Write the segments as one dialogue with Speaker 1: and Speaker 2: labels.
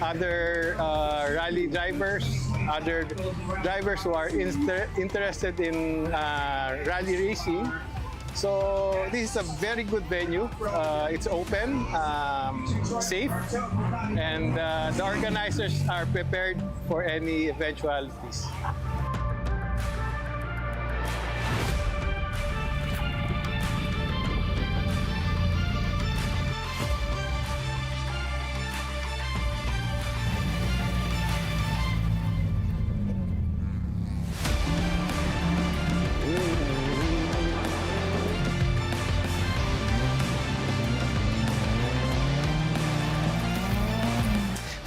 Speaker 1: other rally drivers, other drivers who are interested in rally racing. So this is a very good venue. It's open, safe, and the organizers are prepared for any eventualities.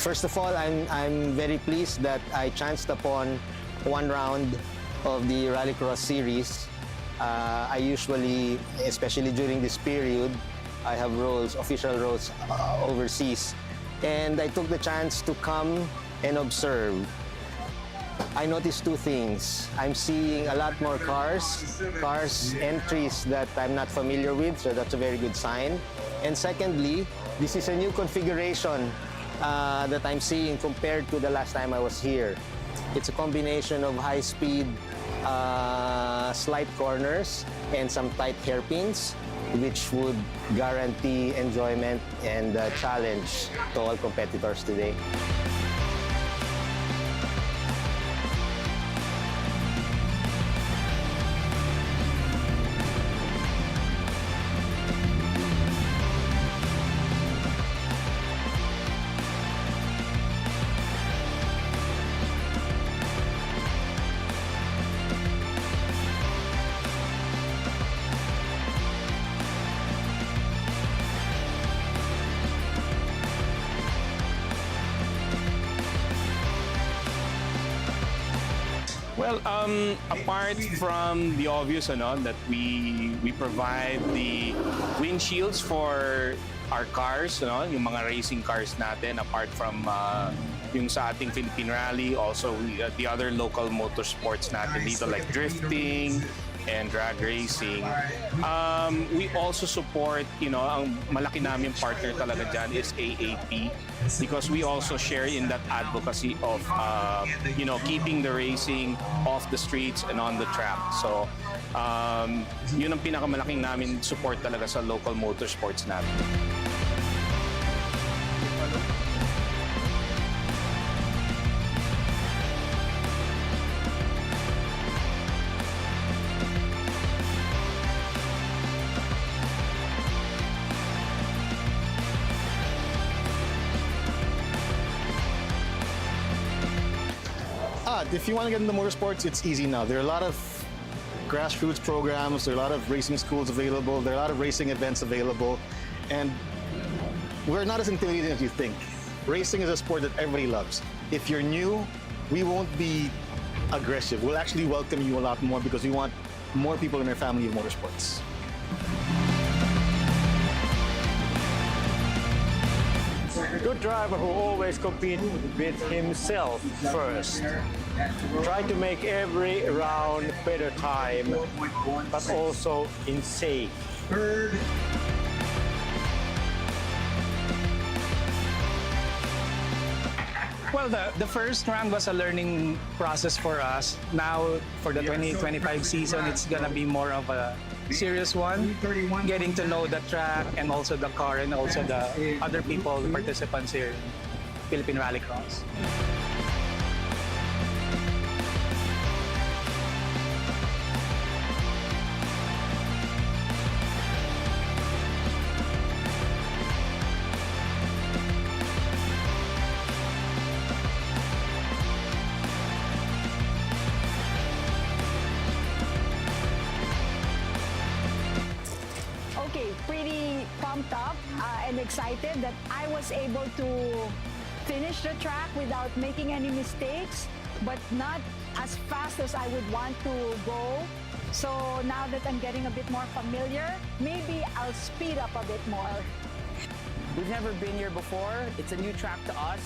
Speaker 2: First of all, I'm very pleased that I chanced upon one round of the Rallycross series. I usually, especially during this period, I have roles, official roles overseas. And I took the chance to come and observe. I noticed two things. I'm seeing a lot more cars entries that I'm not familiar with, so that's a very good sign. And secondly, this is a new configuration that I'm seeing compared to the last time I was here. It's a combination of high-speed slight corners and some tight hairpins, which would guarantee enjoyment and challenge to all competitors today.
Speaker 3: Well, apart from the obvious, that we provide the windshields for our cars, yung mga racing cars natin, apart from yung sa ating Philippine Rally, also the other local motorsports natin dito like drifting and drag racing. We also support, ang malaki namin partner talaga dyan is AAP, because we also share in that advocacy of keeping the racing off the streets and on the track. So yun ang pinakamalaking namin support talaga sa local motorsports natin.
Speaker 4: If you want to get into motorsports, it's easy now. There are a lot of grassroots programs, there are a lot of racing schools available, there are a lot of racing events available, and we're not as intimidating as you think. Racing is a sport that everybody loves. If you're new, we won't be aggressive. We'll actually welcome you a lot more because we want more people in our family of motorsports.
Speaker 5: Good driver who always competes with himself first. Try to make every round better time, but also in safe.
Speaker 6: Well, the first round was a learning process for us. Now, for the 2025 season, it's gonna be more of a serious one, getting to know the track and also the car and also the other people, the participants here in Philippine Rallycross.
Speaker 7: Pretty pumped up and excited that I was able to finish the track without making any mistakes, but not as fast as I would want to go. So now that I'm getting a bit more familiar, maybe I'll speed up a bit more.
Speaker 8: We've never been here before. It's a new track to us.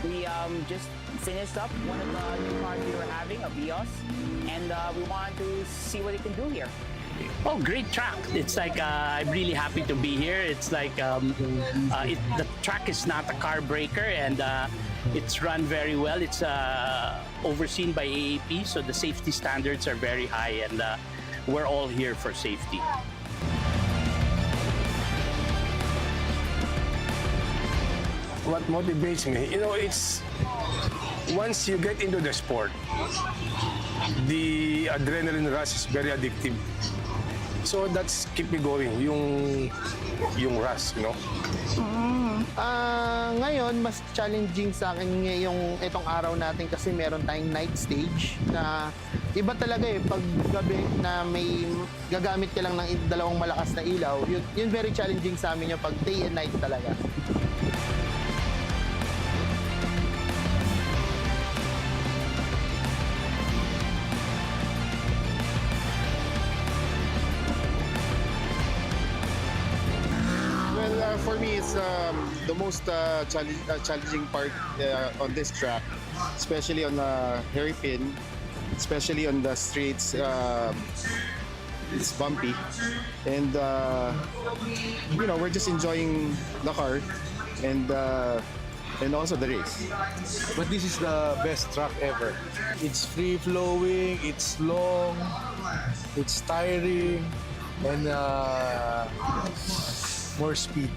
Speaker 8: We just finished up one of the new cars we were having, a Vios, and we wanted to see what it can do here.
Speaker 9: Oh, great track. It's like I'm really happy to be here. It's like the track is not a car breaker, and it's run very well. It's overseen by AAP, so the safety standards are very high, and we're all here for safety.
Speaker 10: What motivates me, it's once you get into the sport, the adrenaline rush is very addictive. So that's keep me going, yung rush,
Speaker 2: Ngayon, mas challenging sa akin itong araw natin kasi meron tayong night stage na iba talaga pag gabi na may gagamit ka lang ng dalawang malakas na ilaw, yun very challenging sa amin yung pag day and night talaga.
Speaker 11: For me, it's the most challenging part on this track, especially on the hairpin, especially on the streets. It's bumpy, and we're just enjoying the car and also the race.
Speaker 12: But this is the best track ever. It's free-flowing, it's long, it's tiring, and more speed.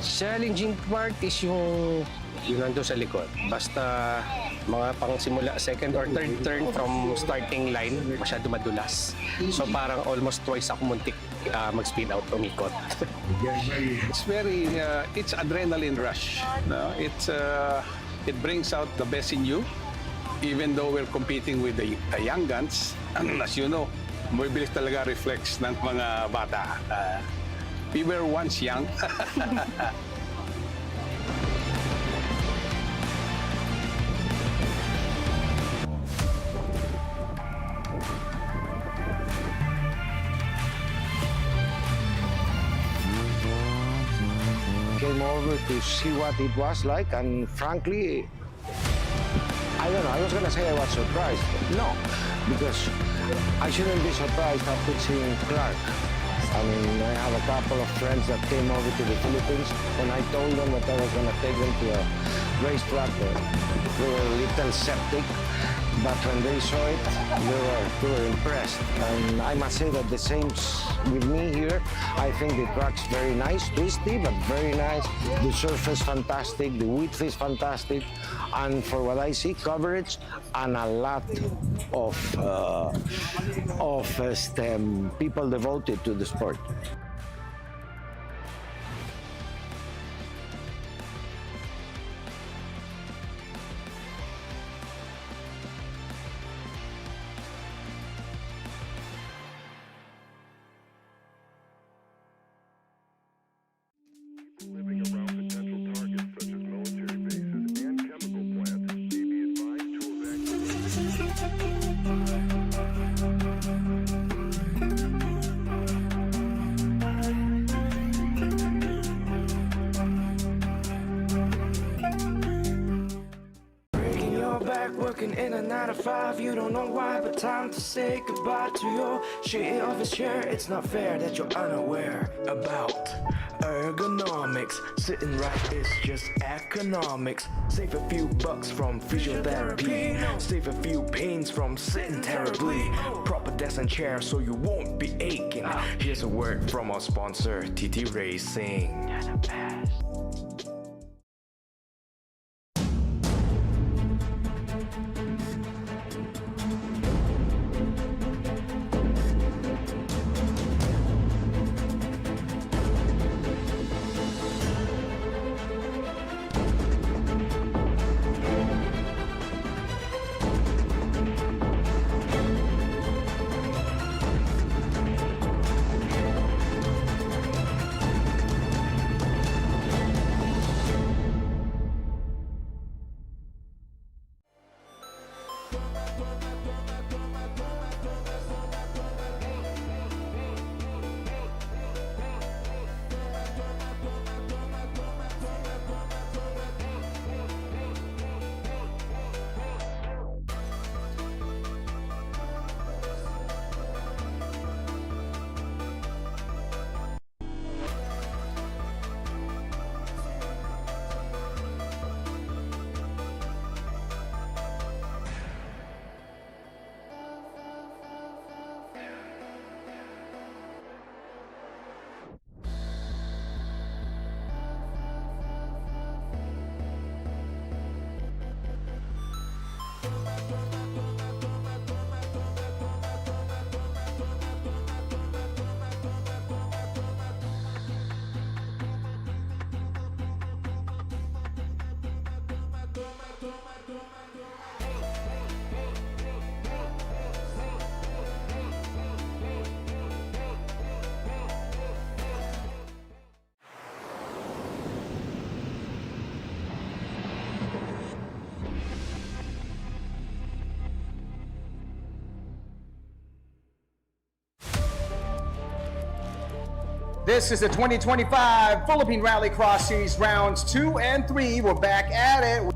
Speaker 10: Challenging part is yung nandun sa likod. Basta mga pangsimula, second or third turn from starting line, masyado madulas. So parang almost twice ako muntik mag-speed out, umikot.
Speaker 12: It's adrenaline rush. No? It brings out the best in you, even though we're competing with the young guns. As you know, mabibilis talaga reflex ng mga bata. We were once young.
Speaker 13: Came over to see what it was like, and frankly, I don't know, I was gonna say I was surprised. No, because I shouldn't be surprised after seeing Clark. I mean, I have a couple of friends that came over to the Philippines. When I told them that I was going to take them to a racetrack, they were a little skeptic. But when they saw it, they were impressed. And I must say that the same with me here. I think the track's very nice, twisty, but very nice. The surface fantastic, the width is fantastic. And for what I see, coverage and a lot of people devoted to the sport.
Speaker 14: Working in a 9 to 5, you don't know why, but time to say goodbye to your shitty office chair. It's not fair that you're unaware about ergonomics. Sitting right is just economics. Save a few bucks from physiotherapy. Save a few pains from sitting terribly. Proper desk and chair so you won't be aching. Here's a word from our sponsor, TT Racing.
Speaker 15: This is the 2025 Philippine Rallycross Series rounds 2 and 3. We're back at it.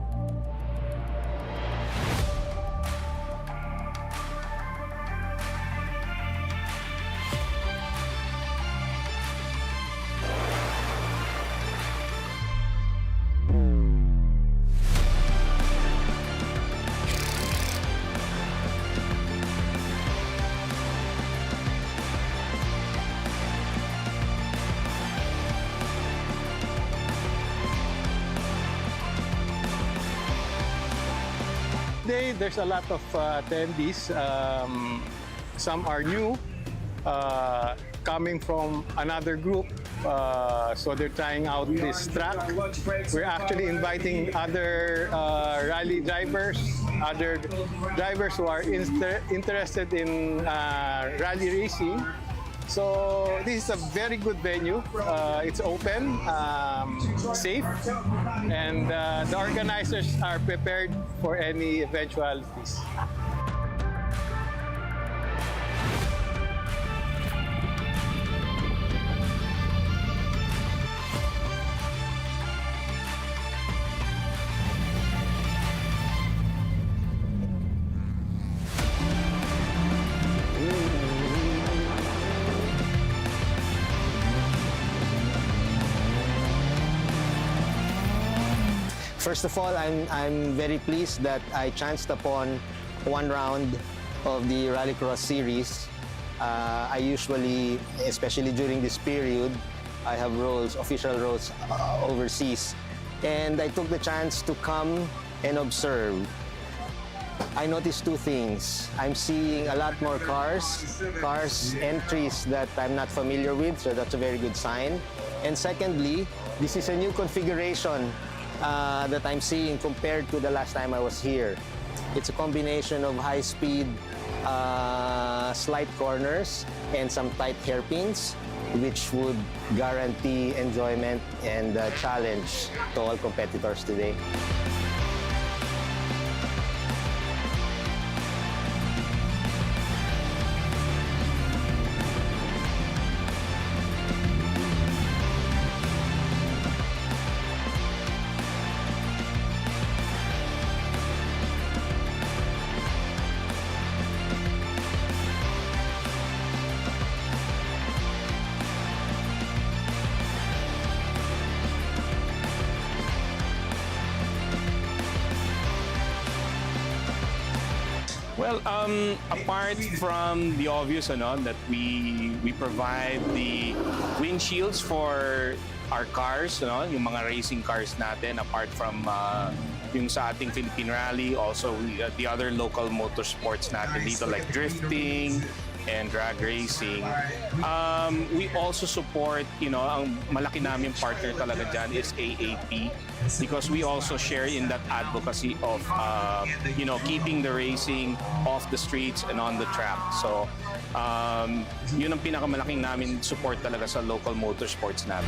Speaker 1: Today, there's a lot of attendees. Some are new, coming from another group, so they're trying out this track. We're actually inviting other rally drivers, other drivers who are interested in rally racing. So this is a very good venue. It's open, safe, and the organizers are prepared for any eventualities.
Speaker 2: First of all, I'm very pleased that I chanced upon one round of the Rallycross series. I usually, especially during this period, I have roles, official roles overseas. And I took the chance to come and observe. I noticed two things. I'm seeing a lot more cars entries that I'm not familiar with, so that's a very good sign. And secondly, this is a new configuration that I'm seeing compared to the last time I was here. It's a combination of high-speed slight corners and some tight hairpins, which would guarantee enjoyment and challenge to all competitors today.
Speaker 3: Well, apart from the obvious that we provide the windshields for our cars, yung mga racing cars natin, apart from yung sa ating Philippine Rally, also the other local motorsports natin dito like drifting and drag racing. We also support, ang malaki namin partner talaga dyan is AAP, because we also share in that advocacy of keeping the racing off the streets and on the track. So yun ang pinakamalaking namin support talaga sa local motorsports natin.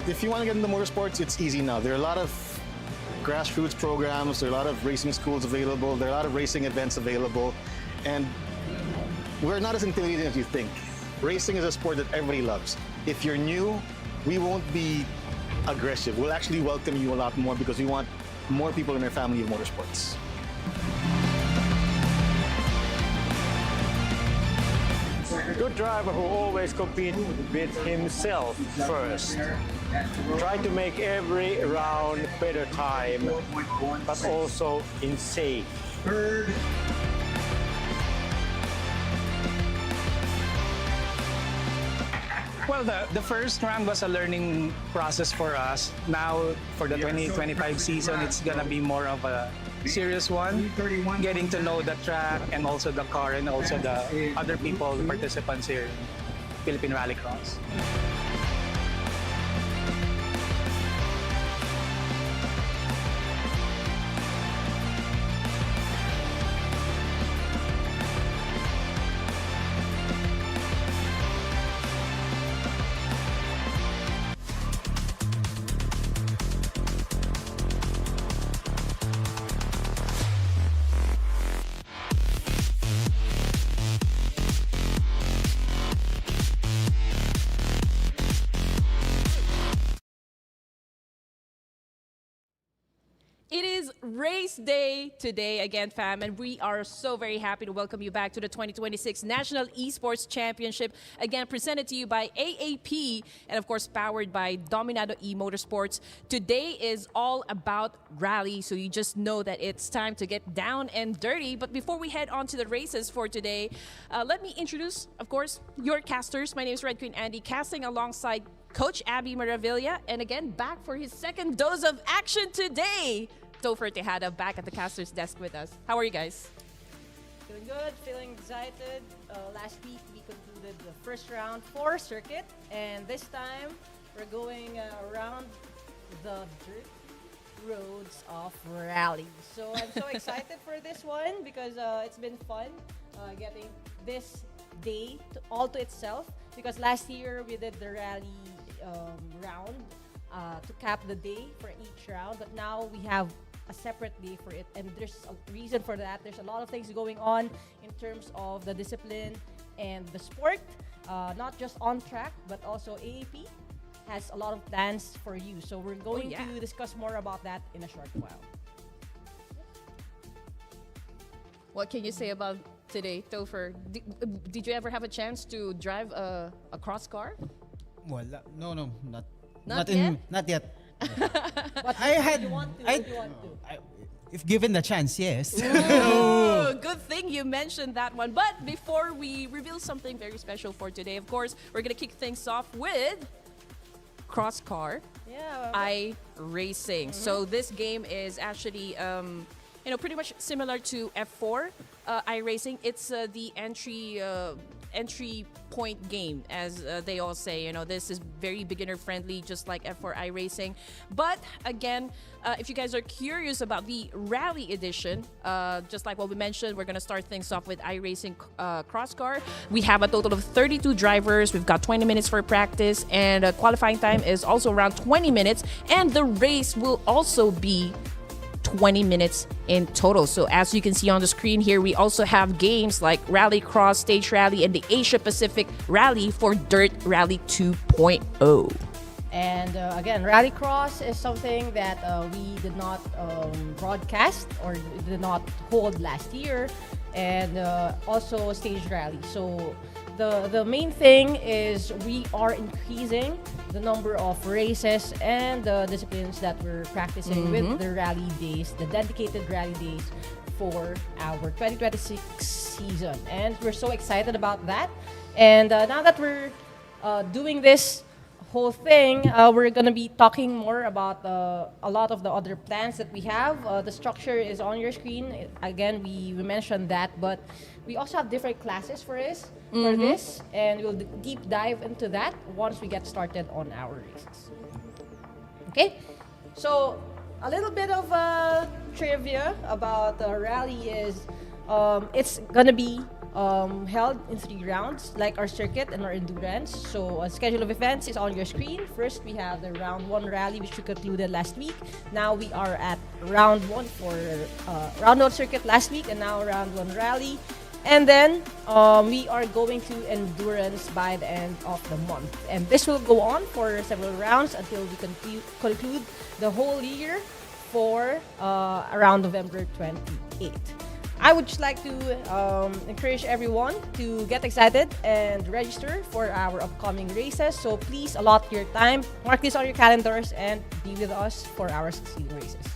Speaker 4: If you want to get into motorsports, it's easy now. There are a lot of grassroots programs, there are a lot of racing schools available, there are a lot of racing events available, and we're not as intimidating as you think. Racing is a sport that everybody loves. If you're new, we won't be aggressive. We'll actually welcome you a lot more because we want more people in our family of motorsports.
Speaker 5: Good driver who always competes with himself first. Try to make every round better time, but also in safe.
Speaker 6: Well, the first round was a learning process for us. Now, for the 2025 season, it's gonna be more of a serious one, getting to know the track and also the car and also the other people, participants here in Philippine Rallycross.
Speaker 16: race day today again, fam, and we are so very happy to welcome you back to the 2026 National Esports Championship, again presented to you by AAP and of course powered by Dominado E-Motorsports. Today is all about rally, so you just know that it's time to get down and dirty. But before we head on to the races for today, let me introduce, of course, your casters. My name is Red Queen Andy, casting alongside Coach Abby Maravilla, and again back for his second dose of action today, Topher Tejada, back at the caster's desk with us. How are you guys?
Speaker 17: Doing good, feeling excited. Last week we concluded the first round for circuit, and this time we're going around the dirt roads of rally. So I'm so excited for this one because it's been fun getting this day all to itself, because last year we did the rally round to cap the day for each round, but now we have a separate day for it, and there's a reason for that. There's a lot of things going on in terms of the discipline and the sport, not just on track, but also AAP has a lot of plans for you. So we're going to discuss more about that in a short while.
Speaker 16: What can you say about today, Topher? Did you ever have a chance to drive a cross car?
Speaker 18: Well, no,
Speaker 16: Not yet?
Speaker 18: Not yet.
Speaker 17: But
Speaker 18: I had,
Speaker 17: you want to,
Speaker 18: I,
Speaker 17: if you want to.
Speaker 18: if given the chance, yes.
Speaker 16: Ooh, good thing you mentioned that one. But before we reveal something very special for today, of course, we're going to kick things off with Crosscar iRacing. So this game is actually pretty much similar to F4 iRacing. It's the entry point game, as they all say. You know, this is very beginner friendly, just like F4 iRacing. But again, if you guys are curious about the rally edition, just like what we mentioned, we're gonna start things off with iRacing Crosscar. We have a total of 32 drivers. We've got 20 minutes for practice, and qualifying time is also around 20 minutes, and the race will also be 20 minutes in total. So as you can see on the screen here, we also have games like Rallycross, Stage Rally, and the Asia Pacific Rally for Dirt Rally 2.0.
Speaker 17: And again, Rallycross is something that we did not broadcast or did not hold last year, and also Stage Rally. So the main thing is we are increasing the number of races and the disciplines that we're practicing with the rally days, the dedicated rally days for our 2026 season. And we're so excited about that. And now that we're doing this whole thing, we're going to be talking more about a lot of the other plans that we have. The structure is on your screen. Again, we mentioned that, but we also have different classes for this, and we'll deep dive into that once we get started on our races. Okay, so a little bit of trivia about the rally is it's gonna be held in 3 rounds, like our circuit and our endurance. So a schedule of events is on your screen. First, we have the round 1 rally, which we concluded last week. Now we are at round 1 for round 1 circuit last week, and now round 1 rally. And then we are going to endurance by the end of the month. And this will go on for several rounds until we conclude the whole year for around November 28th. I would just like to encourage everyone to get excited and register for our upcoming races. So please allot your time, mark this on your calendars, and be with us for our succeeding races.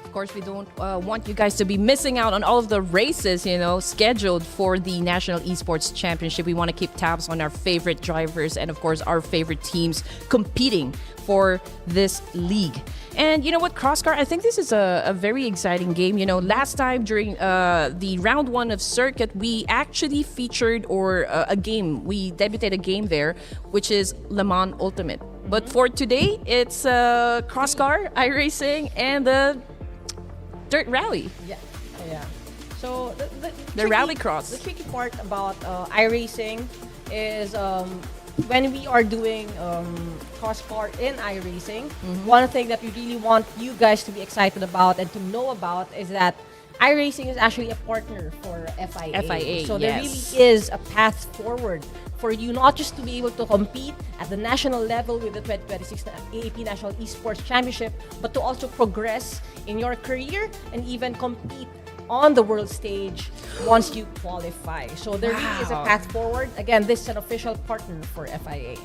Speaker 16: Of course, we don't want you guys to be missing out on all of the races, scheduled for the National Esports Championship. We want to keep tabs on our favorite drivers and, of course, our favorite teams competing for this league. And you know what, Crosscar, I think this is a very exciting game. Last time during the round 1 of circuit, we actually featured a game. We debuted a game there, which is Le Mans Ultimate. But for today, it's Crosscar, iRacing, and the Dirt Rally.
Speaker 17: Yeah. So
Speaker 16: the Rallycross.
Speaker 17: The tricky part about iRacing is when we are doing Crosscar in iRacing, one thing that we really want you guys to be excited about and to know about is that iRacing is actually a partner for FIA.
Speaker 16: FIA,
Speaker 17: So there
Speaker 16: yes.
Speaker 17: really is a path forward for you not just to be able to compete at the national level with the 2026 AAP National Esports Championship, but to also progress in your career and even compete on the world stage once you qualify. So there really is a
Speaker 16: Wow.
Speaker 17: path forward. Again, this is an official partner for FIA.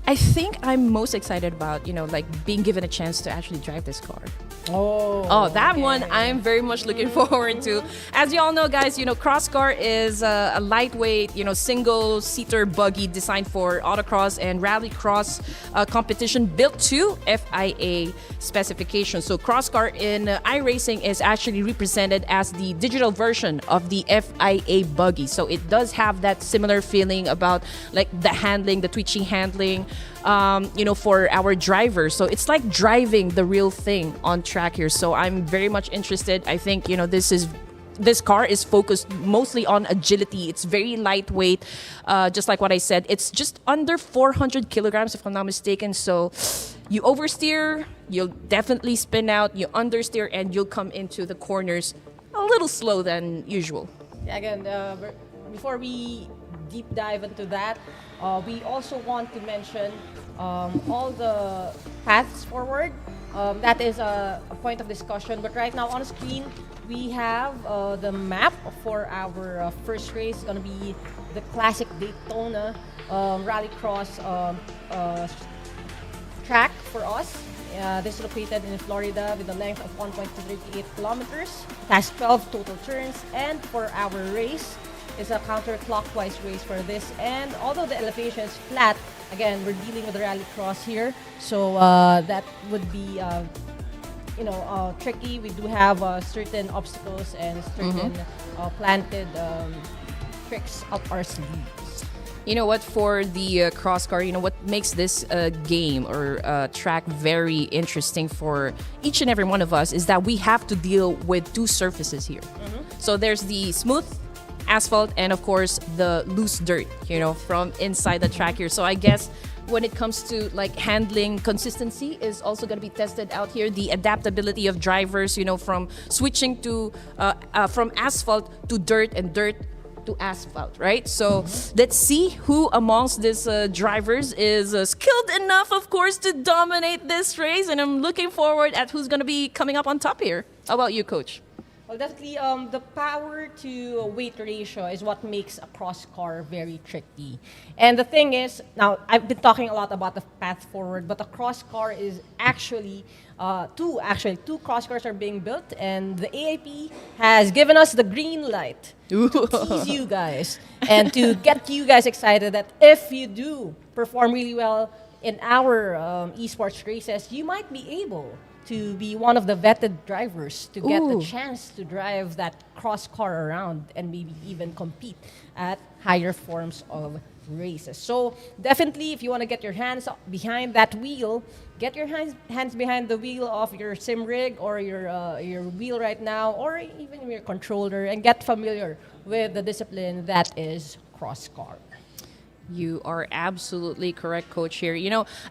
Speaker 16: I think I'm most excited about, like being given a chance to actually drive this car.
Speaker 17: Oh,
Speaker 16: That one I'm very much looking forward to. As you all know, guys, Crosscar is a lightweight, single-seater buggy designed for autocross and rallycross competition built to FIA specifications. So Crosscar in iRacing is actually represented as the digital version of the FIA buggy. So it does have that similar feeling about like the handling, the twitchy handling, for our drivers. So it's like driving the real thing on track here. So I'm very much interested. I think, this car is focused mostly on agility. It's very lightweight, just like what I said. It's just under 400 kilograms, if I'm not mistaken. So you oversteer, you'll definitely spin out, you understeer, and you'll come into the corners a little slow than usual.
Speaker 17: Yeah, again, before we deep dive into that, we also want to mention all the paths forward. That is a point of discussion. But right now on screen, we have the map for our first race. It's going to be the classic Daytona Rallycross track for us. This is located in Florida with a length of 1.38 kilometers. It has 12 total turns. And for our race, it's a counterclockwise race for this. And although the elevation is flat, again, we're dealing with rallycross here. So that would be, tricky. We do have certain obstacles and certain planted tricks up our sleeves.
Speaker 16: You know what, for the Crosscar, what makes this game or track very interesting for each and every one of us is that we have to deal with two surfaces here. So there's the smooth asphalt and, of course, the loose dirt, from inside the track here. So I guess when it comes to like handling, consistency is also going to be tested out here. The adaptability of drivers, from switching to from asphalt to dirt and dirt to asphalt, right? So let's see who amongst these drivers is skilled enough, of course, to dominate this race. And I'm looking forward at who's going to be coming up on top here. How about you, Coach?
Speaker 17: Well, definitely, the power to weight ratio is what makes a cross car very tricky. And the thing is, now I've been talking a lot about the path forward, but a cross car is actually two cross cars are being built, and the AAP has given us the green light to tease you guys and to get you guys excited that if you do perform really well in our esports races, you might be able to be one of the vetted drivers to get the chance to drive that cross car around and maybe even compete at higher forms of races. So definitely, if you want to get your hands behind that wheel, get your hands behind the wheel of your sim rig or your wheel right now, or even your controller, and get familiar with the discipline that is cross car.
Speaker 16: You are absolutely correct, Coach, here.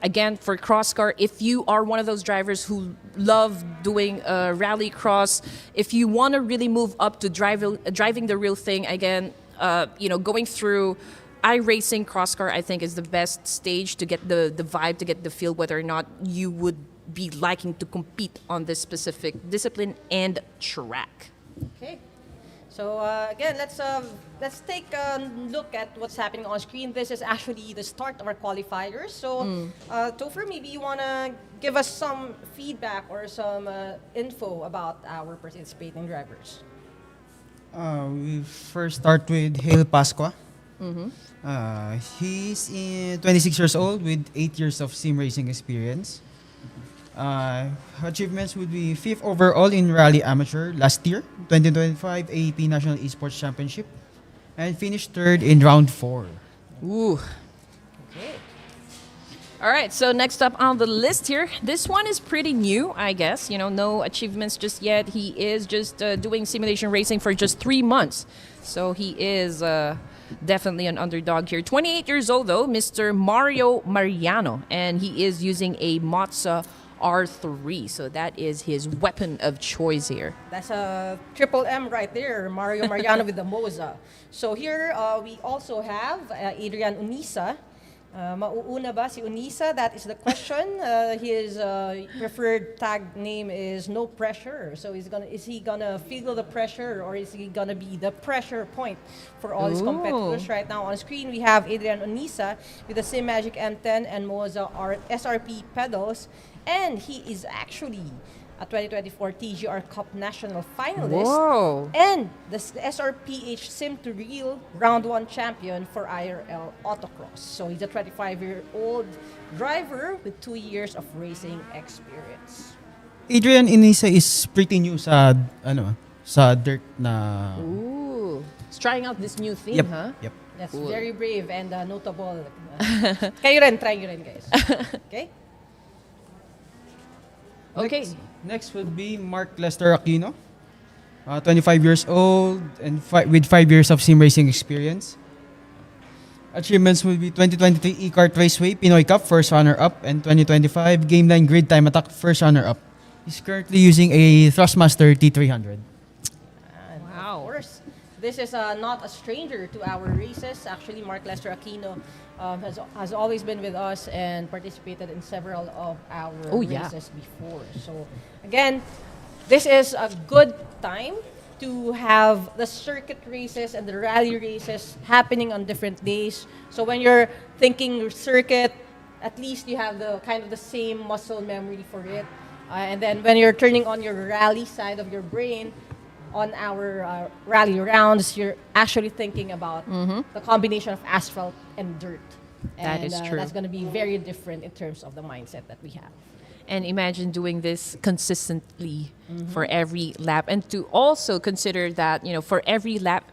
Speaker 16: Again, for Crosscar, if you are one of those drivers who love doing rallycross, if you want to really move up to driving the real thing, again, going through iRacing Crosscar, I think, is the best stage to get the vibe, to get the feel whether or not you would be liking to compete on this specific discipline and track.
Speaker 17: Okay. So again, let's take a look at what's happening on screen. This is actually the start of our qualifiers. So, Topher, maybe you want to give us some feedback or some info about our participating drivers.
Speaker 18: We first start with Hale Pasqua. He's 26 years old with 8 years of sim racing experience. Achievements would be 5th overall in Rally Amateur last year, 2025 AAP National Esports Championship, and finished 3rd in round 4.
Speaker 16: Ooh. Okay. All right, so next up on the list here, this one is pretty new, I guess. No achievements just yet. He is just doing simulation racing for just 3 months. So he is definitely an underdog here. 28 years old, though, Mr. Mario Mariano, and he is using a Mazda R3. So that is his weapon of choice here.
Speaker 17: That's a triple M right there, Mario Mariano with the Moza. So here we also have Adrian Unisa. Mauuna ba si Unisa? That is the question. His preferred tag name is No Pressure. So is he gonna feel the pressure, or is he gonna be the pressure point for all his competitors? Right now on screen we have Adrian Unisa with the Sim Magic M10 and Moza SRP pedals, and he is actually a 2024 TGR Cup National finalist.
Speaker 16: Whoa.
Speaker 17: And the SRPH Sim to Real Round 1 champion for IRL Autocross. So he's a 25-year-old driver with 2 years of racing experience.
Speaker 18: Adrian Inisa is pretty new sa sa dirt na.
Speaker 16: Ooh. He's trying out this new thing,
Speaker 18: Yep.
Speaker 16: huh?
Speaker 18: Yep.
Speaker 17: That's
Speaker 16: Cool.
Speaker 17: very brave and notable. Kayo rin, try nyo rin, guys. Okay?
Speaker 16: Okay.
Speaker 18: Next would be Mark Lester Aquino, 25 years old and with 5 years of sim racing experience. Achievements will be 2023 E-Kart Raceway Pinoy Cup first runner-up and 2025 Game 9 Grid Time Attack first runner-up. He's currently using a Thrustmaster T300.
Speaker 17: Wow. Of course, this is not a stranger to our races. Actually, Mark Lester Aquino has always been with us and participated in several of our races before. So again, this is a good time to have the circuit races and the rally races happening on different days. So when you're thinking circuit, at least you have the kind of the same muscle memory for it. And then when you're turning on your rally side of your brain, on our rally rounds, you're actually thinking about the combination of asphalt and dirt.
Speaker 16: That is true.
Speaker 17: That's going to be very different in terms of the mindset that we have.
Speaker 16: And imagine doing this consistently for every lap, and to also consider that, you know, for every lap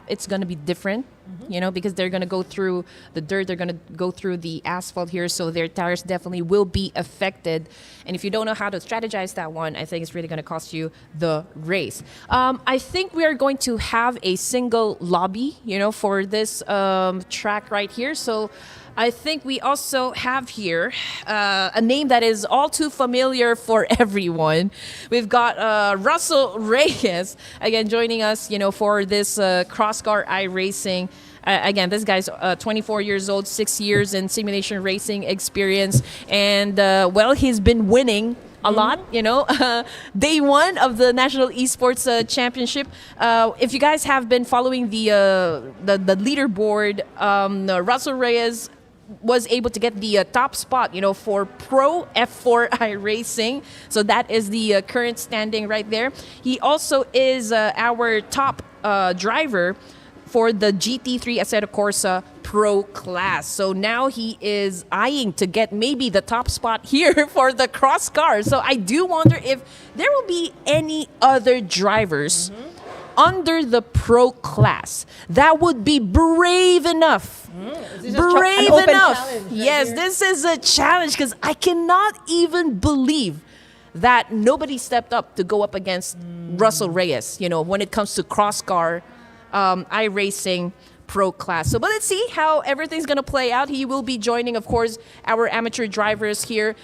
Speaker 16: it's going to be different, you know, because they're going to go through the dirt, they're going to go through the asphalt here, so their tires definitely will be affected. And if you don't know how to strategize that one, I think it's really going to cost you the race. I think we are going to have a single lobby, you know, for this track right here. So I think we also have here a name that is all too familiar for everyone. We've got Russell Reyes, again, joining us, you know, for this Crosscar iRacing. Again, this guy's 24 years old, 6 years in simulation racing experience. And, well, he's been winning a lot, you know. Day one of the National Esports Championship. If you guys have been following the leaderboard, Russell Reyes was able to get the top spot, you know, for Pro F4 iRacing. So that is the current standing right there. He also is our top driver for the GT3 Assetto Corsa Pro class. So now he is eyeing to get maybe the top spot here for the Crosscar. So I do wonder if there will be any other drivers under the Pro class that would be brave enough. Brave enough. Yes, this is a challenge, because I cannot even believe that nobody stepped up to go up against Russell Reyes, you know, when it comes to Crosscar iRacing Pro class. So, but let's see how everything's going to play out. He will be joining, of course, our amateur drivers here.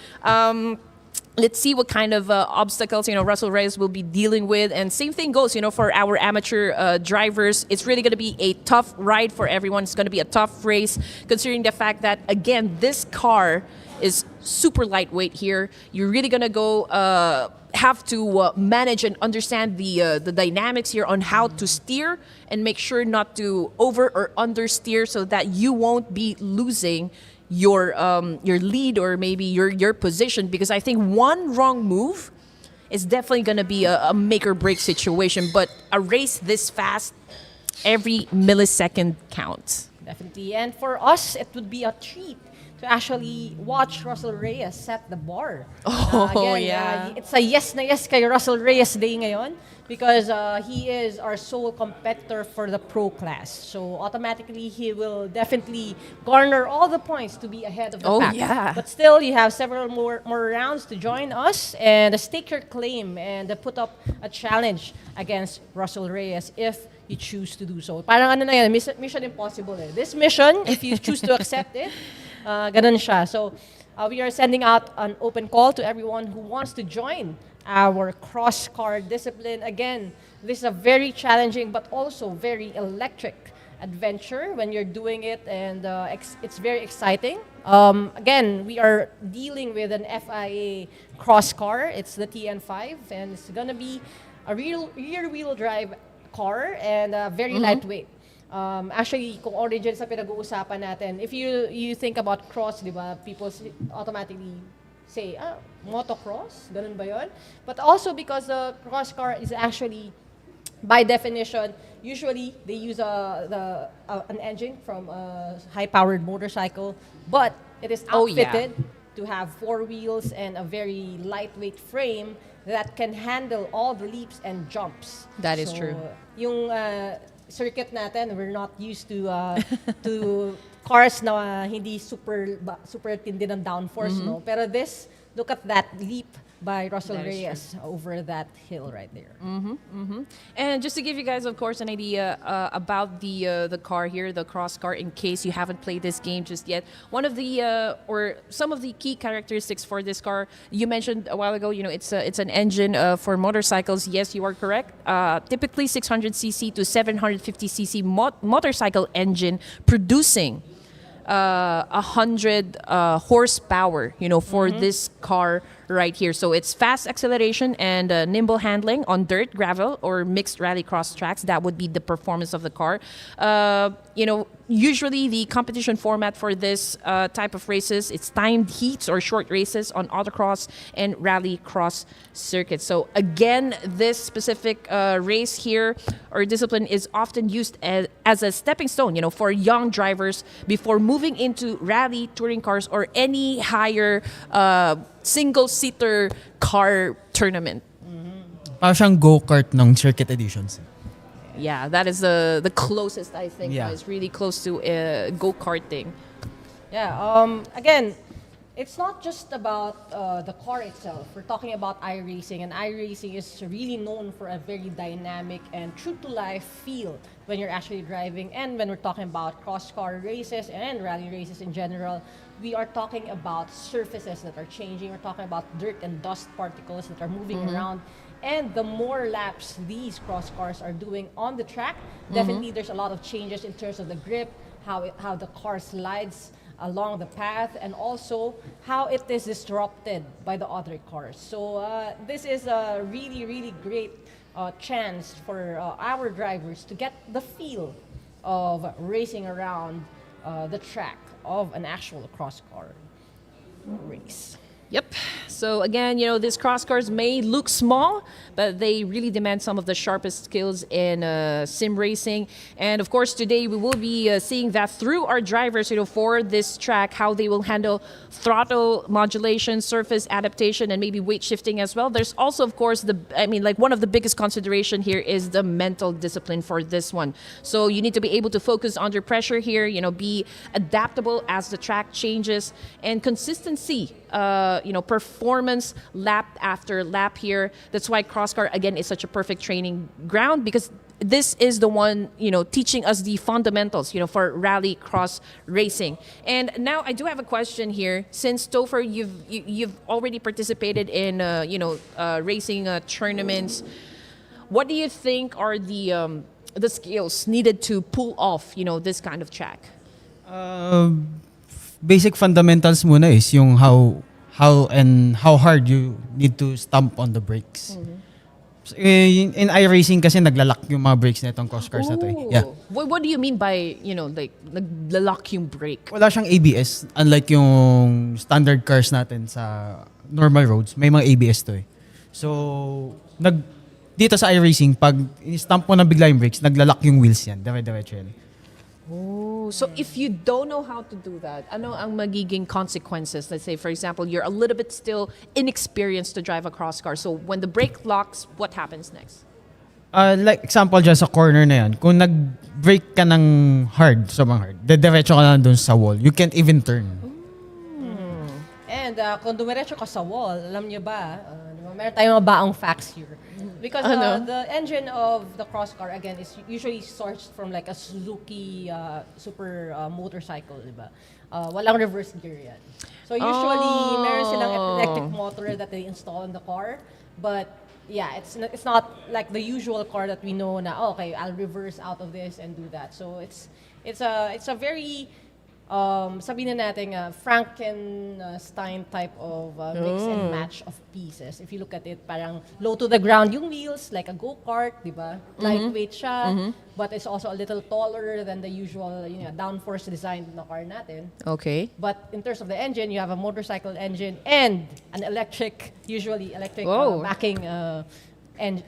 Speaker 16: Let's see what kind of obstacles, you know, Russell Reyes will be dealing with. And same thing goes, you know, for our amateur drivers. It's really going to be a tough ride for everyone. It's going to be a tough race, considering the fact that, again, this car is super lightweight here. You're really going to go have to manage and understand the dynamics here on how to steer and make sure not to over or understeer, so that you won't be losing your lead or maybe your position, because I think one wrong move is definitely going to be a make or break situation. But a race this fast, every millisecond counts.
Speaker 17: Definitely. And for us, it would be a treat to actually watch Russell Reyes set the bar. It's a yes na yes kay Russell Reyes day ngayon, because he is our sole competitor for the pro class. So automatically he will definitely garner all the points to be ahead of the pack.
Speaker 16: Yeah.
Speaker 17: But still, you have several more rounds to join us and stake your claim and put up a challenge against Russell Reyes if you choose to do so. Parang ano na yan, mission impossible eh. This mission, if you choose to accept it, ganun siya. So we are sending out an open call to everyone who wants to join our cross-car discipline. Again, this is a very challenging but also very electric adventure when you're doing it, and it's very exciting. Again, we are dealing with an FIA Crosscar. It's the TN5, and it's gonna be a rear-wheel drive car and very lightweight. Actually, kung origin sa pinag-uusapan natin, if you think about cross, di ba, people automatically say, motocross, ganun ba yun? But also because the cross car is actually, by definition, usually they use an engine from a high-powered motorcycle, but it is outfitted to have 4 wheels and a very lightweight frame that can handle all the leaps and jumps.
Speaker 16: That is true.
Speaker 17: Yung circuit natin, we're not used to to cars na hindi super tindi ng downforce, no? Pero this, look at that leap by Russell Reyes over that hill right there.
Speaker 16: And just to give you guys, of course, an idea about the car here, the cross car, in case you haven't played this game just yet, one of the or some of the key characteristics for this car, you mentioned a while ago, it's an engine for motorcycles. Yes, you are correct. Typically 600cc to 750cc motorcycle engine producing 100 horsepower, for this car right here. So it's fast acceleration and nimble handling on dirt, gravel, or mixed rallycross tracks. That would be the performance of the car. Usually the competition format for this type of races, it's timed heats or short races on autocross and rallycross circuits. So again, this specific race here or discipline is often used as a stepping stone, for young drivers before moving into rally touring cars or any higher single-seater car tournament.
Speaker 18: Parang siyang go-kart ng circuit editions.
Speaker 16: Yeah, that is the closest, I think.
Speaker 18: Yeah.
Speaker 16: It's really close to go-karting.
Speaker 17: Yeah, again, it's not just about the car itself. We're talking about iRacing, and iRacing is really known for a very dynamic and true-to-life feel when you're actually driving. And when we're talking about cross-car races and rally races in general, we are talking about surfaces that are changing. We're talking about dirt and dust particles that are moving around. And the more laps these cross cars are doing on the track, definitely there's a lot of changes in terms of the grip, how the car slides along the path, and also how it is disrupted by the other cars. So this is a really, really great chance for our drivers to get the feel of racing around the track of an actual cross car race.
Speaker 16: Yep. So again, these cross cars may look small, but they really demand some of the sharpest skills in sim racing. And of course, today we will be seeing that through our drivers, for this track, how they will handle throttle modulation, surface adaptation, and maybe weight shifting as well. There's also, of course, one of the biggest consideration here is the mental discipline for this one. So you need to be able to focus under pressure here, be adaptable as the track changes, and consistency. Performance lap after lap here. That's why Crosscar, again, is such a perfect training ground, because this is the one, teaching us the fundamentals, for rally cross racing. And now I do have a question here. Since Topher, you've already participated in, racing tournaments, what do you think are the skills needed to pull off, this kind of track?
Speaker 18: Basic fundamentals muna is yung how hard you need to stomp on the brakes. So, in iRacing kasi naglalak yung mga brakes na itong cross cars na to eh. Yeah.
Speaker 16: What do you mean by, naglalak yung brake?
Speaker 18: Wala siyang ABS, unlike yung standard cars natin sa normal roads, may mga ABS to eh. So, dito sa iRacing, pag stomp mo na bigla yung brakes, naglalak yung wheels yan. Dire-diretso yan.
Speaker 16: So if you don't know how to do that, ano ang magiging consequences? Let's say, for example, you're a little bit still inexperienced to drive a cross car. So when the brake locks, what happens next?
Speaker 18: Like example dyan sa corner na yan, kung nag-brake ka ng sobrang hard, dediretso ka na dun sa wall. You can't even turn.
Speaker 17: And kung dumiretso ka sa wall, alam niyo ba, meron tayong mga baong facts here. Because the engine of the crosscar, again, is usually sourced from like a Suzuki super motorcycle, diba? walang reverse gear yan. So usually, meron silang electric motor that they install in the car. But yeah, it's not like the usual car that we know na, okay, I'll reverse out of this and do that. So it's a very sabihin na natin Frankenstein type of mix and match of pieces. If you look at it, parang low to the ground yung wheels, like a go-kart, di ba? Lightweight siya, but it's also a little taller than the usual downforce design ng car natin.
Speaker 16: Okay.
Speaker 17: But in terms of the engine, you have a motorcycle engine and an usually electric backing and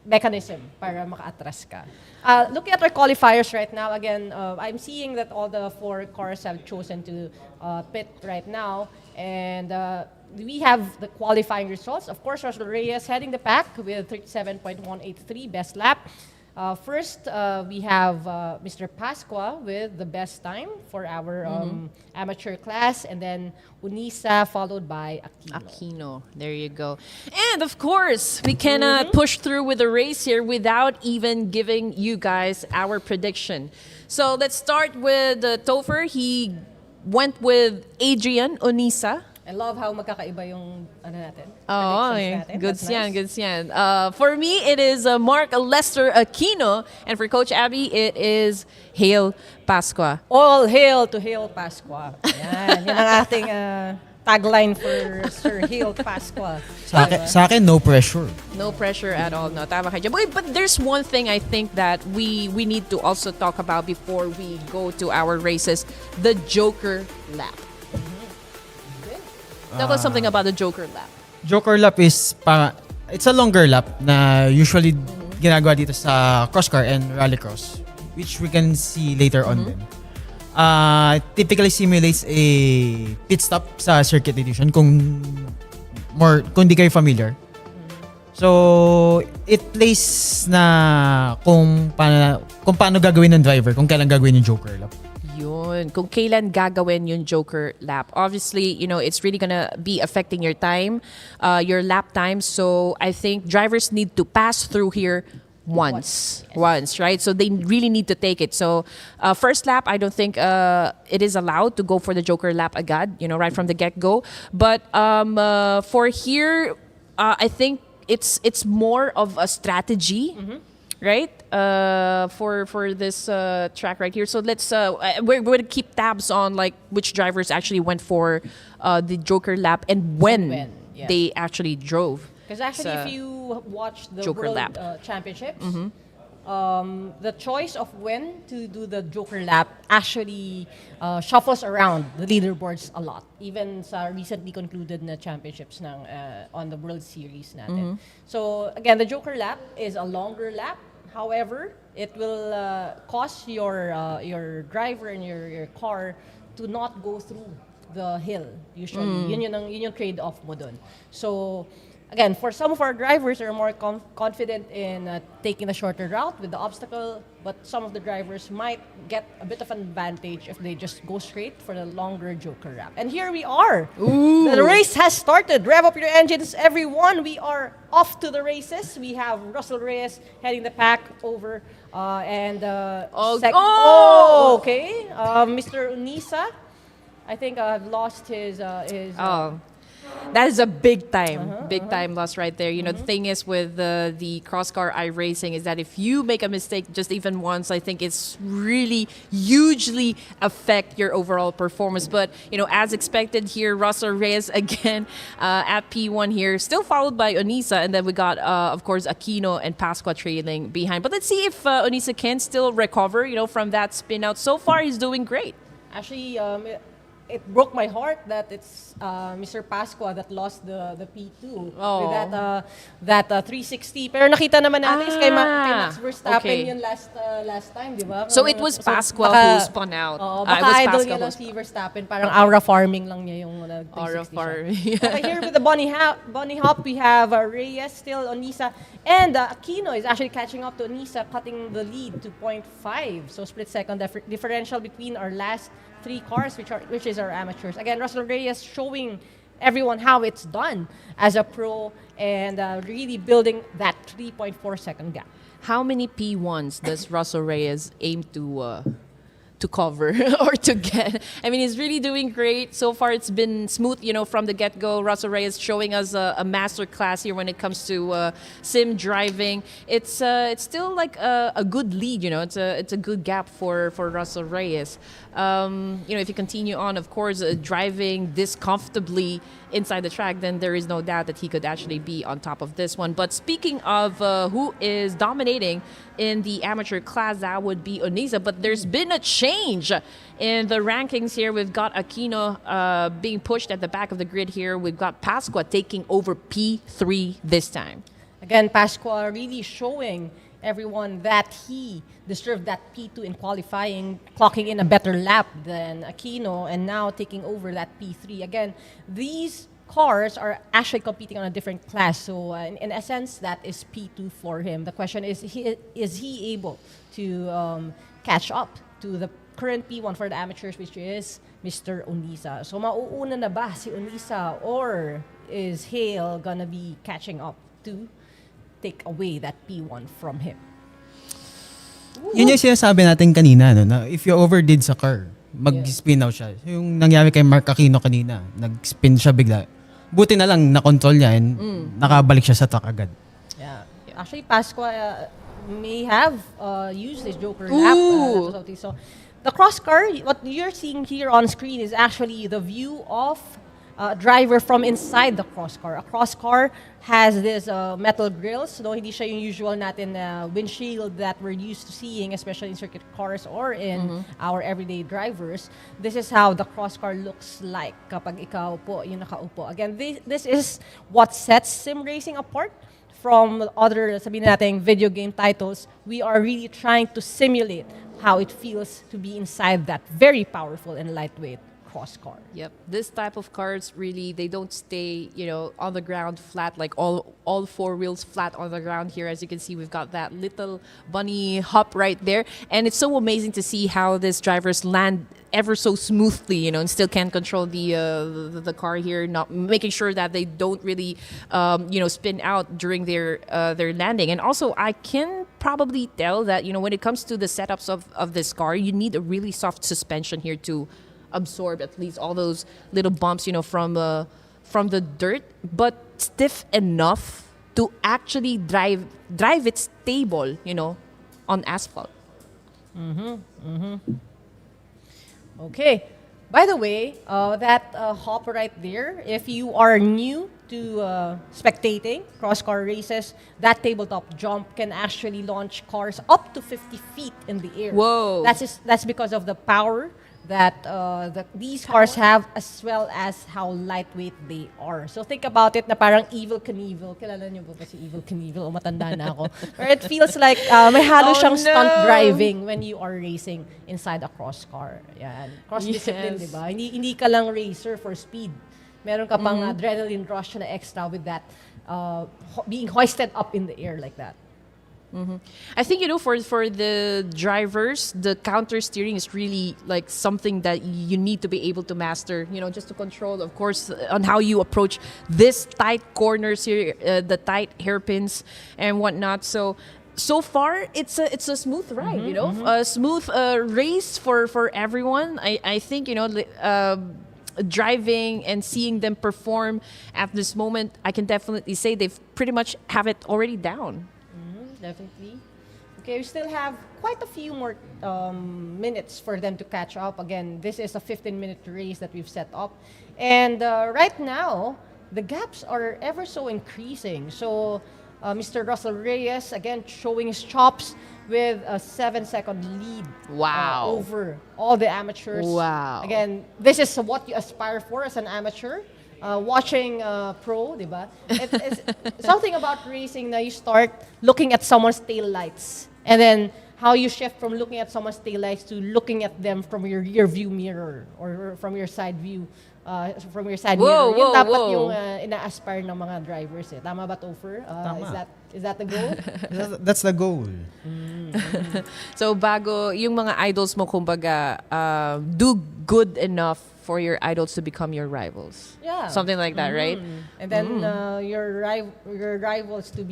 Speaker 17: mechanism para maka-atras ka. Looking at our qualifiers right now, again, I'm seeing that all the 4 cars have chosen to pit right now. And we have the qualifying results. Of course, Russell Reyes heading the pack with 37.183 best lap. First, we have Mr. Pasqua with the best time for our amateur class, and then Unisa followed by
Speaker 16: Aquino. There you go. And of course, we cannot push through with the race here without even giving you guys our prediction. So let's start with Topher. He went with Adrian Unisa.
Speaker 17: I love how magkakaiba yung natin.
Speaker 16: Oh,
Speaker 17: Natin.
Speaker 16: goods
Speaker 17: That's nice.
Speaker 16: yan, goods yan. For me, it is Mark Lester Aquino. And for Coach Abby, it is Hale Pasqua.
Speaker 17: All hail to Hale Pasqua. Yan ang ating tagline for Sir Hale Pasqua.
Speaker 18: Sa akin, no pressure.
Speaker 16: No pressure at all. No, tama kayo. But there's one thing I think that we need to also talk about before we go to our races, the Joker lap. Tell us something about the Joker lap.
Speaker 18: Joker lap is it's a longer lap na usually ginagawa dito sa Crosscar and Rallycross, which we can see later on din. Typically simulates a pit stop sa circuit edition kung di kayo familiar. So, it plays na kung paano gagawin ng driver, kung kailan gagawin yung Joker lap.
Speaker 16: Yun. Kung kailan gagawin yung Joker lap. Obviously, it's really gonna be affecting your time, your lap time. So I think drivers need to pass through here once, right? So they really need to take it. So first lap, I don't think it is allowed to go for the Joker lap agad, right from the get-go. But for here, I think it's more of a strategy. Right? For this track right here. So let's we're going to keep tabs on like which drivers actually went for the Joker lap and when they actually drove.
Speaker 17: Because actually, if you watch the
Speaker 16: Joker
Speaker 17: World
Speaker 16: lap.
Speaker 17: Championships, the choice of when to do the Joker lap actually shuffles around the leaderboards a lot. Even sa recently concluded na championships on the World Series natin. So again, the Joker lap is a longer lap. However, it will cause your driver and your car to not go through the hill usually. Yun yung trade-off mo dun. So again, for some of our drivers are more confident in taking the shorter route with the obstacle, but some of the drivers might get a bit of an advantage if they just go straight for the longer Joker lap. And here we are.
Speaker 16: Ooh.
Speaker 17: The race has started. Rev up your engines, everyone. We are off to the races. We have Russell Reyes heading the pack over and okay. Mr. Unisa, I think lost his
Speaker 16: that is a big time loss right there. The thing is with the Crosscar iRacing is that if you make a mistake just even once, I think it's really hugely affect your overall performance. But, as expected here, Russell Reyes again at P1 here, still followed by Unisa. And then we got, of course, Aquino and Pasqua trailing behind. But let's see if Unisa can still recover, from that spin out. So far, he's doing great.
Speaker 17: Actually, it broke my heart that it's Mr. Pasqua that lost the P2 with that 360. Pero nakita naman natin kay Max Verstappen yun last time, di ba?
Speaker 16: So it was Pasqua who spun out.
Speaker 17: Baka idol niya lang si Verstappen. Parang aura farming lang niya yung 360
Speaker 16: aura farming.
Speaker 17: Okay, here with the bunny hop, we have Reyes still, Unisa, and Aquino is actually catching up to Unisa, cutting the lead to 0.5. So split second differential between our last 3 cars, which is our amateurs. Again, Russell Reyes showing everyone how it's done as a pro and really building that 3.4 second gap.
Speaker 16: How many P1s does Russell Reyes aim to cover or to get. I mean, he's really doing great. So far, it's been smooth, from the get-go. Russell Reyes showing us a master class here when it comes to sim driving. It's still like a good lead, It's a good gap for Russell Reyes. If you continue on, of course, driving this comfortably inside the track, then there is no doubt that he could actually be on top of this one. But speaking of who is dominating in the amateur class, that would be Onisa. But there's been a change in the rankings here. We've got Aquino being pushed at the back of the grid here. We've got Pasqua taking over P3 this time.
Speaker 17: Again, Pasqua really showing everyone that he deserved that P2 in qualifying, clocking in a better lap than Aquino, and now taking over that P3. Again, these cars are actually competing on a different class, so in essence, that is P2 for him. The question is he able to catch up to the current P1 for the amateurs, which is Mr. Onisa? So mauuna na ba si Onisa, or is Hale gonna be catching up to take away that P1 from him?
Speaker 18: Yun yung sinasabi natin kanina, na if you overdid sa car, mag-spin out siya. Yung nangyari kay Mark Aquino kanina, nag-spin siya bigla. Buti na lang na-control niya and nakabalik siya sa track agad.
Speaker 17: Yeah. Actually, Pasqua may have used his Joker lap. So the crosscar, what you're seeing here on screen is actually the view of driver from inside the crosscar. A crosscar has this metal grills, no, hindi siya yung usual natin windshield that we're used to seeing, especially in circuit cars or in our everyday drivers. This is how the crosscar looks like kapag ikaw po yung nakaupo. Again, this is what sets sim racing apart from other, sabihin natin, video game titles. We are really trying to simulate how it feels to be inside that very powerful and lightweight crosscar.
Speaker 16: Yep. This type of cars really, they don't stay, on the ground flat, like all four wheels flat on the ground here. As you can see, we've got that little bunny hop right there. And it's so amazing to see how these drivers land ever so smoothly, and still can control the car here, not making sure that they don't really, spin out during their landing. And also, I can probably tell that, when it comes to the setups of this car, you need a really soft suspension here to absorb at least all those little bumps, from the dirt, but stiff enough to actually drive it stable, on asphalt.
Speaker 17: Okay. By the way, that hop right there, if you are new to spectating cross-car races, that tabletop jump can actually launch cars up to 50 feet in the air.
Speaker 16: Whoa.
Speaker 17: That's because of the power that these cars have, as well as how lightweight they are. So think about it na parang Evel Knievel. Kilala niyo ba si Evel Knievel? O matanda na ako. Or it feels like may halo siyang stunt driving when you are racing inside a cross car. Yan. Cross-discipline, di ba? Hindi ka lang racer for speed. Meron ka pang adrenaline rush na extra with that being hoisted up in the air like that.
Speaker 16: I think for the drivers, the counter steering is really like something that you need to be able to master, just to control, of course, on how you approach this tight corners here, the tight hairpins and whatnot. So far it's a smooth ride, a smooth race for everyone. I think driving and seeing them perform at this moment, I can definitely say they've pretty much have it already down.
Speaker 17: Definitely. Okay, we still have quite a few more minutes for them to catch up. Again, this is a 15-minute race that we've set up. And right now, the gaps are ever so increasing. So Mr. Russell Reyes, again, showing his chops with a 7-second lead.
Speaker 16: Wow.
Speaker 17: Over all the amateurs.
Speaker 16: Wow.
Speaker 17: Again, this is what you aspire for as an amateur. Watching pro, diba? It's something about racing that you start looking at someone's tail lights, and then how you shift from looking at someone's tail lights to looking at them from your rear view mirror or from your side view, mirror. Yun dapat yung ina-aspire ng mga drivers. Tama ba, Topher? Is that the goal?
Speaker 18: That's the goal.
Speaker 16: So bago yung mga idols mo, kumbaga, do good enough for your idols to become your rivals.
Speaker 17: Yeah.
Speaker 16: Something like that, right?
Speaker 17: And then your rivals to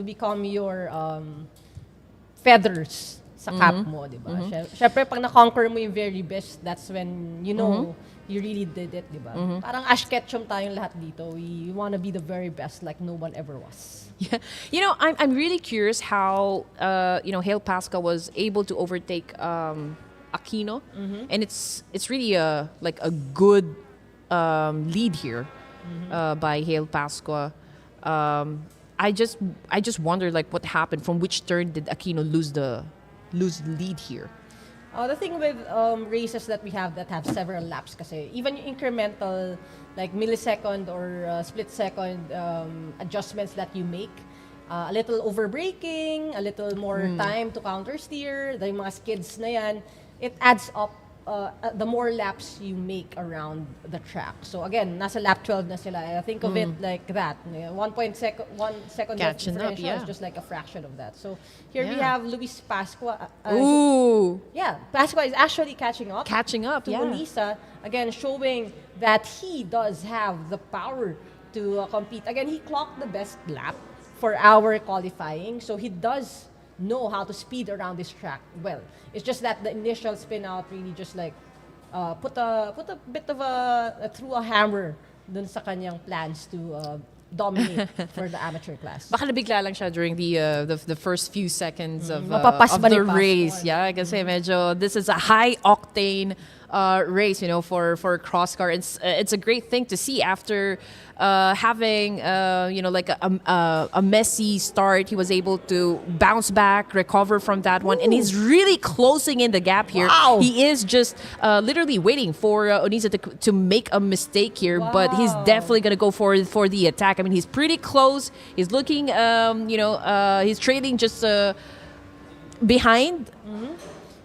Speaker 17: become your feathers sa cap mo, di ba? Syempre, pag na-conquer mo yung very best, that's when you know you really did it, di ba? Parang Ash Ketchum tayong lahat dito. We want to be the very best like no one ever was.
Speaker 16: Yeah. I'm really curious how Hale Pasca was able to overtake Aquino, and it's really like a good lead here by Hale Pasqua. I just wonder like what happened. From which turn did Aquino lose the lead here?
Speaker 17: The thing with races that we have that have several laps, kasi even yung incremental like millisecond or split second adjustments that you make, a little overbraking, a little more time to counter steer, yung mga skids na yan, it adds up the more laps you make around the track. So again, nasa lap 12 na sila. I think of it like that. 1 second
Speaker 16: Catching up,
Speaker 17: differential
Speaker 16: yeah.
Speaker 17: is just like a fraction of that. So here we have Luis Pasqua.
Speaker 16: Ooh.
Speaker 17: Yeah, Pasqua is actually catching up.
Speaker 16: Catching up,
Speaker 17: to
Speaker 16: yeah.
Speaker 17: Unisa. Again, showing that he does have the power to compete. Again, he clocked the best lap for our qualifying. So he does know how to speed around this track well. It's just that the initial spin out really just like put a bit of threw a hammer dun sa kanyang plans to dominate for the amateur class.
Speaker 16: Baka nabigla lang siya during the first few seconds of
Speaker 17: Mapapas ba ni
Speaker 16: the
Speaker 17: Pasqua?
Speaker 16: race. Yeah, kasi medyo this is a high octane race, for Crosscar. It's a great thing to see after having like a messy start. He was able to bounce back, recover from that one, and he's really closing in the gap here.
Speaker 17: Wow.
Speaker 16: He is just literally waiting for Onisa to make a mistake here, but he's definitely gonna go for the attack. I mean, he's pretty close. He's looking, he's trailing just behind.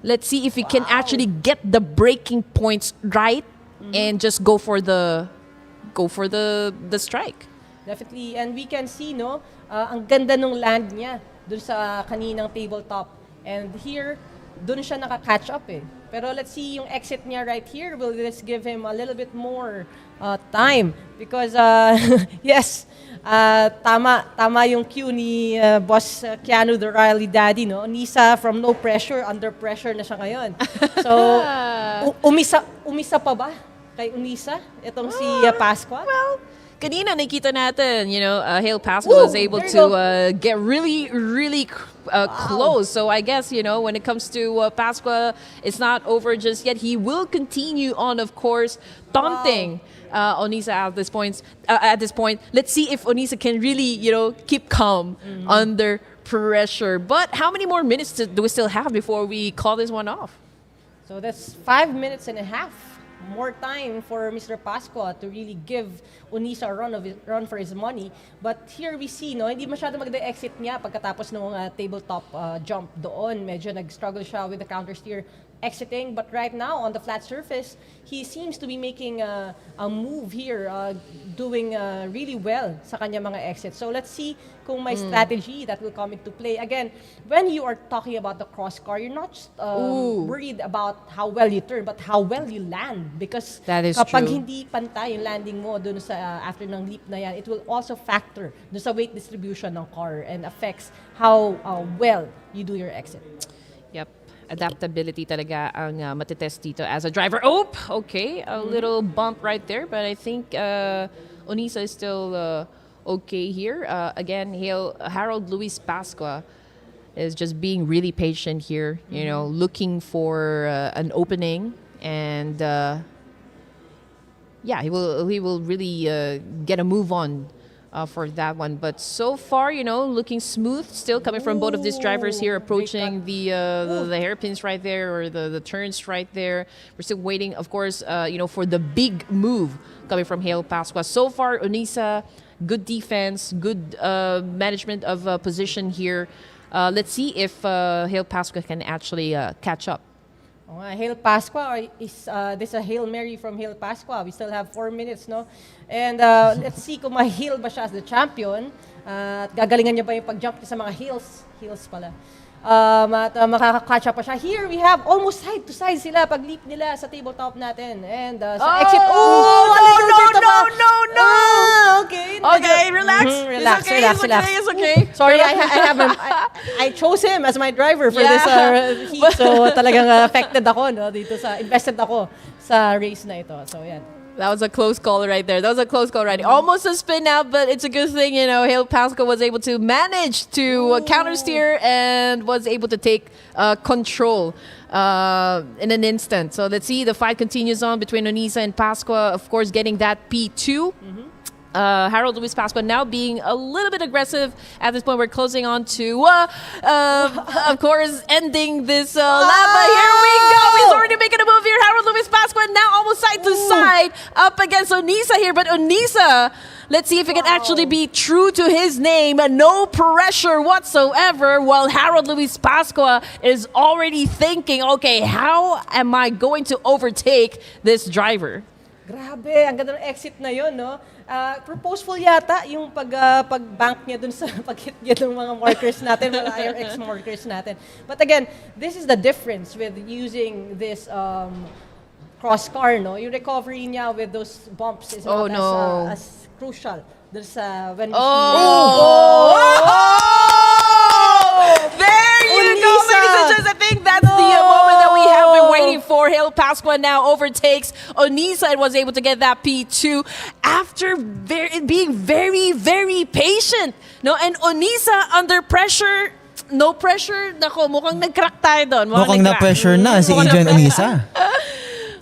Speaker 16: Let's see if he can actually get the breaking points right and just go for the strike.
Speaker 17: Definitely. And we can see, ang ganda nung land niya dun sa kaninang tabletop. And here, dun siya naka-catch up eh. Pero let's see yung exit niya right here. Will this give him a little bit more time? Because, yes, tama yung cue ni Boss Keanu, the Riley Daddy, no? Nisa from no pressure, under pressure na siya ngayon. So, umisa pa ba kay Unisa itong si Pasqua?
Speaker 16: Well, kanina nakita natin, Hale Pasqua was able to get really, really close. So I guess, when it comes to Pasqua, it's not over just yet. He will continue on, of course, taunting Onisa at this point. Let's see if Onisa can really, keep calm under pressure. But how many more minutes do we still have before we call this one off?
Speaker 17: So that's 5 minutes and a half more time for Mr. Pasqua to really give Unisa a run for his money. But here we see, hindi masyado magda-exit niya pagkatapos ng tabletop jump doon. Medyo nag-struggle siya with the counter steer exiting, but right now on the flat surface, he seems to be making a move here, doing really well sa kanya mga exits. So let's see kung may strategy that will come into play. Again, when you are talking about the crosscar, you're not just worried about how well you turn, but how well you land. Because
Speaker 16: that is
Speaker 17: kapag
Speaker 16: true.
Speaker 17: hindi pantay yung landing mo dun sa after ng leap na yan, it will also factor dun sa weight distribution ng car and affects how well you do your exit.
Speaker 16: Yep. Adaptability talaga ang matitest dito as a driver. Oh, okay. A little bump right there, but I think Onisa is still okay here. Again, Harold Luis Pasqua is just being really patient here, looking for an opening, and he will really get a move on for that one. But so far, looking smooth still coming from both of these drivers here, approaching the hairpins right there, or the turns right there. We're still waiting, of course, for the big move coming from Hale Pasqua. So far, Onisa, good defense, good management of position here. Let's see if Hale Pasqua can actually catch up.
Speaker 17: Hale Pasqua, is this a Hail Mary from Hale Pasqua? We still have 4 minutes, no? And let's see kung ma-heal ba siya as the champion. At gagalingan niya ba yung pag-jump niya sa mga heels pala. At makaka-catch up pa siya. Here we have almost side to side sila pag leap nila sa tabletop natin. And sa exit,
Speaker 16: No!
Speaker 17: Okay.
Speaker 16: Okay, relax.
Speaker 17: Relax.
Speaker 16: It's okay.
Speaker 17: Sorry, I I chose him as my driver for this heat. So talagang affected ako, no? Invested ako sa race na ito. So yan.
Speaker 16: That was a close call right there. That was a close call right. Almost a spin out, but it's a good thing, Hale Pasco was able to manage to counter steer and was able to take control in an instant. So let's see, the fight continues on between Onisa and Pasqua, of course, getting that P2. Harold Luis Pasqua now being a little bit aggressive at this point. We're closing on to, of course, ending this lap. But here we go. He's already making a move here. Harold Luis Pasqua now almost side to side up against Onisa here. But Onisa, let's see if he can actually be true to his name. No pressure whatsoever, while Harold Luis Pasqua is already thinking, okay, how am I going to overtake this driver?
Speaker 17: Grabe, ang ganda ng exit na yun, no? Purposeful yata yung pag-bank niya dun sa pag-hit niya ng mga markers natin, mga IRX markers natin. But again, this is the difference with using this crosscar, no? Yung recovery niya with those bumps is not as crucial. There's when we
Speaker 16: There you go, ladies and gentlemen. I think that's the moment that we have been waiting for. Hale Pasqua now overtakes Onisa and was able to get that P2 after being very, very patient. No, and Onisa under pressure, no pressure. Nako, mukhang nag-crack tayo doon.
Speaker 18: Mukhang na-pressure na si Adrian Onisa.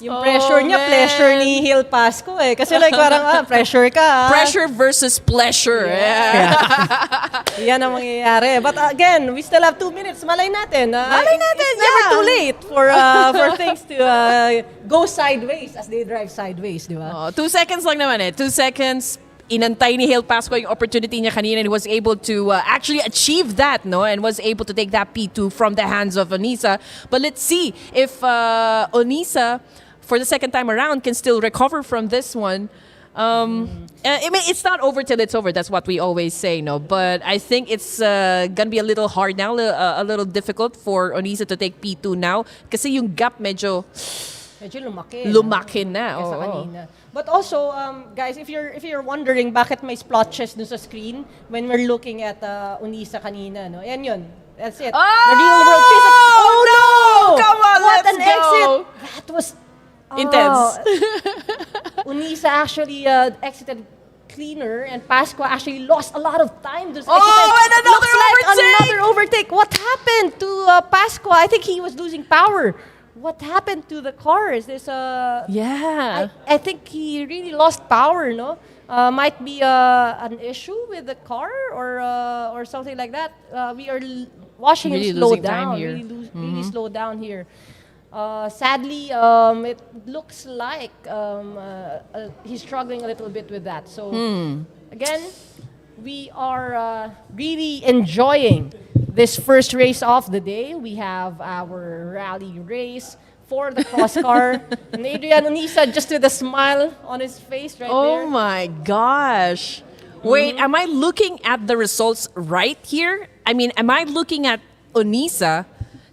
Speaker 17: Yung pressure niya, pleasure ni Hale Pasco eh. Kasi like parang, pressure ka.
Speaker 16: Pressure versus pleasure.
Speaker 17: Yeah. Yan ang mangyayari. But again, we still have 2 minutes. Malay natin. It's never too late for things to go sideways as they drive sideways, di ba?
Speaker 16: 2 seconds lang naman eh. 2 seconds. Inantay ni Hale Pasqua yung opportunity niya kanina and he was able to actually achieve that, no? And was able to take that P2 from the hands of Onisa. But let's see if Onisa, for the second time around, can still recover from this one. I mean, it's not over till it's over. That's what we always say, no? But I think it's gonna be a little hard now, a little difficult for Onisa to take P2 now. Kasi yung gap medyo lumaki na.
Speaker 17: Kesa kanina. But also, guys, if you're wondering bakit may splotches dun sa screen when we're looking at Onisa kanina, no? Yan yun. That's it. The real world physics. Oh no!
Speaker 16: Come on,
Speaker 17: what
Speaker 16: let's
Speaker 17: an exit!
Speaker 16: go.
Speaker 17: That was
Speaker 16: intense.
Speaker 17: Unisa actually exited cleaner, and Pasqua actually lost a lot of time. And another overtake! Another overtake. What happened to Pasqua? I think he was losing power. What happened to the cars? I think he really lost power, no? Might be an issue with the car or something like that. We are watching
Speaker 16: really
Speaker 17: him slow
Speaker 16: losing
Speaker 17: down.
Speaker 16: time here.
Speaker 17: Really slow down here. Sadly, it looks like he's struggling a little bit with that. So, again, we are really enjoying this first race of the day. We have our rally race for the crosscar. And Adrian Onisa just with a smile on his face right there.
Speaker 16: Oh my gosh. Wait, am I looking at the results right here? I mean, am I looking at Onisa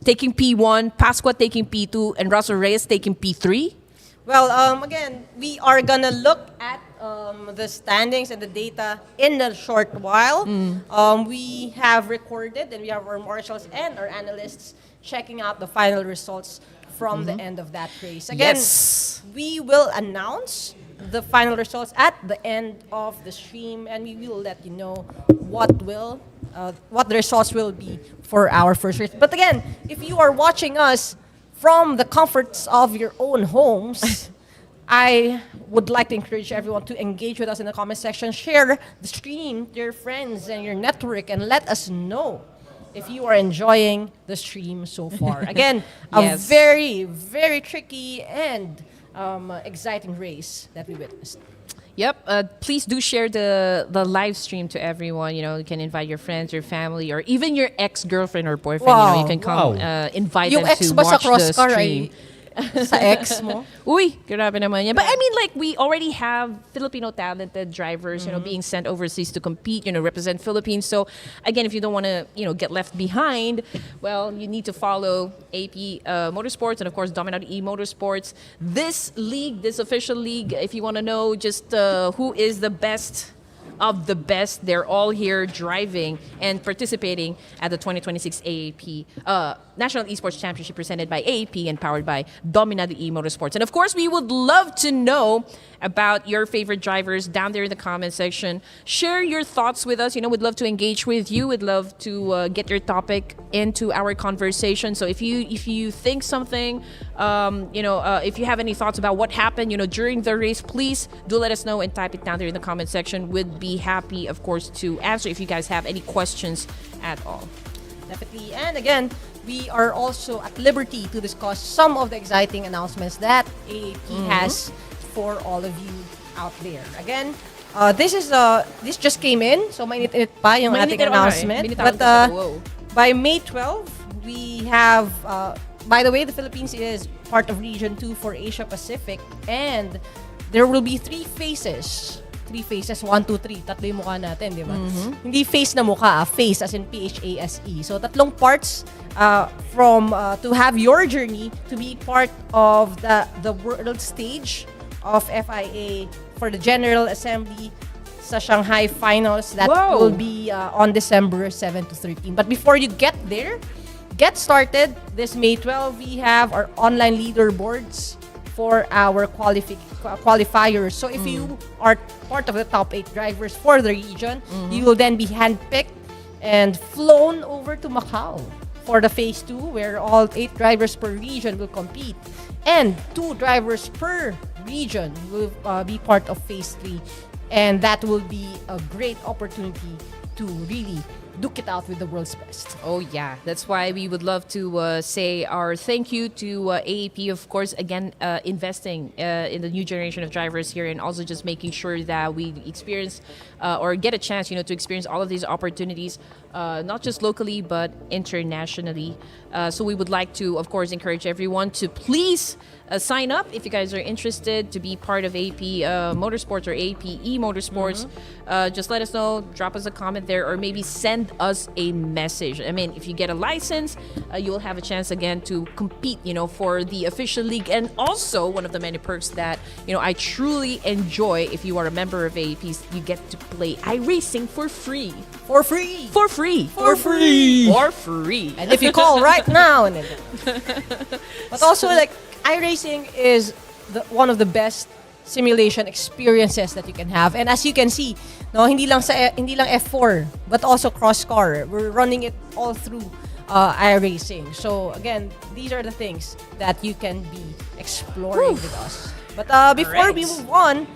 Speaker 16: taking P1, Pasqua taking P2, and Russell Reyes taking P3?
Speaker 17: Well, again, we are gonna look at the standings and the data in a short while. We have recorded, and we have our marshals and our analysts checking out the final results from the end of that race. Again, we will announce the final results at the end of the stream, and we will let you know what the results will be for our first race. But again, if you are watching us from the comforts of your own homes, I would like to encourage everyone to engage with us in the comment section, share the stream to your friends and your network, and let us know if you are enjoying the stream so far. Again, a very, very tricky and exciting race that we witnessed.
Speaker 16: Yep. Please do share the live stream to everyone. You know, you can invite your friends, your family, or even your ex-girlfriend or boyfriend. You know, you can come invite them to watch the stream.
Speaker 17: Sa ex mo?
Speaker 16: Uy, grabe naman yan. But I mean, like, we already have Filipino talented drivers, you know, being sent overseas to compete, you know, represent Philippines. So, again, if you don't want to, you know, get left behind, well, you need to follow AAP Motorsports and, of course, Dominado E-Motorsports. This league, this official league, if you want to know just who is the best of the best. They're all here driving and participating at the 2026 AAP National Esports Championship presented by AAP and powered by Domina the E-Motorsports. And of course, we would love to know about your favorite drivers down there in the comment section. Share your thoughts with us. We'd love to engage with you. We'd love to get your topic into our conversation. So if you think something, if you have any thoughts about what happened, during the race, please do let us know and type it down there in the comment section. We'd be happy, of course, to answer if you guys have any questions at all.
Speaker 17: Definitely. And again, we are also at liberty to discuss some of the exciting announcements that AAP has for all of you out there. Again, this just came in, so mainit pa yung ating announcement. But by May 12, we have, by the way, the Philippines is part of Region 2 for Asia Pacific, and there will be 3 phases. 3 phases, 1, 2, 3. Tatlo yung mukha natin, di ba? Hindi face na mukha, face as in PHASE. So, tatlong parts to have your journey to be part of the world stage of FIA for the General Assembly sa Shanghai Finals that will be on December 7 to 13. But before you get there, get started. This May 12, we have our online leaderboards for our qualifiers. So if you are part of the top 8 drivers for the region, you will then be handpicked and flown over to Macau for the Phase 2, where all 8 drivers per region will compete. And 2 drivers per region will be part of Phase 3. And that will be a great opportunity to really duke it out with the world's best.
Speaker 16: Oh, yeah. That's why we would love to say our thank you to AAP, of course, again, investing in the new generation of drivers here and also just making sure that we experience or get a chance, to experience all of these opportunities, not just locally, but internationally. So we would like to, of course, encourage everyone to please sign up if you guys are interested to be part of AAP Motorsports or AAP E-Motorsports. Just let us know, drop us a comment there, or maybe send us a message. I mean, if you get a license, you will have a chance again to compete, for the official league. And also, one of the many perks that, I truly enjoy if you are a member of AAP, you get to play iRacing for free.
Speaker 17: For free!
Speaker 16: For free!
Speaker 17: For free!
Speaker 16: For free!
Speaker 17: And if you call right now, but also, iRacing is one of the best simulation experiences that you can have. And as you can see, hindi lang F4, but also Crosscar. We're running it all through iRacing. So again, these are the things that you can be exploring with us. But before we move on,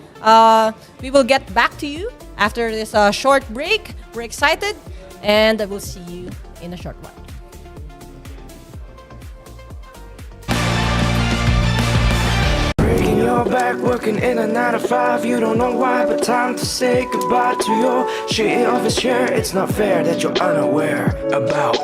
Speaker 17: we will get back to you after this short break. We're excited, and I will see you in a short while.
Speaker 14: Breaking your back, working in a 9 to 5. You don't know why, but time to say goodbye to your shitty office chair. It's not fair that you're unaware about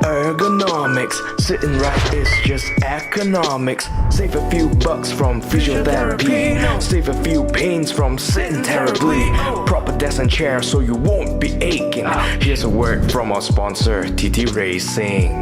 Speaker 14: ergonomics. Sitting right is just economics. Save a few bucks from physiotherapy. Save a few pains from sitting terribly. Proper desk and chair so you won't be aching. Here's a word from our sponsor, TT Racing.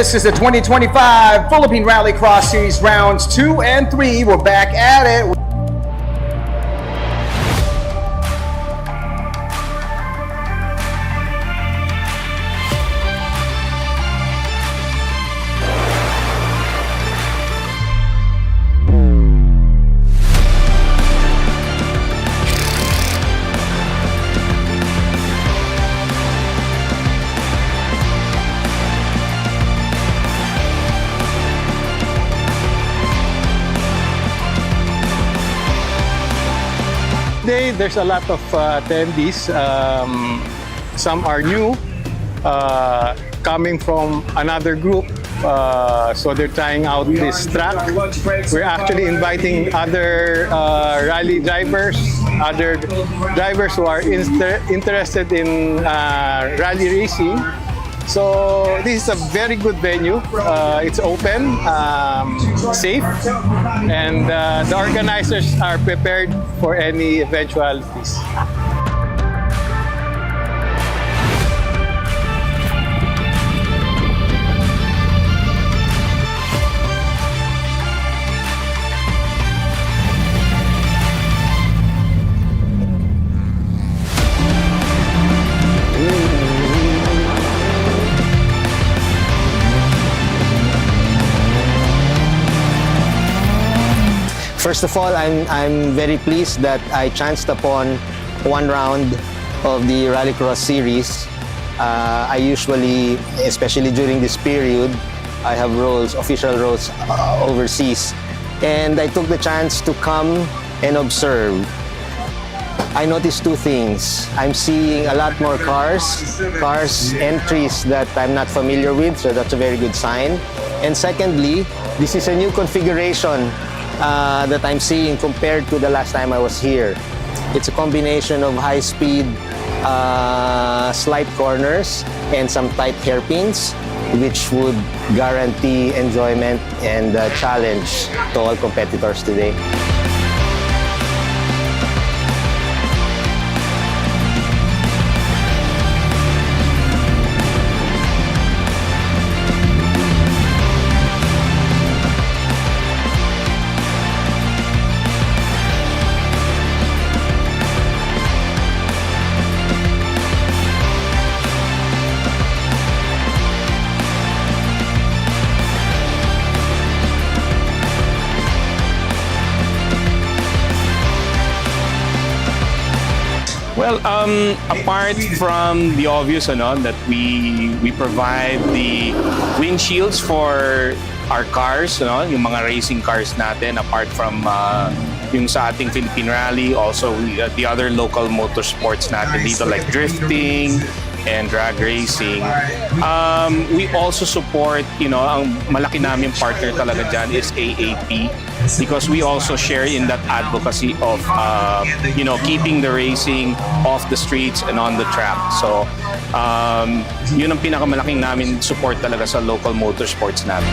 Speaker 15: This is the 2025 Philippine Rallycross Series rounds 2 and 3. We're back at it.
Speaker 1: Today, there's a lot of attendees. Some are new, coming from another group. So they're trying out this track. We're actually inviting other rally drivers, other drivers who are interested in rally racing. So this is a very good venue. It's open, safe, and the organizers are prepared for any eventualities.
Speaker 2: First of all, I'm very pleased that I chanced upon one round of the Rallycross series. I usually, especially during this period, I have roles, official roles overseas. And I took the chance to come and observe. I noticed two things. I'm seeing a lot more cars entries that I'm not familiar with, so that's a very good sign. And secondly, this is a new configuration that I'm seeing compared to the last time I was here. It's a combination of high-speed slight corners and some tight hairpins, which would guarantee enjoyment and challenge to all competitors today.
Speaker 3: Well, apart from the obvious that we provide the windshields for our cars, yung mga racing cars natin, apart from yung sa ating Philippine Rally, also the other local motorsports natin dito like drifting and drag racing. We also support, ang malaki namin partner talaga dyan is AAP, because we also share in that advocacy of keeping the racing off the streets and on the track. So yun ang pinakamalaking namin support talaga sa local motorsports natin.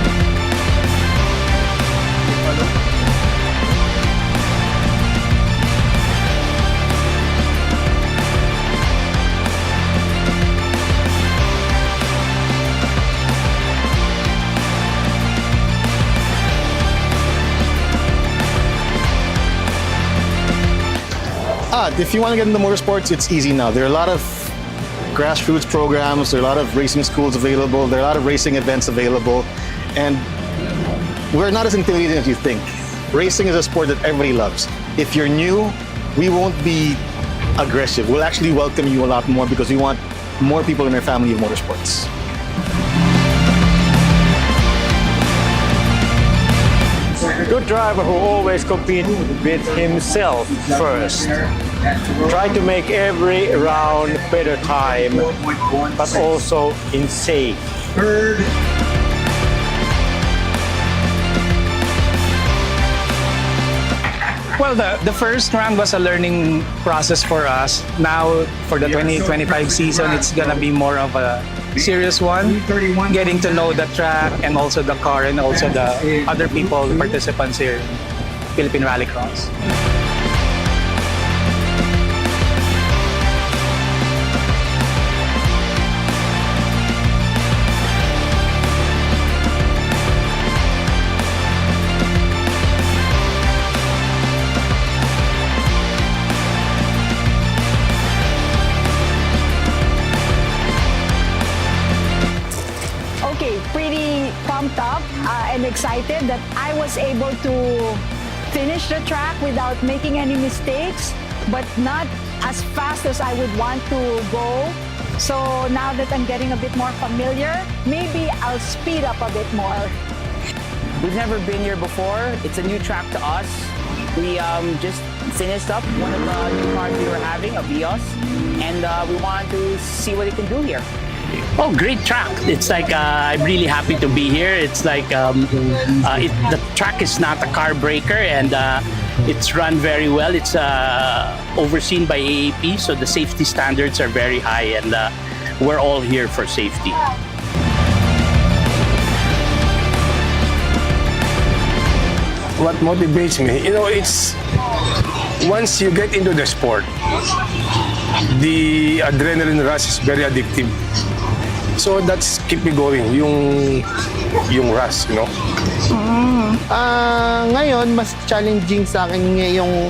Speaker 4: If you want to get into motorsports, it's easy now. There are a lot of grassroots programs, there are a lot of racing schools available, there are a lot of racing events available, and we're not as intimidating as you think. Racing is a sport that everybody loves. If you're new, we won't be aggressive. We'll actually welcome you a lot more because we want more people in our family of motorsports.
Speaker 5: Good driver who always competes with himself first. Try to make every round better time, but also in safe.
Speaker 6: Well, the first round was a learning process for us. Now, for the 2025 season, it's gonna be more of a serious one, getting to know the track and also the car and also the other people, participants here in Philippine Rallycross.
Speaker 7: and excited that I was able to finish the track without making any mistakes, but not as fast as I would want to go. So now that I'm getting a bit more familiar, maybe I'll speed up a bit more.
Speaker 8: We've never been here before. It's a new track to us. We just finished up one of the new cars we were having, a Vios, and we wanted to see what it can do here.
Speaker 9: Oh, great track. It's like I'm really happy to be here. It's like the track is not a car breaker, and it's run very well. It's overseen by AAP, so the safety standards are very high, and we're all here for safety.
Speaker 10: What motivates me, it's once you get into the sport, the adrenaline rush is very addictive. So that's keep me going, yung rush,
Speaker 2: Ngayon, mas challenging sa akin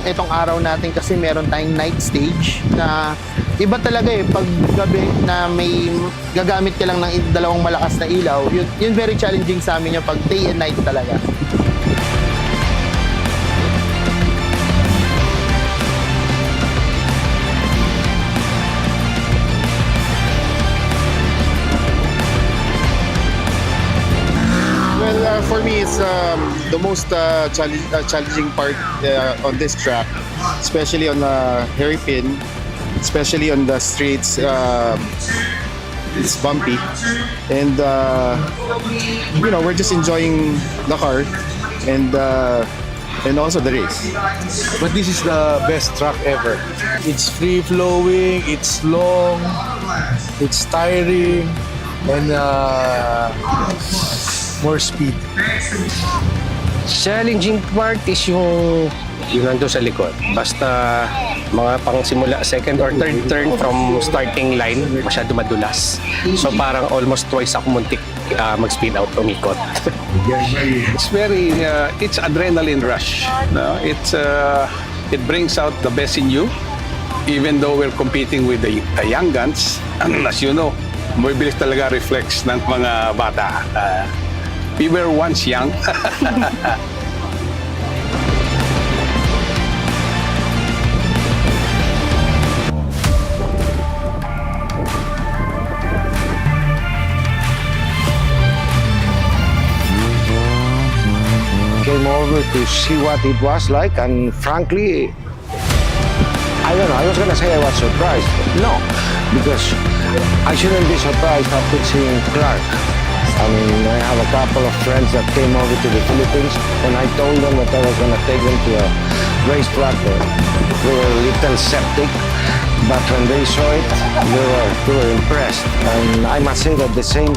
Speaker 2: itong araw natin kasi meron tayong night stage na iba talaga pag gabi na may gagamit ka lang ng dalawang malakas na ilaw, yun very challenging sa amin yung pag day and night talaga.
Speaker 11: For me, it's the most challenging part on this track, especially on the hairpin, especially on the straights. It's bumpy, and we're just enjoying the car and also the race.
Speaker 19: But this is the best track ever. It's free flowing, it's long, it's tiring, and more speed.
Speaker 10: Challenging part is yung nandun sa likod. Basta mga pangsimula, second or third turn from starting line, masyado madulas. So parang almost twice ako muntik mag-speed out, umikot.
Speaker 12: It's adrenaline rush. No? It brings out the best in you, even though we're competing with the young guns. As you know, mabibilis talaga reflex ng mga bata. We were once young.
Speaker 13: Came over to see what it was like, and frankly, I don't know, I was gonna say I was surprised. No, because I shouldn't be surprised after seeing Clark. I mean, I have a couple of friends that came over to the Philippines, and I told them that I was going to take them to a racetrack. They were a little skeptic, but when they saw it, they were impressed. And I must say that the same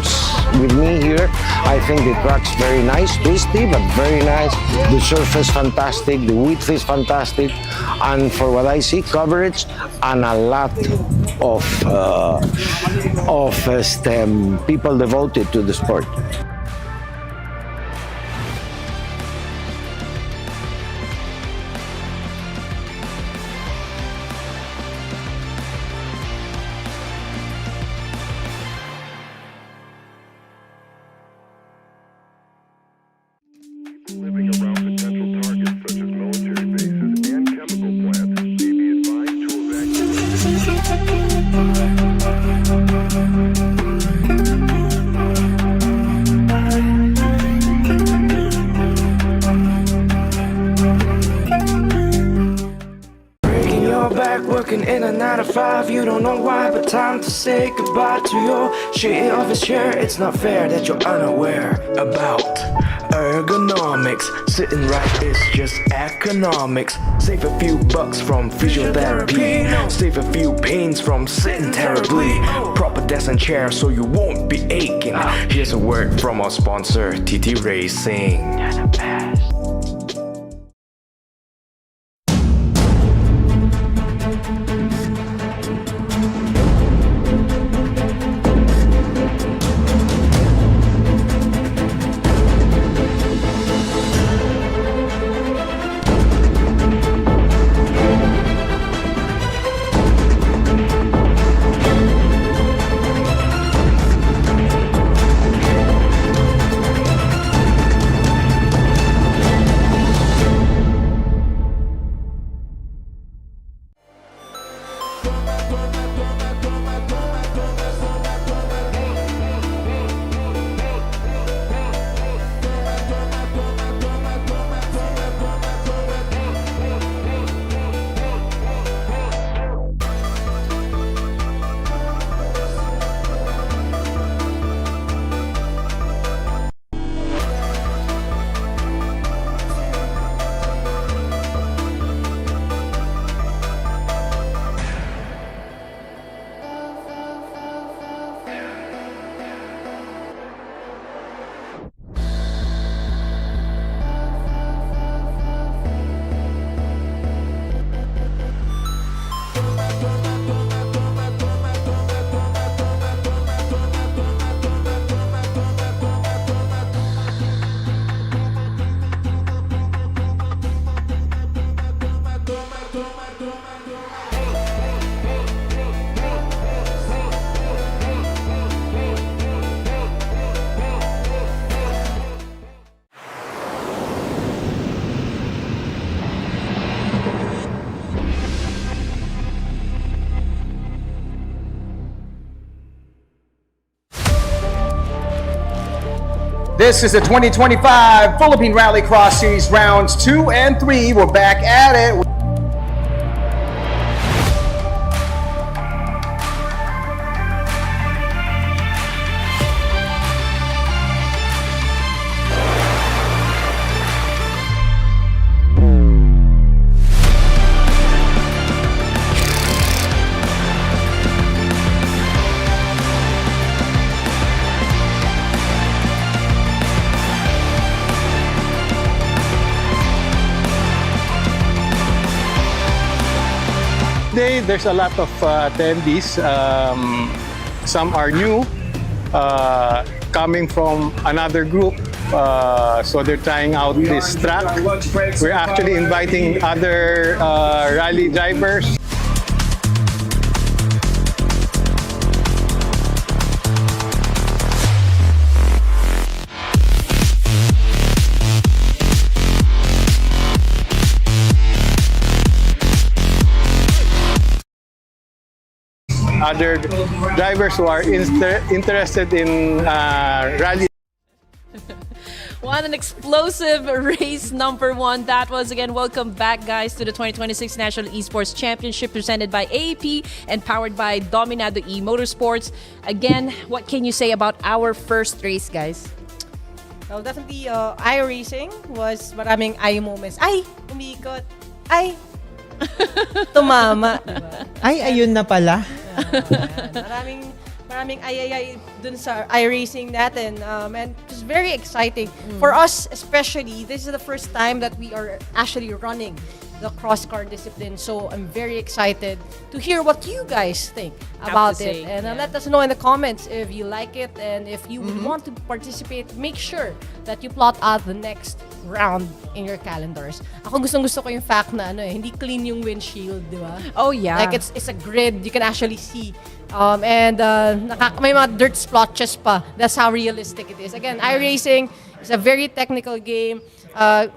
Speaker 13: with me here. I think the track's very nice, twisty, but very nice. The surface fantastic, the width is fantastic, and for what I see, coverage and a lot of people devoted to the sport.
Speaker 14: Working in a 9 to 5, you don't know why, but time to say goodbye to your shitty office chair. It's not fair that you're unaware about ergonomics. Sitting right is just economics. Save a few bucks from physiotherapy. Save a few pains from sitting terribly. Proper desk and chair so you won't be aching. Here's a word from our sponsor, TT Racing.
Speaker 15: This is the 2025 Philippine Rallycross Series rounds 2 and 3. We're back at it.
Speaker 1: Today, there's a lot of attendees. Some are new, coming from another group. So they're trying out this track. We're actually inviting other rally drivers. Other drivers who are interested in rally.
Speaker 16: What an explosive race number one that was. Again, welcome back, guys, to the 2026 National Esports Championship presented by AAP and powered by Dominado E-Motorsports. Again, what can you say about our first race, guys?
Speaker 17: Well, definitely, iRacing was maraming ay moments. Ay! Umikot! Ay! Tumama. Diba?
Speaker 18: Ay, ayun na pala.
Speaker 17: Maraming ay dun sa iRacing natin. And it's very exciting. For us, especially, this is the first time that we are actually running the crosscar discipline. So I'm very excited to hear what you guys think about it. And let us know in the comments if you like it, and if you would want to participate, make sure that you plot out the next round in your calendars. Ako gusto ko yung fact na hindi clean yung windshield, di ba?
Speaker 16: Oh yeah.
Speaker 17: Like it's a grid, you can actually see. And may mga dirt splotches pa. That's how realistic it is. Again, iRacing is a very technical game.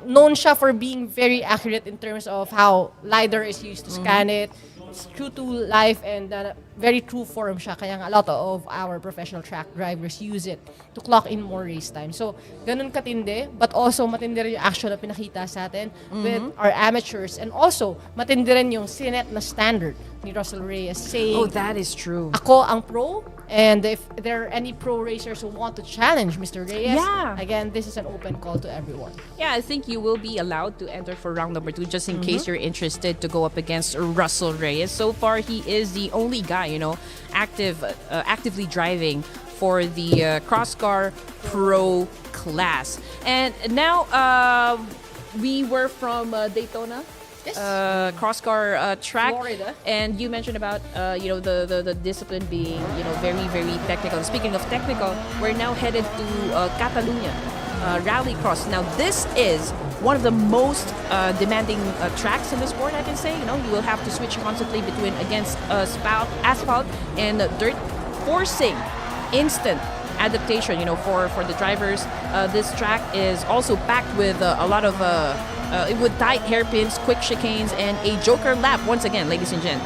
Speaker 17: Known siya for being very accurate in terms of how LiDAR is used to scan it. It's true to life and very true form siya. Kaya a lot of our professional track drivers use it to clock in more race time. So, ganun katindi, but also matindi rin yung action na pinakita sa atin with our amateurs. And also, matindi rin yung sinet na standard ni Russell Reyes saying,
Speaker 16: oh, that is true.
Speaker 17: Ako ang pro, and if there are any pro racers who want to challenge Mr. Reyes, again, this is an open call to everyone.
Speaker 16: Yeah, I think you will be allowed to enter for round number 2 just in case you're interested to go up against Russell Reyes. So far, he is the only guy, actively driving for the Crosscar Pro class. And now, we were from Daytona.
Speaker 17: Yes.
Speaker 16: Crosscar track,
Speaker 17: Florida.
Speaker 16: And you mentioned about the discipline being very, very technical. Speaking of technical, we're now headed to Catalunya, Rallycross. Now this is one of the most demanding tracks in the sport, I can say. You will have to switch constantly against asphalt and dirt, forcing instant adaptation for the drivers. This track is also packed with a lot of with tight hairpins, quick chicanes, and a joker lap once again, ladies and gents.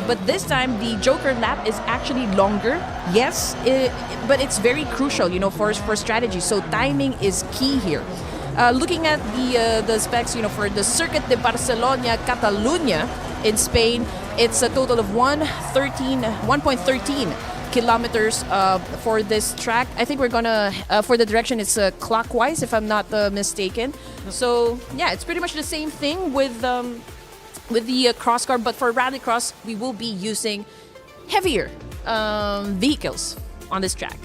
Speaker 16: But this time, the Joker lap is actually longer. Yes, but it's very crucial, for strategy. So timing is key here. Looking at the specs, for the Circuit de Barcelona, Catalunya in Spain, it's a total of 1.13 kilometers for this track. I think we're gonna, for the direction, it's clockwise, if I'm not mistaken. So yeah, it's pretty much the same thing with the Crosscar, but for Rallycross, we will be using heavier vehicles on this track.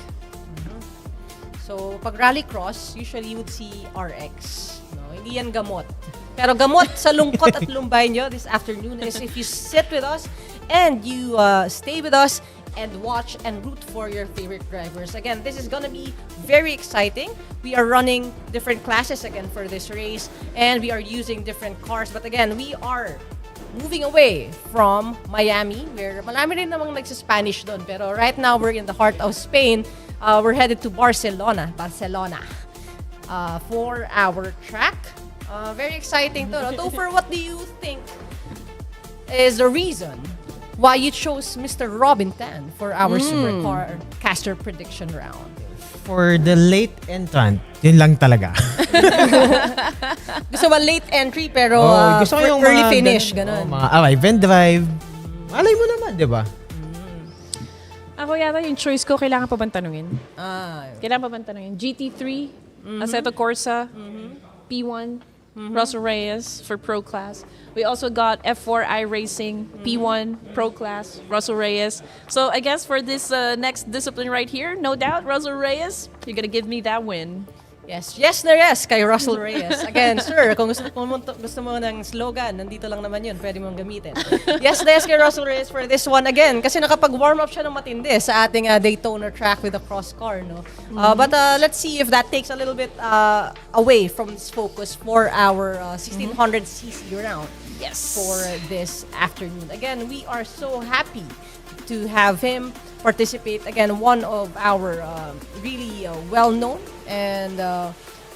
Speaker 17: So, pag Rallycross, usually you would see RX. No? Hindi yan gamot. Pero gamot sa lungkot at lumbay nyo this afternoon is if you sit with us and you stay with us and watch and root for your favorite drivers. Again, this is gonna be very exciting. We are running different classes again for this race and we are using different cars. But again, we are moving away from Miami where marami rin namang nagsa-Spanish doon. Pero right now, we're in the heart of Spain. We're headed to Barcelona for our track. Very exciting to. No? Topher, what do you think is the reason why you chose Mr. Robin Tan for our Supercar caster prediction round?
Speaker 20: For the late entrant, yun lang talaga.
Speaker 17: Gusto ba late entry pero
Speaker 20: gusto ko yung
Speaker 17: early
Speaker 20: mga
Speaker 17: finish, ganun.
Speaker 20: mga arrive and drive. Malay mo naman, di ba?
Speaker 16: Ako yata yung choice ko, kailangan pa bang tanungin? Kailangan pa bang tanungin? GT3, Assetto Corsa, P1, Russell Reyes for Pro Class. We also got F4 iRacing, P1, Pro Class, Russell Reyes. So I guess for this next discipline right here, no doubt, Russell Reyes, you're gonna give me that win.
Speaker 17: Yes na yes kay Russell Reyes. Again, sir, kung gusto mo ng slogan, nandito lang naman yun, pwede mong gamitin. Yes na yes kay Russell Reyes for this one. Again, kasi nakapag-warm up siya ng matindi sa ating Daytona track with the Crosscar. No? But let's see if that takes a little bit away from this focus for our 1600cc round.
Speaker 16: Yes.
Speaker 17: For this afternoon. Again, we are so happy to have him participate. Again, one of our really well-known and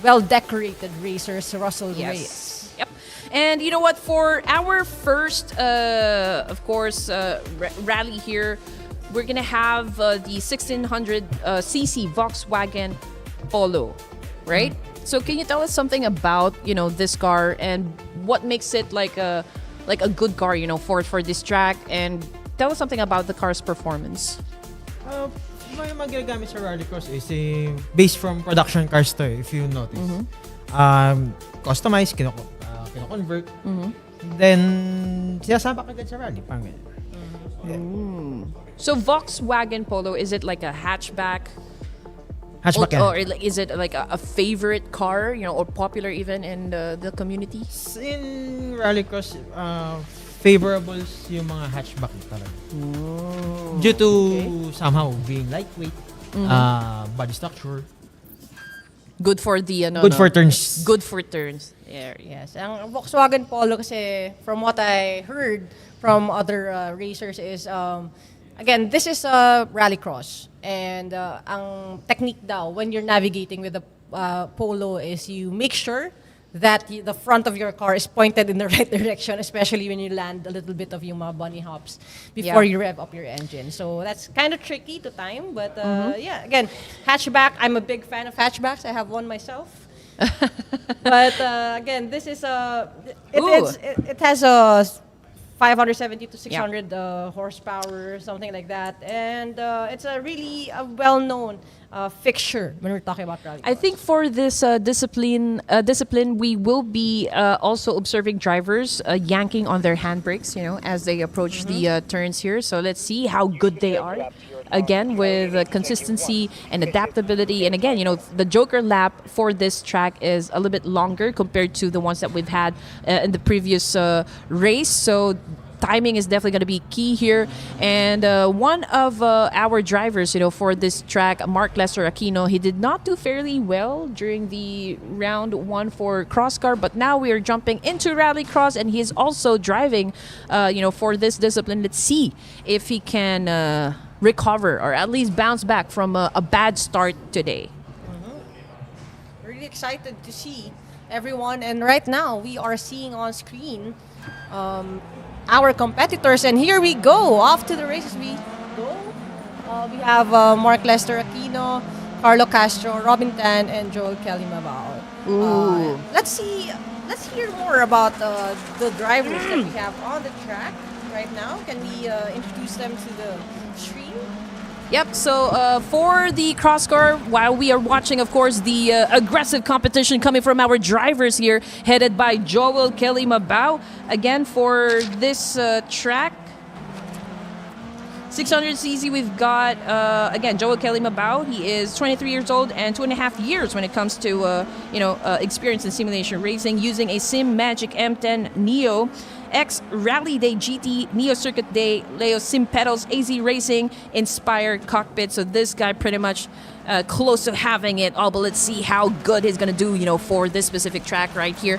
Speaker 17: well-decorated racers, Russell Reyes.
Speaker 16: Yep. And you know what? For our first, of course, rally here, we're gonna have the 1600cc Volkswagen Polo, right? So can you tell us something about this car and what makes it like a good car for this track, and tell us something about the car's performance.
Speaker 20: Yung mga ginagamit sa Rallycross is based from production cars to, if you notice. Customized, kino-convert. Then, sinasabak agad sa rally. Parang
Speaker 16: So Volkswagen Polo, is it like a hatchback?
Speaker 20: Hatchback,
Speaker 16: or is it like a favorite car, or popular even in the community?
Speaker 20: In Rallycross, favorables yung mga hatchback talaga. Due to somehow being lightweight, body structure.
Speaker 16: Good for the
Speaker 20: good for turns.
Speaker 16: Good for turns. Yeah.
Speaker 17: Yes. Ang Volkswagen Polo kasi from what I heard from other racers is again, this is a Rallycross and ang technique daw when you're navigating with the Polo is you make sure that the front of your car is pointed in the right direction, especially when you land a little bit of yung mga bunny hops before you rev up your engine. So that's kind of tricky to time, but yeah, again, hatchback, I'm a big fan of hatchbacks. I have one myself. But again, this is it has a 570 to 600 horsepower, something like that. And it's a really well-known fixture when we're talking about rally.
Speaker 16: I think for this discipline, we will be also observing drivers yanking on their handbrakes, as they approach the turns here. So let's see how good they are. Again, with consistency and adaptability. And again, the Joker lap for this track is a little bit longer compared to the ones that we've had in the previous race. So timing is definitely going to be key here. And one of our drivers, for this track, Mark Lester Aquino, he did not do fairly well during the round one for Crosscar, but now we are jumping into Rallycross, and he is also driving, for this discipline. Let's see if he can recover or at least bounce back from a bad start today.
Speaker 17: Really excited to see everyone, and right now we are seeing on screen our competitors. And here we go. Off to the races we go. We have Mark Lester Aquino, Carlo Castro, Robin Tan, and Joel Kelly Mabao. Let's hear more about the drivers that we have on the track right now. Can we introduce them to the stream?
Speaker 16: Yep, so for the Crosscar, while we are watching, of course, the aggressive competition coming from our drivers here, headed by Joel Kelly Mabao. Again, for this track, 600cc, we've got, again, Joel Kelly Mabao. He is 23 years old and 2.5 years when it comes to, experience in simulation racing, using a Sim Magic M10 Neo, X Rally Day GT, Neo Circuit Day, Leo Sim Pedals, AZ Racing, Inspire Cockpit. So this guy pretty much close to having it all, but let's see how good he's going to do, for this specific track right here.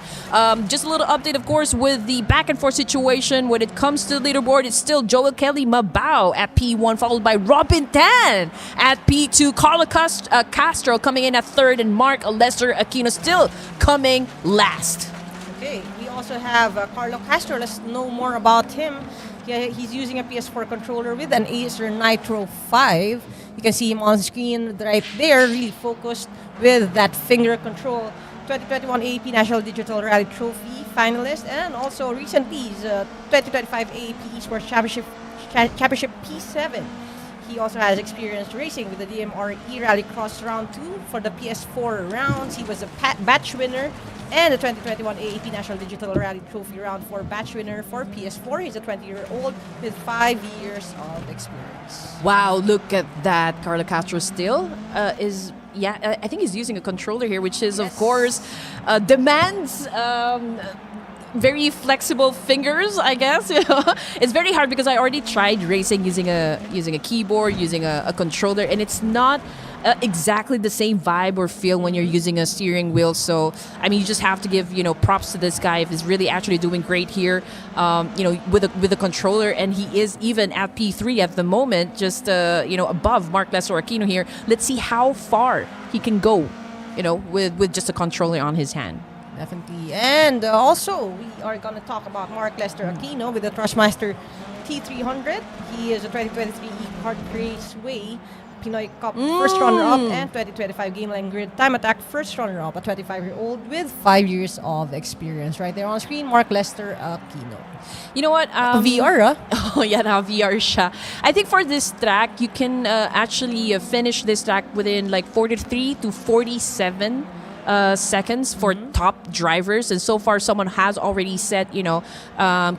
Speaker 16: Just a little update, of course, with the back and forth situation when it comes to the leaderboard. It's still Joel Kelly Mabao at P1, followed by Robin Tan at P2, Carlo Castro coming in at third, and Mark Lester Aquino still coming last.
Speaker 17: Okay, we also have Carlo Castro. Let's know more about him. He's using a PS4 controller with an Acer Nitro 5. You can see him on screen right there, really focused with that finger control. 2021 AAP National Digital Rally Trophy finalist, and also recently he's 2025 AAP Esports Championship P7. He also has experience racing with the DMR Rallycross Round 2 for the PS4 rounds. He was a batch winner and the 2021 AAP National Digital Rally Trophy Round 4 batch winner for PS4. He's a 20-year-old with 5 years of experience.
Speaker 16: Wow, look at that. Carlo Castro still I think he's using a controller here, which is, of course, demands very flexible fingers, I guess. It's very hard because I already tried racing using a keyboard, using a controller, and it's not exactly the same vibe or feel when you're using a steering wheel. So, I mean, you just have to give, props to this guy if he's really actually doing great here, with a controller. And he is even at P3 at the moment, just, above Mark Lester Aquino here. Let's see how far he can go, with just a controller on his hand.
Speaker 17: Definitely. And also, we are going to talk about Mark Lester Aquino with the Thrustmaster T300. He is a 2023 E-Kart Raceway Pinoy Cup first runner-up and 2025 Game Line Grid Time Attack first runner-up, a 25-year-old with 5 years of experience. Right there on screen, Mark Lester Aquino.
Speaker 16: You know what?
Speaker 17: VR,
Speaker 16: Oh, yeah, now VR siya. I think for this track, you can actually finish this track within like 43 to 47 seconds for top drivers, and so far someone has already set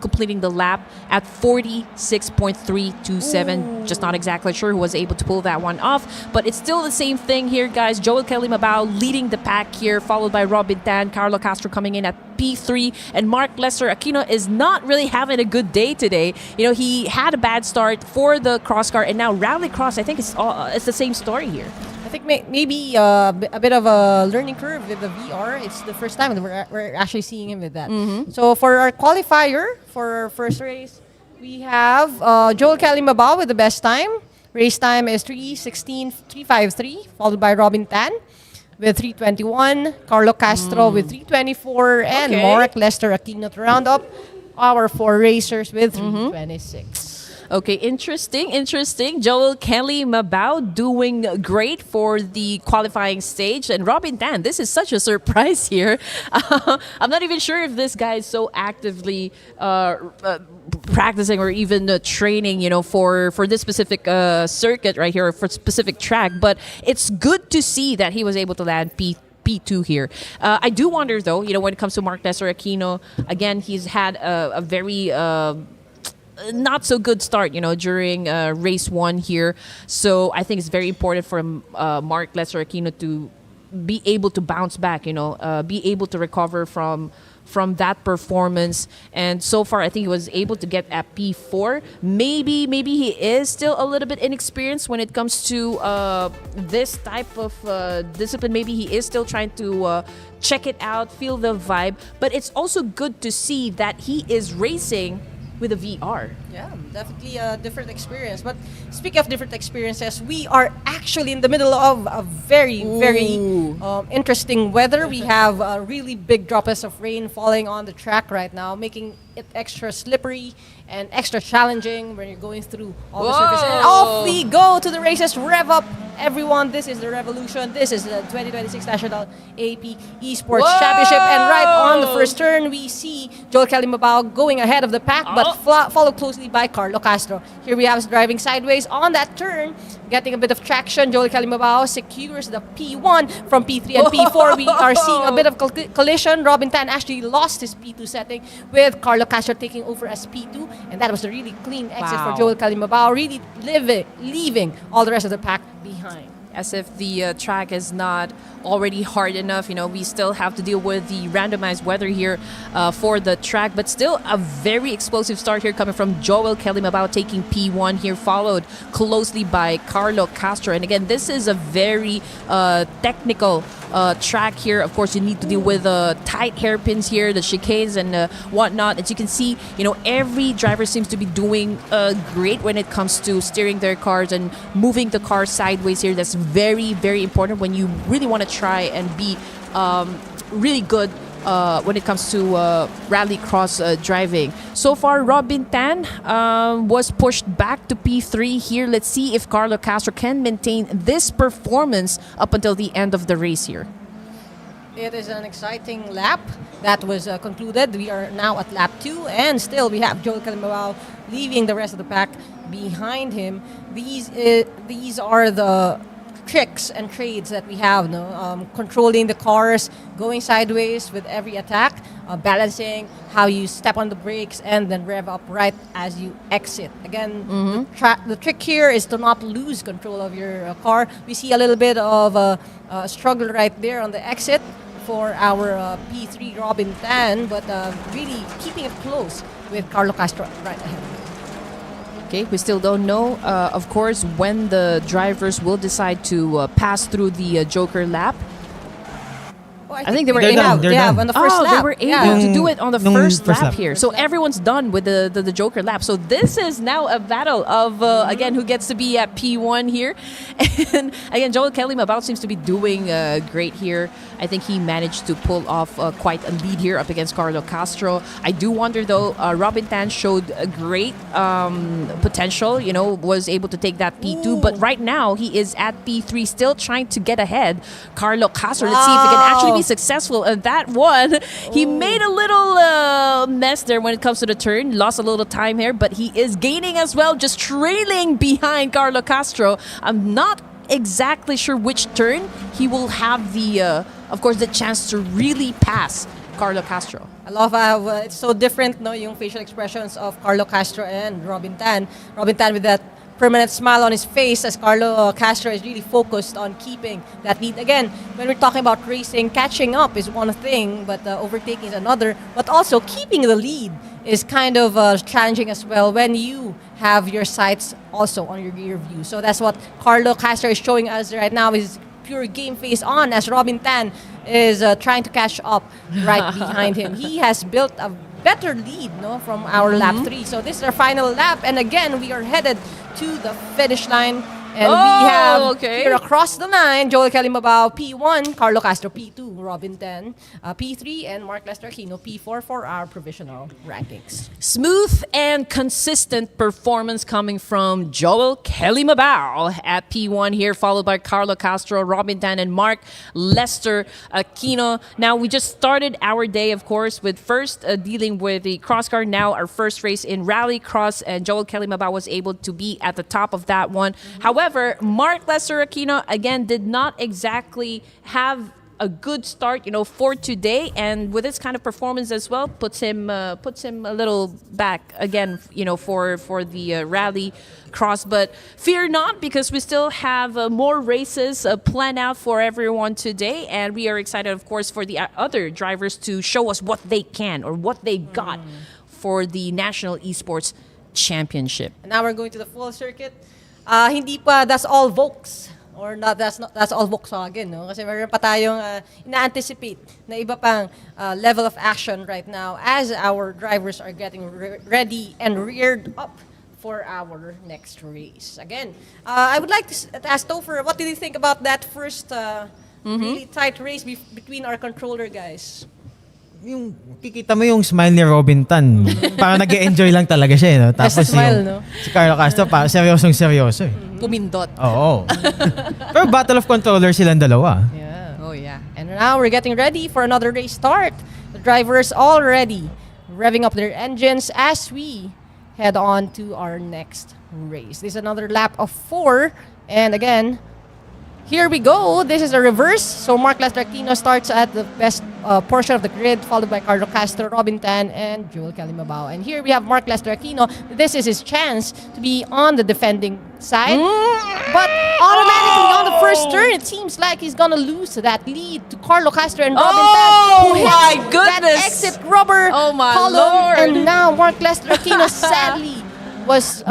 Speaker 16: completing the lap at 46.327. Just not exactly sure who was able to pull that one off, but it's still the same thing here, guys. Joel Kelly Mabao leading the pack here, followed by Robin Tan, Carlo Castro coming in at P3, and Mark Lester Aquino is not really having a good day today. He had a bad start for the Crosscar, and now Rallycross, I think it's the same story here.
Speaker 17: I think maybe a bit of a learning curve with the VR. It's the first time that we're actually seeing him with that. So for our qualifier, for our first race, we have Joel Kelly Mabao with the best time. Race time is 3:16.353, followed by Robin Tan with 3:21, Carlo Castro with 3:24, and Mark Lester Aquino to round up our 4 racers with 3:26.
Speaker 16: Okay, interesting. Joel Kelly Mabao doing great for the qualifying stage. And Robin Tan, this is such a surprise here. I'm not even sure if this guy is so actively practicing or even training, for this specific circuit right here, for specific track. But it's good to see that he was able to land P2 here. I do wonder, though, when it comes to Mark Lester Aquino, again, he's had a very not so good start, during race 1 here. So I think it's very important for Mark Lester Aquino to be able to bounce back, be able to recover from that performance. And so far, I think he was able to get at P4. Maybe he is still a little bit inexperienced when it comes to this type of discipline. Maybe he is still trying to check it out, feel the vibe. But it's also good to see that he is racing with a VR.
Speaker 17: Yeah, definitely a different experience. But speaking of different experiences, we are actually in the middle of a very, very interesting weather. We have really big droplets of rain falling on the track right now, making it extra slippery and extra challenging when you're going through all the surface. And off we go to the races. Rev up, everyone. This is the revolution. This is the 2026 National AAP Esports Championship. And right on the first turn, we see Joel Calimabao going ahead of the pack, but followed closely by Carlo Castro. Here we have us driving sideways on that turn, getting a bit of traction. Joel Calimabao secures the P1 from P3 and P4. We are seeing a bit of collision. Robin Tan actually lost his P2 setting, with Carlo Castro taking over as P2, and that was a really clean exit for Joel Calimabao, really leaving all the rest of the pack behind.
Speaker 16: As if the track is not already hard enough. We still have to deal with the randomized weather here for the track, but still a very explosive start here coming from Joel Calimabao, taking P1 here, followed closely by Carlo Castro. And again, this is a very technical track here. Of course, you need to deal with tight hairpins here, the chicanes and whatnot. As you can see, every driver seems to be doing great when it comes to steering their cars and moving the car sideways here. That's very, very important when you really want to try and be really good when it comes to rallycross driving. So far, Robin Tan was pushed back to P3 here. Let's see if Carlo Castro can maintain this performance up until the end of the race here.
Speaker 17: It is an exciting lap that was concluded. We are now at lap 2, and still we have Joel Calimabao leaving the rest of the pack behind him. These are the tricks and trades that we have, controlling the cars, going sideways with every attack, balancing how you step on the brakes and then rev up right as you exit. Again, the trick here is to not lose control of your car. We see a little bit of a struggle right there on the exit for our P3 Robin Tan, but really keeping it close with Carlo Castro right ahead.
Speaker 16: Okay, we still don't know, of course, when the drivers will decide to pass through the Joker lap. I think they were able
Speaker 17: on the first lap.
Speaker 16: They were able to do it on the first lap here. So everyone's done with the Joker lap. So this is now a battle of, again, who gets to be at P1 here. And again, Joel Calimabao seems to be doing great here. I think he managed to pull off quite a lead here up against Carlo Castro. I do wonder, though, Robin Tan showed a great potential, was able to take that P2. But right now, he is at P3, still trying to get ahead Carlo Castro. Let's see if he can actually be successful in that one. He made a little mess there when it comes to the turn. Lost a little time here, but he is gaining as well, just trailing behind Carlo Castro. I'm not exactly sure which turn he will have the, of course, the chance to really pass Carlo Castro.
Speaker 17: I love how it's so different, yung facial expressions of Carlo Castro and Robin Tan. Robin Tan with that permanent smile on his face, as Carlo Castro is really focused on keeping that lead. Again, when we're talking about racing, catching up is one thing, but overtaking is another. But also keeping the lead is kind of challenging as well when you have your sights also on your rear view. So that's what Carlo Castro is showing us right now, is pure game face on, as Robin Tan is trying to catch up right behind him. He has built a better lead from our lap 3. So this is our final lap, and again we are headed to the finish line. And we have here across the line, Joel Calimabao P1, Carlo Castro P2, Robin Tan P3, and Mark Lester Aquino P4 for our provisional rankings.
Speaker 16: Smooth and consistent performance coming from Joel Calimabao at P1 here, followed by Carlo Castro, Robin Tan, and Mark Lester Aquino. Now, we just started our day, of course, with first dealing with the Crosscar, now our first race in Rallycross, and Joel Calimabao was able to be at the top of that one. However, Mark Lester Aquino, again, did not exactly have a good start, for today, and with this kind of performance as well, puts him a little back again, for the rally cross. But fear not, because we still have more races planned out for everyone today, and we are excited, of course, for the other drivers to show us what they can or what they got for the National Esports Championship.
Speaker 17: And now we're going to the full circuit. Hindi pa, that's all Volks Or not, that's all Volkswagen, no? Kasi meron pa tayong ina-anticipate na iba pang level of action right now as our drivers are getting ready and reared up for our next race. Again, I would like to ask Topher, what did you think about that first really tight race between our controller guys?
Speaker 20: Yung kikita mo yung smile ni Robin Tan. Parang nag-enjoy lang talaga siya, no? Tapos
Speaker 17: smile,
Speaker 20: yung
Speaker 17: no?
Speaker 20: si Carlo Castro, parang seryosong-seryoso eh.
Speaker 16: Pumindot.
Speaker 20: Oo. Pero battle of controller silang dalawa.
Speaker 17: Yeah. Oh, yeah. And now we're getting ready for another race start. The drivers already revving up their engines as we head on to our next race. This is another lap of 4. And again, here we go. This is a reverse. So Mark Aquino starts at the best portion of the grid, followed by Carlo Castro, Robin Tan, and Joel Calimabao. And here we have Mark Aquino. This is his chance to be on the defending side. But automatically on the first turn, it seems like he's gonna lose that lead to Carlo Castro and Robin Tan.
Speaker 16: Oh
Speaker 17: Who
Speaker 16: my
Speaker 17: hits
Speaker 16: goodness!
Speaker 17: That exit rubber
Speaker 16: Oh my
Speaker 17: column.
Speaker 16: Lord!
Speaker 17: And now Mark Aquino sadly was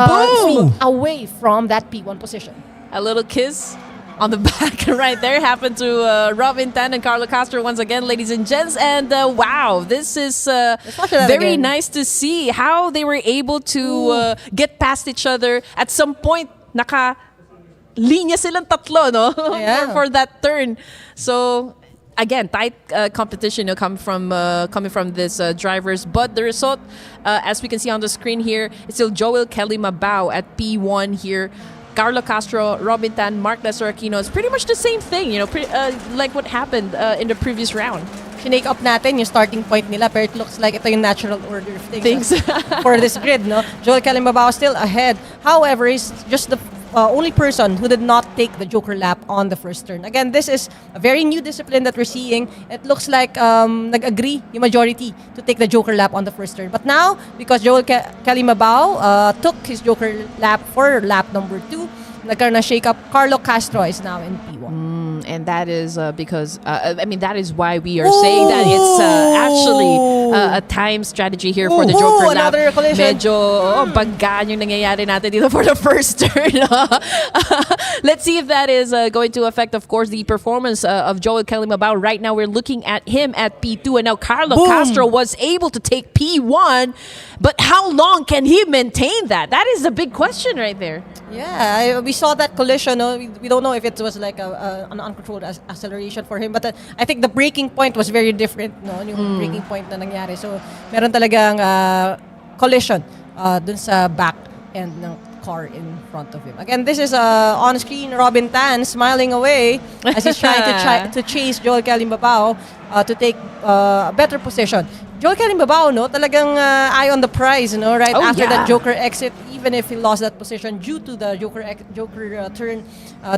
Speaker 17: away from that P1 position.
Speaker 16: A little kiss on the back right there happened to Robin Tan and Carlo Castro once again, ladies and gents. And wow, this is very nice to see how they were able to get past each other. At some point, naka-linya silang tatlo, no?
Speaker 17: Yeah.
Speaker 16: for that turn. So again, tight competition coming from this drivers. But the result, as we can see on the screen here, is still Joel Calimabao at P1 here. Carlo Castro, Robin Tan, Mark Aquino. It's pretty much the same thing, like what happened in the previous round.
Speaker 17: Shinake up natin yung starting point nila, pero it looks like ito yung natural order of things for this grid, no? Joel Calimabao still ahead. However, he's just the only person who did not take the Joker lap on the first turn. Again, this is a very new discipline that we're seeing. It looks like nag-agree yung majority to take the Joker lap on the first turn. But now, because Joel Calimabao took his Joker lap for lap number 2, nagkaroon na shake-up. Carlo Castro is now in P1.
Speaker 16: And that is because, that is why we are saying that it's actually a time strategy here for the Joker lap.
Speaker 17: Another collision.
Speaker 16: Medyo bagaan yung nangyayari natin dito for the first turn. Let's see if that is going to affect, of course, the performance of Joel Calimabao. Right now, we're looking at him at P2, and now Carlo Castro was able to take P1. But how long can he maintain that? That is the big question right there.
Speaker 17: Yeah, we saw that collision. No? We don't know if it was like an uncontrolled acceleration for him. But I think the breaking point was very different. No? Yung breaking point na nangyari. So, meron talagang collision dun sa back end ng car in front of him. Again, this is on-screen Robin Tan smiling away as he's trying to chase Joel Calimabao to take a better position. Joel Calimabao, no, talagang eye on the prize, no, right after that Joker exit, even if he lost that position due to the Joker turn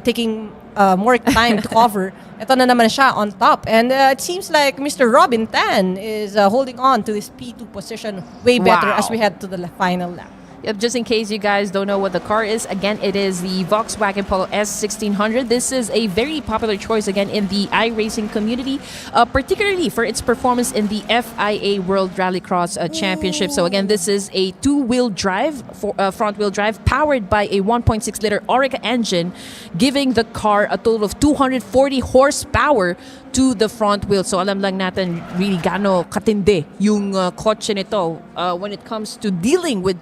Speaker 17: taking more time to cover. Ito na naman siya on top. And it seems like Mr. Robin Tan is holding on to his P2 position way better as we head to the final lap.
Speaker 16: Yep, just in case you guys don't know what the car is, again, it is the Volkswagen Polo S1600. This is a very popular choice, again, in the iRacing community, particularly for its performance in the FIA World Rallycross Championship. So, again, this is a two-wheel drive, front-wheel drive, powered by a 1.6-liter Orica engine, giving the car a total of 240 horsepower to the front wheel. So alam lang natin really gaano katindi yung kotse nito when it comes to dealing with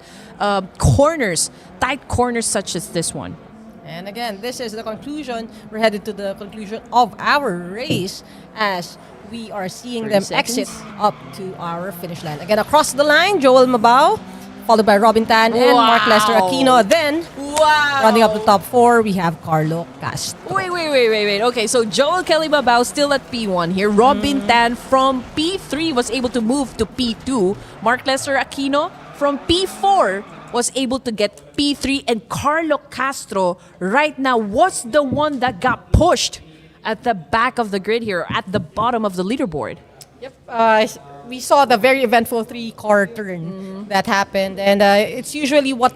Speaker 16: corners, tight corners such as this one.
Speaker 17: And again, this is the conclusion. We're headed to the conclusion of our race as we are seeing them exit up to our finish line. Again, across the line, Joel Mabao, followed by Robin Tan and Mark Aquino. Then, running up the top 4, we have Carlo Castro.
Speaker 16: Wait. Okay, so Joel Calimabao still at P1 here. Robin Tan from P3 was able to move to P2. Mark Aquino from P4 was able to get P3. And Carlo Castro right now was the one that got pushed at the back of the grid here, at the bottom of the leaderboard.
Speaker 17: Yep. We saw the very eventful 3-car turn that happened, and it's usually what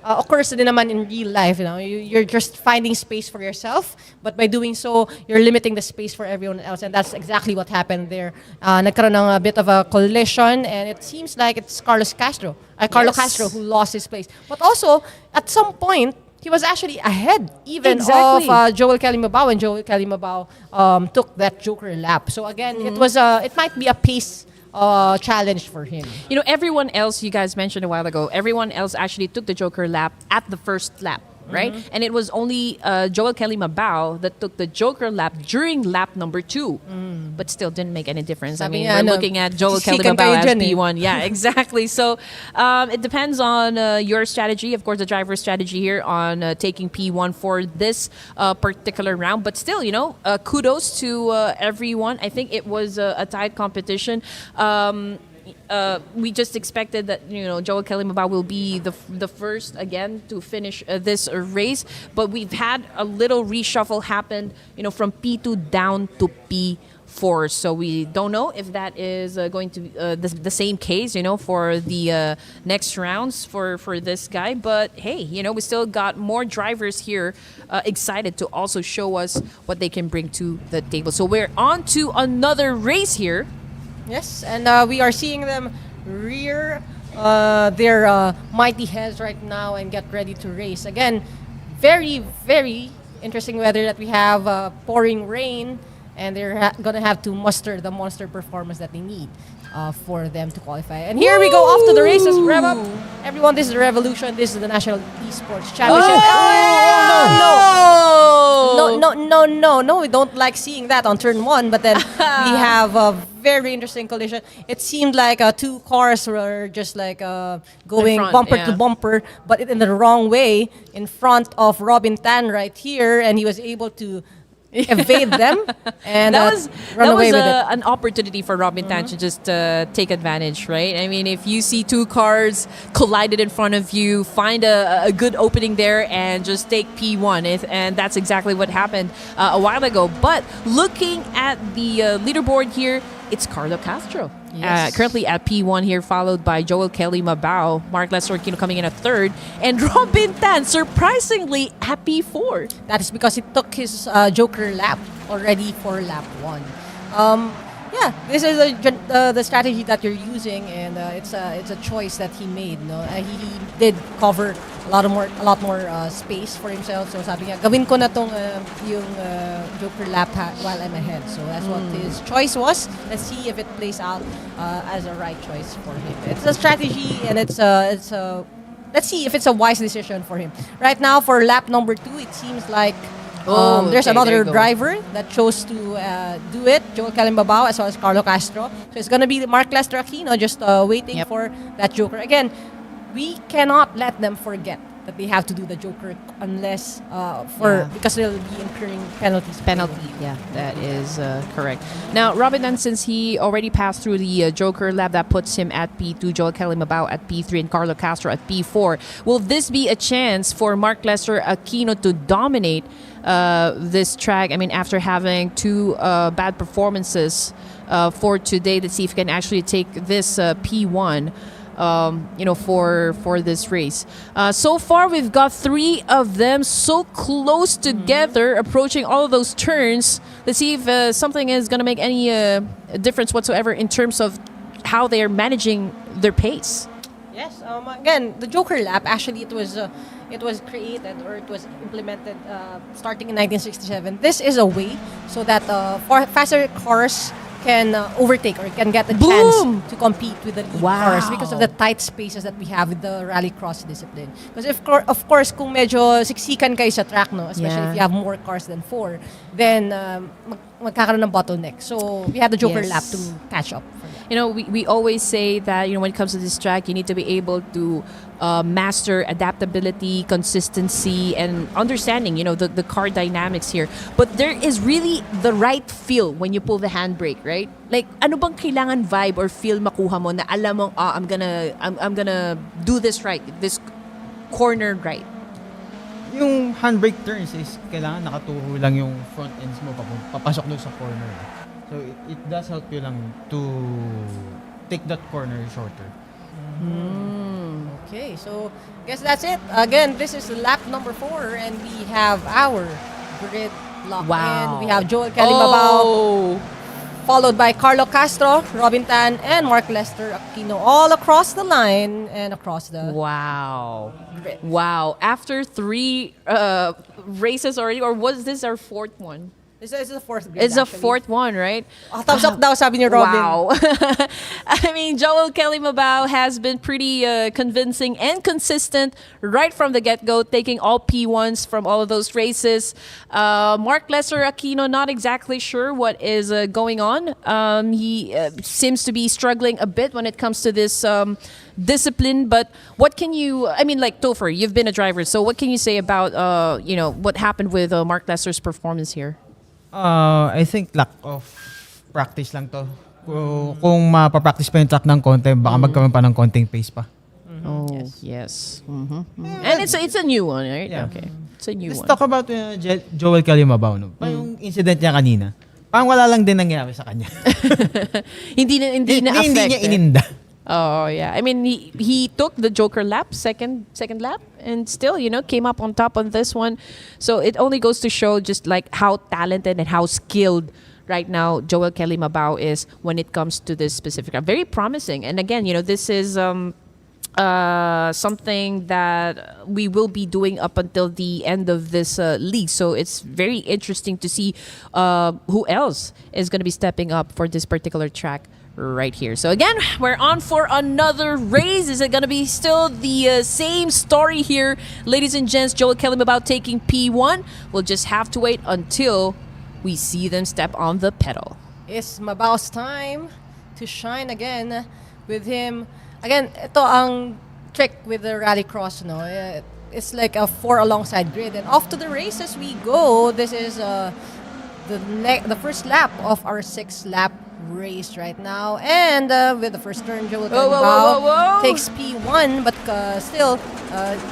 Speaker 17: occurs din naman in real life. You know, you're just finding space for yourself, but by doing so, you're limiting the space for everyone else, and that's exactly what happened there. Nagkaroon ng a bit of a collision, and it seems like it's Carlo Castro who lost his place. But also, at some point, he he was actually ahead even
Speaker 16: Exactly.
Speaker 17: of Joel Calimabao, and Joel Calimabao took that Joker lap. So again, it might be a pace challenge for him.
Speaker 16: You know, everyone else, you guys mentioned a while ago, everyone else actually took the Joker lap at the first lap, right? And it was only Joel Calimabao that took the Joker lap during lap number 2, but still didn't make any difference. I
Speaker 17: Sabi
Speaker 16: mean,
Speaker 17: nga,
Speaker 16: we're
Speaker 17: ano,
Speaker 16: looking at Joel
Speaker 17: sisikan
Speaker 16: Calimabao
Speaker 17: kayo
Speaker 16: as
Speaker 17: dyan eh.
Speaker 16: P1. Yeah, exactly. So it depends on your strategy, of course, the driver's strategy here on taking P1 for this particular round. But still, you know, kudos to everyone. I think it was a tight competition. We just expected that, you know, Joel Calimabao will be the first again to finish this race, but we've had a little reshuffle happen, you know, from P2 down to P4. So we don't know if that is going to be the same case, you know, for the next rounds for this guy. But hey, you know, we still got more drivers here excited to also show us what they can bring to the table. So we're on to another race here.
Speaker 17: Yes, and we are seeing them rear their mighty heads right now and get ready to race. Again, very, very interesting weather that we have, pouring rain, and they're going to have to muster the monster performance that they need for them to qualify. And here we go off to the races. Rev up. Everyone, this is the Revolution. This is the National Esports Championship. No, we don't like seeing that on turn 1, but then we have a very interesting collision. It seemed like two cars were just like going
Speaker 16: front,
Speaker 17: bumper
Speaker 16: yeah.
Speaker 17: to bumper, but in the wrong way in front of Robin Tan right here, and he was able to evade them and run away with it.
Speaker 16: An opportunity for Robin Tan to just take advantage, right? I mean, if you see two cars collided in front of you, find a good opening there and just take P1. And that's exactly what happened a while ago. But looking at the leaderboard here, it's Carlo Castro.
Speaker 17: Yes.
Speaker 16: Currently at P1 here, followed by Joel Calimabao, Mark Lester Aquino coming in at 3rd, and Robin Tan surprisingly at P4.
Speaker 17: That is because he took his Joker lap already for lap 1. Yeah, this is the strategy that you're using, and it's a choice that he made. No, he did cover a lot more space for himself. So sabi niya, gawin ko na tong yung Joker lap while I'm ahead. So that's what his choice was. Let's see if it plays out as a right choice for him. It's a strategy, and it's a let's see if it's a wise decision for him. Right now, for lap number 2, it seems like there's another driver that chose to do it, Joel Calimabao, as well as Carlo Castro. So it's going to be Mark Lester Aquino just waiting for that Joker. Again, we cannot let them forget that they have to do the Joker unless because they'll be incurring penalties.
Speaker 16: Yeah, that is correct. Now, Robin Tan, since he already passed through the Joker lab, that puts him at P2, Joel Calimabao at P3, and Carlo Castro at P4. Will this be a chance for Mark Lester Aquino to dominate this track? I mean, after having two bad performances for today, let's see if he can actually take this P1. For this race. So far, we've got 3 of them so close together, approaching all of those turns. Let's see if something is going to make any difference whatsoever in terms of how they are managing their pace.
Speaker 17: Yes. Again, the Joker lap, actually, it was created or it was implemented starting in 1967. This is a way so that faster cars can overtake or can get a chance to compete with the lead cars because of the tight spaces that we have with the Rallycross discipline. Because of course, kung medyo siksikan kayo sa track, no, especially if you have more cars than 4, then magkakaroon ng bottleneck. So we had the Joker lap to catch up.
Speaker 16: You know, we always say that, when it comes to this track, you need to be able to master adaptability, consistency, and understanding, the car dynamics here. But there is really the right feel when you pull the handbrake, right? Like, ano bang kailangan vibe or feel makuha mo na alam mo, I'm gonna do this right, this corner right.
Speaker 18: Yung handbrake turns is kailangan nakaturo lang yung front ends mo papasok doon sa corner. So it does help you lang to take that corner shorter.
Speaker 17: Okay, so guess that's it. Again, this is lap number 4, and we have our grid lock in. We have Joel Calimabao followed by Carlo Castro, Robin Tan, and Mark Lester Aquino, all across the line and across the
Speaker 16: Wow.
Speaker 17: grid.
Speaker 16: Wow. After 3 races already, or was this our 4th one?
Speaker 17: This is the 4th grid,
Speaker 16: It's the
Speaker 17: actually.
Speaker 16: 4th one, right?
Speaker 17: Thumbs up daw, sabi ni Robin.
Speaker 16: Wow. I mean, Joel Kelly Mabao has been pretty convincing and consistent right from the get-go, taking all P1s from all of those races. Mark Lester Aquino, not exactly sure what is going on. He seems to be struggling a bit when it comes to this discipline. But what can you, I mean, like Topher, you've been a driver, so what can you say about, what happened with Mark Lester's performance here?
Speaker 18: I think lack of practice lang to. Kung mapapractice pa yung track ng konti, baka magkaroon pa ng konting pace pa.
Speaker 16: Oh, yes. And it's a new one, right?
Speaker 18: Yeah.
Speaker 16: Okay. It's a new
Speaker 18: Let's
Speaker 16: one.
Speaker 18: talk about Joel Kelly Mabao. No? Yung incident niya kanina, parang wala lang din nangyari sa kanya.
Speaker 16: Hindi na
Speaker 18: Hindi
Speaker 16: affect.
Speaker 18: niya ininda.
Speaker 16: Oh yeah, I mean he took the Joker lap, second lap, and still came up on top on this one. So it only goes to show just like how talented and how skilled right now Joel Kelly Mabao is when it comes to this specific. Very promising, and again, this is something that we will be doing up until the end of this league. So it's very interesting to see who else is going to be stepping up for this particular track right here. So again, we're on for another race. Is it going to be still the same story here, ladies and gents? Joel Kelly Mabao taking P1. We'll just have to wait until we see them step on the pedal.
Speaker 17: It's Mabao's time to shine again with him. Again, ito ang trick with the Rallycross, no? It's like a 4 alongside grid, and off to the races we go. This is the first lap of our 6-lap race right now, and with the first turn, Joel Kelly Mabao takes P1, but still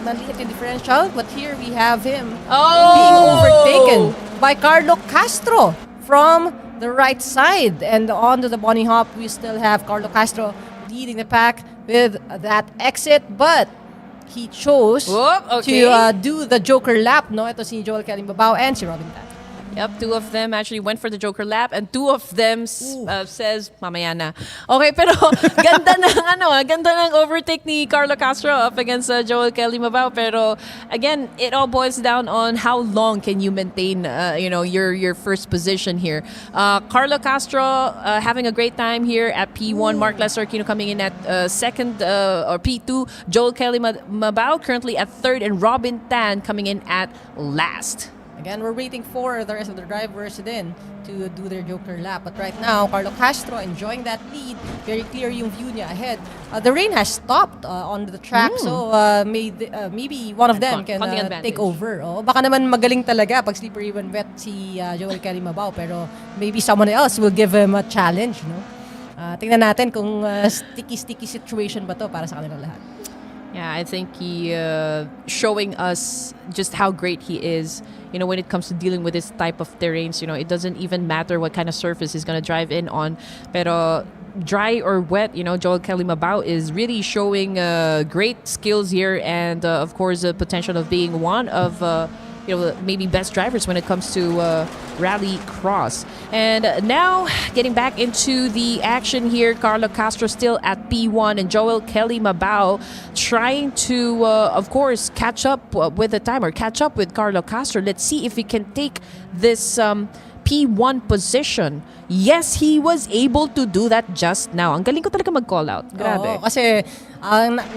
Speaker 17: maliit yung differential. But here we have him being overtaken by Carlo Castro from the right side, and onto the bunny hop we still have Carlo Castro leading the pack with that exit, but he chose to do the Joker lap. No, ito si Joel Kelly Mabao and si Robin Tan.
Speaker 16: Yep, 2 of them actually went for the Joker lap, and 2 of them says mamaya na. Okay, pero ganda ng overtake ni Carlo Castro up against Joel Kelly Mabao. Pero again, it all boils down on how long can you maintain your first position here. Carlo Castro having a great time here at P1. Mark Lester Aquino coming in at second or P2. Joel Kelly Mabao currently at third, and Robin Tan coming in at last.
Speaker 17: Again, we're waiting for the rest of the drivers then to do their Joker lap. But right now, Carlo Castro enjoying that lead. Very clear yung view niya ahead. The rain has stopped on the track, so maybe one of them can take over. Baka naman magaling talaga pag slippery when wet si Joel Kelly Mabao, pero maybe someone else will give him a challenge. No? Tingnan natin kung sticky situation ba to para sa kanila lahat.
Speaker 16: Yeah, I think he showing us just how great he is. When it comes to dealing with this type of terrains, it doesn't even matter what kind of surface he's going to drive in on. Pero dry or wet, Joel Kelly Mabao is really showing great skills here, and of course the potential of being one of maybe best drivers when it comes to Rallycross. And now getting back into the action here, Carlo Castro still at P1, and Joel Kelly Mabao trying to of course catch up with the time, or catch up with Carlo Castro. Let's see if he can take this P1 position. Yes, he was able to do that just now. Ang galing ko talaga mag-call out. Grabe.
Speaker 17: Oo, kasi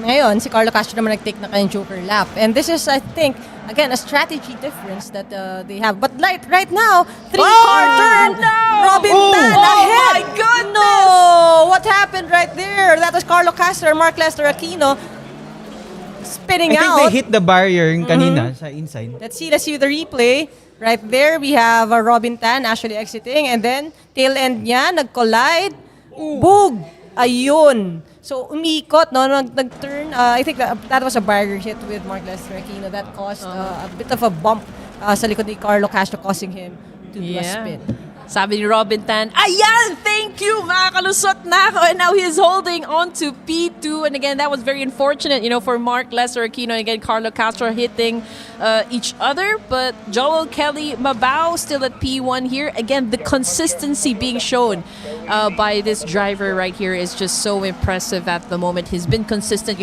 Speaker 17: ngayon, si Carlo Castro naman nag-take na kayong Joker lap. And this is, I think, again, a strategy difference that they have. But right now, 3-car turn.
Speaker 16: No!
Speaker 17: Robin Tan ahead.
Speaker 16: My goodness!
Speaker 17: No! What happened right there? That was Carlo Castro and Mark Lester Aquino spinning out.
Speaker 18: I think they hit the barrier kanina sa inside.
Speaker 17: Let's see the replay. Right there, we have Robin Tan actually exiting, and then tail end niya, nag-collide. Boog! Ayun. So, umikot, no? Nag-turn. I think that was a barrier hit with Mark Lester Aquino. That caused a bit of a bump sa likod ni Carlo Castro, causing him to do a spin.
Speaker 16: Sabi ni Robin Tan, ayan! Thank you! Makakalusot na ako! And now he's holding on to P2. And again, that was very unfortunate, for Mark Lester Aquino. And again, Carlo Castro hitting each other. But Joel Kelly Mabao still at P1 here. Again, the consistency being shown by this driver right here is just so impressive at the moment. He's been consistent,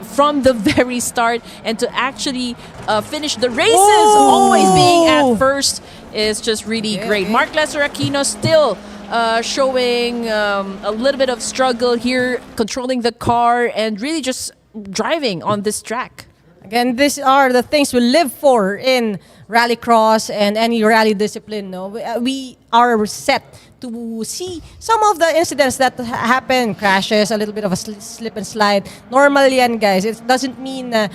Speaker 16: from the very start. And to actually finish the races, always being at first, is just really great. Mark Lester Aquino still showing a little bit of struggle here, controlling the car and really just driving on this track.
Speaker 17: Again, these are the things we live for in Rallycross and any rally discipline. No, we are set to see some of the incidents that happen, crashes, a little bit of a slip and slide. Normal yan, guys. It doesn't mean na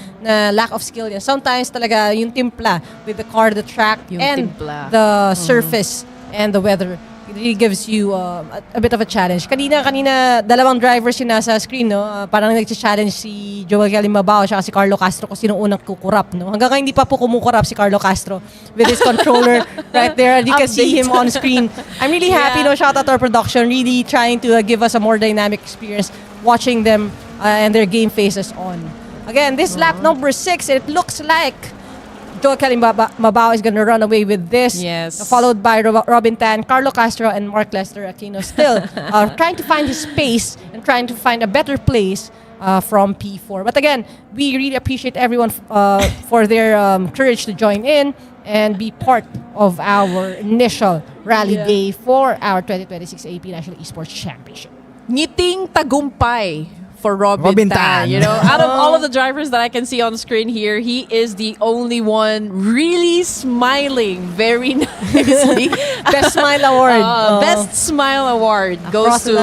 Speaker 17: lack of skill yan. Sometimes talaga yung timpla with the car, the track, and the surface and the weather. It really gives you a bit of a challenge. Kanina, dalawang drivers yung nasa screen, no? Parang nag-challenge si Joel Kelly Mabao at si Carlo Castro kung sino unang kukurap, no? Hanggang ngayon hindi pa po kumukurap si Carlo Castro with his controller right there. You can see him on screen. I'm really happy, no? Shout out to our production, really trying to give us a more dynamic experience watching them and their game faces on. Again, this lap number 6, it looks like Joel Kelly Mabao is going to run away with this.
Speaker 16: Yes.
Speaker 17: Followed by Robin Tan, Carlo Castro, and Mark Lester Aquino. Still trying to find his space and trying to find a better place from P4. But again, we really appreciate everyone for their courage to join in and be part of our initial rally day for our 2026 AAP National Esports Championship.
Speaker 16: Ngiting tagumpay for Robin Tan. Out of all of the drivers that I can see on the screen here, he is the only one really smiling very nicely.
Speaker 17: Best Smile Award.
Speaker 16: Best Smile Award goes to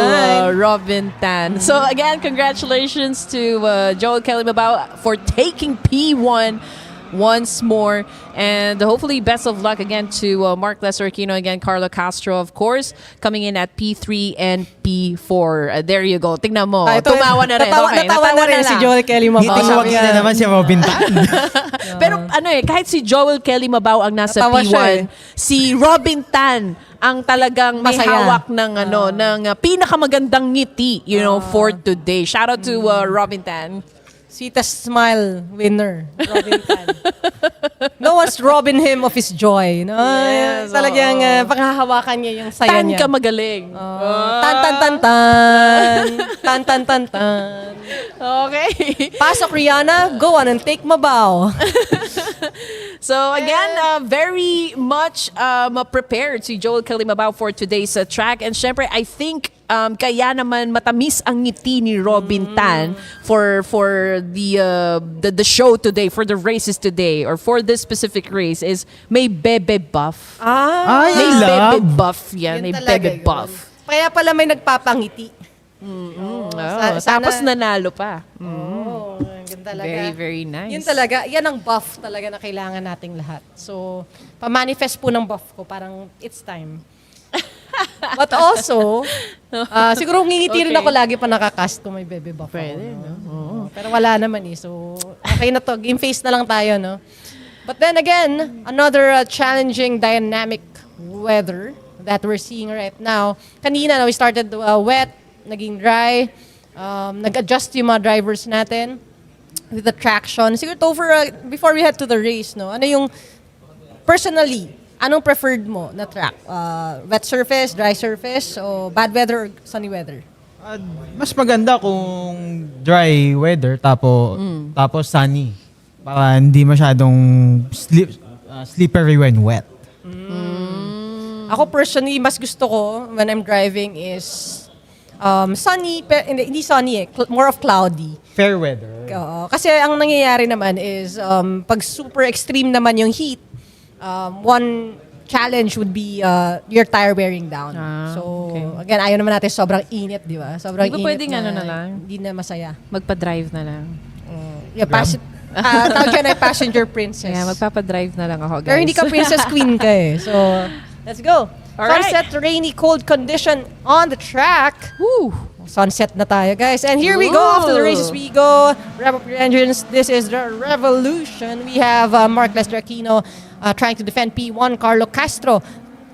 Speaker 16: Robin Tan. So again, congratulations to Joel Kelly Mabao for taking P1 once more, and hopefully best of luck again to Mark Lester Aquino, again Carlo Castro, of course, coming in at P3 and P4. There you go. Tingnan mo. Tumawa na rin.
Speaker 17: Natawa na rin si Joel Kelly Mabao.
Speaker 18: Ngiting-wagi na naman si Robin Tan.
Speaker 16: Pero kahit si Joel Kelly Mabao ang nasa P1, si Robin Tan ang talagang may hawak ng ng pinakamagandang ngiti, for today. Shout out to Robin Tan.
Speaker 17: Sweetest smile winner, Robin Tan. No one's robbing him of his joy. No?
Speaker 16: Yes,
Speaker 17: talagang panghahawakan niya yung saya
Speaker 16: Tan
Speaker 17: niya.
Speaker 16: ka magaling.
Speaker 17: Tan, tan, tan, tan. Tan, tan, tan, tan.
Speaker 16: Okay.
Speaker 17: Pasok, Rihanna. Go on and take Mabao.
Speaker 16: So again, very much prepared si Joel Kelly Mabao for today's track. And syempre, I think kaya naman matamis ang ngiti ni Robin Tan for the show today, for the races today, or for this specific race is may bebe buff. May bebe buff yan. May bebe buff.
Speaker 17: Kaya pala may nagpapangiti.
Speaker 16: Tapos nanalo pa.
Speaker 17: Yun talaga.
Speaker 16: Very, very nice.
Speaker 17: Yun talaga, yan ang buff talaga na kailangan nating lahat. So, pa-manifest po ng buff ko, parang it's time. But also, siguro ngingiti rin ako lagi pa nakakast kung may bebe buff.
Speaker 16: Pwede, no?
Speaker 17: Pero wala naman So, okay na to. Game face na lang tayo, no? But then again, another challenging dynamic weather that we're seeing right now. Kanina, we started wet, naging dry, nag-adjust yung mga drivers natin with the traction. Siguro before we head to the race, no? Ano yung, personally, anong preferred mo na track? Wet surface, dry surface, o bad weather or sunny weather?
Speaker 18: Mas maganda kung dry weather tapos sunny. Para hindi masyadong slippery when wet.
Speaker 17: Ako personally, mas gusto ko when I'm driving is sunny, hindi sunny more of cloudy.
Speaker 18: Fair weather.
Speaker 17: Kasi ang nangyayari naman is pag super extreme naman yung heat, one challenge would be your tire wearing down. Again, ayaw naman natin sobrang init, di ba? Sobrang init
Speaker 16: pwedeng na lang.
Speaker 17: Hindi na masaya.
Speaker 16: Magpa-drive na lang.
Speaker 17: Tawag ka na passenger princess.
Speaker 16: Yeah, magpapa-drive na lang ako, guys.
Speaker 17: Pero hindi ka princess queen ka So, let's go. Sunset, rainy, cold condition on the track.
Speaker 16: Woo!
Speaker 17: Sunset na tayo, guys. And here we go. After the races, we go. Rev up your engines. This is the revolution. We have Mark Lester Aquino trying to defend P1. Carlo Castro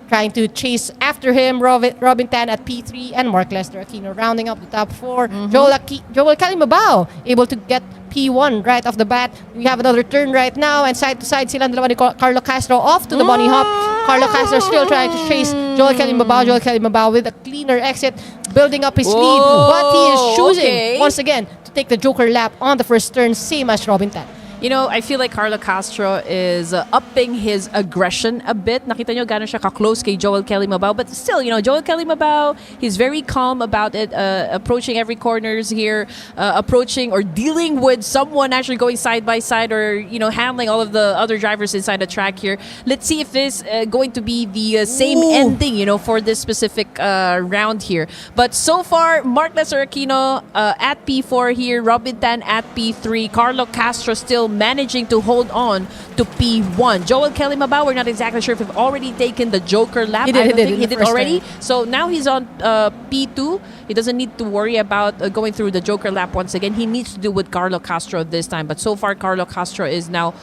Speaker 17: trying to chase after him. Robin Tan at P3 and Mark Lester Aquino rounding up the top 4. Joel Calimabao able to get P1 right off the bat. We have another turn right now, and side to side silang dalawa ni Carlo Castro off to the bunny hop. Carlo Castro still trying to chase Joel Calimabao. Joel Calimabao with a cleaner exit, building up his lead, but he is choosing once again to take the Joker lap on the first turn, same as Robin Tan.
Speaker 16: You know, I feel like Carlo Castro is upping his aggression a bit. Nakita nyo gano'n siya ka-close kay Joel Calimabao. But still, you know, Joel Calimabao, he's very calm about it, approaching every corners here, approaching or dealing with someone actually going side by side or, you know, handling all of the other drivers inside the track here. Let's see if this going to be the same ending, you know, for this specific round here. But so far, Mark Lester Aquino at P4 here, Robin Tan at P3, Carlo Castro still managing to hold on to P1. Joel Calimabao, we're not exactly sure if he's already taken the Joker lap.
Speaker 17: He did
Speaker 16: already. So now he's on P2. He doesn't need to worry about going through the Joker lap once again. He needs to do with Carlo Castro this time. But so far, Carlo Castro is now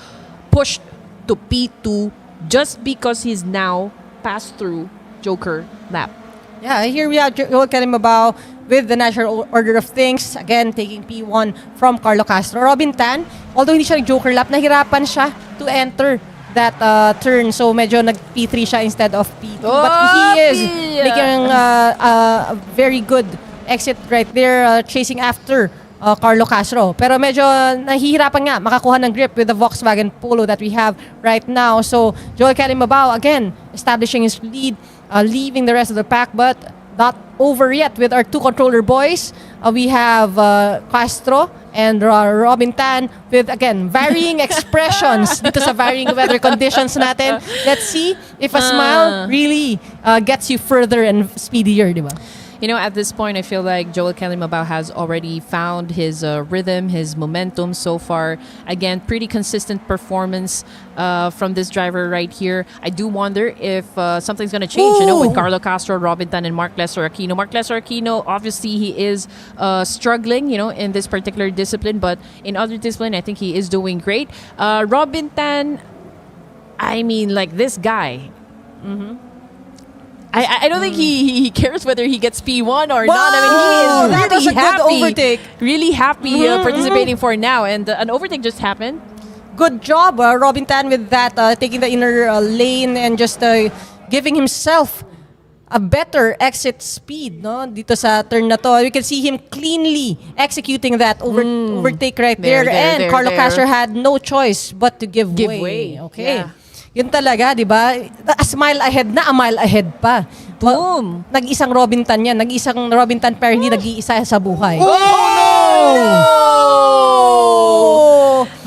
Speaker 16: pushed to P2 just because he's now passed through Joker lap.
Speaker 17: Yeah, here we have Joel Calimabao with the natural order of things. Again, taking P1 from Carlo Castro. Robin Tan, although hindi siya nag-Joker lap, nahirapan siya to enter that turn. So medyo nag-P3 siya instead of P2. But he is making a very good exit right there, chasing after Carlo Castro. Pero medyo nahihirapan nga makakuha ng grip with the Volkswagen Polo that we have right now. So Joel Calimabao, again, establishing his lead, leaving the rest of the pack, but not over yet with our two controller boys. We have Castro and Robin Tan with, again, varying expressions dito sa varying weather conditions natin. Let's see if a smile really gets you further and speedier, di ba?
Speaker 16: You know, at this point, I feel like Joel Calimabao has already found his rhythm, his momentum so far. Again, pretty consistent performance from this driver right here. I do wonder if something's going to change, you know, with Carlo Castro, Robin Tan, and Mark Lester Aquino. Mark Lester Aquino, obviously, he is struggling, you know, in this particular discipline, but in other discipline, I think he is doing great. Robin Tan, I mean, like this guy. I don't think he cares whether he gets P1 or not. I mean, he is really happy. Really happy participating for now. And an overtake just happened.
Speaker 17: Good job, Robin Tan, with that, taking the inner lane and just giving himself a better exit speed, no? Dito sa turn na to. You can see him cleanly executing that overtake right there. And Carlo Castro had no choice but to give way. Okay. Yeah. Yun talaga, di ba? A mile ahead pa.
Speaker 16: Boom!
Speaker 17: Nag-isang Robin Tan yan. Nag-isang Robin Tan pero hindi nag-iisa sa buhay.
Speaker 16: Oh, no!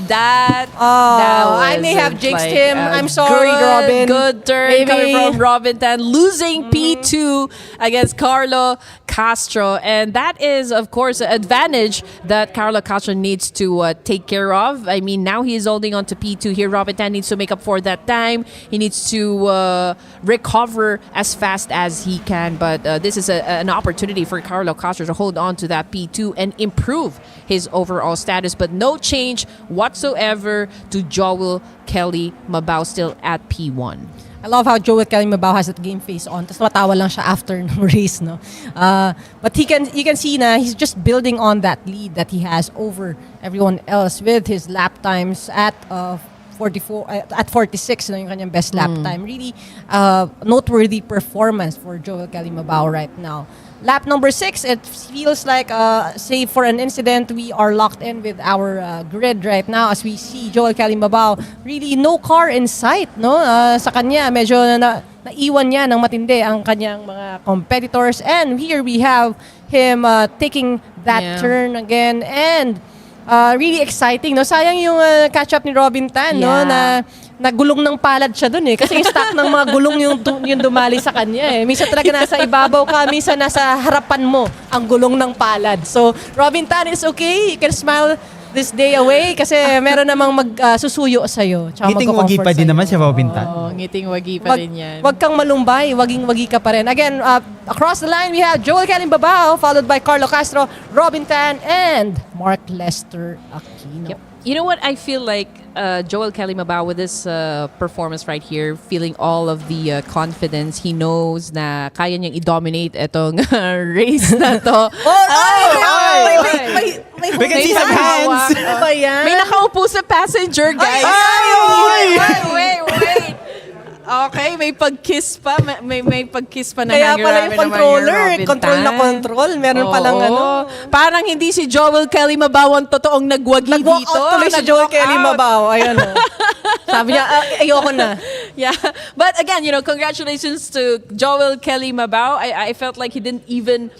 Speaker 16: That was,
Speaker 17: I may have jinxed him. I'm sorry, Robin.
Speaker 16: Good turn coming from Robin Tan, losing P2 against Carlo Castro. And that is, of course, an advantage that Carlo Castro needs to take care of. I mean, now he's holding on to P2 here. Robin Tan needs to make up for that time. He needs to recover as fast as he can. But this is an opportunity for Carlo Castro to hold on to that P2 and improve his overall status. But no change whatsoever to Joel Calimabao, still at P1.
Speaker 17: I love how Joel Calimabao has that game face on. Tapos matawa lang siya after the race, no? But you can see na he's just building on that lead that he has over everyone else with his lap times at 46 na yung kanyang best lap time. Really noteworthy performance for Joel Calimabao right now. Lap number 6, it feels like, save for an incident, we are locked in with our grid right now as we see Joel Calimabao. Really, no car in sight, no? Sa kanya, medyo naiwan niya ng matindi ang kanyang mga competitors. And here we have him taking that turn again. And really exciting, no? Sayang yung catch-up ni Robin Tan, no? Na nagulong ng palad siya dun eh. Kasi yung stock ng mga gulong yung dumali sa kanya eh. Minsan talaga nasa ibabaw ka, minsan nasa harapan mo ang gulong ng palad. So, Robin Tan is okay. You can smile this day away kasi meron namang magsusuyo sa'yo.
Speaker 18: Ngiting-wagi pa din naman si Robin Tan.
Speaker 16: Oh, ngiting-wagi pa din yan.
Speaker 17: Wag kang malumbay, waging-wagi ka pa rin. Again, across the line, we have Joel Calimabao, followed by Carlo Castro, Robin Tan, and Mark Lester Aquino.
Speaker 16: Yep. You know what? I feel like Joel Kelly Mabao with this performance right here, feeling all of the confidence. He knows na kaya niyang i-dominate itong race na to.
Speaker 20: We can see some hands.
Speaker 16: May nakaupo sa passenger, guys. Wait. Okay, may pag-kiss pa. May pag-kiss pa na
Speaker 21: Kaya pala yung controller. Control na
Speaker 16: Tan.
Speaker 21: control. Meron palang ano.
Speaker 16: Parang hindi si Joel Kelly Mabao ang totoong nagwagi dito.
Speaker 21: Nag-walk out tuloy si Joel Kelly Mabao. Ayun o. Sabi niya, ayoko na.
Speaker 16: Yeah. But again, congratulations to Joel Kelly Mabao. I felt like he didn't even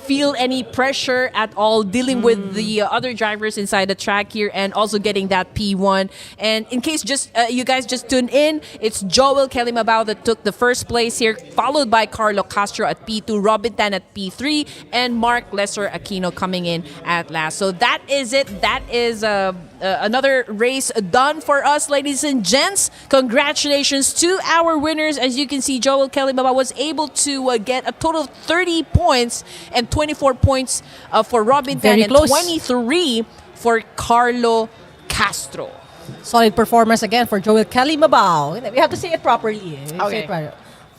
Speaker 16: feel any pressure at all dealing with the other drivers inside the track here and also getting that P1. And in case you guys just tuned in, it's Joel Kelly Mabao that took the first place here, followed by Carlo Castro at P2, Robin Tan at P3, and Mark Lesser Aquino coming in at last. So that is it. That is another race done for us, ladies and gents. Congratulations to our winners. As you can see, Joel Kelly Mabao was able to get a total of 30 points and 24 points for Robin Tan and 23 for Carlo Castro.
Speaker 21: Solid performance again for Joel Kelly Mabao. We have to say it properly.
Speaker 16: Okay.
Speaker 21: Say it right.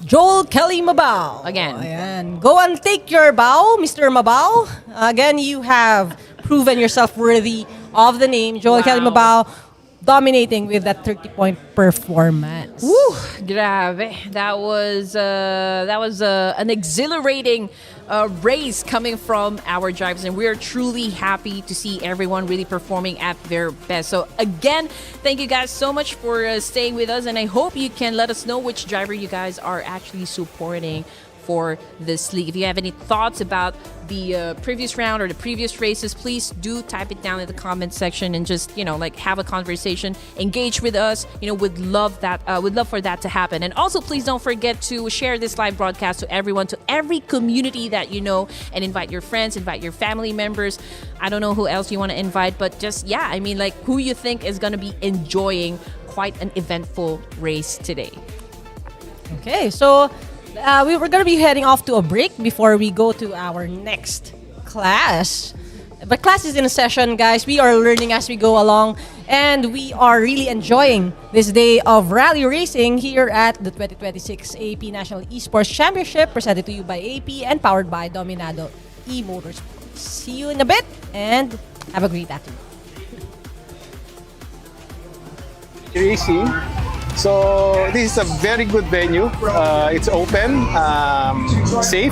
Speaker 21: Joel Kelly Mabao.
Speaker 16: Again.
Speaker 21: Ayan. Go and take your bow, Mr. Mabao. Again, you have proven yourself worthy of the name, Joel Kelly Mabao, dominating with that 30-point performance.
Speaker 16: Woo! Grabe. That was an exhilarating race coming from our drivers, and we're truly happy to see everyone really performing at their best. So again, thank you guys so much for staying with us, and I hope you can let us know which driver you guys are actually supporting for this league. If you have any thoughts about the previous round or the previous races, please do type it down in the comment section and just have a conversation, engage with us. Would love for that to happen. And also, please don't forget to share this live broadcast to everyone, to every community that you know, and invite your friends, invite your family members. I don't know who else you want to invite, but just who you think is going to be enjoying quite an eventful race today.
Speaker 21: Okay, so we were going to be heading off to a break before we go to our next class. But class is in a session, guys. We are learning as we go along, and we are really enjoying this day of rally racing here at the 2026 AAP National Esports Championship, presented to you by AAP and powered by Dominado E-Motorsports. See you in a bit, and have a great afternoon.
Speaker 1: Racing. So this is a very good venue. It's open, safe,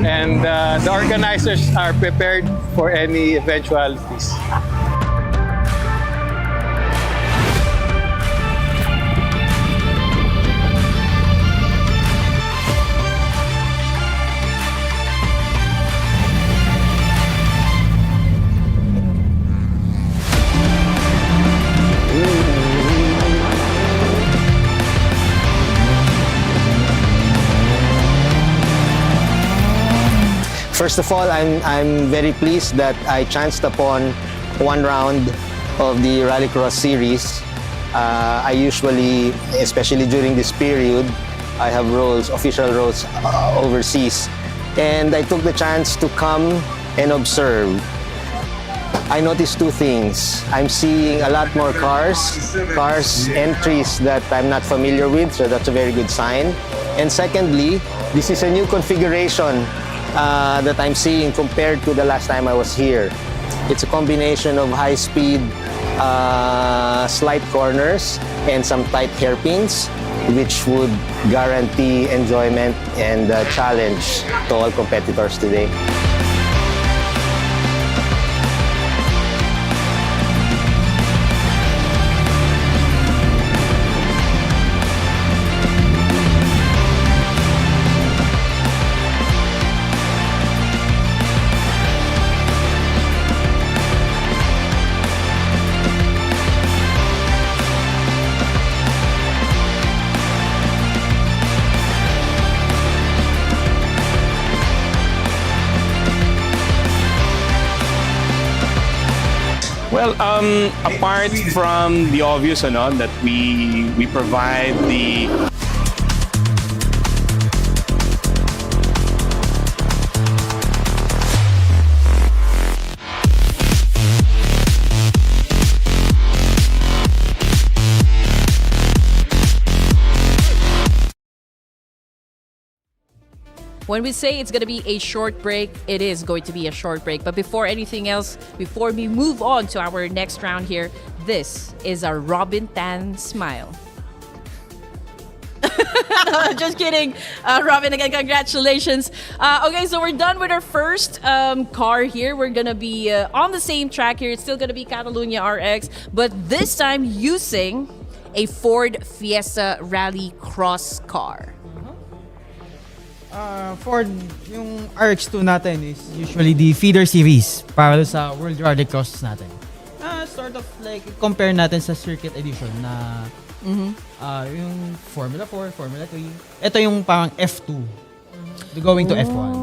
Speaker 1: and the organizers are prepared for any eventualities.
Speaker 2: First of all, I'm very pleased that I chanced upon one round of the Rallycross series. I usually, especially during this period, I have official roles overseas. And I took the chance to come and observe. I noticed two things. I'm seeing a lot more cars entries that I'm not familiar with, so that's a very good sign. And secondly, this is a new configuration that I'm seeing compared to the last time I was here. It's a combination of high-speed slight corners and some tight hairpins, which would guarantee enjoyment and challenge to all competitors today.
Speaker 3: Well, apart from the obvious, that we provide the
Speaker 16: When we say it's going to be a short break, it is going to be a short break. But before anything else, before we move on to our next round here, this is a Robin Tan smile. Just kidding. Robin, again, congratulations. Okay, so we're done with our first car here. We're going to be on the same track here. It's still going to be Catalunya RX, but this time using a Ford Fiesta Rallycross car.
Speaker 18: Ford, yung RX2 natin is usually the feeder series para sa World Rallycross natin. Sort of like compare natin sa circuit edition na yung Formula 4, Formula 3. Ito yung parang F2. Going to F1.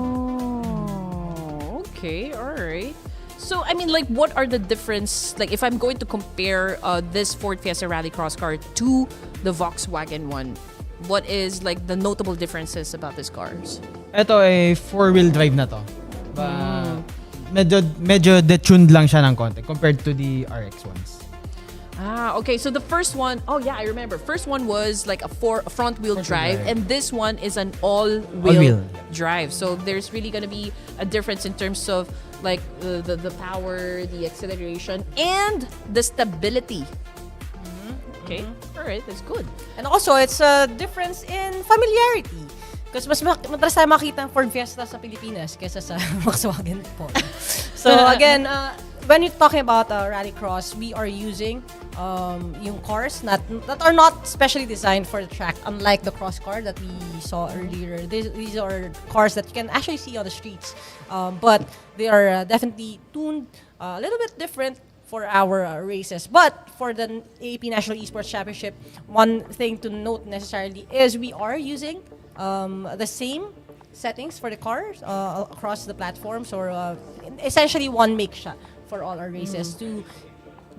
Speaker 16: Okay, all right. So, I mean, like, what are the difference? Like, if I'm going to compare this Ford Fiesta Rallycross car to the Volkswagen one, what is, like, the notable differences about these cars?
Speaker 18: Ito ay four-wheel drive na to. Medyo detuned lang siya ng konti compared to the RX ones.
Speaker 16: Okay. So the first one, oh yeah, I remember. First one was like a front-wheel drive, and this one is an all-wheel drive. So there's really gonna be a difference in terms of like the power, the acceleration, and the stability. Okay, all right, that's good.
Speaker 21: And also, it's a difference in familiarity. Because mas madalas tayo makita ang Ford Fiesta sa Pilipinas kaysa sa Volkswagen po. So again, when you're talking about Rallycross, we are using yung cars that are not specially designed for the track, unlike the Crosscar that we saw earlier. These are cars that you can actually see on the streets, but they are definitely tuned a little bit different for our races. But for the AAP National Esports Championship, one thing to note necessarily is we are using the same settings for the cars across the platforms, or essentially one make shot for all our races to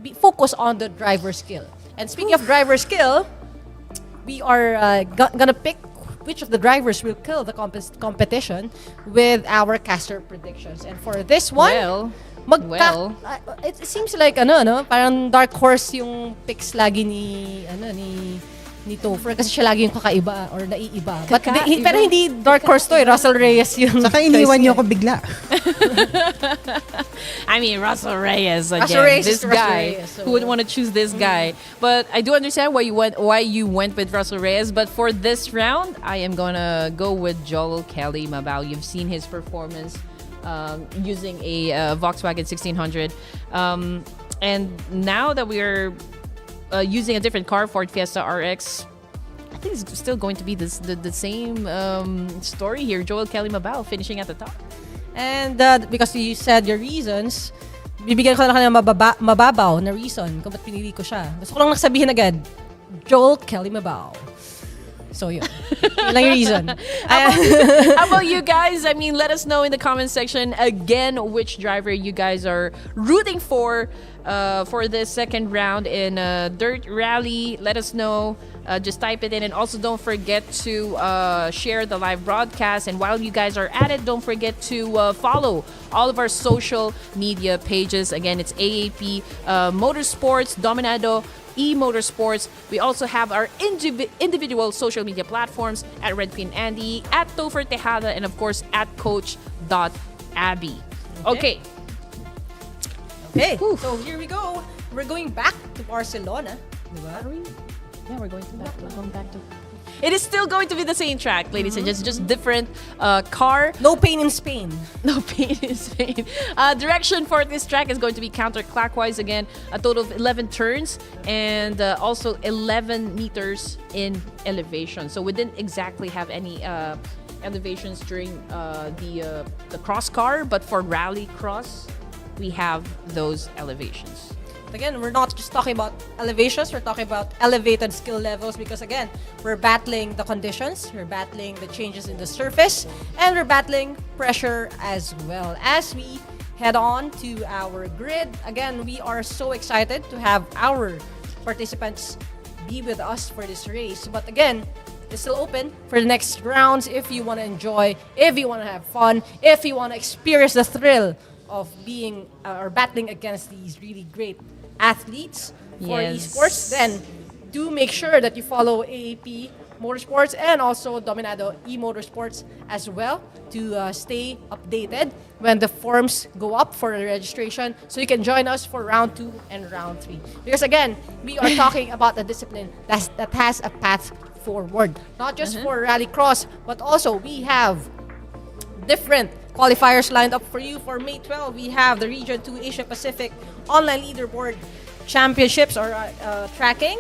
Speaker 21: be focused on the driver skill. And speaking of driver skill, we are gonna pick which of the drivers will kill the competition with our caster predictions. And for this one, it seems like parang dark horse yung picks lagi ni Topher kasi siya lagi yung kakaiba or naiiba. But pero hindi dark horse to Russell Reyes yung
Speaker 18: Saka iniwan niyo ako bigla.
Speaker 16: I mean, Russell Reyes again. This guy. Who would want to choose this guy? But I do understand why you went with Russell Reyes. But for this round, I am gonna go with Joel Kelly Mabao. You've seen his performance using a Volkswagen 1600, and now that we are using a different car, Ford Fiesta RX, I think it's still going to be the same story here. Joel Kelly Mabao finishing at the top.
Speaker 21: And because you said your reasons, bibigyan ko na lang ng mababaw na reason kung ba't pinili ko siya. Gusto ko lang nakasabihin agad, Joel Kelly Mabao. So yun. Yun lang yung reason.
Speaker 16: How about you guys? I mean, let us know in the comment section again which driver you guys are rooting for this second round in Dirt Rally. Let us know. Just type it in, and also don't forget to share the live broadcast. And while you guys are at it, don't forget to follow all of our social media pages. Again, it's AAP Motorsports, Dominado, E-Motorsports. We also have our individual social media platforms at Red Queen Andy, at Topher Tejada, and of course at Coach.Abby. Okay.
Speaker 21: So here we go. We're going back to Barcelona.
Speaker 16: Diba? Yeah, we're going back to. It is still going to be the same track, ladies and gents, just different car.
Speaker 21: No pain in Spain.
Speaker 16: No pain in Spain. Direction for this track is going to be counterclockwise again. A total of 11 turns and also 11 meters in elevation. So we didn't exactly have any elevations during the cross car, but for Rallycross, we have those elevations.
Speaker 21: Again, we're not just talking about elevations, we're talking about elevated skill levels because again, we're battling the conditions, we're battling the changes in the surface, and we're battling pressure as well. As we head on to our grid, again, we are so excited to have our participants be with us for this race. But again, it's still open for the next rounds if you want to enjoy, if you want to have fun, if you want to experience the thrill of being or battling against these really great athletes for esports, then do make sure that you follow AAP Motorsports and also Dominado E-Motorsports as well to stay updated when the forms go up for the registration, so you can join us for round 2 and round 3. Because again, we are talking about a discipline that has a path forward, not just for Rallycross, but also we have different qualifiers lined up for you. For May 12, we have the Region 2 Asia Pacific Online Leaderboard Championships or tracking.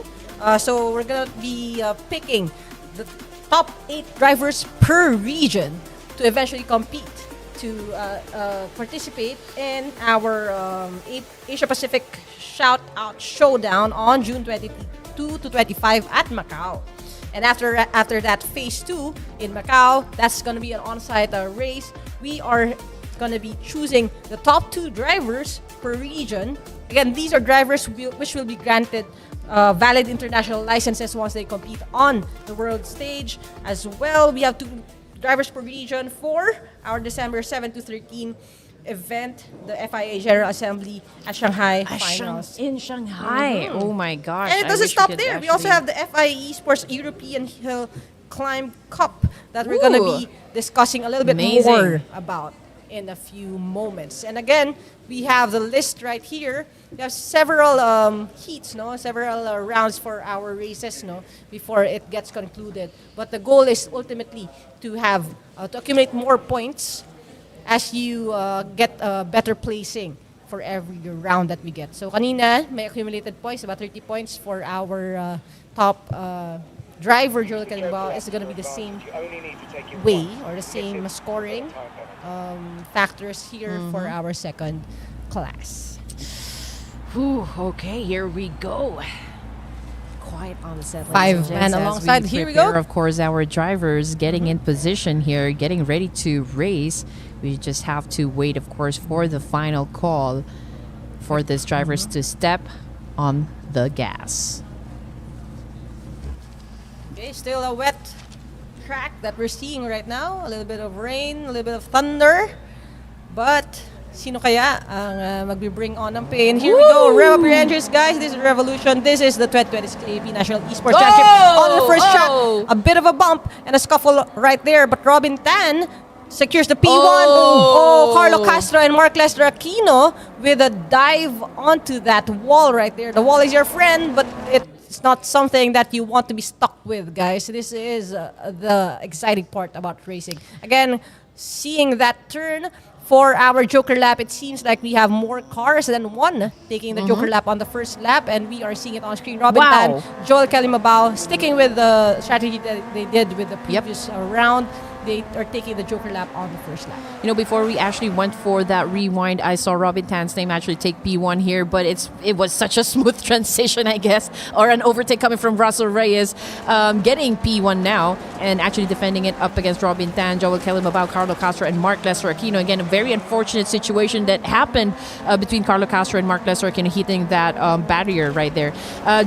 Speaker 21: So we're going to be picking the top 8 drivers per region to eventually compete to participate in our Asia Pacific Shout Out Showdown on June 22 to 25 at Macau. And after that, phase 2 in Macau, that's going to be an on-site race. We are going to be choosing the top 2 drivers per region. Again, these are drivers which will be granted valid international licenses once they compete on the world stage. As well, we have 2 drivers per region for our December 7 to 13 event, the FIA General Assembly at Shanghai Finals.
Speaker 16: In Shanghai. Oh my gosh.
Speaker 21: And it doesn't stop there. We also have the FIA Esports European Hill Climb Cup that we're going to be discussing a little bit more about in a few moments. And again, we have the list right here. We have several heats, several rounds for our races, before it gets concluded. But the goal is ultimately to have to accumulate more points as you get better placing for every round that we get. So kanina, may accumulated points, about 30 points for our top driver, Joel Kalimbaw. It's going to be the same way or the same scoring factors here for our second class.
Speaker 16: Whew, okay, here we go. Quiet on the set.
Speaker 21: 5 men alongside. Here we go.
Speaker 16: Of course, our drivers getting in position here, getting ready to race. We just have to wait, of course, for the final call for these drivers to step on the gas.
Speaker 21: Okay, still a wet track that we're seeing right now. A little bit of rain, a little bit of thunder. But sino kaya ang magbe-bring on ng pain? Here we go. Rev up your engines, guys. This is Revolution. This is the 2026 AAP National Esports Championship. On the first track, a bit of a bump and a scuffle right there. But Robin Tan secures the P1. Oh, Carlo Castro and Mark Lester Aquino with a dive onto that wall right there. The wall is your friend, but it's not something that you want to be stuck with, guys. This is the exciting part about racing. Again, seeing that turn for our Joker lap, it seems like we have more cars than one taking the Joker lap on the first lap, and we are seeing it on screen. Robin Tan, Joel Kalimbaw, sticking with the strategy that they did with the previous round. They are taking the Joker lap on the first lap.
Speaker 16: You know, before we actually went for that rewind, I saw Robin Tan's name actually take P1 here, but it was such a smooth transition, I guess, or an overtake coming from Russell Reyes, getting P1 now and actually defending it up against Robin Tan, Joel Kalimbaw, Carlo Castro, and Mark Lester Aquino. Again, a very unfortunate situation that happened between Carlo Castro and Mark Lester Aquino, hitting that barrier right there.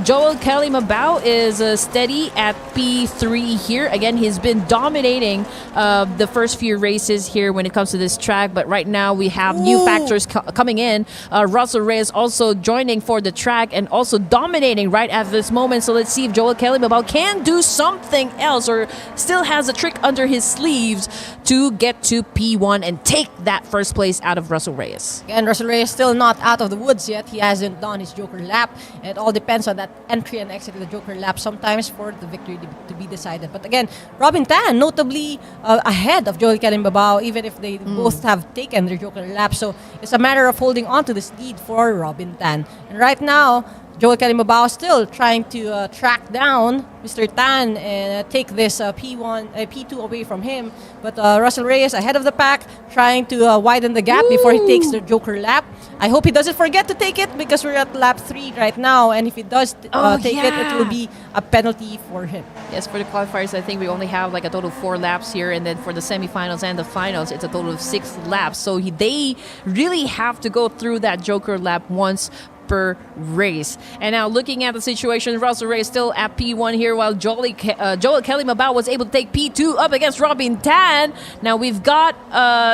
Speaker 16: Joel Kalimbaw is steady at P3 here. Again, he's been dominating the first few races here when it comes to this track, but right now we have new factors coming in. Russell Reyes also joining for the track and also dominating right at this moment. So let's see if Joel Kalimbaw can do something else or still has a trick under his sleeves to get to P1 and take that first place out of Russell Reyes.
Speaker 21: And Russell Reyes still not out of the woods yet. He hasn't done his Joker lap. And it all depends on that entry and exit of the Joker lap sometimes for the victory to be decided. But again, Robin Tan notably ahead of Joel Kalimbaw, even if they both have taken their Joker lap. So it's a matter of holding on to this lead for Robin Tan. And right now, Joel Kalimbaw still trying to track down Mr. Tan and take this P2 away from him. But Russell Reyes ahead of the pack, trying to widen the gap before he takes the Joker lap. I hope he doesn't forget to take it because we're at lap 3 right now. And if he does take it, it will be a penalty for him.
Speaker 16: Yes, for the qualifiers, I think we only have like a total of 4 laps here. And then for the semifinals and the finals, it's a total of 6 laps. So they really have to go through that Joker lap once per race. And now looking at the situation, Russell Reyes still at P1 here while Joel Kalimbaw was able to take P2 up against Robin Tan. Now we've got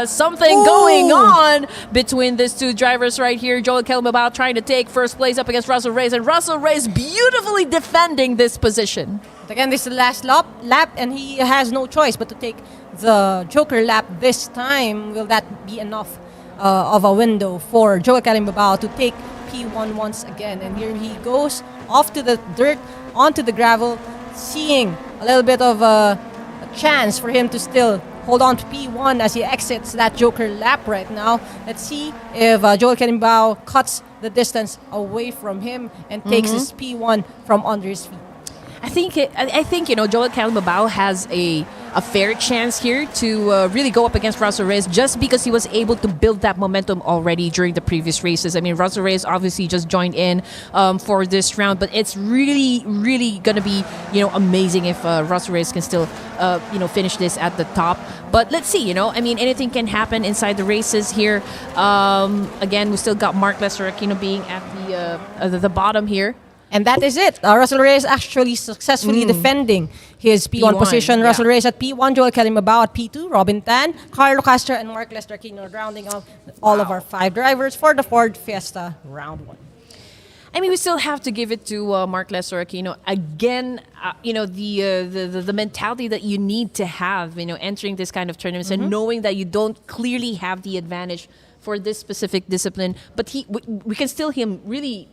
Speaker 16: something going on between these two drivers right here. Joel Kalimbaw trying to take first place up against Russell Reyes, and Russell Reyes beautifully defending this position.
Speaker 21: But again, this is the last lap, and he has no choice but to take the Joker lap this time. Will that be enough of a window for Joel Calimbabao to take P1 once again? And here he goes off to the dirt, onto the gravel, seeing a little bit of a chance for him to still hold on to P1 as he exits that Joker lap right now. Let's see if Joel Calimbabao cuts the distance away from him and takes his P1 from under his feet.
Speaker 16: I think Joel Calimbabao has a fair chance here to really go up against Russell Reyes just because he was able to build that momentum already during the previous races. I mean, Russell Reyes obviously just joined in for this round, but it's really, really going to be, amazing if Russell Reyes can still, finish this at the top. But let's see, I mean, anything can happen inside the races here. Again, we still got Mark Lester Aquino being at the bottom here.
Speaker 21: And that is it. Russell Reyes actually successfully defending his P1 position. Russell Reyes at P1, Joel Calimbabao at P2, Robin Tan, Carlo Castro, and Mark Lester Aquino rounding off all of our 5 drivers for the Ford Fiesta round 1.
Speaker 16: I mean, we still have to give it to Mark Lester Aquino. Again, the mentality that you need to have, entering this kind of tournaments and knowing that you don't clearly have the advantage for this specific discipline, but we can still him really,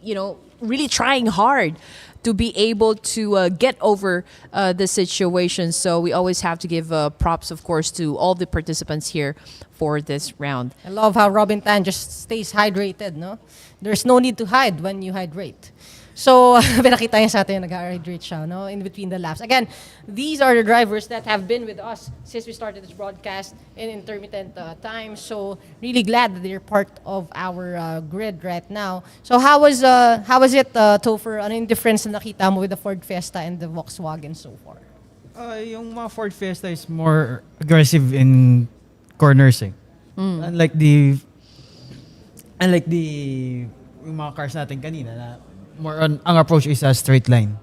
Speaker 16: really trying hard to be able to get over the situation. So we always have to give props, of course, to all the participants here for this round.
Speaker 21: I love how Robin Tan just stays hydrated, no? There's no need to hide when you hydrate. So, pinakita niya sa atin, nag-hydrate siya, no? In between the laps. Again, these are the drivers that have been with us since we started this broadcast in intermittent times. So, really glad that they're part of our grid right now. So, how was it, Topher? Ano yung difference na nakita mo with the Ford Fiesta and the Volkswagen so far?
Speaker 18: Yung mga Ford Fiesta is more aggressive in corners. Unlike the yung mga cars natin kanina na more on ang approach is a straight line.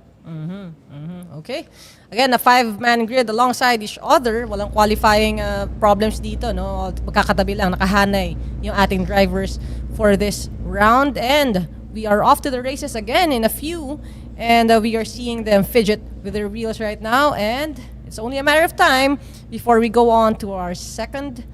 Speaker 21: Okay. Again, a 5-man grid alongside each other. Walang qualifying problems dito, no? Magkakatabi lang, nakahanay yung ating drivers for this round. And we are off to the races again in a few. And we are seeing them fidget with their wheels right now. And it's only a matter of time before we go on to our second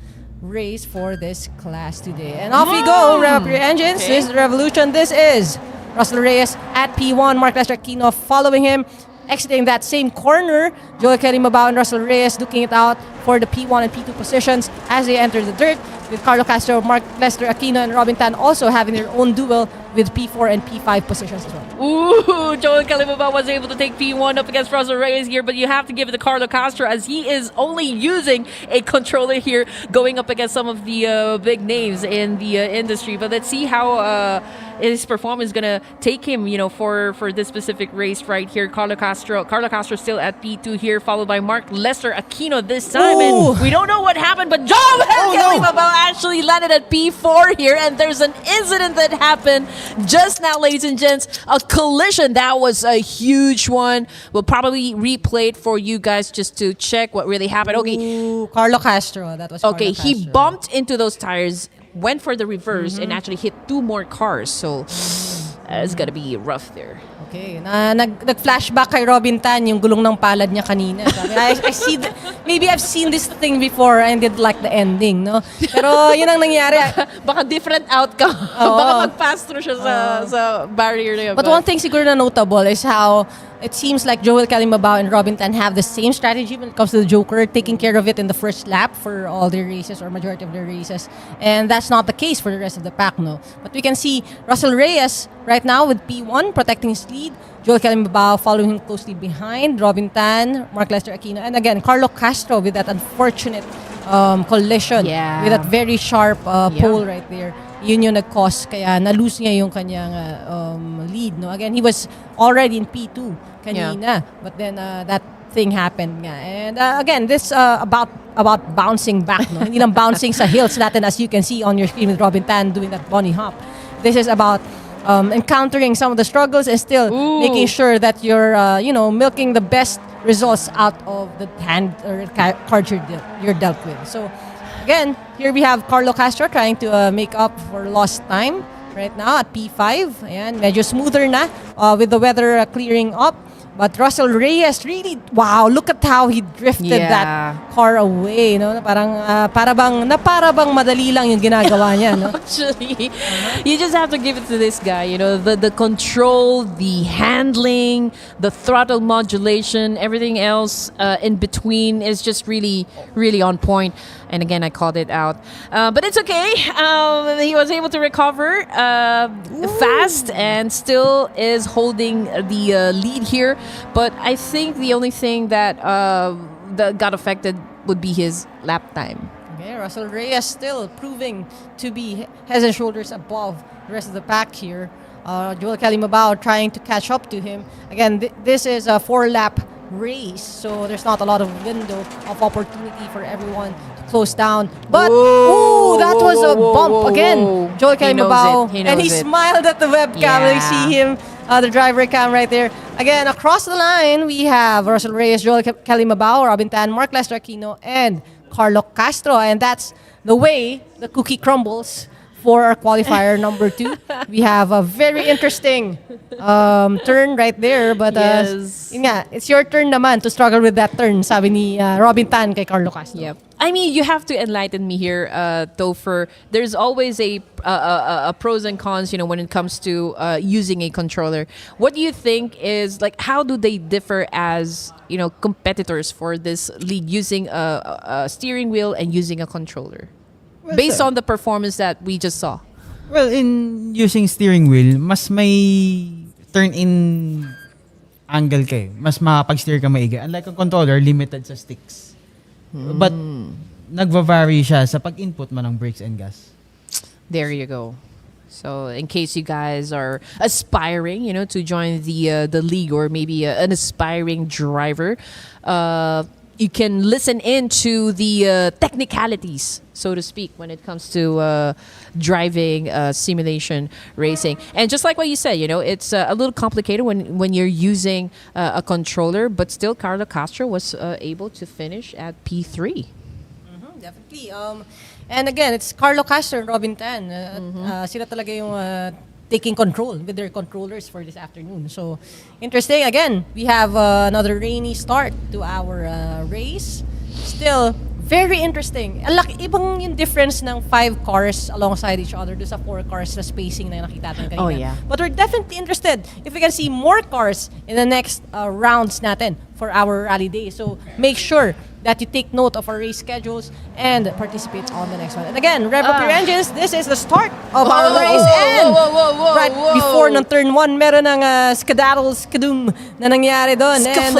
Speaker 21: race for this class today. And off we go. Rev up your engines. This is the Revolution. This is Russell Reyes at P1, Mark Lester Aquino following him, exiting that same corner. Joel Calimbabao and Russell Reyes looking it out for the P1 and P2 positions as they enter the dirt, with Carlo Castro, Mark Lester Aquino, and Robin Tan also having their own duel with P4 and P5 positions as well.
Speaker 16: Ooh, Joel Calimbabao was able to take P1 up against Russell Reyes here, but you have to give it to Carlo Castro as he is only using a controller here, going up against some of the big names in the industry. But let's see how his performance is gonna take him, for this specific race right here. Carlo Castro still at P2 here, followed by Mark Lester Aquino this time.
Speaker 21: Ooh.
Speaker 16: And we don't know what happened, but Joel Calimbabao actually landed at P4 here, and there's an incident that happened just now, ladies and gents. A collision that was a huge one. We'll probably replay it for you guys just to check what really happened. Okay,
Speaker 21: Ooh, Carlo Castro, that was
Speaker 16: okay.
Speaker 21: Carlo Castro.
Speaker 16: He bumped into those tires, went for the reverse, and actually hit 2 more cars. So it's gonna be rough there.
Speaker 21: Okay, nag-flashback kay Robin Tan yung gulong ng palad niya kanina. Sabi, I see, maybe I've seen this thing before and did like the ending, no? Pero yun ang nangyari.
Speaker 16: Baka different outcome. Baka mag-pass through siya sa barrier na yun.
Speaker 21: But one thing siguro na notable is how it seems like Joel Calimbabao and Robin Tan have the same strategy when it comes to the Joker, taking care of it in the first lap for all their races or majority of their races. And that's not the case for the rest of the pack, no? But we can see Russell Reyes right now with P1 protecting his lead. Joel Calimbabao following him closely behind. Robin Tan, Mark Lester Aquino, and again, Carlo Castro with that unfortunate collision with that very sharp pole right there. Yun yung nag-cause kaya na-lose niya yung kanyang lead, no? Again, he was already in P2 kanina, but then that thing happened nga. And again, this about bouncing back, no? Hindi lang bouncing sa hills natin as you can see on your screen with Robin Tan doing that bunny hop. This is about encountering some of the struggles and still making sure that you're milking the best results out of the hand or card you're dealt with. So again, here we have Carlo Castro trying to make up for lost time right now at P5. Ayan, medyo smoother na with the weather clearing up. But Russell Reyes really, wow, look at how he drifted that car away, no? Parang para bang madali lang yung ginagawa niya, no?
Speaker 16: Actually, you just have to give it to this guy. You know, the control, the handling, the throttle modulation, everything else in between is just really, really on point. And again, I called it out. But it's okay. He was able to recover fast and still is holding the lead here. But I think the only thing that got affected would be his lap time.
Speaker 21: Okay, Russell Reyes still proving to be head and shoulders above the rest of the pack here. Joel Kelly Mabao trying to catch up to him. Again, this is a 4-lap race, so there's not a lot of window of opportunity for everyone to close down. But that was a bump again. Joel Kelly Mabao, and he smiled at the webcam. You see him, the driver cam right there. Again, across the line, we have Russell Reyes, Joel Kelly Mabao, Robin Tan, Mark Lester Aquino, and Carlo Castro. And that's the way the cookie crumbles for our qualifier number 2. We have a very interesting turn right there. But yun nga, it's your turn naman to struggle with that turn, sabi ni Robin Tan kay Carlo Castro.
Speaker 16: Yep. I mean, you have to enlighten me here, Topher. There's always a pros and cons, you know, when it comes to using a controller. What do you think is, like, how do they differ as, you know, competitors for this league using a steering wheel and using a controller? Based on the performance that we just saw.
Speaker 18: Well, in using steering wheel, mas may turn-in angle ka eh. Mas makapag-steer ka maigi. Unlike a controller, limited sa sticks. But nagva-vary siya sa pag-input mo ng brakes and gas.
Speaker 16: There you go. So in case you guys are aspiring, you know, to join the league, or maybe an aspiring driver, you can listen in to the technicalities, so to speak, when it comes to driving simulation racing. And just like what you said, you know, it's a little complicated when you're using a controller, but still Carlo Castro was able to finish at P3.
Speaker 21: Definitely. And again, it's Carlo Castro and Robin Tan. Sila talaga yung taking control with their controllers for this afternoon. So, interesting. Again, we have another rainy start to our race. Still, very interesting. Ibang yung difference ng 5 cars alongside each other do sa 4 cars na spacing na nakita natin kanina.
Speaker 16: Oh, yeah.
Speaker 21: But we're definitely interested if we can see more cars in the next rounds natin for our rally day. So, make sure that you take note of our race schedules and participate on the next one. And again, rev up your engines. This is the start of our race. And right before ng turn 1, meron ng skadum na nangyari doon. And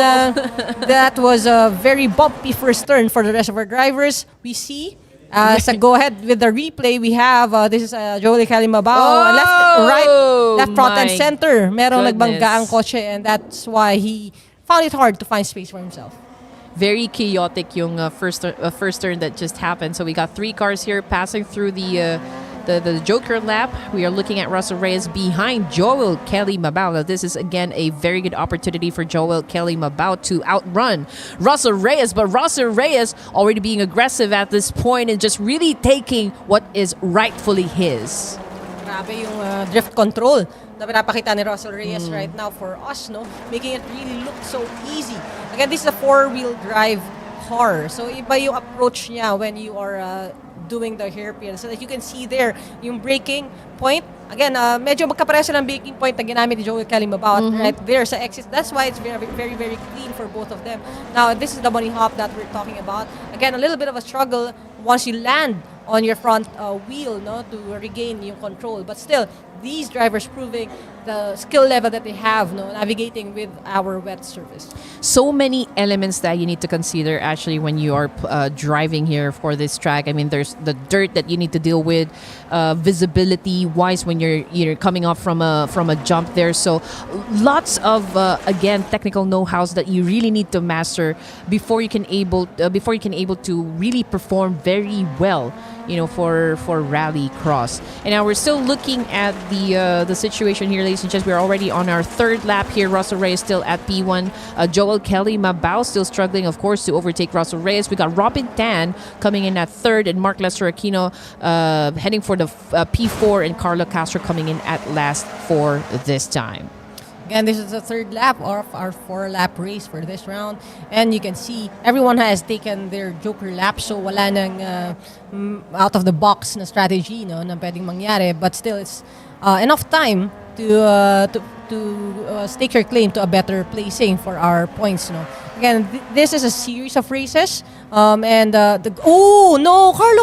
Speaker 21: that was a very bumpy first turn for the rest of our drivers. We see sa go-ahead with the replay, we have, this is Joel Kelly Mabao. Left, front, and center. Merong nagbangga ang kotse, and that's why he found it hard to find space for himself.
Speaker 16: Very chaotic yung first turn that just happened. So we got 3 cars here passing through the Joker lap. We are looking at Russell Reyes behind Joel Kelly Mabao. Now, this is again a very good opportunity for Joel Kelly Mabao to outrun Russell Reyes, but Russell Reyes already being aggressive at this point and just really taking what is rightfully his.
Speaker 21: Grabe yung drift control na pinapakita ni Russell Reyes right now for us, no? Making it really look so easy. Again, this is a 4-wheel drive car. So, iba yung approach niya when you are doing the hairpin. So that you can see there, yung braking point. Again, medyo magkapareho silang braking point na ginamit ni Joel Kelly Mabao right there sa exit. That's why it's very, very, very clean for both of them. Now, this is the bunny hop that we're talking about. Again, a little bit of a struggle once you land on your front wheel, no, to regain yung control. But still, these drivers proving the skill level that they have, no, navigating with our wet surface.
Speaker 16: So many elements that you need to consider actually when you are driving here for this track. I mean, there's the dirt that you need to deal with, visibility wise when you're coming off from a jump there. So lots of again technical know-hows that you really need to master before you can able to really perform very well, you know, for Rallycross. And now we're still looking at the situation here, ladies and gentlemen. We're already on our 3rd lap here. Russell Reyes still at P1. Joel Kelly Mabao still struggling, of course, to overtake Russell Reyes. We got Robin Tan coming in at 3rd, and Mark Lester Aquino heading for the P4, and Carlo Castro coming in at last for this time.
Speaker 21: Again, this is the third lap of our 4-lap race for this round. And you can see everyone has taken their joker lap. So wala nang out of the box na strategy no, na pwedeng mangyari. But still, it's enough time to stake your claim to a better placing for our points. No? Again, this is a series of races. Carlo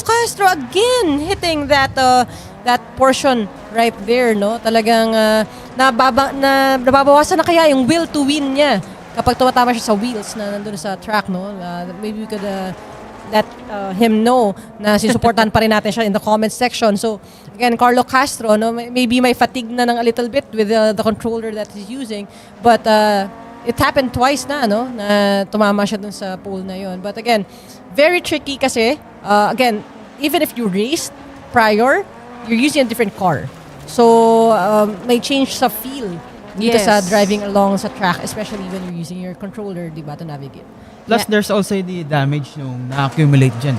Speaker 21: Castro again hitting that portion right there, no? Talagang nababawasan na kaya yung will to win niya kapag tumatama siya sa wheels na nandun sa track, no? Maybe we could let him know na sinusuportahan pa rin natin siya in the comments section. So, again, Carlo Castro, no? Maybe may fatigue na ng a little bit with the controller that he's using. But it happened twice na, no? Na tumama siya dun sa pole na yon. But again, very tricky kasi, again, even if you raced prior, you're using a different car. So, may change sa feel dito sa driving along sa track, especially when you're using your controller, di ba, to navigate.
Speaker 18: Plus, there's also the damage nung na-accumulate dyan.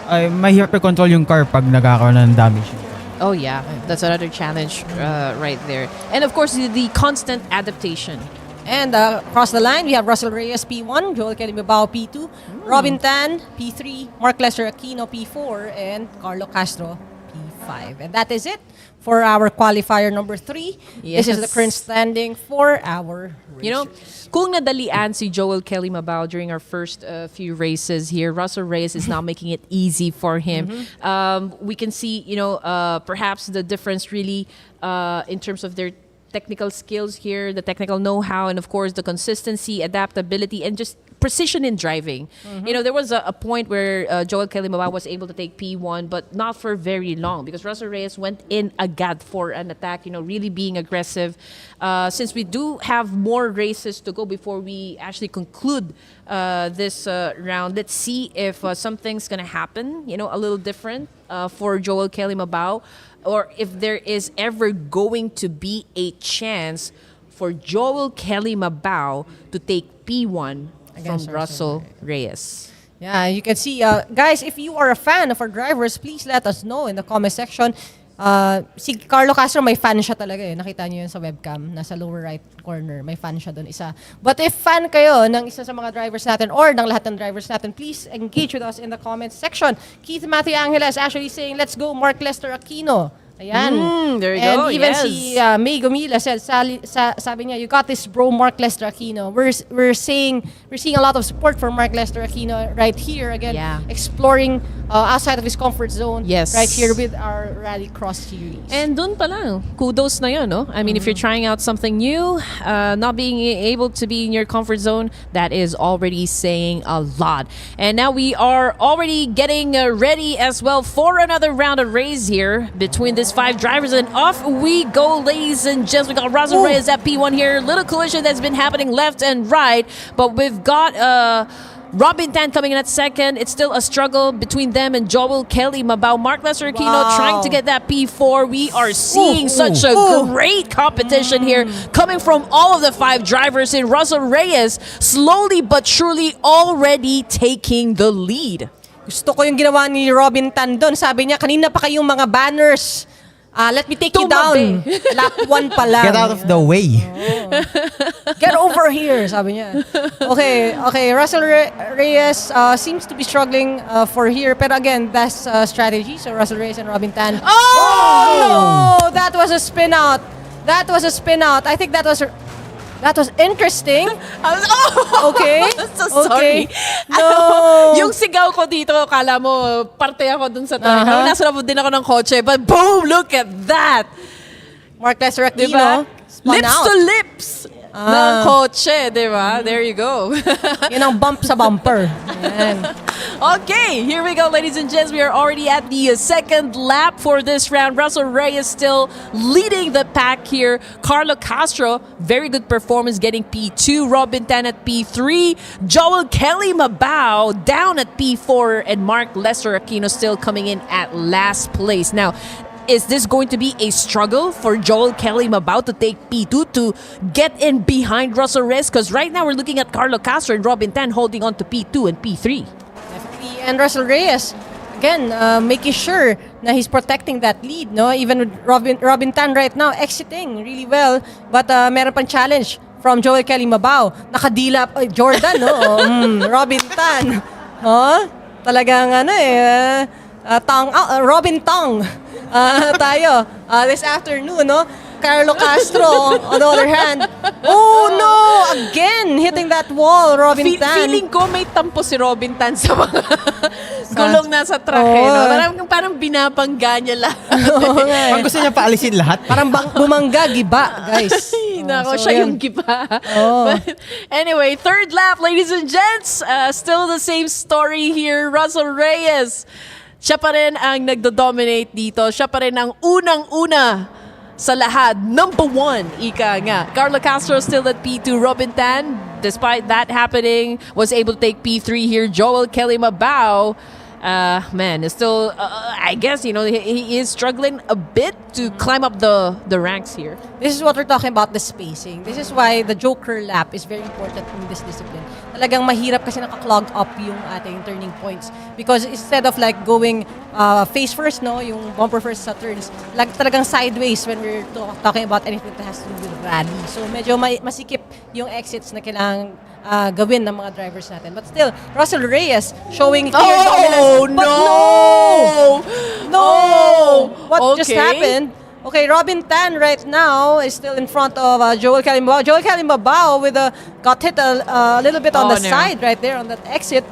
Speaker 18: Ay, mahirap i-control yung car pag nagkakaroon ng damage.
Speaker 16: Oh yeah, that's another challenge right there. And of course, the constant adaptation.
Speaker 21: And across the line, we have Russell Reyes P1, Joel Kelly-Mabao P2, Robin Tan P3, Mark Lester Aquino P4, and Carlo Castro P5. And that is it for our qualifier number 3.
Speaker 16: Yes.
Speaker 21: This is the current standing for our racers.
Speaker 16: You know, kung nadalian si Joel Kelly-Mabao during our first few races here, Russell Reyes is now making it easy for him. We can see, you know, perhaps the difference really in terms of their technical skills here, the technical know-how, and of course the consistency, adaptability, and just precision in driving. You know, there was a point where Joel Kelly-Mabao was able to take P1, but not for very long because Russell Reyes went in agad for an attack, you know, really being aggressive. Since we do have more races to go before we actually conclude this round, let's see if something's going to happen, you know, a little different for Joel Kelly-Mabao, or if there is ever going to be a chance for Joel Kelly-Mabao to take P1 from Russell Reyes.
Speaker 21: Yeah, you can see, guys, if you are a fan of our drivers, please let us know in the comment section. Si Carlo Castro, may fan siya talaga eh. Nakita niyo yun sa webcam, nasa lower right corner. May fan siya doon, isa. But if fan kayo ng isa sa mga drivers natin or ng lahat ng drivers natin, please engage with us in the comments section. Keith Matthew Angela is actually saying, let's go Mark Lester Aquino. Ayan.
Speaker 16: There you
Speaker 21: and
Speaker 16: go.
Speaker 21: even
Speaker 16: yes.
Speaker 21: si May Gomila said, sabi niya, you got this, bro, Mark Lester Aquino. We're seeing a lot of support for Mark Lester Aquino right here. Again, exploring outside of his comfort zone.
Speaker 16: Yes.
Speaker 21: Right here with our Rallycross series.
Speaker 16: And dun pa lang, kudos na yun, no? I mean, if you're trying out something new, not being able to be in your comfort zone, that is already saying a lot. And now we are already getting ready as well for another round of race here between these 5 drivers, and off we go, ladies and gents. We got Russell Reyes at P1 here. Little collision that's been happening left and right, but we've got Robin Tan coming in at second. It's still a struggle between them and Joel Kelly-Mabao. Mark Lester Aquino trying to get that P4. We are seeing such a great competition here coming from all of the 5 drivers in Russell Reyes, slowly but surely already taking the lead.
Speaker 21: Gusto ko yung ginawa ni Robin Tan doon. Sabi niya, kanina pa kayong mga banners. Let me take you down. Lap 1 pa lang.
Speaker 18: Get out of the way.
Speaker 21: Get over here, sabi niya. Okay. Russell Reyes seems to be struggling for here. Pero again, that's strategy. So Russell Reyes and Robin Tan. Oh, no! That was a spin out. I think that was interesting. Okay.
Speaker 16: So sorry.
Speaker 21: No.
Speaker 16: Yung sigaw ko dito, kala mo, parte ako dun sa track. Nasa loob din ako ng kotse. But boom, look at that.
Speaker 21: Mark Lester Aquino.
Speaker 16: Diba? Lips
Speaker 21: out.
Speaker 16: to lips ng kotse, diba? There you go.
Speaker 21: Yun ang bump sa bumper. Ayan.
Speaker 16: Okay, here we go, ladies and gents. We are already at the second lap for this round. Russell Reyes still leading the pack here. Carlo Castro, very good performance, getting P2. Robin Tan at P3. Joel Kelly-Mabao down at P4. And Mark Lester Aquino still coming in at last place. Now, is this going to be a struggle for Joel Kelly-Mabao to take P2 to get in behind Russell Reyes? Because right now we're looking at Carlo Castro and Robin Tan holding on to P2 and P3.
Speaker 21: And Russell Reyes, again, making sure na he's protecting that lead, no? Even with Robin Tan right now exiting really well, but meron pang challenge from Joel Kelly Mabao. Nakadila Jordan, no? Robin Tan. Talagang Robin Tong. Tayo this afternoon, no? Carlo Castro, on the other hand. Oh no! Again, hitting that wall, Robin Tan.
Speaker 4: Feeling ko may tampo si Robin Tan sa mga gulong nasa truck. No? Parang binabangga niya lahat.
Speaker 20: Parang gusto niya paalisin lahat.
Speaker 21: Parang bumangga, giba, guys.
Speaker 4: Nako, siya yung giba. But anyway, third lap, ladies and gents. Still the same story here. Russell Reyes. Siya pa rin ang nagdo-dominate dito. Siya pa rin ang unang-una sa lahat. Number 1, ika nga. Carlo Castro still at P2. Robin Tan, despite that happening, was able to take P3 here. Joel Kelly Mabao, is still, I guess, he is struggling a bit to climb up the ranks here.
Speaker 21: This is what we're talking about, the spacing. This is why the Joker lap is very important in this discipline. Talagang mahirap kasi naka-clog up yung ating turning points. Because instead of like going face first, no, yung bumper first sa turns, like talagang sideways when we're talking about anything that has to do with rally. So medyo masikip yung exits na kailangang gawin ng mga drivers natin. But still, Russell Reyes showing clear dominance. No! What just happened? Okay, Robin Tan right now is still in front of Joel Kelly Mabao. Joel Kelly Mabao got hit a little bit on the side right there on that exit.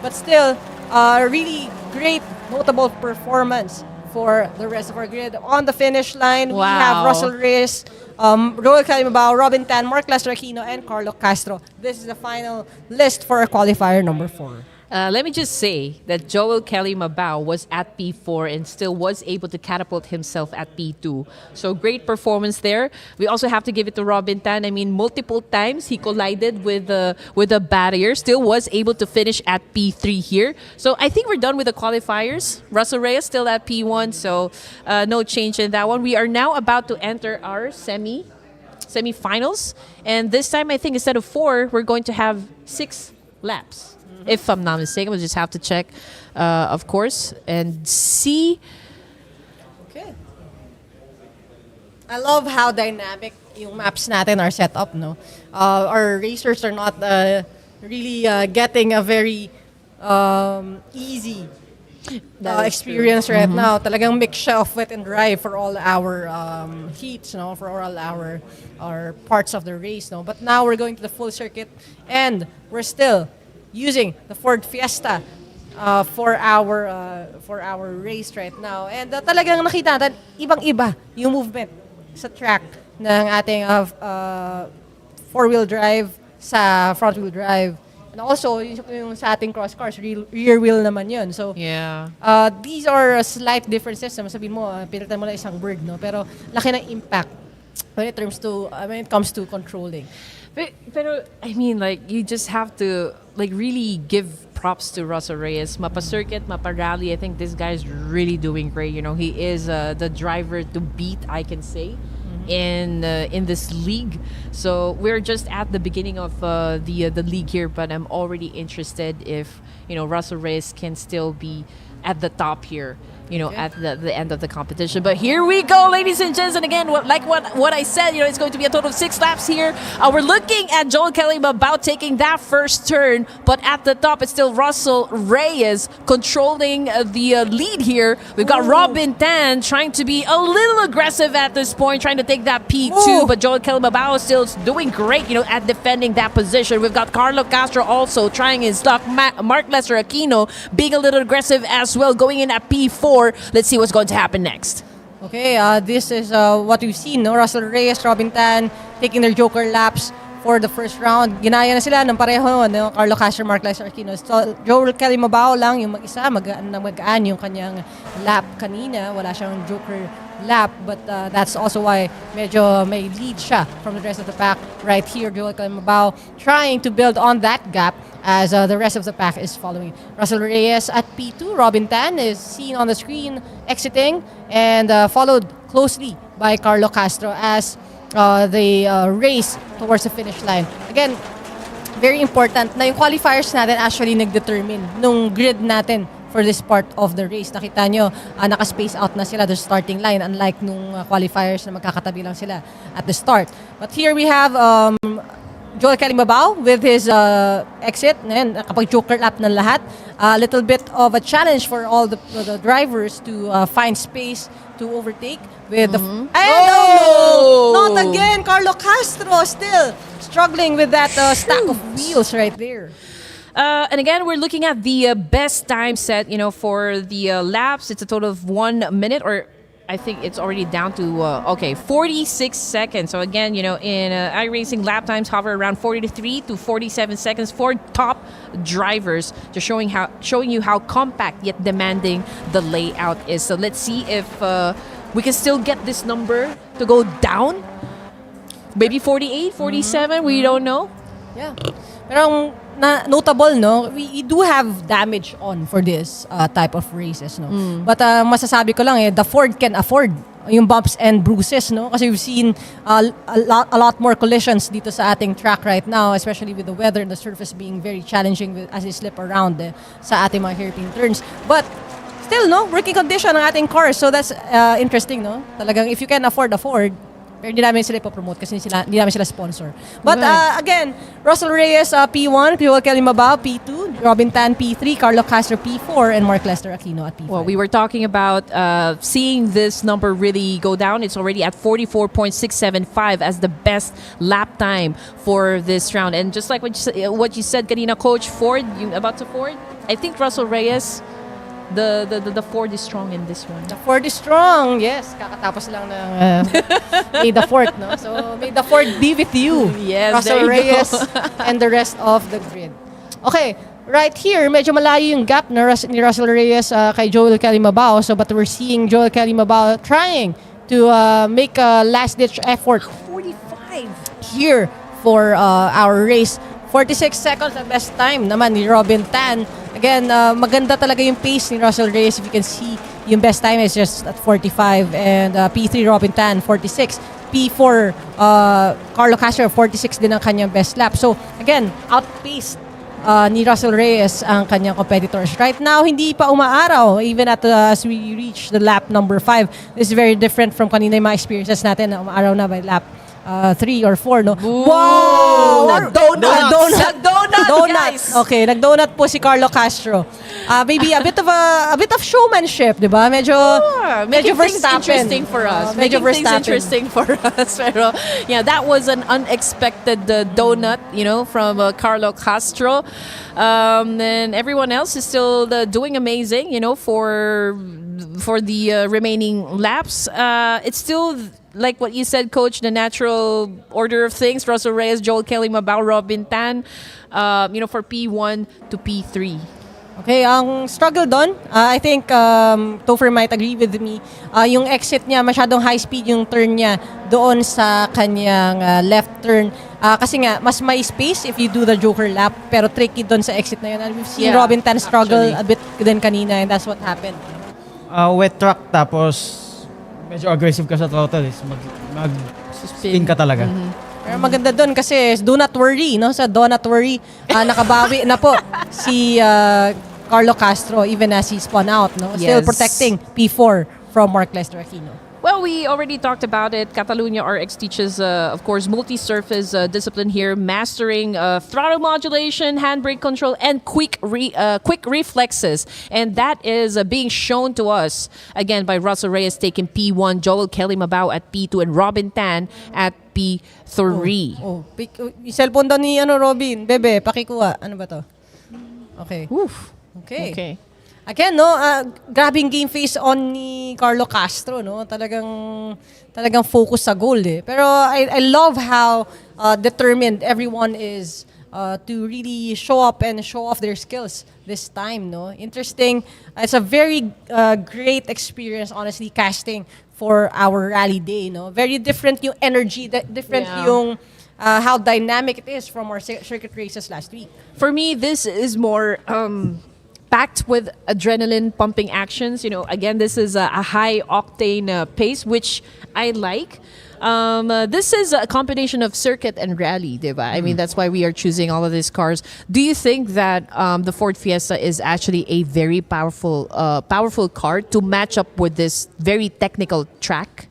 Speaker 21: But still, really great, notable performance for the rest of our grid. On the finish line, we have Russell Reyes, Joel Kelly Mabao, Robin Tan, Mark Lester Aquino, and Carlo Castro. This is the final list for qualifier number 4.
Speaker 16: Let me just say that Joel Kelly Mabao was at P4 and still was able to catapult himself at P2. So great performance there. We also have to give it to Robin Tan. I mean, multiple times he collided with a barrier, still was able to finish at P3 here. So I think we're done with the qualifiers. Russell Reyes still at P1, so no change in that one. We are now about to enter our semifinals. And this time, I think instead of 4, we're going to have 6 laps. If I'm not mistaken, we'll just have to check, of course, and see.
Speaker 21: Okay. I love how dynamic yung maps natin are set up, no? Our racers are not really getting a very easy experience right now. Talagang mix siya of wet and dry for all our heats, no? For all our parts of the race, no? But now we're going to the full circuit, and we're still using the Ford Fiesta for our race right now. And talagang nakita natin, ibang-iba yung movement sa track ng ating four-wheel drive sa front-wheel drive. And also, yung sa ating cross cars, rear wheel naman yun. So, these are slight differences. Sabihin mo, pilitan mo lang isang word, no? Pero laki ng impact when it comes to controlling.
Speaker 16: Pero I mean, like, you just have to really give props to Russell Reyes. Mapa circuit, mapa rally. I think this guy's really doing great. You know, he is the driver to beat, I can say, in this league. So we're just at the beginning of the league here, but I'm already interested if Russell Reyes can still be at the top here. At the end of the competition. But here we go, ladies and gents. And again, what I said, it's going to be a total of 6 laps here. We're looking at Joel Kelly about taking that first turn. But at the top, it's still Russell Reyes controlling the lead here. We've got Robin Tan trying to be a little aggressive at this point, trying to take that P2. But Joel Kelly Mabao is still doing great, at defending that position. We've got Carlo Castro also trying his luck. Mark Lester Aquino being a little aggressive as well, going in at P4. Let's see what's going to happen next.
Speaker 21: Okay, this is what we've seen, no? Russell Reyes, Robin Tan taking their joker laps for the first round. Ginaya na sila ng pareho, no? Carlo Castro, Mark Lester Aquino. So, Joel Kelly Mabao lang yung mag-isa, magaan yung kanyang lap kanina. Wala siyang joker lap, but that's also why medyo may lead siya from the rest of the pack right here. Joel Kelly Mabao trying to build on that gap as the rest of the pack is following. Russell Reyes at P2. Robin Tan is seen on the screen exiting and followed closely by Carlo Castro as they race towards the finish line. Again, very important na yung qualifiers natin actually nag-determine nung grid natin
Speaker 17: for this part of the race. Nakita nyo, naka-space out na sila the starting line, unlike nung qualifiers na magkakatabi lang sila at the start. But here we have Joel Kalimbabaw with his exit. Ngayon, nakapag-joker lap ng lahat. A little bit of a challenge for all the drivers to find space to overtake with the... No! Not again! Carlo Castro still struggling with that stack of wheels right there.
Speaker 16: And again, we're looking at the best time set, for the laps. It's a total of 1 minute, or I think it's already down to 46 seconds. So again, in iRacing, lap times hover around 43 to 47 seconds for top drivers, just showing you how compact yet demanding the layout is. So let's see if we can still get this number to go down. Maybe 48, 47, we don't know.
Speaker 17: Yeah. Pero notable, no? We do have damage on for this type of races, no? But masasabi ko lang, the Ford can afford yung bumps and bruises, no? Kasi we've seen a lot more collisions dito sa ating track right now, especially with the weather and the surface being very challenging as they slip around sa ating mga hairpin turns. But still, no? Working condition ng ating cars. So that's interesting, no? Talagang if you can afford a Ford, pero hindi namin sila ipopromote kasi hindi namin sila sponsor. But again, Russell Reyes, P1, Joel Kalimbabaw, P2, Robin Tan, P3, Carlo Castro, P4, and Mark Lester Aquino at P5.
Speaker 16: Well, we were talking about seeing this number really go down. It's already at 44.675 as the best lap time for this round. And just like what you said, kanina, Coach Ford, about to Ford, I think Russell Reyes, the Ford is strong in this one.
Speaker 17: The Ford is strong, yes. Kakatapos lang ng May the Ford, no? So, may the Ford be with you.
Speaker 16: Yes,
Speaker 17: Russell
Speaker 16: there you
Speaker 17: Reyes
Speaker 16: go.
Speaker 17: and the rest of the grid. Okay, right here, medyo malayo yung gap ni Russell Reyes kay Joel Kalimbabaw. So, but we're seeing Joel Kalimbabaw trying to make a last-ditch effort.
Speaker 16: 45
Speaker 17: here for our race. 46 seconds ang best time naman ni Robin Tan. Again, maganda talaga yung pace ni Russell Reyes. If you can see, yung best time is just at 45. And P3 Robin Tan, 46. P4 Carlo Castro, 46 din ang kanyang best lap. So, again, outpaced ni Russell Reyes ang kanyang competitors. Right now, hindi pa umaaraw. Even as we reach the lap number 5. This is very different from kanina yung mga experiences natin na umaaraw na by lap 3 or 4, no? Wow! Nag-donut,
Speaker 16: guys!
Speaker 17: Okay, nag-donut po si Carlo Castro. Maybe a bit of showmanship, di ba? Medyo Verstappen.
Speaker 16: Interesting for us.
Speaker 17: Medyo
Speaker 16: Making things
Speaker 17: Verstappen.
Speaker 16: interesting for us. Pero, yeah, that was an unexpected donut, from Carlo Castro. And everyone else is still doing amazing, for the remaining laps. It's still, like what you said, Coach, the natural order of things. Russell Reyes, Joel Kalimbabaw, Robin Tan, for P1 to P3.
Speaker 17: Okay, ang struggle doon, I think Topher might agree with me. Yung exit niya, masyadong high speed yung turn niya doon sa kanyang left turn. Kasi nga, mas may space if you do the joker lap, pero tricky doon sa exit na yun. And we've seen Robin Tan struggle a bit din kanina, and that's what happened.
Speaker 18: Wet track, tapos medyo aggressive ka sa throttle, is mag-spin ka talaga.
Speaker 17: Pero maganda doon kasi do not worry, no? Sa do not worry, nakabawi na po si Carlo Castro even as he spun out, no? Still protecting P4 from Mark Lester Aquino.
Speaker 16: Well, we already talked about it. Catalunya RX teaches, of course, multi-surface discipline here, mastering throttle modulation, handbrake control, and quick reflexes. And that is being shown to us, again, by Russell Reyes taking P1, Joel Kalimbabaw at P2, and Robin Tan at P3.
Speaker 17: Yung cellphone daw ni Robin. Bebe, pakikuha. Ano ba to? Okay. Okay. Again, no, grabing game face on ni Carlo Castro, no? Talagang focus sa goal, eh. Pero I love how determined everyone is to really show up and show off their skills this time, no? Interesting. It's a very great experience, honestly, casting for our rally day, no? Very different yung energy, different yung how dynamic it is from our circuit races last week.
Speaker 16: For me, this is more packed with adrenaline pumping actions. Again, this is a high octane pace, which I like. This is a combination of circuit and rally, diba? I mean, that's why we are choosing all of these cars. Do you think that the Ford Fiesta is actually a very powerful car to match up with this very technical track?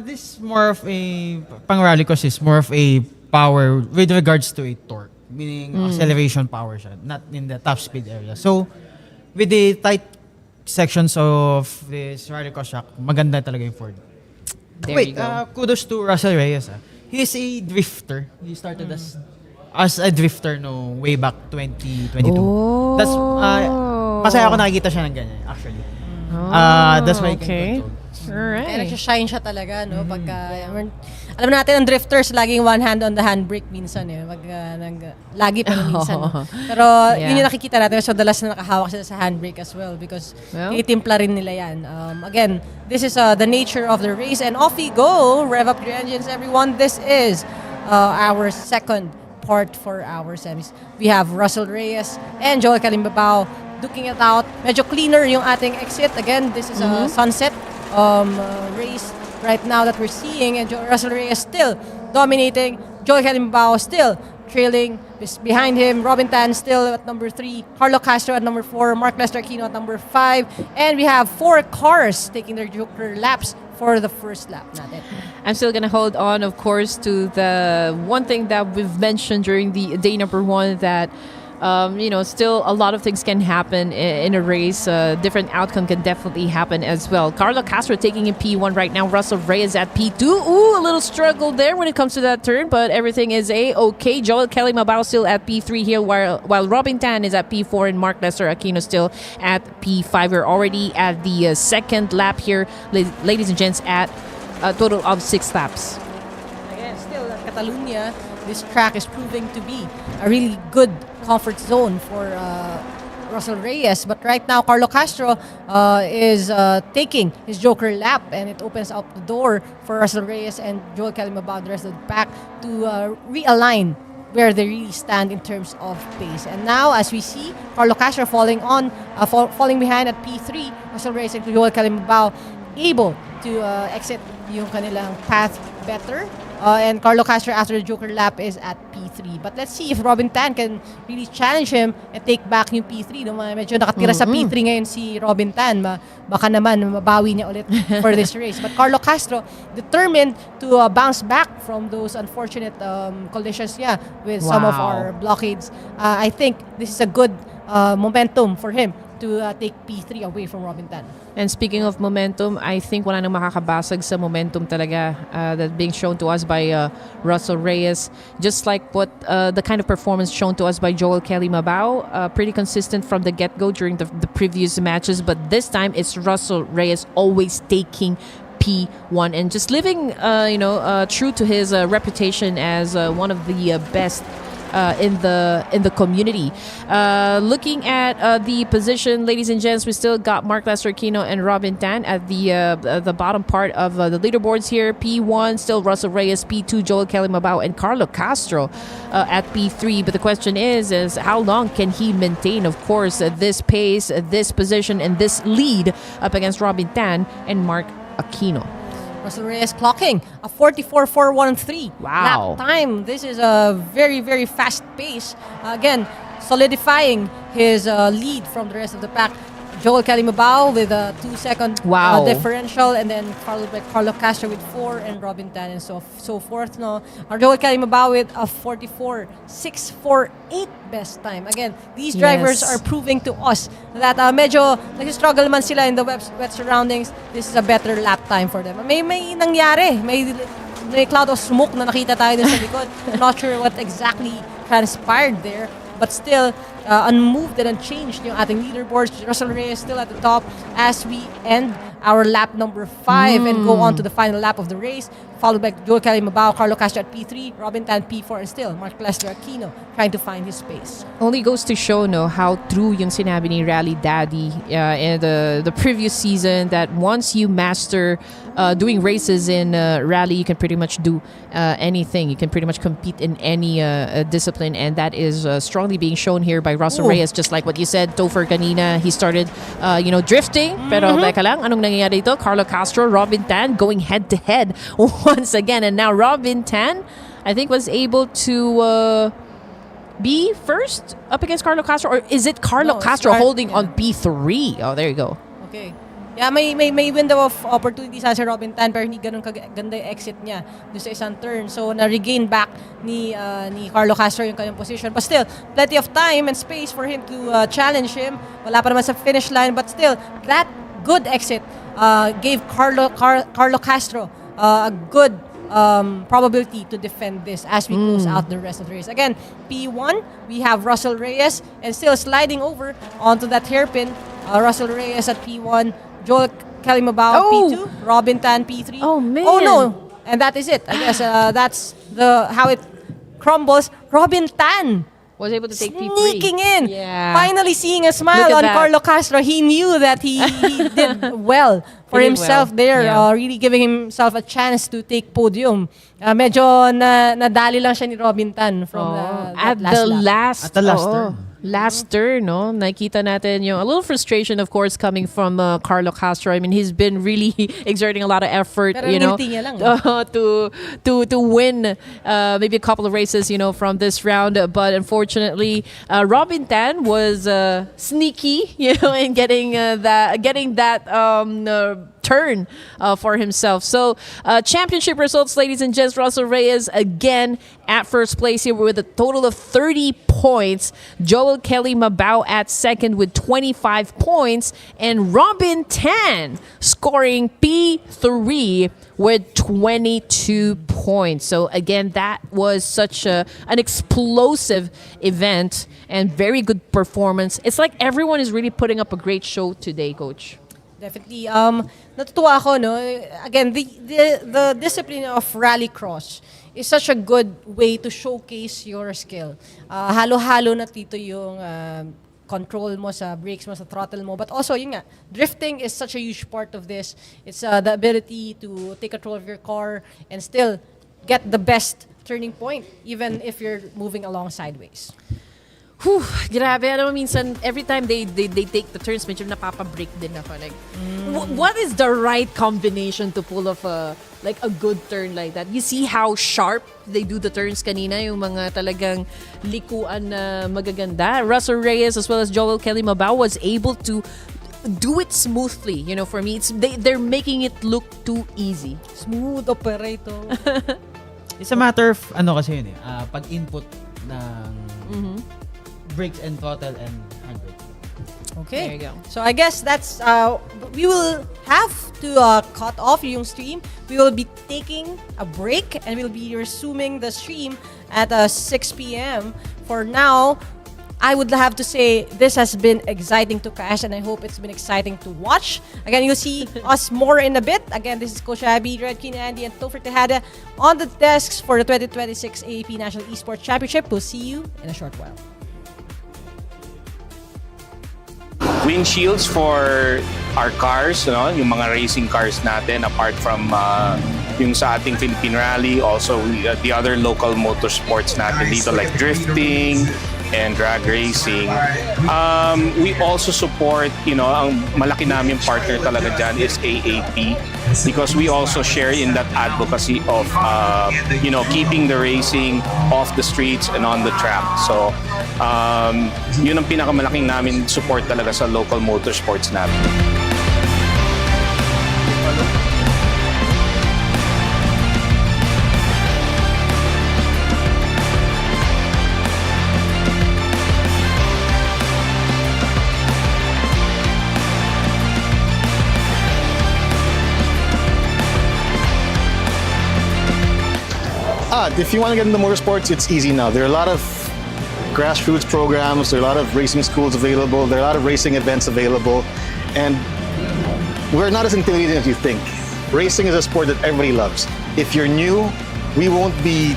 Speaker 18: This more of a pang Rallycross is more of a power with regards to a torque, meaning acceleration power siya, not in the top speed area. So with the tight sections of this Rallycross track, maganda talaga yung Ford.
Speaker 16: There you go.
Speaker 18: Kudos to Russell Reyes. He is a drifter. He started as a drifter no way back 2022. That's masaya ako nakikita siya ng ganyan actually. That's why he can control.
Speaker 16: Alright.
Speaker 21: Kaya nagsashine siya talaga, no? Pagka, alam natin, ang drifters, laging one hand on the handbrake minsan, eh. Lagi pa minsan. No? Pero yun yung nakikita natin. So, dalas na nakahawak sila sa handbrake as well because titimpla rin nila yan. Again, this is the nature of the race. And off we go. Rev up your engines, everyone. This is our second part for our semis. We have Russell Reyes and Joel Calimbabao duking it out. Medyo cleaner yung ating exit. Again, this is a sunset race right now that we're seeing, and Russell Reyes still dominating. Joel Calimbao still trailing behind him. Robin Tan still at number 3. Carlo Castro at number 4. Mark Lester Aquino at number 5. And we have 4 cars taking their Joker laps for the first lap natin.
Speaker 16: I'm still gonna hold on, of course, to the one thing that we've mentioned during the day number 1 that still a lot of things can happen in a race. Different outcome can definitely happen as well. Carlo Castro taking in P1 right now. Russell Reyes at P2. Ooh, a little struggle there when it comes to that turn, but everything is A-okay. Joel Kelly Mabao still at P3 here, while Robin Tan is at P4 and Mark Lester Aquino still at P5. We're already at the second lap here, ladies and gents, at a total of 6 laps.
Speaker 21: Again, still at Catalunya, this track is proving to be a really good comfort zone for Russell Reyes. But right now, Carlo Castro is taking his Joker lap, and it opens up the door for Russell Reyes and Joel Calimbabao, the rest of the pack, to realign where they really stand in terms of pace. And now, as we see, Carlo Castro falling behind at P3, Russell Reyes and Joel Calimbabao able to exit yung kanilang path better. And Carlo Castro after the Joker lap is at P3. But let's see if Robin Tan can really challenge him and take back yung P3. No? Medyo nakatira sa P3 ngayon si Robin Tan. Baka naman mabawi niya ulit for this race. But Carlo Castro determined to bounce back from those unfortunate collisions with some of our blockades. I think this is a good momentum for him to take P3 away from Robin Tan.
Speaker 16: And speaking of momentum, I think wala nang makakabasag sa momentum talaga that's being shown to us by Russell Reyes. Just like what the kind of performance shown to us by Joel Kelly Mabao, pretty consistent from the get-go during the previous matches. But this time, it's Russell Reyes always taking P1 and just living, true to his reputation as one of the best in the community. Looking at the position, ladies and gents, we still got Mark Lester Aquino and Robin Tan at the bottom part of the leaderboards here. P1 still Russell Reyes, P2 Joel Kelly Mabao and Carlo Castro at P3. But the question is how long can he maintain, of course, this pace, this position, and this lead up against Robin Tan and Mark Aquino.
Speaker 21: Russell Reyes clocking a 44.413 lap time. This is a very, very fast pace. Again, solidifying his lead from the rest of the pack. Joel Kelly Mabao with a 2-second differential, and then Carlo Castro with 4, and Robin Tan and so forth. No, Joel Kelly Mabao with a 44.648 best time. Again, these drivers are proving to us that medyo nag-struggle man sila in the wet surroundings. This is a better lap time for them. May nangyari. May cloud of smoke na nakita tayo dun sa likod. I'm not sure what exactly transpired there. But still, unmoved and unchanged yung ating leaderboards. Russell Reyes still at the top as we end our lap number 5 and go on to the final lap of the race.
Speaker 17: followed by Joel Kelly Mabao, Carlo Castro at P3, Robin Tan P4, and still Mark Lester Aquino trying to find his space.
Speaker 16: Only goes to show how true yung sinabi ni Rally Daddy in the previous season, that once you master doing races in rally, you can pretty much do anything. You can pretty much compete in any discipline, and that is strongly being shown here by Russell Reyes. Just like what you said, Topher kanina, he started drifting, pero teka lang, anong nangyayari dito? Carlo Castro, Robin Tan going head to head once again, and now Robin Tan, I think, was able to be first up against Carlo Castro, or is it Carlo Castro holding on P3? Oh, there you go.
Speaker 17: Okay. Yeah, may window of opportunity sa Robin Tan, pero hindi ganun kaganda yung exit niya doon sa isang turn. So, na-regain back ni Carlo Castro yung kanyang position. But still, plenty of time and space for him to challenge him. Wala pa naman sa finish line, but still, that good exit gave Carlo Castro a good probability to defend this as we close out the rest of the race. Again, P1, we have Russell Reyes, and still sliding over onto that hairpin. Russell Reyes at P1, Joel Kelly Mabao P2, Robin Tan P3.
Speaker 16: Oh, man.
Speaker 17: Oh, no. And that is it. I guess that's how it crumbles. Robin Tan
Speaker 16: was able to take P3.
Speaker 17: Sneaking in.
Speaker 16: Yeah.
Speaker 17: Finally seeing a smile on Carlo Castro. He knew that he did well for himself there.
Speaker 16: Yeah.
Speaker 17: Really giving himself a chance to take podium. Medyo nadali lang siya ni Robin Tan from
Speaker 16: at the last
Speaker 18: turn.
Speaker 16: Last turn, no? Nakita natin a little frustration, of course, coming from Carlo Castro. I mean, he's been really exerting a lot of effort,
Speaker 17: Pero niya lang,
Speaker 16: to win maybe a couple of races, from this round. But unfortunately, Robin Tan was sneaky, in getting that turn for himself. So, championship results, ladies and gents. Russell Reyes again at first place here with a total of 30 points. Joel Kelly Mabao at second with 25 points. And Robin Tan scoring P3 with 22 points. So again, that was such an explosive event and very good performance. It's like everyone is really putting up a great show today, Coach.
Speaker 17: Definitely. Natutuwa ako, no? Again, the discipline of Rallycross is such a good way to showcase your skill. Halo-halo na dito yung control mo sa brakes mo, sa throttle mo. But also, yun nga, drifting is such a huge part of this. It's the ability to take control of your car and still get the best turning point, even if you're moving along sideways.
Speaker 16: Whew, grabe. Alam mo, minsan, every time they take the turns, medyo napapa-break din ako. Like, what is the right combination to pull off a good turn like that? You see how sharp they do the turns kanina, yung mga talagang likuan na magaganda. Russell Reyes as well as Joel Kelly Mabao was able to do it smoothly. For me, they're making it look too easy.
Speaker 17: Smooth operator.
Speaker 18: It's a matter of, kasi yun pag-input ng brakes and throttle and handbrake.
Speaker 17: Okay.
Speaker 16: There you go.
Speaker 17: So I guess that's we will have to cut off yung stream. We will be taking a break and we'll be resuming the stream at 6 p.m. For now, I would have to say this has been exciting to catch, and I hope it's been exciting to watch. Again, you'll see us more in a bit. Again, this is Coach Abby, Red King Andy, and Topher Tejada on the desks for the 2026 AAP National Esports Championship. We'll see you in a short while.
Speaker 3: Windshields for our cars, yung mga racing cars natin, apart from yung sa ating Philippine Rally, also the other local motorsports natin dito like drifting and drag racing. We also support, ang malaki namin partner talaga dyan is AAP, because we also share in that advocacy of, keeping the racing off the streets and on the track. So, yun ang pinakamalaking namin support talaga sa local motorsports natin.
Speaker 5: If you want to get into motorsports, it's easy now. There are a lot of grassroots programs, there are a lot of racing schools available, there are a lot of racing events available, and we're not as intimidating as you think. Racing is a sport that everybody loves. If you're new, we won't be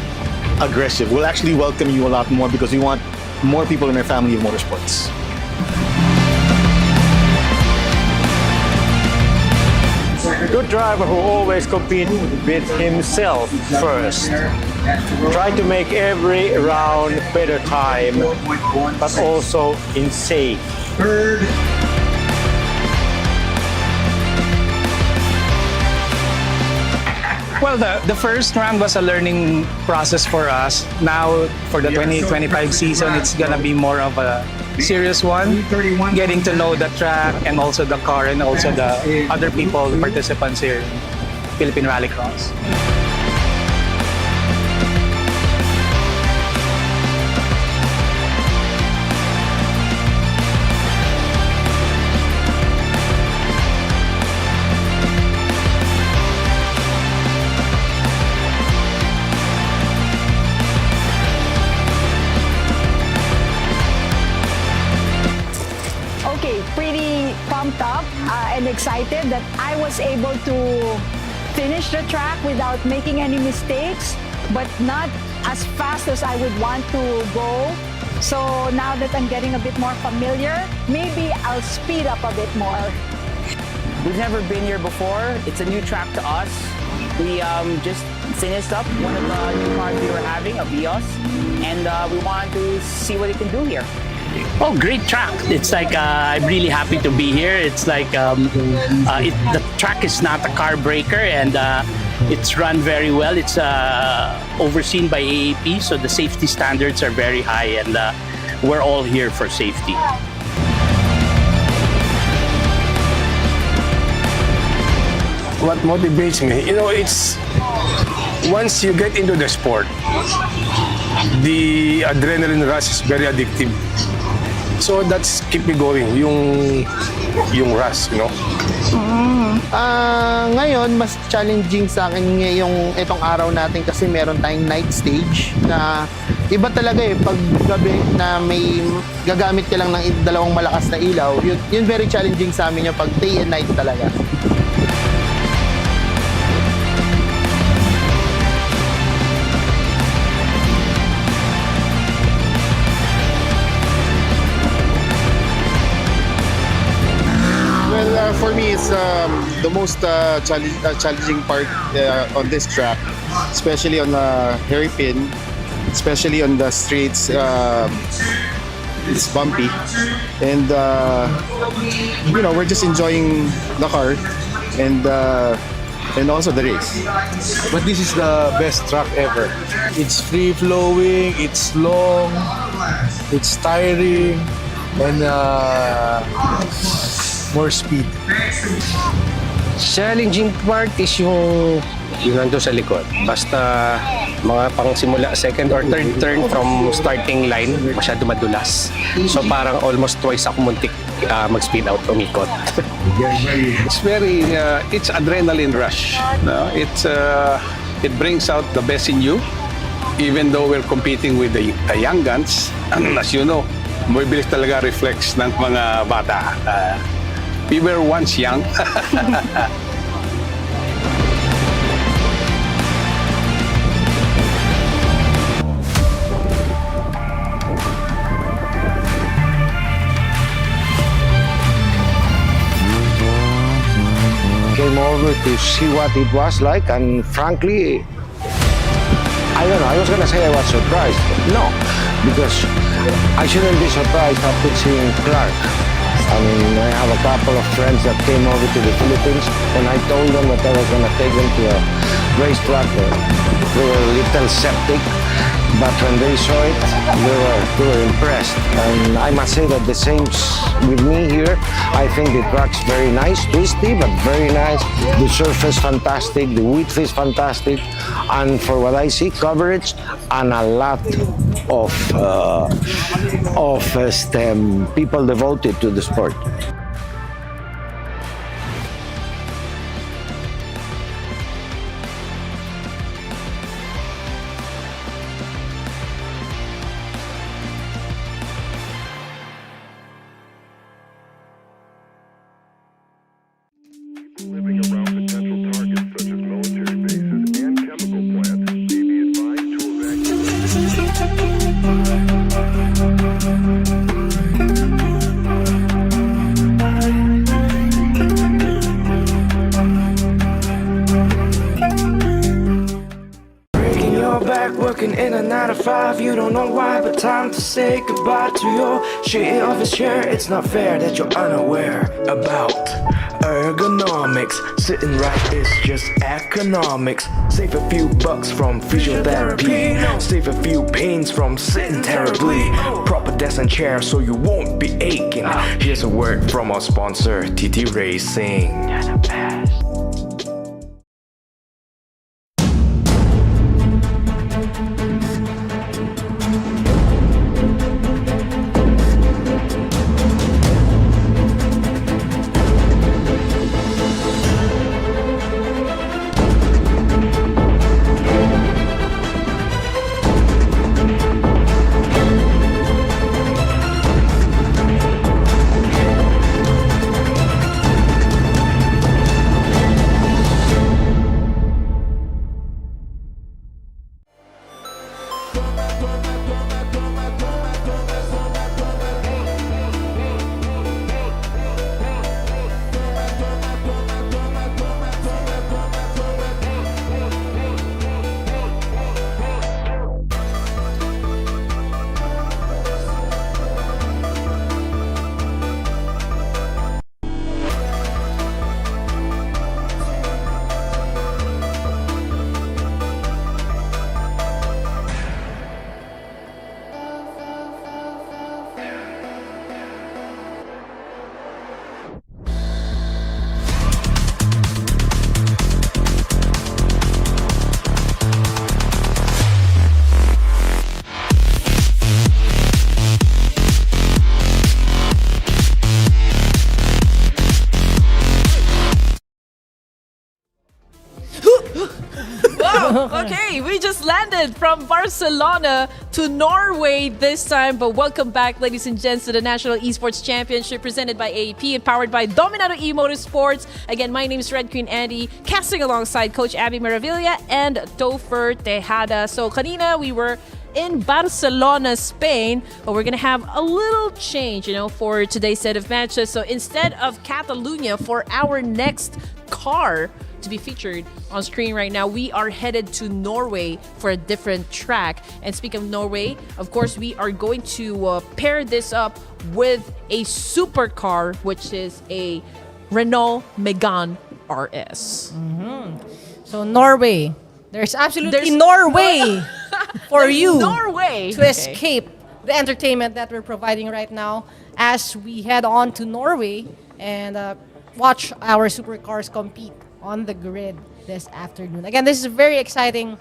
Speaker 5: aggressive. We'll actually welcome you a lot more because we want more people in our family of motorsports.
Speaker 6: Good driver who always compete with himself first. Try to make every round better time, but also in safe.
Speaker 22: Well, the first round was a learning process for us. Now, for the 2025 season, it's gonna be more of a serious one, getting to know the track and also the car and also the other people, participants here in Philippine Rallycross.
Speaker 7: Okay, pretty pumped up and excited that I was able to finish the track without making any mistakes, but not as fast as I would want to go. So now that I'm getting a bit more familiar, maybe I'll speed up a bit more.
Speaker 8: We've never been here before. It's a new track to us. We just finished up one of the new cars we were having, a Vios, and we wanted to see what it can do here.
Speaker 9: Oh, great track. It's like I'm really happy to be here. It's like the track is not a car breaker, and it's run very well. It's overseen by AAP, so the safety standards are very high, and we're all here for safety.
Speaker 10: What motivates me, it's once you get into the sport, the adrenaline rush is very addictive. So that's keep me going, yung rush,
Speaker 2: Ngayon, mas challenging sa akin ngayong itong araw natin kasi meron tayong night stage na iba talaga pag gabi na may gagamit ka lang ng dalawang malakas na ilaw, yun very challenging sa amin yung pag day and night talaga.
Speaker 11: For me, it's the most challenging part on this track, especially on the hairpin, especially on the straights. It's bumpy, and we're just enjoying the car and also the race.
Speaker 19: But this is the best track ever. It's free flowing, it's long, it's tiring, and more speed.
Speaker 10: Challenging part is yung nandun sa likod. Basta mga pangsimula, second or third turn from starting line, masyado madulas. So parang almost twice ako muntik mag-speed out, umikot.
Speaker 12: It's adrenaline rush. No? It brings out the best in you, even though we're competing with the young guns. As you know, mabibilis talaga reflex ng mga bata. We were once young.
Speaker 13: Came over to see what it was like, and frankly, I don't know, I was gonna say I was surprised. No, because I shouldn't be surprised after seeing Clark. I mean, I have a couple of friends that came over to the Philippines, and I told them that I was going to take them to a racetrack. They were a little skeptic, but when they saw it, they were impressed. And I must say that the same with me here. I think the track's very nice, twisty, but very nice. The surface fantastic, the width is fantastic, and for what I see, coverage and a lot of people devoted to the sport.
Speaker 14: Living around potential targets such as military bases and chemical 5, you don't know why, but time to say goodbye to your shitty office chair. It's not fair that you're unaware about ergonomics. Sitting right is just economics. Save a few bucks from physiotherapy. Save a few pains from sitting terribly. Proper desk and chair so you won't be aching. Here's a word from our sponsor, TT Racing.
Speaker 4: Okay, we just landed from Barcelona to Norway this time, but welcome back, ladies and gents, to the National Esports Championship presented by AAP and powered by Dominado E-Motorsports. Again, my name is Red Queen Andy, casting alongside Coach Abby Maravilla and Topher Tejada. So kanina, we were in Barcelona, Spain, but we're gonna have a little change, for today's set of matches. So instead of Catalunya for our next car to be featured on screen right now, we are headed to Norway for a different track. And speaking of Norway, of course, we are going to pair this up with a supercar, which is a Renault Megane RS.
Speaker 21: So Norway, there's absolutely Norway for you
Speaker 4: Norway
Speaker 21: to escape the entertainment that we're providing right now as we head on to Norway and watch our supercars compete on the grid this afternoon. Again, this is a very exciting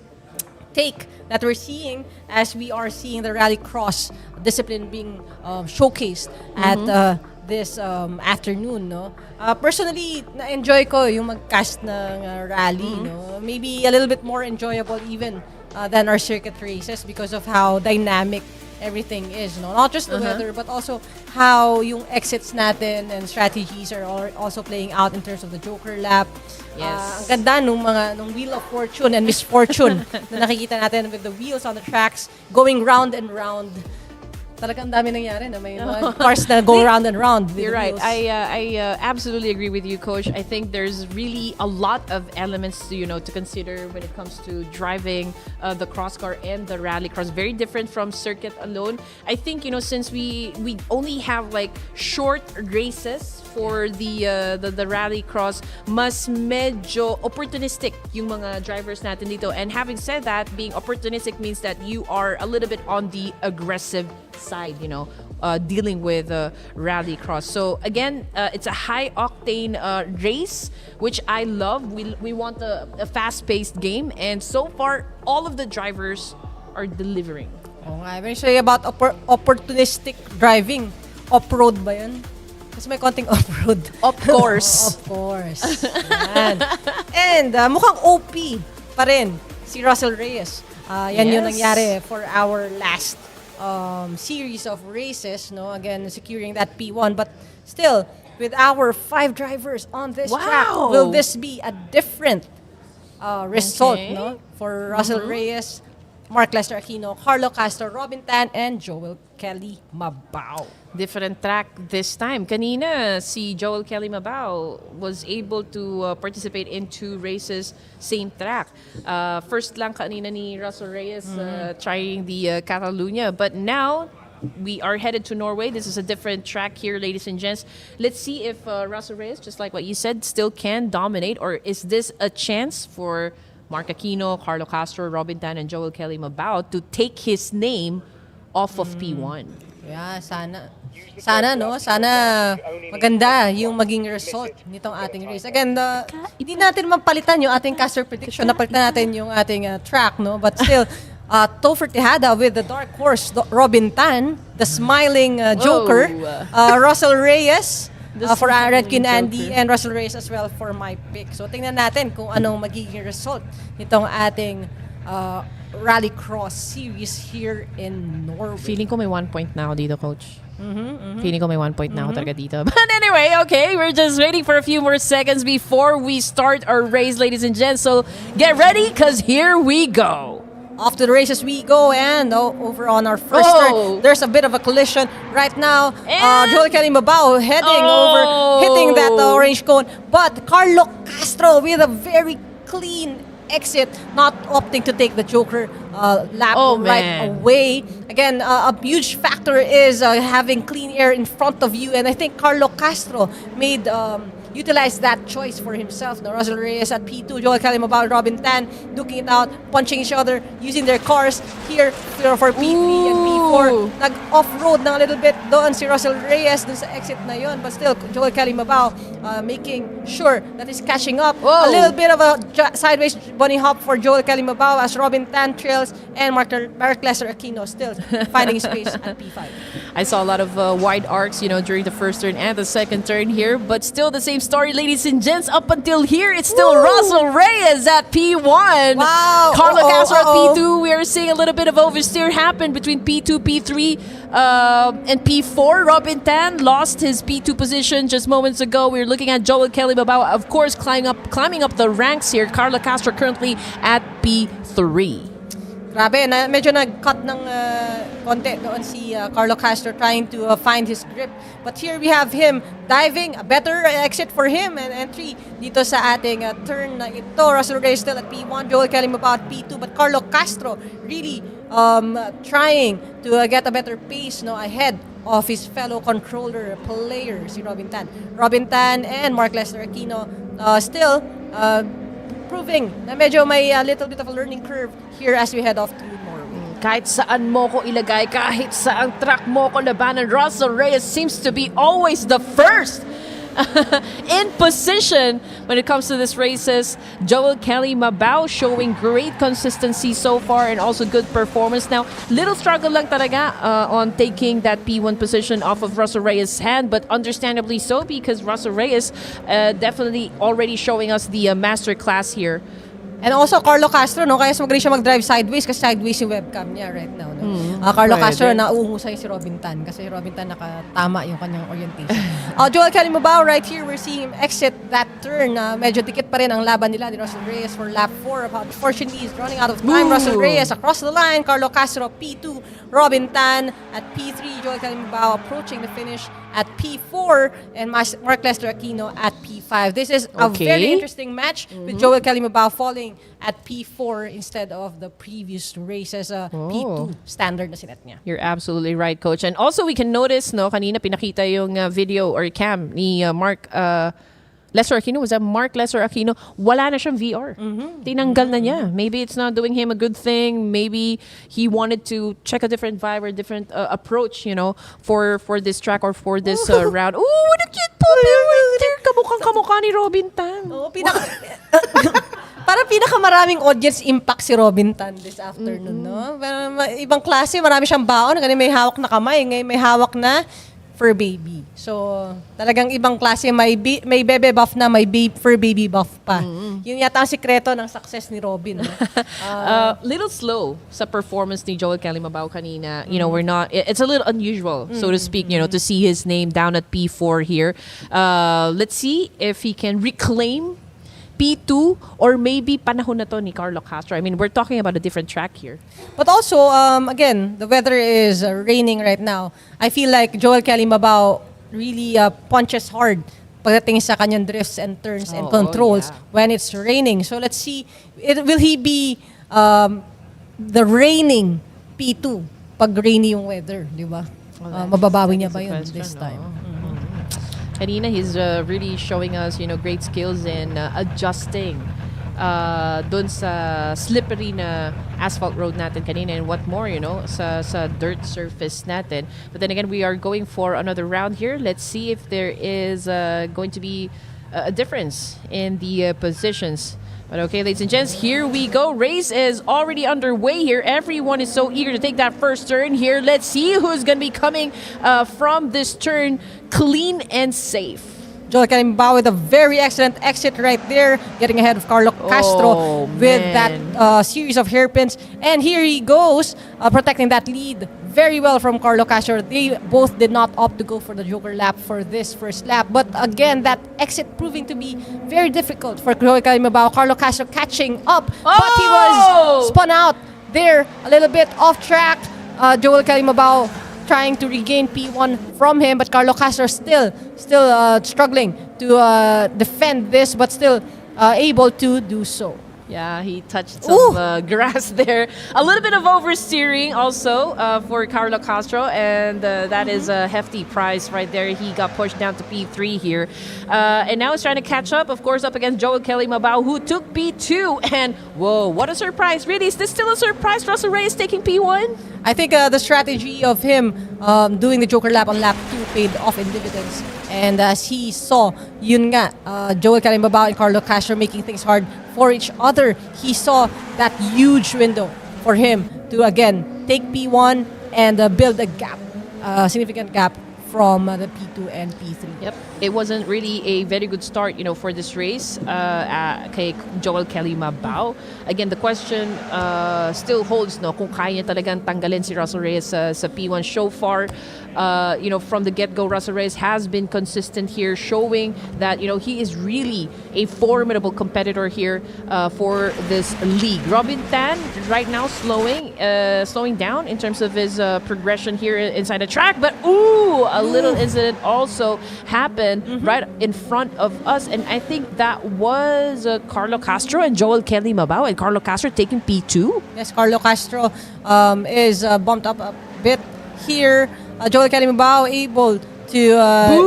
Speaker 21: take that we're seeing as we are seeing the Rallycross discipline being showcased at this afternoon. No? Personally, na-enjoy ko yung mag-cast ng rally. No? Maybe a little bit more enjoyable even than our circuit races because of how dynamic everything is, no? Not just the weather, but also how yung exits natin and strategies are also playing out in terms of the Joker lap.
Speaker 4: Yes.
Speaker 21: Ang ganda nung Wheel of Fortune and Misfortune na nakikita natin with the wheels on the tracks going round and round. Talagang dami nangyari na may mga cars na go round and round.
Speaker 4: You're right. I absolutely agree with you, Coach. I think there's really a lot of elements to consider when it comes to driving the Crosscar and the Rallycross. Very different from circuit alone. I think since we only have like short races for the Rallycross, mas medyo opportunistic yung mga drivers natin dito. And having said that, being opportunistic means that you are a little bit on the aggressive side, dealing with Rallycross. So again, it's a high octane race, which I love. We want a fast-paced game, and so far all of the drivers are delivering.
Speaker 21: When you say about opportunistic driving, off-road ba yun? Kasi may konting off-road.
Speaker 4: Of course.
Speaker 21: Of course. Yan. And mukhang OP pa rin si Russell Reyes. Yan yung nangyari for our last series of races, no? Again, securing that P1. But still, with our 5 drivers on this track, will this be a different result, no? For Russell Reyes Mark Lester Aquino, Carlo Castro, Robin Tan, and Joel Kelly Mabao.
Speaker 16: Different track this time. Kanina, si Joel Kelly Mabao was able to participate in 2 races, same track. First lang kanina ni Russell Reyes trying the Catalunya. But now, we are headed to Norway. This is a different track here, ladies and gents. Let's see if Russell Reyes, just like what you said, still can dominate, or is this a chance for Mark Aquino, Carlo Castro, Robin Tan, and Joel Kelly Mabao to take his name off of P1?
Speaker 21: Yeah, sana maganda yung maging result nitong ating race. Again, hindi natin mapalitan yung ating caster prediction. Napalitan natin yung ating track, no? But still, Topher Tejada with the dark horse, Robin Tan, the smiling Joker, Russell Reyes for Red Queen Andy, and Russell Reyes as well for my pick. So tingnan natin kung anong magiging result nitong ating Rallycross series here in Norway.
Speaker 16: Feeling ko may 1 point na ako dito, Coach. Feeling ko may 1 point na ako talaga dito. But anyway, okay, we're just waiting for a few more seconds before we start our race, ladies and gents. So get ready, because here we go.
Speaker 21: Off to the races we go, and over on our first turn, there's a bit of a collision right now. Joel Kelly Mabao heading over, hitting that orange cone. But Carlo Castro with a very clean exit, not opting to take the Joker lap right away. Again, a huge factor is having clean air in front of you, and I think Carlo Castro made utilized that choice for himself. Now, Russell Reyes at P2, Joel Kelly Mabao, Robin Tan duking it out, punching each other, using their cars here for P3 and P4. Nag-off-road na a little bit doon si Russell Reyes dun sa exit na yon, but still, Joel Kelly Mabao making sure that he's catching up. A little bit of a sideways bunny hop for Joel Kelly Mabao as Robin Tan trails, and Mark Lester Aquino still finding space at P5.
Speaker 16: I saw a lot of wide arcs, during the first turn and the second turn here, but still the same story, ladies and gents. Up until here, it's still Russell Reyes at P1.
Speaker 21: Wow.
Speaker 16: Carlo Castro at P2. We are seeing a little bit of oversteer happen between P2, P3, and P4. Robin Tan lost his P2 position just moments ago. We're looking at Joel Kelly Mabao, of course, climbing up the ranks here. Carlo Castro currently at P3.
Speaker 21: Grabe, medyo nag-cut ng konti doon si Carlo Castro trying to find his grip. But here we have him diving, a better exit for him and entry dito sa ating turn na ito. Russell Reyes still at P1, Joel Kelly Mabao at P2, but Carlo Castro really trying to get a better pace ahead of his fellow controller player, si Robin Tan. Robin Tan and Mark Lester Aquino still proving na medyo may a little bit of a learning curve here as we head off to Norway.
Speaker 16: Kahit saan mo ko ilagay, kahit saan track mo ko labanan, Russell Reyes seems to be always the first in position when it comes to this races. Joel Kelly Mabao showing great consistency so far and also good performance. Now, little struggle lang talaga on taking that P1 position off of Russell Reyes' hand, but understandably so, because Russell Reyes definitely already showing us the master class here.
Speaker 21: And also, Carlo Castro, kaya magaling siya mag-drive sideways kasi sideways yung webcam niya right now. Carlo Castro, nauungusay si Robin Tan kasi Robin Tan nakatama yung kanyang orientation. Joel Kelly Mabao right here, we're seeing him exit that turn. Medyo dikit pa rin ang laban nila ni Russell Reyes for lap 4. Unfortunately, he's running out of time. Russell Reyes across the line, Carlo Castro P2, Robin Tan at P3, Joel Kelly Mabao approaching the finish at P4, and Mark Lester Aquino at P5. This is a very interesting match with Joel Kelly Mabao falling at P4 instead of the previous races. P2 standard na sinet niya.
Speaker 16: You're absolutely right, Coach. And also, we can notice, kanina pinakita yung video or cam ni Mark Lester Aquino. Was that Mark Lester Aquino? Wala na siyang VR. Tinanggal na niya. Maybe it's not doing him a good thing. Maybe he wanted to check a different vibe or different approach, for this track or for this round. Oh, what a cute puppy right there. Kamukhang-kamukha ni Robin Tan.
Speaker 21: Para pinakamaraming audience impact si Robin Tan this afternoon, no? Ibang klase, marami siyang baon. Ganun may hawak na kamay, ngayon may hawak na fur baby. So, talagang ibang klase. May bebe buff na, may fur baby buff pa. Yun yata ang sikreto ng success ni Robin. No?
Speaker 16: Little slow sa performance ni Joel Kelly Mabao kanina. We're not, it's a little unusual, so to speak, to see his name down at P4 here. Let's see if he can reclaim P2, or maybe panahon na to ni Carlo Castro? I mean, we're talking about a different track here.
Speaker 21: But also, again, the weather is raining right now. I feel like Joel Kelly Mabao really punches hard pagdating sa kanyang drifts and turns and controls when it's raining. So let's see, will he be the reigning P2 pag rainy yung weather, di ba? Mababawi niya ba yun this time?
Speaker 16: Kanina, he's really showing us, great skills in adjusting dun sa slippery na asphalt road natin kanina, and what more, sa dirt surface natin. But then again, we are going for another round here. Let's see if there is going to be a difference in the positions. But okay, ladies and gents, here we go. Race is already underway here. Everyone is so eager to take that first turn here. Let's see who's going to be coming from this turn clean and safe.
Speaker 21: Joel Kelly Mabao with a very excellent exit right there, getting ahead of Carlo Castro with that series of hairpins. And here he goes, protecting that lead very well from Carlo Castro. They both did not opt to go for the Joker lap for this first lap. But again, that exit proving to be very difficult for Joel Kelly Mabao. Carlo Castro catching up, but he was spun out there a little bit off track. Joel Kelly Mabao trying to regain P1 from him, but Carlo Castro still struggling to defend this, but still able to do so.
Speaker 16: Yeah, he touched some grass there. A little bit of oversteering also for Carlo Castro, and that is a hefty price right there. He got pushed down to P3 here. And now he's trying to catch up, of course, up against Joel Kelly Mabao, who took P2. And whoa, what a surprise. Really, is this still a surprise? Russell Reyes taking P1?
Speaker 21: I think the strategy of him doing the Joker lap on lap 2 paid off in dividends. And as he saw, yun nga, Joel Kelly Mabao and Carlo Castro making things hard for each other, he saw that huge window for him to, again, take P1 and build a gap, significant gap from the P2 and P3.
Speaker 16: Yep. It wasn't really a very good start, for this race kay Joel Kelly Mabao. Again, the question still holds, no, kung kaya niya talagang tanggalin si Russell Reyes sa P1 so far. From the get-go, Russell Reyes has been consistent here, showing that, he is really a formidable competitor here for this league. Robin Tan right now slowing down in terms of his progression here inside the track, but a little incident also happened right in front of us, and I think that was Carlo Castro and Joel Kelly Mabao, and Carlo Castro taking P2.
Speaker 21: Yes, Carlo Castro is bumped up a bit here. Joel Kelly Mabao able to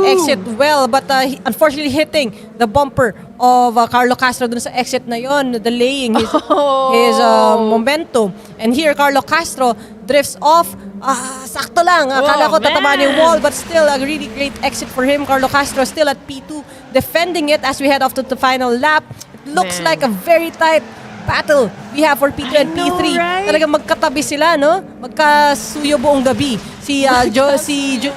Speaker 21: exit well, but unfortunately hitting the bumper of Carlo Castro dun sa exit na yon, delaying his momentum. And here Carlo Castro drifts off. Sakto lang. Akala ko tatamaan yung wall, but still a really great exit for him. Carlo Castro still at P2, defending it as we head off to the final lap. It looks like a very tight battle we have for P2 and P3. Right? Talagang magkatabi sila, no? Magkasuyo buong gabi si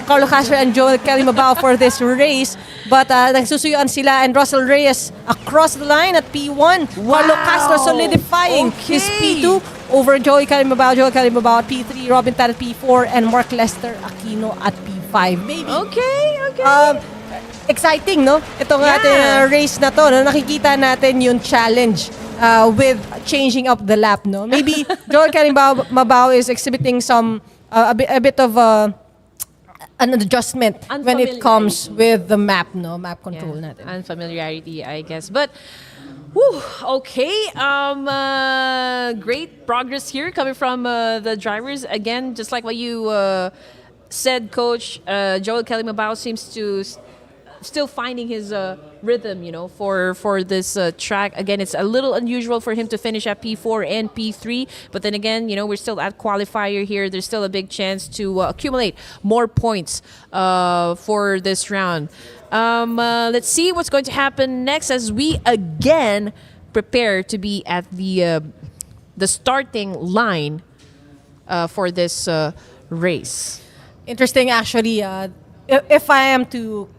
Speaker 21: Carlo Castro and Joel Kelly Mabao for this race. But nagsusuyuan sila, and Russell Reyes across the line at P1. Carlo Castro solidifying his P2 over Joel Kelly Mabao. Joel Kelly Mabao at P3, Robin Tan at P4, and Mark Lester Aquino at P5. Maybe.
Speaker 16: Okay.
Speaker 21: Exciting, no? Itong ating race na to, no? Nakikita natin yung challenge with changing up the lap, no? Maybe Joel Kelly Mabao is exhibiting some a bit of an adjustment when it comes with the map, no? Map control natin.
Speaker 16: Unfamiliarity, I guess. But okay. Great progress here coming from the drivers. Again, just like what you said, Coach, Joel Kelly Mabao seems to still finding his rhythm, for this track. Again, it's a little unusual for him to finish at P4 and P3, but then again, we're still at qualifier here. There's still a big chance to accumulate more points for this round. Let's see what's going to happen next as we again prepare to be at the starting line for this race.
Speaker 21: Interesting, actually. If I am to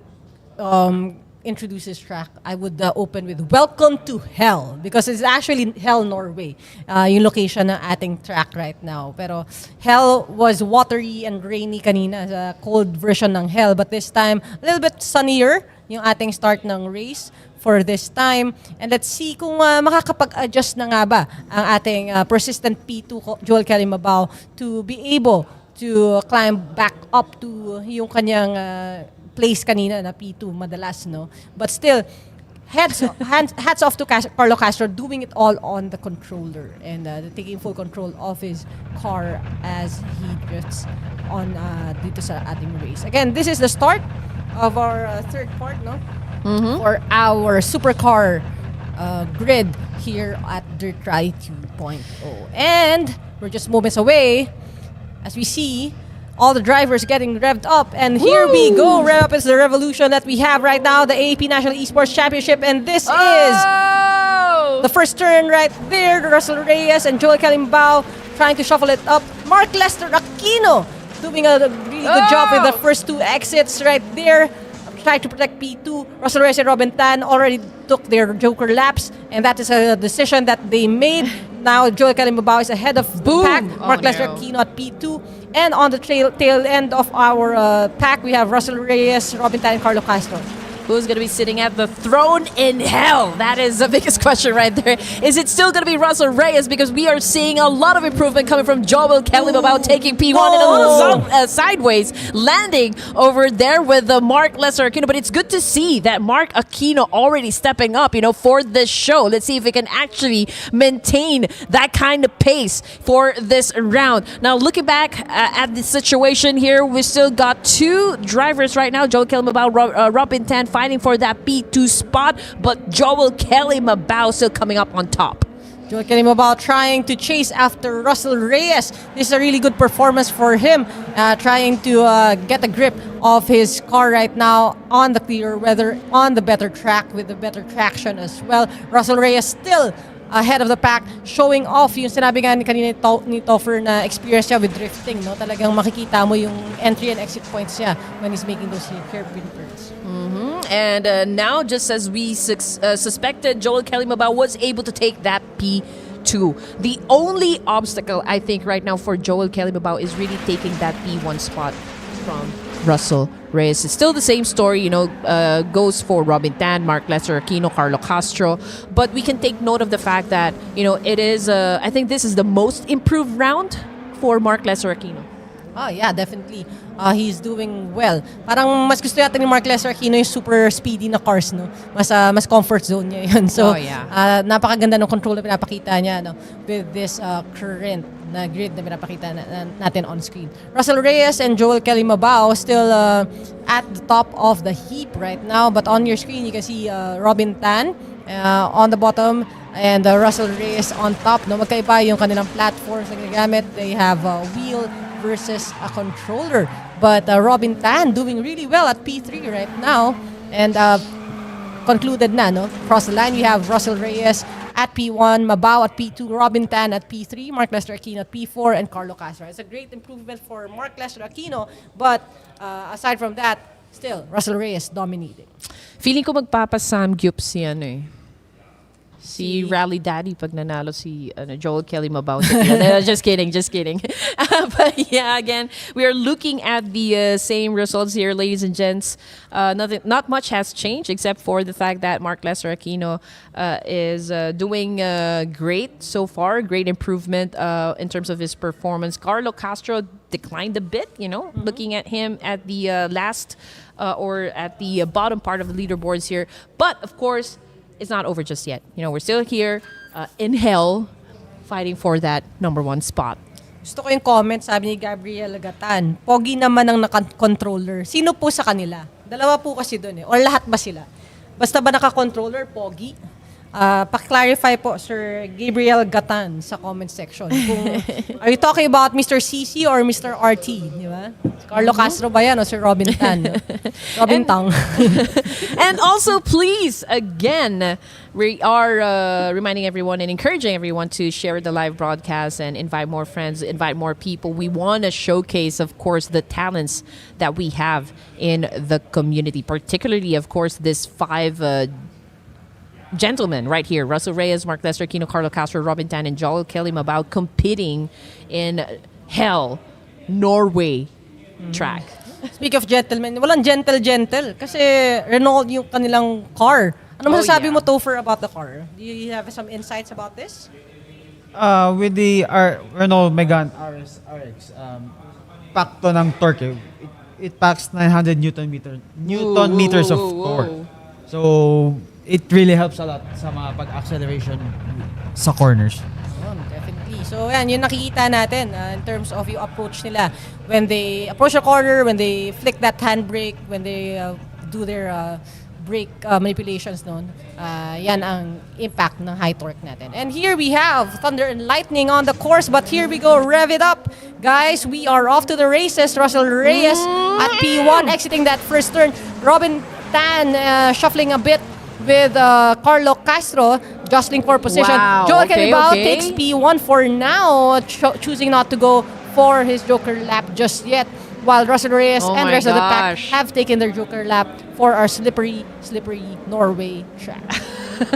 Speaker 21: introduce this track, I would open with Welcome to Hell, because it's actually Hell, Norway, yung location ng ating track right now. Pero Hell was watery and rainy kanina, a cold version ng Hell, but this time a little bit sunnier yung ating start ng race for this time. And let's see kung makakapag-adjust na nga ba ang ating persistent P2 Joel Kelly Mabao to be able to climb back up to yung kanyang place kanina na P2 madalas, no? But still, hats off to Carlo Castro doing it all on the controller and taking full control of his car as he drifts on dito sa ating race. Again, this is the start of our third part, no? For our supercar grid here at Dirt Rally 2.0. And we're just moments away as we see all the drivers getting revved up. And here we go. Rev up is the revolution that we have right now, the AAP National Esports Championship. And this is the first turn right there. Russell Reyes and Joel Calimbao trying to shuffle it up. Mark Lester Aquino doing a really good job with the first two exits right there. Trying to protect P2. Russell Reyes and Robin Tan already took their Joker laps, and that is a decision that they made. Now Joel Calimbao is ahead of the pack. Mark Lester Aquino at P2. And on the tail end of our pack, we have Russell Reyes, Robin Tan, and Carlo Castro.
Speaker 4: Who's going to be sitting at the throne in hell? That is the biggest question right there. Is it still going to be Russell Reyes? Because we are seeing a lot of improvement coming from Joel Kelly about taking P1 in a little sideways, landing over there with Mark Lester Aquino. But it's good to see that Mark Aquino already stepping up, for this show. Let's see if we can actually maintain that kind of pace for this round. Now, looking back at the situation here, we still got two drivers right now. Joel Kelly about Robin Tan fighting for that P2 spot, but Joel Kelly Mabao still coming up on top.
Speaker 21: Joel Kelly Mabao trying to chase after Russell Reyes. This is a really good performance for him, trying to get a grip of his car right now on the clearer weather, on the better track with the better traction as well. Russell Reyes still ahead of the pack, showing off yung sinabi nga kanina ni Toffer na experience niya with drifting, no? Talagang makikita mo yung entry and exit points niya when he's making those hairpin turns.
Speaker 4: And now, just as we suspected, Joel Kelly Mabao was able to take that P2. The only obstacle, I think, right now for Joel Kelly Mabao is really taking that P1 spot from Russell Reyes. It's still the same story, goes for Robin Tan, Mark Lester Aquino, Carlo Castro. But we can take note of the fact that, it is, I think this is the most improved round for Mark Lester Aquino.
Speaker 21: Oh, yeah, definitely. He's doing well. Parang mas gusto yata ni Mark Lester Aquino yung super speedy na cars, no? Mas comfort zone niya yun. So, napakaganda ng control na pinapakita niya, no? With this current na grid na pinapakita natin on screen. Russell Reyes and Joel Kelly Mabao still at the top of the heap right now. But on your screen, you can see Robin Tan on the bottom and Russell Reyes on top. No? Magkaiba yung kanilang platforms na ginagamit. They have a wheel versus a controller. But Robin Tan doing really well at P3 right now. And concluded na, no? Across the line, we have Russell Reyes at P1, Mabao at P2, Robin Tan at P3, Mark Lester Aquino at P4, and Carlo Castro. It's a great improvement for Mark Lester Aquino, but aside from that, still, Russell Reyes dominating.
Speaker 4: Feeling ko magpapasam-gyup si Rally Daddy pag nanalo si Joel Kelly Mabao. Just kidding. But yeah, again, we are looking at the same results here, ladies and gents. Not much has changed except for the fact that Mark Lester Aquino is doing great so far. Great improvement in terms of his performance. Carlo Castro declined a bit, looking at him at the last or at the bottom part of the leaderboards here. But of course, it's not over just yet. We're still here in hell fighting for that number one spot.
Speaker 21: Gusto ko yung comment, sabi ni Gabriel Gatan. Pogi naman ang naka-controller. Sino po sa kanila? Dalawa po kasi doon eh. Or lahat ba sila? Basta ba naka-controller, pogi? Pa-clarify po, Sir Gabriel Gatan sa comment section. Are you talking about Mr. CC or Mr. RT? Di ba? Carlo Castro ba yan o Sir Robin Tan? No? Robin Tang.
Speaker 4: And also, please, again, we are reminding everyone and encouraging everyone to share the live broadcast and invite more friends, invite more people. We want to showcase, of course, the talents that we have in the community, particularly, of course, this 5 gentlemen right here, Russell Reyes, Mark Lester Aquino, Carlo Castro, Robin Tan, and Joel Kelly Mabao competing in Hell, Norway track.
Speaker 21: Speak of gentlemen, walang gentle. Kasi Renault yung kanilang car. Ano masasabi mo, Topher, about the car? Do you have some insights about this?
Speaker 18: With the Renault Megane RX, pack to ng torque. It packs 900 Newton meters of torque. So, it really helps a lot sa mga pag-acceleration sa corners.
Speaker 21: Definitely. So, yan, yung nakikita natin in terms of yung approach nila. When they approach a corner, when they flick that handbrake, when they do their brake manipulations noon, yan ang impact ng high torque natin. And here we have Thunder and Lightning on the course, but here we go, rev it up. Guys, we are off to the races. Russell Reyes at P1 exiting that first turn. Robin Tan shuffling a bit with Carlo Castro jostling for position.
Speaker 4: Wow,
Speaker 21: Joel
Speaker 4: okay,
Speaker 21: Calibao
Speaker 4: okay.
Speaker 21: takes P1 for now, choosing not to go for his Joker lap just yet, while Russell Reyes
Speaker 4: Oh
Speaker 21: and
Speaker 4: my
Speaker 21: the rest of the pack
Speaker 4: gosh.
Speaker 21: have taken their Joker lap for our slippery Norway track.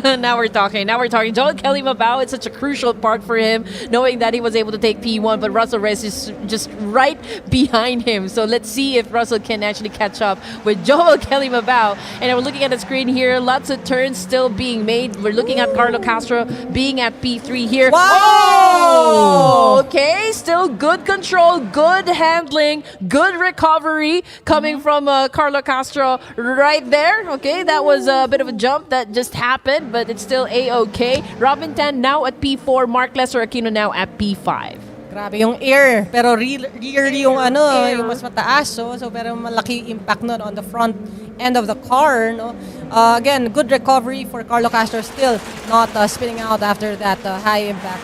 Speaker 4: Now we're talking. Joel Kelly Mabao, it's such a crucial part for him, knowing that he was able to take P1, but Russell Reyes is just right behind him. So let's see if Russell can actually catch up with Joel Kelly Mabao. And we're looking at the screen here, lots of turns still being made. We're looking at Carlo Castro being at P3 here.
Speaker 21: Wow!
Speaker 4: Oh! Okay, still good control, good handling, good recovery coming from Carlo Castro right there. Okay, that was a bit of a jump that just happened, but it's still A-okay. Robin Tan now at P4, Mark Lester Aquino now at P5.
Speaker 21: Grabe yung air, pero rear yung yung mas mataas. So pero malaki impact nun on the front end of the car. No? Again, good recovery for Carlo Castro, still not spinning out after that high impact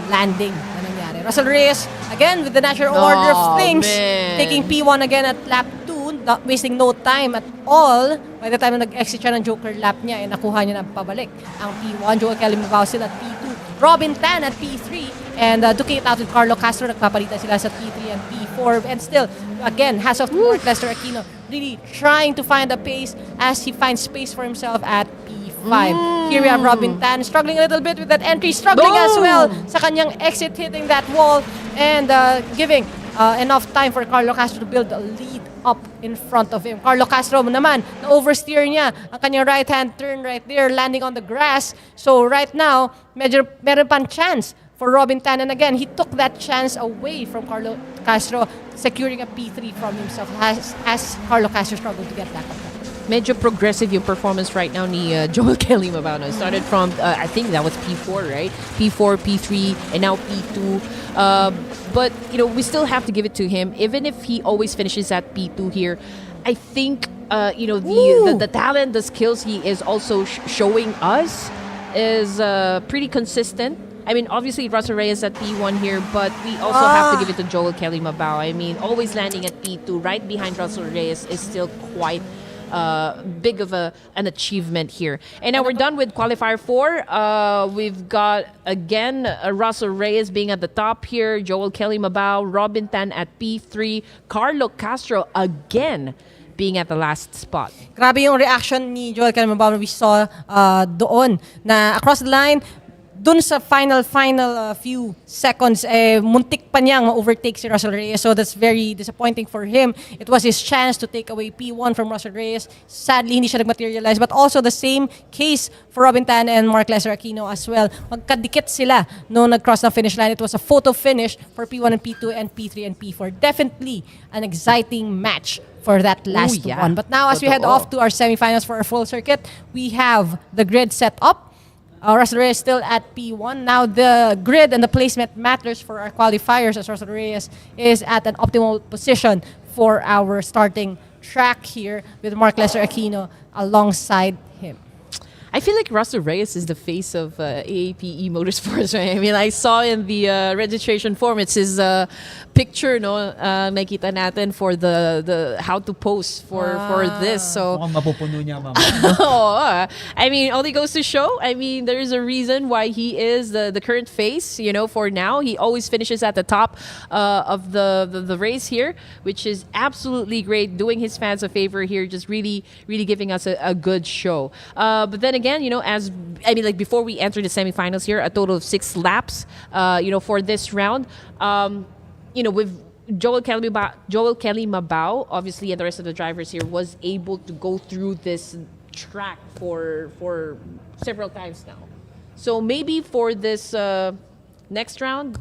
Speaker 21: landing na nangyari. Russell Reyes, again, with the natural order of things,
Speaker 4: man.
Speaker 21: taking P1 again at lap 2, not wasting no time at all. By the time na nag-exit siya ng Joker lap niya, nakuha niya na pabalik ang P1. Joel Kelly Mabao sila at P2. Robin Tan at P3. And duking it out with Carlo Castro, nagpapalitan sila sa P3 and P4. And still, again, hats off to Mark Lester Aquino, really trying to find a pace as he finds space for himself at P5. Here we have Robin Tan struggling a little bit with that entry, struggling as well sa kanyang exit, hitting that wall and giving enough time for Carlo Castro to build a lead up in front of him. Carlo Castro naman, na-oversteer niya ang kanyang right-hand turn right there, landing on the grass. So right now, medyo meron pang chance for Robin Tan. And again, he took that chance away from Carlo Castro, securing a P3 from himself as Carlo Castro struggled to get back up.
Speaker 4: Medyo progressive yung performance right now ni Joel Kelly Mabao. It started from, I think that was P4, right? P4, P3, and now P2. But, we still have to give it to him. Even if he always finishes at P2 here, I think, the talent, the skills he is also showing us is pretty consistent. I mean, obviously, Russell Reyes at P1 here, but we also have to give it to Joel Kelly Mabao. I mean, always landing at P2 right behind Russell Reyes is still quite big of an achievement here. And now we're done with qualifier 4. We've got again Russell Reyes being at the top here, Joel Kelly Mabao, Robin Tan at P3, Carlo Castro again being at the last spot.
Speaker 21: Grabe yung reaction ni Joel Kelly Mabao we saw doon na across the line. Dun sa final few seconds, muntik pa niyang ma-overtake si Russell Reyes. So that's very disappointing for him. It was his chance to take away P1 from Russell Reyes. Sadly, hindi siya nag-materialize. But also the same case for Robin Tan and Mark Lester Aquino as well. Magkadikit sila no nag-cross the finish line. It was a photo finish for P1 and P2 and P3 and P4. Definitely an exciting match for that last one. But now, as we head off to our semifinals for our full circuit, we have the grid set up. Russell Reyes still at P1. Now the grid and the placement matters for our qualifiers as Russell Reyes is at an optimal position for our starting track here with Mark Lester Aquino alongside him.
Speaker 4: I feel like Russell Reyes is the face of AAP E-Motorsports. Right? I mean, I saw in the registration form, it's his picture, no, nakita natin for the how to post for this. So,
Speaker 18: Mukhang mapupuno niya, mama.
Speaker 4: I mean, all he goes to show. I mean, there is a reason why he is the current face. For now, he always finishes at the top of the race here, which is absolutely great. Doing his fans a favor here, just really giving us a good show. But then again, before we enter the semifinals here, a total of 6 laps, for this round.
Speaker 16: Joel Kelly Mabao, obviously, and the rest of the drivers here was able to go through this track for several times now. So maybe for this next round,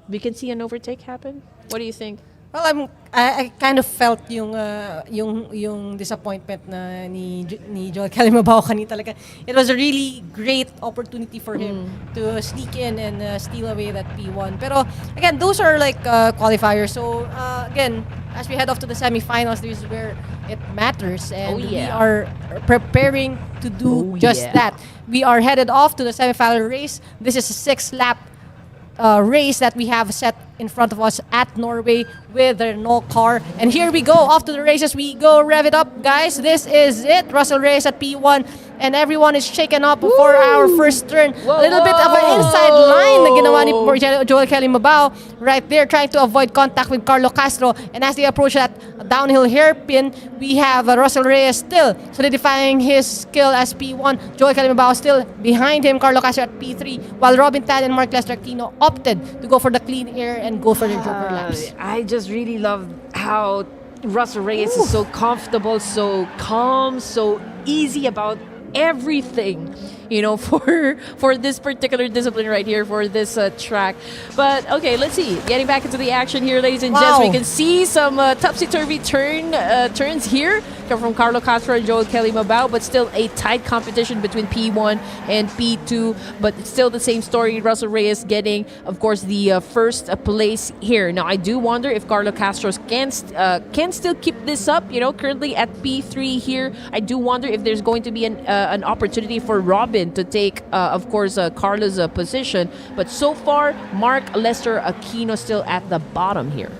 Speaker 16: we can see an overtake happen. What do you think?
Speaker 21: Well, I kind of felt yung disappointment na ni Joel Kelly Mabao kanina talaga. It was a really great opportunity for him to sneak in and steal away that P1. Pero again, those are like qualifiers. So again, as we head off to the semifinals, this is where it matters, and we are preparing to do just that. We are headed off to the semifinal race. This is a 6-lap race that we have set in front of us at Norway with the Renault car. And here we go, off to the races. We go, rev it up, guys. This is it. Russell Reyes at P1. And everyone is shaken up for our first turn. A little bit of an inside line na ginawa ni Joel Kelly Mabao right there, trying to avoid contact with Carlo Castro. And as they approach that downhill hairpin, we have Russell Reyes still solidifying his skill as P1. Joel Kelly Mabao still behind him, Carlo Castro at P3, while Robin Tan and Mark Lester Aquino opted to go for the clean air and go for the joker laps.
Speaker 4: I just really love how Russell Reyes is so comfortable, so calm, so easy about everything, you know, for this particular discipline right here, for this track. But okay, let's see. Getting back into the action here, ladies and gents, we can see some topsy-turvy turns here come from Carlo Castro and Joel Kelly Mabao, but still a tight competition between P1 and P2. But it's still the same story. Russell Reyes getting, of course, the first place here. Now, I do wonder if Carlo Castro can still keep this up. You know, currently at P3 here. I do wonder if there's going to be an opportunity for Robin to take, of course, Carlo's position. But so far, Mark Lester Aquino still at the bottom here.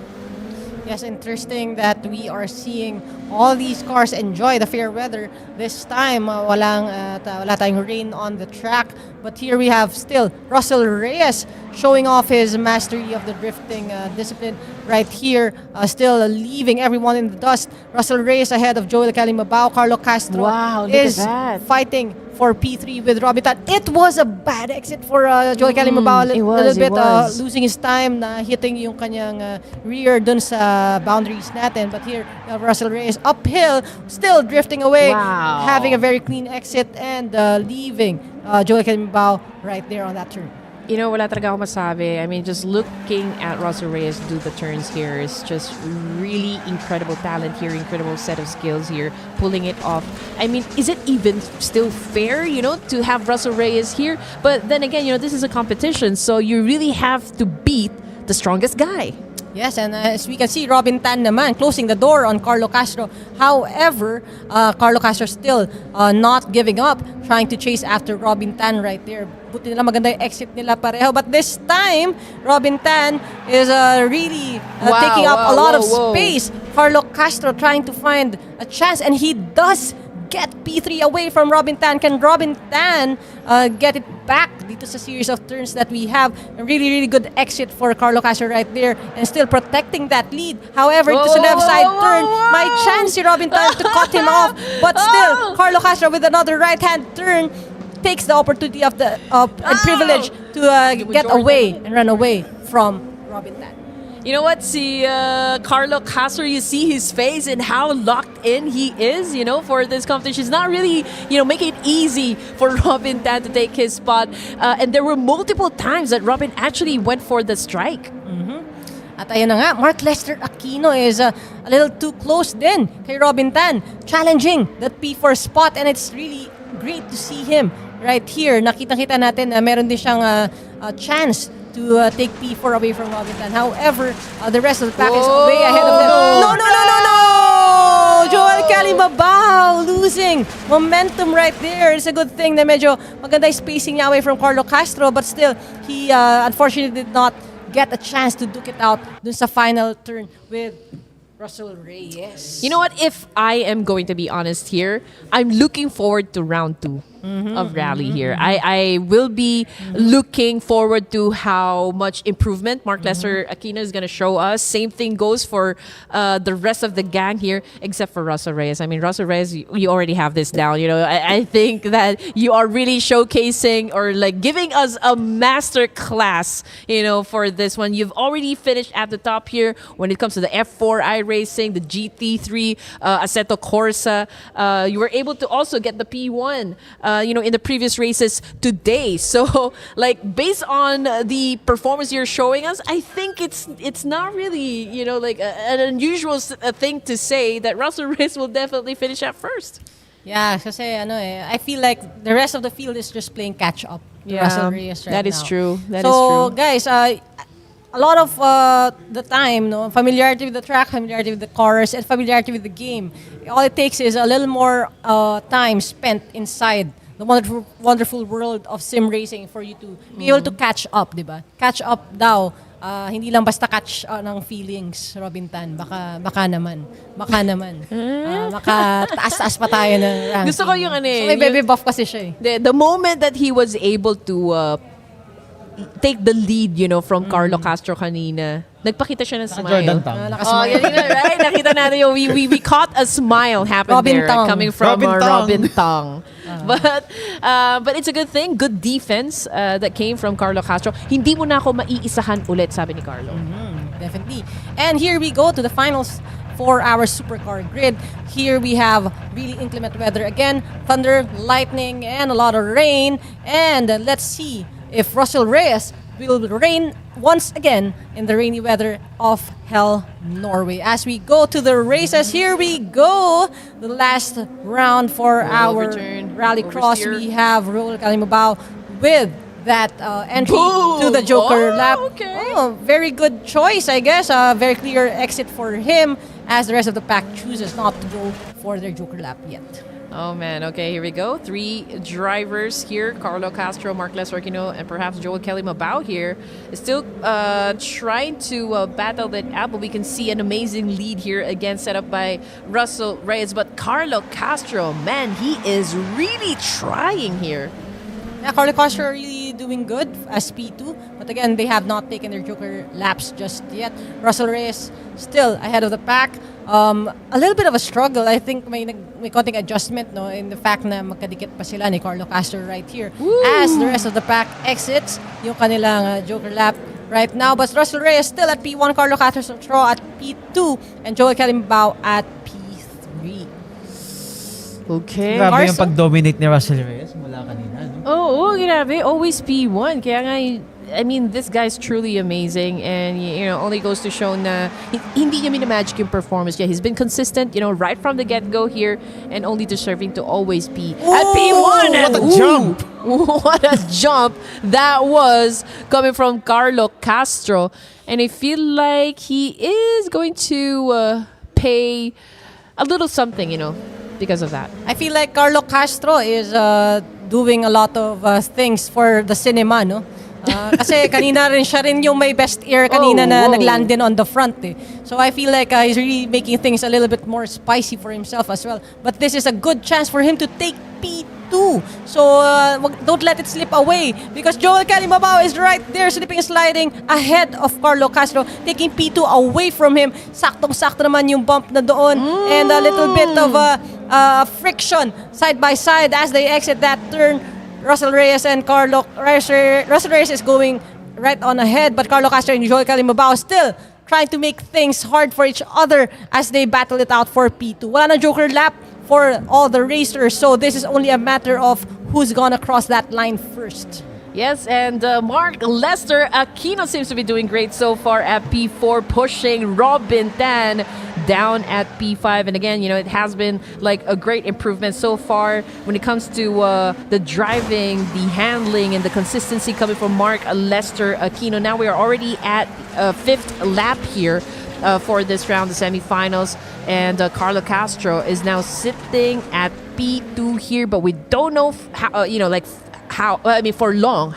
Speaker 21: Yes, interesting that we are seeing all these cars enjoy the fair weather. This time, wala tayong rain on the track. But here we have still Russell Reyes showing off his mastery of the drifting discipline right here, still leaving everyone in the dust. Russell Reyes ahead of Joel Kelly Mabao. Carlo Castro is fighting for P3 with Robin Tan. It was a bad exit for Joel Kelly Mabao. A little bit losing his time, na hitting yung kanyang rear dun sa boundaries natin. But here, Russell Reyes uphill, still drifting away, having a very clean exit and leaving Joel Kelly Mabao right there on that turn.
Speaker 16: You know, wala talaga ako masabi. I mean, just looking at Russell Reyes do the turns here is just really incredible talent here, incredible set of skills here, pulling it off. I mean, is it even still fair, you know, to have Russell Reyes here? But then again, you know, this is a competition, so you really have to beat the strongest guy.
Speaker 21: Yes, and as we can see, Robin Tan naman closing the door on Carlo Castro. However, Carlo Castro still not giving up, trying to chase after Robin Tan right there. Buti nila maganda yung exit nila pareho. But this time, Robin Tan is really taking up a lot of space. Carlo Castro trying to find a chance, and he does get P3 away from Robin Tan. Can Robin Tan get it back dito sa series of turns that we have? A really, really good exit for Carlo Castro right there, and still protecting that lead. However, to the left side turn, my chance si Robin Tan to cut him off. But still, Carlo Castro with another right-hand turn takes the opportunity of the privilege to get away and run away from Robin Tan.
Speaker 16: You know what? See, Carlo Castro, you see his face and how locked in he is, you know, for this competition. It's not really, you know, making it easy for Robin Tan to take his spot. And there were multiple times that Robin actually went for the strike.
Speaker 21: At ayun na nga, Mark Lester Aquino is a little too close din kay Robin Tan, challenging that P4 spot, and it's really great to see him right here. Nakita-kita natin na meron din siyang chance to take P4 away from Robin Tan. However, the rest of the pack is way ahead of them. No! Joel Kelly Mabao losing momentum right there. It's a good thing na medyo maganda yung spacing niya away from Carlo Castro, but still, he unfortunately did not get a chance to duke it out dun sa final turn with Russell Reyes.
Speaker 16: You know what? If I am going to be honest here, I'm looking forward to round 2. of rally here. I will be looking forward to how much improvement Mark Lester Aquino is going to show us. Same thing goes for the rest of the gang here, except for Russell Reyes. I mean, Russell Reyes, you already have this down. You know, I think that you are really showcasing or like giving us a master class, you know, for this one. You've already finished at the top here when it comes to the F4 iRacing, the GT3, Assetto Corsa. You were able to also get the P1, you know, in the previous races today. So, like, based on the performance you're showing us, I think it's not really, you know, like an unusual thing to say that Russell Reyes will definitely finish at first.
Speaker 21: Yeah, kasi ano I feel like the rest of the field is just playing catch up to
Speaker 16: Yeah,
Speaker 21: Russell Reyes right now.
Speaker 16: that is true. That
Speaker 21: so,
Speaker 16: is true.
Speaker 21: guys, a lot of the time, no, familiarity with the track, familiarity with the cars, and familiarity with the game. All it takes is a little more time spent inside the wonderful world of sim racing for you to be able to catch up, di ba? Catch up daw. Hindi lang basta catch ng feelings, Robin Tan. Baka naman. Makataas-taas pa tayo ng ranking.
Speaker 16: Gusto ko yung
Speaker 21: So may baby buff kasi siya
Speaker 16: The moment that he was able to take the lead, you know, from Carlo Castro kanina, nagpakita siya ng smile.
Speaker 20: Jordan Tang.
Speaker 16: Yan yun, right? Nakita natin yung we caught a smile happen
Speaker 21: Robin
Speaker 16: there
Speaker 21: Tang.
Speaker 16: coming from
Speaker 20: Robin
Speaker 16: Robin
Speaker 20: Tang.
Speaker 16: Tang. But it's a good thing, good defense that came from Carlo Castro. Hindi mo na ako maiisahan ulit, sabi ni Carlo.
Speaker 21: Definitely. And here we go to the finals for our supercar grid. Here we have really inclement weather again, thunder, lightning, and a lot of rain. And let's see if Russell Reyes will reign once again in the rainy weather of Hell, Norway. As we go to the races, here we go. The last round for our
Speaker 16: overturn,
Speaker 21: Rallycross.
Speaker 16: oversteer.
Speaker 21: We have Raul Kalimabao with that entry to the Joker lap.
Speaker 16: Okay.
Speaker 21: Oh, very good choice, I guess. A very clear exit for him as the rest of the pack chooses not to go for their Joker lap yet.
Speaker 16: Oh man, okay, here we go. 3 drivers here. Carlo Castro, Mark Lester Aquino, and perhaps Joel Kelly Mabao here is still trying to battle that out, but we can see an amazing lead here again set up by Russell Reyes. But Carlo Castro, man, he is really trying here.
Speaker 21: Yeah, Carlo Castro really doing good as P2, but again, they have not taken their Joker laps just yet. Russell Reyes still ahead of the pack. A little bit of a struggle. I think may konting adjustment no in the fact na magkadikit pa sila ni Carlo Castro right here. As the rest of the pack exits yung kanilang Joker lap right now. But Russell Reyes still at P1, Carlo Castro at P2, and Joel Kalimbao at P3.
Speaker 16: Okay.
Speaker 20: Grabe yung pag-dominate ni Russell Reyes mula kanina. No?
Speaker 16: Oh, grabe. Always P1. Kaya nga, I mean, this guy's truly amazing, and you know, only goes to show na hindi niya minamagic yung performance niya. He's been consistent, you know, right from the get-go here, and only deserving to always be at P1.
Speaker 20: What a jump!
Speaker 16: What a jump that was coming from Carlo Castro, and I feel like he is going to pay a little something, you know, because of that.
Speaker 21: I feel like Carlo Castro is doing a lot of things for the cinema, no? Kasi kanina rin siya rin yung may best air kanina na nagland din on the front eh. So I feel like he's really making things a little bit more spicy for himself as well. But this is a good chance for him to take P2. So don't let it slip away because Joel Kalimabao is right there slipping and sliding ahead of Carlo Castro, taking P2 away from him. Saktong-sakto naman yung bump na doon and a little bit of friction side by side as they exit that turn. Russell Reyes and Russell Reyes is going right on ahead, but Carlo Castro and Joel Kalimabao still trying to make things hard for each other as they battle it out for P2. Wala na Joker lap for all the racers, so this is only a matter of who's gonna cross that line first.
Speaker 16: Yes, and Mark Lester Aquino seems to be doing great so far at P4, pushing Robin Tan down at P5. And again, you know, it has been like a great improvement so far when it comes to the driving, the handling, and the consistency coming from Mark Lester Aquino. Now we are already at 5th lap here for this round, the semifinals. And Carlo Castro is now sitting at P2 here, but we don't know how, you know, like for long,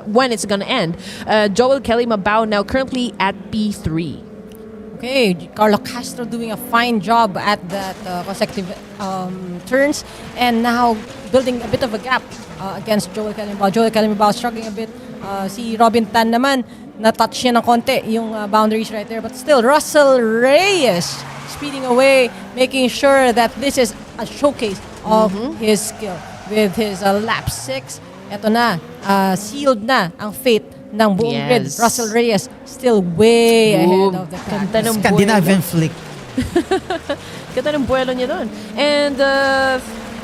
Speaker 16: when it's gonna end. Joel Kelly Mabao now currently at P3.
Speaker 21: Okay, Carlo Castro doing a fine job at that consecutive turns, and now building a bit of a gap against Joel Calimao. Joel Calimao struggling a bit. Si Robin Tan naman, na-touch niya ng konti yung boundaries right there. But still, Russell Reyes speeding away, making sure that this is a showcase of his skill. With his lap 6, eto na, sealed na ang fate ng buong grid. Russell Reyes still way ahead of the pack.
Speaker 20: Scandinavian flick.
Speaker 16: Ganda ng buwelo niya doon. And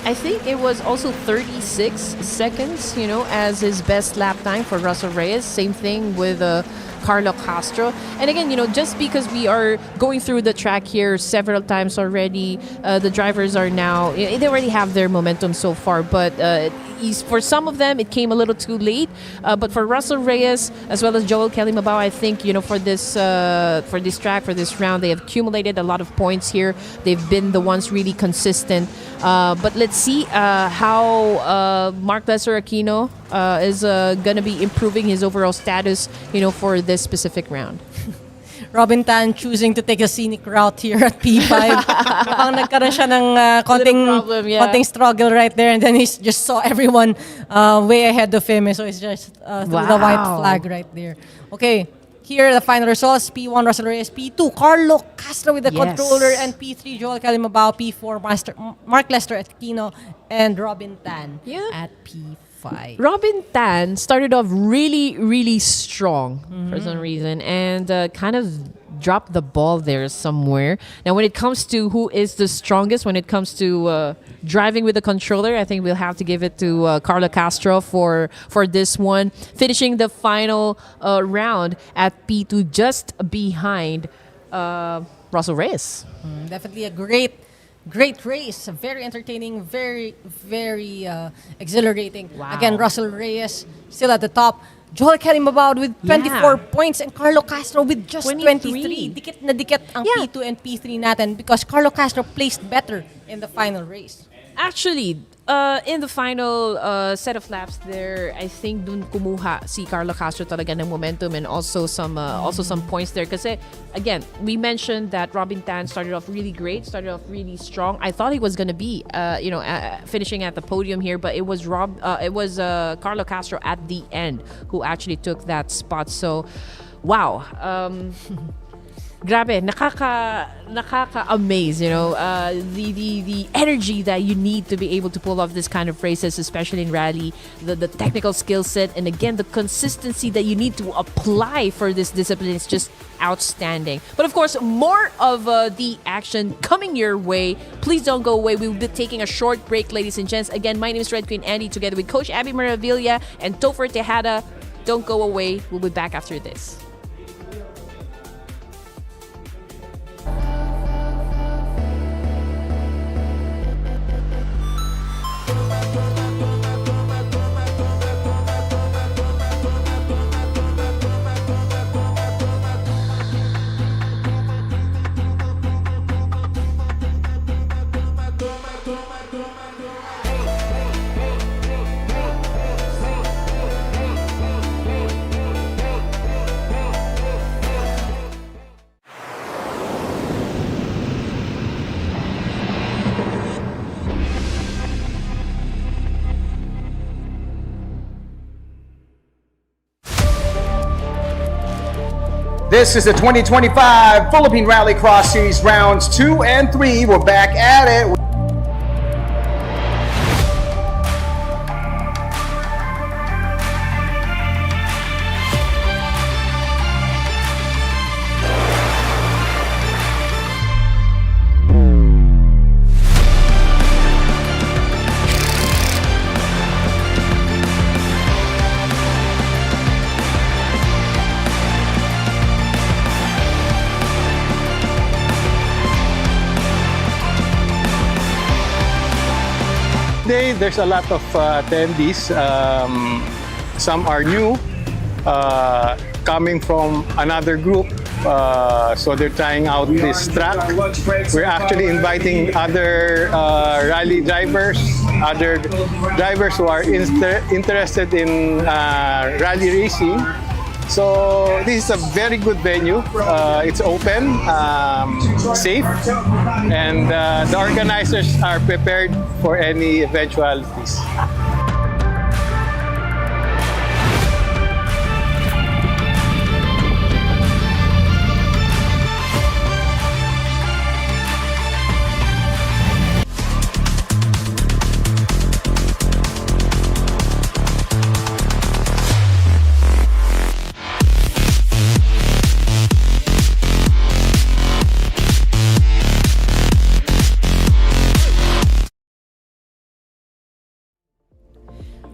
Speaker 16: I think it was also 36 seconds, as his best lap time for Russell Reyes. Same thing with Carlo Castro. And again, just because we are going through the track here several times already, the drivers are now, they already have their momentum so far, but for some of them, it came a little too late. But for Russell Reyes, as well as Joel Calimao, I think, for this track, for this round, they have accumulated a lot of points here. They've been the ones really consistent. But let's see how Mark Lesser Aquino is going to be improving his overall status, for this specific round.
Speaker 21: Robin Tan choosing to take a scenic route here at P5. Mukhang nagkaroon siya ng konting struggle right there, and then he just saw everyone way ahead of him, so it's just threw the white flag right there. Okay, here are the final results. P1, Russell Reyes. P2, Carlo Castro with the controller, and P3, Joel Calimao. P4, Mark Lester Aquino, and Robin Tan at P5.
Speaker 16: Robin Tan started off really, really strong for some reason, and kind of dropped the ball there somewhere. Now, when it comes to who is the strongest, when it comes to driving with the controller, I think we'll have to give it to Carlo Castro for this one, finishing the final round at P2, just behind Russell Reyes.
Speaker 21: Definitely a great race, very entertaining, very, very exhilarating. Again, Russell Reyes still at the top. Joel Calimao with 24 points, and Carlo Castro with just 23. Dikit na dikit ang P2 and P3 natin because Carlo Castro placed better in the final race.
Speaker 16: Actually, in the final set of laps there, I think dun kumuha si Carlo Castro talaga ng momentum and also some points there. Kasi again, we mentioned that Robin Tan started off really great, started off really strong. I thought he was gonna be, finishing at the podium here, but it was Carlo Castro at the end who actually took that spot. So, wow. Grabe, nakaka-amaze, the energy that you need to be able to pull off this kind of races, especially in rally, the technical skill set, and again, the consistency that you need to apply for this discipline is just outstanding. But of course, more of the action coming your way. Please don't go away. We will be taking a short break, ladies and gents. Again, my name is Red Queen Andy, together with Coach Abby Maravilla and Topher Tejada. Don't go away. We'll be back after this.
Speaker 1: This is the 2025 Philippine Rallycross Series rounds 2 and 3. We're back at it.
Speaker 5: Today, there's a lot of attendees. Some are new, coming from another group. So they're trying out this track. We're actually inviting other rally drivers, other drivers who are interested in rally racing. So this is a very good venue. It's open, safe, and the organizers are prepared for any eventualities.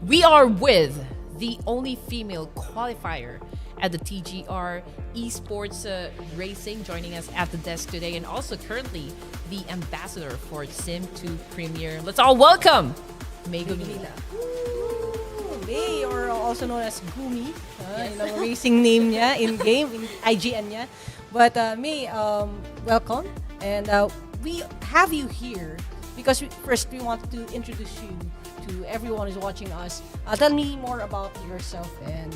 Speaker 4: We are with the only female qualifier at the TGR Esports Racing, joining us at the desk today, and also currently the ambassador for Sim2 Premier. Let's all welcome May Gumila.
Speaker 21: May, or also known as Gumi, yung racing name niya in-game, in IGN niya. But May, welcome. And we have you here because first we want to introduce you to everyone who's watching us. Tell me more about yourself and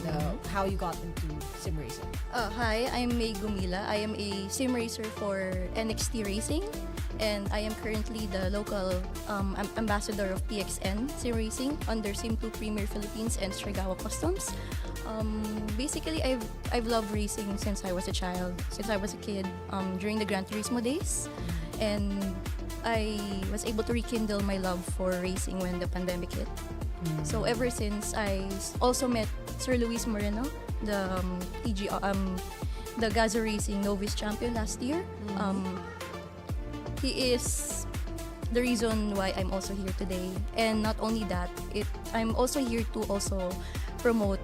Speaker 21: how you got into sim racing.
Speaker 15: Hi, I'm May Gumila. I am a sim racer for NXT Racing, and I am currently the local ambassador of PXN Sim Racing under Sim2 Premier Philippines and Surigao Customs. Basically, I've loved racing since I was a child, since I was a kid, during the Gran Turismo days, and I was able to rekindle my love for racing when the pandemic hit. So ever since, I also met Sir Luis Moreno, the the Gaza Racing Novice Champion last year. He is the reason why I'm also here today. And not only that, I'm also here to also promote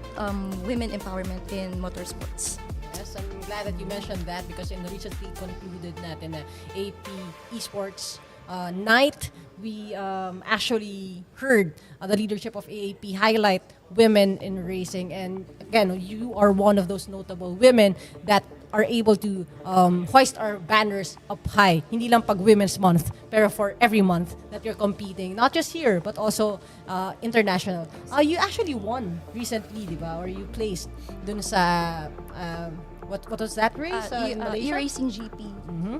Speaker 15: women empowerment in motorsports.
Speaker 21: Yes, I'm glad that you mentioned that because in the recently concluded natin na AAP Esports night, we actually heard the leadership of AAP highlight women in racing. And again, you are one of those notable women that are able to hoist our banners up high. Hindi lang pag Women's Month, pero for every month that you're competing. Not just here, but also international. You actually won recently, di ba? Or you placed dun sa... what was that race in Malaysia?
Speaker 15: E-Racing GP.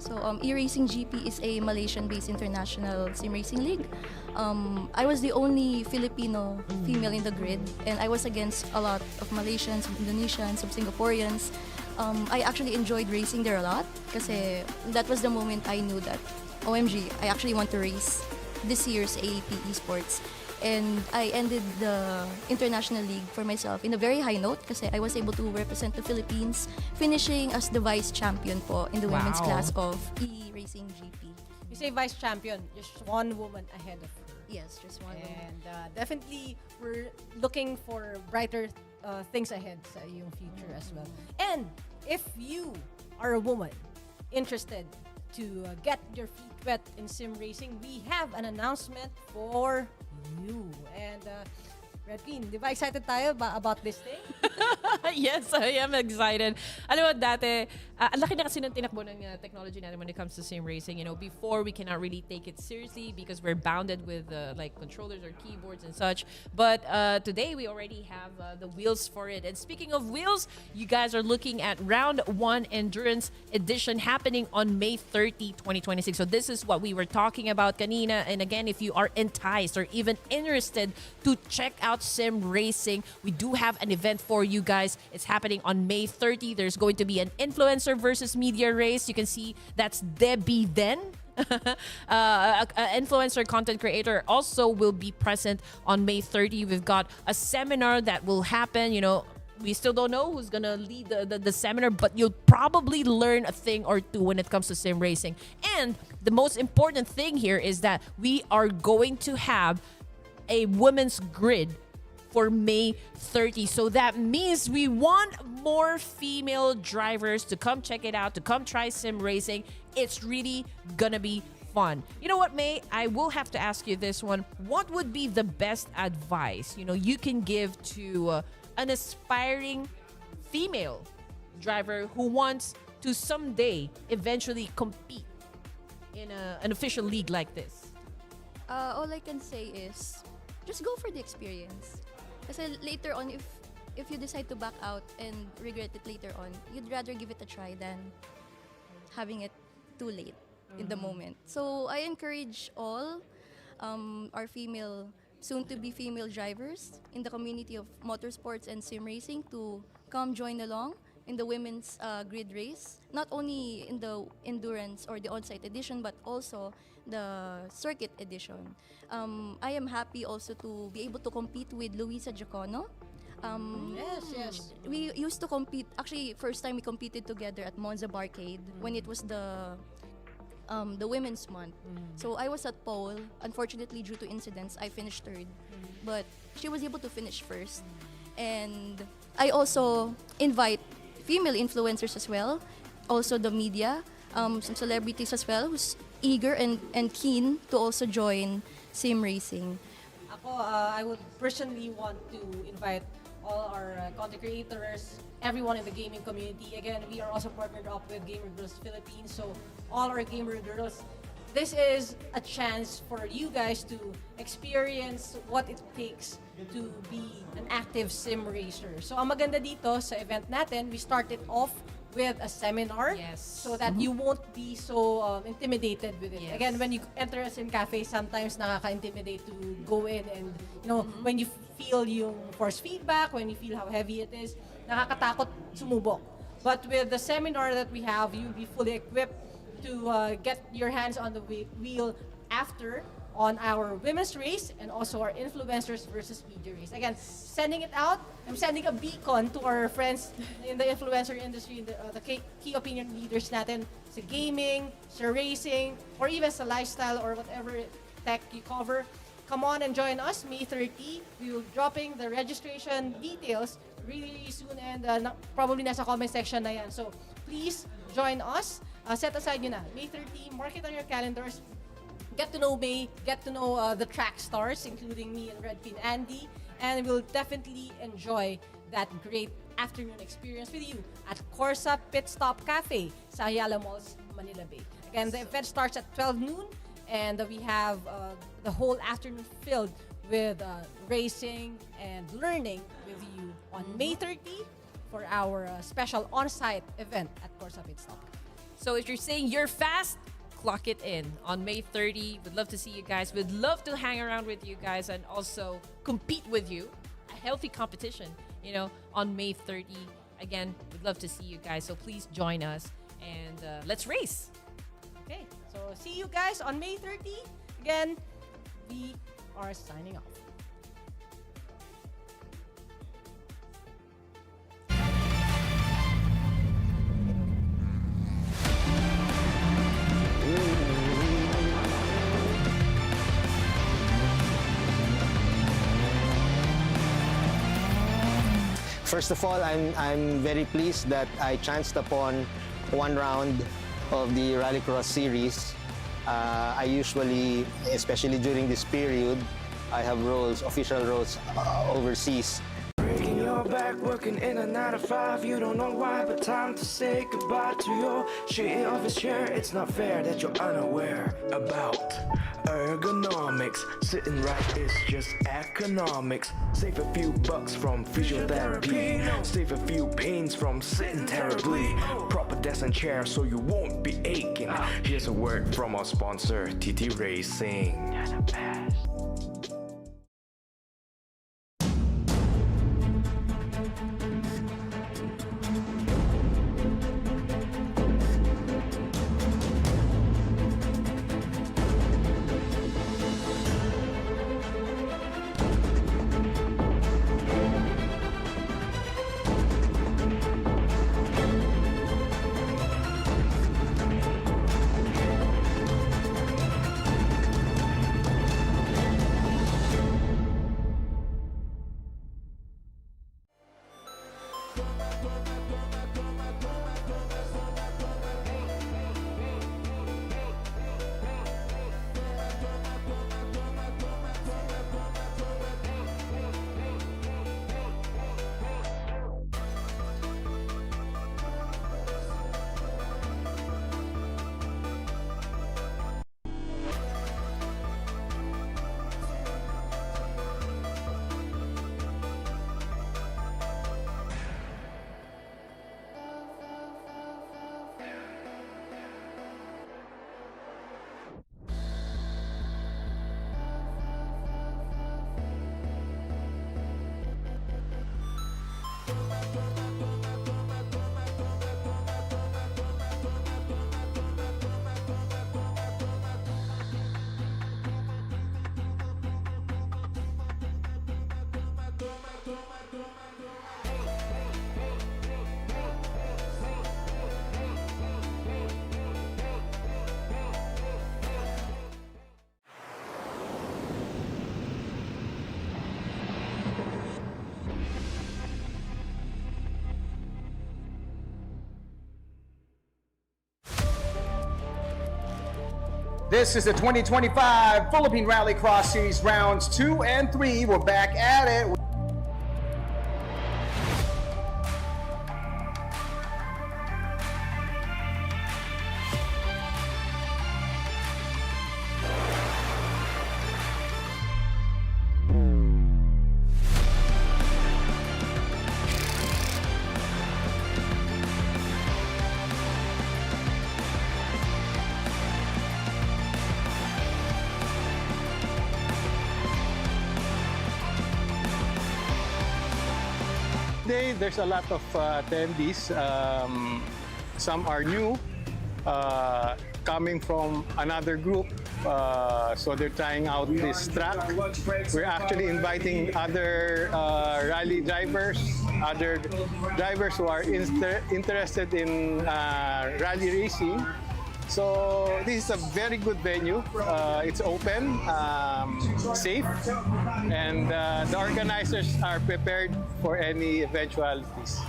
Speaker 15: So E-Racing GP is a Malaysian-based international sim racing league. I was the only Filipino female in the grid, and I was against a lot of Malaysians, Indonesians, some Singaporeans. I actually enjoyed racing there a lot kasi that was the moment I knew that OMG, I actually want to race this year's AAP Esports. And I ended the international league for myself in a very high note kasi I was able to represent the Philippines, finishing as the vice champion po in the women's class of E-Racing GP.
Speaker 21: You say vice champion, just one woman ahead of her.
Speaker 15: Yes, just one woman.
Speaker 21: And definitely, we're looking for brighter things ahead sa iyong future as well. And if you are a woman interested to get your feet wet in sim racing, we have an announcement for you. And Red Queen, di ba excited tayo about this thing?
Speaker 4: Yes, I am excited. Alam mo, dati, ang laki na kasi ng tinakbo ng technology natin when it comes to sim racing. You know, before we cannot really take it seriously because we're bounded with like controllers or keyboards and such. But today we already have the wheels for it. And speaking of wheels, you guys are looking at Round 1 Endurance Edition happening on May 30, 2026. So this is what we were talking about kanina. And again, if you are enticed or even interested to check out sim racing, we do have an event for you guys. It's happening on May 30. There's going to be an influencer versus media race. You can see that's Debbie Den. Influencer content creator also will be present on May 30. We've got a seminar that will happen. You know, we still don't know who's gonna lead the seminar, but you'll probably learn a thing or two when it comes to sim racing. And the most important thing here is that we are going to have a women's grid for May 30. So that means we want more female drivers to come check it out, to come try sim racing. It's really gonna be fun. You know what, May? I will have to ask you this one. What would be the best advice, you can give to an aspiring female driver who wants to someday eventually compete in an official league like this?
Speaker 15: All I can say is just go for the experience. Kasi later on, if if you decide to back out and regret it later on, you'd rather give it a try than having it too late in the moment. So I encourage all our soon-to-be female drivers in the community of motorsports and sim racing to come join along in the women's grid race, not only in the endurance or the on-site edition, but also the circuit edition. I am happy also to be able to compete with Luisa Giacono.
Speaker 21: Yes.
Speaker 15: We used to compete, actually, first time we competed together at Monza Barcade when it was the women's month. So I was at pole. Unfortunately, due to incidents, I finished third. But she was able to finish first. And I also invite female influencers as well, also the media, some celebrities as well who's eager and keen to also join sim racing.
Speaker 21: Ako, I would personally want to invite all our content creators, everyone in the gaming community. Again, we are also partnered up with Gamer Girls Philippines, so all our gamer girls, this is a chance for you guys to experience what it takes to be an active sim racer. So ang maganda dito sa event natin, we started off with a seminar so that you won't be so intimidated with it.
Speaker 4: Yes.
Speaker 21: Again, when you enter a sim cafe, sometimes nakaka-intimidate to go in and, when you feel yung force feedback, when you feel how heavy it is, nakakatakot sumubok. But with the seminar that we have, you'll be fully equipped to get your hands on the wheel after on our women's race and also our influencers versus media race. Again, sending it out. I'm sending a beacon to our friends in the influencer industry, the key opinion leaders natin sa gaming, sa racing, or even sa lifestyle or whatever tech you cover. Come on and join us, May 30. We will be dropping the registration details really soon and probably nasa comment section na yan. So please join us. Set aside yun na. May 30, mark it on your calendars. Get to know May, get to know the track stars, including me and Red Pin Andy, and we'll definitely enjoy that great afternoon experience with you at Corsa Pit Stop Cafe sa Ayala Malls, Manila Bay. Again, the event starts at 12 noon, and we have the whole afternoon filled with racing and learning with you on May 30 for our special on-site event at Corsa Pit Stop.
Speaker 4: So if you're saying you're fast, clock it in on May 30. We'd love to see you guys. We'd love to hang around with you guys and also compete with you. A healthy competition, on May 30. Again, we'd love to see you guys. So please join us and let's race.
Speaker 21: Okay, so see you guys on May 30. Again, we are signing off.
Speaker 2: First of all, I'm very pleased that I chanced upon one round of the Rallycross series. I usually, especially during this period, I have official roles overseas.
Speaker 14: Breaking your back, working in a 9 to 5. You don't know why, but time to say goodbye to your shitty office chair. It's not fair that you're unaware about ergonomics. Sitting right is just economics. Save a few bucks from physiotherapy. Save a few pains from sitting terribly. Proper desk and chair so you won't be aching. Here's a word from our sponsor, TT Racing.
Speaker 1: This is the 2025 Philippine Rallycross Series rounds 2 and 3. We're back at it.
Speaker 5: Today, there's a lot of attendees. Some are new, coming from another group, so they're trying out this track. We're actually inviting other rally drivers, other drivers who are interested in rally racing. So this is a very good venue. It's open, safe, and the organizers are prepared for any eventualities.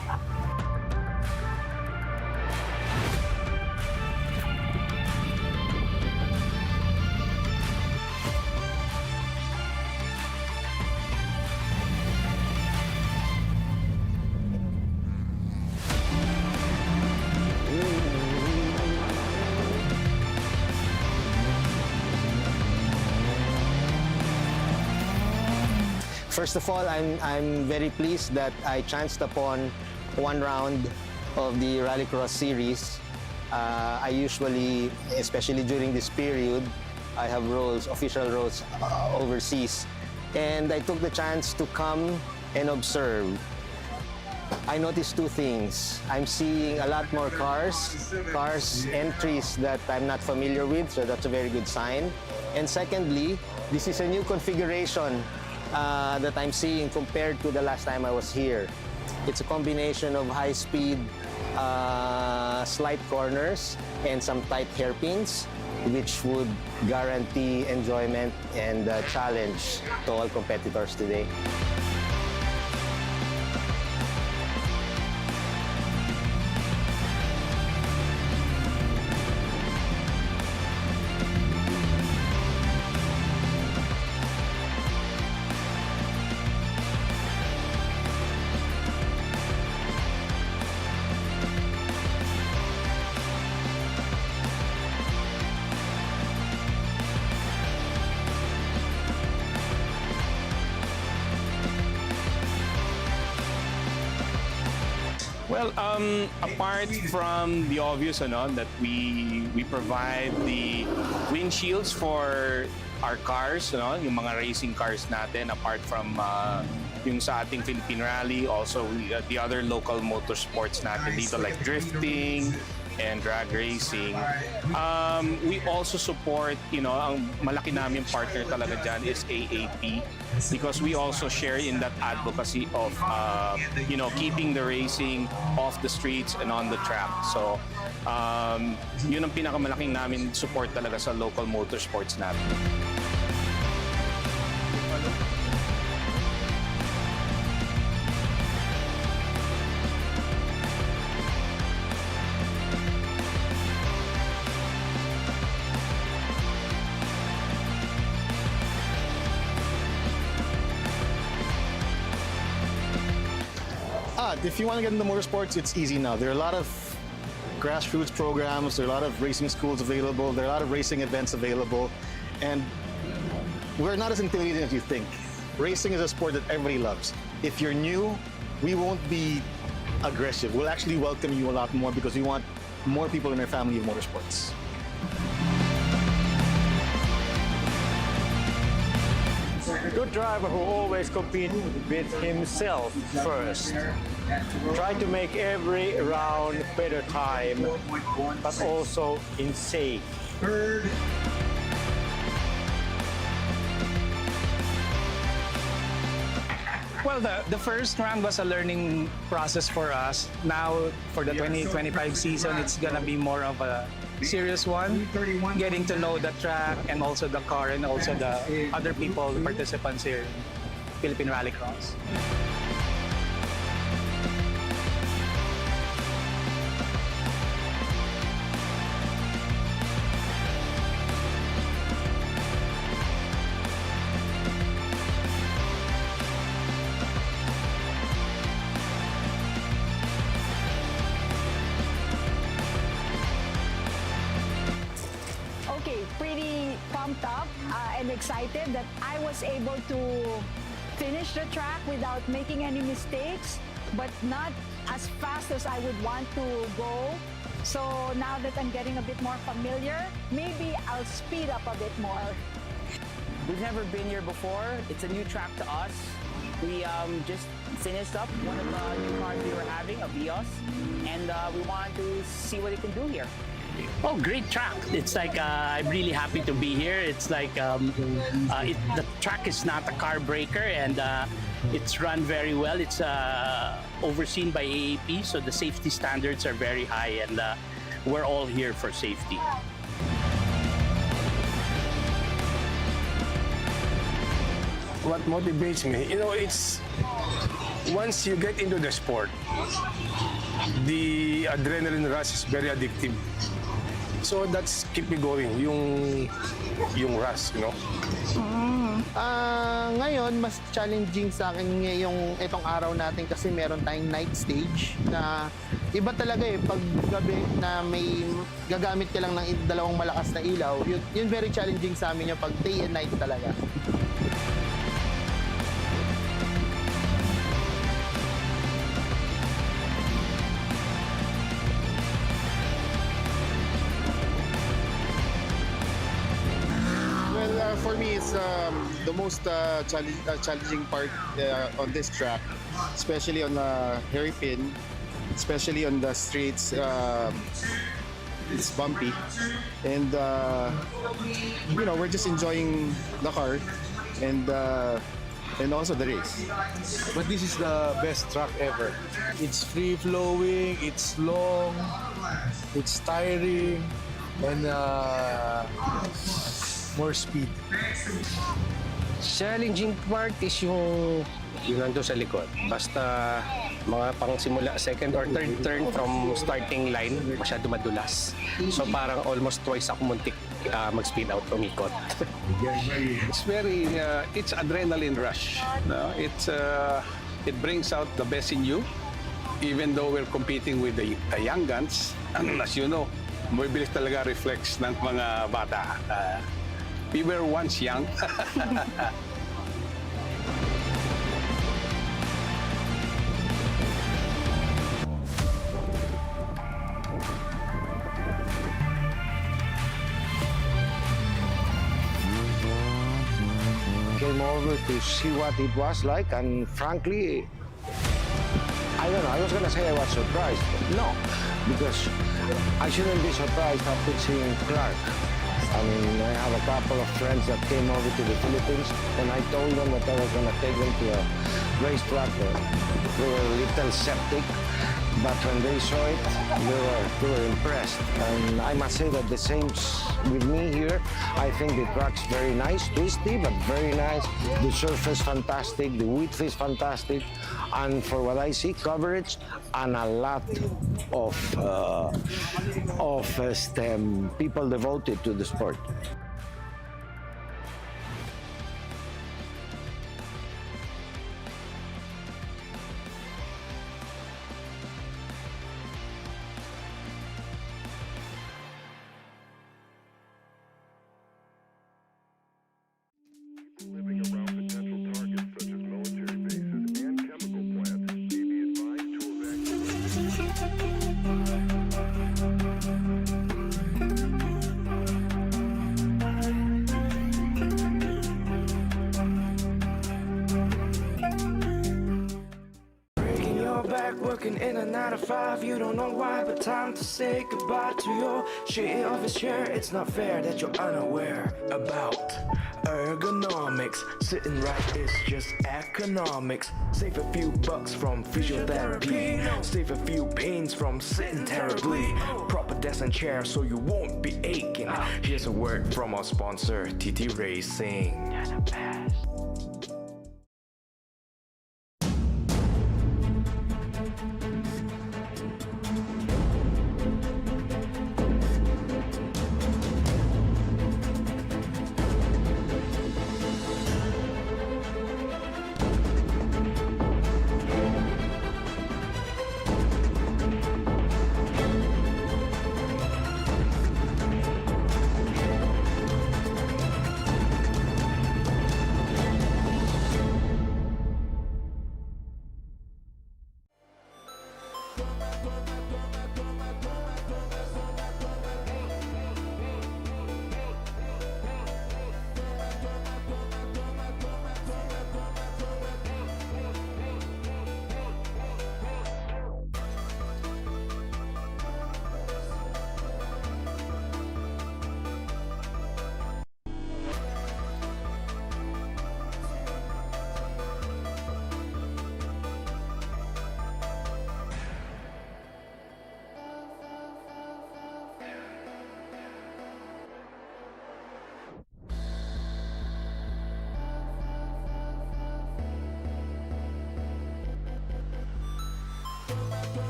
Speaker 2: First of all, I'm very pleased that I chanced upon one round of the Rallycross series. I usually, especially during this period, I have roles, official roles overseas. And I took the chance to come and observe. I noticed two things. I'm seeing a lot more cars entries that I'm not familiar with, so that's a very good sign. And secondly, this is a new configuration that I'm seeing compared to the last time I was here. It's a combination of high-speed slight corners and some tight hairpins, which would guarantee enjoyment and challenge to all competitors today.
Speaker 3: Well, apart from the obvious, that we provide the windshields for our cars, yung mga racing cars natin, apart from yung sa ating Philippine Rally, also the other local motorsports natin dito like drifting and drag racing. We also support, ang malaki namin partner talaga dyan is AAP, because we also share in that advocacy of, keeping the racing off the streets and on the track. So, yun ang pinakamalaking namin support talaga sa local motorsports natin.
Speaker 11: If you want to get into motorsports, it's easy now. There are a lot of grassroots programs, there are a lot of racing schools available, there are a lot of racing events available, and we're not as intimidating as you think. Racing is a sport that everybody loves. If you're new, we won't be aggressive. We'll actually welcome you a lot more because we want more people in our family of motorsports.
Speaker 6: Good driver who always competes with himself first. Try to make every round better time, but also in safe.
Speaker 22: Well, the first round was a learning process for us. Now, for the 2025 season, it's gonna be more of a serious one, getting to know the track and also the car and also the other people, the participants here in Philippine Rallycross.
Speaker 7: pumped up and excited that I was able to finish the track without making any mistakes, but not as fast as I would want to go. So now that I'm getting a bit more familiar, maybe I'll speed up a bit more.
Speaker 8: We've never been here before. It's a new track to us. We just finished up one of the new cars we were having, a Vios, and we want to see what it can do here.
Speaker 9: Oh, great track. It's like I'm really happy to be here. It's like the track is not a car breaker, and it's run very well. It's overseen by AAP, so the safety standards are very high, and we're all here for safety.
Speaker 10: What motivates me, it's once you get into the sport, the adrenaline rush is very addictive. So that's keep me going, yung rush,
Speaker 2: Ngayon, mas challenging sa akin itong araw natin kasi meron tayong night stage na iba talaga pag gabi na may gagamit ka lang ng dalawang malakas na ilaw, yun very challenging sa amin yung pag day and night talaga.
Speaker 11: For me, it's the most challenging part on this track, especially on the hairpin, especially on the straights. It's bumpy, and we're just enjoying the car and also the race.
Speaker 19: But this is the best track ever. It's free flowing, it's long, it's tiring, and more speed.
Speaker 10: Challenging part is yung nandun sa likod. Basta mga pangsimula, second or third turn from starting line, masyado madulas. So parang almost twice ako muntik mag-speed out, umikot.
Speaker 12: It's adrenaline rush. No? It brings out the best in you, even though we're competing with the young guns. As you know, mabibilis talaga reflex ng mga bata. We were once young.
Speaker 13: Came over to see what it was like, and frankly, I don't know, I was gonna say I was surprised. No, because I shouldn't be surprised after seeing Clark. I mean, I have a couple of friends that came over to the Philippines, and I told them that I was going to take them to a racetrack. They were a little skeptic, but when they saw it, they were impressed. And I must say that the same with me here. I think the track's very nice, twisty, but very nice. The surface fantastic, the width is fantastic, and for what I see, coverage and a lot of people devoted to the sport.
Speaker 14: Working in a 9 to 5, you don't know why, but time to say goodbye to your shitty office chair. It's not fair that you're unaware about ergonomics. Sitting right is just economics. Save a few bucks from physiotherapy. Save a few pains from sitting terribly. Proper desk and chair so you won't be aching. Here's a word from our sponsor, TT Racing.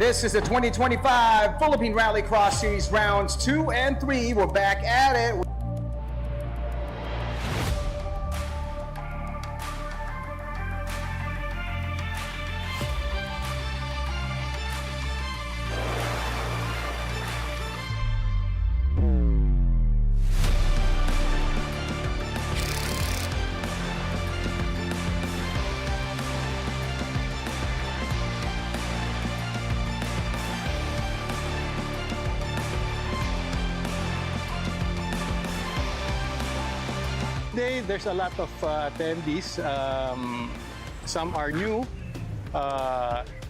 Speaker 1: This is the 2025 Philippine Rallycross Series rounds 2 and 3. We're back at it.
Speaker 5: Today, there's a lot of attendees. Some are new,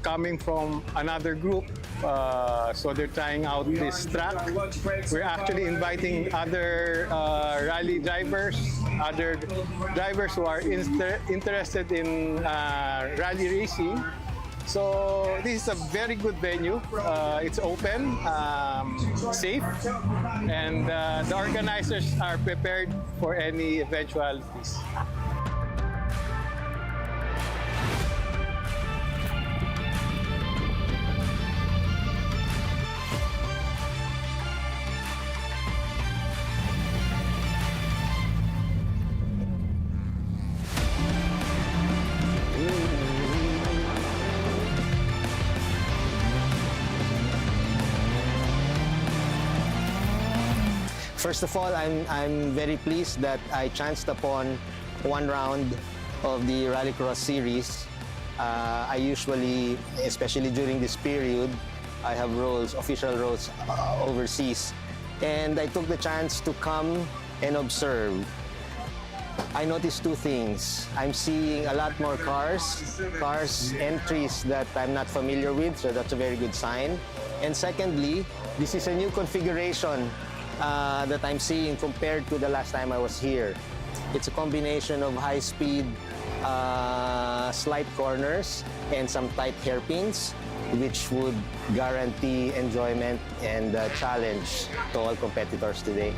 Speaker 5: coming from another group, so they're trying out this track. We're actually inviting other rally drivers, other drivers who are interested in rally racing. So this is a very good venue. It's open, safe, and the organizers are prepared for any eventualities.
Speaker 2: First of all, I'm very pleased that I chanced upon one round of the Rallycross series. I usually, especially during this period, I have roles, official roles overseas. And I took the chance to come and observe. I noticed two things. I'm seeing a lot more cars entries that I'm not familiar with, so that's a very good sign. And secondly, this is a new configuration that I'm seeing compared to the last time I was here. It's a combination of high-speed slight corners and some tight hairpins, which would guarantee enjoyment and challenge to all competitors today.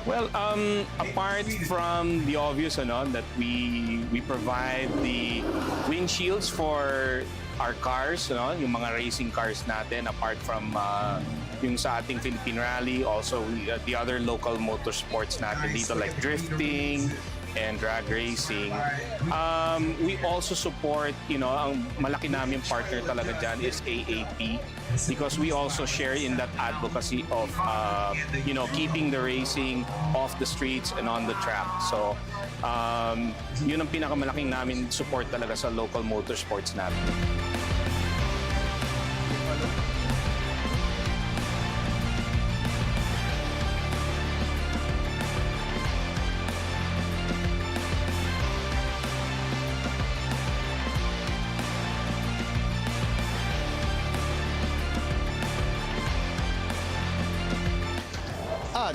Speaker 3: Well, apart from the obvious, that we provide the windshields for our cars, yung mga racing cars natin, apart from yung sa ating Philippine Rally, also the other local motorsports natin dito like drifting and drag racing. We also support, ang malaki namin partner talaga dyan is AAP, because we also share in that advocacy of, keeping the racing off the streets and on the track. So, yun ang pinakamalaking namin support talaga sa local motorsports natin.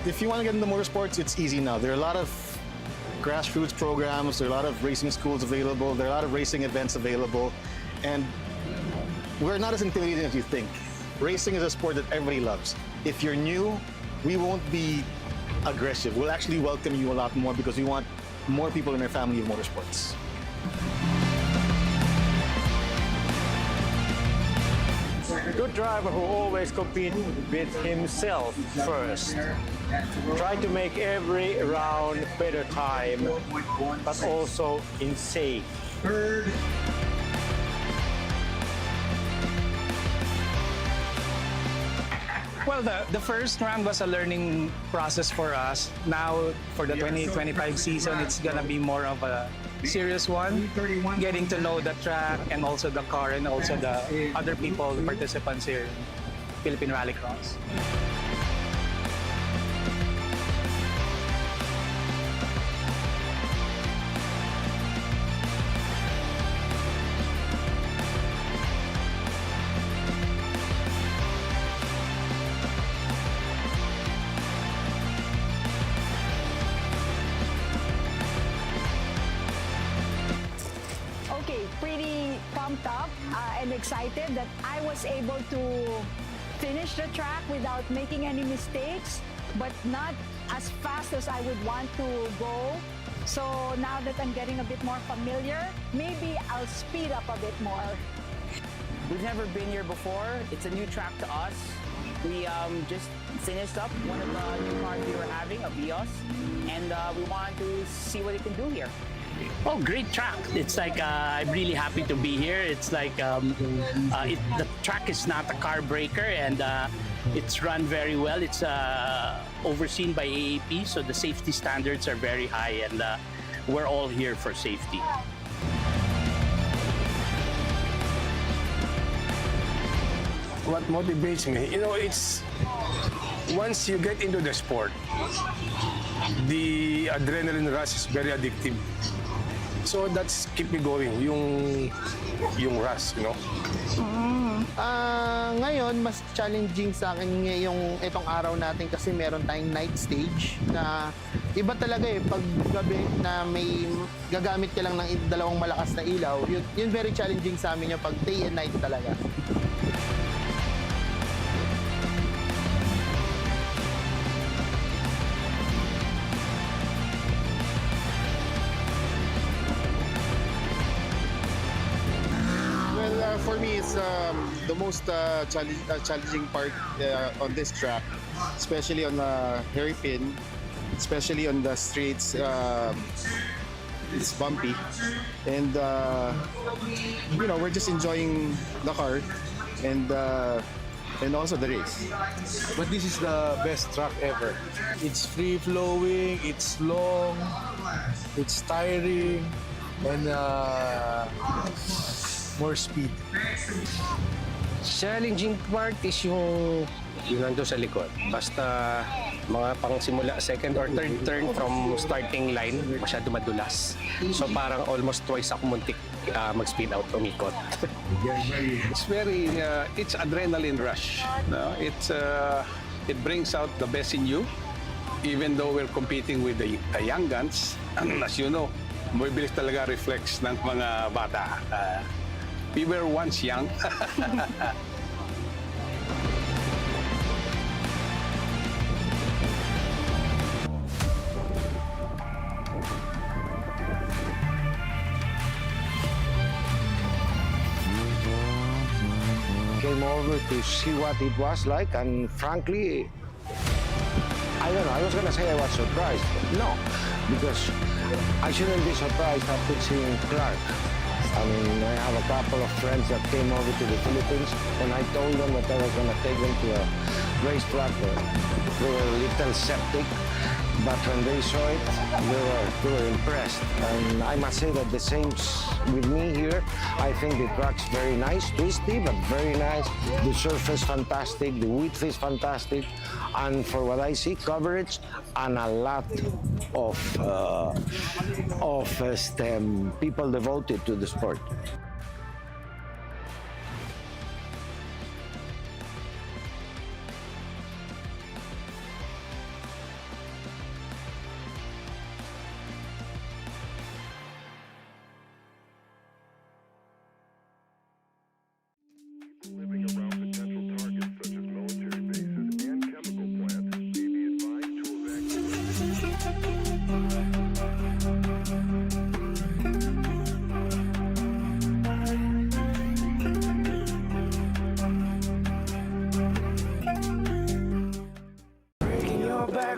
Speaker 17: If you want to get into motorsports, it's easy now. There are a lot of grassroots programs, there are a lot of racing schools available, there are a lot of racing events available, and we're not as intimidating as you think. Racing is a sport that everybody loves. If you're new, we won't be aggressive. We'll actually welcome you a lot more because we want more people in our family of motorsports.
Speaker 6: Good driver who always competes with himself first. Try to make every round better time, but also in safe.
Speaker 22: Well, the first round was a learning process for us. Now, for the 2025 season, it's gonna be more of a serious one, getting to know the track and also the car and also the other people, the participants here in Philippine Rallycross.
Speaker 7: pumped up and excited that I was able to finish the track without making any mistakes, but not as fast as I would want to go. So now that I'm getting a bit more familiar, maybe I'll speed up a bit more.
Speaker 8: We've never been here before. It's a new track to us. We just finished up one of the new cars we were having, a Vios, and we wanted to see what it can do here.
Speaker 9: Oh, great track. It's like I'm really happy to be here. It's like the track is not a car breaker, and it's run very well. It's overseen by AAP, so the safety standards are very high, and we're all here for safety.
Speaker 10: What motivates me, it's once you get into the sport, the adrenaline rush is very addictive. So that's keep me going, yung rush,
Speaker 2: Ngayon, mas challenging sa akin itong araw natin kasi meron tayong night stage na iba talaga pag gabi na may gagamit ka lang ng dalawang malakas na ilaw, yun very challenging sa amin yung pag day and night talaga.
Speaker 11: For me, it's the most challenging part on this track, especially on the hairpin, especially on the straights. It's bumpy, and we're just enjoying the car and also the race.
Speaker 19: But this is the best track ever. It's free flowing, it's long, it's tiring, and more speed.
Speaker 10: Challenging part is yung nandun sa likod. Basta mga pangsimula, second or third turn from starting line, masyado madulas. So parang almost twice ako muntik mag-speed out, umikot.
Speaker 12: It's adrenaline rush. No? It brings out the best in you, even though we're competing with the young guns. As you know, mabibilis talaga reflex ng mga bata. We were once young.
Speaker 13: Came over to see what it was like, and frankly, I don't know, I was gonna say I was surprised. No, because I shouldn't be surprised after seeing Clark. I mean, I have a couple of friends that came over to the Philippines, and I told them that I was going to take them to a racetrack. They were a little skeptic, but when they saw it, they were impressed. And I must say that the same with me here. I think the track's very nice, twisty, but very nice. The surface fantastic, the width is fantastic, and for what I see, coverage and a lot of people devoted to the sport.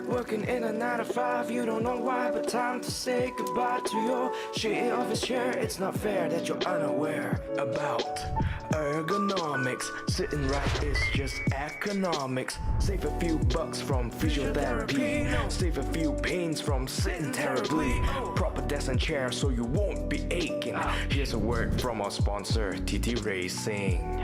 Speaker 14: Working in a 9 to 5, you don't know why, but time to say goodbye to your shitty office chair. It's not fair that you're unaware about ergonomics. Sitting right is just economics. Save a few bucks from physiotherapy. Save a few pains from sitting terribly. Proper desk and chair so you won't be aching. Here's a word from our sponsor, TT Racing.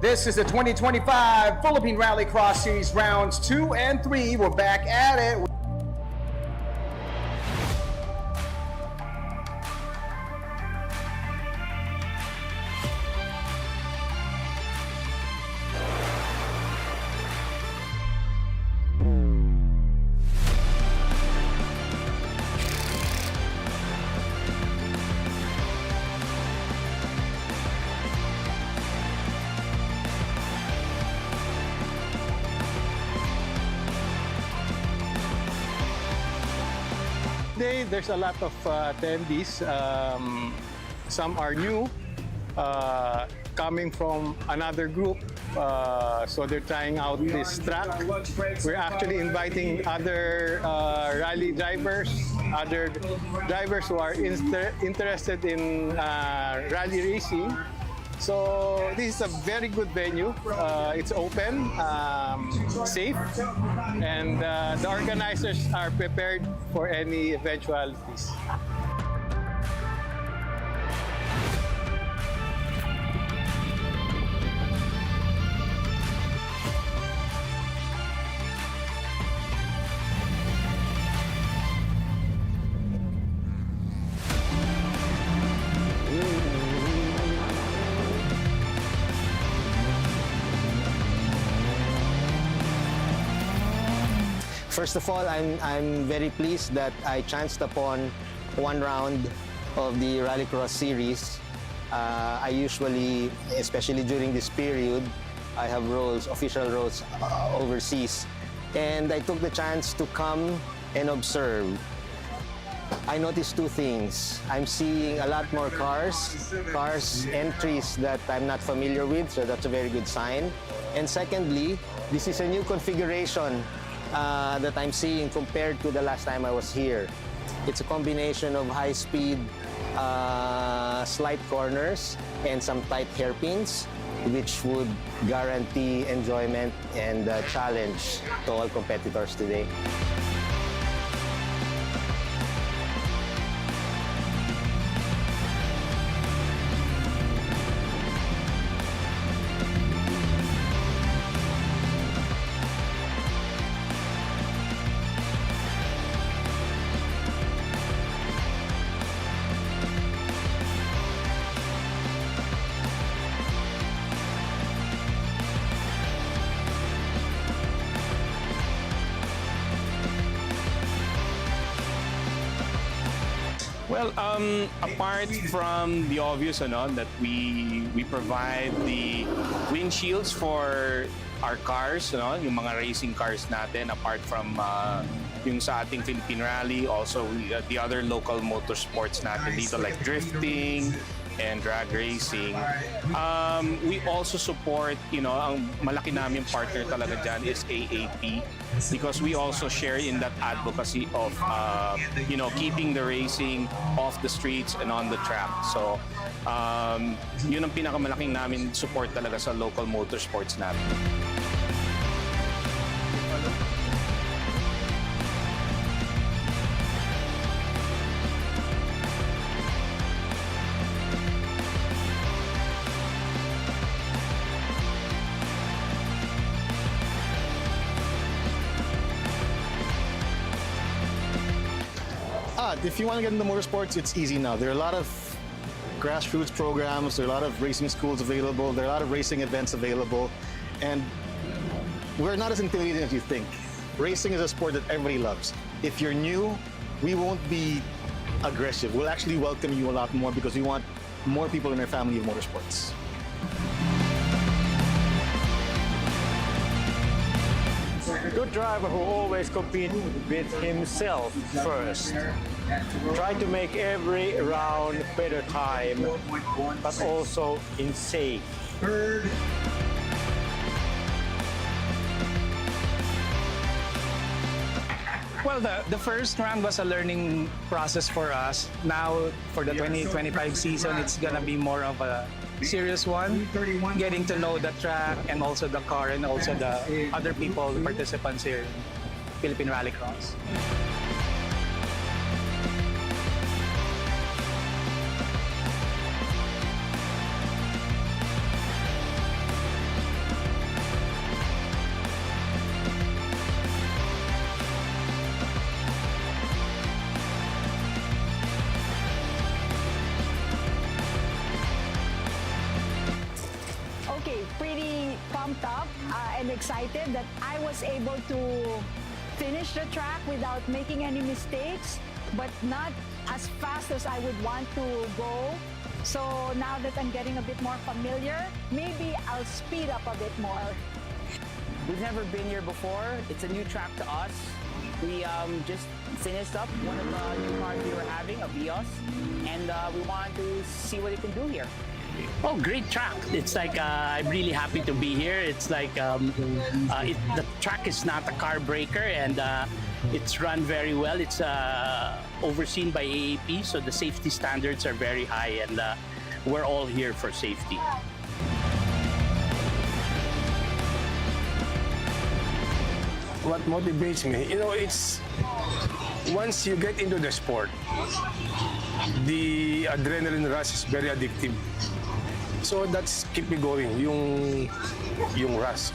Speaker 1: This is the 2025 Philippine Rallycross Series rounds 2 and 3. We're back at it.
Speaker 5: Today, there's a lot of attendees. Some are new, coming from another group, so they're trying out this track. We're actually inviting other rally drivers, other drivers who are interested in rally racing. So this is a very good venue. It's open, safe, and the organizers are prepared for any eventualities.
Speaker 2: First of all, I'm very pleased that I chanced upon one round of the Rallycross series. I usually, especially during this period, I have roles, official roles overseas. And I took the chance to come and observe. I noticed two things. I'm seeing a lot more cars entries that I'm not familiar with, so that's a very good sign. And secondly, this is a new configuration that I'm seeing compared to the last time I was here. It's a combination of high-speed slight corners and some tight hairpins, which would guarantee enjoyment and challenge to all competitors today.
Speaker 3: Well, apart from the obvious that we provide the windshields for our cars, yung mga racing cars natin, apart from yung sa ating Philippine Rally, also the other local motorsports natin dito like drifting and drag racing. We also support, ang malaki namin partner talaga dyan is AAP, because we also share in that advocacy of, keeping the racing off the streets and on the track. So, yun ang pinakamalaking namin support talaga sa local motorsports natin.
Speaker 17: If you want to get into motorsports, it's easy now. There are a lot of grassroots programs, there are a lot of racing schools available, there are a lot of racing events available, and we're not as intimidating as you think. Racing is a sport that everybody loves. If you're new, we won't be aggressive. We'll actually welcome you a lot more because we want more people in our family of motorsports.
Speaker 6: Good driver who always competes with himself first. Try to make every round better time, but also in safe.
Speaker 22: Well, the first round was a learning process for us. Now, for the 2025 season, it's gonna be more of a serious one, getting to know the track and also the car and also the other people, participants here in Philippine Rallycross.
Speaker 7: and excited that I was able to finish the track without making any mistakes, but not as fast as I would want to go. So now that I'm getting a bit more familiar, maybe I'll speed up a bit more.
Speaker 8: We've never been here before. It's a new track to us. We just finished up one of the new cars we were having, a Vios, and we wanted to see what it can do here.
Speaker 9: Oh, great track. It's like I'm really happy to be here. It's like the track is not a car breaker, and it's run very well. It's overseen by AAP, so the safety standards are very high, and we're all here for safety.
Speaker 10: What motivates me, it's once you get into the sport, the adrenaline rush is very addictive. So that's keep me going, yung rush,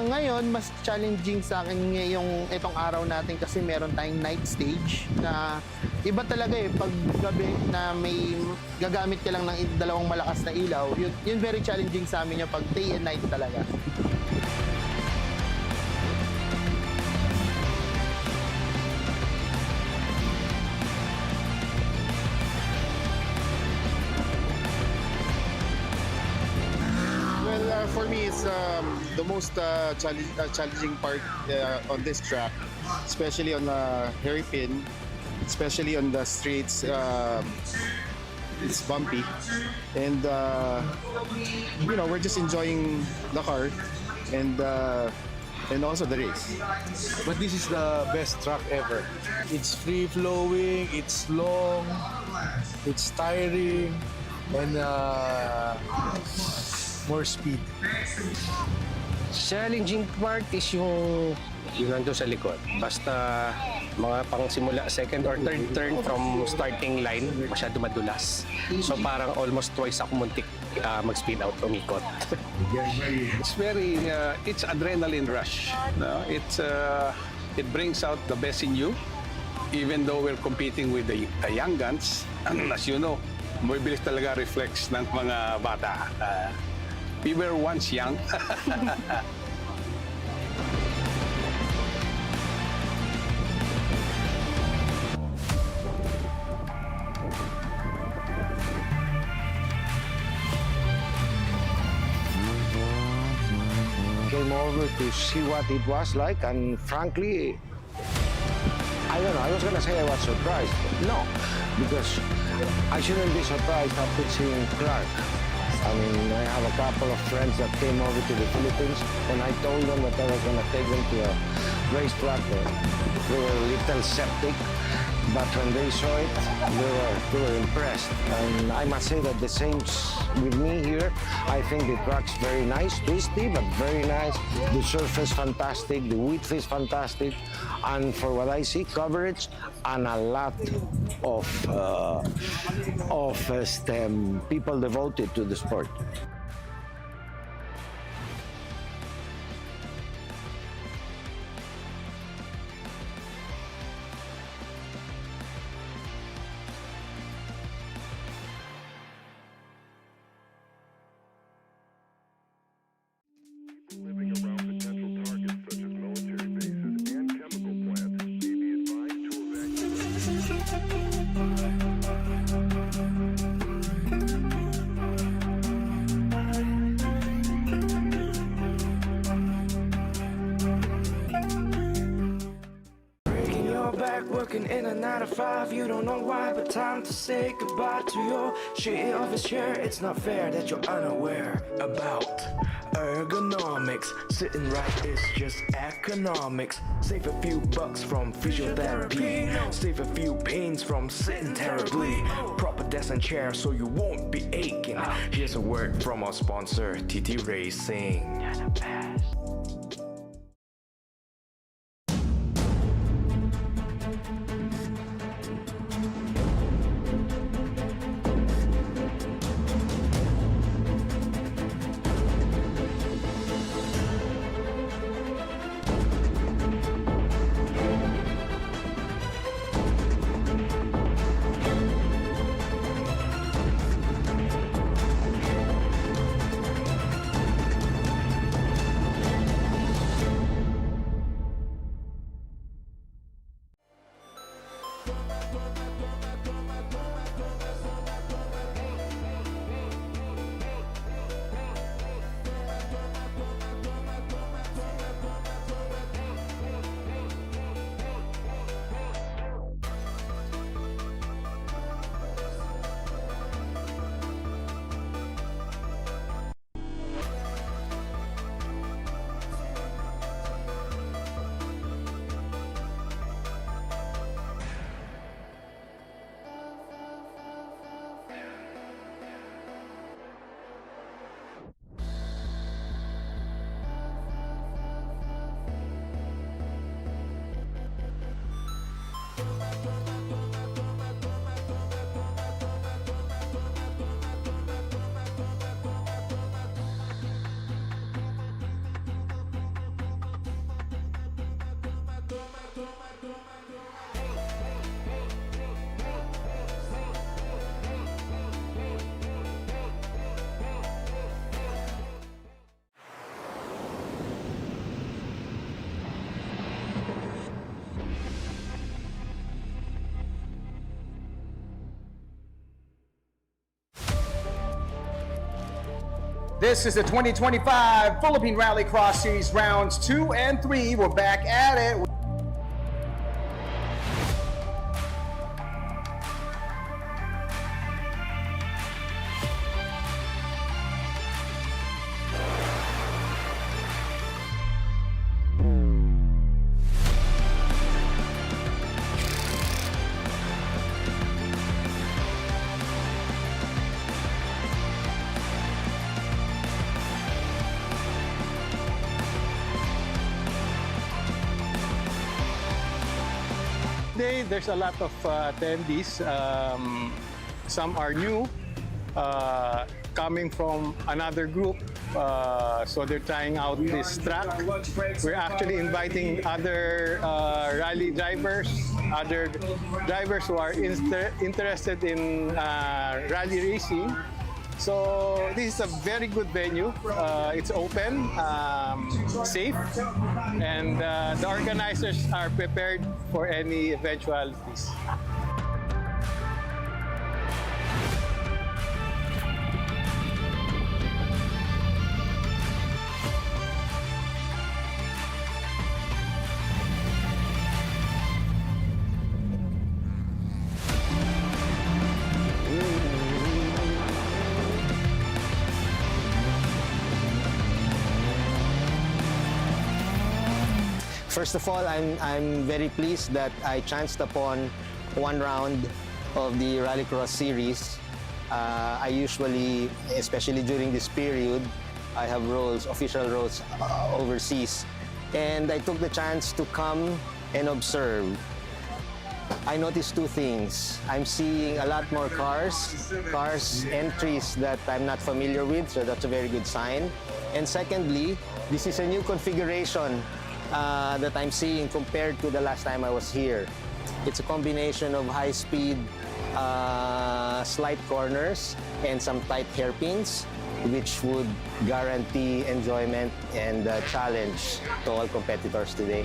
Speaker 2: Ngayon, mas challenging sa akin itong araw natin kasi meron tayong night stage na iba talaga pag gabi na may gagamit ka lang ng dalawang malakas na ilaw, yun very challenging sa amin yung pag day and night talaga.
Speaker 11: For me, it's the most challenging part on this track, especially on the hairpin, especially on the straights. It's bumpy, and we're just enjoying the car and also the race.
Speaker 19: But this is the best track ever. It's free flowing, it's long, it's tiring, and more speed.
Speaker 10: Challenging part is yung nandun sa likod. Basta mga pangsimula, second or third turn from starting line, masyado madulas. So parang almost twice ako muntik mag-speed out, umikot.
Speaker 12: It's adrenaline rush. No? It brings out the best in you, even though we're competing with the young guns. As you know, mabibilis talaga reflex ng mga bata. We were once young.
Speaker 13: Came over to see what it was like, and frankly, I don't know, I was gonna say I was surprised. No, because I shouldn't be surprised after seeing Clark. I mean, I have a couple of friends that came over to the Philippines, and I told them that I was going to take them to a racetrack. They were a little skeptic, but when they saw it, they were impressed. And I must say that the same with me here. I think the track's very nice, twisty, but very nice. The surface fantastic, the width is fantastic, and for what I see, coverage and a lot of people devoted to the sport.
Speaker 14: Working in a 9 to 5, you don't know why, but time to say goodbye to your shitty office chair. It's not fair that you're unaware about ergonomics. Sitting right is just economics. Save a few bucks from physiotherapy. Save a few pains from sitting terribly. Proper desk and chair so you won't be aching. Here's a word from our sponsor, TT Racing.
Speaker 1: This is the 2025 Philippine Rallycross Series rounds 2 and 3. We're back at it.
Speaker 5: Today, there's a lot of attendees. Some are new, coming from another group, so they're trying out this track. We're actually inviting other rally drivers, other drivers who are interested in rally racing. So this is a very good venue. It's open, safe, and the organizers are prepared for any eventualities.
Speaker 2: First of all, I'm very pleased that I chanced upon one round of the Rallycross series. I usually, especially during this period, I have roles, official roles overseas. And I took the chance to come and observe. I noticed two things. I'm seeing a lot more cars entries that I'm not familiar with, so that's a very good sign. And secondly, this is a new configuration that I'm seeing compared to the last time I was here. It's a combination of high-speed slight corners and some tight hairpins, which would guarantee enjoyment and challenge to all competitors today.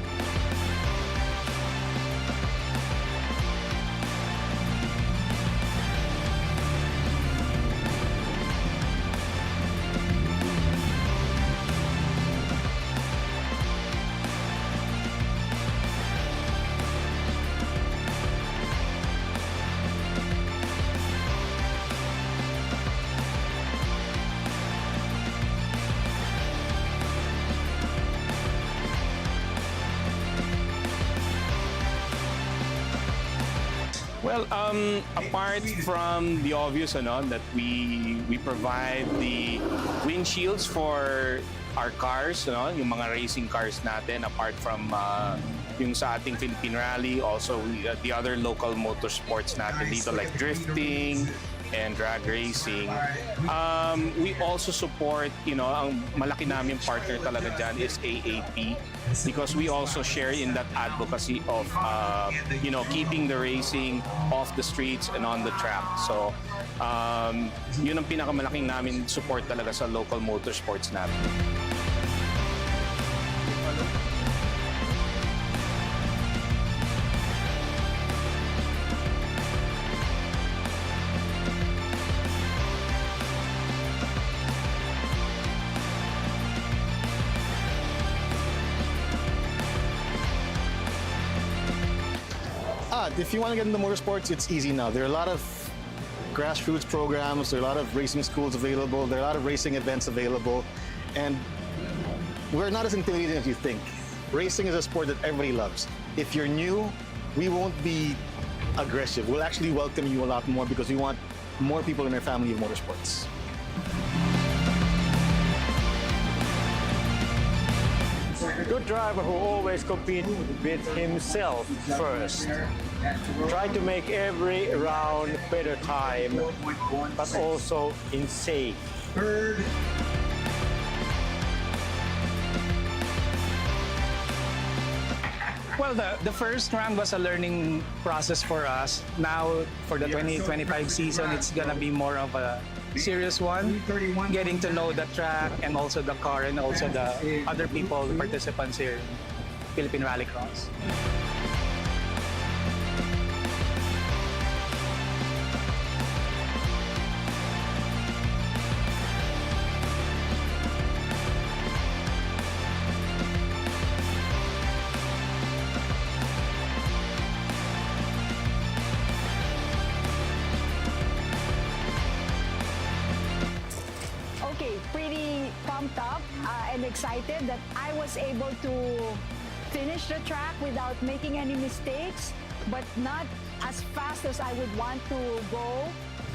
Speaker 3: Well, apart from the obvious that we provide the windshields for our cars, yung mga racing cars natin, apart from yung sa ating Philippine Rally, also the other local motorsports natin dito like drifting and drag racing. We also support, ang malaki namin partner talaga dyan is AAP, because we also share in that advocacy of, keeping the racing off the streets and on the track. So, yun ang pinakamalaking namin support talaga sa local motorsports natin.
Speaker 17: If you want to get into motorsports, it's easy now. There are a lot of grassroots programs, there are a lot of racing schools available, there are a lot of racing events available, and we're not as intimidating as you think. Racing is a sport that everybody loves. If you're new, we won't be aggressive. We'll actually welcome you a lot more because we want more people in our family of motorsports.
Speaker 6: Good driver who always competes with himself first. Try to make every round better time, but also in safe.
Speaker 22: Well, the first round was a learning process for us. Now, for the 2025 season, it's gonna be more of a serious one, getting to know the track and also the car and also the other people, participants here in Philippine Rallycross.
Speaker 7: and excited that I was able to finish the track without making any mistakes, but not as fast as I would want to go.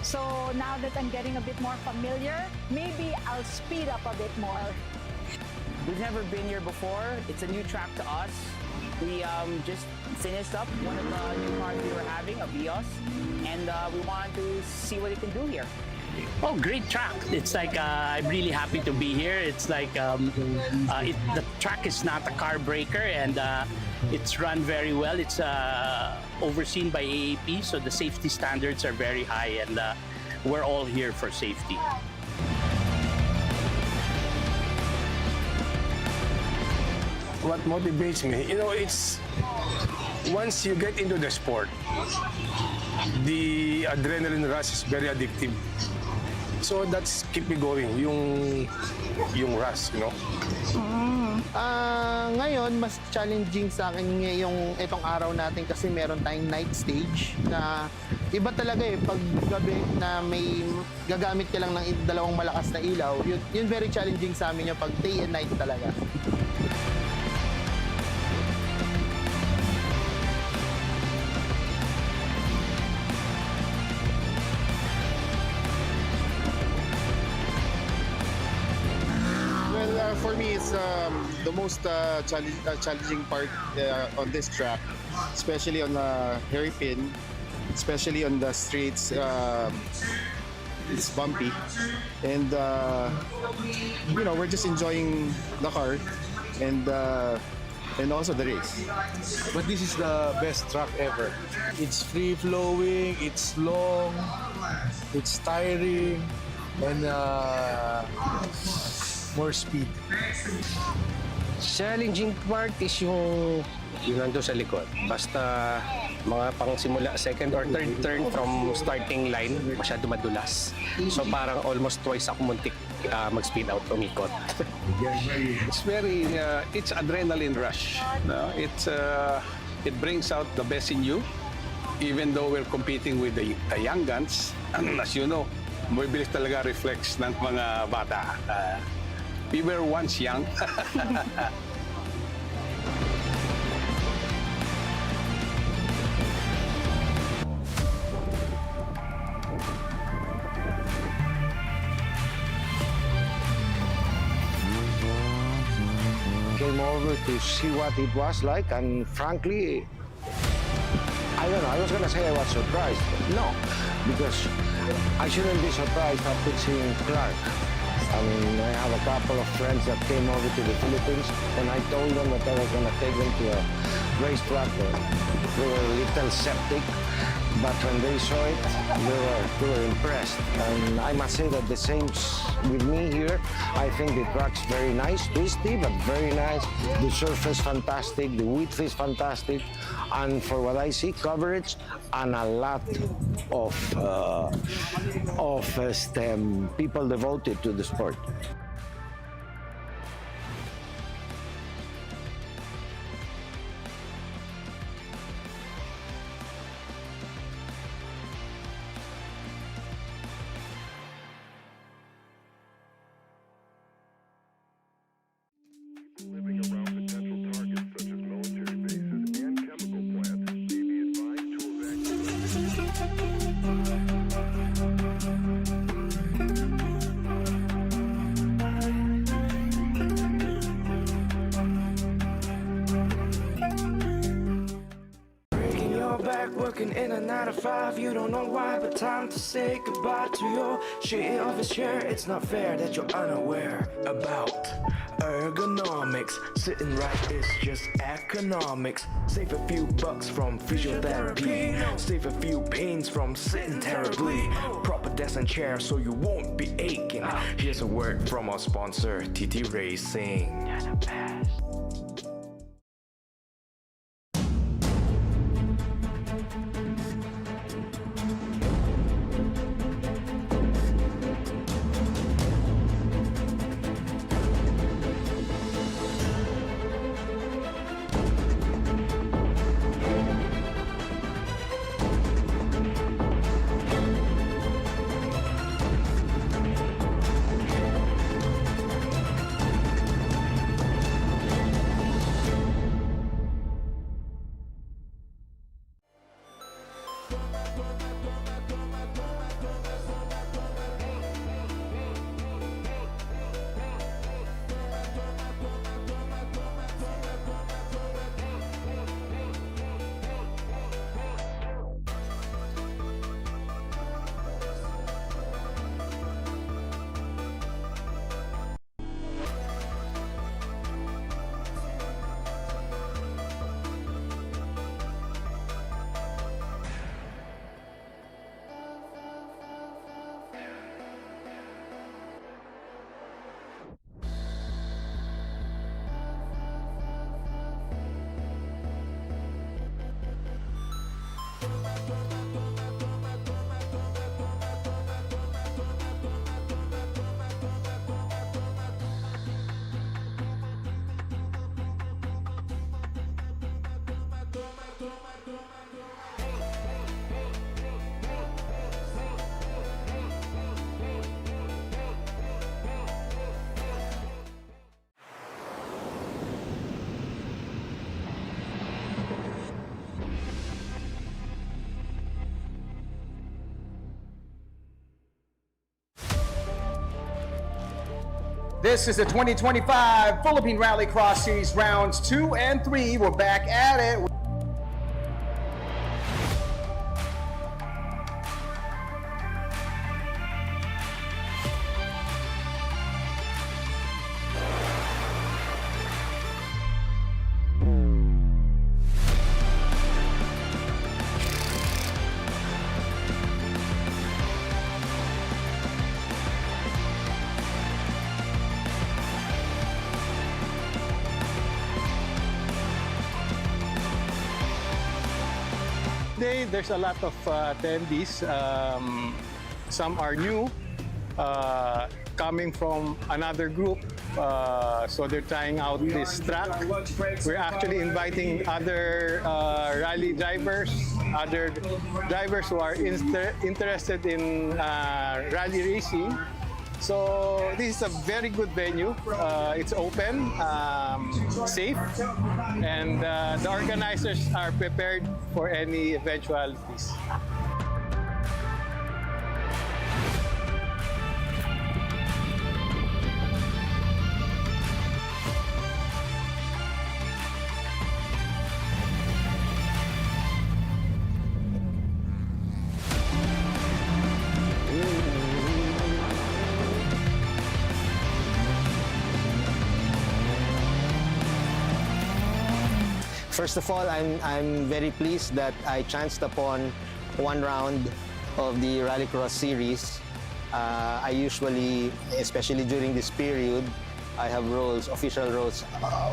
Speaker 7: So now that I'm getting a bit more familiar, maybe I'll speed up a bit more.
Speaker 8: We've never been here before. It's a new track to us. We just finished up one of the new cars we were having, a Vios, and we wanted to see what it can do here.
Speaker 9: Oh, great track. It's like I'm really happy to be here. It's like the track is not a car breaker, and it's run very well. It's overseen by AAP, so the safety standards are very high, and we're all here for safety.
Speaker 10: What motivates me, it's once you get into the sport, the adrenaline rush is very addictive. So that's keep me going, yung rush,
Speaker 2: Ngayon, mas challenging sa akin itong araw natin kasi meron tayong night stage na iba talaga pag gabi na may gagamit ka lang ng dalawang malakas na ilaw, yun very challenging sa amin yung pag day and night talaga.
Speaker 11: For me, it's the most challenging part on this track, especially on the hairpin, especially on the straights. It's bumpy, and we're just enjoying the car and also the race.
Speaker 19: But this is the best track ever. It's free flowing, it's long, it's tiring, and more speed.
Speaker 10: Challenging part is yung nandun sa likod. Basta mga pangsimula, second or third turn from starting line, masyado madulas. So parang almost twice ako muntik mag-speed out, umikot.
Speaker 12: It's adrenaline rush. No? It brings out the best in you, even though we're competing with the young guns. As you know, mabibilis talaga reflex ng mga bata. We were once young.
Speaker 13: Came over to see what it was like, and frankly, I don't know, I was gonna say I was surprised. No, because I shouldn't be surprised after seeing Clark. I mean, I have a couple of friends that came over to the Philippines, and I told them that I was going to take them to a racetrack. They were a little skeptic, but when they saw it, they were impressed. And I must say that the same with me here. I think the track's very nice, twisty, but very nice. The surface fantastic, the width is fantastic, and for what I see, coverage and a lot of people devoted to the sport.
Speaker 14: Working in a 9 to 5, you don't know why, but time to say goodbye to your shitty office chair. It's not fair that you're unaware about ergonomics. Sitting right is just economics. Save a few bucks from physiotherapy. Save a few pains from sitting terribly. Proper desk and chair so you won't be aching. Here's a word from our sponsor, TT Racing.
Speaker 1: This is the 2025 Philippine Rallycross Series rounds 2 and 3. We're back at it.
Speaker 5: Today, there's a lot of attendees. Some are new, coming from another group, so they're trying out this track. We're actually inviting other rally drivers, other drivers who are interested in rally racing. So this is a very good venue. It's open, safe, and the organizers are prepared for any eventualities.
Speaker 2: First of all, I'm very pleased that I chanced upon one round of the Rallycross series. I usually, especially during this period, I have official roles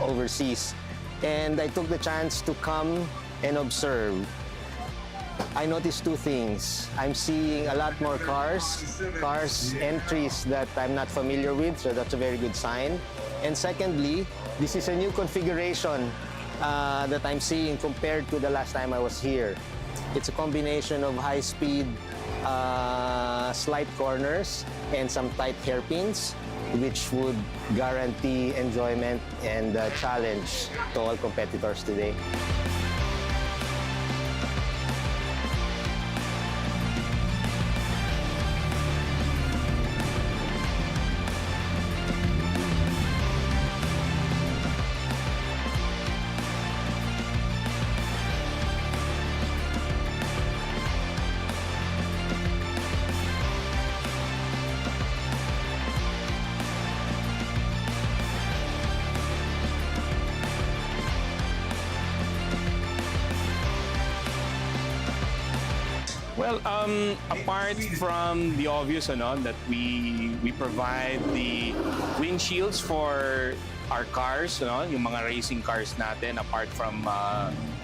Speaker 2: overseas. And I took the chance to come and observe. I noticed two things. I'm seeing a lot more cars entries that I'm not familiar with, so that's a very good sign. And secondly, this is a new configuration that I'm seeing compared to the last time I was here. It's a combination of high-speed slight corners and some tight hairpins, which would guarantee enjoyment and challenge to all competitors today.
Speaker 3: Well, apart from the obvious that we provide the windshields for our cars, yung mga racing cars natin, apart from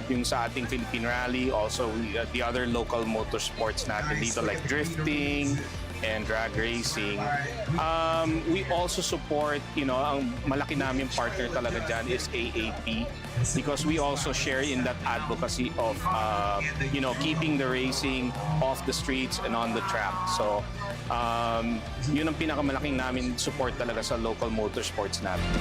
Speaker 3: yung sa ating Philippine Rally, also the other local motorsports natin dito like drifting and drag racing. We also support, ang malaki namin partner talaga dyan is AAP, because we also share in that advocacy of, keeping the racing off the streets and on the track. So, yun ang pinakamalaking namin support talaga sa local motorsports natin.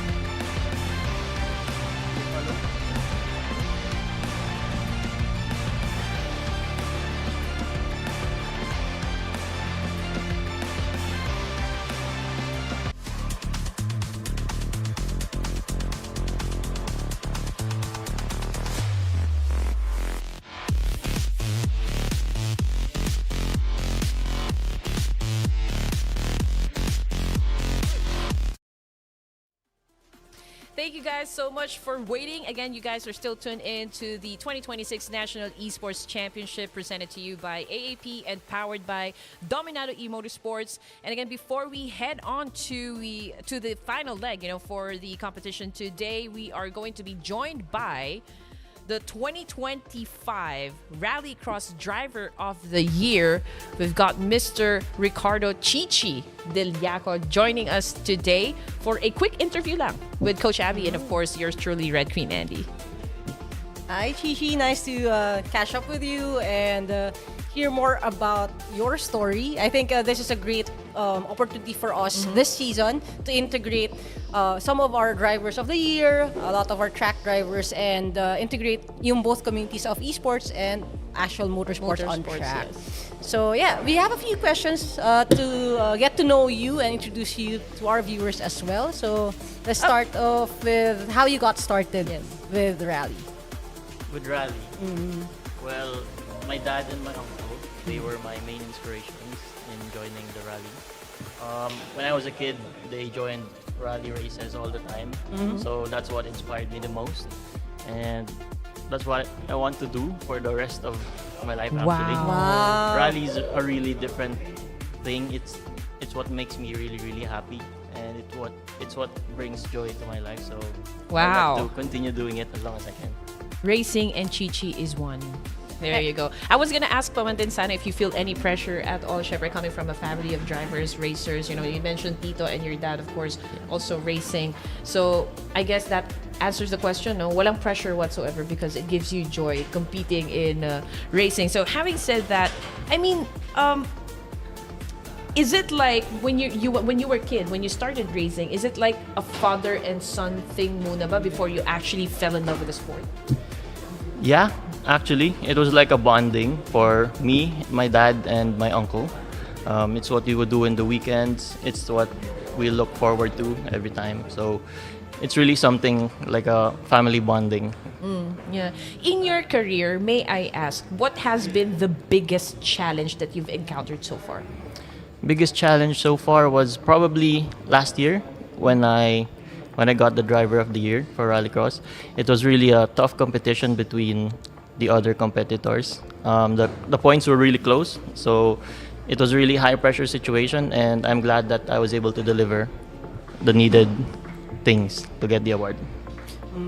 Speaker 16: Thank you guys so much for waiting. Again, you guys are still tuned in to the 2026 National Esports Championship presented to you by AAP and powered by Dominado E-Motorsports. And again, before we head on to the final leg, for the competition today, we are going to be joined by the 2025 Rallycross Driver of the Year. We've got Mr. Ricardo Chichi Del Yaco joining us today for a quick interview lang with Coach Abby and, of course, yours truly, Red Queen Andy.
Speaker 21: Hi, Chichi. Nice to catch up with you and hear more about your story. I think this is a great opportunity for us this season to integrate some of our drivers of the year, a lot of our track drivers, and integrate yung both communities of esports and actual motorsports on track.
Speaker 4: Yes.
Speaker 21: So yeah, we have a few questions to get to know you and introduce you to our viewers as well. So let's start off with how you got started with rally.
Speaker 18: With rally? Well, my dad and my uncle, they were my main inspirations in joining the rally. When I was a kid, they joined rally races all the time. So that's what inspired me the most. And that's what I want to do for the rest of my life actually.
Speaker 4: Wow.
Speaker 18: Rally is a really different thing. It's what makes me really, really happy. And it's what brings joy to my life. So
Speaker 4: Wow.
Speaker 18: I like to continue doing it as long as I can.
Speaker 4: Racing and Chichi is one. There you go. I was gonna ask pa man din sana if you feel any pressure at all, syempre coming from a family of drivers, racers. You know, you mentioned Tito and your dad, of course, also racing. So I guess that answers the question. No, walang pressure whatsoever because it gives you joy competing in racing. So having said that, I mean, is it like when you were a kid, when you started racing, is it like a father and son thing muna ba before you actually fell in love with the sport?
Speaker 18: Yeah, actually, it was like a bonding for me, my dad, and my uncle. It's what we would do in the weekends. It's what we look forward to every time. So it's really something like a family bonding.
Speaker 4: Yeah. In your career, may I ask, what has been the biggest challenge that you've encountered so far?
Speaker 18: Biggest challenge so far was probably last year when I got the driver of the year for Rallycross. It was really a tough competition between the other competitors. The points were really close, so it was really high pressure situation, and I'm glad that I was able to deliver the needed things to get the award.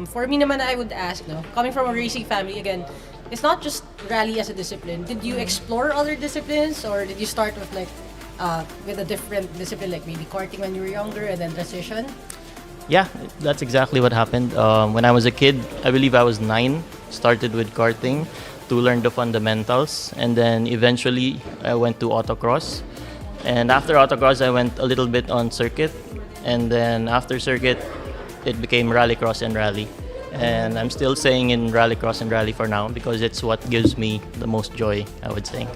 Speaker 21: For me naman, I would ask, no, coming from a racing family, again, it's not just rally as a discipline. Did you explore other disciplines, or did you start with with a different discipline, like maybe karting when you were younger and then transition?
Speaker 18: Yeah, that's exactly what happened. When I was a kid, I believe I was 9, started with karting to learn the fundamentals, and then eventually I went to autocross. And after autocross, I went a little bit on circuit, and then after circuit, it became rallycross and rally. And I'm still saying in rallycross and rally for now because it's what gives me the most joy, I would say.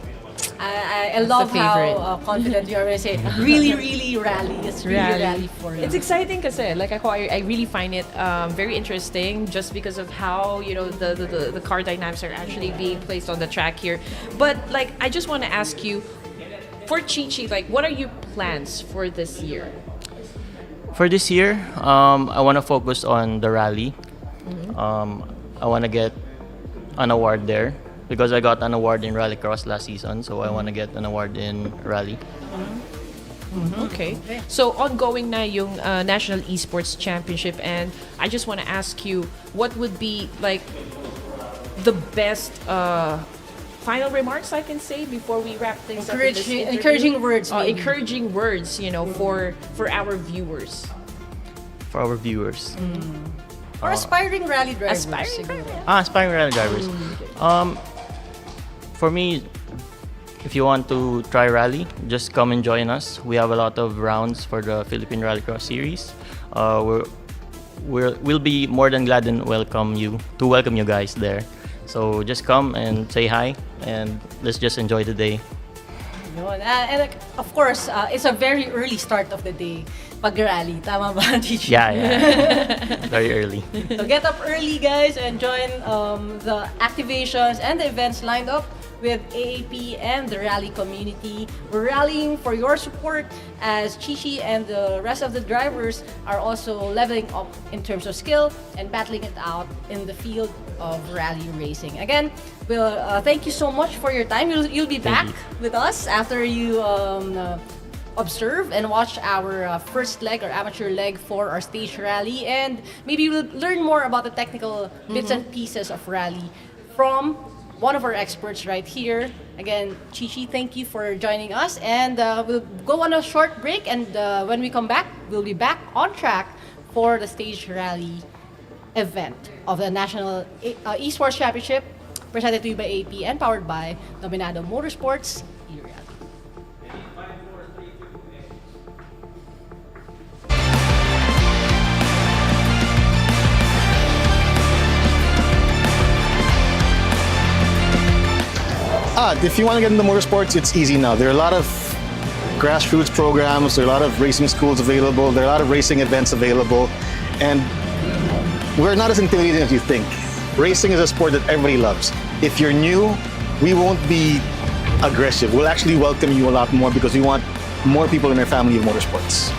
Speaker 21: I love how confident you are when you say really, really rally. It's really rally for you.
Speaker 4: It's exciting kasi like I really find it very interesting just because of how the car dynamics are actually being placed on the track here. But like I just want to ask you, for Chichi, like what are your plans for this year?
Speaker 18: For this year, I want to focus on the rally. I want to get an award there because I got an award in Rallycross last season, so I want to get an award in rally.
Speaker 4: Okay. So ongoing na yung National Esports Championship, and I just want to ask you, what would be like the best final remarks I can say before we wrap things up? in this interview?
Speaker 21: Encouraging words. Maybe.
Speaker 4: Encouraging words, for our viewers.
Speaker 18: For our viewers.
Speaker 21: Or aspiring rally drivers.
Speaker 18: Aspiring rally drivers. For me, if you want to try rally, just come and join us. We have a lot of rounds for the Philippine Rallycross series. We'll be more than glad and welcome you guys there. So just come and say hi, and let's just enjoy the day.
Speaker 21: And of course, it's a very early start of the day. Pag-rally, tama ba, Chichi?
Speaker 18: Yeah. Very early.
Speaker 21: So get up early, guys, and join the activations and the events lined up with AAP and the rally community. We're rallying for your support as Chichi and the rest of the drivers are also leveling up in terms of skill and battling it out in the field of rally racing. Again, we'll thank you so much for your time. You'll be back with us after you observe and watch our first leg or amateur leg for our stage rally, and maybe we'll learn more about the technical bits and pieces of rally from one of our experts right here. Again, Chichi, thank you for joining us, and we'll go on a short break, and when we come back, we'll be back on track for the stage rally event of the National Esports Championship, presented to you by AP and powered by Dominado Motorsports.
Speaker 17: If you want to get into motorsports, it's easy now. There are a lot of grassroots programs, there are a lot of racing schools available, there are a lot of racing events available, and we're not as intimidating as you think. Racing is a sport that everybody loves. If you're new, we won't be aggressive. We'll actually welcome you a lot more because we want more people in our family of motorsports.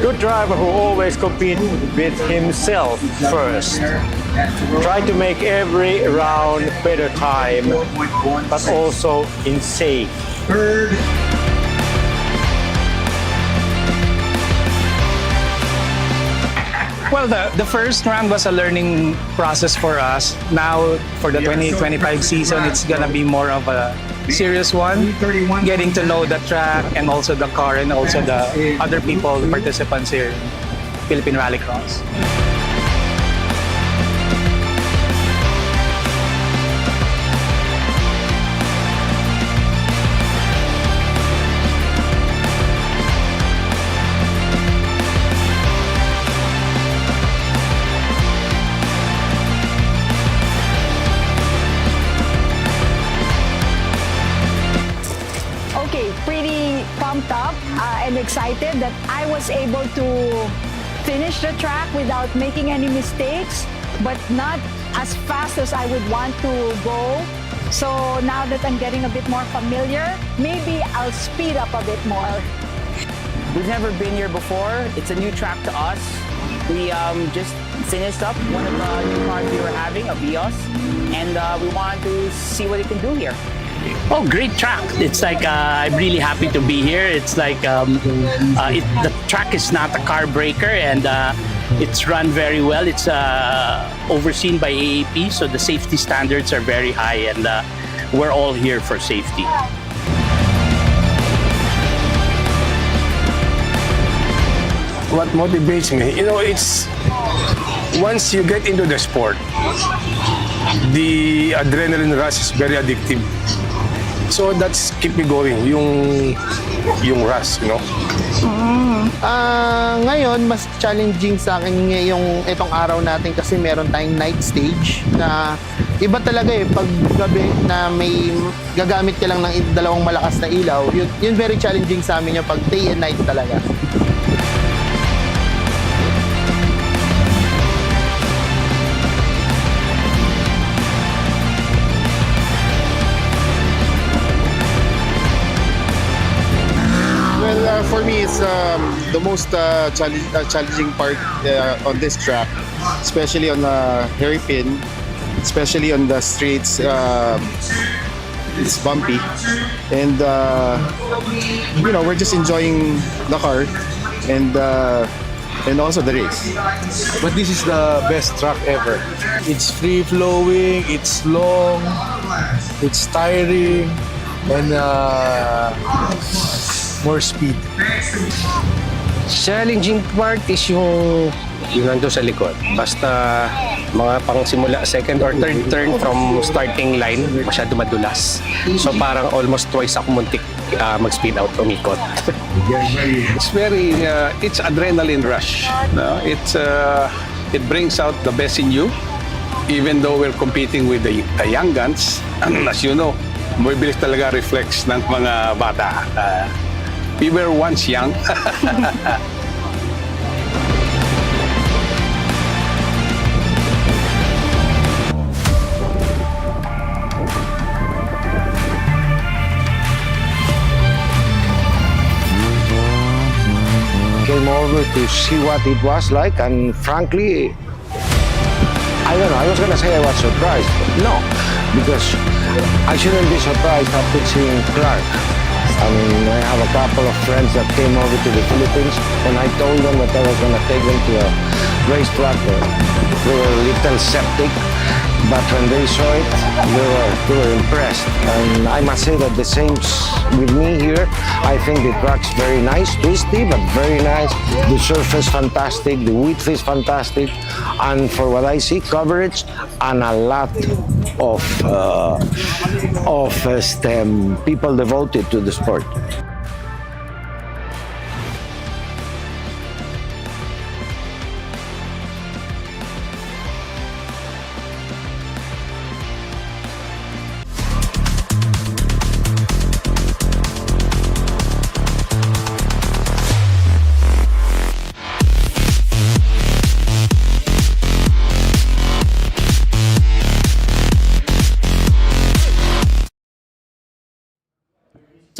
Speaker 6: Good driver who always competes with himself first. Try to make every round better time, but also in safe.
Speaker 22: Well, the first round was a learning process for us. Now, for the 2025 season, it's gonna be more of a serious one, getting to know the track and also the car and also the other people, the participants here in Philippine Rallycross.
Speaker 7: Okay, pretty pumped up and excited that I was able to finish the track without making any mistakes, but not as fast as I would want to go. So now that I'm getting a bit more familiar, maybe I'll speed up a bit more.
Speaker 8: We've never been here before. It's a new track to us. We just finished up one of the new cars we were having, a Vios, and we wanted to see what it can do here.
Speaker 9: Oh, great track. It's like I'm really happy to be here. It's like the track is not a car breaker, and it's run very well. It's overseen by AAP, so the safety standards are very high, and we're all here for safety.
Speaker 10: What motivates me, it's once you get into the sport, the adrenaline rush is very addictive. So that's keep me going, yung rush,
Speaker 2: Ngayon, mas challenging sa akin itong araw natin kasi meron tayong night stage na iba talaga pag gabi na may gagamit ka lang ng dalawang malakas na ilaw, yun very challenging sa amin yung pag day and night talaga.
Speaker 11: For me, it's the most challenging part on this track, especially on the hairpin, especially on the straights. It's bumpy, and we're just enjoying the car and also the race.
Speaker 19: But this is the best track ever. It's free-flowing, it's long, it's tiring, and more speed.
Speaker 10: Challenging part is yung nandun sa likod. Basta mga pangsimula, second or third turn from starting line, masyado madulas. So parang almost twice ako muntik mag-speed out, umikot.
Speaker 12: It's adrenaline rush. No? It brings out the best in you, even though we're competing with the young guns. As you know, mabibilis talaga reflex ng mga bata. We were once young.
Speaker 13: Came over to see what it was like, and frankly, I don't know, I was gonna say I was surprised. No, because I shouldn't be surprised after seeing Clark. I mean, I have a couple of friends that came over to the Philippines, and I told them that I was going to take them to a racetrack. They were a little skeptic, but when they saw it, they were impressed. And I must say that the same with me here. I think the track's very nice, twisty, but very nice. The surface fantastic, the width is fantastic, and for what I see, coverage and a lot of people devoted to the sport.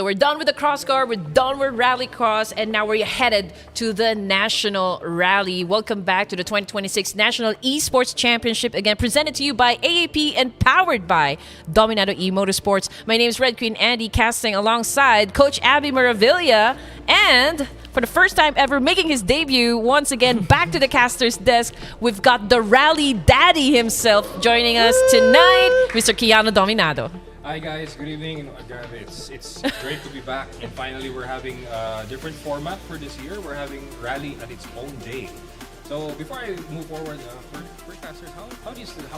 Speaker 16: we're done with the Crosscar, we're done with Rallycross, and now we're headed to the National Rally. Welcome back to the 2026 National Esports Championship, again presented to you by AAP and powered by Dominado E-Motorsports. My name is Red Queen Andy, casting alongside Coach Abby Maravilla, and for the first time ever making his debut once again back to the caster's desk, we've got the Rally Daddy himself joining us tonight, Mr. Keanu Dominado.
Speaker 15: Hi guys, good evening. It's great to be back, and finally we're having a different format for this year. We're having Rally at its own day. So before I move forward, for casters, how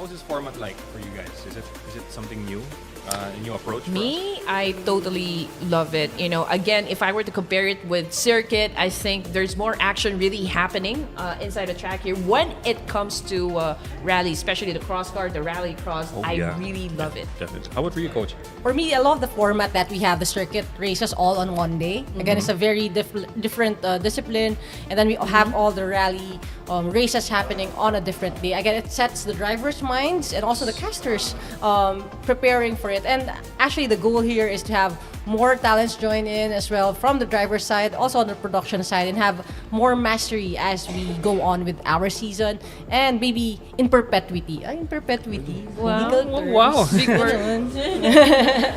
Speaker 15: is this format like for you guys? Is it something new, a new approach? For
Speaker 16: Me, I totally love it. You know, again, if I were to compare it with circuit, I think there's more action really happening inside the track here when it comes to rally, especially the Crosscar, the Rallycross. I really love it.
Speaker 15: Definitely. How about for you, Coach?
Speaker 21: For me, I love the format that we have the circuit races all on one day. Again, it's a very different discipline, and then we have all the rally races happening on a different day. Again, it sets the drivers' minds and also the casters preparing for it. And actually, the goal here is to have more talents join in as well from the driver's side, also on the production side, and have more mastery as we go on with our season, and maybe in perpetuity. In perpetuity.
Speaker 15: Wow.
Speaker 16: Big word.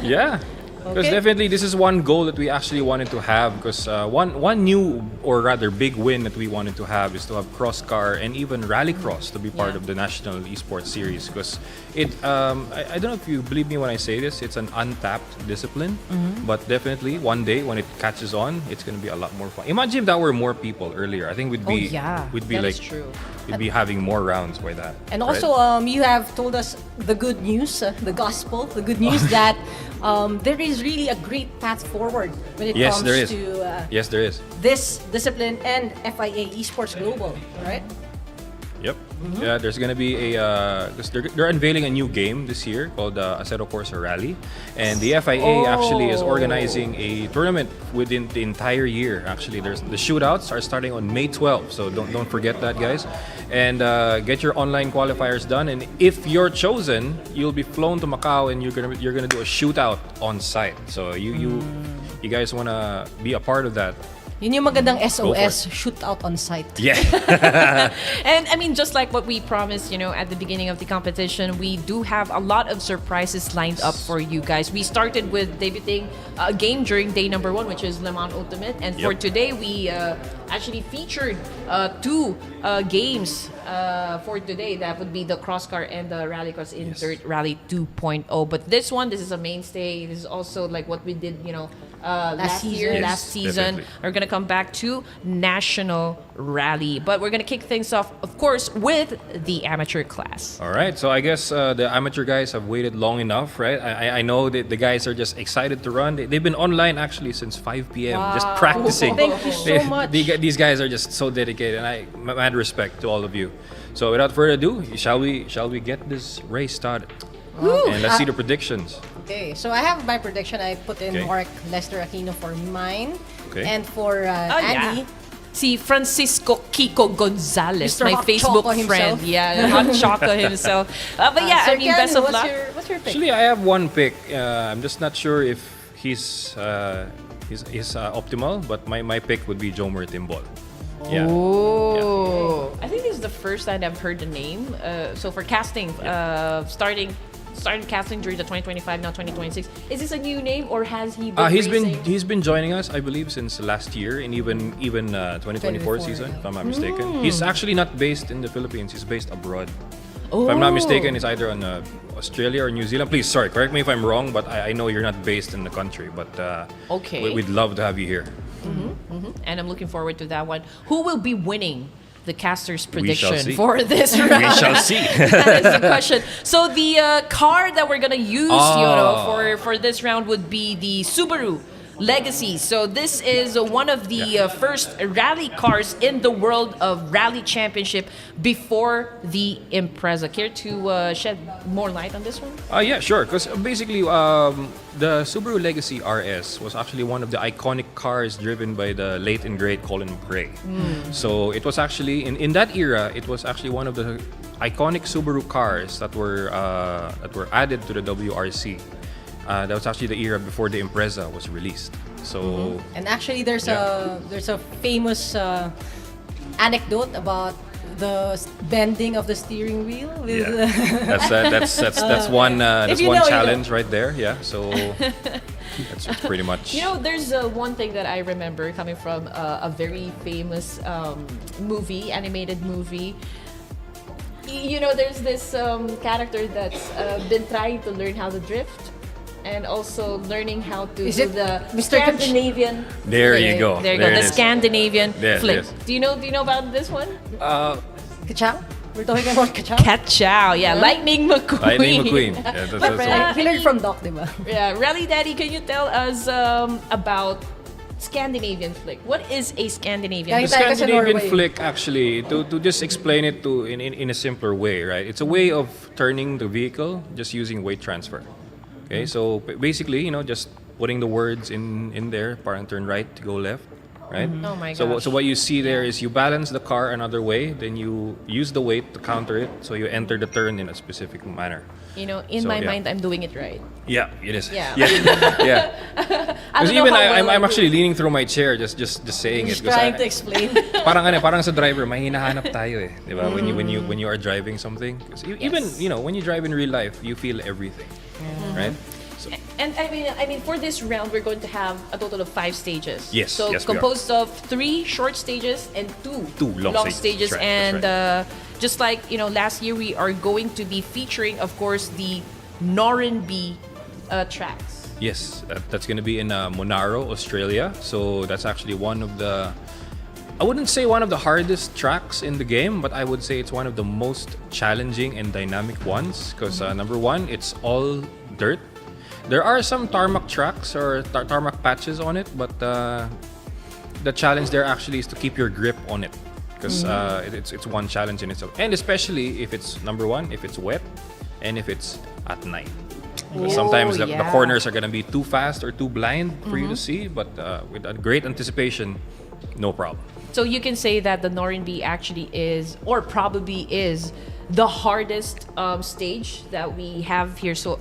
Speaker 15: Yeah. Because definitely this is one goal that we actually wanted to have, because one new, or rather big win that we wanted to have is to have Crosscar and even Rallycross to be part of the National Esports Series, because it I don't know if you believe me when I say this, it's an untapped discipline, but definitely one day when it catches on, it's going to be a lot more fun. Imagine if there were more people earlier. I think we'd be
Speaker 21: that is true.
Speaker 15: We'd be having more rounds by that.
Speaker 21: And also, you have told us the good news, the gospel, the good news that there is really a great path forward when it comes to
Speaker 15: yes, there is.
Speaker 21: This discipline and FIA Esports Global, right?
Speaker 15: Yep. Yeah, there's gonna be a because they're unveiling a new game this year called Acero Corsa Rally, and the FIA actually is organizing a tournament within the entire year. Actually, there's the shootouts are starting on May 12th, so don't forget that, guys. And get your online qualifiers done, and if you're chosen, you'll be flown to Macau, and you're gonna do a shootout on site. So you guys wanna be a part of that.
Speaker 21: Yun yung magandang SOS, shoot out on site.
Speaker 15: Yeah.
Speaker 16: And I mean, just like what we promised, you know, at the beginning of the competition, we do have a lot of surprises lined up for you guys. We started with debuting a game during day number 1, which is Le Mans Ultimate. And for today, we actually featured 2 games for today. That would be the Crosscar and the Rallycross in Dirt Rally 2.0. But this is a mainstay. This is also like what we did, you know, last season.
Speaker 15: Definitely.
Speaker 16: We're gonna come back to National Rally, but we're gonna kick things off, of course, with the amateur class.
Speaker 15: All right, so I guess the amateur guys have waited long enough, right? I know that the guys are just excited to run. They've been online actually since 5 p.m. just practicing.
Speaker 21: Thank you so much.
Speaker 15: These guys are just so dedicated, and I mad respect to all of you. So without further ado, shall we get this race started? And let's see the predictions.
Speaker 21: Okay, so I have my prediction. I put in Mark Lester Aquino for mine.
Speaker 15: Okay.
Speaker 21: And for Andy,
Speaker 16: See Francisco Kiko Gonzalez,
Speaker 21: Mr.
Speaker 16: my
Speaker 21: Hot
Speaker 16: Facebook
Speaker 21: Choco
Speaker 16: friend.
Speaker 21: himself.
Speaker 16: Yeah, Hot Choco himself. But yeah,
Speaker 21: Sir
Speaker 16: I mean,
Speaker 21: Ken,
Speaker 16: best of luck.
Speaker 21: What's your pick?
Speaker 15: Actually, I have one pick. I'm just not sure if he's optimal, but my pick would be Jomer Timbol. Yeah.
Speaker 16: Oh, I think this is the first time I've heard the name. So for casting, started casting during the 2025, now 2026. Is this a new name, or has he been racing?
Speaker 15: He's been joining us, I believe, since last year, and even 2024 season, if I'm not mistaken. He's actually not based in the Philippines. He's based abroad. If I'm not mistaken, it's either on Australia or New Zealand. Please, sorry, correct me if I'm wrong, but I know you're not based in the country. But we'd love to have you here.
Speaker 16: And I'm looking forward to that one. Who will be winning the caster's
Speaker 15: We shall
Speaker 16: prediction
Speaker 15: see.
Speaker 16: for this round?
Speaker 15: We shall see.
Speaker 16: That is the question. So the car that we're gonna use, for this round would be the Subaru Legacy. So this is one of the first rally cars in the world of Rally Championship before the Impreza. Care to shed more light on this one?
Speaker 15: Yeah, sure. Because basically, the Subaru Legacy RS was actually one of the iconic cars driven by the late and great Colin McRae. So it was actually in that era, it was actually one of the iconic Subaru cars that were added to the WRC. that was actually the era before the Impreza was released. So
Speaker 21: And actually, there's a famous anecdote about the bending of the steering wheel. With
Speaker 15: that's one challenge right there. Yeah. So that's pretty much.
Speaker 16: You know, there's one thing that I remember coming from a very famous movie, animated movie. You know, there's this character that's been trying to learn how to drift and also learning how to
Speaker 21: Is
Speaker 16: do
Speaker 21: it
Speaker 16: the
Speaker 21: Mr.
Speaker 16: Scandinavian.
Speaker 15: There you go.
Speaker 16: There you
Speaker 15: There
Speaker 16: go.
Speaker 15: it
Speaker 16: The
Speaker 15: is.
Speaker 16: Scandinavian
Speaker 15: Yes,
Speaker 16: flick.
Speaker 15: yes.
Speaker 16: Do you know about this one?
Speaker 21: Kachao? We're talking about Kachao?
Speaker 16: Kachao, yeah. Lightning McQueen.
Speaker 15: Lightning McQueen. Yeah, that's
Speaker 21: He learned from Doc, diba?
Speaker 16: Yeah, Rally Daddy, can you tell us about Scandinavian flick? What is a Scandinavian
Speaker 21: Kahit
Speaker 15: The
Speaker 21: tayo kasi
Speaker 15: Scandinavian
Speaker 21: Norway.
Speaker 15: flick, actually, to just explain it in a simpler way, right? It's a way of turning the vehicle just using weight transfer. Okay, so basically, just putting the words in there, parang turn right to go left, right?
Speaker 16: Oh my
Speaker 15: So
Speaker 16: gosh.
Speaker 15: what you see there is you balance the car another way, then you use the weight to counter it, so you enter the turn in a specific manner.
Speaker 16: You know, in
Speaker 15: So,
Speaker 16: my
Speaker 15: yeah.
Speaker 16: mind, I'm doing it right.
Speaker 15: Yeah, it is.
Speaker 16: Yeah.
Speaker 15: Yeah.
Speaker 16: I
Speaker 15: Because
Speaker 16: don't know
Speaker 15: even
Speaker 16: how well I
Speaker 15: I'm
Speaker 16: do.
Speaker 15: actually leaning through my chair just saying
Speaker 21: He's
Speaker 15: it. 'Cause
Speaker 21: trying to explain.
Speaker 15: parang sa driver, may hinahanap tayo eh, di ba? When you are driving something, 'cause even when you drive in real life, you feel everything, right? So,
Speaker 16: And I mean, for this round, we're going to have a total of 5 stages.
Speaker 15: Yes,
Speaker 16: So
Speaker 15: yes, we are.
Speaker 16: composed of 3 short stages and 2
Speaker 15: long
Speaker 16: stages.
Speaker 15: stages. That's right,
Speaker 16: And
Speaker 15: that's
Speaker 16: just like last year, we are going to be featuring, of course, the Norrenby tracks.
Speaker 15: yes, that's going to be in Monaro, Australia. So that's actually one of the, I wouldn't say one of the hardest tracks in the game, but I would say it's one of the most challenging and dynamic ones. Because number one, it's all dirt. There are some tarmac tracks or tarmac patches on it, but the challenge there actually is to keep your grip on it, because it's one challenge in itself, and especially if it's number one, if it's wet, and if it's at night. Because sometimes the corners are gonna be too fast or too blind for you to see, but with a great anticipation, no problem.
Speaker 16: So you can say that the Norrenby actually is, or probably is, the hardest stage that we have here so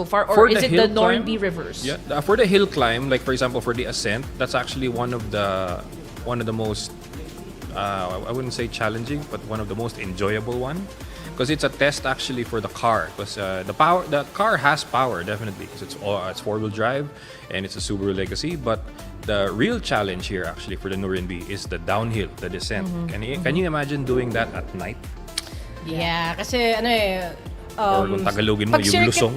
Speaker 16: far, or
Speaker 15: For
Speaker 16: is
Speaker 15: the
Speaker 16: it the
Speaker 15: hill climb,
Speaker 16: Norrenby reverse?
Speaker 15: Yeah, for the hill climb, like for example for the ascent, that's actually one of the most I wouldn't say challenging, but one of the most enjoyable one, because it's a test actually for the car, because the car has power definitely, because it's four-wheel drive and it's a Subaru Legacy, but the real challenge here actually for the Norrenby is the downhill, the descent. Can you imagine doing that at night?
Speaker 21: Yeah, kasi
Speaker 15: Or kung Tagalogin mo,
Speaker 21: pag
Speaker 15: yung
Speaker 21: circuit
Speaker 15: lusong.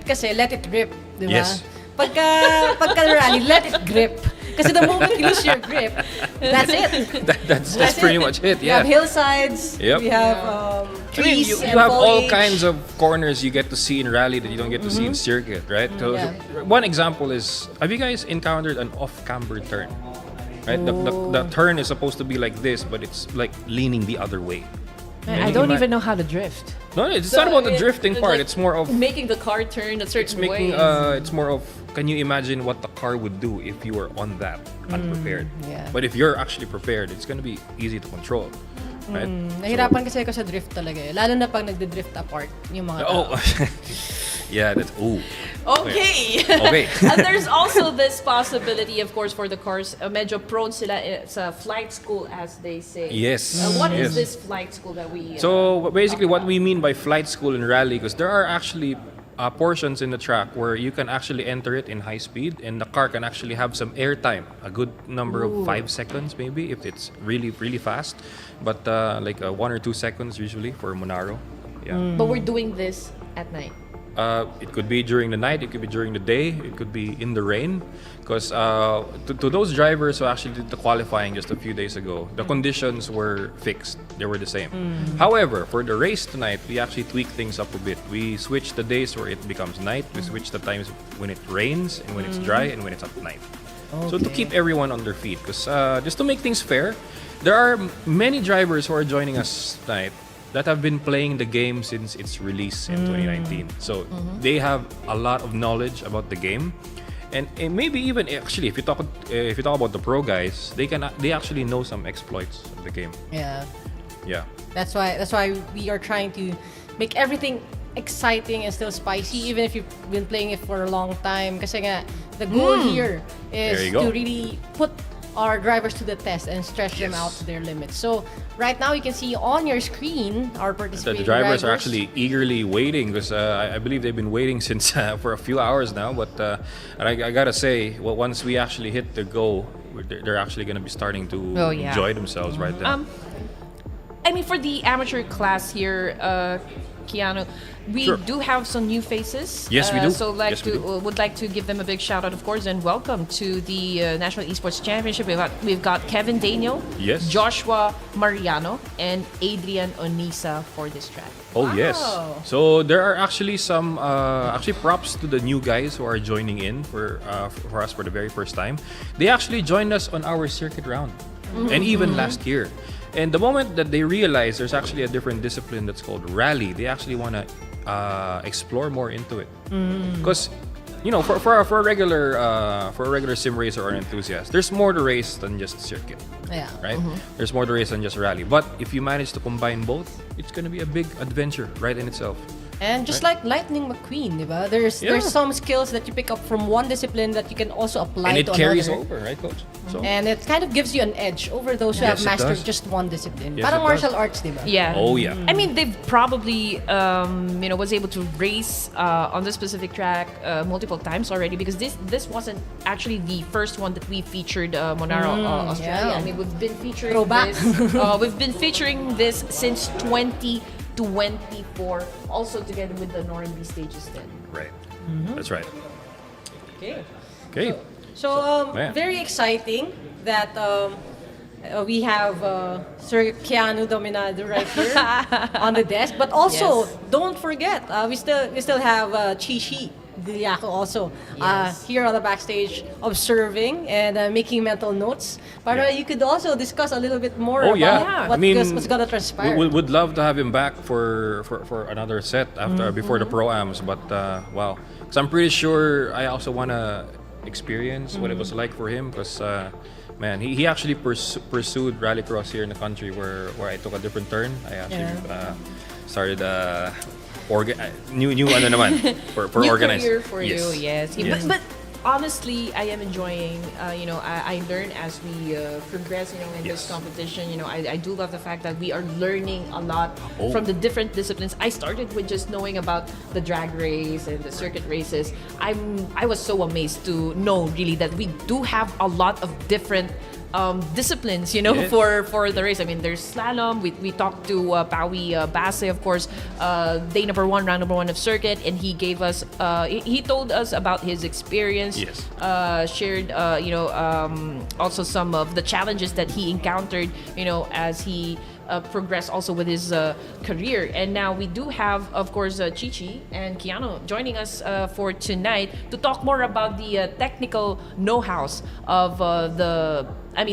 Speaker 21: kasi, let it rip, di ba?
Speaker 15: Yes.
Speaker 21: Pagka rally, let it grip. Kasi the moment you lose your grip, that's it.
Speaker 15: That's pretty much it.
Speaker 21: We
Speaker 15: Yeah.
Speaker 21: have hillsides,
Speaker 15: Yep.
Speaker 21: we have
Speaker 15: I mean,
Speaker 21: trees,
Speaker 15: you
Speaker 21: and
Speaker 15: have all
Speaker 21: foliage.
Speaker 15: kinds of corners you get to see in rally that you don't get to see in circuit, right? So one example is, have you guys encountered an off-camber turn? Right, the turn is supposed to be like this, but it's like leaning the other way.
Speaker 16: I don't even know how to drift.
Speaker 15: No, it's not about the drifting part.
Speaker 16: like
Speaker 15: It's more of
Speaker 16: making the car turn a certain way.
Speaker 15: it's more of, can you imagine what the car would do if you were on that unprepared?
Speaker 21: yeah.
Speaker 15: But if you're actually prepared, it's gonna be easy to control, right?
Speaker 21: Nahirapan kasi ako sa drift talaga eh. Lalo na pag nagde-drift apart yung mga tao.
Speaker 15: Yeah, that's
Speaker 16: Okay.
Speaker 15: Okay.
Speaker 16: And there's also this possibility, of course, for the cars. Medyo prone sila sa flight school, as they say.
Speaker 15: Yes.
Speaker 16: What is
Speaker 15: Yes.
Speaker 16: this flight school that we?
Speaker 15: So basically, what we mean by flight school in rally, because there are actually portions in the track where you can actually enter it in high speed, and the car can actually have some air time, a good number of 5 seconds maybe if it's really really fast, but like 1 or 2 seconds usually for Monaro. Yeah.
Speaker 16: But we're doing this at night.
Speaker 15: It could be during the night, it could be during the day, it could be in the rain. Because to those drivers who actually did the qualifying just a few days ago, the conditions were fixed. They were the same. However, for the race tonight, we actually tweaked things up a bit. We switched the days where it becomes night. We switched the times when it rains and when it's dry and when it's at night. So to keep everyone on their feet. Because just to make things fair, there are many drivers who are joining us tonight that have been playing the game since its release in 2019. So they have a lot of knowledge about the game, and maybe even actually, if you talk about the pro guys, they actually know some exploits of the game.
Speaker 21: Yeah.
Speaker 15: Yeah.
Speaker 21: That's why we are trying to make everything exciting and still spicy, even if you've been playing it for a long time. Kasi nga, the goal here is to really put our drivers to the test and stretch them out to their limits. So right now you can see on your screen our participating
Speaker 15: The drivers are actually eagerly waiting because I believe they've been waiting since for a few hours now. But and I gotta say, well, once we actually hit the go, they're actually gonna be starting to enjoy themselves right now.
Speaker 16: I mean, for the amateur class here, Keanu, we do have some new faces.
Speaker 15: Yes, we do.
Speaker 16: So would like to give them a big shout out, of course, and welcome to the National Esports Championship. We've got Kevin Daniel, Joshua Mariano, and Adrian Onisa for this track.
Speaker 15: Oh yes. So there are actually some props to the new guys who are joining in for us for the very first time. They actually joined us on our circuit round, and even last year. And the moment that they realize there's actually a different discipline that's called rally, they actually want to explore more into it. Because, you know, for a regular sim racer or an enthusiast, there's more to race than just circuit.
Speaker 21: Yeah.
Speaker 15: Right? There's more to race than just rally. But if you manage to combine both, it's going to be a big adventure right in itself.
Speaker 21: And just like Lightning McQueen, diba? There's some skills that you pick up from one discipline that you can also apply to another.
Speaker 15: And it carries over, right, Coach? So.
Speaker 21: And it kind of gives you an edge over those who have mastered just one discipline. Parang martial arts, diba?
Speaker 16: Yeah.
Speaker 15: Oh, yeah.
Speaker 16: I mean, they've probably, was able to race on this specific track multiple times already, because this wasn't actually the first one that we featured Monaro Australia.
Speaker 21: Yeah.
Speaker 16: I mean, we've been featuring this. We've been featuring this since 2024, also together with the Normandy stages then.
Speaker 15: Right. That's right.
Speaker 21: Okay. So very exciting that we have Sir Keanu Dominado right here on the desk. But also, don't forget, we still have Chichi Dillaco also here on the backstage observing and making mental notes. But you could also discuss a little bit more about what's going to transpire.
Speaker 15: We would love to have him back for another set before the Pro-Ams. But wow, because I'm pretty sure I also want to experience what it was like for him, because man, he actually pursued Rallycross here in the country where I took a different turn. I actually started new ano naman for
Speaker 16: new
Speaker 15: organized
Speaker 16: career for you,
Speaker 15: yes.
Speaker 16: But honestly, I am enjoying. I learn as we progress. In this competition. I do love the fact that we are learning a lot from the different disciplines. I started with just knowing about the drag race and the circuit races. I was so amazed to know really that we do have a lot of different disciplines, for the race. I mean, there's slalom. We talked to Pawi Basse, of course, day number one, round number one of circuit, and he gave us, he told us about his experience, shared, also some of the challenges that he encountered, as he progress also with his career. And now we do have, of course, Chichi and Keanu joining us for tonight to talk more about the technical know-hows of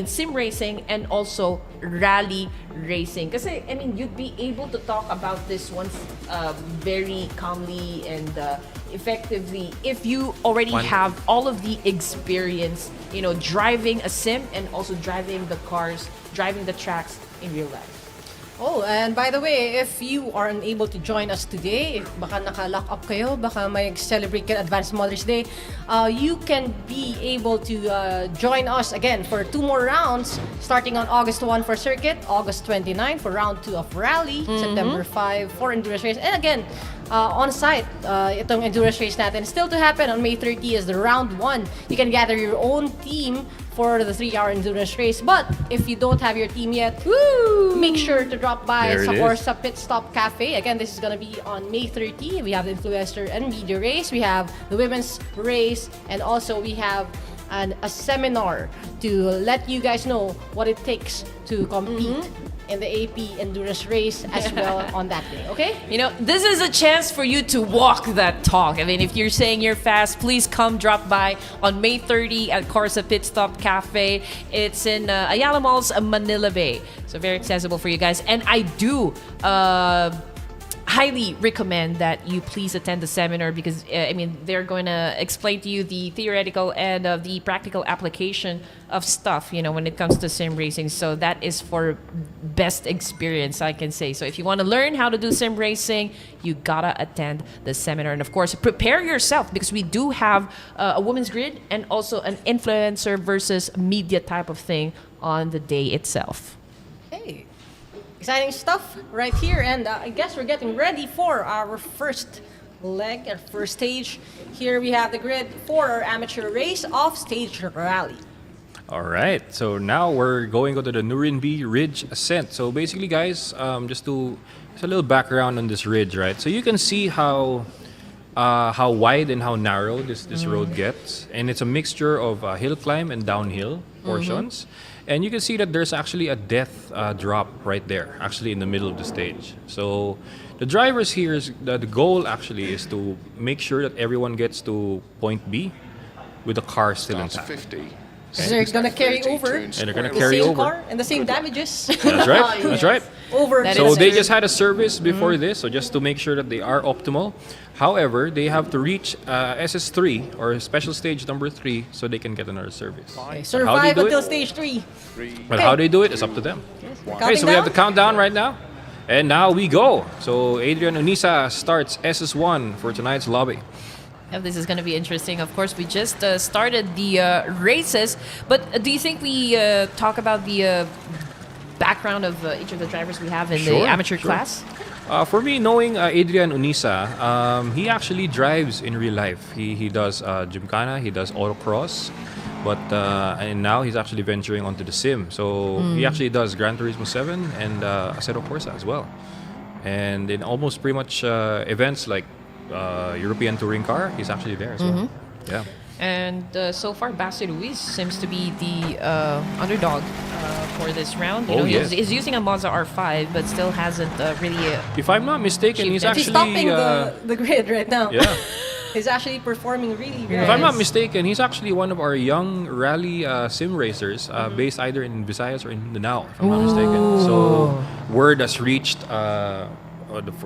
Speaker 16: sim racing and also rally racing. Because, you'd be able to talk about this one very calmly and effectively if you already have all of the experience, driving a sim and also driving the cars, driving the tracks in real life.
Speaker 21: Oh, and by the way, if you are unable to join us today, if baka naka-lock up kayo, baka may celebrate kayo Advanced Mother's Day, you can be able to join us again for 2 more rounds, starting on August 1 for circuit, August 29 for round 2 of rally, September 5 for endurance race, and again, on-site, itong endurance race natin. Still to happen on May 30 is the round 1. You can gather your own team for the 3-hour endurance race. But if you don't have your team yet, make sure to drop by sa Pit Stop Cafe. Again, this is going to be on May 30. We have the influencer and media race. We have the women's race. And also we have a seminar to let you guys know what it takes to compete in the AAP endurance race as well on that day, okay?
Speaker 16: This is a chance for you to walk that talk. I mean, if you're saying you're fast, please come drop by on May 30 at Corsa Pit Stop Cafe. It's in Ayala Mall's Manila Bay. So very accessible for you guys. And I do highly recommend that you please attend the seminar because they're going to explain to you the theoretical and the practical application of stuff, when it comes to sim racing. So that is for best experience, I can say. So if you want to learn how to do sim racing, you gotta attend the seminar. And of course, prepare yourself because we do have a women's grid and also an influencer versus media type of thing on the day itself.
Speaker 21: Hey, exciting stuff right here. And I guess we're getting ready for our first leg, our first stage. Here we have the grid for our amateur race off-stage rally.
Speaker 15: All right, so now we're going to the Nuremberg Ridge Ascent. So basically, guys, just a little background on this ridge, right? So you can see how wide and how narrow this road gets, and it's a mixture of hill climb and downhill portions. And you can see that there's actually a death drop right there, actually in the middle of the stage. So the drivers here the goal actually is to make sure that everyone gets to point B with the car still intact.
Speaker 11: 50.
Speaker 21: So they're going to carry over.
Speaker 15: And they're going to
Speaker 21: the
Speaker 15: carry
Speaker 21: same
Speaker 15: over.
Speaker 21: car and the same damages.
Speaker 15: That's right. That's right.
Speaker 21: Over.
Speaker 15: So they just had a service before this, so just to make sure that they are optimal. However, they have to reach SS3 or special stage number 3 so they can get another service.
Speaker 21: Okay, survive until stage 3.
Speaker 15: But how they do it is up to them. Okay, so we have the countdown right now. And now we go. So Adrian Unisa starts SS1 for tonight's lobby.
Speaker 16: Yeah, this is going to be interesting. Of course, we just started the races, but do you think we talk about the background of each of the drivers we have in the amateur class?
Speaker 15: For me, knowing Adrian Unisa, he actually drives in real life. He does Gymkhana, he does autocross, but and now he's actually venturing onto the sim. So he actually does Gran Turismo 7 and Assetto Corsa as well. And in almost pretty much events like European Touring Car, he's actually there as well. Yeah.
Speaker 16: And so far, Basti Ruiz seems to be the underdog for this round. You know, he's using a Mazda R5, but still hasn't really.
Speaker 15: If I'm not mistaken, he's actually
Speaker 21: topping the grid right now.
Speaker 15: Yeah.
Speaker 21: He's actually performing really well.
Speaker 15: If I'm not mistaken, he's actually one of our young rally sim racers based either in Visayas or in Mindanao, if I'm not mistaken. So word has reached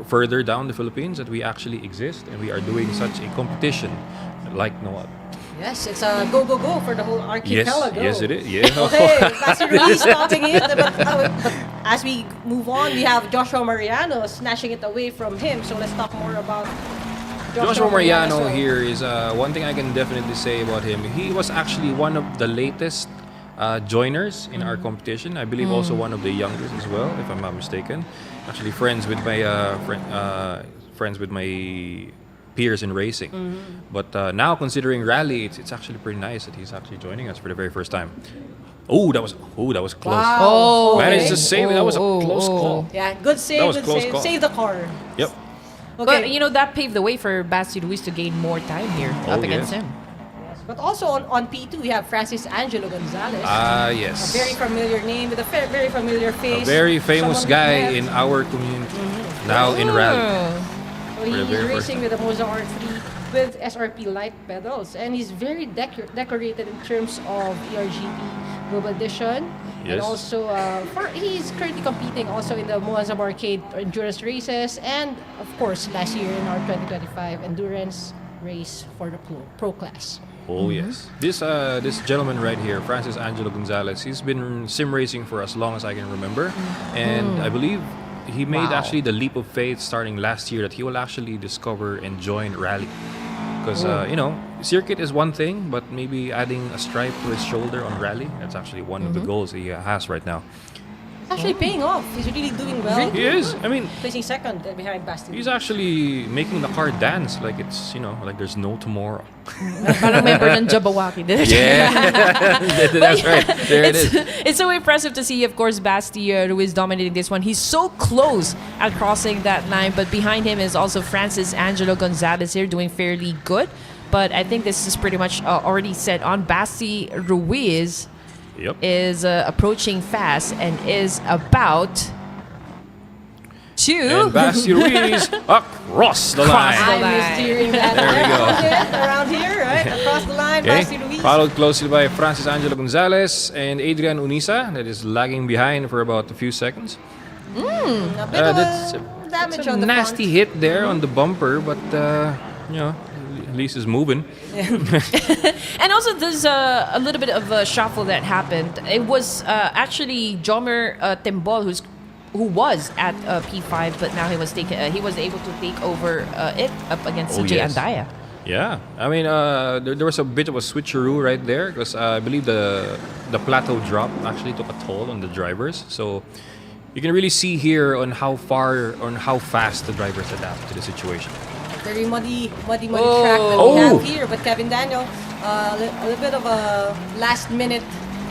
Speaker 15: further down the Philippines that we actually exist and we are doing such a competition like no other.
Speaker 21: Yes, it's a go for the whole archipelago.
Speaker 15: Yes, it is. Yeah.
Speaker 21: Okay, Basti Ruiz stopping it. But as we move on, we have Joshua Mariano snatching it away from him. So let's talk more about
Speaker 15: Joshua Mariano here is one thing I can definitely say about him. He was actually one of the latest joiners in our competition. I believe also one of the youngest as well, if I'm not mistaken. Actually, friends with my peers in racing. But now, considering rally, it's actually pretty nice that he's actually joining us for the very first time. That was close.
Speaker 21: Wow.
Speaker 15: Managed to save it. That was a close call.
Speaker 21: Yeah, good save.
Speaker 15: That was
Speaker 21: Good
Speaker 15: close
Speaker 21: save.
Speaker 15: call.
Speaker 21: Save the car.
Speaker 15: Yep.
Speaker 21: Okay.
Speaker 16: But that paved the way for Basti Ruiz to gain more time here up against him.
Speaker 21: But also on P2, we have Francis Angelo Gonzalez.
Speaker 15: Yes.
Speaker 21: A very familiar name with a very familiar face.
Speaker 15: A very famous
Speaker 21: Someone
Speaker 15: guy
Speaker 21: we met.
Speaker 15: in our community. Now in rally.
Speaker 21: So he's racing with a Moza R3 with SRP light pedals. And he's very decorated in terms of ERGP Global Edition.
Speaker 15: Yes.
Speaker 21: And also, he's currently competing also in the Moza Arcade Endurance races. And, of course, last year in our 2025 Endurance race for the Pro class.
Speaker 15: Oh yes, this gentleman right here, Francis Angelo Gonzalez, he's been sim racing for as long as I can remember, and I believe he made actually the leap of faith starting last year that he will actually discover and join rally, because circuit is one thing, but maybe adding a stripe to his shoulder on rally, that's actually one of the goals he has right now.
Speaker 21: Actually paying off. He's really doing well.
Speaker 15: He is. I mean,
Speaker 21: placing second behind Basti.
Speaker 15: He's actually making the car dance like it's like there's no tomorrow.
Speaker 16: Parang member ng Jabawaki.
Speaker 15: Yeah, that's right. There it is.
Speaker 16: It's so impressive to see, of course, Basti Ruiz dominating this one. He's so close at crossing that line, but behind him is also Francis Angelo Gonzalez here doing fairly good. But I think this is pretty much already set on. Basti Ruiz is approaching fast and is about to...
Speaker 15: And Basti Ruiz across the line.
Speaker 21: I'm steering that
Speaker 15: There we go.
Speaker 21: around here, right? Across the line,
Speaker 15: Okay.
Speaker 21: Basti Ruiz.
Speaker 15: Followed closely by Francis Angelo Gonzalez and Adrian Unisa, that is lagging behind for about a few seconds.
Speaker 21: of damage
Speaker 15: It's a
Speaker 21: on the
Speaker 15: nasty
Speaker 21: front.
Speaker 15: hit there on the bumper, but you know, at least it's moving.
Speaker 16: And also, there's a little bit of a shuffle that happened. It was actually Jomer Tembol who was at P5, but now he was able to take over it up against CJ Andaya.
Speaker 15: Yeah, I mean, there was a bit of a switcheroo right there because I believe the plateau drop actually took a toll on the drivers. So you can really see here on how fast the drivers adapt to the situation.
Speaker 21: Very muddy track that we have here. But Kevin Daniel, a little bit of a last-minute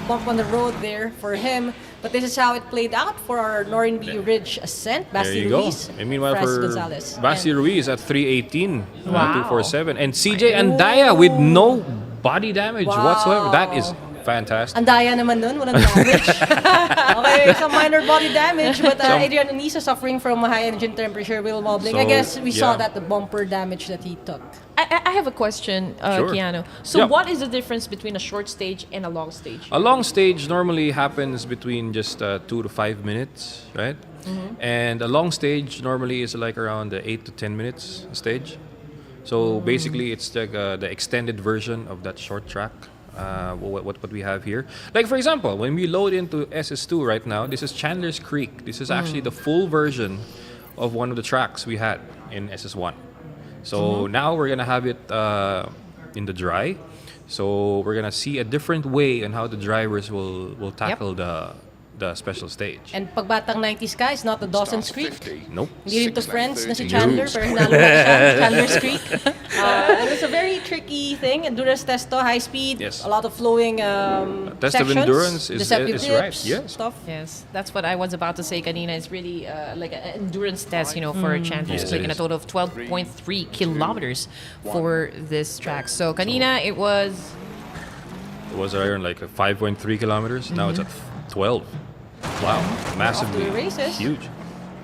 Speaker 21: bump on the road there for him. But this is how it played out for our Norrinby Ridge ascent.
Speaker 15: There
Speaker 21: Basti
Speaker 15: you go.
Speaker 21: Ruiz,
Speaker 15: And meanwhile,
Speaker 21: Fres
Speaker 15: for
Speaker 21: Gonzalez.
Speaker 15: Basti Ruiz at 318,
Speaker 21: Wow.
Speaker 15: 247. And CJ Andaya with no body damage
Speaker 21: Wow.
Speaker 15: whatsoever. That is fantastic.
Speaker 21: Andaya naman nun, walang damage. Okay, some minor body damage, but
Speaker 15: Some-
Speaker 21: Adrian Anisa suffering from a high engine temperature, wheel wobbling. I
Speaker 15: So,
Speaker 21: guess we saw
Speaker 15: yeah.
Speaker 21: that the bumper damage that he took.
Speaker 16: I have a question,
Speaker 15: Sure.
Speaker 16: Keanu. So,
Speaker 15: Yeah.
Speaker 16: what is the difference between a short stage and a long stage?
Speaker 15: A long stage normally happens between just 2 to 5 minutes, right? And a long stage normally is like around 8 to 10 minutes stage. So basically, it's like the extended version of that short track. What we have here. Like for example, when we load into SS2 right now, this is Chandler's Creek. This is actually the full version of one of the tracks we had in SS1. So now we're gonna have it in the dry. So we're gonna see a different way on how the drivers will tackle the special stage.
Speaker 21: And pagbatang 90s guys, not the Dawson's Creek.
Speaker 15: Nope.
Speaker 21: Hindi rin to friends na si
Speaker 15: No.
Speaker 21: Chandler, pero hinalo na siya, Chandler's Creek. And it's a very tricky thing. Endurance test to, high speed,
Speaker 15: Yes.
Speaker 21: a lot of flowing
Speaker 15: Test of
Speaker 21: sections,
Speaker 15: endurance is
Speaker 21: deceptive
Speaker 15: right.
Speaker 21: dips,
Speaker 15: Yes.
Speaker 21: stuff.
Speaker 16: Yes, that's what I was about to say, Kanina. It's really like an endurance test, for Chandler's
Speaker 15: Yes,
Speaker 16: Creek,
Speaker 15: it
Speaker 16: and a
Speaker 15: is.
Speaker 16: total of 12.3 kilometers for this track. So, Kanina, it was...
Speaker 15: It was around like 5.3 kilometers. Now it's at 12. Wow, massively
Speaker 21: Off to the races.
Speaker 15: huge.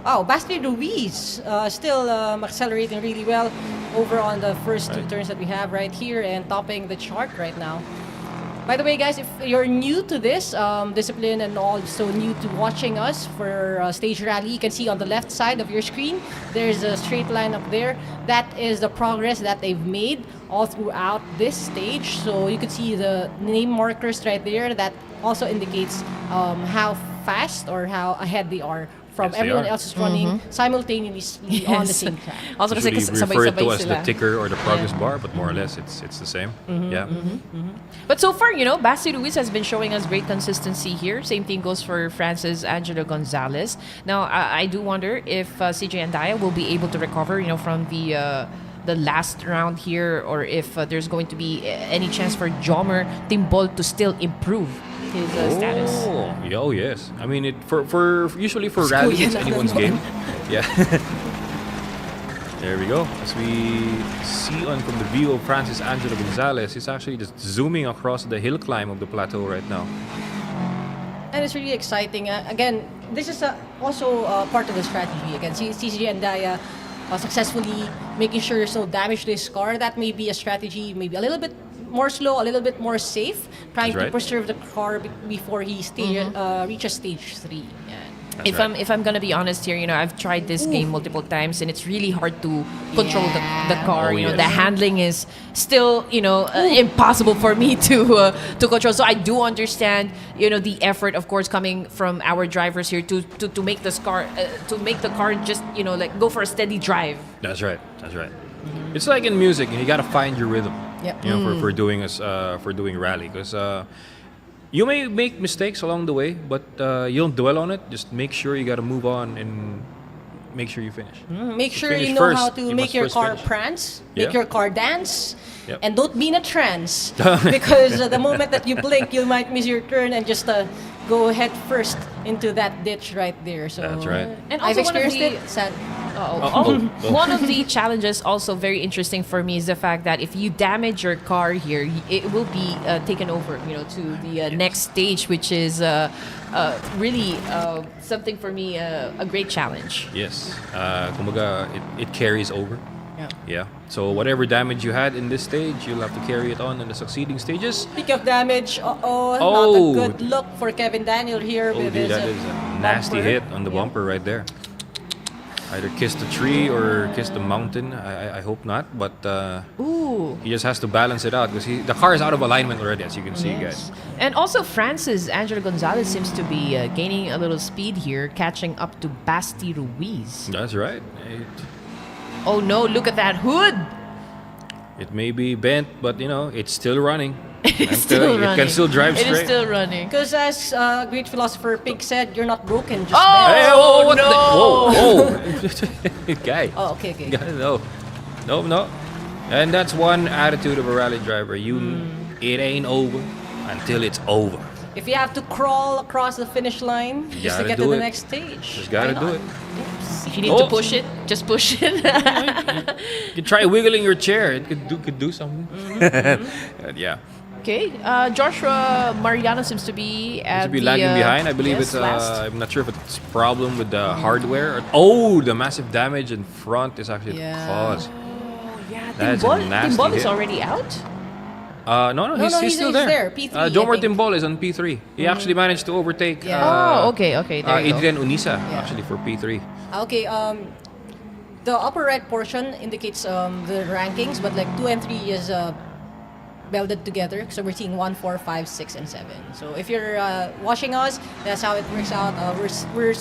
Speaker 21: Oh, Basti Ruiz still accelerating really well over on the first two turns that we have right here and topping the chart right now. By the way, guys, if you're new to this discipline and also new to watching us for stage rally, you can see on the left side of your screen, there's a straight line up there. That is the progress that they've made all throughout this stage. So you can see the name markers right there. That also indicates how fast or how ahead they are from
Speaker 15: Yes, they
Speaker 21: everyone
Speaker 15: are.
Speaker 21: else is running simultaneously on the same track.
Speaker 16: Also kasi
Speaker 15: Usually we refer it to as the
Speaker 16: sila.
Speaker 15: ticker or the progress bar, but more or less it's the same. Yeah.
Speaker 16: But so far, Basti Ruiz has been showing us great consistency here. Same thing goes for Francis Angelo Gonzalez. Now, I do wonder if CJ Andaya will be able to recover, from the last round here, or if there's going to be any chance for Jomer Timbol to still improve his status.
Speaker 15: Oh, yes. I mean, usually for rally, it's anyone's game. Yeah. There we go. As we see from the view of Francis Angelo Gonzalez, he's actually just zooming across the hill climb of the plateau right now.
Speaker 21: And it's really exciting. Again, this is also part of the strategy. Again, CJ Andaya successfully making sure there's no damage to his car. That may be a strategy, maybe a little bit more slow, a little bit more safe, trying
Speaker 15: That's right.
Speaker 21: to preserve the car before he reaches stage 3. Yeah.
Speaker 16: If I'm gonna be honest here, I've tried this game multiple times, and it's really hard to control the car.
Speaker 15: Oh, yes.
Speaker 16: The handling is still impossible for me to control. So I do understand the effort, of course, coming from our drivers here to make this car to make the car just go for a steady drive.
Speaker 15: That's right. That's right. It's like in music, you gotta find your rhythm.
Speaker 21: Yep.
Speaker 15: For doing rally, because you may make mistakes along the way, but you don't dwell on it. Just make sure you gotta move on and make sure you finish.
Speaker 21: Make sure
Speaker 15: Finish
Speaker 21: you know
Speaker 15: first.
Speaker 21: how to
Speaker 15: You
Speaker 21: make
Speaker 15: must
Speaker 21: your
Speaker 15: first
Speaker 21: car
Speaker 15: finish.
Speaker 21: prance,
Speaker 15: Yeah.
Speaker 21: make your car dance,
Speaker 15: Yep.
Speaker 21: and don't be in a trance. Because the moment that you blink, you might miss your turn and just go head first into that ditch right there. So
Speaker 15: That's right.
Speaker 16: And
Speaker 21: I've
Speaker 16: also one of
Speaker 21: experienced
Speaker 16: the-
Speaker 21: it. Sad.
Speaker 16: One of the challenges also very interesting for me is the fact that if you damage your car here, it will be taken over, to the next stage, which is really something for me, a great challenge.
Speaker 15: Yes. Kumbaga, it carries over. Yeah. So whatever damage you had in this stage, you'll have to carry it on in the succeeding stages.
Speaker 21: Speaking of damage, not
Speaker 15: Oh.
Speaker 21: a good look for Kevin Daniel here
Speaker 15: Oh,
Speaker 21: with
Speaker 15: dude,
Speaker 21: his
Speaker 15: that is a nasty
Speaker 21: bumper.
Speaker 15: hit on the bumper right there. either kiss the tree or kiss the mountain. I hope not, but
Speaker 4: Ooh.
Speaker 15: he just has to balance it out because the car is out of alignment already, as you can see, guys.
Speaker 4: And also, Francis Angelo Gonzalez seems to be gaining a little speed here, catching up to Basti Ruiz.
Speaker 15: That's right.
Speaker 4: Oh no, look at that hood!
Speaker 15: It may be bent, but it's still running.
Speaker 4: It's still running.
Speaker 15: It can still drive straight.
Speaker 4: It is still running.
Speaker 21: Because as great philosopher Pig said, you're not broken, just
Speaker 4: Oh,
Speaker 15: Hey, oh, what
Speaker 4: no!
Speaker 15: whoa. Guy.
Speaker 21: Oh, okay.
Speaker 15: No. And that's one attitude of a rally driver. It ain't over until it's over.
Speaker 21: If you have to crawl across the finish line just to
Speaker 15: gotta
Speaker 21: get
Speaker 15: do
Speaker 21: to the
Speaker 15: it.
Speaker 21: next stage,
Speaker 15: Just gotta
Speaker 21: why
Speaker 15: do
Speaker 21: not?
Speaker 15: it.
Speaker 4: If you need to push it, just push it.
Speaker 15: You can try wiggling your chair. It could do something. Yeah.
Speaker 4: Okay, Joshua Mariano seems to be at
Speaker 15: lagging behind. I believe
Speaker 4: yes,
Speaker 15: it's.
Speaker 4: last.
Speaker 15: I'm not sure if it's a problem with the hardware. Oh, the massive damage in front is actually the cause.
Speaker 4: Yeah,
Speaker 15: That's a nasty
Speaker 4: Timbol is
Speaker 15: hit.
Speaker 4: already out.
Speaker 15: No, he's still there.
Speaker 21: P3,
Speaker 15: Jomar
Speaker 21: I think.
Speaker 15: Timbol is on P3. He actually managed to overtake.
Speaker 4: Oh, okay, there you go.
Speaker 15: Adrian Unisa actually for P3.
Speaker 21: Okay, the upper right portion indicates the rankings, but like 2 and 3 is melded together. So we're seeing 1, 4, 5, 6, and 7. So if you're watching us, that's how it works out.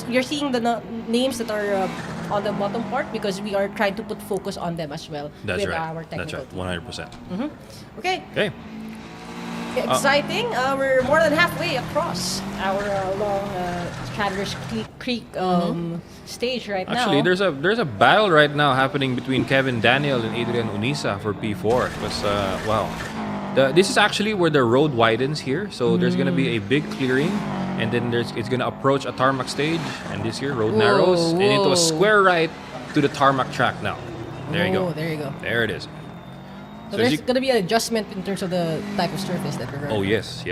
Speaker 21: You're seeing the names that are on the bottom part because we are trying to put focus on them as well.
Speaker 15: That's
Speaker 21: with
Speaker 15: right.
Speaker 21: Our technical
Speaker 15: That's right. 100%.
Speaker 21: team. Okay.
Speaker 15: Okay.
Speaker 21: Exciting. We're more than halfway across our long Traverse Creek stage right
Speaker 15: Actually,
Speaker 21: now.
Speaker 15: there's a battle right now happening between Kevin Daniel and Adrian Unisa for P4. Because wow, this is actually where the road widens here. So there's gonna be a big clearing, and then it's gonna approach a tarmac stage, and this here road narrows and into a square right to the tarmac track now. There you go.
Speaker 21: There you go.
Speaker 15: There it is.
Speaker 21: So
Speaker 15: as
Speaker 21: there's
Speaker 15: you-
Speaker 21: going to be an adjustment in terms of the type of surface that we're running.
Speaker 15: Oh yes,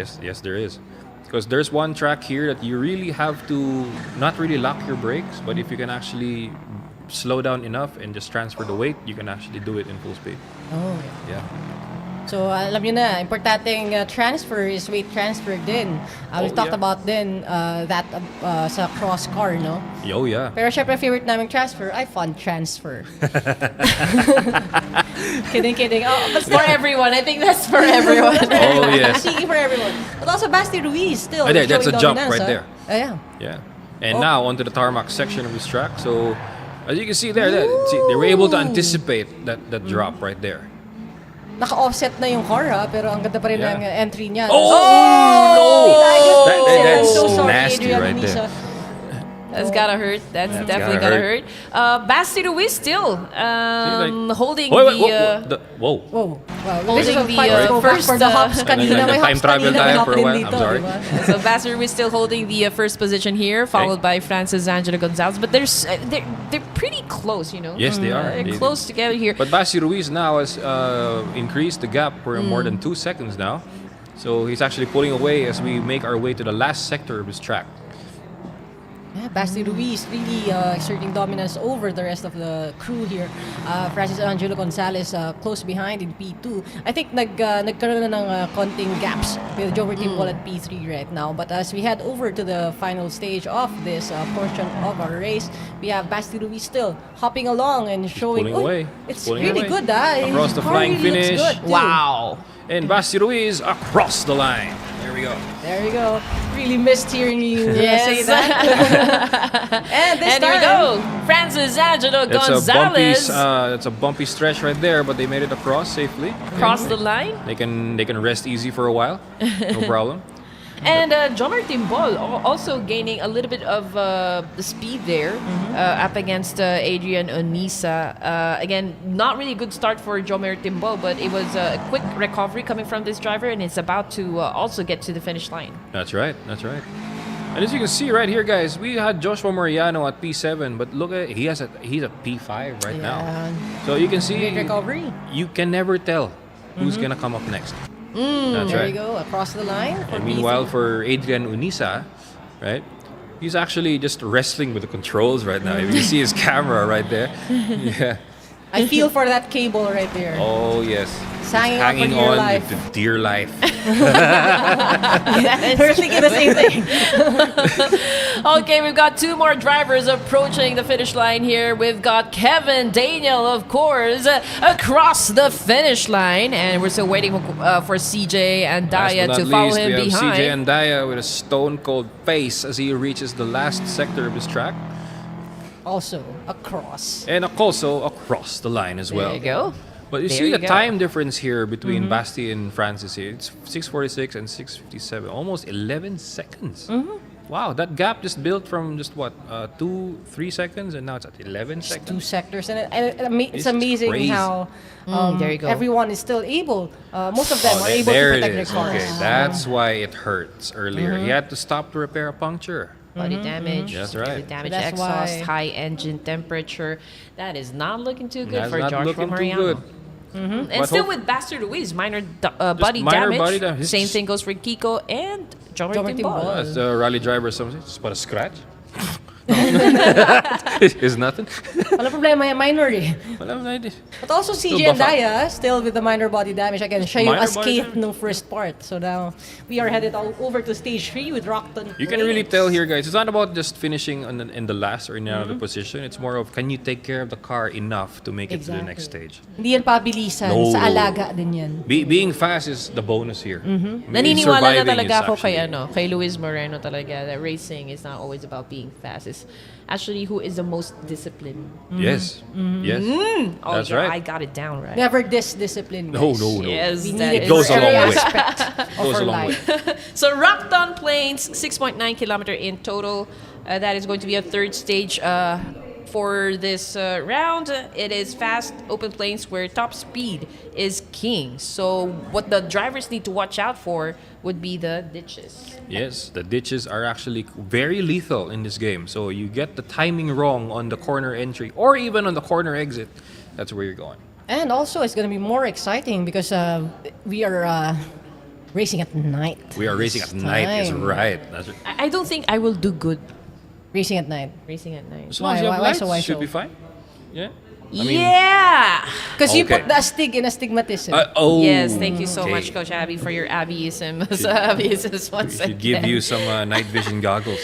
Speaker 15: there is. Because there's one track here that you really have to not really lock your brakes, but if you can actually slow down enough and just transfer the weight, you can actually do it in full speed.
Speaker 21: Oh,
Speaker 15: Yeah.
Speaker 21: So alam nyo na, importanteng transfer is weight transfer din. We talked about din that sa Crosscar, no?
Speaker 15: Oh yeah.
Speaker 21: Pero syempre favorite naming transfer ay fun transfer. Kidding. Oh, but
Speaker 4: For everyone, I think that's for everyone.
Speaker 15: Oh yes.
Speaker 21: Speaking for everyone. But also Basti Ruiz still.
Speaker 15: There, that's a
Speaker 21: showing
Speaker 15: jump
Speaker 21: dominance,
Speaker 15: right there.
Speaker 21: Yeah.
Speaker 15: Yeah. And now onto the tarmac section of this track. So as you can see there, they were able to anticipate that drop right there.
Speaker 21: Naka-offset na yung car pero ang ganda pa rin ng entry niya.
Speaker 15: Oh, no!
Speaker 21: I'm so sorry,
Speaker 15: nasty
Speaker 21: Adrian
Speaker 15: right
Speaker 21: Unisa.
Speaker 15: there.
Speaker 4: That's gotta hurt. That's definitely
Speaker 15: gotta
Speaker 4: gotta hurt. Basti Ruiz still holding
Speaker 15: Whoa.
Speaker 21: Wow.
Speaker 4: Holding the
Speaker 21: first for the hops kanina. May
Speaker 15: time
Speaker 21: hops
Speaker 15: travel
Speaker 21: kanina, may
Speaker 15: tayo
Speaker 21: hop
Speaker 15: for a
Speaker 21: din
Speaker 15: while.
Speaker 21: dito,
Speaker 15: I'm sorry.
Speaker 21: diba?
Speaker 4: So Basti Ruiz still holding the first position here, followed by Francis Angelo Gonzalez. But they're pretty close, you know.
Speaker 15: Yes, they are.
Speaker 4: They're close together here.
Speaker 15: But Basti Ruiz now has increased the gap for more than 2 seconds now. So he's actually pulling away as we make our way to the last sector of his track.
Speaker 21: Yeah, Basti Ruiz really exerting dominance over the rest of the crew here. Francis Angelo Gonzalez close behind in P2. I think nagkaroon na ng konting gaps with Joe Timbol at P3 right now. But as we head over to the final stage of this portion of our race, we have Basti Ruiz still hopping along and showing.
Speaker 15: Pulling away.
Speaker 21: It's
Speaker 15: Pulling
Speaker 21: really
Speaker 15: away.
Speaker 21: good.
Speaker 15: Across the
Speaker 21: His car
Speaker 15: flying
Speaker 21: really looks
Speaker 15: finish.
Speaker 21: good, too.
Speaker 4: Wow.
Speaker 15: And Basti Ruiz across the line. There we go.
Speaker 21: There you go. Really missed hearing you
Speaker 4: Yes.
Speaker 21: say that. And this
Speaker 4: And here we go. Francis Angelo Gonzalez
Speaker 15: That's a bumpy stretch right there, but they made it across safely.
Speaker 4: across the line.
Speaker 15: They can rest easy for a while. No problem.
Speaker 4: And Jomar Timbol also gaining a little bit of the speed there up against Adrian Unisa. Again, not really a good start for Jomar Timbol, but it was a quick recovery coming from this driver, and it's about to also get to the finish line.
Speaker 15: That's right. And as you can see right here, guys, we had Joshua Mariano at P7, but look at he's at P5 right now. So you can see
Speaker 21: Great recovery.
Speaker 15: you can never tell who's gonna come up next. That's
Speaker 21: There
Speaker 15: right.
Speaker 21: you go, across the line.
Speaker 15: And meanwhile, for Adrian Unisa, right, he's actually just wrestling with the controls right now. You can see his camera right there. Yeah.
Speaker 21: I feel for that cable right there.
Speaker 15: Oh yes.
Speaker 21: It's hanging on for dear life.
Speaker 15: with the dear life.
Speaker 21: We're thinking the same thing.
Speaker 4: Okay, we've got two more drivers approaching the finish line here. We've got Kevin Daniel, of course, across the finish line. And we're still waiting for CJ and Daya
Speaker 15: Last but
Speaker 4: to
Speaker 15: not
Speaker 4: follow
Speaker 15: least,
Speaker 4: him
Speaker 15: we have
Speaker 4: behind.
Speaker 15: CJ and Daya with a stone-cold face as he reaches the last sector of this track.
Speaker 21: Also, across.
Speaker 15: And also across the line as well.
Speaker 4: There you go.
Speaker 15: But you
Speaker 4: There
Speaker 15: see
Speaker 4: you
Speaker 15: the
Speaker 4: go.
Speaker 15: time difference here between Basti and Francis here. It's 6:46 and 6:57. Almost 11 seconds. Wow, that gap just built from just what, 2-3 seconds, and now it's at 11
Speaker 21: Just 2
Speaker 15: seconds.
Speaker 21: sectors, and it's
Speaker 15: It's
Speaker 21: amazing
Speaker 15: crazy.
Speaker 21: how
Speaker 4: there you go.
Speaker 21: everyone is still able. Most of them are able to
Speaker 15: there
Speaker 21: protect
Speaker 15: it
Speaker 21: their
Speaker 15: is.
Speaker 21: cars.
Speaker 15: Okay, that's why it hurts earlier. He had to stop to repair a puncture.
Speaker 4: Body damage,
Speaker 15: That's right.
Speaker 4: the damage
Speaker 21: That's
Speaker 4: exhaust,
Speaker 21: why-
Speaker 4: high engine temperature. That is not looking too good
Speaker 15: That's
Speaker 4: for
Speaker 15: not
Speaker 4: Joshua
Speaker 15: looking too
Speaker 4: Mariano.
Speaker 15: good.
Speaker 4: And
Speaker 15: But
Speaker 4: still
Speaker 15: hope-
Speaker 4: with Bastard Ruiz, minor body
Speaker 15: minor
Speaker 4: damage.
Speaker 15: body damage.
Speaker 4: Same thing goes for Kiko and John Martin
Speaker 21: Martin
Speaker 4: Ball.
Speaker 21: Ball.
Speaker 15: As the rally driver, something just but a scratch. It's nothing.
Speaker 21: Wala problema yan, minor eh.
Speaker 15: Wala na idea.
Speaker 21: But also CJ
Speaker 15: Still
Speaker 21: and
Speaker 15: buff up.
Speaker 21: Daya, still with the minor body damage. Again, siya yung
Speaker 15: Minor body
Speaker 21: escape ng first part. So now, we are headed over to stage 3 with Rockton.
Speaker 15: You can really tell here, guys. It's not about just finishing in the last or in another position. It's more of can you take care of the car enough to make it to the next stage.
Speaker 21: Hindi yan pabilisan.
Speaker 15: No.
Speaker 21: Sa alaga din yan.
Speaker 15: Being fast is the bonus here. I mean,
Speaker 4: Naniniwala na
Speaker 15: surviving
Speaker 4: talaga
Speaker 15: is
Speaker 4: ako kay
Speaker 15: actually-
Speaker 4: kay Luis Moreno talaga that racing is not always about being fast. It's actually who is the most disciplined.
Speaker 15: Yes. Yes.
Speaker 4: Oh,
Speaker 15: That's
Speaker 4: yeah,
Speaker 15: right.
Speaker 4: I got it down right.
Speaker 21: Never discipline.
Speaker 15: No,
Speaker 21: guys.
Speaker 15: no, no.
Speaker 4: Yes,
Speaker 21: We
Speaker 4: that
Speaker 21: need
Speaker 4: is
Speaker 15: It goes a
Speaker 21: every
Speaker 15: long way.
Speaker 21: aspect
Speaker 15: It
Speaker 21: of
Speaker 15: goes
Speaker 21: our
Speaker 15: a long way.
Speaker 21: life.
Speaker 4: So Rockton Plains, 6.9 kilometer in total. That is going to be a third stage for this round. It is fast open plains where top speed is king. So what the drivers need to watch out for would be the ditches.
Speaker 15: Yes, the ditches are actually very lethal in this game. So you get the timing wrong on the corner entry or even on the corner exit, that's where you're going.
Speaker 21: And also, it's going to be more exciting because we are racing at night.
Speaker 15: We are racing at night, is
Speaker 21: time.
Speaker 15: right. That's right.
Speaker 4: I don't think I will do good
Speaker 21: Racing at night.
Speaker 4: racing at night.
Speaker 15: As long as you have
Speaker 21: Why
Speaker 15: lights,
Speaker 21: so, why
Speaker 15: should
Speaker 21: so?
Speaker 15: be fine. Yeah.
Speaker 4: Yeah!
Speaker 21: Because you
Speaker 15: Okay.
Speaker 21: put the astig in astigmatism.
Speaker 4: Yes, thank you so
Speaker 15: okay.
Speaker 4: much, Coach Abby, for your Abbyisms. Abbyisms once
Speaker 15: We should
Speaker 4: again.
Speaker 15: give you some night vision goggles.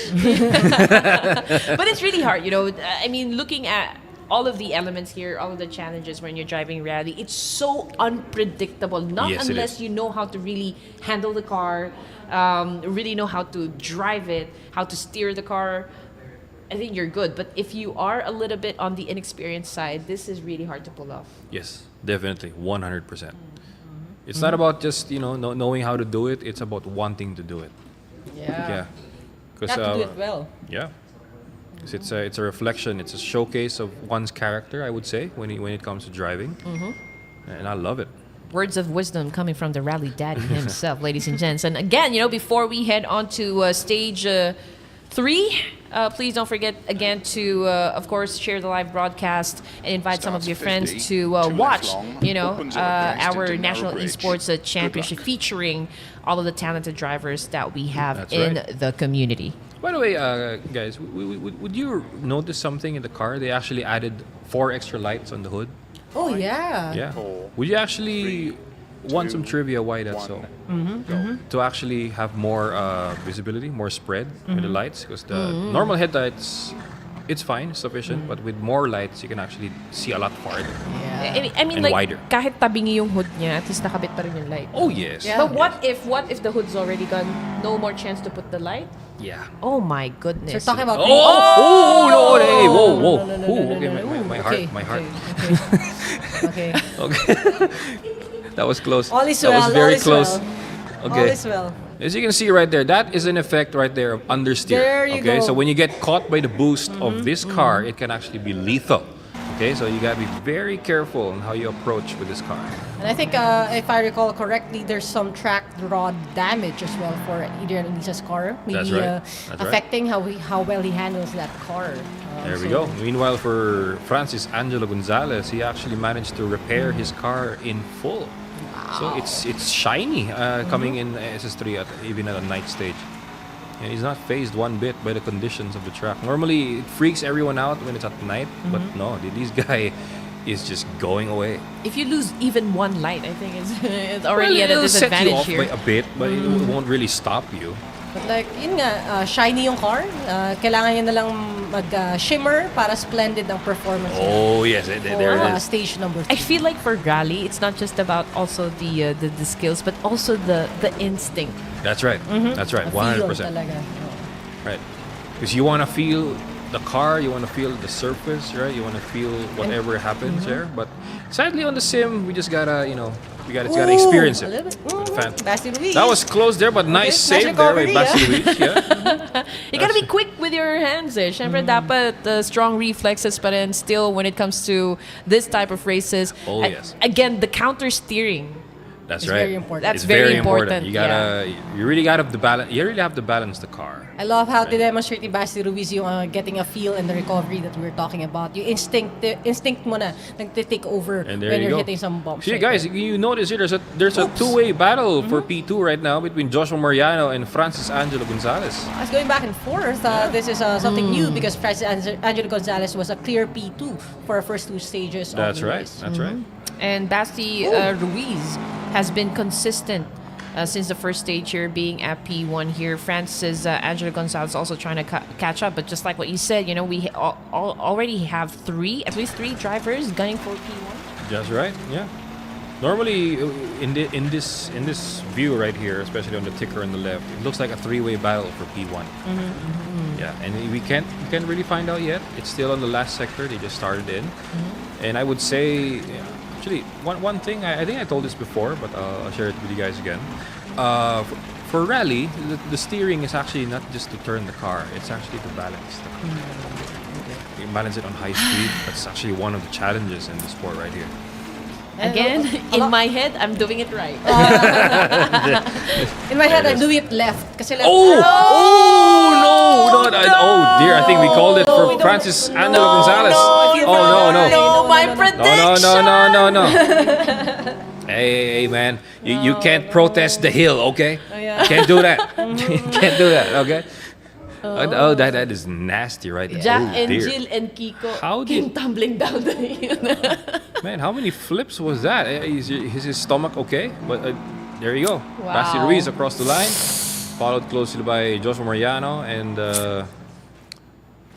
Speaker 4: But it's really hard, you know. I mean, looking at all of the elements here, all of the challenges when you're driving rally, it's so unpredictable. Not
Speaker 15: Yes, it
Speaker 4: unless
Speaker 15: is.
Speaker 4: you know how to really handle the car, really know how to drive it, how to steer the car. I think you're good. But if you are a little bit on the inexperienced side, this is really hard to pull off.
Speaker 15: Yes, definitely, 100%. It's not about just knowing how to do it. It's about wanting to do it. Yeah.
Speaker 21: You have to do it well.
Speaker 15: Yeah. 'Cause it's a reflection. It's a showcase of one's character, I would say, when it comes to driving. And I love it.
Speaker 4: Words of wisdom coming from the rally daddy himself, ladies and gents. And again, before we head on to stage 3, please don't forget again to, of course, share the live broadcast and invite some of your friends to watch, our National Esports Championship featuring all of the talented drivers that we have
Speaker 15: That's
Speaker 4: in
Speaker 15: right.
Speaker 4: the community.
Speaker 15: By the way, guys, would you notice something in the car? They actually added 4 extra lights on the hood.
Speaker 21: Oh, yeah.
Speaker 15: Yeah. Would you actually want some trivia why that's so? To actually have more visibility, more spread with the lights, because the normal headlights, it's fine, sufficient, but with more lights, you can actually see a lot farther.
Speaker 4: I mean,
Speaker 15: And
Speaker 4: like,
Speaker 15: wider.
Speaker 4: kahit tabingi yung hood niya, at least nakabit pa rin yung light.
Speaker 15: Oh, yes.
Speaker 4: But what if the hood's already gone? No more chance to put the light?
Speaker 15: Yeah.
Speaker 4: Oh my goodness.
Speaker 21: So talking about...
Speaker 15: Oh, no, hey, whoa, whoa.
Speaker 21: No, no, no,
Speaker 15: Ooh,
Speaker 21: no,
Speaker 15: okay,
Speaker 21: no, no.
Speaker 15: my
Speaker 21: Okay,
Speaker 15: heart, my heart.
Speaker 21: Okay.
Speaker 15: Okay. That was close.
Speaker 21: All is
Speaker 15: that
Speaker 21: well,
Speaker 15: was very
Speaker 21: all is
Speaker 15: close.
Speaker 21: well.
Speaker 15: Okay.
Speaker 21: All is well.
Speaker 15: As you can see right there, that is an effect right there of understeer.
Speaker 21: There you
Speaker 15: okay,
Speaker 21: go.
Speaker 15: so when you get caught by the boost of this car, it can actually be lethal. Okay, so you gotta be very careful on how you approach with this car.
Speaker 21: And I think, if I recall correctly, there's some track rod damage as well for Adrian Elisa's car. Maybe
Speaker 15: That's right. That's right.
Speaker 21: affecting how well he handles that car.
Speaker 15: There we go. Meanwhile, for Francis Angelo Gonzalez, he actually managed to repair his car in full. So it's shiny coming in SS3 even at a night stage. And he's not phased one bit by the conditions of the track. Normally, it freaks everyone out when it's at night, but no, this guy is just going away.
Speaker 16: If you lose even one light, I think it's already at a
Speaker 15: it'll set you
Speaker 16: disadvantage
Speaker 15: off
Speaker 16: here.
Speaker 15: by a bit, but it won't really stop you.
Speaker 21: But like, yun nga, shiny yung car. Kailangan niya na lang mag-shimmer para splendid ang performance.
Speaker 15: Oh yes, there it is.
Speaker 21: Stage number 2.
Speaker 16: I feel like for rally, it's not just about also the skills, but also the instinct.
Speaker 15: That's right. That's right. 100%. Right. Because you want to feel the car, you want to feel the surface, right? You want to feel whatever happens there. But sadly, on the sim, we just gotta, we gotta experience it. That was close there, but nice save there by Basti Ruiz. Yeah.
Speaker 16: You gotta be quick with your hands eh. Syempre dapat strong reflexes pa rin still when it comes to this type of races.
Speaker 15: Oh, yes.
Speaker 16: Again, the counter steering.
Speaker 15: That's
Speaker 21: It's
Speaker 15: right.
Speaker 21: very important.
Speaker 16: That's
Speaker 15: It's
Speaker 16: very important.
Speaker 15: You really gotta have the balance. You really have to balance the car.
Speaker 21: I love how they demonstrate ni Basti Ruiz yung getting a feel and the recovery that we were talking about. Yung instinct mo na nagte-take over
Speaker 15: And there
Speaker 21: when
Speaker 15: you
Speaker 21: you're
Speaker 15: go.
Speaker 21: hitting some bumps.
Speaker 15: See,
Speaker 21: right
Speaker 15: guys,
Speaker 21: there.
Speaker 15: you notice here there's a two-way battle for P2 right now between Joshua Mariano and Francis Angelo Gonzalez.
Speaker 21: It's going back and forth. This is something new because Francis Angelo Gonzalez was a clear P2 for our first 2 stages. of
Speaker 15: That's
Speaker 21: the
Speaker 15: right.
Speaker 21: race.
Speaker 15: That's right.
Speaker 16: And Basti Ruiz has been consistent since the first stage here, being at P1 here. Francis Angelo Gonzalez also trying to catch up, but just like what you said, we already have at least three drivers gunning for P1.
Speaker 15: That's right. Yeah. Normally, in this view right here, especially on the ticker on the left, it looks like a 3-way battle for P1. Yeah, and we can't really find out yet. It's still on the last sector. They just started in, and I would say. Actually, one thing, I think I told this before, but I'll share it with you guys again. For rally, the steering is actually not just to turn the car, it's actually to balance the car. You balance it on high speed. That's actually one of the challenges in the sport right here.
Speaker 16: Again, in my head, I'm doing it right.
Speaker 21: In my head, I'm doing it left. Kasi left.
Speaker 15: Oh dear, I think we called it for Francis Angelo Gonzalez.
Speaker 16: No, my prediction.
Speaker 15: No. Hey, man, you can't protest the hill, okay? You can't do that. Can't do that, okay? That is nasty, right there.
Speaker 16: Jack
Speaker 15: Oh,
Speaker 16: and
Speaker 15: dear.
Speaker 16: Jill and Kiko
Speaker 15: How
Speaker 16: came tumbling down the hill.
Speaker 15: Man, how many flips was that? Is his stomach okay? But there you go.
Speaker 16: Wow.
Speaker 15: Basti Ruiz across the line, followed closely by Joshua Mariano and.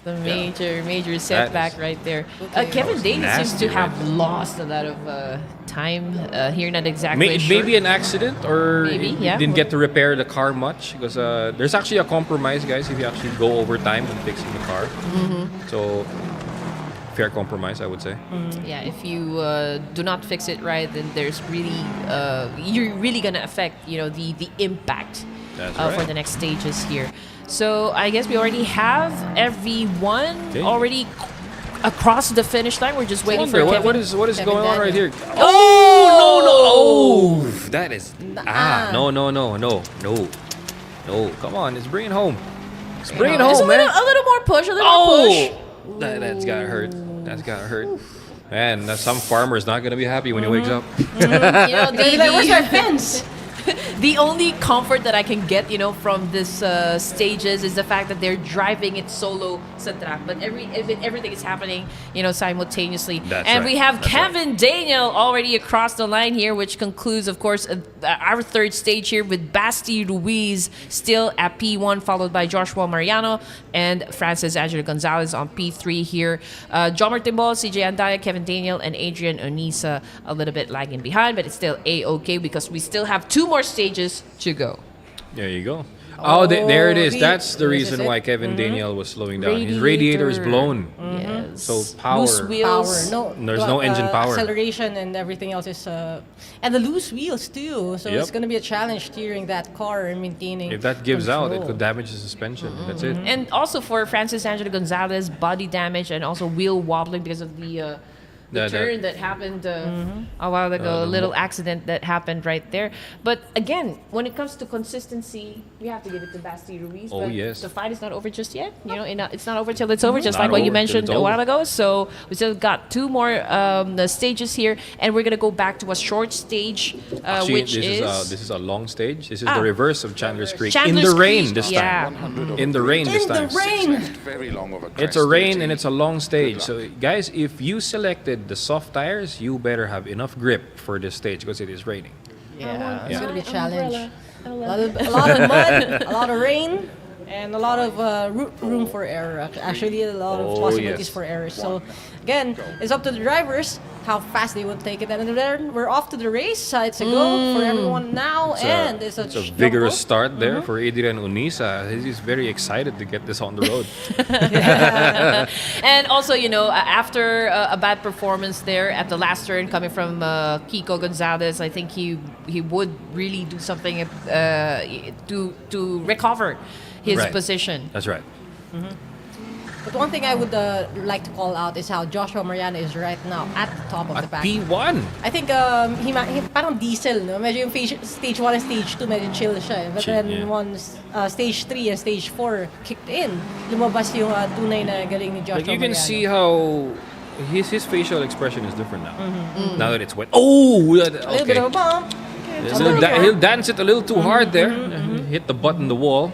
Speaker 16: The major setback right there. Kevin Davis seems
Speaker 15: nasty,
Speaker 16: to have lost a lot of time here. Not exactly sure.
Speaker 15: Maybe an accident, or
Speaker 16: Maybe, yeah.
Speaker 15: didn't get to repair the car much, because there's actually a compromise, guys, if you actually go over time when fixing the car. So fair compromise, I would say.
Speaker 16: Yeah, if you do not fix it right, then there's really you're really gonna affect the impact
Speaker 15: That's
Speaker 16: for
Speaker 15: right.
Speaker 16: the next stages here. So I guess we already have everyone already across the finish line. We're just waiting for Kevin.
Speaker 15: What is
Speaker 21: Kevin
Speaker 15: going on right
Speaker 21: Daniel.
Speaker 15: here? Oh no! That is no. Come on, let's bring it home. Let's bring it
Speaker 16: Just
Speaker 15: home, man.
Speaker 16: a little more push, a little more push.
Speaker 15: That's gotta hurt. That's gotta hurt. Man, some farmer's not gonna be happy when he wakes up.
Speaker 21: Where's my fence?
Speaker 16: The only comfort that I can get, from this stages is the fact that they're driving it solo sa track, but everything is happening, simultaneously.
Speaker 15: That's
Speaker 16: we
Speaker 15: right.
Speaker 16: have
Speaker 15: That's
Speaker 16: Kevin Daniel already across the line here, which concludes, of course, our third stage here with Basti Ruiz still at P1, followed by Joshua Mariano and Francis Angelo Gonzalez on P3 here. John Martin Ball, CJ Andaya, Kevin Daniel, and Adrian Onisa a little bit lagging behind, but it's still A-okay because we still have 2 more stages to go.
Speaker 15: There you go. Oh, there it is.
Speaker 21: Re-
Speaker 15: That's the
Speaker 21: this is
Speaker 15: reason
Speaker 21: it.
Speaker 15: why Kevin Daniel was slowing down. His radiator is blown.
Speaker 16: Yes.
Speaker 15: So power.
Speaker 16: Loose wheels.
Speaker 15: There's no engine power.
Speaker 21: Acceleration and everything else is, and the loose wheels too. So
Speaker 15: Yep.
Speaker 21: it's going to be a challenge steering that car and maintaining.
Speaker 15: If that gives out, it
Speaker 21: control.
Speaker 15: could damage the suspension. That's it.
Speaker 16: And also for Francis Angelo Gonzalez, body damage and also wheel wobbling because of the turn that happened a while ago, a little accident that happened right there. But again, when it comes to consistency, we have to give it to Basti Ruiz.
Speaker 15: Oh,
Speaker 16: but
Speaker 15: yes.
Speaker 16: the fight is not over just yet. It's not over till it's over, just
Speaker 15: Not
Speaker 16: like what you
Speaker 15: over till
Speaker 16: mentioned
Speaker 15: it's
Speaker 16: a
Speaker 15: over.
Speaker 16: while ago. So we still got 2 more the stages here, and we're gonna go back to a short stage,
Speaker 15: Actually,
Speaker 16: which
Speaker 15: this is a long stage. This is the reverse of Chandler's Creek.
Speaker 16: Chandler's
Speaker 15: in the rain
Speaker 16: Creek,
Speaker 15: this
Speaker 16: yeah.
Speaker 15: time. In the rain this time.
Speaker 21: rain.
Speaker 15: It's a rain and it's a long stage. So guys, if you selected with the soft tires, you better have enough grip for this stage because it is raining.
Speaker 21: Yeah, it's
Speaker 15: Yeah.
Speaker 21: gonna be a challenge. A lot of mud, a lot of rain, and a lot of room for error. Actually, a lot of
Speaker 15: Oh,
Speaker 21: possibilities
Speaker 15: yes.
Speaker 21: for errors. So, again, it's up to the drivers how fast they will take it. And then we're off to the race. It's a go for everyone now, and it's a
Speaker 15: Vigorous start there
Speaker 21: Mhm.
Speaker 15: for Adrian Unisa. He's very excited to get this on the road.
Speaker 4: And also, after a bad performance there at the last turn coming from Kiko Gonzalez, I think he would really do something to recover his
Speaker 15: Right.
Speaker 4: position.
Speaker 15: That's right.
Speaker 21: But one thing I would like to call out is how Joshua Mariano is right now at the top of the pack.
Speaker 15: P1.
Speaker 21: I think he parang diesel, no? Medyo yung stage 1 and stage 2 medyo chill siya. But
Speaker 15: Chill,
Speaker 21: then
Speaker 15: yeah.
Speaker 21: once stage 3 and stage 4 kicked in, lumabas yung tunay na galing ni Joshua
Speaker 15: Like you can
Speaker 21: Mariano.
Speaker 15: see how his facial expression is different now.
Speaker 21: Mhm.
Speaker 15: Now that it's wet. Oh,
Speaker 21: A little bit of a bump.
Speaker 15: He'll dance it a little too hard there. Hit the butt in the wall.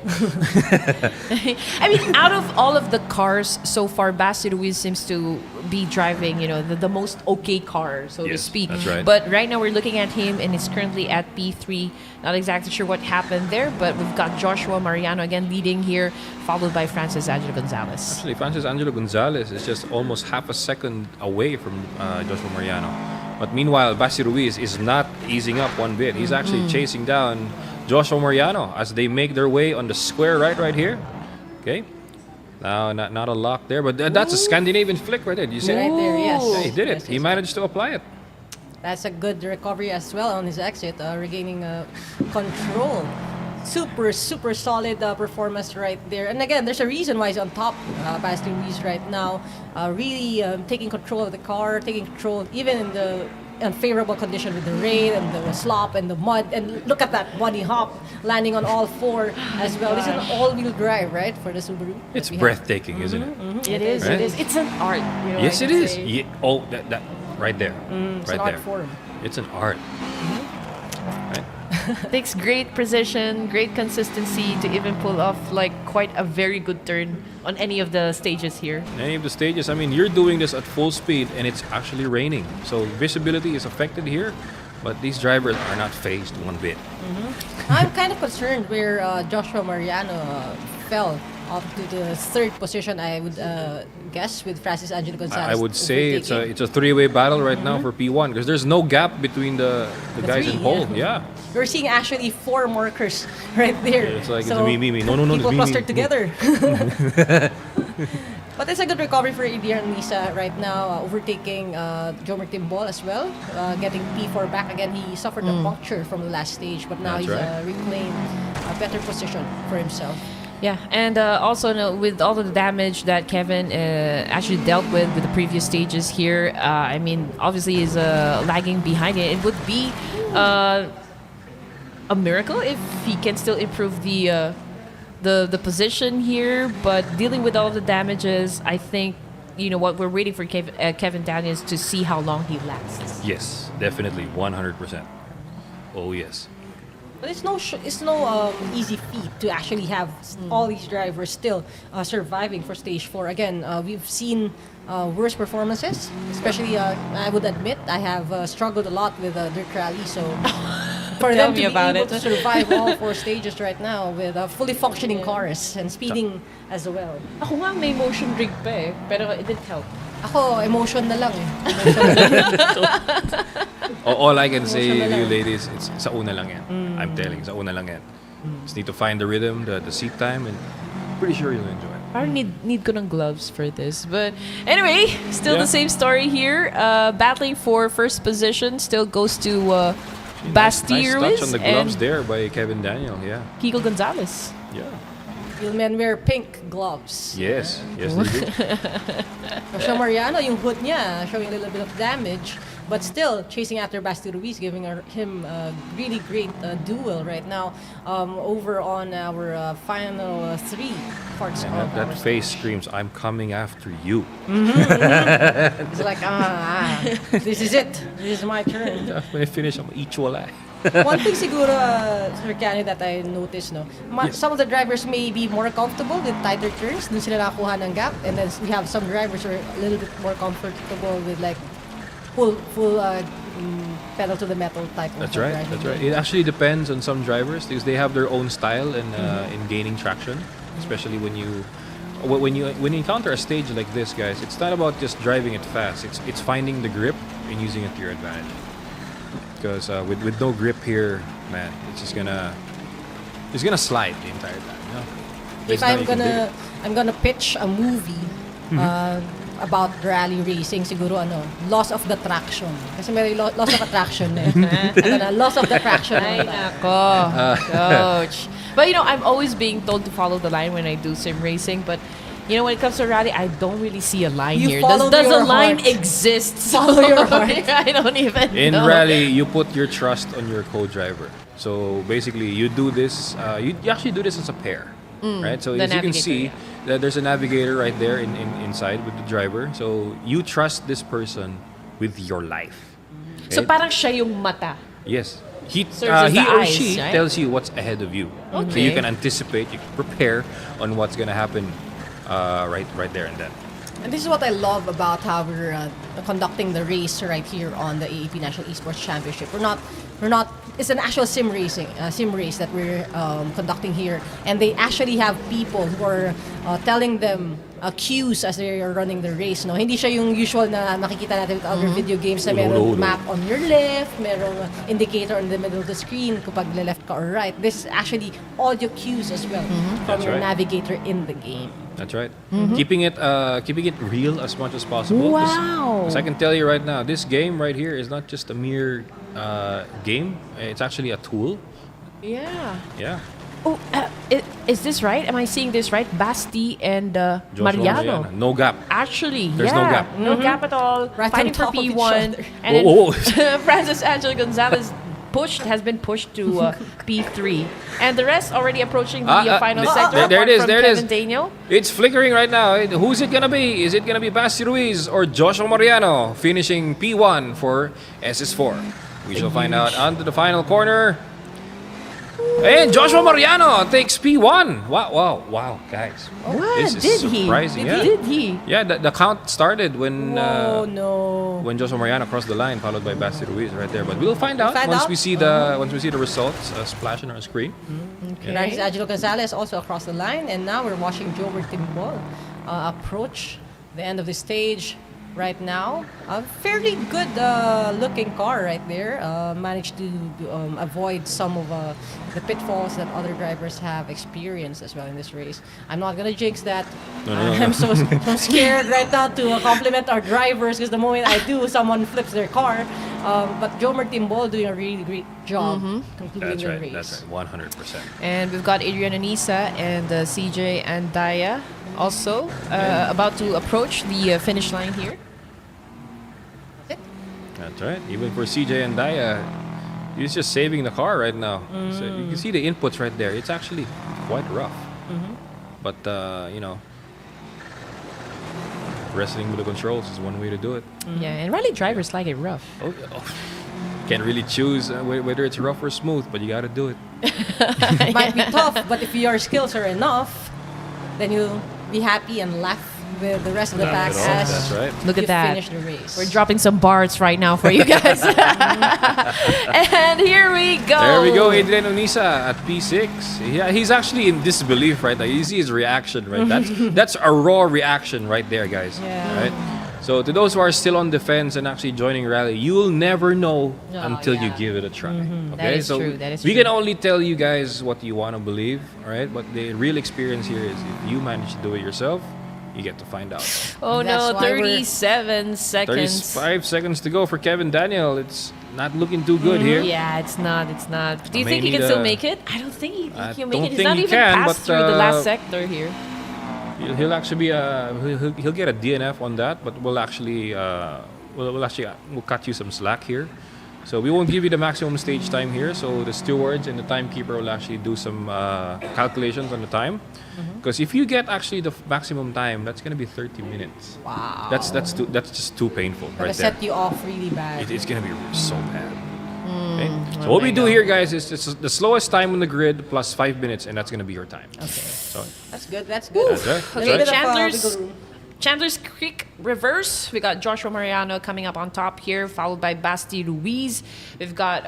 Speaker 4: I mean, out of all of the cars so far, Basti Ruiz seems to be driving, the most okay car, so to
Speaker 15: Yes,
Speaker 4: speak.
Speaker 15: that's right.
Speaker 4: But right now we're looking at him, and he's currently at P3. Not exactly sure what happened there, but we've got Joshua Mariano again leading here, followed by Francis Angelo Gonzalez.
Speaker 15: Actually, Francis Angelo Gonzalez is just almost half a second away from Joshua Mariano. But meanwhile, Basti Ruiz is not easing up one bit. He's actually chasing down Joshua Mariano as they make their way on the square right here. Okay. Now, not a lock there, but that's a Scandinavian flick right there. You see?
Speaker 21: Right there, yes.
Speaker 15: Yeah, he did it.
Speaker 21: Yes,
Speaker 15: He managed to apply it.
Speaker 21: That's a good recovery as well on his exit, regaining control. Super solid performance right there. And again, there's a reason why he's on top, Basti Ruiz right now. Really taking control of the car, taking control even in the unfavorable condition with the rain and the slop and the mud. And look at that bunny hop landing on all four as well. This is an all-wheel drive, right, for the Subaru?
Speaker 15: It's breathtaking, isn't it?
Speaker 4: It is.
Speaker 15: Right?
Speaker 4: It is. It's an art.
Speaker 15: Yes,
Speaker 4: I
Speaker 15: it
Speaker 4: can
Speaker 15: is.
Speaker 4: say.
Speaker 15: Yeah. Oh, that right there.
Speaker 21: It's
Speaker 15: right
Speaker 21: an
Speaker 15: there.
Speaker 21: art form.
Speaker 15: It's an art. Right?
Speaker 4: Takes great precision, great consistency to even pull off quite a very good turn on any of the stages here.
Speaker 15: Any of the stages, I mean, you're doing this at full speed and it's actually raining. So visibility is affected here, but these drivers are not phased one bit.
Speaker 21: I'm kind of concerned where Joshua Mariano fell up to the third position, I would guess, with Francis Angelo Gonzalez.
Speaker 15: I would say it's
Speaker 21: overtaking.
Speaker 15: a three-way battle right now for P1 because there's no gap between the guys in
Speaker 21: three,
Speaker 15: pole.
Speaker 21: yeah.
Speaker 15: Yeah.
Speaker 21: We're seeing actually 4 markers right there.
Speaker 15: It's like,
Speaker 21: so
Speaker 15: it's me. No,
Speaker 21: people
Speaker 15: it's me.
Speaker 21: clustered together. But it's a good recovery for Adrian Nisa right now, overtaking Joe Martin Ball as well, getting P4 back again. He suffered a puncture from the last stage, but now
Speaker 15: That's
Speaker 21: he's
Speaker 15: right.
Speaker 21: reclaimed a better position for himself.
Speaker 4: Yeah, and also with all of the damage that Kevin actually dealt with the previous stages here, I mean, obviously he's lagging behind it. It would be a miracle if he can still improve the position here, but dealing with all of the damages, I think what we're waiting for Kevin Daniels to see how long he lasts.
Speaker 15: Yes, definitely, 100%. Oh yes.
Speaker 21: But it's no easy feat to actually have all these drivers still surviving for stage 4. Again, we've seen worse performances, especially I would admit I have struggled a lot with dirt rally, so for
Speaker 4: Tell
Speaker 21: them to
Speaker 4: me
Speaker 21: be
Speaker 4: about
Speaker 21: able
Speaker 4: it.
Speaker 21: to survive all 4 stages right now with fully functioning cars and speeding as well.
Speaker 4: Ako nga may motion rig pa eh, pero it didn't help.
Speaker 21: Ako, emotion na lang eh.
Speaker 15: All I can say,
Speaker 21: Emotional
Speaker 15: you
Speaker 21: lang.
Speaker 15: ladies, it's sa una lang yan. I'm telling you, sa una lang yan. Just need to find the rhythm, the seat time, and pretty sure you'll enjoy it.
Speaker 4: I need ko ng gloves for this. But anyway, still
Speaker 15: Yeah.
Speaker 4: the same story here. Battling for first position still goes to Basti
Speaker 15: Nice
Speaker 4: Ruiz
Speaker 15: touch on the
Speaker 4: and
Speaker 15: gloves there by Kevin Daniel, yeah.
Speaker 4: Kiko Gonzalez.
Speaker 15: Yeah.
Speaker 21: Real men wear pink gloves.
Speaker 15: Yes, yes they do.
Speaker 21: Joshua Mariano, yung hood niya showing a little bit of damage, but still chasing after Basti Ruiz, giving him a really great duel right now over on our final 3 parts
Speaker 15: And
Speaker 21: of
Speaker 15: that
Speaker 21: our
Speaker 15: face screams, I'm coming after you.
Speaker 21: It's like, this is it. This is my turn.
Speaker 15: When I finish, I'm each wala.
Speaker 21: One thing siguro, Sir Kenny, that I noticed, some of the drivers may be more comfortable with tighter turns. Dun sila nakakuha ng gap. And then we have some drivers who are a little bit more comfortable with full pedal to the metal type of
Speaker 15: That's right.
Speaker 21: driving.
Speaker 15: That's right. It actually depends on some drivers because they have their own style in gaining traction, especially when you encounter a stage like this, guys. It's not about just driving it fast. It's finding the grip and using it to your advantage. Because with no grip here, man, it's gonna slide the entire time. You know?
Speaker 21: If I'm gonna pitch a movie about rally racing, siguro loss of the traction. Kasi may loss of attraction loss of the traction.
Speaker 16: Ay, nako. Coach. But I'm always being told to follow the line when I do sim racing, but when it comes to rally, I don't really see a line
Speaker 21: You
Speaker 16: here.
Speaker 21: follow
Speaker 16: Does
Speaker 21: your
Speaker 16: a line
Speaker 21: heart.
Speaker 16: exist?
Speaker 21: Follow your heart.
Speaker 16: I don't even
Speaker 15: In
Speaker 16: know.
Speaker 15: rally, you put your trust on your co-driver. So basically, you do this. You actually do this as a pair, right? So
Speaker 16: The
Speaker 15: as you can
Speaker 16: navigator,
Speaker 15: see, that there's a navigator right there inside with the driver. So you trust this person with your life.
Speaker 16: So
Speaker 15: right?
Speaker 16: parang siya yung mata.
Speaker 15: Yes. He
Speaker 16: Serves as
Speaker 15: he
Speaker 16: the
Speaker 15: or
Speaker 16: eyes,
Speaker 15: she
Speaker 16: right?
Speaker 15: tells you what's ahead of you. So
Speaker 16: Okay.
Speaker 15: you can anticipate, you can prepare on what's gonna happen right there and then.
Speaker 21: And this is what I love about how we're conducting the race right here on the AAP National Esports Championship. We're not. It's an actual sim race that we're conducting here, and they actually have people who are telling them cues as they are running the race. No, hindi siya yung usual na nakikita natin with other video games na merong map on your left, merong indicator in the middle of the screen kapag left ka or right. This is actually audio cues as well from
Speaker 15: That's
Speaker 21: your
Speaker 15: right.
Speaker 21: navigator in the game.
Speaker 15: That's right. Keeping it real as much as possible.
Speaker 21: Wow.
Speaker 15: Because I can tell you right now, this game right here is not just a mere game. It's actually a tool.
Speaker 16: Yeah.
Speaker 15: Yeah.
Speaker 16: Oh, is this right? Am I seeing this right? Basti and
Speaker 15: Joshua
Speaker 16: Mariano.
Speaker 15: No gap.
Speaker 16: Actually,
Speaker 15: There's no gap.
Speaker 16: No gap at all.
Speaker 21: Right
Speaker 16: Fighting
Speaker 21: on
Speaker 16: for
Speaker 21: top of each
Speaker 16: P1.
Speaker 21: other.
Speaker 16: And
Speaker 15: Whoa,
Speaker 16: then Francis Angelo Gonzalez has been pushed to P3. And the rest already approaching the final sector.
Speaker 15: There it is.
Speaker 16: apart from
Speaker 15: There it is.
Speaker 16: Kevin Daniel.
Speaker 15: It's flickering right now. Who's it gonna be? Is it gonna be Basti Ruiz or Joshua Mariano finishing P1 for SS4? We shall find out onto the final corner. And Joshua Mariano takes P1. Wow, guys.
Speaker 16: What?
Speaker 15: This is
Speaker 16: Did he?
Speaker 15: surprising. Yeah.
Speaker 16: Did he?
Speaker 15: Yeah, the count started when
Speaker 21: no.
Speaker 15: when Joshua Mariano crossed the line, followed by Basti Ruiz right there. But we'll find out
Speaker 21: Find
Speaker 15: once
Speaker 21: out?
Speaker 15: we see the results splashing on our screen.
Speaker 21: Francis Angelo Gonzalez also across the line, and now we're watching Joe Timbol approach the end of the stage right now. A fairly good looking car right there. Managed to avoid some of the pitfalls that other drivers have experienced as well in this race. I'm not gonna jinx that.
Speaker 15: No.
Speaker 21: I'm so scared right now to compliment our drivers because the moment I do, someone flips their car. But Joe Timbol doing a really great job concluding
Speaker 15: That's
Speaker 21: the
Speaker 15: right.
Speaker 21: race.
Speaker 15: That's right. 100%.
Speaker 16: And we've got Adrian Anisa and CJ and Daya also about to approach the finish line here.
Speaker 15: That's right. Even for CJ and Daya, he's just saving the car right now. So you can see the inputs right there. It's actually quite rough. But, wrestling with the controls is one way to do it.
Speaker 16: Yeah, and rally drivers like it rough.
Speaker 15: Can't really choose whether it's rough or smooth, but you got to do it.
Speaker 21: It might be tough, but if your skills are enough, then you'll be happy and laugh with the rest of the pack as
Speaker 15: That's right.
Speaker 16: Look
Speaker 21: you
Speaker 16: at that.
Speaker 21: finish the race.
Speaker 16: We're dropping some bars right now for you guys. And here we go.
Speaker 15: There we go, Adrian Onisa at P6. Yeah, he's actually in disbelief right now. You see his reaction, right? That's a raw reaction right there, guys.
Speaker 21: Yeah.
Speaker 15: Right? So to those who are still on the fence and actually joining Rally, you'll never know until you give it a try. Okay?
Speaker 16: That is
Speaker 15: so
Speaker 16: true. That is
Speaker 15: we
Speaker 16: true.
Speaker 15: can only tell you guys what you want to believe, all right? But the real experience here is if you manage to do it yourself, you get to find out.
Speaker 16: Oh
Speaker 21: That's
Speaker 16: no,
Speaker 21: why we're-
Speaker 16: 37 seconds.
Speaker 15: 35 seconds to go for Kevin Daniel. It's not looking too good here.
Speaker 16: Yeah, it's not. Do you
Speaker 15: May
Speaker 16: think he
Speaker 15: need
Speaker 16: can still
Speaker 15: a-
Speaker 16: make it? I don't think he'll make
Speaker 15: don't
Speaker 16: it. He's
Speaker 15: think
Speaker 16: not
Speaker 15: he
Speaker 16: even
Speaker 15: can,
Speaker 16: passed
Speaker 15: but,
Speaker 16: through the last sector here.
Speaker 15: He'll actually be he'll get a DNF on that, but we'll actually we'll cut you some slack here. So we won't give you the maximum stage time here. So the stewards and the timekeeper will actually do some calculations on the time. Because if you get actually the maximum time, that's gonna be 30 minutes.
Speaker 21: Wow.
Speaker 15: That's just too painful
Speaker 21: Gonna
Speaker 15: right there.
Speaker 21: set you off really bad.
Speaker 15: It's gonna be so bad. Okay? So what we do here, guys, is it's the slowest time on the grid plus 5 minutes, and that's gonna be your time.
Speaker 21: Okay.
Speaker 15: So
Speaker 21: That's good. That's good.
Speaker 15: That's right.
Speaker 21: A little bit of
Speaker 16: Chandler's
Speaker 21: wiggle room.
Speaker 16: Chandler's Creek Reverse, we got Joshua Mariano coming up on top here, followed by Basti Ruiz. We've got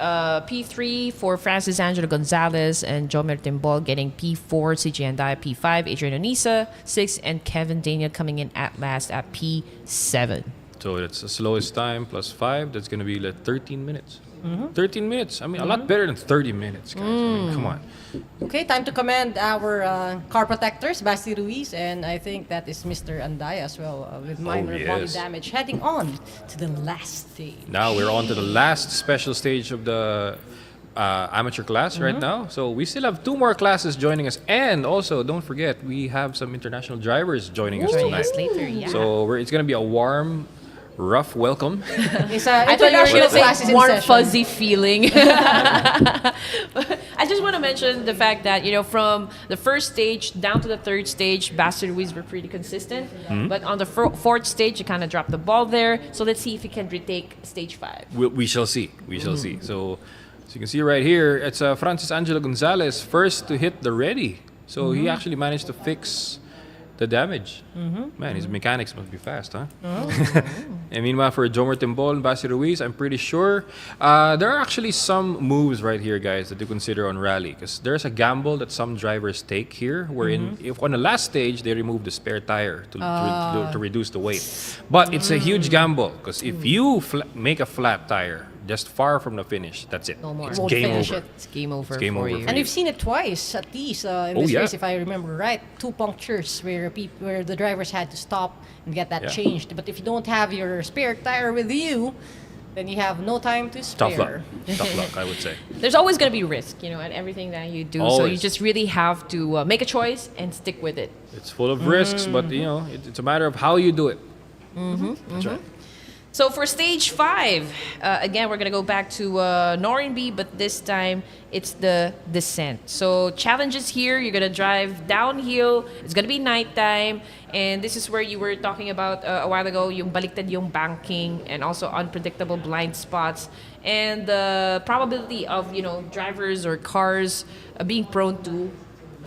Speaker 16: P3 for Francis Angelo Gonzalez and Jomer Timbol getting P4, CJ Andaya P5, Adrian Onisa 6, and Kevin Daniel coming in at last at P7.
Speaker 15: So that's the slowest time plus 5. That's going to be like 13 minutes. 13 minutes. I mean, a lot better than 30 minutes, guys. I mean, come on.
Speaker 21: Okay, time to commend our car protectors, Basti Ruiz, and I think that is Mr. Andaya as well, with minor body damage, heading on to the last stage.
Speaker 15: Now we're on to the last special stage of the amateur class right now. So we still have 2 more classes joining us, and also don't forget we have some international drivers joining us tonight.
Speaker 16: Later, yeah.
Speaker 15: So it's going to be a warm, rough welcome.
Speaker 21: It's
Speaker 16: I thought you were going to say warm,
Speaker 21: session.
Speaker 16: fuzzy feeling. I just want to mention the fact that, from the first stage down to the third stage, Basti Ruiz were pretty consistent. But on the fourth stage, you kind of dropped the ball there. So let's see if he can retake stage 5.
Speaker 15: We shall see. We shall see. So you can see right here, it's Francis Angelo Gonzalez, first to hit the ready. So he actually managed to fix the damage. Man, his mechanics must be fast, huh? And meanwhile, for Jomer Timbol and Basti Ruiz, I'm pretty sure there are actually some moves right here, guys, that you consider on rally. Because there's a gamble that some drivers take here, wherein if on the last stage, they remove the spare tire to reduce the weight. But it's a huge gamble, because if you make a flat tire just far from the finish, that's it.
Speaker 16: No more.
Speaker 15: It's
Speaker 16: Won't
Speaker 15: game
Speaker 16: finish
Speaker 15: over.
Speaker 16: it. It's game over
Speaker 15: It's game
Speaker 16: for
Speaker 15: over
Speaker 16: you.
Speaker 15: for
Speaker 21: And
Speaker 15: you.
Speaker 21: we've seen it twice, at least, in this race, if I remember right. 2 punctures where the drivers had to stop and get that changed. But if you don't have your spare tire with you, then you have no time to spare.
Speaker 15: Tough luck. Tough luck, I would say.
Speaker 16: There's always going to be risk, at everything that you do. So you
Speaker 15: Always.
Speaker 16: just really have to make a choice and stick with it.
Speaker 15: It's full of risks, but it's a matter of how you do it. That's right.
Speaker 16: So for stage 5, again, we're going to go back to Norinby, but this time it's the descent. So challenges here, you're going to drive downhill. It's going to be nighttime. And this is where you were talking about a while ago, yung baliktad yung banking and also unpredictable blind spots. And the probability of, drivers or cars being prone to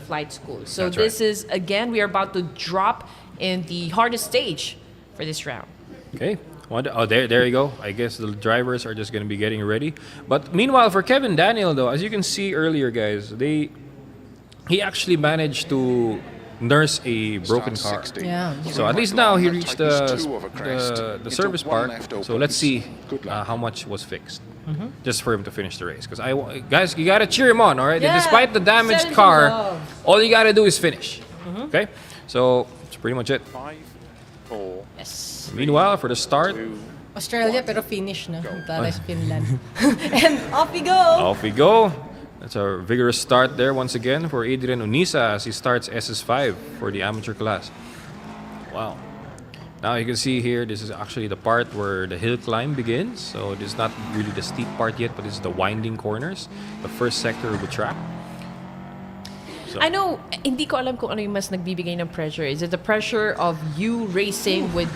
Speaker 16: flight school. So
Speaker 15: That's
Speaker 16: this is, again, we are about to drop in the hardest stage for this round.
Speaker 15: Okay. Oh, there you go. I guess the drivers are just going to be getting ready. But meanwhile, for Kevin Daniel, though, as you can see earlier, guys, he actually managed to nurse a broken car.
Speaker 21: Yeah.
Speaker 15: So at least now he reached the service part. So let's see how much was fixed. Just for him to finish the race. Because guys, you gotta cheer him on, all right?
Speaker 21: Yeah.
Speaker 15: Despite the damaged
Speaker 21: Send him some
Speaker 15: car,
Speaker 21: love.
Speaker 15: all you gotta do is finish. Okay? So that's pretty much it.
Speaker 10: 5, 4.
Speaker 21: Yes.
Speaker 15: Meanwhile, for the start,
Speaker 21: Australia, pero finish na. Tara sa Finland. And off we go.
Speaker 15: off we go. That's a vigorous start there once again for Adrian Onisa as he starts SS5 for the amateur class. Wow. Now you can see here, this is actually the part where the hill climb begins. So this is not really the steep part yet, but this is the winding corners, the first sector of the track. So,
Speaker 16: I know, hindi ko alam kung ano yung mas nagbibigay ng pressure. Is it the pressure of you racing with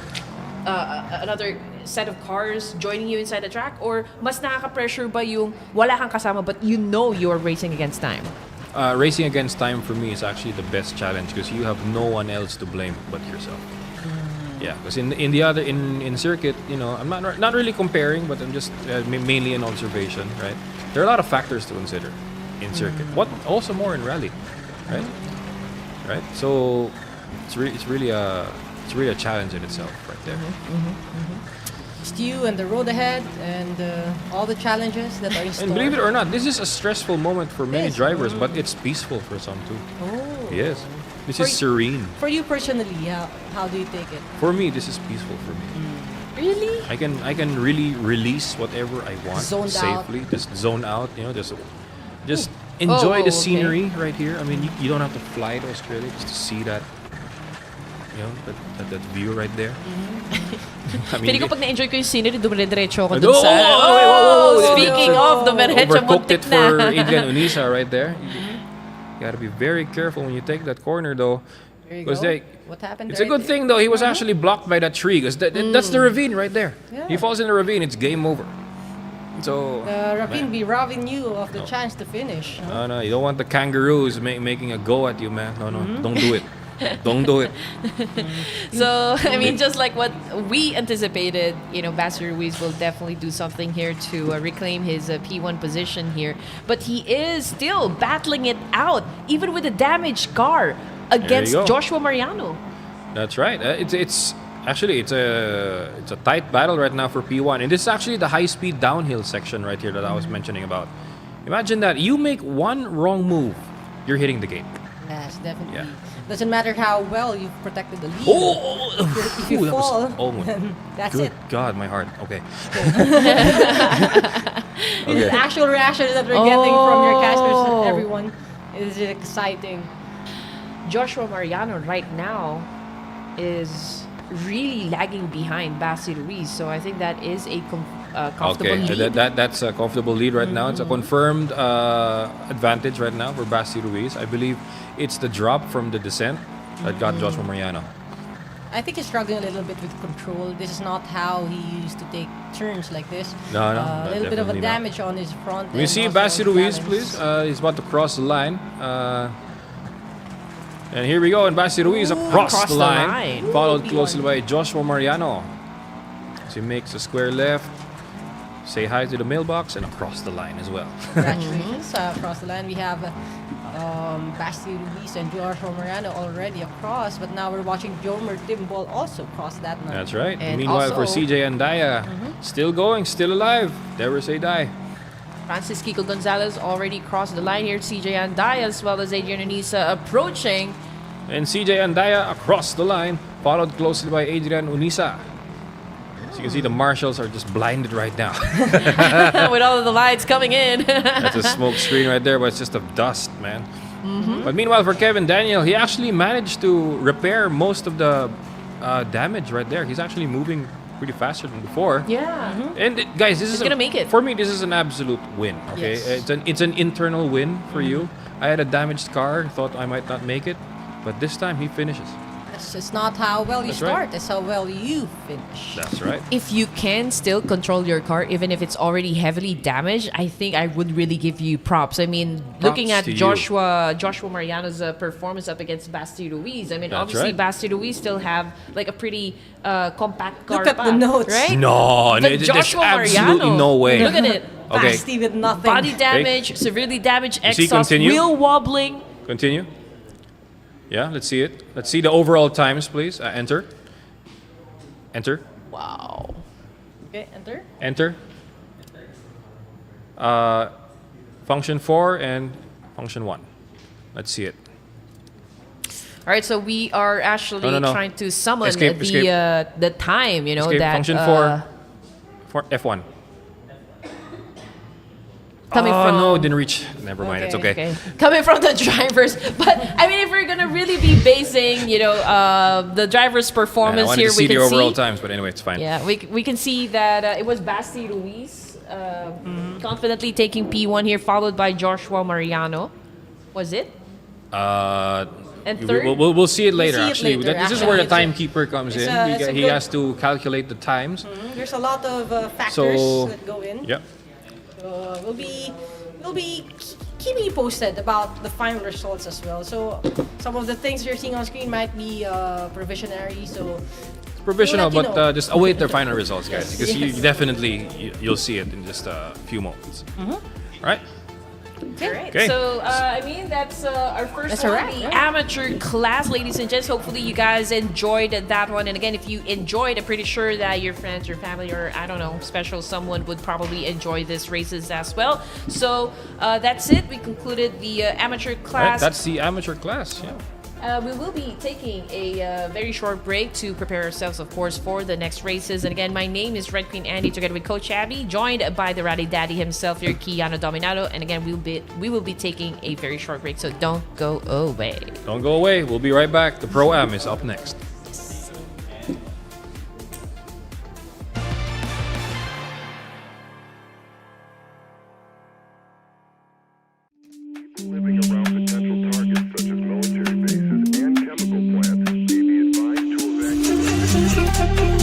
Speaker 16: another set of cars joining you inside the track? Or mas nakaka-pressure ba yung wala kang kasama but you know you're racing against time?
Speaker 15: racing against time for me is actually the best challenge because you have no one else to blame but yourself. Yeah, because in circuit, I'm not really comparing, but I'm just mainly an observation, right? There are a lot of factors to consider in circuit. What also more in rally, right? Right. So it's really a challenge in itself, right there.
Speaker 21: It's you and the road ahead and all the challenges that are in store.
Speaker 15: And believe it or not, this is a stressful moment for many drivers, but it's peaceful for some too.
Speaker 21: Oh.
Speaker 15: Yes. This
Speaker 21: For
Speaker 15: is serene.
Speaker 21: For you personally, how do you take it?
Speaker 15: For me, this is peaceful for me.
Speaker 21: Really?
Speaker 15: I can really release whatever I want
Speaker 21: Zoned out.
Speaker 15: safely. Just zone out, just enjoy the
Speaker 21: okay.
Speaker 15: scenery right here. I mean, you don't have to fly to Australia just to see that, that view right there. I mean,
Speaker 16: Pili ko pag na-enjoy ko yung scenery, dumire-diretso ako
Speaker 15: Oh,
Speaker 16: dun sa...
Speaker 15: whoa.
Speaker 16: Speaking of, dumire-diretso
Speaker 15: overcooked
Speaker 16: muntik
Speaker 15: it for
Speaker 16: na.
Speaker 15: Adrian Unisa right there. You gotta be very careful when you take that corner, though.
Speaker 21: There you
Speaker 15: Because
Speaker 21: go. What happened
Speaker 15: it's a good thing, though. He was actually blocked by that tree. Because that's the ravine right there.
Speaker 21: Yeah.
Speaker 15: He falls in the ravine, it's game over. So...
Speaker 21: Ravine be robbing you of the chance to finish.
Speaker 15: No, you don't want the kangaroos making a go at you, man. No, don't do it. Don't do it.
Speaker 4: So, I mean, just like what we anticipated, Basti Ruiz will definitely do something here to reclaim his P1 position here. But he is still battling it out, even with a damaged car, against Joshua Mariano.
Speaker 15: That's right. It's actually it's a tight battle right now for P1, and this is actually the high-speed downhill section right here that I was mentioning about. Imagine that you make one wrong move, you're hitting the gate.
Speaker 21: Yes, definitely.
Speaker 15: Yeah.
Speaker 21: Doesn't matter how well you've protected the lead. If you
Speaker 15: Ooh, that
Speaker 21: fall,
Speaker 15: was-
Speaker 21: then that's
Speaker 15: Good
Speaker 21: it.
Speaker 15: God, my heart. Okay.
Speaker 21: The actual reaction that we're getting from your casters and everyone is exciting.
Speaker 4: Joshua Mariano right now is really lagging behind Basti Ruiz, so I think that is a comfortable lead.
Speaker 15: That's a comfortable lead right now. It's a confirmed advantage right now for Basti Ruiz. I believe it's the drop from the descent that got Joshua Mariano.
Speaker 21: I think he's struggling a little bit with control. This is not how he used to take turns like this.
Speaker 15: No,
Speaker 21: A little bit of a
Speaker 15: definitely not.
Speaker 21: damage on his front.
Speaker 15: Can you
Speaker 21: end,
Speaker 15: see
Speaker 21: also
Speaker 15: Basti Ruiz,
Speaker 21: balance.
Speaker 15: please? He's about to cross the line. And here we go, and Basti Ruiz across the line. Followed closely by Joshua Mariano. As he makes a square left, say hi to the mailbox, and across the line as well.
Speaker 21: Congratulations. Across the line, we have Basti Ruiz and Joshua Mariano already across, but now we're watching Jomer Timbol also cross that line.
Speaker 15: That's right.
Speaker 4: And
Speaker 15: Meanwhile, for
Speaker 4: also-
Speaker 15: CJ Andaya, still going, still alive. Never say die.
Speaker 4: Francis Kiko Gonzalez already crossed the line here. CJ Andaya as well as Adrian Unisa approaching.
Speaker 15: And CJ Andaya across the line, followed closely by Adrian Unisa. As you can see, the marshals are just blinded right now.
Speaker 4: With all of the lights coming in.
Speaker 15: That's a smoke screen right there, but it's just of dust, man. But meanwhile, for Kevin Daniel, he actually managed to repair most of the damage right there. He's actually moving pretty faster than before.
Speaker 4: Yeah.
Speaker 15: And guys, this
Speaker 4: He's
Speaker 15: is
Speaker 4: gonna make it.
Speaker 15: For me. This is an absolute win. Okay,
Speaker 21: Yes.
Speaker 15: it's an internal win for you. I had a damaged car, thought I might not make it, but this time he finishes.
Speaker 21: It's not how well you
Speaker 15: That's right.
Speaker 21: start, it's how well you finish.
Speaker 15: That's right.
Speaker 4: If you can still control your car, even if it's already heavily damaged, I think I would really give you props. I mean, looking at
Speaker 15: to you.
Speaker 4: Joshua Mariano's performance up against Basti Ruiz, I mean,
Speaker 15: That's
Speaker 4: obviously
Speaker 15: right.
Speaker 4: Basti Ruiz still have like a pretty compact car.
Speaker 21: Look at the
Speaker 4: path,
Speaker 21: notes.
Speaker 4: right?
Speaker 15: No,
Speaker 4: But
Speaker 15: there's
Speaker 4: Joshua
Speaker 15: absolutely
Speaker 4: Mariano,
Speaker 15: no way.
Speaker 4: Look at it.
Speaker 15: Okay,
Speaker 21: Basti with nothing.
Speaker 4: Body damage, severely damaged
Speaker 15: You see,
Speaker 4: exhaust,
Speaker 15: continue?
Speaker 4: wheel wobbling.
Speaker 15: continue. Yeah, let's see it. Let's see the overall times, please. Enter. Enter.
Speaker 4: Wow.
Speaker 21: Okay, enter.
Speaker 15: Enter. Function 4 and function 1. Let's see it.
Speaker 4: All right, so we are actually
Speaker 15: No.
Speaker 4: trying to summon
Speaker 15: Escape, escape.
Speaker 4: the time,
Speaker 15: Escape.
Speaker 4: that
Speaker 15: Function 4. For F1.
Speaker 4: coming
Speaker 15: oh,
Speaker 4: from
Speaker 15: no, didn't reach. Never mind, it's okay.
Speaker 4: coming from the drivers. But I mean, if we're gonna really be basing, the drivers'
Speaker 15: I
Speaker 4: performance
Speaker 15: wanted
Speaker 4: here,
Speaker 15: to see
Speaker 4: we
Speaker 15: the
Speaker 4: can
Speaker 15: overall
Speaker 4: see.
Speaker 15: times, but anyway, it's fine.
Speaker 4: Yeah, we can see that it was Basti Ruiz confidently taking P1 here, followed by Joshua Mariano. Was it? And third?
Speaker 15: We'll see it later,
Speaker 21: see it
Speaker 15: actually.
Speaker 21: later,
Speaker 15: This is where the
Speaker 21: actually.
Speaker 15: timekeeper comes
Speaker 21: It's
Speaker 15: in.
Speaker 21: a- it's a
Speaker 15: He
Speaker 21: good-
Speaker 15: has to calculate the times.
Speaker 21: There's a lot of factors
Speaker 15: So,
Speaker 21: that go in.
Speaker 15: Yep.
Speaker 21: So we'll be keeping you posted about the final results as well. So some of the things you're seeing on screen might be provisionary. So
Speaker 15: Provisional,
Speaker 21: we'll let you
Speaker 15: but
Speaker 21: know.
Speaker 15: just await their final results, guys,
Speaker 21: Yes.
Speaker 15: because
Speaker 21: Yes.
Speaker 15: you definitely you'll see it in just a few moments. All right.
Speaker 4: All right.
Speaker 15: Okay.
Speaker 4: So, I mean, that's our first
Speaker 21: That's a
Speaker 4: one,
Speaker 21: wrap,
Speaker 4: the
Speaker 21: yeah.
Speaker 4: amateur class, ladies and gents. Hopefully, you guys enjoyed that one. And again, if you enjoyed, I'm pretty sure that your friends, your family, or I don't know, special someone would probably enjoy this races as well. So, that's it. We concluded the amateur
Speaker 15: All right.
Speaker 4: class.
Speaker 15: That's the amateur class. Yeah.
Speaker 4: We will be taking a very short break to prepare ourselves, of course, for the next races. And again, my name is Red Queen Andy, together with Coach Abby, joined by the Rally Daddy himself, your Kiano Dominado. And again, we will be taking a very short break, so don't go away.
Speaker 15: Don't go away. We'll be right back. The Pro-Am is up next.
Speaker 14: Living around potential targets such as military bases and chemical plants may be advised to evacuate.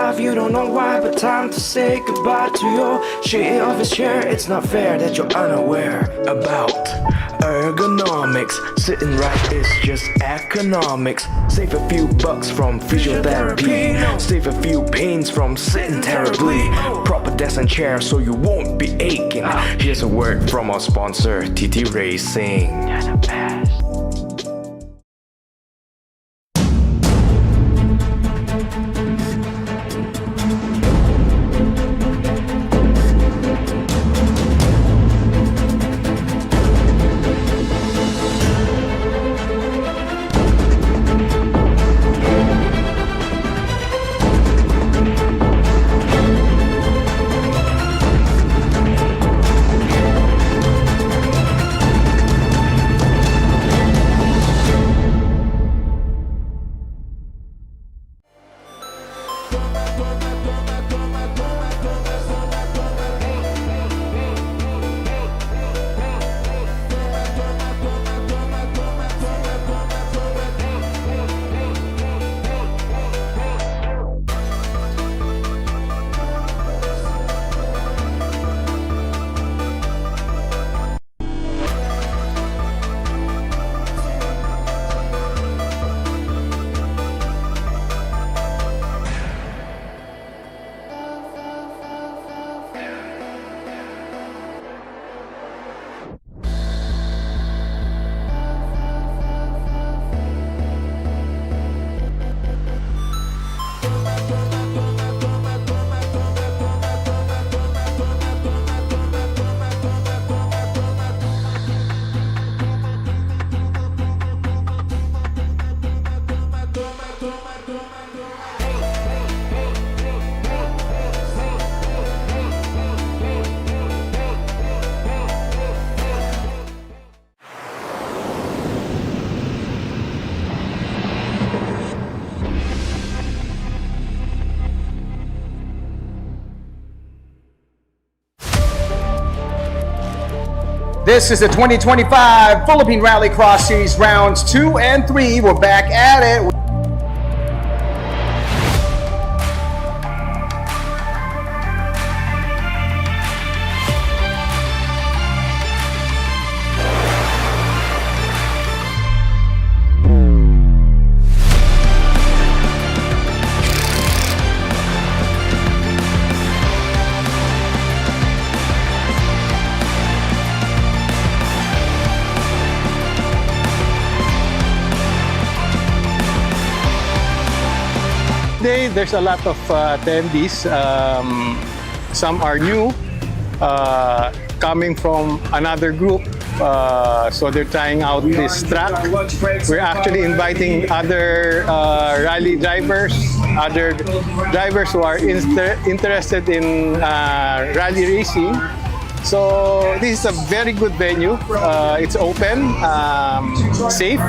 Speaker 1: alive, you don't know why, but time to say goodbye to your share of his share. It's not fair that you're unaware about ergonomics. Sitting right is just economics. Save a few bucks from physiotherapy. Save a few pains from sitting terribly. Proper desk and chair so you won't be aching. Here's a word from our sponsor, TT Racing.
Speaker 20: This is the 2025 Philippine Rallycross Series rounds 2 and 3. We're back at it.
Speaker 5: Today, there's a lot of attendees. Some are new, coming from another group. So they're trying out this track. We're actually inviting other rally drivers, other drivers who are interested in rally racing. So this is a very good venue. It's open, safe,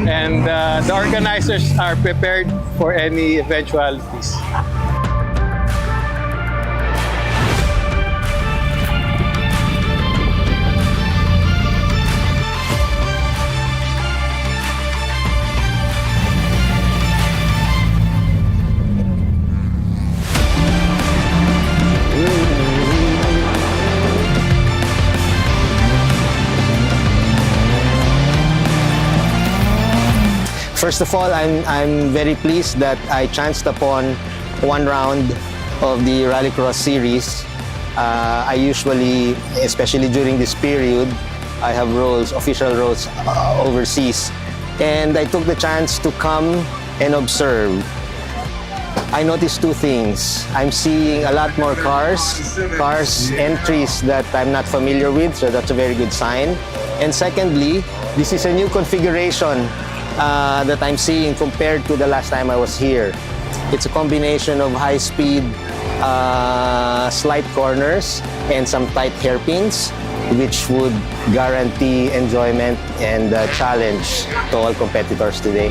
Speaker 5: and the organizers are prepared for any eventualities.
Speaker 2: First of all, I'm very pleased that I chanced upon one round of the Rallycross series. I usually, especially during this period, I have roles, official roles overseas. And I took the chance to come and observe. I noticed two things. I'm seeing a lot more cars entries that I'm not familiar with, so that's a very good sign. And secondly, this is a new configuration that I'm seeing compared to the last time I was here. It's a combination of high-speed slight corners and some tight hairpins, which would guarantee enjoyment and challenge to all competitors today.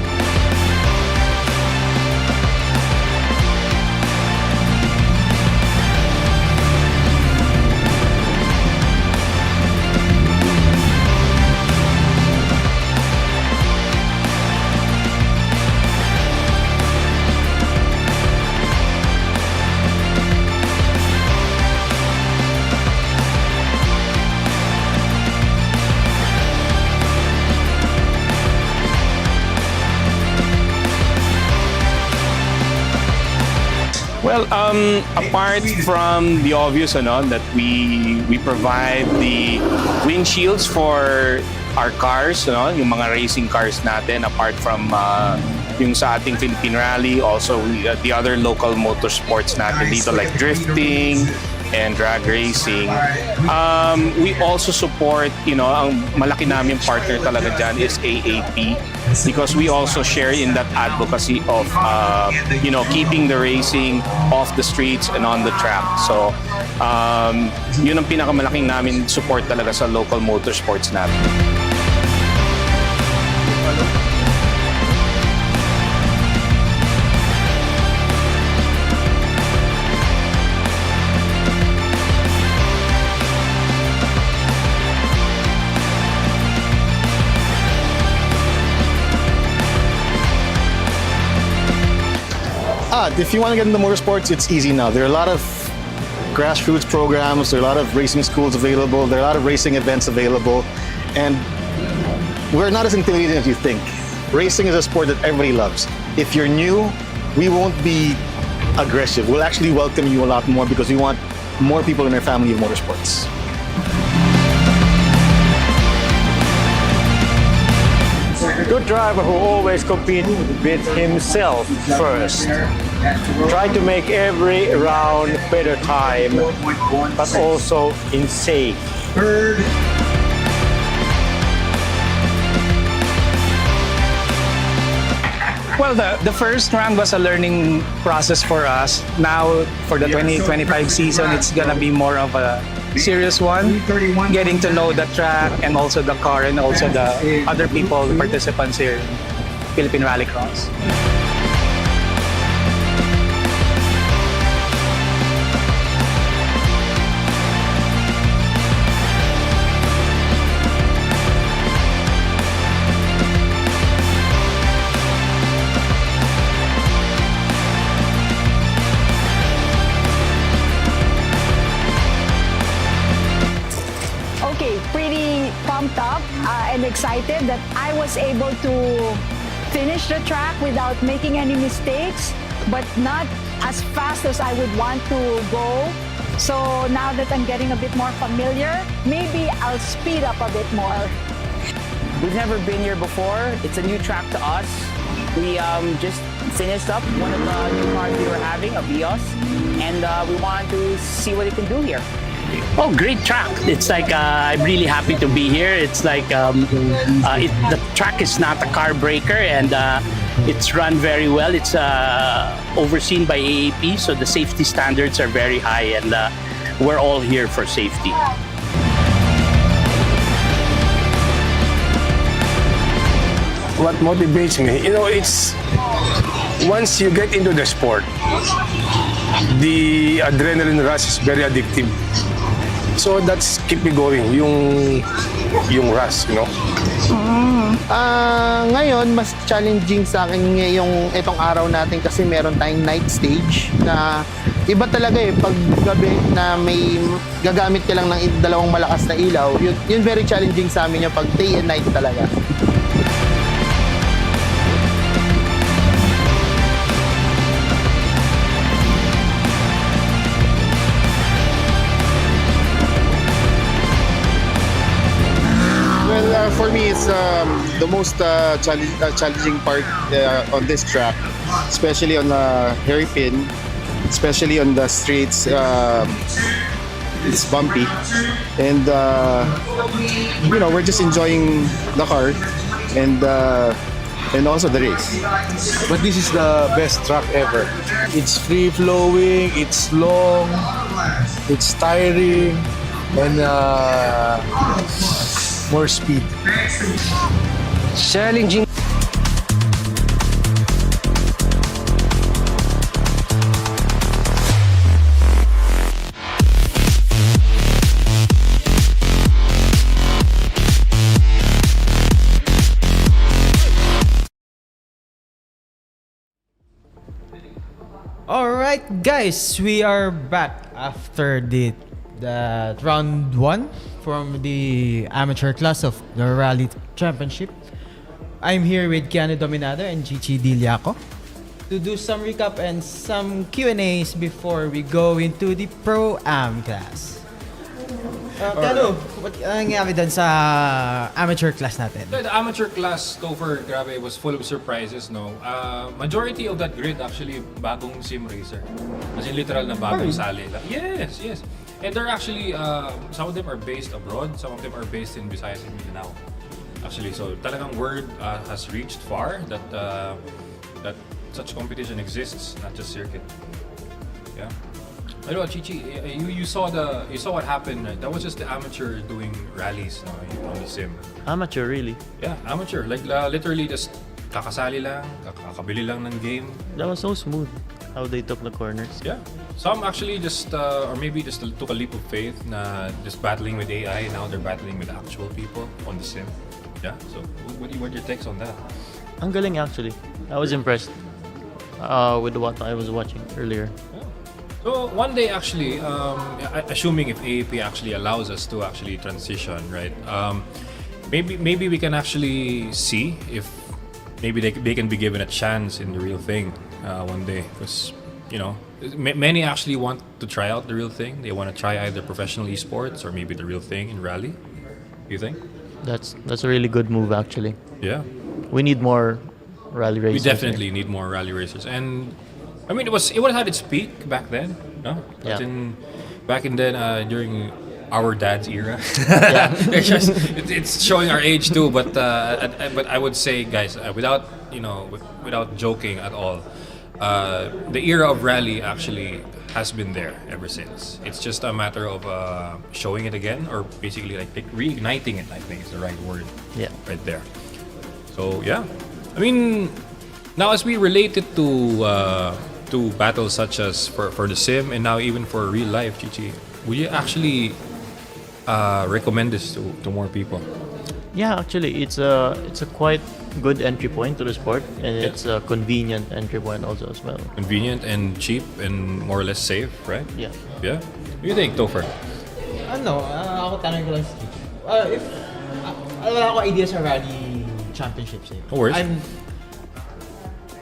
Speaker 22: Well, apart from the obvious, that we provide the windshields for our cars, yung mga racing cars natin, apart from yung sa ating Philippine Rally, also the other local motorsports natin dito like drifting and drag racing. We also support, ang malaki namin partner talaga dyan is AAP, because we also share in that advocacy of, keeping the racing off the streets and on the track. So, yun ang pinakamalaking namin support talaga sa local motorsports natin.
Speaker 17: If you want to get into motorsports, it's easy now. There are a lot of grassroots programs, there are a lot of racing schools available, there are a lot of racing events available, and we're not as intimidating as you think. Racing is a sport that everybody loves. If you're new, we won't be aggressive. We'll actually welcome you a lot more because we want more people in our family of motorsports.
Speaker 6: Good driver who always competes with himself first. Try to make every round better time, but also in safe.
Speaker 22: Well, the first round was a learning process for us. Now, for the 2025 season, it's gonna be more of a serious one, getting to know the track and also the car and also the other people, participants here in Philippine Rallycross.
Speaker 7: Pumped up and excited that I was able to finish the track without making any mistakes, but not as fast as I would want to go. So now that I'm getting a bit more familiar, maybe I'll speed up a bit more.
Speaker 8: We've never been here before. It's a new track to us. We just finished up one of the new cars we were having, a Vios, and we wanted to see what it can do here.
Speaker 9: Oh, great track. It's like I'm really happy to be here. It's like the track is not a car breaker, and it's run very well. It's overseen by AAP, so the safety standards are very high, and we're all here for safety.
Speaker 10: What motivates me, it's once you get into the sport, the adrenaline rush is very addictive. So that's keep me going, yung rush,
Speaker 2: Ngayon, mas challenging sa akin yung itong araw natin kasi meron tayong night stage na iba talaga pag gabi na may gagamit ka lang ng dalawang malakas na ilaw, yun very challenging sa amin yung pag day and night talaga.
Speaker 11: For me, it's the most challenging part on this track, especially on the hairpin, especially on the streets. It's bumpy, and we're just enjoying the car and also the race.
Speaker 19: But this is the best track ever. It's free flowing, it's long, it's tiring, and more speed.
Speaker 10: Challenging.
Speaker 3: Alright guys, we are back after the round 1 from the amateur class of the Rally Championship. I'm here with Keanu Dominado and Chichi Diliaco. to do some recap and some Q&As before we go into the Pro-Am class. Kano, what nangyari dun sa amateur class natin?
Speaker 15: The amateur class, Topher, grabe, was full of surprises, no? Majority of that grid actually bagong sim racer. As in literal na bagong sali lang. Yes, yes. And they're actually, some of them are based abroad, some of them are based in Visayas and Mindanao. Actually, so talagang word has reached far that that such competition exists, not just circuit. Yeah. I know, Chichi, you saw what happened, right? That was just the amateur doing rallies, no, on the sim.
Speaker 12: Amateur, really?
Speaker 15: Yeah, amateur. Like literally just kakasali lang, kakabili lang ng game.
Speaker 12: That was so smooth how they took the corners.
Speaker 15: Yeah. Some actually just, or maybe just took a leap of faith na just battling with AI, now they're battling with actual people on the sim. Yeah, so what are your takes on that?
Speaker 12: Ang galing actually. I was impressed with what I was watching earlier.
Speaker 15: So one day actually, assuming if AAP actually allows us to actually transition, right? Maybe we can actually see if maybe they can be given a chance in the real thing one day, because you know many actually want to try out the real thing. They want to try either professional esports or maybe the real thing in rally. You think?
Speaker 12: That's a really good move actually.
Speaker 15: Yeah.
Speaker 12: We need more rally racers.
Speaker 15: We definitely need more rally racers, and I mean it was had its peak back then, no?
Speaker 12: Yeah.
Speaker 15: Back in then during our dad's era. Yeah. it's showing our age too, but I would say, guys, without joking at all, the era of rally actually has been there ever since. It's just a matter of showing it again, or basically like reigniting it, I think is the right word.
Speaker 12: Yeah.
Speaker 15: Right there. So yeah, I mean, now as we relate it to battles such as for the sim and now even for real life, Chichi, would you actually recommend this to more people?
Speaker 12: Yeah, actually, it's a quite good entry point to the sport, and it's a convenient entry point also as well.
Speaker 15: Convenient and cheap and more or less safe, right?
Speaker 12: Yeah.
Speaker 15: Yeah. What do you think, Topher?
Speaker 3: Ako tanong ko lang si Chichi. If wala akong idea sa rally championships eh.
Speaker 15: No worries.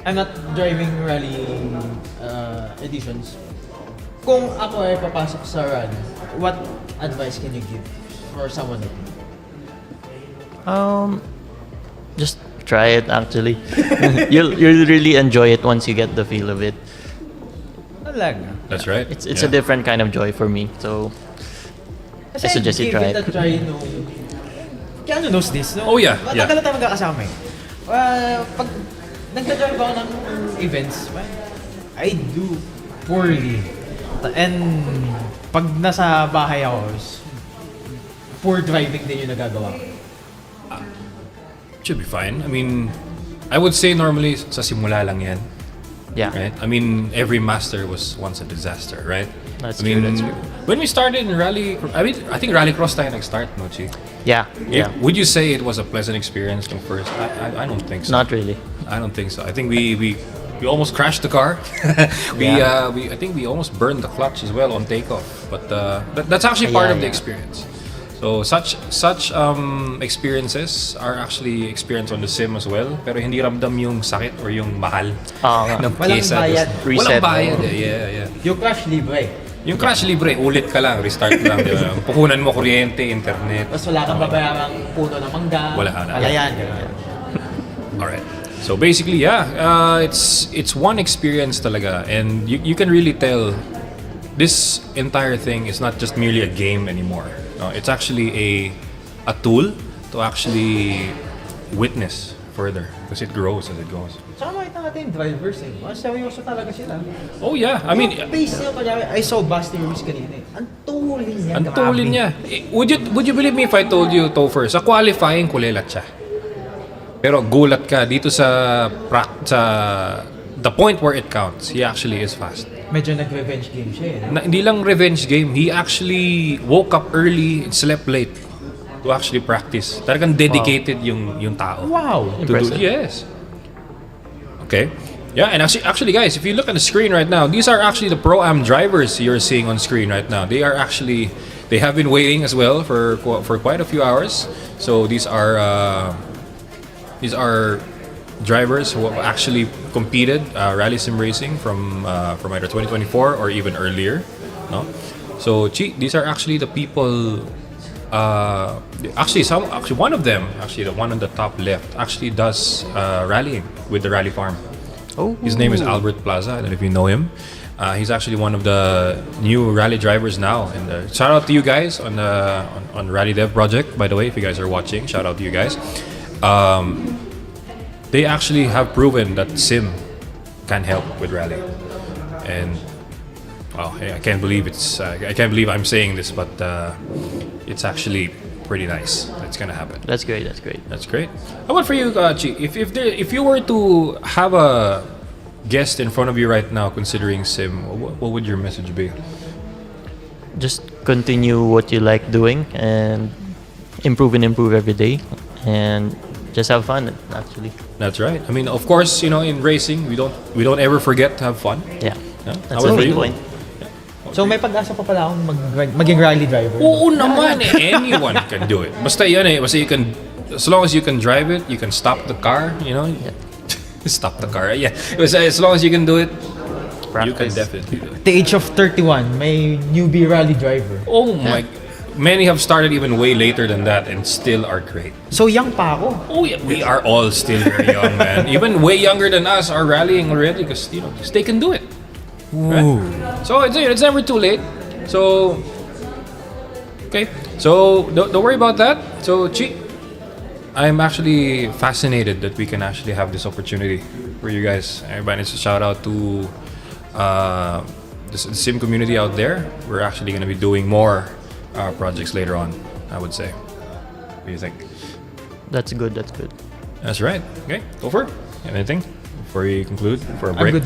Speaker 3: I'm not driving rally editions. Kung ako ay papasok sa rally, what advice can you give for someone like me?
Speaker 12: Just try it actually. You'll really enjoy it once you get the feel of it.
Speaker 3: Talaga?
Speaker 15: That's right.
Speaker 12: It's a different kind of joy for me. So I suggest you try it.
Speaker 3: Kasi I gave it a try Keanu knows this, no?
Speaker 15: Oh yeah.
Speaker 3: Matagal na tayo magkakasama eh. Pag nagka-drive ako ng events, I do poorly. And pag nasa bahay ako, poor driving din yung nagagawa ko.
Speaker 15: Should be fine. I mean, I would say normally sa simula lang yan.
Speaker 12: Yeah.
Speaker 15: Right? I mean, every master was once a disaster, right?
Speaker 12: That's
Speaker 15: I mean,
Speaker 12: true, that's true.
Speaker 15: When we started in rally, I think Rallycross tayo nag-start, no, Chi?
Speaker 12: Yeah.
Speaker 15: Would you say it was a pleasant experience from first? I don't think so.
Speaker 12: Not really.
Speaker 15: I don't think so. I think we almost crashed the car. I think we almost burned the clutch as well on takeoff. But that's actually part of the experience. So such experiences are actually experienced on the sim as well. Pero hindi ramdam yung sakit or yung mahal ng pyesa. Walang bayad. Yeah.
Speaker 3: Yung crash libre.
Speaker 15: Yung crash libre, ulit ka lang, restart lang. Diba? Puhunan mo kuryente, internet.
Speaker 3: Tapos wala kang babayarang puno ng mangga.
Speaker 15: Wala na.
Speaker 3: Yan.
Speaker 15: Alright. So basically, it's one experience talaga, and you can really tell this entire thing is not just merely a game anymore. No, it's actually a tool to actually witness further because it grows as it goes.
Speaker 3: Tsaka makita natin drivers eh. Seryoso talaga sila.
Speaker 15: Oh yeah, I mean,
Speaker 3: yung pace niya, kunyari, I saw Basti Ruiz kanina eh. Ang tulin niya,
Speaker 15: ang tulin niya. Would you believe me if I told you, Topher, sa qualifying kulelat siya. Pero gulat ka dito sa the point where it counts, he actually is fast.
Speaker 3: Medyo nag-revenge game siya eh.
Speaker 15: Hindi lang revenge game, he actually woke up early and slept late to actually practice. Talagang dedicated yung tao.
Speaker 3: Wow!
Speaker 15: Impressive. Yes. Okay. Yeah, and actually guys, if you look at the screen right now, these are actually the Pro-Am drivers you're seeing on screen right now. They have been waiting as well for quite a few hours. So these are drivers who have actually competed rally sim racing from either 2024 or even earlier. No, so these are actually the people. Actually, one of them, actually the one on the top left, actually does rallying with the Rally Farm.
Speaker 12: Oh,
Speaker 15: his name is Albert Plaza. I don't know if you know him. He's actually one of the new rally drivers now. And shout out to you guys on Rally Dev Project. By the way, if you guys are watching, shout out to you guys. They actually have proven that sim can help with rally, and wow, I can't believe I can't believe I'm saying this, but it's actually pretty nice. That's gonna happen.
Speaker 12: That's great. That's great.
Speaker 15: That's great. How about for you, Chi? If you were to have a guest in front of you right now, considering sim, what would your message be?
Speaker 12: Just continue what you like doing and improve every day, and just have fun. Actually,
Speaker 15: that's right. I mean, of course, in racing, we don't ever forget to have fun.
Speaker 12: Yeah,
Speaker 15: that's the main point.
Speaker 3: So may pag-asa pa pala akong maging rally driver.
Speaker 15: Oo naman eh. Anyone can do it. Basta yun eh. Basta you can, as long as you can drive it, you can stop the car, Stop the car. Yeah. As long as you can do it, you can definitely do it.
Speaker 3: At the age of 31, may newbie rally driver.
Speaker 15: Oh my. Many have started even way later than that and still are great.
Speaker 3: So young pa ako.
Speaker 15: Oh yeah, we are all still very young, man. Even way younger than us are rallying already because they can do it. Right? So it's never too late. So okay, so don't worry about that. So Chi, I'm actually fascinated that we can actually have this opportunity for you guys. Everybody needs to shout out to the sim community out there. We're actually going to be doing more projects later on, I would say. What do you think?
Speaker 12: That's good. That's good.
Speaker 15: That's right. Okay, over. Anything before we conclude for a break?
Speaker 3: I'm good.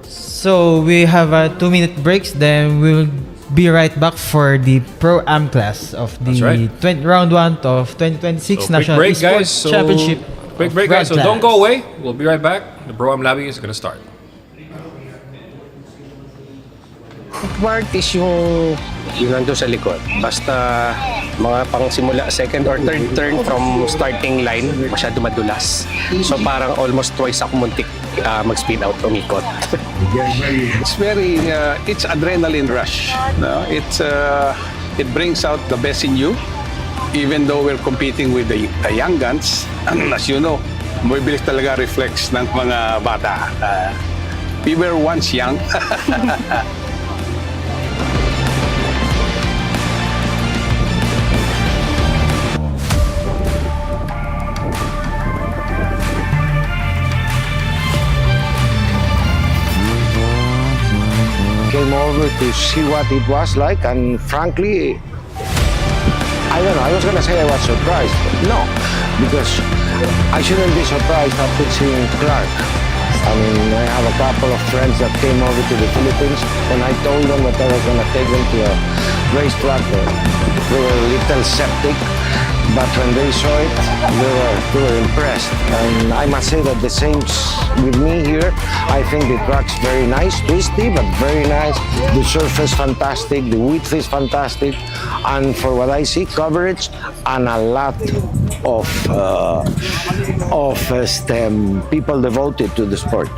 Speaker 3: So we have 2-minute breaks. Then we'll be right back for the Pro-Am class of the round 1 of 2026 National Esports Championship.
Speaker 15: Quick break, guys. So don't go away. We'll be right back. The Pro-Am Lobby is going to start.
Speaker 10: Part is yung nandun sa likod. Basta mga pangsimula, second or third turn from starting line, masyado madulas. So parang almost twice ako muntik mag-speed out, umikot.
Speaker 13: It's adrenaline rush. No? It brings out the best in you. Even though we're competing with the young guns, as you know, mabilis talaga reflex ng mga bata. We were once young.
Speaker 18: Came over to see what it was like, and frankly, I don't know, I was gonna say I was surprised. No, because I shouldn't be surprised after seeing Clark. I mean, I have a couple of friends that came over to the Philippines, and I told them that I was gonna take them to a racetrack. They were a little skeptic, but when they saw it, they were impressed. And I must say that the same with me here. I think the track's very nice, twisty, but very nice. The surface fantastic, the width is fantastic, and for what I see, coverage and a lot of people devoted to the sport.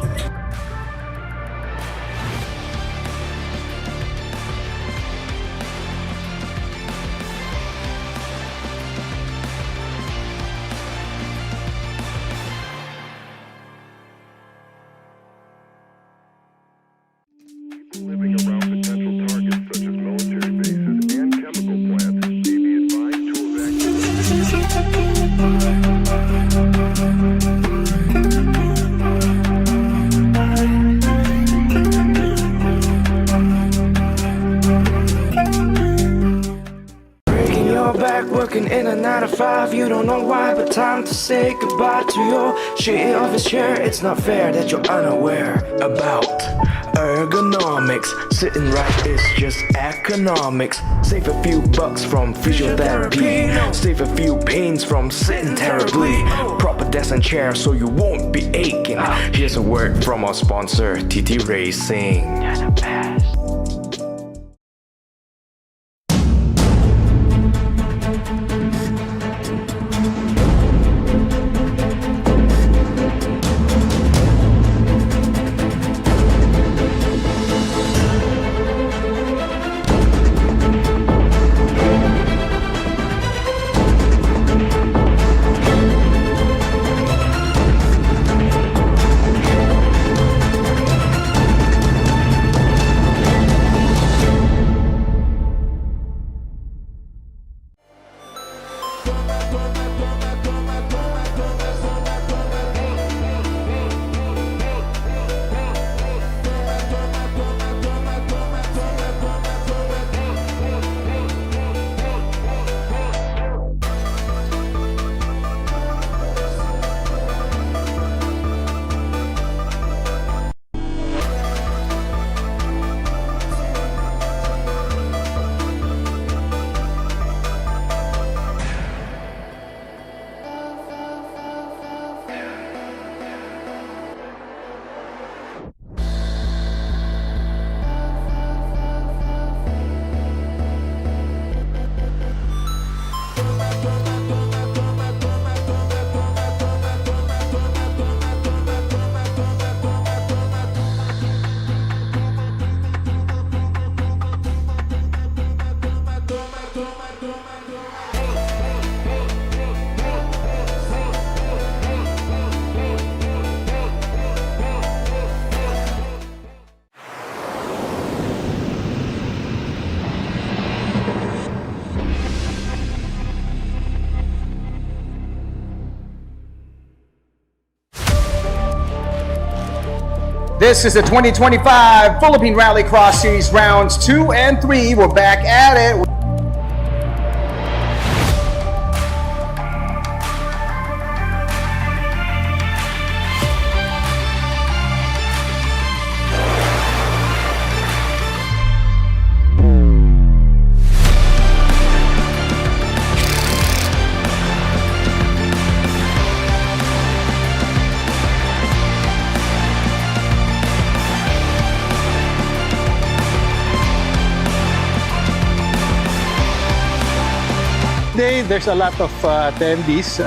Speaker 14: Living around potential targets such as military bases and chemical plants may be advised to
Speaker 1: Breaking your back, working in a 9 to 5. You don't know why, but time to say goodbye to your shitty office chair. It's not fair that you're unaware about ergonomics. Sitting right is just economics. Save a few bucks from physiotherapy. Save a few pains from sitting terribly. Proper desk and chair so you won't be aching. Here's a word from our sponsor, TT Racing.
Speaker 20: This is the 2025 Philippine Rallycross Series rounds 2 and 3. We're back at it.
Speaker 5: Today, there's a lot of attendees.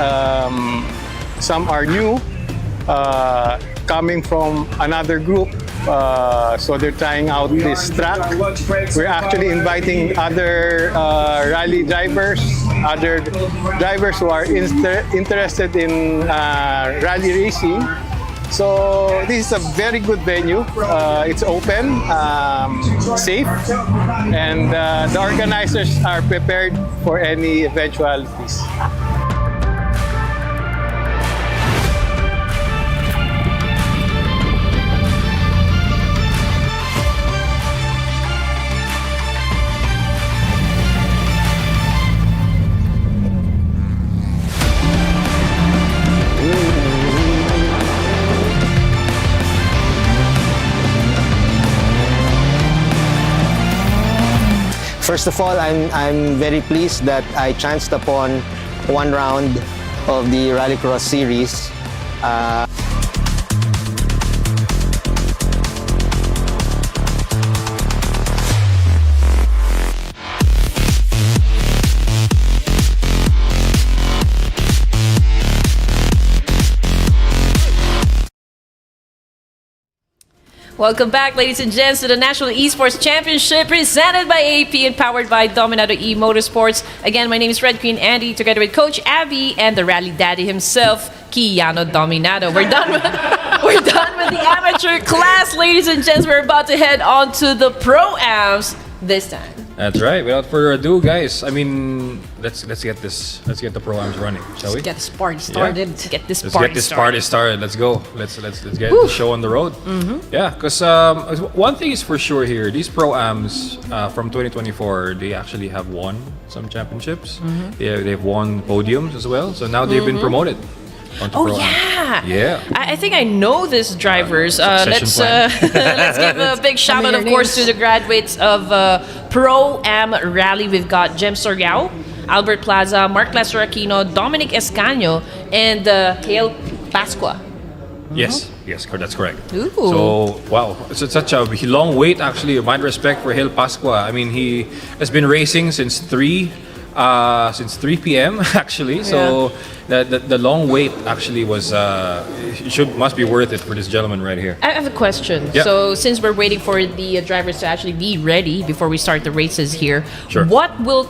Speaker 5: Some are new, coming from another group. So they're trying out this track. We're actually inviting other rally drivers, other drivers who are interested in rally racing. So this is a very good venue. It's open, safe, and the organizers are prepared for any eventualities.
Speaker 2: First of all, I'm very pleased that I chanced upon one round of the Rallycross series.
Speaker 4: Welcome back, ladies and gents, to the National Esports Championship presented by AAP and powered by Dominado E-Motorsports. Again, my name is Red Queen Andy, together with Coach Abby and the rally daddy himself, Keanu Dominado. We're done with the amateur class, ladies and gents. We're about to head on to the Pro-Ams this time.
Speaker 15: That's right. Without further ado, guys, I mean, let's get the Pro-Ams running, shall we?
Speaker 4: Let's get this party started.
Speaker 15: Yeah. Let's get this party started. Let's go. Let's get the show on the road. Yeah, because one thing is for sure here, these Pro-Ams from 2024, they actually have won some championships. They've won podiums as well. So now they've been promoted.
Speaker 4: Oh yeah!
Speaker 15: Yeah.
Speaker 4: I think I know these drivers. Let's give a big shout out, of course, to the graduates of Pro-Am Rally. We've got Jem Soriao, Albert Plaza, Mark Lester Aquino, Dominic Escaño, and Hale Pasqua.
Speaker 15: Yes, that's correct.
Speaker 4: Ooh.
Speaker 15: So, wow, it's such a long wait, actually. My respect for Hale Pasqua. I mean, he has been racing since 3 p.m. actually. So the long wait actually was must be worth it for this gentleman right here.
Speaker 4: I have a question.
Speaker 15: Yeah.
Speaker 4: So since we're waiting for the drivers to actually be ready before we start the races here,
Speaker 15: Sure.
Speaker 4: what will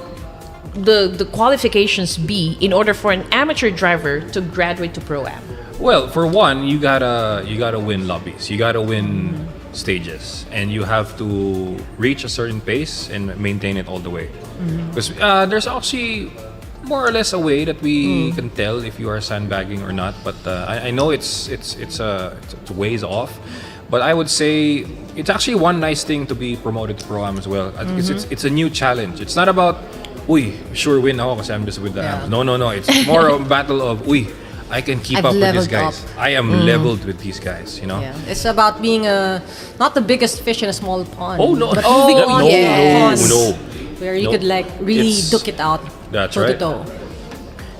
Speaker 4: the qualifications be in order for an amateur driver to graduate to Pro-Am?
Speaker 15: Well, for one, you gotta win lobbies. You gotta win stages, and you have to reach a certain pace and maintain it all the way. Because there's actually more or less a way that we can tell if you are sandbagging or not. But I know it's ways off. But I would say it's actually one nice thing to be promoted to Pro-Am as well. It's a new challenge. It's not about, uy, sure win ako kasi I'm just with the AMs. No. It's more a battle of, uy, I can keep
Speaker 16: I've
Speaker 15: up with these
Speaker 16: leveled
Speaker 15: guys.
Speaker 16: up.
Speaker 15: I am leveled with these guys, you know?
Speaker 16: Yeah. It's about being not the biggest fish in a small pond.
Speaker 15: Oh, no.
Speaker 16: But
Speaker 15: Oh,
Speaker 16: moving on
Speaker 15: no,
Speaker 16: to ponds
Speaker 15: no.
Speaker 16: where you
Speaker 15: No.
Speaker 16: could like really
Speaker 15: It's-
Speaker 16: duke it out.
Speaker 15: That's
Speaker 16: toe
Speaker 15: right.
Speaker 16: to toe.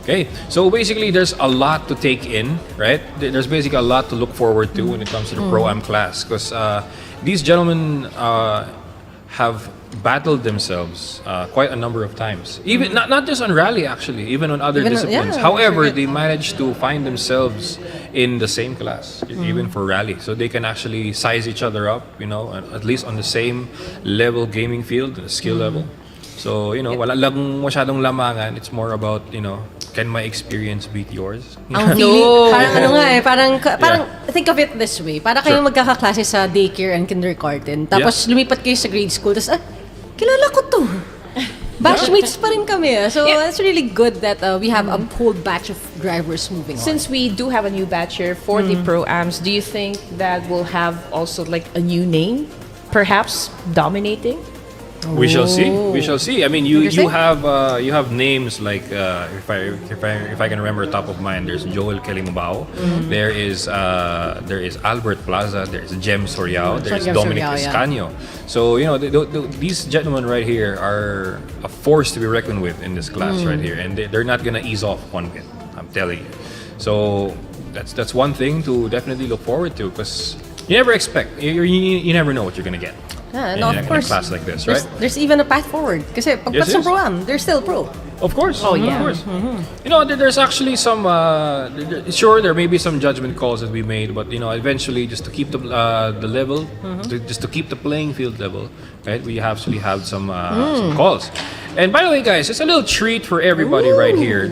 Speaker 15: Okay, so basically there's a lot to take in, right? There's basically a lot to look forward to when it comes to the Pro-Am class, because these gentlemen have battled themselves quite a number of times. Even not just on rally, actually, even on other disciplines. However, they managed to find themselves in the same class, even for rally. So they can actually size each other up, you know, at least on the same level gaming field, the skill level. So, you know, wala lang masyadong lamangan. It's more about, you know, can my experience beat yours?
Speaker 16: Ang feeling, parang ano nga eh, parang think of it this way. Para kayong magkakaklase sa daycare and kindergarten. Tapos lumipat kayo sa grade school. Tapos, kilala ko to. Batchmates pa rin kami. So it's really good that we have a whole batch of drivers moving on.
Speaker 4: Since we do have a new batch here for the Pro-Ams, do you think that we'll have also like a new name, perhaps dominating?
Speaker 15: We shall see. We shall see. I mean, you
Speaker 4: Interesting.
Speaker 15: you have names like if I can remember top of mind, there's Joel Kelimabao. There is Albert Plaza. There's Jem Soriao. There's
Speaker 16: Jem
Speaker 15: Dominic
Speaker 16: Soriao, yeah.
Speaker 15: Escanio. So these gentlemen right here are a force to be reckoned with in this class right here, and they're not gonna ease off one bit. I'm telling you. So that's one thing to definitely look forward to, because you never expect, you never know what you're gonna get.
Speaker 16: Yeah,
Speaker 15: in
Speaker 16: and
Speaker 15: a
Speaker 16: of course,
Speaker 15: class like this, right?
Speaker 16: there's even a path forward. Kasi pagpas
Speaker 15: Yes,
Speaker 16: sa
Speaker 15: yes.
Speaker 16: Pro-Am, they're still pro.
Speaker 15: Of course.
Speaker 4: Oh, yeah.
Speaker 15: Of course. You know, there's actually some. Sure, there may be some judgment calls that we made, but eventually, just to keep the level, just to keep the playing field level, right? We actually have some calls. And by the way, guys, it's a little treat for everybody right here.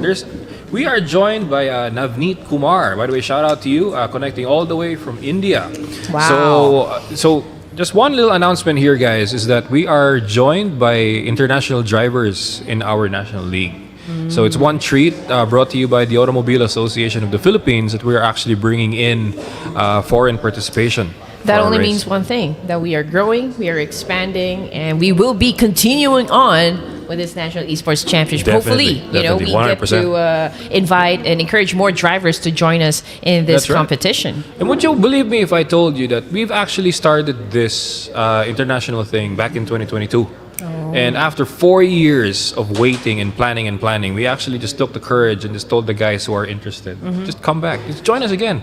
Speaker 15: We are joined by Navneet Kumar. By the way, shout out to you, connecting all the way from India.
Speaker 4: Wow.
Speaker 15: So just one little announcement here, guys, is that we are joined by international drivers in our national league. So it's one treat brought to you by the Automobile Association of the Philippines that we're actually bringing in foreign participation.
Speaker 4: That
Speaker 15: for our
Speaker 4: only
Speaker 15: race.
Speaker 4: means one thing, that we are growing, we are expanding, and we will be continuing on with this National Esports Championship.
Speaker 15: Definitely,
Speaker 4: Hopefully, we
Speaker 15: definitely,
Speaker 4: get to invite and encourage more drivers to join us in this
Speaker 15: That's right.
Speaker 4: competition.
Speaker 15: And would you believe me if I told you that we've actually started this international thing back in 2022? And after 4 years of waiting and planning, we actually just took the courage and just told the guys who are interested, just come back, just join us again.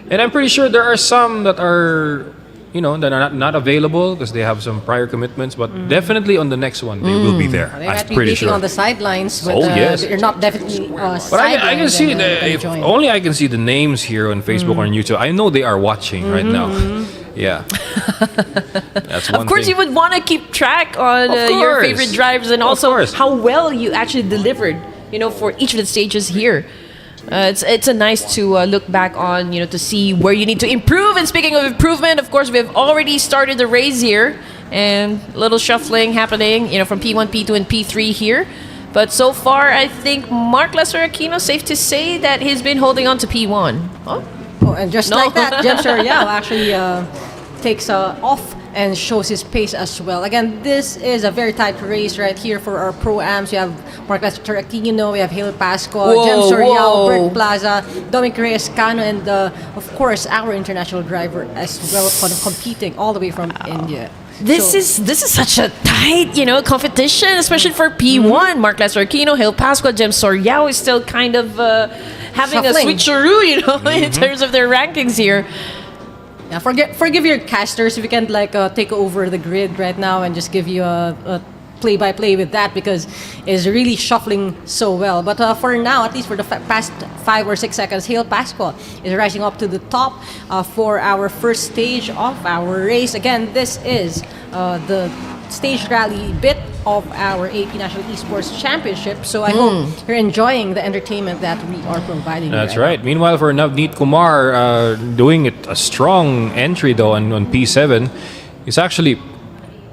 Speaker 15: And I'm pretty sure there are some that are, that are not available because they have some prior commitments, but definitely on the next one, they will be there.
Speaker 16: They
Speaker 15: I'm
Speaker 16: might be
Speaker 15: pretty
Speaker 16: waiting
Speaker 15: sure.
Speaker 16: on the sidelines, but
Speaker 15: yes.
Speaker 16: they're not definitely
Speaker 15: But I can see if only I can see the names here on Facebook or on YouTube. I know they are watching right now. Yeah, that's one
Speaker 4: Of course,
Speaker 15: thing.
Speaker 4: you would want to keep track on
Speaker 15: Of
Speaker 4: your
Speaker 15: course.
Speaker 4: favorite drivers and
Speaker 15: Of
Speaker 4: also
Speaker 15: course.
Speaker 4: how well you actually delivered, for each of the stages here. It's a nice to look back on, to see where you need to improve. And speaking of improvement, of course, we've already started the race here, and a little shuffling happening, from P1, P2, and P3 here. But so far, I think Mark Lester Aquino, safe to say that he's been holding on to P1. Oh,
Speaker 16: and just
Speaker 4: No.
Speaker 16: like that, Jem Soriao actually takes off and shows his pace as well. Again, this is a very tight race right here for our Pro-Ams. We have Mark Lester Aquino, we have Hale Pasco, Jem Soriao, Bert Plaza, Dominic Reyes-Cano, and of course our international driver as well, competing all the way from India.
Speaker 4: This is such a tight, competition, especially for P1. Mark Lester Aquino, Hale Pasqua, Jem Soriao is still kind of having
Speaker 16: Shuffling.
Speaker 4: a switcheroo, in terms of their rankings here.
Speaker 16: Yeah, forgive your casters if we can't take over the grid right now and just give you a play-by-play with that, because it's really shuffling so well. But for now, at least for the past 5 or 6 seconds, Hale Pasco is rising up to the top for our first stage of our race. Again, this is the stage rally bit of our AAP National Esports Championship. So I hope you're enjoying the entertainment that we are providing.
Speaker 15: That's
Speaker 16: you
Speaker 15: right. Meanwhile, for Navneet Kumar, doing it a strong entry though on P7, is actually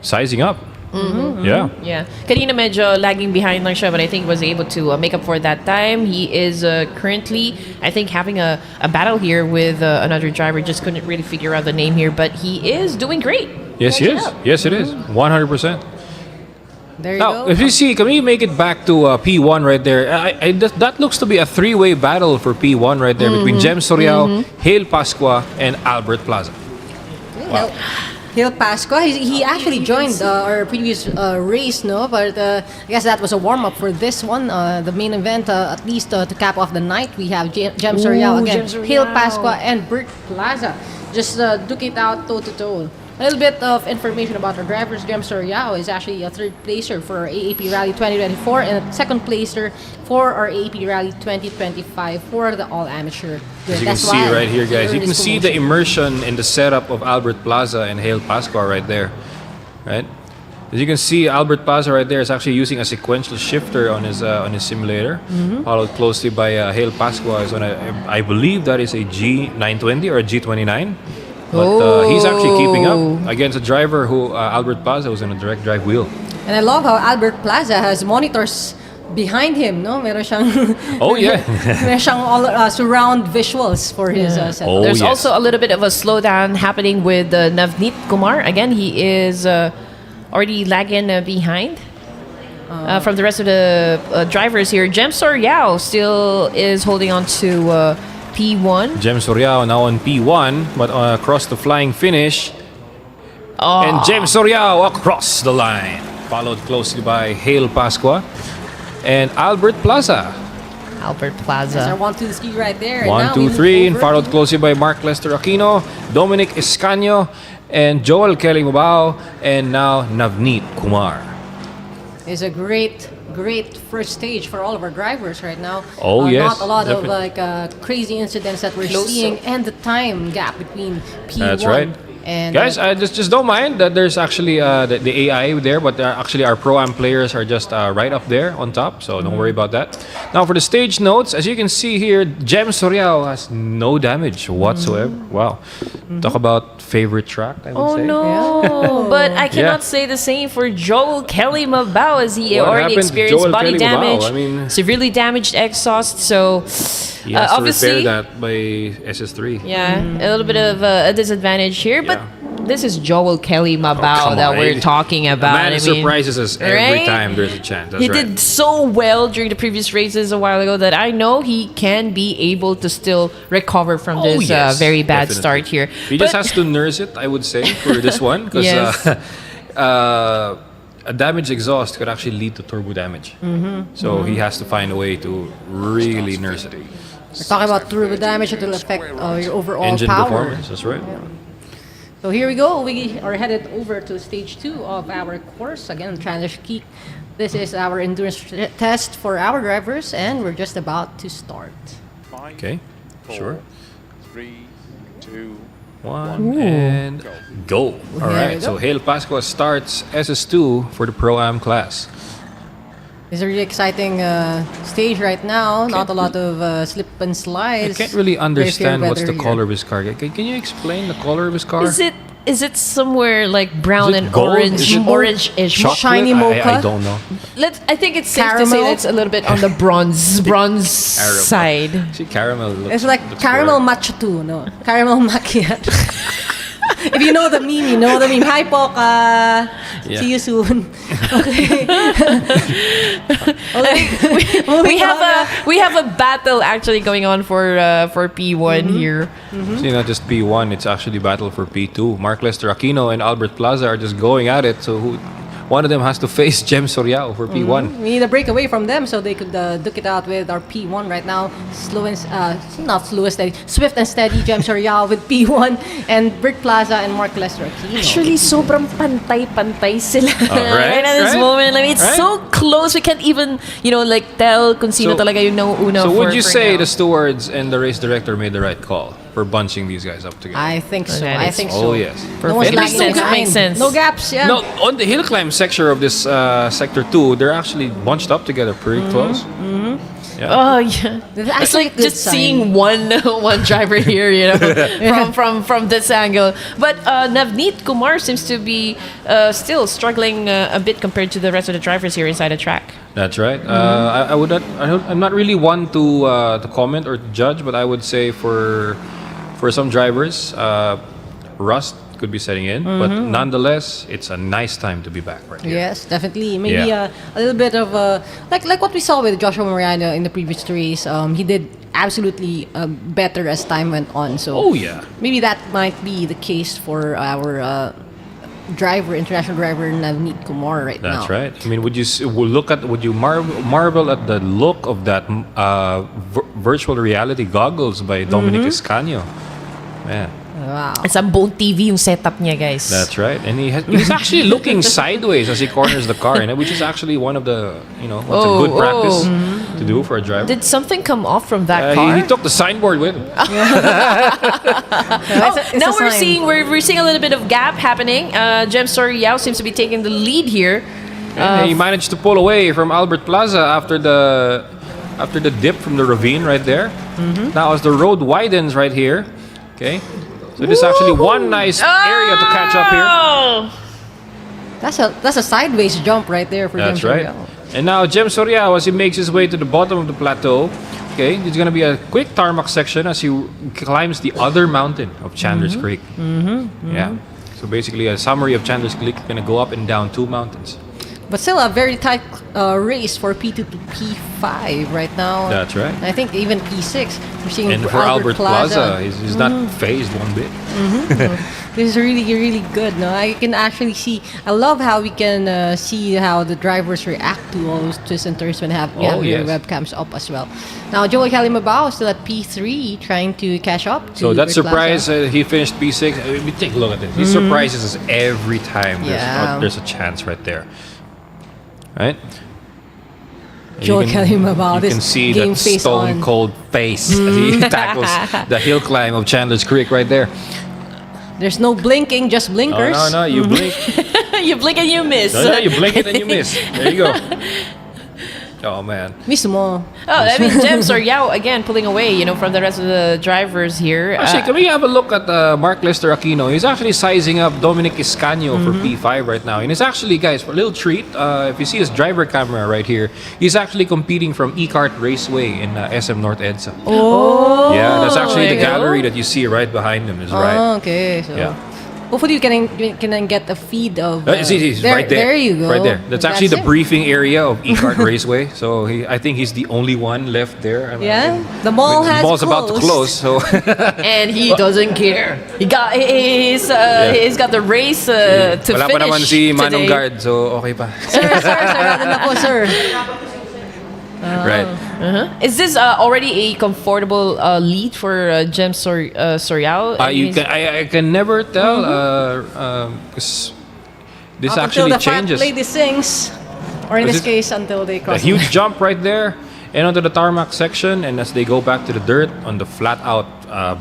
Speaker 15: sizing up. Yeah.
Speaker 4: Yeah. Kanina medyo lagging behind lang siya, but I think was able to make up for that time. He is currently, I think, having a battle here with another driver. Just couldn't really figure out the name here, but he is doing great.
Speaker 15: Yes, he is. Yes, it is. 100%.
Speaker 16: There you
Speaker 15: Now,
Speaker 16: go.
Speaker 15: if you see, can we make it back to P1 right there? That looks to be a three-way battle for P1 right there between Jem Soriao, Hale Pasqua, and Albert Plaza. Wow.
Speaker 16: Hale Pasco, he actually joined our previous race, no? But I guess that was a warm-up for this one. The main event, at least to cap off the night, we have Jem Soriao again,
Speaker 4: Jem Soriao.
Speaker 16: Hale Pasco, and Bert Plaza. Just duke it out toe-to-toe. A little bit of information about our drivers. Jem Soriao is actually a third placer for our AAP Rally 2024 and a second placer for our AAP Rally 2025 for the all-amateur.
Speaker 15: As you can see right here, guys, you can see the immersion in the setup of Albert Plaza and Hale Pasqua right there, right? As you can see, Albert Plaza right there is actually using a sequential shifter on his simulator, followed closely by Hale Pasqua is on I believe that is a G920 or a G29. But he's actually keeping up against a driver who, Albert Plaza, was on a direct drive wheel.
Speaker 16: And I love how Albert Plaza has monitors behind him, no? Meron siyang
Speaker 15: Oh, yeah.
Speaker 16: meron siyang all surround visuals for his setup.
Speaker 15: Oh,
Speaker 4: There's
Speaker 15: yes.
Speaker 4: also a little bit of a slowdown happening with Navneet Kumar. Again, he is already lagging behind from the rest of the drivers here. Jem Soriao still is holding on to P1.
Speaker 15: Jem Soriao now on P1, but across the flying finish. And Jem Soriao across the line, followed closely by Hale Pasqua and Albert Plaza.
Speaker 4: Albert
Speaker 16: There's
Speaker 4: Plaza.
Speaker 16: our 1-2 ski right there.
Speaker 15: 1, 2, 3, and followed closely by Mark Lester Aquino, Dominic Escanio, and Joel Kelly Mabao, and now Navneet Kumar.
Speaker 16: It's a great first stage for all of our drivers right now.
Speaker 15: Oh, yes,
Speaker 16: Not a lot
Speaker 15: definitely.
Speaker 16: of crazy incidents that we're
Speaker 4: Close
Speaker 16: seeing,
Speaker 4: up.
Speaker 16: and the time gap between P1
Speaker 15: That's right.
Speaker 16: and
Speaker 15: Guys, just don't mind that there's actually the AI there, but actually our Pro-Am players are just right up there on top, so don't worry about that. Now for the stage notes, as you can see here, Jem Soriao has no damage whatsoever. Wow. Talk about favorite track, I would
Speaker 4: Oh
Speaker 15: say.
Speaker 4: no! But I cannot
Speaker 15: Yeah.
Speaker 4: say the same for Joel Kelly Mabao, as he
Speaker 15: What
Speaker 4: already
Speaker 15: happened to
Speaker 4: experienced
Speaker 15: Joel
Speaker 4: body
Speaker 15: Kelly Mabao?
Speaker 4: damage,
Speaker 15: I mean-
Speaker 4: severely damaged exhaust. So
Speaker 15: He has to
Speaker 4: obviously,
Speaker 15: repair that by SS3.
Speaker 4: yeah, a little bit of a disadvantage here. But this is Joel Kelly Mabao
Speaker 15: come
Speaker 4: that
Speaker 15: on,
Speaker 4: we're
Speaker 15: eh?
Speaker 4: talking about.
Speaker 15: Man
Speaker 4: I mean,
Speaker 15: surprises us every
Speaker 4: right?
Speaker 15: time there's a chance. That's
Speaker 4: He
Speaker 15: right.
Speaker 4: did so well during the previous races a while ago that I know he can be able to still recover from
Speaker 15: Oh,
Speaker 4: this
Speaker 15: yes,
Speaker 4: very bad
Speaker 15: definitely.
Speaker 4: start here.
Speaker 15: He just has to nurse it, I would say, for this one. Because
Speaker 4: Yes.
Speaker 15: a damaged exhaust could actually lead to turbo damage. So he has to find a way to really nurse it.
Speaker 16: we're talking about turbo damage that will affect your overall
Speaker 15: Engine
Speaker 16: power.
Speaker 15: performance, that's right.
Speaker 16: So here we go. We are headed over to stage 2 of our course. Again, transition kick. This is our endurance test for our drivers, and we're just about to start.
Speaker 15: Okay, sure.
Speaker 14: 3, 2,
Speaker 15: 1, and go. All
Speaker 16: There
Speaker 15: right,
Speaker 16: we
Speaker 15: so
Speaker 16: go.
Speaker 15: Hale Pasqua starts SS2 for the Pro-Am class.
Speaker 16: It's a really exciting stage right now. Not a lot of slip and
Speaker 15: I
Speaker 16: slides.
Speaker 15: can't really
Speaker 16: Very fair
Speaker 15: understand what's
Speaker 16: weather
Speaker 15: the
Speaker 16: here.
Speaker 15: color of his car. Can you explain the color of his car?
Speaker 4: Is it somewhere like brown
Speaker 15: Is it
Speaker 4: and
Speaker 15: gold?
Speaker 4: orange,
Speaker 15: Is it
Speaker 4: orange-ish?
Speaker 15: chocolate?
Speaker 16: Shiny mocha?
Speaker 15: I don't know.
Speaker 4: I think it's safe to say
Speaker 16: Caramel?
Speaker 4: that it's a little bit on the bronze
Speaker 15: Caramel.
Speaker 4: side.
Speaker 15: See, caramel looks,
Speaker 16: It's like
Speaker 15: looks
Speaker 16: caramel
Speaker 15: boring.
Speaker 16: macchiato, no? Caramel macchiato. If you know the meme, you know the meme. Hi, Poka.
Speaker 15: Yeah.
Speaker 16: See you soon. Okay.
Speaker 4: we have a battle actually going on for P1 here.
Speaker 15: See, not just P1, it's actually battle for P2. Mark Lester Aquino and Albert Plaza are just going at it. So one of them has to face Jem Soriao for P1.
Speaker 16: We need a break away from them so they could duke it out with our P1 right now. Slow and not slow and steady, swift and steady. Jem Soriao with P1 and Bert Plaza and Mark Lester Aquino.
Speaker 4: Actually, sobrang pantay-pantay sila
Speaker 15: right,
Speaker 4: right at this
Speaker 15: right,
Speaker 4: moment. I mean, it's
Speaker 15: right.
Speaker 4: so close. We can't even, like, tell kung sino talaga yung nauuna
Speaker 15: So would you
Speaker 4: for
Speaker 15: say
Speaker 4: now.
Speaker 15: the stewards and the race director made the right call for bunching these guys up together?
Speaker 16: I think so.
Speaker 4: Okay,
Speaker 16: I think so.
Speaker 15: Oh, yes.
Speaker 16: No one's
Speaker 4: It makes
Speaker 16: lagging
Speaker 4: sense, it makes
Speaker 16: behind.
Speaker 4: sense.
Speaker 16: No gaps, yeah.
Speaker 15: No, on the hill climb section of this sector 2, they're actually bunched up together pretty close. Yeah.
Speaker 4: Oh yeah,
Speaker 16: That's
Speaker 4: it's
Speaker 16: actually
Speaker 4: like
Speaker 16: a good
Speaker 4: just
Speaker 16: sign.
Speaker 4: seeing one driver here, from this angle. But Navneet Kumar seems to be still struggling a bit compared to the rest of the drivers here inside the track.
Speaker 15: That's right. I would not. I'm not really one to comment or to judge, but I would say for some drivers, rust could be setting in. But nonetheless, it's a nice time to be back right here.
Speaker 16: Yes, definitely. Maybe
Speaker 15: Yeah.
Speaker 16: a little bit of like what we saw with Joshua Mariano in the previous race. He did absolutely better as time went on. So
Speaker 15: Oh yeah.
Speaker 16: maybe that might be the case for our international driver Navneet Kumar right now.
Speaker 15: That's right. I mean, would you marvel at the look of that virtual reality goggles by Dominic Escanio? Man.
Speaker 16: Wow.
Speaker 4: It's a bone TV yung setup niya, guys.
Speaker 15: That's right, and he's actually looking sideways as he corners the car, which is actually one of the what's a good practice to do for a driver.
Speaker 4: Did something come off from that car?
Speaker 15: He took the signboard with him.
Speaker 4: Now we're seeing a little bit of gap happening. Jem Soriao seems to be taking the lead here.
Speaker 15: And he managed to pull away from Albert Plaza after the dip from the ravine right there. Now as the road widens right here, okay, So there's actually one nice area to catch up here.
Speaker 16: That's a sideways jump right there for
Speaker 15: That's
Speaker 16: Jem
Speaker 15: right.
Speaker 16: Soriao.
Speaker 15: And now Jem Soriao, as he makes his way to the bottom of the plateau, okay, it's gonna be a quick tarmac section as he climbs the other mountain of Chandler's Creek. Yeah. So basically, a summary of Chandler's Creek, gonna go up and down 2 mountains.
Speaker 16: But still a very tight race for P2 to P5 right now.
Speaker 15: That's right.
Speaker 16: I think even P6. We're seeing
Speaker 15: And for Albert Plaza, he's not phased one bit.
Speaker 16: This is really, really good. No, I can actually see. I love how we can see how the drivers react to all those twists and turns when you have your webcams up as well. Now, Joel Calimabao is still at P3, trying to catch up. To
Speaker 15: So that
Speaker 16: Albert
Speaker 15: surprise,
Speaker 16: Plaza.
Speaker 15: he finished P6. We take a look at this. He surprises us every time.
Speaker 16: Yeah.
Speaker 15: There's a chance right there. Right?
Speaker 16: Joel Calimabao,
Speaker 15: You
Speaker 16: this
Speaker 15: can see
Speaker 16: game
Speaker 15: that
Speaker 16: face
Speaker 15: stone
Speaker 16: on.
Speaker 15: cold face as he tackles the hill climb of Chandler's Creek right there.
Speaker 16: There's no blinking, just blinkers.
Speaker 15: No, you blink.
Speaker 4: You blink and you miss.
Speaker 15: No, you blink it and you miss. There you go. Oh man.
Speaker 16: Mismo.
Speaker 4: Oh, I mean, Jem Soriao again pulling away, from the rest of the drivers here.
Speaker 15: Actually, can we have a look at Mark Lester Aquino? He's actually sizing up Dominic Iscaño for P5 right now. And it's actually, guys, for a little treat, if you see his driver camera right here, he's actually competing from E-Kart Raceway in SM North EDSA.
Speaker 16: Oh.
Speaker 15: Yeah, that's actually
Speaker 16: there
Speaker 15: the
Speaker 16: you go.
Speaker 15: gallery that you see right behind him. Is
Speaker 16: Oh,
Speaker 15: right.
Speaker 16: okay. So
Speaker 15: Yeah.
Speaker 16: hopefully you can get a feed of.
Speaker 15: See, right there.
Speaker 16: There you go.
Speaker 15: Right there. That's actually the
Speaker 16: it.
Speaker 15: briefing area of E-Kart Raceway. So I think he's the only one left there. I mean,
Speaker 16: Yeah, the mall has
Speaker 15: the mall's about to
Speaker 16: closed.
Speaker 15: close. So
Speaker 4: And he doesn't care. He's got the race to
Speaker 15: wala
Speaker 4: finish
Speaker 15: pa naman si Manong
Speaker 4: today.
Speaker 15: Guard, so okay pa.
Speaker 16: Sir, ano na po, sir?
Speaker 15: Right.
Speaker 4: Is this already a comfortable lead for Jem Soriao?
Speaker 15: I can never tell because this
Speaker 16: Up
Speaker 15: actually
Speaker 16: until the
Speaker 15: changes.
Speaker 16: fat lady sings, or in
Speaker 15: Was
Speaker 16: this
Speaker 15: it-
Speaker 16: case, until they
Speaker 15: A
Speaker 16: cross.
Speaker 15: huge jump right there and onto the tarmac section, and as they go back to the dirt on the flat out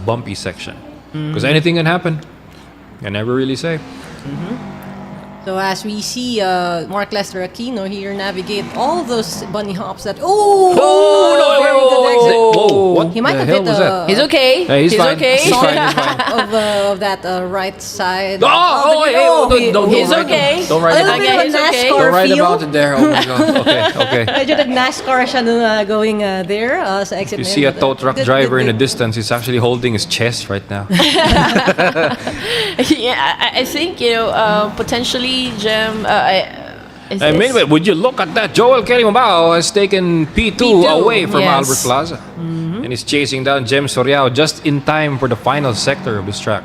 Speaker 15: bumpy section. Because anything can happen. Can never really say.
Speaker 16: So as we see Mark Lester Aquino here navigate all those bunny hops that very good exit.
Speaker 15: Whoa, what
Speaker 16: He might
Speaker 15: the
Speaker 16: have
Speaker 15: hell
Speaker 16: hit
Speaker 15: was that?
Speaker 4: He's okay.
Speaker 15: Yeah, he's fine.
Speaker 4: okay.
Speaker 15: He's fine. He's fine.
Speaker 16: of that right side.
Speaker 15: Don't
Speaker 4: He's
Speaker 15: write
Speaker 4: okay.
Speaker 15: Don't
Speaker 16: A
Speaker 15: write
Speaker 16: little
Speaker 15: about
Speaker 16: bit of a
Speaker 4: He's okay.
Speaker 16: NASCAR
Speaker 15: Don't write
Speaker 16: feel.
Speaker 15: about it there. Oh my god. Okay.
Speaker 16: Medyo nag-NASCAR siya nung going there sa exit.
Speaker 15: You
Speaker 16: na
Speaker 15: see
Speaker 16: yun.
Speaker 15: a tow truck
Speaker 16: Good,
Speaker 15: driver in the
Speaker 16: good.
Speaker 15: distance. He's actually holding his chest right now.
Speaker 4: Yeah, I think potentially Jem.
Speaker 15: I mean, would you look at that? Joel Calimabao has taken P2 away from
Speaker 4: yes.
Speaker 15: Albert Plaza. And he's chasing down Jem Soriao just in time for the final sector of this track.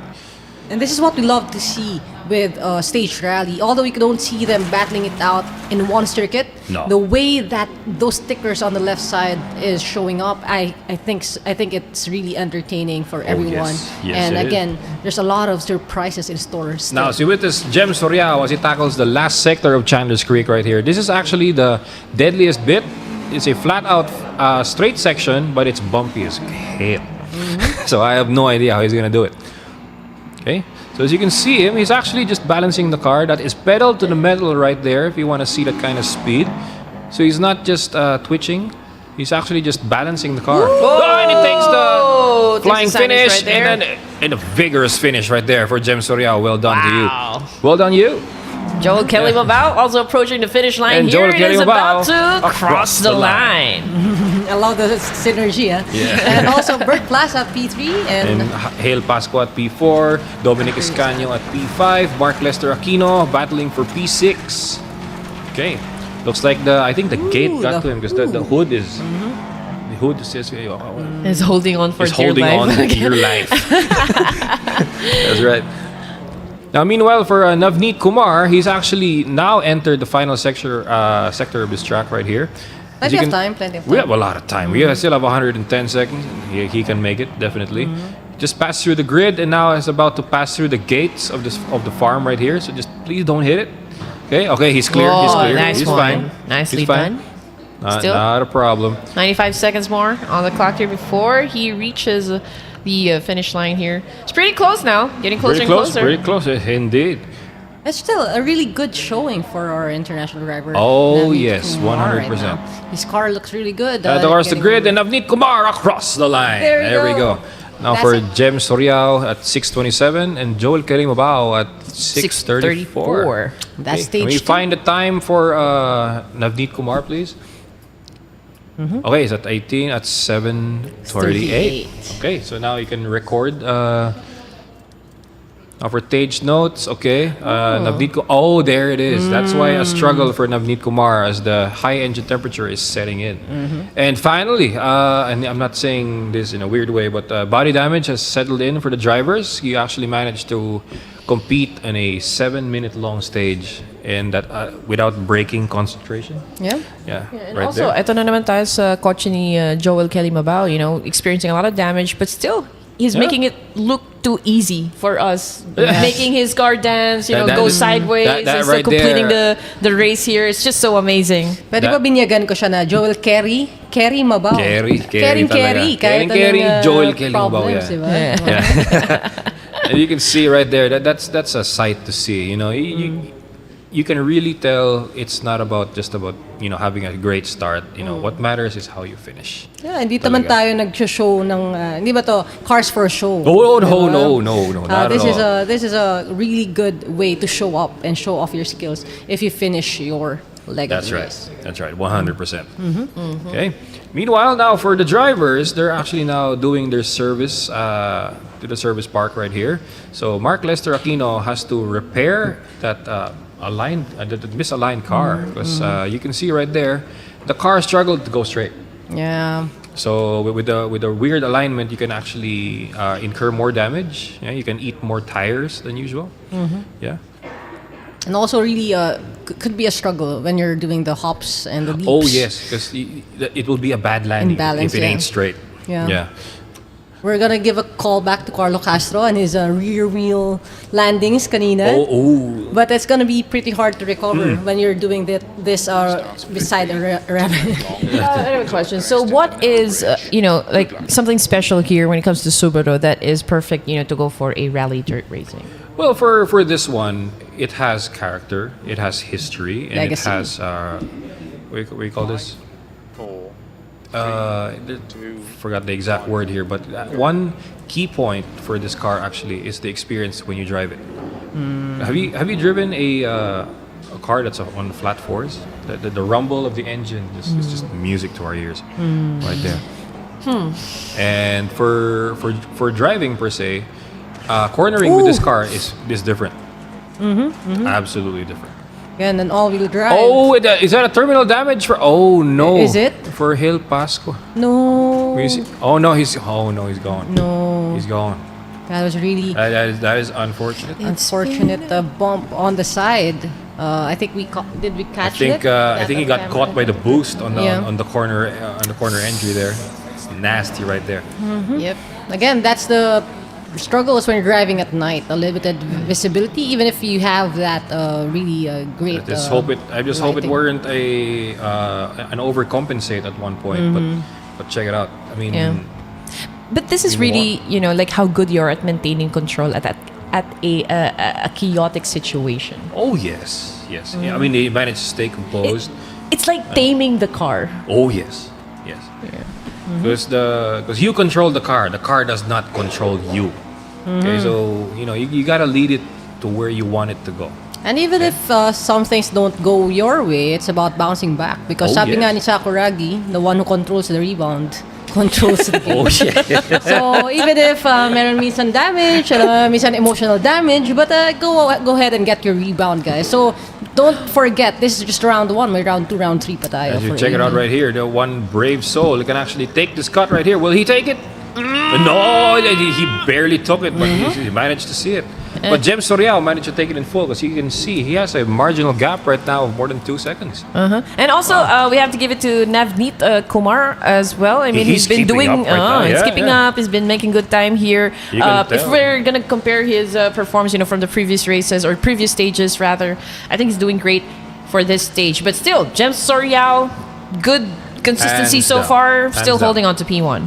Speaker 16: And this is what we love to see with stage rally. Although we don't see them battling it out in one circuit,
Speaker 15: No.
Speaker 16: the way that those stickers on the left side is showing up, I think it's really entertaining for everyone.
Speaker 15: Yes,
Speaker 16: and
Speaker 15: it is.
Speaker 16: again, there's a lot of surprises in store. still.
Speaker 15: Now, see with this Jem Soriao as he tackles the last sector of Chandler's Creek right here. This is actually the deadliest bit. It's a flat out straight section, but it's bumpy as hell. So I have no idea how he's gonna do it. Okay, so as you can see him, he's actually just balancing the car. That is pedal to the metal right there if you want to see that kind of speed. So he's not just twitching, he's actually just balancing the car. Oh, and he takes the flying finish
Speaker 4: right there.
Speaker 15: and a vigorous finish right there for Jem Soriao. Well done to you. Well done you.
Speaker 4: Joel Calimabao also approaching the finish line.
Speaker 15: And
Speaker 4: Here
Speaker 15: Joel
Speaker 4: it is about
Speaker 15: Calimabao
Speaker 4: to cross the line.
Speaker 16: I love the synergy.
Speaker 15: Yeah.
Speaker 16: And also Bert Plaza P3
Speaker 15: And
Speaker 16: and
Speaker 15: Hale Pasco at P4, Dominic Iscaño at P5, Mark Lester Aquino battling for P6. Okay, looks like I think the gate got to him because the hood is the hood says
Speaker 4: Is holding on for
Speaker 15: is
Speaker 4: dear
Speaker 15: holding
Speaker 4: life.
Speaker 15: on for dear life. That's right. Now, meanwhile, for Navneet Kumar, he's actually now entered the final sector of this track right here. As
Speaker 16: plenty
Speaker 15: you
Speaker 16: of time. Plenty of time.
Speaker 15: We have a lot of time. We still have 110 seconds. He can make it, definitely. Just passed through the grid and now is about to pass through the gates of the farm right here. So just please don't hit it. Okay, he's clear. He's
Speaker 4: Oh,
Speaker 15: clear.
Speaker 4: nice
Speaker 15: He's
Speaker 4: one.
Speaker 15: fine.
Speaker 4: Nicely
Speaker 15: He's fine.
Speaker 4: done. Still?
Speaker 15: Not a problem.
Speaker 4: 95 seconds more on the clock here before he reaches the finish line here. It's pretty close now. Getting closer
Speaker 15: Very close.
Speaker 4: and closer.
Speaker 15: Very close, indeed.
Speaker 16: It's still a really good showing for our international driver.
Speaker 15: Oh,
Speaker 16: Navneet
Speaker 15: yes,
Speaker 16: Kumar
Speaker 15: 100%.
Speaker 16: right now. His car looks really good.
Speaker 15: Towards the
Speaker 16: getting-
Speaker 15: grid and Navneet Kumar across the line.
Speaker 16: There we
Speaker 15: we go.
Speaker 16: go.
Speaker 15: Now
Speaker 16: That's
Speaker 15: for
Speaker 16: it.
Speaker 15: Jem Soriao at 6:27 and Joel Kerimabao at 6:34.
Speaker 16: That's
Speaker 15: Can we
Speaker 16: stage 2.
Speaker 15: find the time for Navneet Kumar, please? Okay, is that 18 at 7:38? Okay, so now you can record. Now for Tage notes, okay. Navneet oh, there it is. That's why a struggle for Navneet Kumar as the high engine temperature is setting in. And finally, and I'm not saying this in a weird way, but body damage has settled in for the drivers. You actually managed to compete in a 7-minute long stage and that without breaking concentration.
Speaker 4: Yeah.
Speaker 15: Yeah,
Speaker 4: And
Speaker 15: right
Speaker 4: also,
Speaker 15: there.
Speaker 4: ito na naman tayo sa kotse ni Joel Kerimabao, experiencing a lot of damage, but still, he's
Speaker 15: Yeah.
Speaker 4: making it look too easy for us.
Speaker 15: Yes.
Speaker 4: Making his car dance,
Speaker 15: That
Speaker 4: go
Speaker 15: is-
Speaker 4: sideways,
Speaker 15: that
Speaker 4: and still
Speaker 15: right
Speaker 4: completing
Speaker 15: there.
Speaker 4: the race here. It's just so amazing.
Speaker 16: Pwede ba binyagan ko siya na Joel Kerry Mabao?
Speaker 15: Kerry
Speaker 16: Kerry.
Speaker 15: talaga.
Speaker 16: Kahit
Speaker 15: Kerry,
Speaker 16: anong,
Speaker 15: Joel Kerimabao,
Speaker 16: problems,
Speaker 15: yeah.
Speaker 16: diba?
Speaker 15: Yeah. And you can see right there that's a sight to see. You can really tell it's not just about having a great start. What matters is how you finish.
Speaker 16: Yeah, hindi naman tayo nag-show ng hindi ba to cars for show.
Speaker 15: Oh,
Speaker 16: Diba?
Speaker 15: no, not
Speaker 16: this
Speaker 15: at
Speaker 16: is
Speaker 15: all.
Speaker 16: this is a really good way to show up and show off your skills if you finish your leg of
Speaker 15: That's
Speaker 16: the
Speaker 15: right.
Speaker 16: race.
Speaker 15: That's right. 100%. Okay. Meanwhile, now for the drivers, they're actually now doing their service to the service park right here. So Mark Lester Aquino has to repair that the misaligned car because you can see right there, the car struggled to go straight.
Speaker 16: Yeah.
Speaker 15: So with the weird alignment, you can actually incur more damage. Yeah, you can eat more tires than usual. Yeah.
Speaker 16: And also really could be a struggle when you're doing the hops and the leaps.
Speaker 15: Oh yes, because it will be a bad landing
Speaker 16: Imbalance,
Speaker 15: if it
Speaker 16: yeah.
Speaker 15: ain't straight.
Speaker 16: Yeah. We're gonna give a call back to Carlo Castro and his rear wheel landings kanina.
Speaker 15: Oh.
Speaker 16: But it's gonna be pretty hard to recover when you're doing this beside a rabbit.
Speaker 4: I have a question. So, what is like something special here when it comes to Subaru that is perfect, to go for a rally dirt racing?
Speaker 15: Well, for this one, it has character, it has history, and
Speaker 16: Legacy.
Speaker 15: it has what do you call this? Forgot the exact word here, but one key point for this car actually is the experience when you drive it. Have you driven a car that's on flat fours? The rumble of the engine is just music to our ears, right there. And for driving per se, cornering with this car is different. Absolutely different.
Speaker 16: And an all-wheel drive.
Speaker 15: Oh, is that a terminal damage for? Oh no.
Speaker 16: Is it?
Speaker 15: For Hill Pasco?
Speaker 16: No.
Speaker 15: Oh no, he's gone.
Speaker 16: No.
Speaker 15: He's gone.
Speaker 16: That was really
Speaker 15: That is unfortunate.
Speaker 16: unfortunate bump on the side. I think did we catch it?
Speaker 15: I think he got caught by the boost on the
Speaker 16: Yeah.
Speaker 15: on the corner entry there. Nasty right there.
Speaker 4: Yep.
Speaker 16: Again, that's the struggles when you're driving at night. A limited visibility, even if you have that really great.
Speaker 15: I just hope it
Speaker 16: lighting.
Speaker 15: weren't an overcompensate at one point, but check it out. I mean,
Speaker 4: Yeah. But this is really, like how good you're at maintaining control at a chaotic situation.
Speaker 15: oh yes. Yeah, I mean they managed to stay composed.
Speaker 4: It's like taming the car.
Speaker 15: Oh yes. Because you control the car does not control you. Okay, so you gotta lead it to where you want it to go.
Speaker 16: And even if some things don't go your way, it's about bouncing back. Because
Speaker 15: Oh,
Speaker 16: sabi
Speaker 15: yes.
Speaker 16: nga ni Sakuragi, the one who controls the rebound, controls the game.
Speaker 15: Oh yeah.
Speaker 16: So even if meron minsan damage, minsan emotional damage, but go ahead and get your rebound, guys. So don't forget, this is just round 1. May round 2, round 3 pa tayo.
Speaker 15: As you
Speaker 16: for
Speaker 15: check it out
Speaker 16: evening.
Speaker 15: right here, the one brave soul can actually take this cut right here. Will he take it? No, he barely took it, but he managed to see it. But Jem Soriao managed to take it in full because you can see he has a marginal gap right now of more than 2 seconds.
Speaker 4: And also, we have to give it to Navneet Kumar as well. I mean,
Speaker 15: He's
Speaker 4: been
Speaker 15: keeping
Speaker 4: doing,
Speaker 15: up right now.
Speaker 4: he's
Speaker 15: Yeah,
Speaker 4: keeping
Speaker 15: yeah.
Speaker 4: up. He's been making good time here.
Speaker 15: You can
Speaker 4: If
Speaker 15: tell.
Speaker 4: we're gonna compare his performance, from the previous races or previous stages rather, I think he's doing great for this stage. But still, Jem Soriao, good consistency
Speaker 15: Hands
Speaker 4: so
Speaker 15: down.
Speaker 4: far.
Speaker 15: Hands
Speaker 4: Still
Speaker 15: down.
Speaker 4: holding on to P1.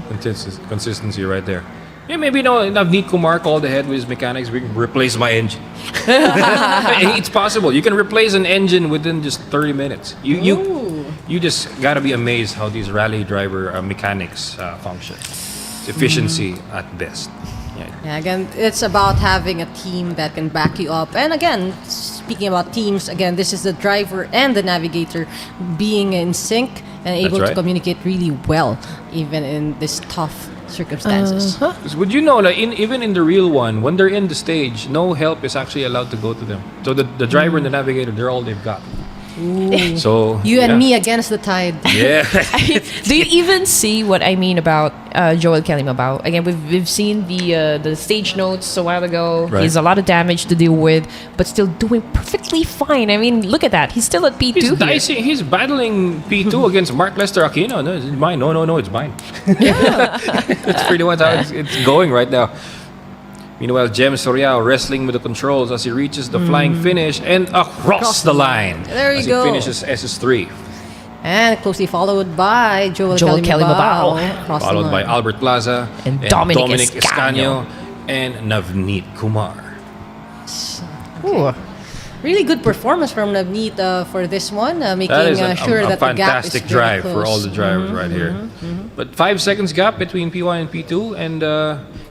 Speaker 15: Consistency right there. Yeah, maybe Navneet Kumar called ahead with his mechanics. We can replace my engine. It's possible. You can replace an engine within just 30 minutes. You just gotta be amazed how these rally driver mechanics function. efficiency at best.
Speaker 16: Yeah, again, it's about having a team that can back you up. And again, speaking about teams, again, this is the driver and the navigator being in sync and able to communicate really well, even in this tough circumstances.
Speaker 15: 'Cause would you know that even in the real one, when they're in the stage, no help is actually allowed to go to them. So the driver and the navigator, they're all they've got.
Speaker 16: Ooh.
Speaker 15: So
Speaker 16: You and me against the tide.
Speaker 15: Yeah.
Speaker 4: Do you even see what I mean about Joel Kalimabao? Again, we've seen the stage notes a while ago.
Speaker 15: Right.
Speaker 4: He has a lot of damage to deal with, but still doing perfectly fine. I mean, look at that. He's still at P2
Speaker 15: He's
Speaker 4: here.
Speaker 15: dicing. He's battling P2 against Mark Lester Aquino. No, it's mine. No, it's mine. That's pretty much how it's going right now. Meanwhile, Jem Soriao wrestling with the controls as he reaches the flying finish and across the line.
Speaker 16: There you
Speaker 15: as
Speaker 16: go.
Speaker 15: he finishes SS3.
Speaker 16: And closely followed by Joel
Speaker 4: Kalimabao.
Speaker 16: Across the
Speaker 15: Followed by
Speaker 16: line.
Speaker 15: Albert Plaza
Speaker 4: And Dominic
Speaker 15: Escanio and Navneet Kumar.
Speaker 16: Ooh. Really good performance from Navneet for this one, making
Speaker 15: That is
Speaker 16: sure that the gap is
Speaker 15: fantastic
Speaker 16: very
Speaker 15: drive
Speaker 16: close.
Speaker 15: for all the drivers right here. But 5 seconds gap between P1 and P2. And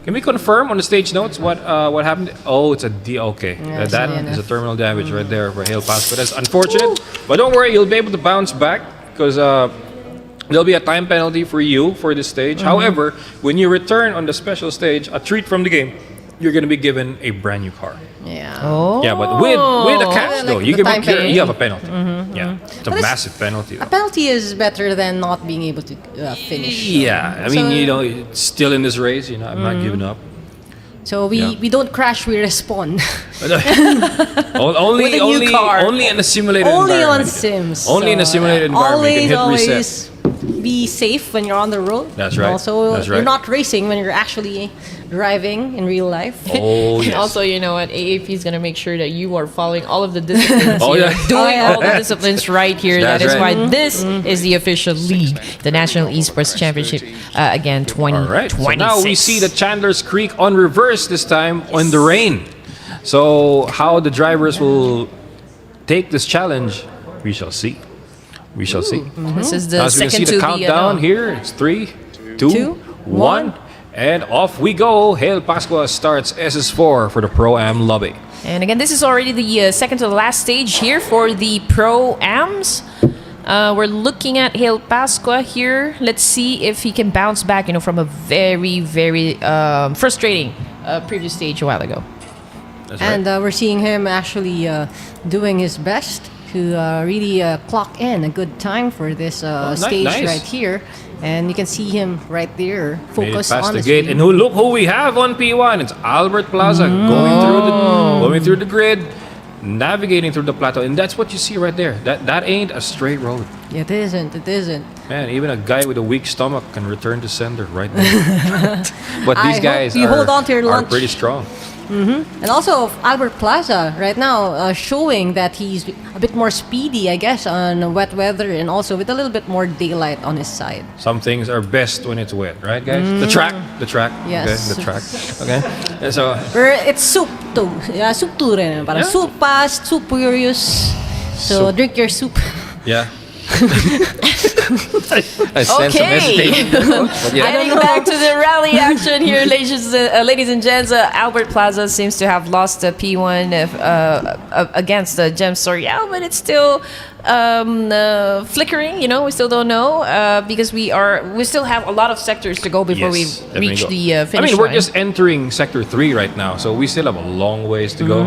Speaker 15: can we confirm on the stage notes what happened? Oh, it's a D. Okay,
Speaker 16: Yeah,
Speaker 15: that
Speaker 16: it's
Speaker 15: is a terminal damage right there for Hale Pasco. That's unfortunate. But don't worry, you'll be able to bounce back because there'll be a time penalty for you for this stage. However, when you return on the special stage, a treat from the game, you're going to be given a brand new car.
Speaker 16: Yeah.
Speaker 4: Oh.
Speaker 15: Yeah, but with a catch though,
Speaker 16: Like
Speaker 15: you
Speaker 16: the
Speaker 15: can
Speaker 16: time penalty.
Speaker 15: you have a penalty. Yeah, it's a
Speaker 16: But it's-
Speaker 15: massive penalty.
Speaker 16: A
Speaker 15: Though.
Speaker 16: penalty is better than not being able to finish.
Speaker 15: Yeah, I mean,
Speaker 16: So-
Speaker 15: you know, it's still in this race. You know, I'm not giving up.
Speaker 16: So we don't crash, we respawn.
Speaker 15: only
Speaker 16: With a new car.
Speaker 15: only in a simulated
Speaker 16: Only on
Speaker 15: environment.
Speaker 16: Sims.
Speaker 15: Only in a
Speaker 16: So,
Speaker 15: simulated environment you can hit
Speaker 16: always
Speaker 15: reset.
Speaker 16: be safe when you're on the road.
Speaker 15: That's right.
Speaker 16: Also,
Speaker 15: That's
Speaker 16: you're
Speaker 15: right.
Speaker 16: not racing when you're actually driving in real life.
Speaker 15: Oh
Speaker 4: And
Speaker 15: yes.
Speaker 4: also, you know what? AAP is going to make sure that you are following all of the disciplines.
Speaker 15: Oh,
Speaker 4: You're
Speaker 15: yeah.
Speaker 4: doing
Speaker 16: Oh, yeah.
Speaker 4: all the disciplines right here.
Speaker 15: That's
Speaker 4: That is
Speaker 15: right.
Speaker 4: why this is the official league, the National Esports Championship, again, 2026.
Speaker 15: All right. So now we see the Chandler's Creek on reverse this time on the rain. So how the drivers will take this challenge, we shall see. We shall see.
Speaker 4: This is the
Speaker 15: Now, as we can see
Speaker 4: second
Speaker 15: the
Speaker 4: to the
Speaker 15: countdown here, it's 3, 2, 1, and off we go. Hale Pascua starts SS4 for the Pro-Am lobby.
Speaker 4: And again, this is already the second to the last stage here for the Pro-Ams. We're looking at Hale Pascua here. Let's see if he can bounce back, you know, from a very, very frustrating previous stage a while ago.
Speaker 15: That's
Speaker 16: And we're seeing him actually doing his best to really clock in a good time for this stage
Speaker 15: nice.
Speaker 16: right here. And you can see him right there,
Speaker 15: Made it
Speaker 16: focused
Speaker 15: past
Speaker 16: on
Speaker 15: the
Speaker 16: the
Speaker 15: gate,
Speaker 16: screen.
Speaker 15: and look who we have on P1. It's Albert Plaza going through the grid, navigating through the plateau, and that's what you see right there. That ain't a straight road.
Speaker 16: It isn't. It isn't.
Speaker 15: Man, even a guy with a weak stomach can return to sender right there. But
Speaker 16: I
Speaker 15: these
Speaker 16: hope
Speaker 15: guys
Speaker 16: you
Speaker 15: are,
Speaker 16: hold on to your
Speaker 15: are
Speaker 16: lunch.
Speaker 15: pretty strong.
Speaker 16: And also Albert Plaza right now showing that he's a bit more speedy, I guess, on wet weather and also with a little bit more daylight on his side.
Speaker 15: Some things are best when it's wet, right, guys? The track.
Speaker 16: Yes.
Speaker 15: Okay, the track. Okay, and so
Speaker 16: Pero it's soup to. Soup to rin. Parang
Speaker 15: Yeah.
Speaker 16: soup fast, soup furious. So
Speaker 15: Soup.
Speaker 16: drink your soup.
Speaker 15: yeah. I sense some hesitation. But yeah.
Speaker 4: Heading back to the rally action here, ladies and gents. Albert Plaza seems to have lost P1 against Jem Soriao, but it's still flickering. You know, we still don't know because we still have a lot of sectors to go before
Speaker 15: Yes,
Speaker 4: we reach
Speaker 15: definitely
Speaker 4: the
Speaker 15: go.
Speaker 4: finish
Speaker 15: I mean, we're
Speaker 4: line.
Speaker 15: just entering Sector 3 right now, so we still have a long ways to go.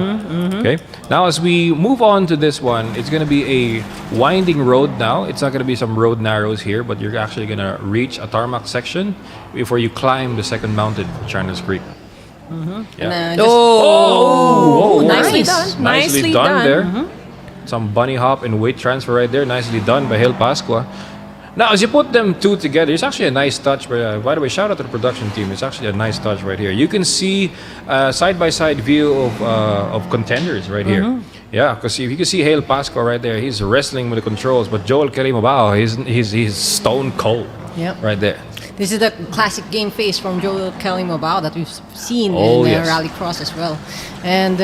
Speaker 15: Okay. Now, as we move on to this one, it's going to be a winding road now. It's not going to be some road narrows here, but you're actually going to reach a tarmac section before you climb the second mountain for Chandler's Creek. Yeah.
Speaker 16: And,
Speaker 4: Oh, nicely
Speaker 15: nice.
Speaker 4: done.
Speaker 15: Nicely done there. Some bunny hop and weight transfer right there. Nicely done by Hale Pascua. Now, as you put them two together, it's actually a nice touch. By the way, shout out to the production team. It's actually a nice touch right here. You can see side-by-side view of contenders right here. Yeah, because you can see Hale Pascua right there. He's wrestling with the controls, but Joel Kalimabao, he's stone cold
Speaker 16: Yep.
Speaker 15: right there.
Speaker 16: This is the classic game face from Joel Kelly-Mabao that we've seen
Speaker 15: Oh,
Speaker 16: in
Speaker 15: yes.
Speaker 16: Rallycross as well. And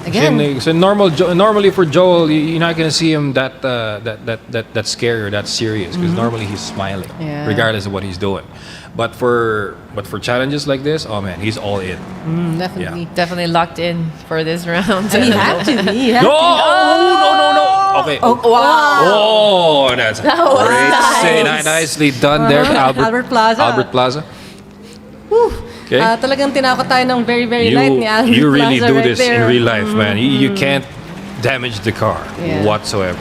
Speaker 16: again,
Speaker 15: So normally for Joel, you're not gonna see him that scary or that serious because normally he's smiling,
Speaker 16: Yeah.
Speaker 15: regardless of what he's doing. But for challenges like this, oh man, he's all in.
Speaker 16: definitely.
Speaker 4: Definitely locked in for this round.
Speaker 16: And he had to be. He had
Speaker 15: No,
Speaker 16: to.
Speaker 15: no. Okay.
Speaker 16: Oh, wow.
Speaker 15: Oh, that's
Speaker 4: That was
Speaker 15: great.
Speaker 4: nice.
Speaker 15: Nicely done there,
Speaker 16: Albert Plaza.
Speaker 15: Albert Plaza. Okay.
Speaker 16: Talagang tinakot tayo ng very, very light ni Albert
Speaker 15: You really
Speaker 16: Plaza
Speaker 15: do
Speaker 16: right
Speaker 15: this
Speaker 16: there.
Speaker 15: in real life, man. You can't damage the car
Speaker 16: Yeah.
Speaker 15: whatsoever.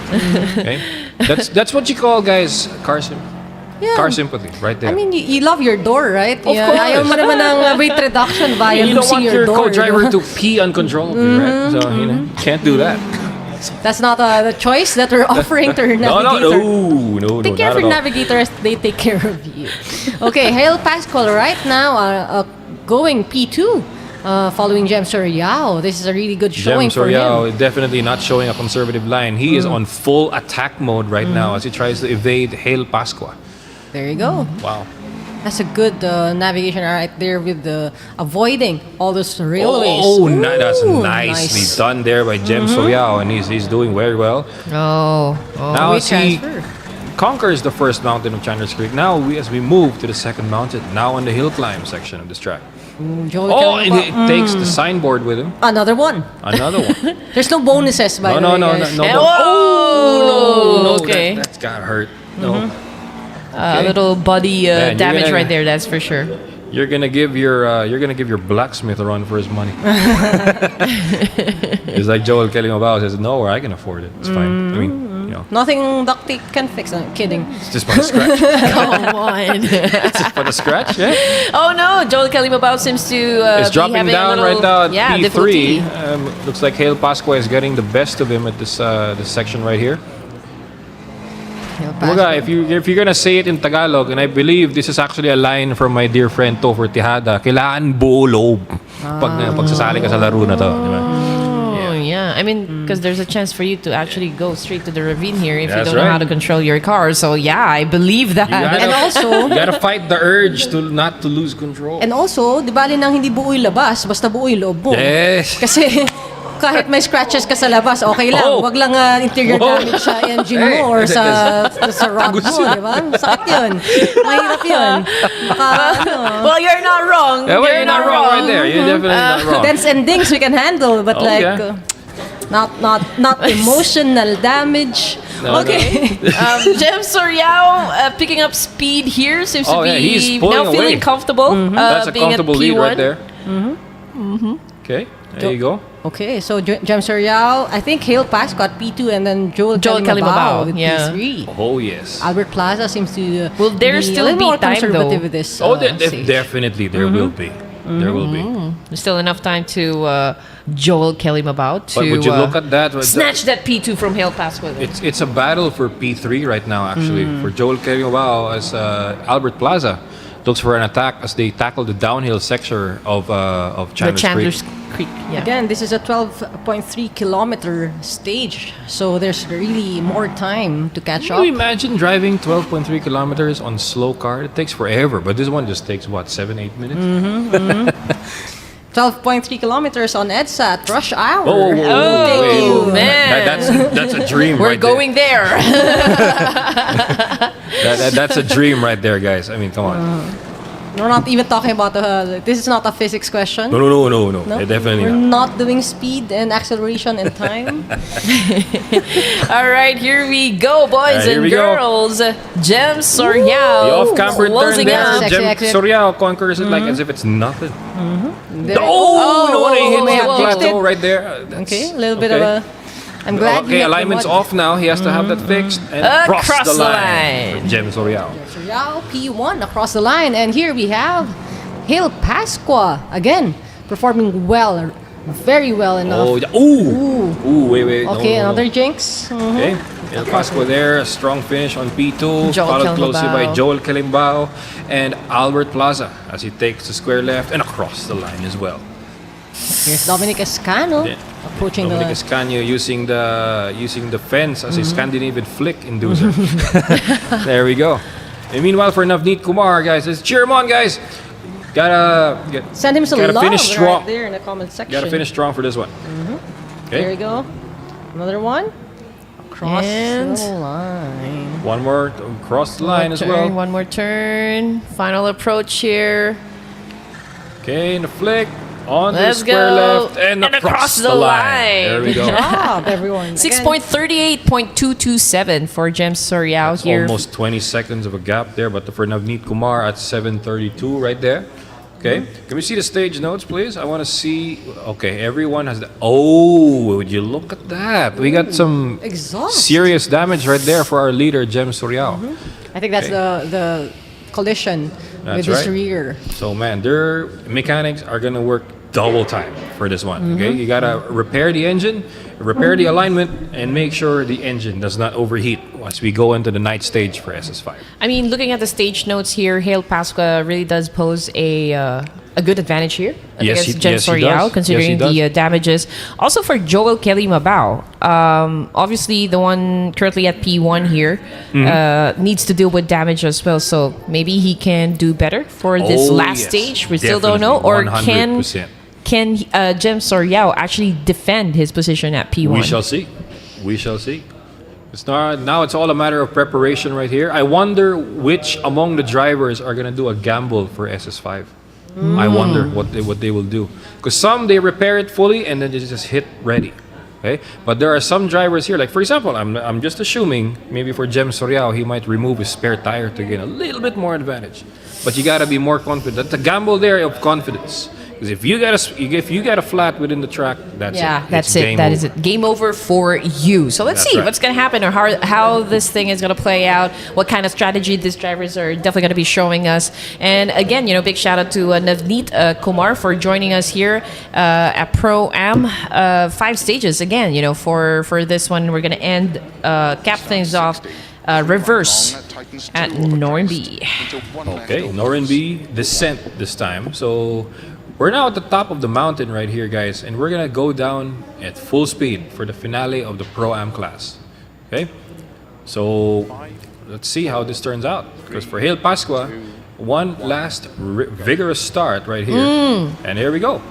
Speaker 15: Okay, that's what you call, guys,
Speaker 16: Yeah.
Speaker 15: car sympathy, right there.
Speaker 16: I mean, you love your door, right?
Speaker 15: Of course.
Speaker 16: Ayaw mo naman ng weight reduction via
Speaker 15: you don't
Speaker 16: losing
Speaker 15: want
Speaker 16: your
Speaker 15: your
Speaker 16: door.
Speaker 15: co-driver to pee uncontrollably, right? So can't do that.
Speaker 16: That's not the choice that we're offering to our
Speaker 15: No,
Speaker 16: navigator.
Speaker 15: no,
Speaker 16: Take care
Speaker 15: not
Speaker 16: of
Speaker 15: at
Speaker 16: your
Speaker 15: all.
Speaker 16: navigators, they take care of you. Okay, Hale Pascual right now going P2 following Jem Soriao. This is a really good showing
Speaker 15: Jem
Speaker 16: for
Speaker 15: Soriao
Speaker 16: him.
Speaker 15: is definitely not showing a conservative line. He is on full attack mode right now as he tries to evade Hale Pascua.
Speaker 16: There you go.
Speaker 15: Wow.
Speaker 16: That's a good navigation right there with avoiding all those railways.
Speaker 15: That's
Speaker 16: Ooh,
Speaker 15: nicely
Speaker 16: nice.
Speaker 15: done there by Jem Soriao, and he's doing very well.
Speaker 4: Oh,
Speaker 15: Now
Speaker 16: Weight
Speaker 15: as he
Speaker 16: transfer.
Speaker 15: conquers the first mountain of Chandler's Creek, now as we move to the second mountain, now on the hill climb section of this track.
Speaker 16: Joel
Speaker 15: Oh, and
Speaker 16: Kelly-Mabao.
Speaker 15: it takes the signboard with him.
Speaker 16: Another one.
Speaker 15: Another one.
Speaker 16: There's no bonuses by the
Speaker 15: No,
Speaker 16: way,
Speaker 15: no,
Speaker 16: guys.
Speaker 15: no.
Speaker 4: Oh,
Speaker 15: no,
Speaker 4: okay.
Speaker 15: That's got hurt. No.
Speaker 4: A little body
Speaker 15: Man, you're
Speaker 4: damage
Speaker 15: gonna-
Speaker 4: right there, that's for sure.
Speaker 15: You're gonna give your blacksmith a run for his money. It's like Joel Kelly-Mabao says, no, I can afford it. It's fine. I mean,
Speaker 16: Nothing duct tape can fix. I'm kidding.
Speaker 15: it's just for the scratch.
Speaker 4: Come on.
Speaker 15: It's just for the scratch, yeah.
Speaker 4: Oh no, Joel Kelly-Mabao seems to
Speaker 15: It's
Speaker 4: be
Speaker 15: dropping
Speaker 4: having
Speaker 15: down
Speaker 4: a little,
Speaker 15: right now at
Speaker 4: yeah,
Speaker 15: P3.
Speaker 4: difficulty.
Speaker 15: Looks like Hale Pascua is getting the best of him at this section right here. Kumbaga, if you're gonna say it in Tagalog, and I believe this is actually a line from my dear friend Topher Tejada, kailangan buo loob pag sasali ka sa laro na to, di ba?
Speaker 4: Oh yeah, I mean, because there's a chance for you to actually go straight to the ravine here if
Speaker 15: That's
Speaker 4: you don't know how
Speaker 15: right.
Speaker 4: to control your car. So yeah, I believe that.
Speaker 16: And also,
Speaker 15: You gotta fight the urge to not to lose control.
Speaker 16: And also, di bali nang hindi buo yung labas, basta buo yung loob mo.
Speaker 15: Yes.
Speaker 16: Kasi kahit may scratches ka sa labas, okay lang.
Speaker 15: Oh.
Speaker 16: Wag lang interior
Speaker 15: Oh.
Speaker 16: damage sa engine mo or sa rod mo, di ba? Sakit yun. Mahirap yun. Baka,
Speaker 4: Well, you're not wrong.
Speaker 15: Yeah, well, you're not wrong right there. You're definitely not wrong.
Speaker 16: dents and dings we can handle, but
Speaker 15: Oh,
Speaker 16: like,
Speaker 15: yeah.
Speaker 16: not emotional damage.
Speaker 15: No,
Speaker 16: Okay.
Speaker 4: Jem Soriao picking up speed here seems to
Speaker 15: Oh, yeah, he's
Speaker 4: be
Speaker 15: pulling
Speaker 4: now feeling
Speaker 15: away.
Speaker 4: comfortable.
Speaker 15: That's a
Speaker 4: being at
Speaker 15: comfortable lead
Speaker 4: P1.
Speaker 15: right there. Okay, there you go.
Speaker 16: Okay, so Jem Soriao, I think Hale Pass got P2 and then Joel
Speaker 4: Kelly-Mabao,
Speaker 16: with
Speaker 4: yeah.
Speaker 16: P3.
Speaker 15: Oh yes.
Speaker 16: Albert Plaza seems to
Speaker 4: Will there
Speaker 16: be
Speaker 4: still
Speaker 16: a little
Speaker 4: be
Speaker 16: more
Speaker 4: time,
Speaker 16: conservative
Speaker 4: though?
Speaker 16: with this.
Speaker 15: Oh,
Speaker 16: stage.
Speaker 15: definitely there will be. There will be.
Speaker 4: There's still enough time to Joel Kelly-Mabao to
Speaker 15: But would you look at that?
Speaker 4: snatch that P2 from Hale Pass with it.
Speaker 15: It's a battle for P3 right now, actually. For Joel Kelly-Mabao as Albert Plaza looks for an attack as they tackle the downhill section of Chandler's Creek.
Speaker 4: Creek. Yeah.
Speaker 16: Again, this is a 12.3 kilometer stage, so there's really more time to catch
Speaker 15: Can
Speaker 16: up.
Speaker 15: you imagine driving 12.3 kilometers on slow car? It takes forever, but this one just takes, what, 7-8 minutes?
Speaker 16: 12.3 kilometers on EDSA, rush hour.
Speaker 15: Oh,
Speaker 16: Thank you.
Speaker 4: man.
Speaker 15: That's a dream
Speaker 4: We're
Speaker 15: right
Speaker 4: going there.
Speaker 15: That's a dream right there, guys. I mean, come on.
Speaker 16: We're not even talking about this is not a physics question.
Speaker 15: No.
Speaker 16: No?
Speaker 15: Definitely
Speaker 16: We're
Speaker 15: not.
Speaker 16: not doing speed and acceleration and time.
Speaker 4: All right, here we go, boys
Speaker 15: Here
Speaker 4: and
Speaker 15: we go.
Speaker 4: girls. Jem
Speaker 15: The
Speaker 4: Soriao
Speaker 15: off-camber turn
Speaker 4: closing
Speaker 15: there.
Speaker 4: out.
Speaker 16: Sexy
Speaker 15: Jem
Speaker 16: exit.
Speaker 15: Soriao conquers it like as if it's nothing.
Speaker 16: There-
Speaker 15: Oh, he hits
Speaker 16: we
Speaker 15: the
Speaker 16: have jinxed
Speaker 15: plateau
Speaker 16: it.
Speaker 15: right there.
Speaker 16: Okay, a little bit of a. I'm glad.
Speaker 15: Okay, alignment's off now. He has to have that fixed and
Speaker 4: Across
Speaker 15: cross the
Speaker 4: the
Speaker 15: line.
Speaker 4: line.
Speaker 15: For Jem Soriao.
Speaker 16: Soriao P1 across the line, and here we have Hale Pascua again performing well, very well enough.
Speaker 15: Oh, yeah. Ooh, wait.
Speaker 16: Okay,
Speaker 15: no.
Speaker 16: another jinx.
Speaker 15: Okay, El Pascua there, a strong finish on P2,
Speaker 4: Joel
Speaker 15: followed closely by
Speaker 4: Kelly-Mabao.
Speaker 15: Joel Kelly-Mabao and Albert Plaza as he takes the square left and across the line as well.
Speaker 16: Here's Dominic Escano
Speaker 15: Yeah.
Speaker 16: approaching
Speaker 15: Dominic
Speaker 16: the.
Speaker 15: Escanio using the fence as a Scandinavian flick inducer. There we go. And meanwhile, for Navneet Kumar, guys, let's cheer him on, guys.
Speaker 16: Send him some
Speaker 15: gotta
Speaker 16: love
Speaker 15: finish strong.
Speaker 16: right there in the comment section.
Speaker 15: Gotta finish strong for this one. Okay.
Speaker 16: There you go. Another one. Cross
Speaker 4: And
Speaker 16: the line.
Speaker 15: One more to cross the line as well.
Speaker 4: One more turn. Final approach here.
Speaker 15: Okay, and the flick on the
Speaker 4: Let's
Speaker 15: square
Speaker 4: go.
Speaker 15: left and,
Speaker 4: And
Speaker 15: across the line. There we go.
Speaker 16: Good job, everyone.
Speaker 4: 6.38.227 for James Soriao here.
Speaker 15: Almost 20 seconds of a gap there, but for Navneet Kumar at 7:32 right there. Okay, can we see the stage notes, please? I want to see. Okay, everyone has the. Oh, would you look at that? We got some
Speaker 16: Exhaust.
Speaker 15: serious damage right there for our leader, Jem Soriao.
Speaker 16: I think that's the collision with his rear.
Speaker 15: So man, their mechanics are gonna work double time for this one. Okay, you gotta repair the engine, repair the alignment, and make sure the engine does not overheat once we go into the night stage for SS5.
Speaker 4: I mean, looking at the stage notes here, Hale Pasqua really does pose a good advantage here against James Soriao, considering the damages. Also for Joel Kelly Mabao, obviously the one currently at P1 here needs to deal with damage as well. So maybe he can do better for this last stage. We still don't know. Or
Speaker 15: 100%.
Speaker 4: can James Soriao actually defend his position at P1?
Speaker 15: We shall see. We shall see. It's not now. It's all a matter of preparation right here. I wonder which among the drivers are gonna do a gamble for SS5. I wonder what they will do, because some they repair it fully and then they just hit ready. Okay, but there are some drivers here, like for example, I'm just assuming maybe for Jem Soriao he might remove his spare tire to gain a little bit more advantage. But you gotta be more confident. That's a gamble there of confidence. Because if you got a flat within the track, that's it.
Speaker 4: Yeah, that's it. That is it. Game over for you. So let's see what's going to happen, or how this thing is going to play out. What kind of strategy these drivers are definitely going to be showing us. And again, big shout out to Navneet Kumar for joining us here at Pro Am. 5 stages again. For this one, we're going to cap things off. Reverse at Nornby.
Speaker 15: Okay, Nornby descent this time. So we're now at the top of the mountain right here, guys, and we're gonna go down at full speed for the finale of the Pro-Am class. Okay, so let's see how this turns out. Because for Hale Pasqua, one last vigorous start right here, and here we go.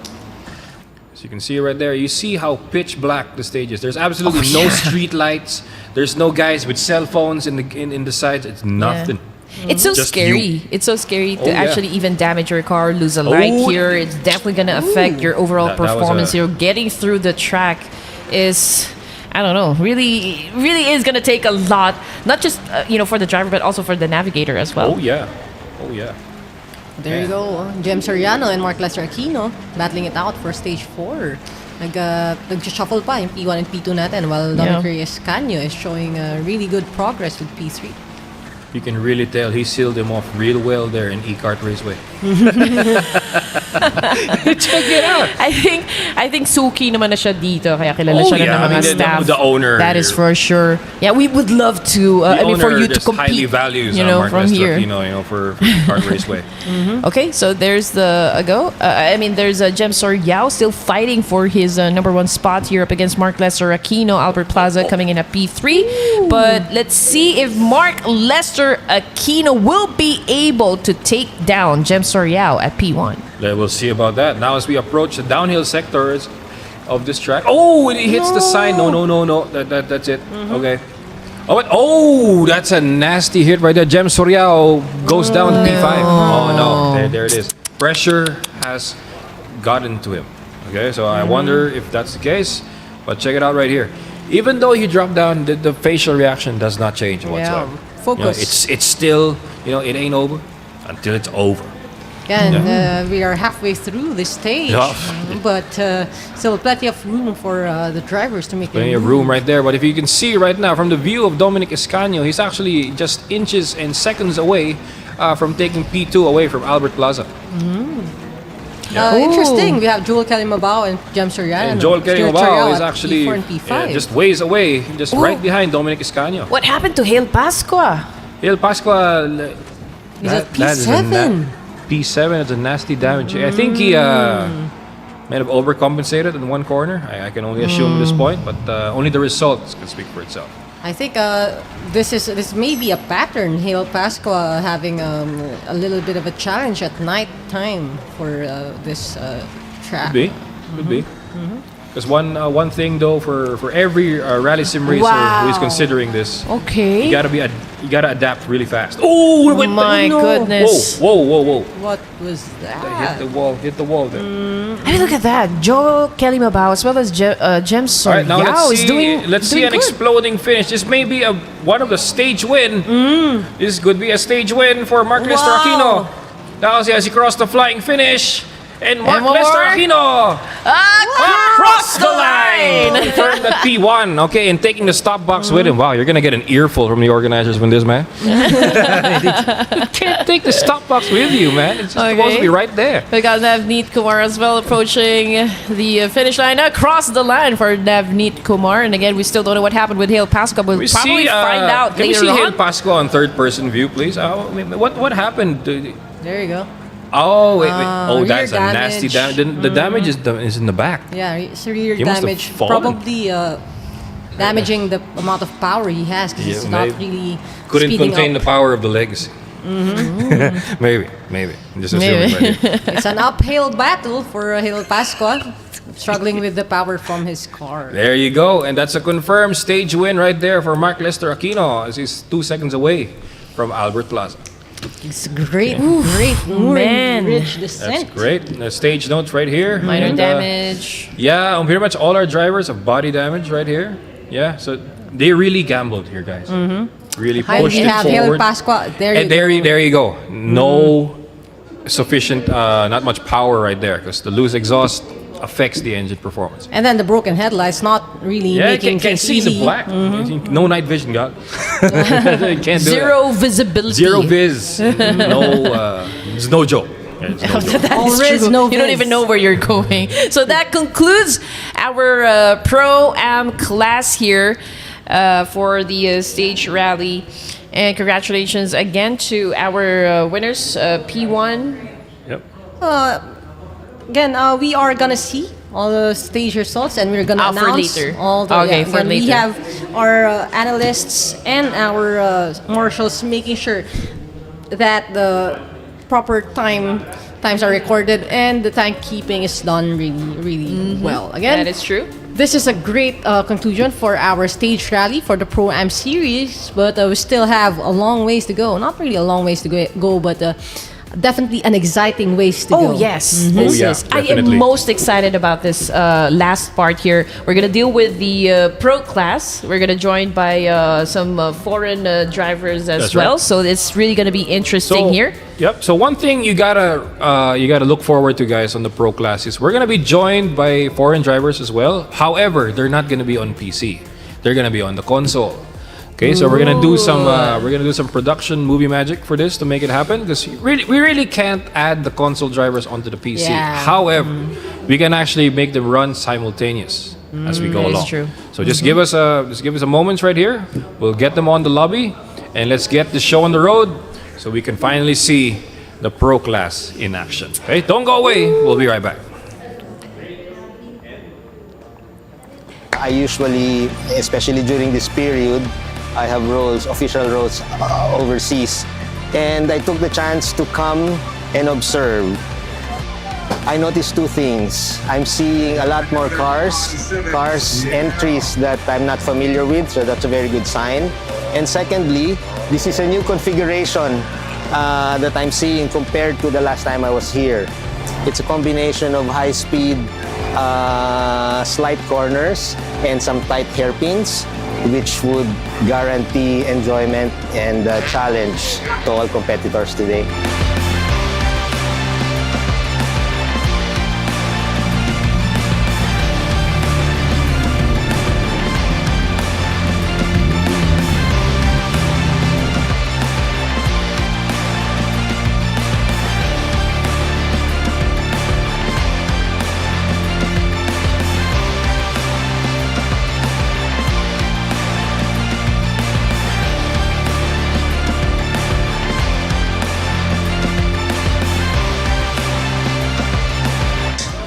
Speaker 15: So you can see right there, you see how pitch black the stage is. There's absolutely no street lights. There's no guys with cell phones in the sides. It's nothing.
Speaker 4: Yeah. It's so scary. It's so scary to actually even damage your car, lose a light here. It's definitely going to affect your overall performance here. Getting through the track is, I don't know, really is going to take a lot. Not just, for the driver, but also for the navigator as well.
Speaker 15: Oh, yeah. Oh, yeah.
Speaker 16: There you go. Jem Soriano and Mark Lester Aquino battling it out for stage 4. Nag-shuffle pa yung P1 and P2 natin, while Dominic Reyes Canyo is showing really good progress with P3.
Speaker 15: You can really tell he sealed him off real well there in E-Kart Raceway. Check it out.
Speaker 4: I think Suki naman na siya dito, kaya kilala siya ng mga staff.
Speaker 15: The owner.
Speaker 4: That is for sure. Yeah, we would love to. For you to compete.
Speaker 15: Highly values Mark
Speaker 4: from here.
Speaker 15: For E-Kart Raceway.
Speaker 4: Okay, so there's the go. There's Jem Soriao still fighting for his number 1 spot here up against Mark Lester Aquino. Albert Plaza coming in at P3. But let's see if Mark Lester Aquino will be able to take down Jem Soriao at P1.
Speaker 15: We'll see about that. Now as we approach the downhill sectors of this track. Oh, it hits the sign. No. That's it. Okay. Oh, that's a nasty hit right there. Jem Soriao goes down to P5. Oh, no. There it is. Pressure has gotten to him. Okay, so I wonder if that's the case. But check it out right here. Even though he dropped down, the facial reaction does not change whatsoever.
Speaker 16: Focus.
Speaker 15: It's still, it ain't over until it's over.
Speaker 16: And we are halfway through this stage, but still plenty of room for the drivers to make
Speaker 15: plenty of room right there. But if you can see right now from the view of Dominic Escanio, he's actually just inches and seconds away from taking P2 away from Albert Plaza.
Speaker 16: Interesting. We have Joel Kelly Mabao and Jem Soriano.
Speaker 15: And Joel Kelly Mabao is actually
Speaker 16: P4 and P5.
Speaker 15: Just ways away, just right behind Dominic Escanio.
Speaker 4: What happened to Hale Pasqua?
Speaker 15: Hale Pasqua,
Speaker 16: he's at P7.
Speaker 15: P7 is a nasty damage. I think he might have overcompensated in one corner. I can only assume at this point, but only the results can speak for itself.
Speaker 16: I think this may be a pattern. Hail Pascua having a little bit of a challenge at night time for this track.
Speaker 15: Could be. Because one thing though for every rally sim racer who is considering this,
Speaker 4: Okay.
Speaker 15: you gotta adapt really fast. Oh
Speaker 4: my goodness.
Speaker 15: Whoa!
Speaker 16: What was that?
Speaker 15: Hit the wall there.
Speaker 4: I mean, look at that. Joe Kelly Mabao as well as Jem
Speaker 15: All right, now
Speaker 4: Soriao is
Speaker 15: let's see
Speaker 4: doing
Speaker 15: an
Speaker 4: good.
Speaker 15: exploding finish. This may be one of the stage win. This could be a stage win for Mark Lester
Speaker 4: Wow.
Speaker 15: Aquino. Now as he crossed the flying finish. And Mark
Speaker 4: more.
Speaker 15: Lester Aquino
Speaker 4: Across the line.
Speaker 15: confirmed that P1. Okay, and taking the stop box with him. Wow, you're gonna get an earful from the organizers when this, man. You can't take the stop box with you, man. It's just supposed to be right there.
Speaker 4: We got Navneet Kumar as well approaching the finish line. Across the line for Navneet Kumar. And again, we still don't know what happened with Hail Pascua. We'll probably find out
Speaker 15: Can we
Speaker 4: later
Speaker 15: see Hail
Speaker 4: on.
Speaker 15: Pascua on third-person view, please? What happened?
Speaker 16: There you go.
Speaker 15: Oh, wait. Oh,
Speaker 16: rear
Speaker 15: that's a nasty damage. The damage is in the back.
Speaker 16: Yeah, it's rear
Speaker 15: He must have
Speaker 16: damage.
Speaker 15: fallen.
Speaker 16: Probably damaging the amount of power he has because it's not really
Speaker 15: Couldn't
Speaker 16: speeding
Speaker 15: contain
Speaker 16: up.
Speaker 15: the power of the legs. maybe. I'm just assuming. Right here.
Speaker 16: It's an uphill battle for Hail Pascua, struggling with the power from his car.
Speaker 15: There you go, and that's a confirmed stage win right there for Mark Lester Aquino as he's 2 seconds away from Albert Plaza.
Speaker 16: It's great,
Speaker 4: man.
Speaker 16: rich descent.
Speaker 15: That's great. The stage notes right here.
Speaker 4: Minor
Speaker 15: And,
Speaker 4: damage.
Speaker 15: Yeah, pretty much all our drivers have body damage right here. Yeah, so they really gambled here, guys. Really pushed
Speaker 16: We
Speaker 15: it
Speaker 16: have Hail
Speaker 15: forward.
Speaker 16: Pascua. There you
Speaker 15: And
Speaker 16: go.
Speaker 15: there you go. No sufficient, not much power right there because the loose exhaust affects the engine performance.
Speaker 16: And then the broken headlights not really
Speaker 15: Yeah, you
Speaker 16: making
Speaker 15: can't
Speaker 16: things
Speaker 15: see the
Speaker 16: easy.
Speaker 15: black. No night vision, God. You can't do
Speaker 4: Zero visibility.
Speaker 15: Zero viz. There's no joke. Yeah, it's no joke.
Speaker 4: That is
Speaker 16: Always
Speaker 4: true.
Speaker 16: no
Speaker 4: You don't
Speaker 16: viz.
Speaker 4: even know where you're going. So that concludes our Pro-Am class here for the stage rally. And congratulations again to our winners, P1.
Speaker 15: Yep.
Speaker 16: Again, we are gonna see all the stage results, and we're gonna
Speaker 4: For
Speaker 16: announce
Speaker 4: later.
Speaker 16: all the.
Speaker 4: Okay, for
Speaker 16: again, We
Speaker 4: later.
Speaker 16: have our analysts and our marshals making sure that the proper times are recorded and the timekeeping is done really well. Again,
Speaker 4: That is true.
Speaker 16: this is a great conclusion for our stage rally for the Pro-Am series, but we still have a long ways to go. Not really a long ways to go, but definitely an exciting ways to go.
Speaker 4: Oh, yes.
Speaker 15: Oh,
Speaker 4: This
Speaker 15: yeah,
Speaker 4: is. I
Speaker 15: definitely.
Speaker 4: am most excited about this last part here. We're going to deal with the pro class. We're going to join by some foreign drivers as
Speaker 15: That's
Speaker 4: well.
Speaker 15: right.
Speaker 4: So it's really going to be interesting here.
Speaker 15: Yep. So one thing you gotta look forward to, guys, on the pro class is we're gonna be joined by foreign drivers as well. However, they're not gonna be on PC. They're gonna be on the console. Okay, so we're gonna do some production movie magic for this to make it happen because we really can't add the console drivers onto the PC.
Speaker 4: Yeah.
Speaker 15: However, we can actually make them run simultaneous as we go
Speaker 4: that is
Speaker 15: along.
Speaker 4: true.
Speaker 15: So just give us a moment right here. We'll get them on the lobby and let's get the show on the road so we can finally see the pro class in action. Okay, don't go away. We'll be right back.
Speaker 2: I usually, especially during this period, I have official roles overseas. And I took the chance to come and observe. I noticed two things. I'm seeing a lot more cars entries that I'm not familiar with, so that's a very good sign. And secondly, this is a new configuration that I'm seeing compared to the last time I was here. It's a combination of high-speed slight corners and some tight hairpins, which would guarantee enjoyment and challenge to all competitors today.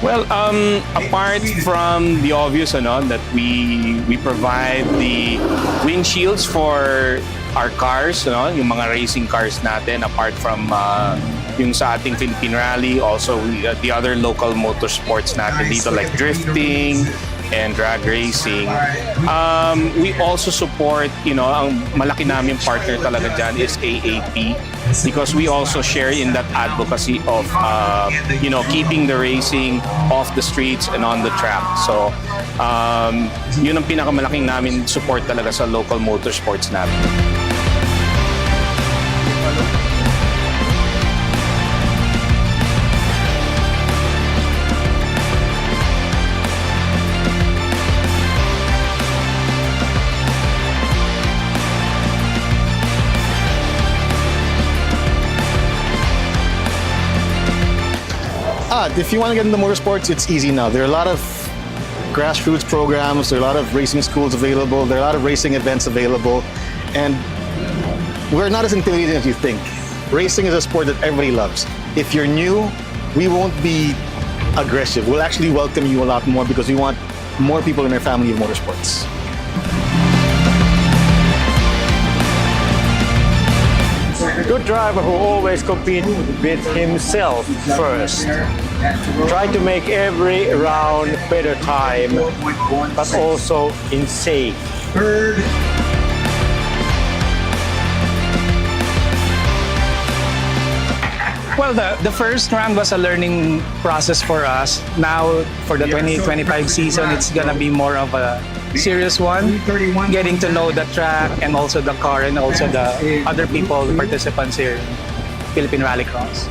Speaker 10: Well, apart from the obvious, that we provide the windshields for our cars, yung mga racing cars natin, apart from yung sa ating Philippine Rally, also the other local motorsports natin dito like drifting and drag racing. We also support, ang malaki namin partner talaga dyan is AAP, because we also share in that advocacy of, keeping the racing off the streets and on the track. So, yun ang pinakamalaking namin support talaga sa local motorsports natin.
Speaker 17: If you want to get into motorsports, it's easy now. There are a lot of grassroots programs, there are a lot of racing schools available, there are a lot of racing events available, and we're not as intimidating as you think. Racing is a sport that everybody loves. If you're new, we won't be aggressive. We'll actually welcome you a lot more because we want more people in our family of motorsports.
Speaker 6: Good driver who always competes with himself first. Try to make every round better time, but also in safe.
Speaker 22: Well, the first round was a learning process for us. Now, for the 2025 season, it's gonna be more of a serious one, getting to know the track and also the car and also the other people, participants here in Philippine Rallycross.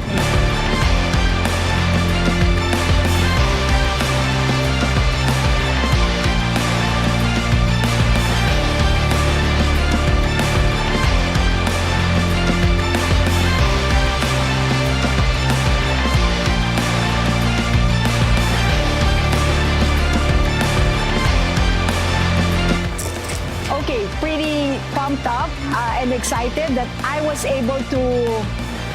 Speaker 7: Pretty pumped up and excited that I was able to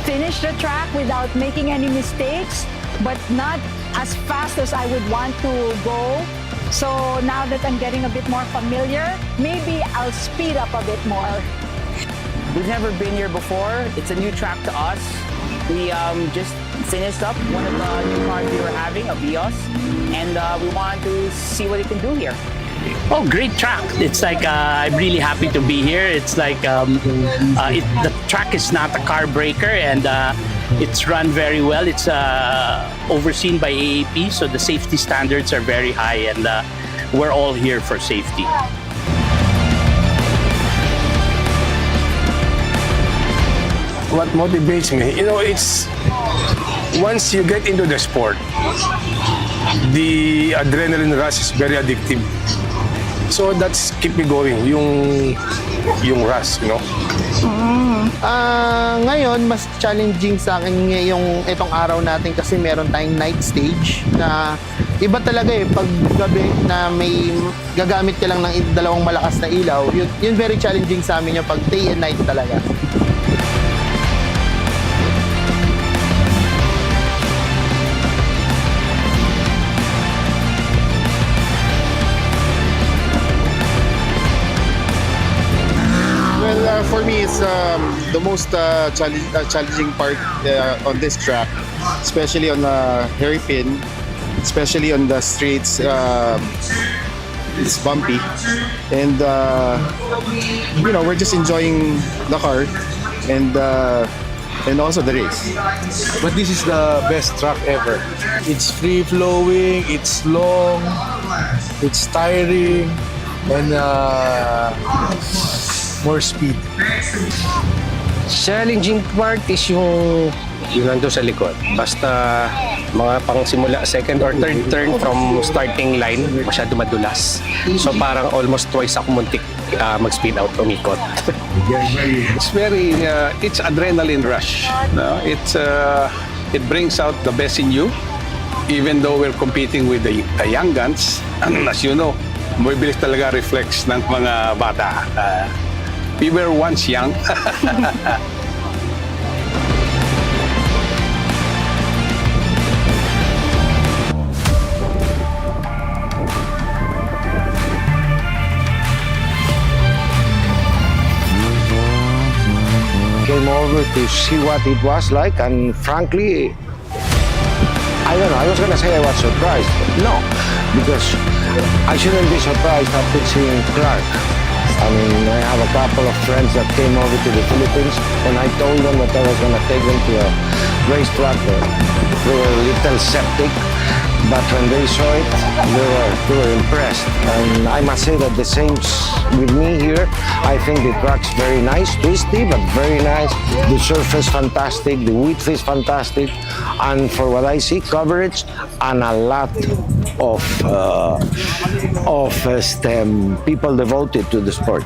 Speaker 7: finish the track without making any mistakes, but not as fast as I would want to go. So now that I'm getting a bit more familiar, maybe I'll speed up a bit more.
Speaker 8: We've never been here before. It's a new track to us. We just finished up one of the new cars we were having, a Vios, and we want to see what it can do here.
Speaker 9: Oh, great track. It's like I'm really happy to be here. It's like the track is not a car breaker, and it's run very well. It's overseen by AAP, so the safety standards are very high, and we're all here for safety.
Speaker 10: What motivates me, it's once you get into the sport, the adrenaline rush is very addictive. So that's keep me going, yung rush,
Speaker 2: Ngayon, mas challenging sa akin itong araw natin kasi meron tayong night stage na iba talaga pag gabi na may gagamit ka lang ng dalawang malakas na ilaw, yun very challenging sa amin yung pag day and night talaga.
Speaker 11: For me, it's the most challenging part on this track, especially on the hairpin, especially on the straights. It's bumpy, and we're just enjoying the car and also the race.
Speaker 19: But this is the best track ever. It's free flowing, it's long, it's tiring, and more speed.
Speaker 10: Challenging part is yung nandun sa likod. Basta mga pangsimula, second or third turn from starting line, masyado madulas. So parang almost twice ako muntik mag-speed out, umikot.
Speaker 13: It's adrenaline rush. No? It brings out the best in you, even though we're competing with the young guns. As you know, mabibilis talaga reflex ng mga bata. We were once young.
Speaker 18: came over to see what it was like, and frankly, I don't know, I was gonna say I was surprised. No, because I shouldn't be surprised after seeing Clark. I mean, I have a couple of friends that came over to the Philippines, and I told them that I was gonna take them to a racetrack. They were a little skeptic, but when they saw it, they were impressed. And I must say that the same with me here. I think the track's very nice, twisty, but very nice. The surface fantastic, the width is fantastic, and for what I see, coverage and a lot of people devoted to the sport.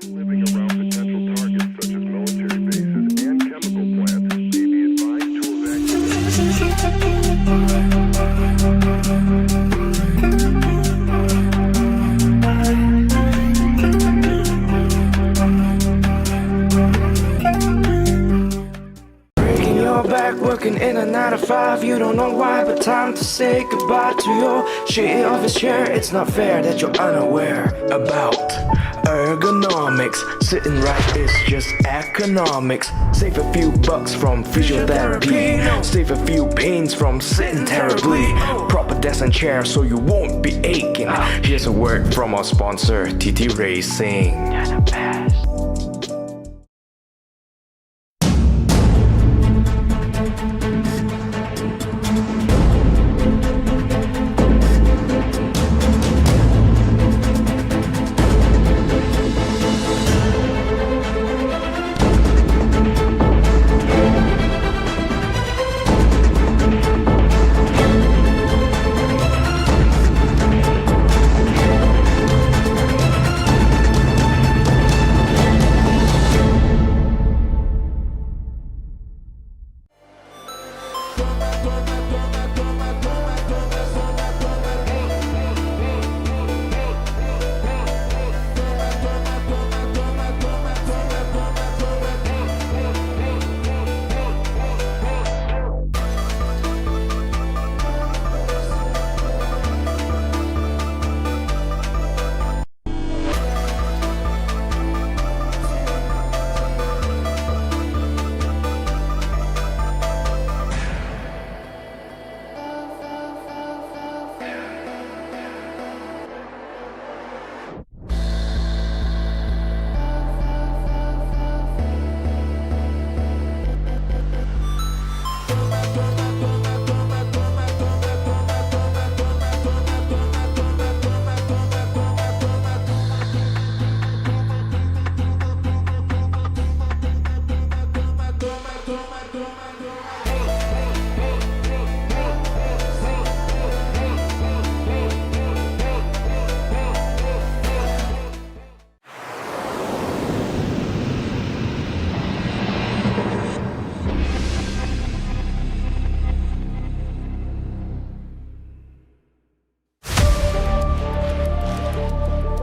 Speaker 14: Living around potential targets such as military bases and chemical plants may be advised to
Speaker 1: Breaking your back, working in a 9 to 5. You don't know why, but time to say goodbye to your shitty office chair. It's not fair that you're unaware about ergonomics. Sitting right is just economics. Save a few bucks from physiotherapy. Save a few pains from sitting terribly. Proper desk and chair so you won't be aching. Here's a word from our sponsor, TT Racing.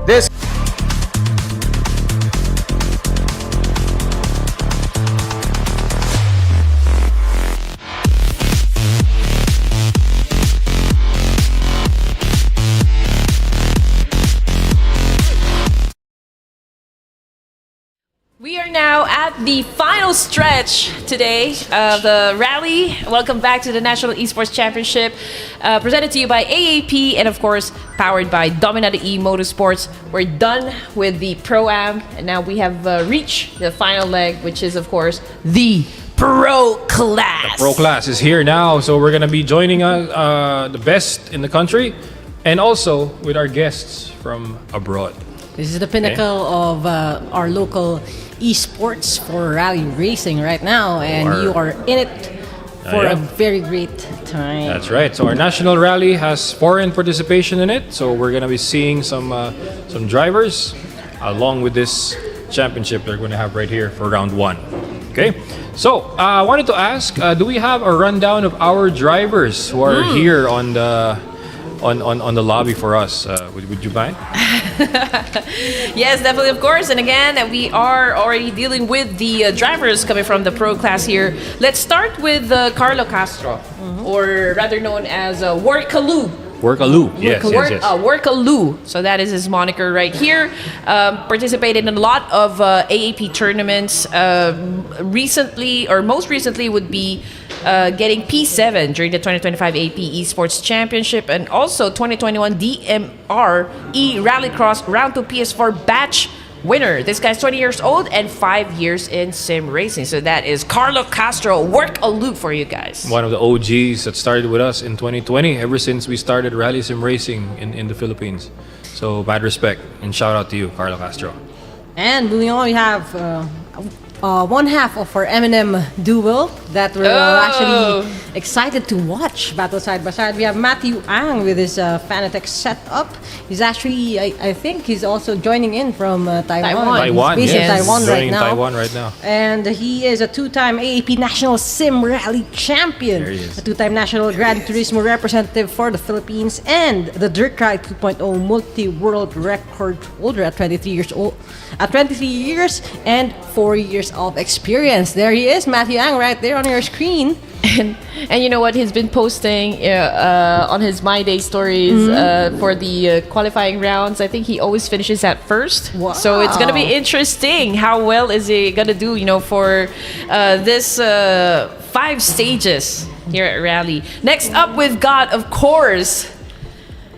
Speaker 20: This
Speaker 4: We are now at the final stretch today of the rally. Welcome back to the National Esports Championship, presented to you by AAP and, of course, powered by E-Motorsports. We're done with the Pro-Am, and now we have reached the final leg, which is, of course, the Pro Class.
Speaker 15: The Pro Class is here now, so we're going to be joining the best in the country and also with our guests from abroad.
Speaker 16: This is the pinnacle of our local esports for rally racing right now, and you are in it for a very great time.
Speaker 15: That's right. So our national rally has foreign participation in it, so we're going to be seeing some drivers along with this championship they're going to have right here for round one. Okay, so I wanted to ask, do we have a rundown of our drivers who are here on the on the lobby for us. Would you mind?
Speaker 4: Yes, definitely, of course. And again, we are already dealing with the drivers coming from the pro class here. Let's start with Carlo Castro, or rather known as Workaloo.
Speaker 15: Workaloo, yes.
Speaker 4: Workaloo. So that is his moniker right here. Participated in a lot of AAP tournaments. Recently, or most recently, would be getting P7 during the 2025 AAP Esports Championship, and also 2021 DMR Rallycross Round 2 PS4 batch winner. This guy's 20 years old and 5 years in sim racing. So that is Carlo Castro. Work a loop for you guys.
Speaker 15: One of the OGs that started with us in 2020, ever since we started rally sim racing in the Philippines. So mad respect and shout out to you, Carlo Castro.
Speaker 16: And moving on, we have one half of our Eminem duel that we're actually excited to watch battle side by side. We have Matthew Ang with his Fanatec setup. He's actually, I think he's also joining in from Taiwan. He's based in Taiwan right now.
Speaker 15: Taiwan right now.
Speaker 16: And he is a two-time AAP National Sim Rally champion.
Speaker 15: There he is.
Speaker 16: A two-time National Gran Turismo representative for the Philippines, and the Dirt Ride 2.0 multi-world record holder at 23 years old. At 23 years and 4 years of experience. There he is, Matthew Ang, right there on your screen.
Speaker 4: And you know what? He's been posting on his My Day stories for the qualifying rounds. I think he always finishes at first.
Speaker 16: Wow.
Speaker 4: So it's going to be interesting. How well is he going to do, for this 5 stages here at Rally? Next up, we've got, of course,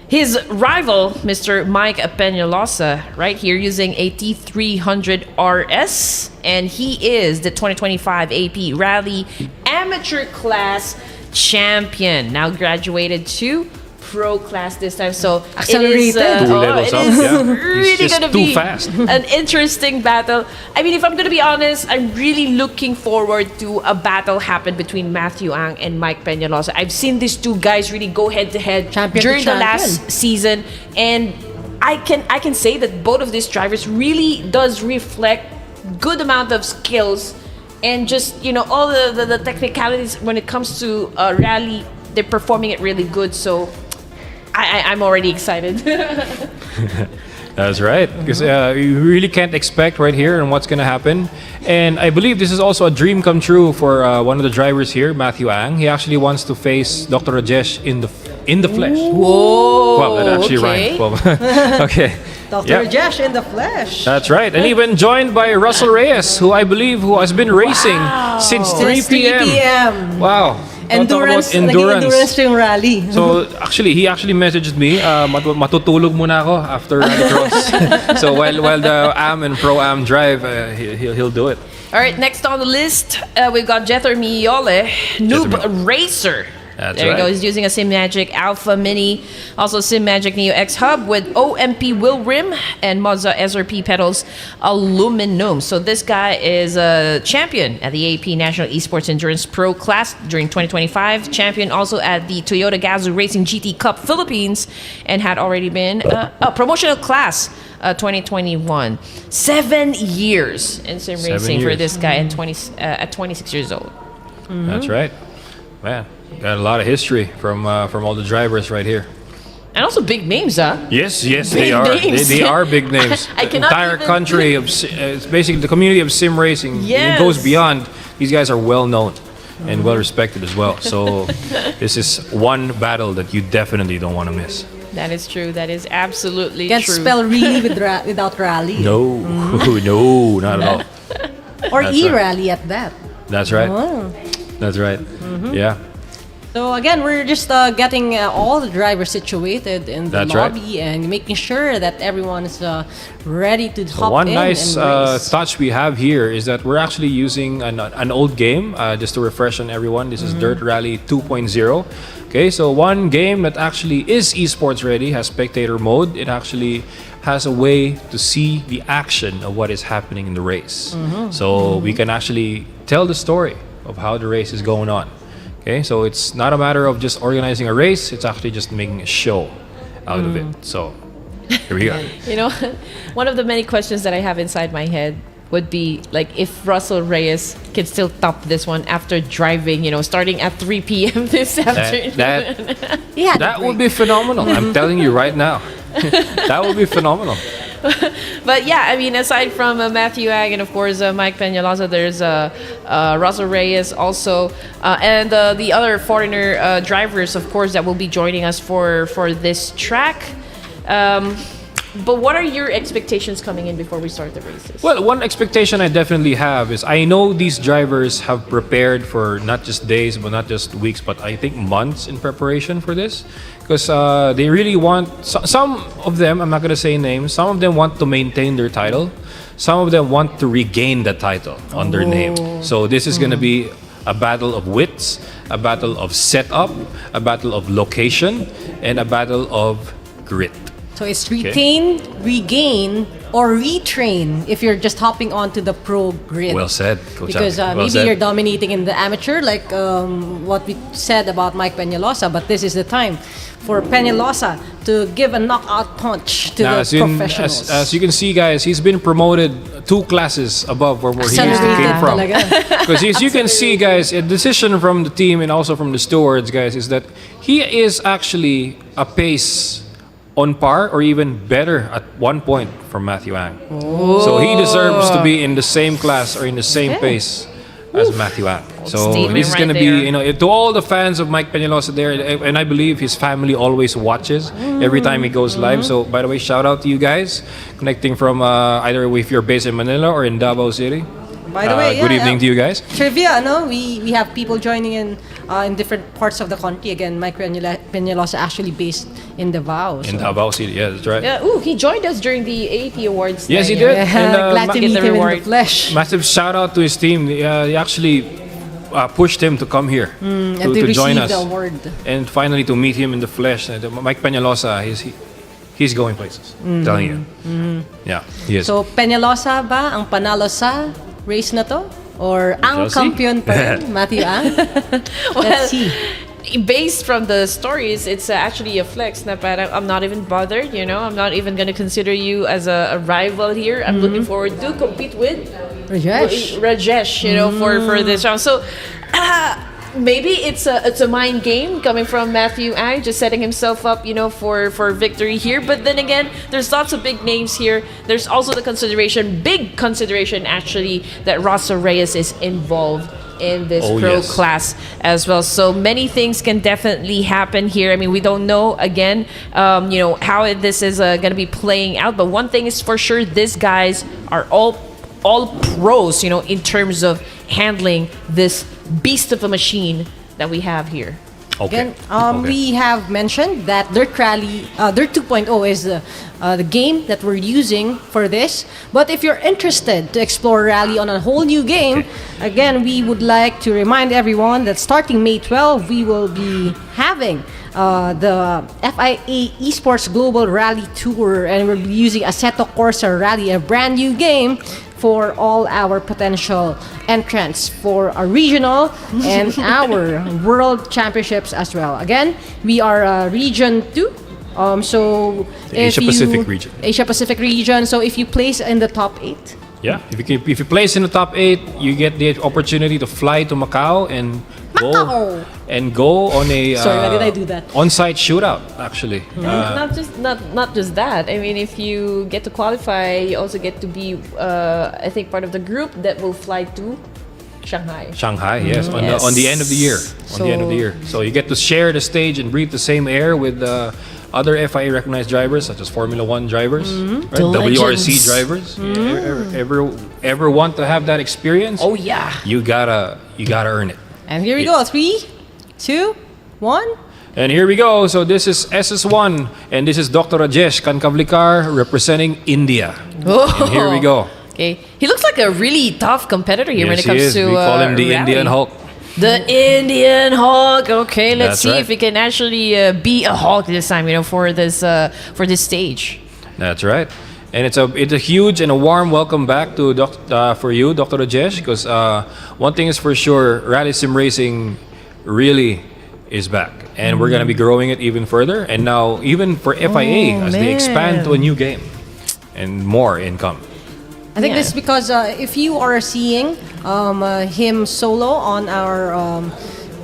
Speaker 4: his rival, Mr. Mike Peñalosa, right here using a T300 RS. And he is the 2025 AP Rally Amateur Class Champion. Now graduated to Pro Class this time. So
Speaker 16: accelerated.
Speaker 4: It is,
Speaker 15: 2 levels up,
Speaker 4: really
Speaker 15: He's
Speaker 4: going to
Speaker 15: too
Speaker 4: be
Speaker 15: fast.
Speaker 4: an interesting battle. I mean, if I'm going to be honest, I'm really looking forward to a battle happen between Matthew Ang and Mike Peñalosa. I've seen these two guys really go head to head during the last season, and I can say that both of these drivers really does reflect good amount of skills and just all the technicalities when it comes to rally. They're performing it really good, so I'm already excited.
Speaker 15: That's right, because you really can't expect right here and what's going to happen. And I believe this is also a dream come true for one of the drivers here, Matthew Ang. He actually wants to face Dr. Rajesh in the flesh.
Speaker 4: Whoa!
Speaker 15: Well, that actually rhymed. Well, okay.
Speaker 16: Dr. Rajesh in the flesh.
Speaker 15: That's right. And even joined by Russell Reyes, who has been racing since 3 p.m. Wow.
Speaker 16: Endurance yung rally.
Speaker 15: So he actually messaged me, matutulog muna ako after Rallycross. So while the AM and Pro Am drive, he'll do it.
Speaker 4: All right, next on the list, we've got Jether Miole, Noob Racer. There you go. He's using a SimMagic Alpha Mini, also SimMagic Neo X Hub with OMP wheel rim and Mazda SRP pedals aluminum. So this guy is a champion at the AAP National Esports Endurance Pro Class during 2025. Champion also at the Toyota Gazoo Racing GT Cup Philippines, and had already been a promotional class 2021. 7 years in sim racing for this guy at 26 years old.
Speaker 15: That's right, man. Got a lot of history from all the drivers right here.
Speaker 4: And also big names, huh?
Speaker 15: Yes,
Speaker 4: Big
Speaker 15: they are.
Speaker 4: names.
Speaker 15: They are big names.
Speaker 4: I
Speaker 15: The
Speaker 4: cannot
Speaker 15: entire
Speaker 4: even-
Speaker 15: country of it's basically the community of sim racing.
Speaker 4: Yes.
Speaker 15: It goes beyond. These guys are well known and well respected as well. So this is one battle that you definitely don't want to miss.
Speaker 4: That is true. That is absolutely
Speaker 16: Can't
Speaker 4: true.
Speaker 16: spell really without rally.
Speaker 15: No, no, not at all.
Speaker 16: Or
Speaker 15: That's
Speaker 16: e-rally at that.
Speaker 15: That's right.
Speaker 16: Oh.
Speaker 15: That's right. Yeah.
Speaker 16: So again, we're just getting all the drivers situated in the
Speaker 15: That's right.
Speaker 16: lobby and making sure that everyone is ready to hop
Speaker 15: One
Speaker 16: in
Speaker 15: nice
Speaker 16: and race.
Speaker 15: touch we have here is that we're actually using an old game, just to refresh on everyone. This is Dirt Rally 2.0. Okay, so one game that actually is esports ready, has spectator mode. It actually has a way to see the action of what is happening in the race. So we can actually tell the story of how the race is going on. Okay, so it's not a matter of just organizing a race, it's actually just making a show out of it. So here we go.
Speaker 4: One of the many questions that I have inside my head, would be like if Russell Reyes can still top this one after driving, starting at 3 p.m. this afternoon.
Speaker 15: That would be phenomenal. I'm telling you right now. That would be phenomenal.
Speaker 4: But yeah, I mean, aside from Matthew Ag and of course Mike Peñalosa, there's Russell Reyes also, and the other foreigner drivers, of course, that will be joining us for this track. But what are your expectations coming in before we start the races?
Speaker 15: Well, one expectation I definitely have is I know these drivers have prepared for not just days, but not just weeks, but I think months in preparation for this. Because they really want, some of them, I'm not going to say names, some of them want to maintain their title. Some of them want to regain the title on their name. So this is going to be a battle of wits, a battle of setup, a battle of location, and a battle of grit.
Speaker 16: So it's retain, regain, or retrain if you're just hopping onto the pro grid.
Speaker 15: Well said, Coach.
Speaker 16: Because maybe you're dominating in the amateur, like what we said about Mike Peñalosa, but this is the time for Peñalosa to give a knockout punch to the professionals.
Speaker 15: As you can see, guys, he's been promoted 2 classes above where he used to came from. Because as you can see, guys, a decision from the team and also from the stewards, guys, is that he is actually a pace on par or even better at 1 point from Matthew Ang. So he deserves to be in the same class or in the same pace as Matthew Ang. So this is going to be, to all the fans of Mike Peñalosa there, and I believe his family always watches every time he goes live. So by the way, shout out to you guys connecting from either if you're based in Manila or in Davao City.
Speaker 16: By the way,
Speaker 15: good evening to you guys.
Speaker 16: Trivia, no? We have people joining in different parts of the country. Again, Mike Peñalosa actually based in Davao.
Speaker 15: In Davao City, yeah, that's right.
Speaker 4: Yeah, he joined us during the AAP Awards.
Speaker 15: Yes, he did. And,
Speaker 16: glad to meet him in the flesh.
Speaker 15: Massive shout out to his team. He actually pushed him to come here to join us.
Speaker 16: The award.
Speaker 15: And finally to meet him in the flesh. Mike Peñalosa, he's going places. Telling you. Yeah, he is.
Speaker 16: So Peñalosa ba ang panalo sa race na to? Or ang kampiyon pa rin, Matthew Ang? Let's see.
Speaker 4: Based from the stories, it's actually a flex na parang I'm not even bothered, I'm not even going to consider you as a rival here. I'm looking forward to compete with Rajesh, for this round. So maybe it's a mind game coming from Matthew Ang, just setting himself up, for victory here. But then again, there's lots of big names here. There's also the big consideration actually, that Russell Reyes is involved in this class as well. So many things can definitely happen here. I mean, we don't know again, how this is going to be playing out. But one thing is for sure, these guys are all pros, in terms of handling this beast of a machine that we have here.
Speaker 16: Again, we have mentioned that Dirt Rally, Dirt 2.0 is the game that we're using for this. But if you're interested to explore Rally on a whole new game, again, we would like to remind everyone that starting May 12, we will be having the FiA Esports Global Rally Tour, and we'll be using Assetto Corsa Rally, a brand new game for all our potential entrants for our regional and our world championships as well. Again, we are Region 2. So
Speaker 15: Asia Pacific region.
Speaker 16: Asia Pacific region. So if you place in the top 8.
Speaker 15: Yeah, if you place in the top 8, you get the opportunity to fly to Macau and go on a
Speaker 16: Sorry, why did I do that?
Speaker 15: on-site shootout actually.
Speaker 4: Not just that. I mean, if you get to qualify, you also get to be I think part of the group that will fly to Shanghai.
Speaker 15: Yes, on the end of the year. So you get to share the stage and breathe the same air with other FIA recognized drivers such as Formula 1 drivers, right? WRC drivers. Ever want to have that experience?
Speaker 4: Oh yeah.
Speaker 15: You gotta earn it.
Speaker 16: And here we go. 3, 2, 1.
Speaker 15: And here we go. So this is SS1 and this is Dr. Rajesh Kankavlikar representing India. And here we go.
Speaker 4: Okay. He looks like a really tough competitor here when it comes to
Speaker 15: we call him the
Speaker 4: rally.
Speaker 15: Indian Hulk.
Speaker 4: The Indian Hulk. Okay, let's see if he can actually be a Hulk this time, for this stage.
Speaker 15: That's right. And it's a huge and a warm welcome back to for you, Dr. Rajesh, because one thing is for sure, Rally Sim Racing really is back. And we're going to be growing it even further. And now even for FIA, as they expand to a new game and more income.
Speaker 16: I think this is because if you are seeing him solo on our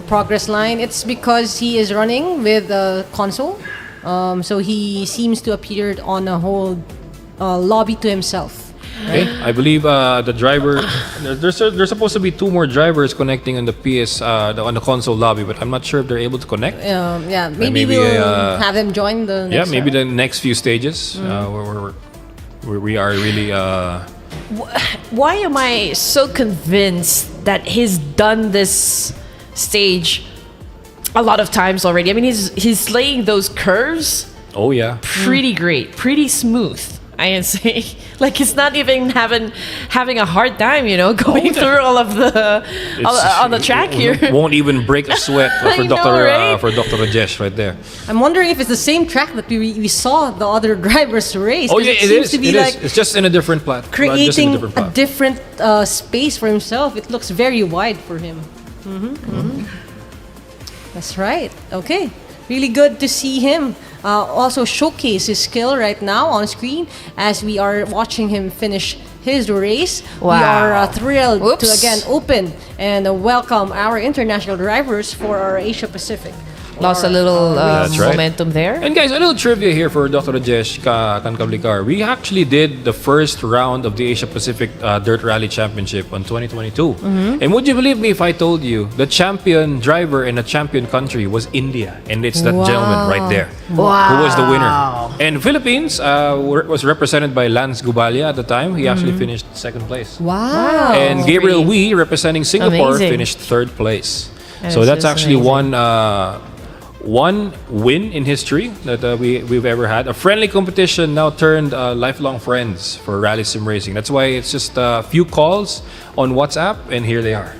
Speaker 16: progress line, it's because he is running with the console. So he seems to appear on a whole lobby to himself.
Speaker 15: Okay, I believe the driver. There's supposed to be 2 more drivers connecting on the PS on the console lobby, but I'm not sure if they're able to connect.
Speaker 16: Yeah, maybe we'll have him join the next
Speaker 15: maybe
Speaker 16: round.
Speaker 15: the next few stages where we are really.
Speaker 4: Why am I so convinced that he's done this stage a lot of times already? I mean, he's laying those curves
Speaker 15: Oh yeah.
Speaker 4: pretty great, pretty smooth. I can say, like it's not even having a hard time, going through all of the on the track here.
Speaker 15: Won't even break a sweat for
Speaker 4: I know,
Speaker 15: Dr.
Speaker 4: right?
Speaker 15: For Dr. Rajesh right there.
Speaker 16: I'm wondering if it's the same track that we saw the other drivers race.
Speaker 15: Oh
Speaker 16: 'cause
Speaker 15: yeah,
Speaker 16: it
Speaker 15: it
Speaker 16: seems
Speaker 15: is.
Speaker 16: to be
Speaker 15: It
Speaker 16: like
Speaker 15: is. It's just in a different platform.
Speaker 16: creating a different space for himself. It looks very wide for him. That's right. Okay. Really good to see him also showcase his skill right now on screen as we are watching him finish his race. We
Speaker 4: Wow.
Speaker 16: are thrilled to
Speaker 4: Oops.
Speaker 16: again open and welcome our international drivers for our Asia Pacific.
Speaker 4: Lost a little
Speaker 15: That's right.
Speaker 4: momentum there.
Speaker 15: And guys, a little trivia here for Dr. Rajesh Kankablikar. We actually did the first round of the Asia Pacific Dirt Rally Championship on 2022. And would you believe me if I told you the champion driver in the champion country was India, and it's that gentleman right there who was the winner. And Philippines was represented by Lance Gubalia at the time. He actually finished second place.
Speaker 16: Wow.
Speaker 15: And Gabriel Wee, representing Singapore,
Speaker 4: Amazing.
Speaker 15: finished third place.
Speaker 4: That
Speaker 15: So
Speaker 4: is
Speaker 15: that's
Speaker 4: just
Speaker 15: actually
Speaker 4: amazing.
Speaker 15: one win in history that we've ever had. A friendly competition now turned lifelong friends for rally sim racing. That's why it's just a few calls on WhatsApp, and here they are.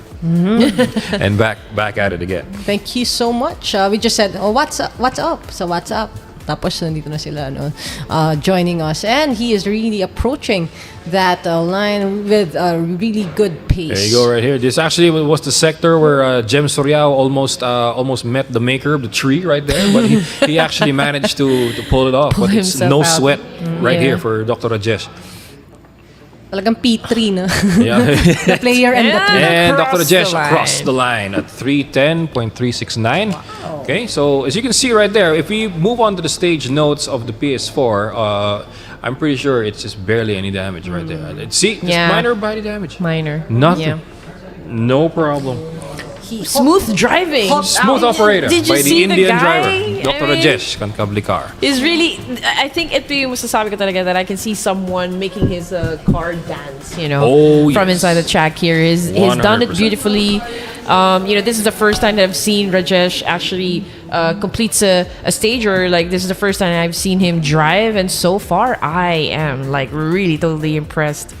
Speaker 15: And back at it again.
Speaker 16: Thank you so much. We just said, oh, what's up? What's up? So what's up? Tapos nandito na sila joining us, and he is really approaching that line with a really good pace.
Speaker 15: There you go, right here. This actually was the sector where Jem Soriao almost met the maker of the tree right there, but he actually managed to pull it off. But it's
Speaker 4: himself
Speaker 15: no
Speaker 4: out.
Speaker 15: sweat right
Speaker 4: Yeah.
Speaker 15: here for Dr. Rajesh.
Speaker 16: Talagang P3 na.
Speaker 15: Yeah.
Speaker 16: The player and the team.
Speaker 15: And Dr.
Speaker 4: Across
Speaker 15: Rajesh
Speaker 4: the line.
Speaker 15: crossed the line at 310.369. Okay, so as you can see right there, if we move on to the stage notes of the PS4, I'm pretty sure it's just barely any damage right there. See, just
Speaker 4: Yeah.
Speaker 15: minor body damage.
Speaker 4: Minor.
Speaker 15: Nothing.
Speaker 4: Yeah.
Speaker 15: No problem.
Speaker 4: Smooth driving.
Speaker 15: Smooth operator
Speaker 4: Did you
Speaker 15: by the
Speaker 4: see the
Speaker 15: Indian
Speaker 4: guy?
Speaker 15: driver,
Speaker 4: I
Speaker 15: Dr.
Speaker 4: mean,
Speaker 15: Rajesh Kankablikar.
Speaker 4: Is really, I think ito yung masasabi ko talaga that I can see someone making his car dance,
Speaker 15: Oh,
Speaker 4: from
Speaker 15: yes.
Speaker 4: inside the track here. He's done it
Speaker 15: 100%.
Speaker 4: beautifully. This is the first time that I've seen Rajesh actually completes a stage, or like this is the first time I've seen him drive, and so far I am like really totally impressed.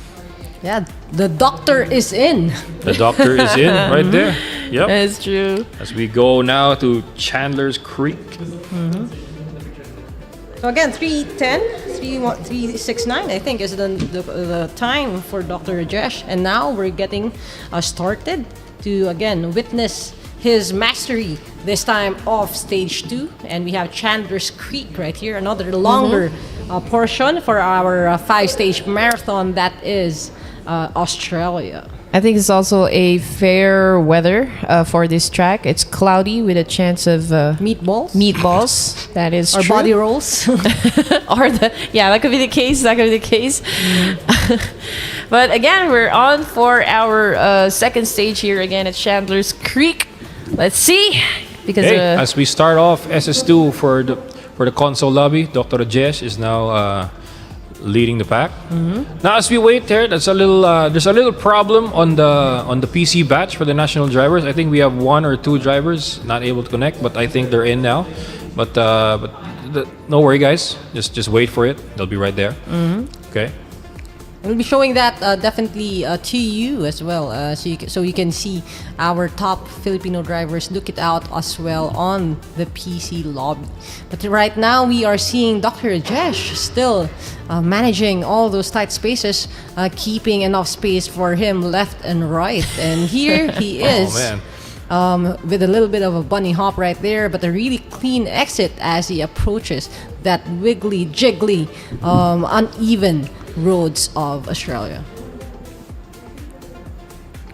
Speaker 16: Yeah, the doctor is in.
Speaker 15: The doctor is in right there. Yep.
Speaker 4: That's true.
Speaker 15: As we go now to Chandler's Creek.
Speaker 16: So again, 369, I think, is the time for Dr. Rajesh. And now we're getting started to, again, witness his mastery, this time of stage 2. And we have Chandler's Creek right here, another longer portion for our 5-stage marathon that is Australia.
Speaker 4: I think it's also a fair weather for this track. It's cloudy with a chance of
Speaker 16: meatballs.
Speaker 4: Meatballs, that is
Speaker 16: Or
Speaker 4: true.
Speaker 16: body rolls.
Speaker 4: That could be the case. That could be the case. But again, we're on for our second stage here again at Chandler's Creek. Let's see, because
Speaker 15: As we start off SS2 for the console lobby, Dr. Rajesh is now leading the pack. Now, as we wait there, there's a little problem on the PC batch for the national drivers. I think we have 1 or 2 drivers not able to connect, but I think they're in now. But no worry, guys. Just wait for it. They'll be right there. Okay.
Speaker 16: We'll be showing that definitely to you as well, so you can see our top Filipino drivers look it out as well on the PC lobby. But right now we are seeing Dr. Rajesh still managing all those tight spaces, keeping enough space for him left and right. And here he is.
Speaker 15: Oh, man.
Speaker 16: With a little bit of a bunny hop right there, but a really clean exit as he approaches that wiggly, jiggly, uneven roads of Australia.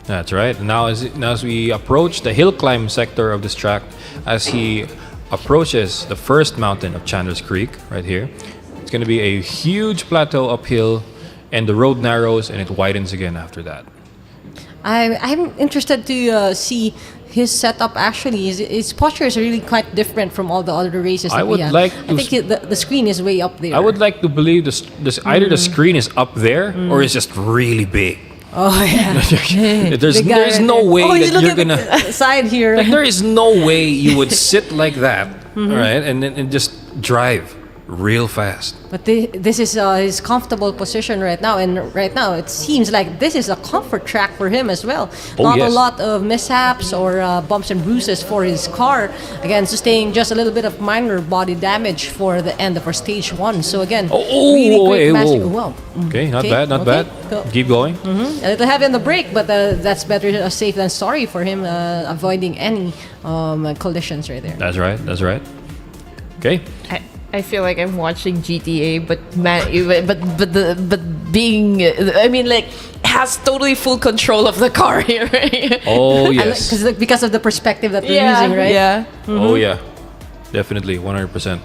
Speaker 15: That's right. Now as we approach the hill climb sector of this track, as he approaches the first mountain of Chandler's Creek right here, it's going to be a huge plateau uphill, and the road narrows and it widens again after that.
Speaker 16: I'm interested to see his setup. Actually, his posture is really quite different from all the other races that we have. I think the screen is way up there.
Speaker 15: I would like to believe either the screen is up there or it's just really big.
Speaker 16: Oh yeah.
Speaker 15: there's no way that you're gonna
Speaker 16: side here.
Speaker 15: Like, there is no way you would sit like that, right, and just drive real fast.
Speaker 16: But this is his comfortable position right now, and right now it seems like this is a comfort track for him as well. Not a lot of mishaps or bumps and bruises for his car. Again, sustaining just a little bit of minor body damage for the end of our stage 1. So again, really quick mastery. Wow.
Speaker 15: Okay, not bad. Keep going.
Speaker 16: A little heavy on the brake, but that's better safe than sorry for him, avoiding any collisions right there.
Speaker 15: That's right. Okay.
Speaker 4: I feel like I'm watching GTA, but being, I mean, like, has totally full control of the car here.
Speaker 15: Oh yes.
Speaker 16: Because of the perspective that we're using, right?
Speaker 4: Yeah.
Speaker 15: Oh yeah, definitely 100%.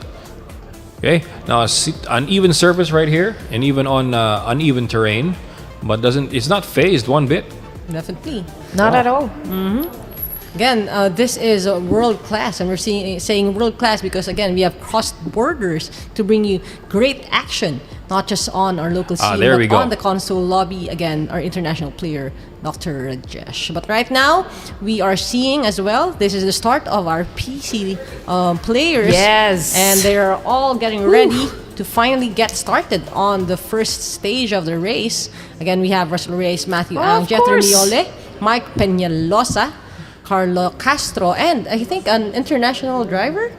Speaker 15: Okay, now uneven surface right here, and even on uneven terrain, but it's not phased one bit.
Speaker 16: Definitely.
Speaker 4: Not at all.
Speaker 16: Again, this is world class, and we're saying world class because again we have crossed borders to bring you great action, not just on our local scene, but on the console lobby. Again, our international player, Dr. Rajesh. But right now, we are seeing as well. This is the start of our PC players.
Speaker 4: Yes,
Speaker 16: and they are all getting ready to finally get started on the first stage of the race. Again, we have Russell Reyes, Matthew Ang, Jethro Miole, Mike Peñalosa, Carlo Castro, and I think an international driver.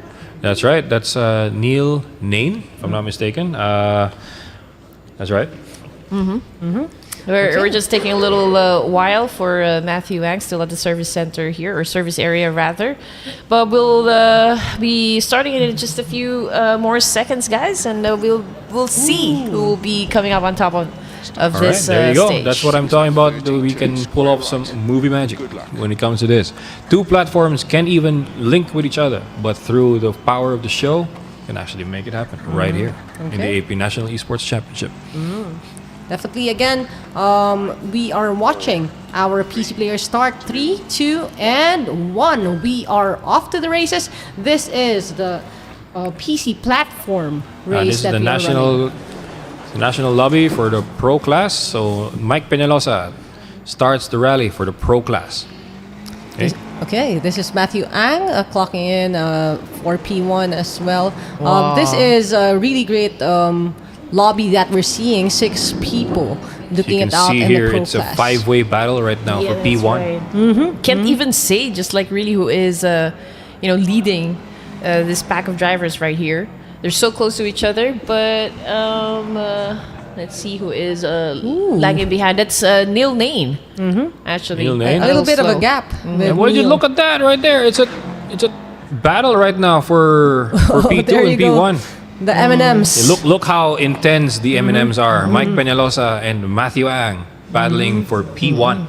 Speaker 15: That's right. That's Neil Nain, if I'm not mistaken. That's right.
Speaker 4: We're just taking a little while for Matthew Ang, still at the service center here, or service area rather. But we'll be starting in just a few more seconds, guys, and we'll see who will be coming up on top of this
Speaker 15: there you go.
Speaker 4: stage.
Speaker 15: That's what I'm talking about. We can pull off some movie magic when it comes to this. Two platforms can't even link with each other, but through the power of the show, can actually make it happen right here in the AAP National Esports Championship.
Speaker 16: Definitely. Again, we are watching our PC players start 3, 2, and 1. We are off to the races. This is the PC platform race
Speaker 15: this is
Speaker 16: that
Speaker 15: the
Speaker 16: we are running.
Speaker 15: National lobby for the pro class. So Mike Peñalosa starts the rally for the pro class.
Speaker 16: Okay, this is Matthew Ang clocking in for P1 as well.
Speaker 4: Wow.
Speaker 16: This is a really great lobby that we're seeing. 6 people looking it out in the pro
Speaker 15: it's
Speaker 16: class.
Speaker 15: a 5-way battle right now for P1.
Speaker 4: Right. Can't even say just like really who is leading this pack of drivers right here. They're so close to each other, but let's see who is lagging behind. That's Neil Nain, actually.
Speaker 15: Neil Nain.
Speaker 16: A little bit of a gap.
Speaker 15: And what did you look at that right there? It's a battle right now for P2 and P1.
Speaker 16: The M&Ms.
Speaker 15: Look how intense the M&Ms are. Mike Peñalosa and Matthew Ang battling for P1.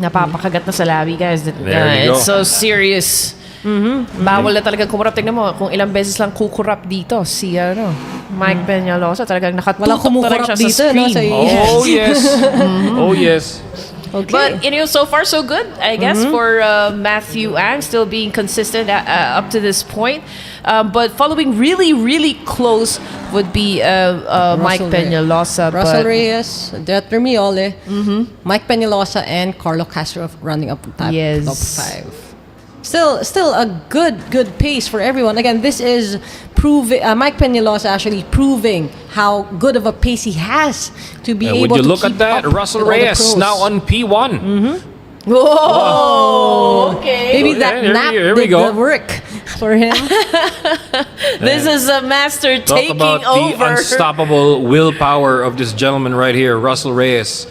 Speaker 4: Napapakagat na sa labi, guys.
Speaker 15: There you go.
Speaker 4: It's so serious. Bawal na talagang kumurap. Tingnan mo kung ilang beses lang kukurap dito si Mike Peñalosa. Talagang nakatutok talaga siya sa screen.
Speaker 15: Oh yes. Oh yes.
Speaker 4: Okay. But so far so good, I guess, for Matthew Ang, still being consistent up to this point. But following really, really close would be Mike Peñalosa.
Speaker 16: Russell Reyes, Jethro Miole, Mike Peñalosa, and Carlo Castro running up top 5. Still a good pace for everyone. Again, this is proving Mike Peñalosa actually proving how good of a pace he has to be able to
Speaker 15: would you look
Speaker 16: keep
Speaker 15: at that?
Speaker 16: up
Speaker 15: Russell
Speaker 16: with all the
Speaker 15: Reyes
Speaker 16: pros.
Speaker 15: now on P1.
Speaker 16: Whoa!
Speaker 4: Okay.
Speaker 16: Maybe that nap
Speaker 15: here we
Speaker 16: did
Speaker 15: go.
Speaker 16: the work for him.
Speaker 4: This is a master
Speaker 15: Talk
Speaker 4: taking
Speaker 15: about
Speaker 4: over.
Speaker 15: the unstoppable willpower of this gentleman right here. Russell Reyes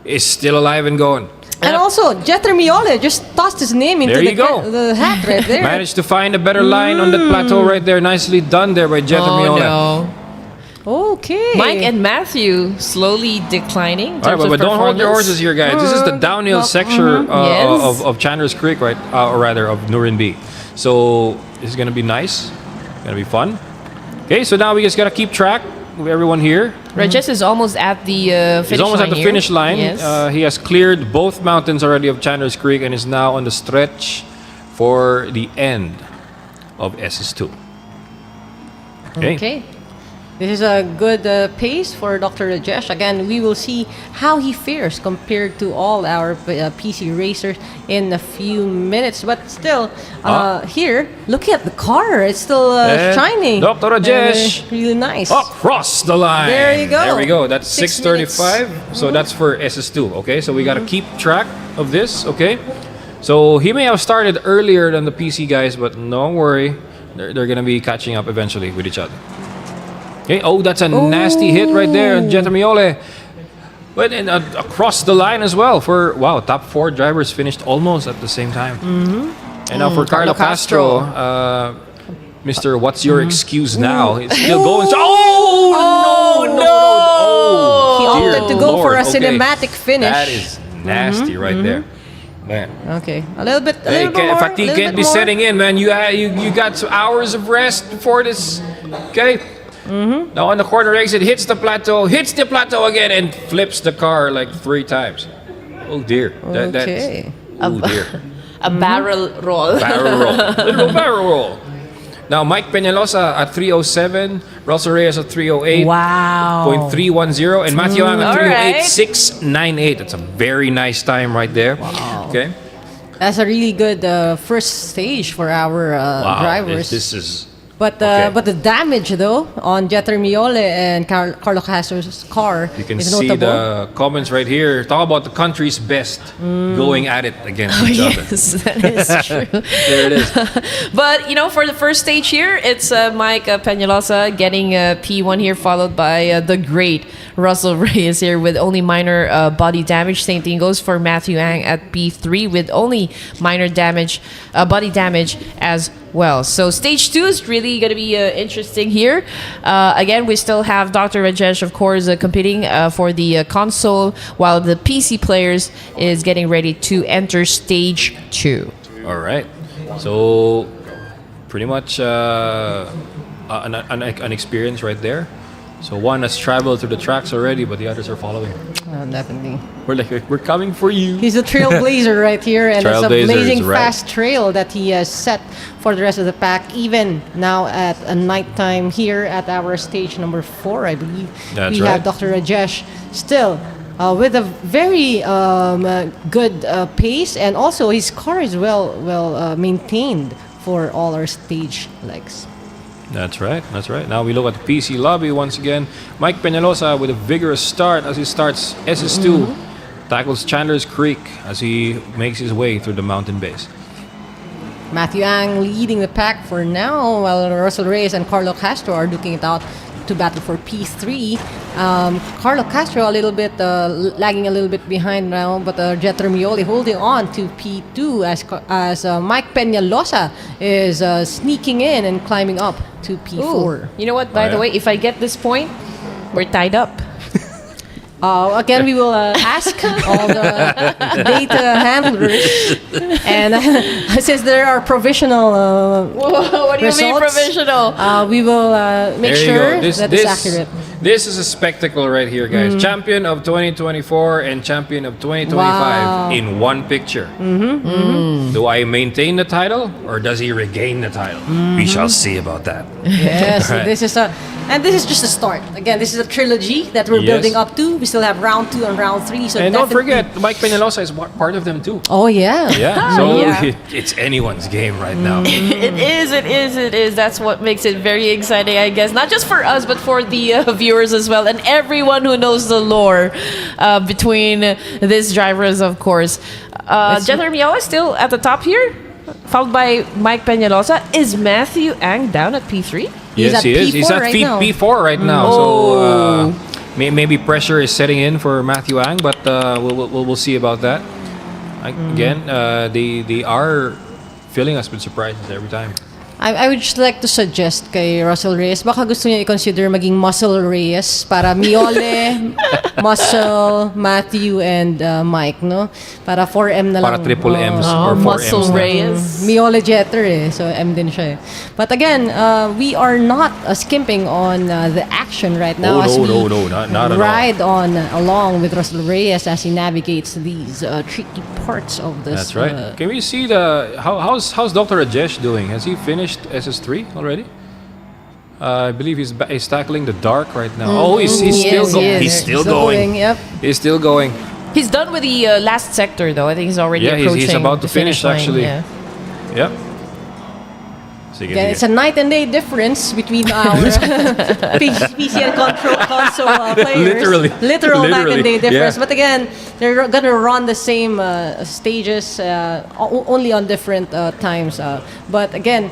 Speaker 15: is still alive and going.
Speaker 16: And also, Jethro Miole just tossed his name into the hat right there.
Speaker 15: Managed to find a better line on that plateau right there. Nicely done there by Jethro Miole.
Speaker 4: No.
Speaker 16: Okay.
Speaker 4: Mike and Matthew slowly declining.
Speaker 15: All right, but don't hold your horses here, guys. This is the downhill section
Speaker 4: Yes.
Speaker 15: of Chandler's Creek, right? Or rather, of Nurinby. So this is gonna be nice. Gonna be fun. Okay, so now we just gotta keep track with everyone here.
Speaker 4: Regis is almost at the finish line.
Speaker 15: He's almost at the
Speaker 4: here.
Speaker 15: finish line.
Speaker 4: Yes.
Speaker 15: He has cleared both mountains already of Chandler's Creek and is now on the stretch for the end of SS2.
Speaker 16: Okay. This is a good pace for Dr. Rajesh. Again, we will see how he fares compared to all our PC racers in a few minutes. But still, here, looking at the car, it's still shining.
Speaker 15: Dr. Rajesh.
Speaker 16: Really nice.
Speaker 15: Across the line.
Speaker 16: There you go.
Speaker 15: There we go. That's
Speaker 16: 6
Speaker 15: 6:35. So that's for SS2. Okay, so we got to keep track of this. Okay. So he may have started earlier than the PC guys, but don't worry. They're going to be catching up eventually with each other. Okay. Oh, that's a nasty hit right there, Jetermiole. But across the line as well for, wow, top 4 drivers finished almost at the same time. And now for Carlo Castro, Mr. What's Your Excuse Now? It's still going. Oh, no!
Speaker 16: He opted to go for a
Speaker 15: Okay.
Speaker 16: cinematic finish.
Speaker 15: That is nasty right there. Man.
Speaker 16: Okay, a little bit
Speaker 15: Hey,
Speaker 16: more.
Speaker 15: fatigue can't be setting in, man. You got some hours of rest before this. Okay. Now on the corner exit, hits the plateau again, and flips the car like 3 times. Oh dear.
Speaker 16: Okay.
Speaker 15: Oh dear.
Speaker 4: A barrel roll.
Speaker 15: Barrel roll. Little barrel roll. Now Mike Peñalosa at 3:07, Russell Reyes at 3:08.
Speaker 16: Wow.
Speaker 15: .310, and Matthew Ang at
Speaker 4: All right.
Speaker 15: 3:08.698. That's a very nice time right there.
Speaker 16: Wow.
Speaker 15: Okay.
Speaker 16: That's a really good first stage for our
Speaker 15: Wow.
Speaker 16: drivers.
Speaker 15: This is.
Speaker 16: But
Speaker 15: okay.
Speaker 16: but the damage though on Jetermiole and Carlo Castro's car
Speaker 15: You can
Speaker 16: is
Speaker 15: see
Speaker 16: notable.
Speaker 15: the comments right here. Talk about the country's best going at it against each other.
Speaker 4: Yes, that is true.
Speaker 15: There it is.
Speaker 4: But, for the first stage here, it's Mike Peñalosa getting P1 here, followed by the great Russell Reyes here with only minor body damage. Same thing goes for Matthew Ang at P3 with only minor damage, body damage as well. So stage 2 is really going to be interesting here. Again, we still have Dr. Rajesh, of course, competing for the console, while the PC players is getting ready to enter stage 2.
Speaker 15: All right. So pretty much an experience right there. So one has traveled through the tracks already, but the others are following.
Speaker 16: Definitely.
Speaker 15: We're coming for you.
Speaker 16: He's a trailblazer right here, and it's a
Speaker 15: Trailblazers,
Speaker 16: blazing
Speaker 15: right.
Speaker 16: fast trail that he has set for the rest of the pack, even now at a nighttime here at our stage number 4, I believe.
Speaker 15: That's
Speaker 16: we
Speaker 15: right.
Speaker 16: have Dr. Rajesh still with a very good pace, and also his car is well maintained for all our stage legs.
Speaker 15: That's right. That's right. Now we look at the PC lobby once again. Mike Peñalosa with a vigorous start as he starts SS2. Tackles Chandler's Creek as he makes his way through the mountain base.
Speaker 16: Matthew Ang leading the pack for now, while Russell Reyes and Carlo Castro are looking it out to battle for P3. Carlo Castro a little bit lagging a little bit behind now, but Jetermiole holding on to P2 as Mike Peñalosa is sneaking in and climbing up to P4.
Speaker 4: Ooh, you know what? By the way, if I get this point, we're tied up.
Speaker 16: Again, we will ask all the data handlers, and since there are provisional
Speaker 4: What do you mean
Speaker 16: results,
Speaker 4: provisional?
Speaker 16: we will make
Speaker 15: There you
Speaker 16: sure
Speaker 15: go.
Speaker 16: that it's accurate.
Speaker 15: This is a spectacle right here, guys. Champion of 2024 and champion of 2025
Speaker 16: Wow.
Speaker 15: in one picture. Do I maintain the title or does he regain the title? We shall see about that.
Speaker 16: Yes,
Speaker 15: All right.
Speaker 16: this is just a start. Again, this is a trilogy that we're
Speaker 15: Yes.
Speaker 16: building up to. We still have round 2 and round 3. So
Speaker 15: And don't
Speaker 16: definitely-
Speaker 15: forget, Mike Peñalosa is part of them too.
Speaker 16: Oh yeah.
Speaker 15: Yeah, so
Speaker 4: Yeah.
Speaker 15: it's anyone's game right now.
Speaker 4: It is. That's what makes it very exciting, I guess. Not just for us, but for the viewers as well, and everyone who knows the lore between these drivers, of course. Jetermiole is still at the top here, followed by Mike Peñalosa. Is Matthew Ang down at P3?
Speaker 15: Yes, he is. He's at
Speaker 16: right now.
Speaker 15: P4 right now. So maybe pressure is setting in for Matthew Ang, but we'll see about that. Again, they are filling us with surprises every time.
Speaker 16: I would just like to suggest kay Russell Reyes, baka gusto niya i-consider maging Muscle Reyes para Miole, Muscle, Matthew, and Mike, no? Para 4M na lang.
Speaker 15: Para triple M's or 4M's.
Speaker 4: Muscle Reyes.
Speaker 16: Miole Jeter so M din siya But again, we are not skimping on the action right now as we
Speaker 15: not at
Speaker 16: ride on along with Russell Reyes as he navigates these tricky parts of this.
Speaker 15: That's right. Can we see how's Dr. Rajesh doing? Has he finished SS3 already? I believe he's tackling the dark right now. He's still going. He's still going.
Speaker 16: Yep.
Speaker 15: He's still going.
Speaker 4: He's done with the last sector, though. I think he's already approaching.
Speaker 15: He's about to
Speaker 4: the
Speaker 15: finish
Speaker 4: line,
Speaker 15: actually.
Speaker 4: Yeah.
Speaker 15: Yep.
Speaker 16: Again, it's a night and day difference between our PC and console players. Literal night and day difference.
Speaker 15: Yeah.
Speaker 16: But again, they're gonna run the same stages, only on different times. But again,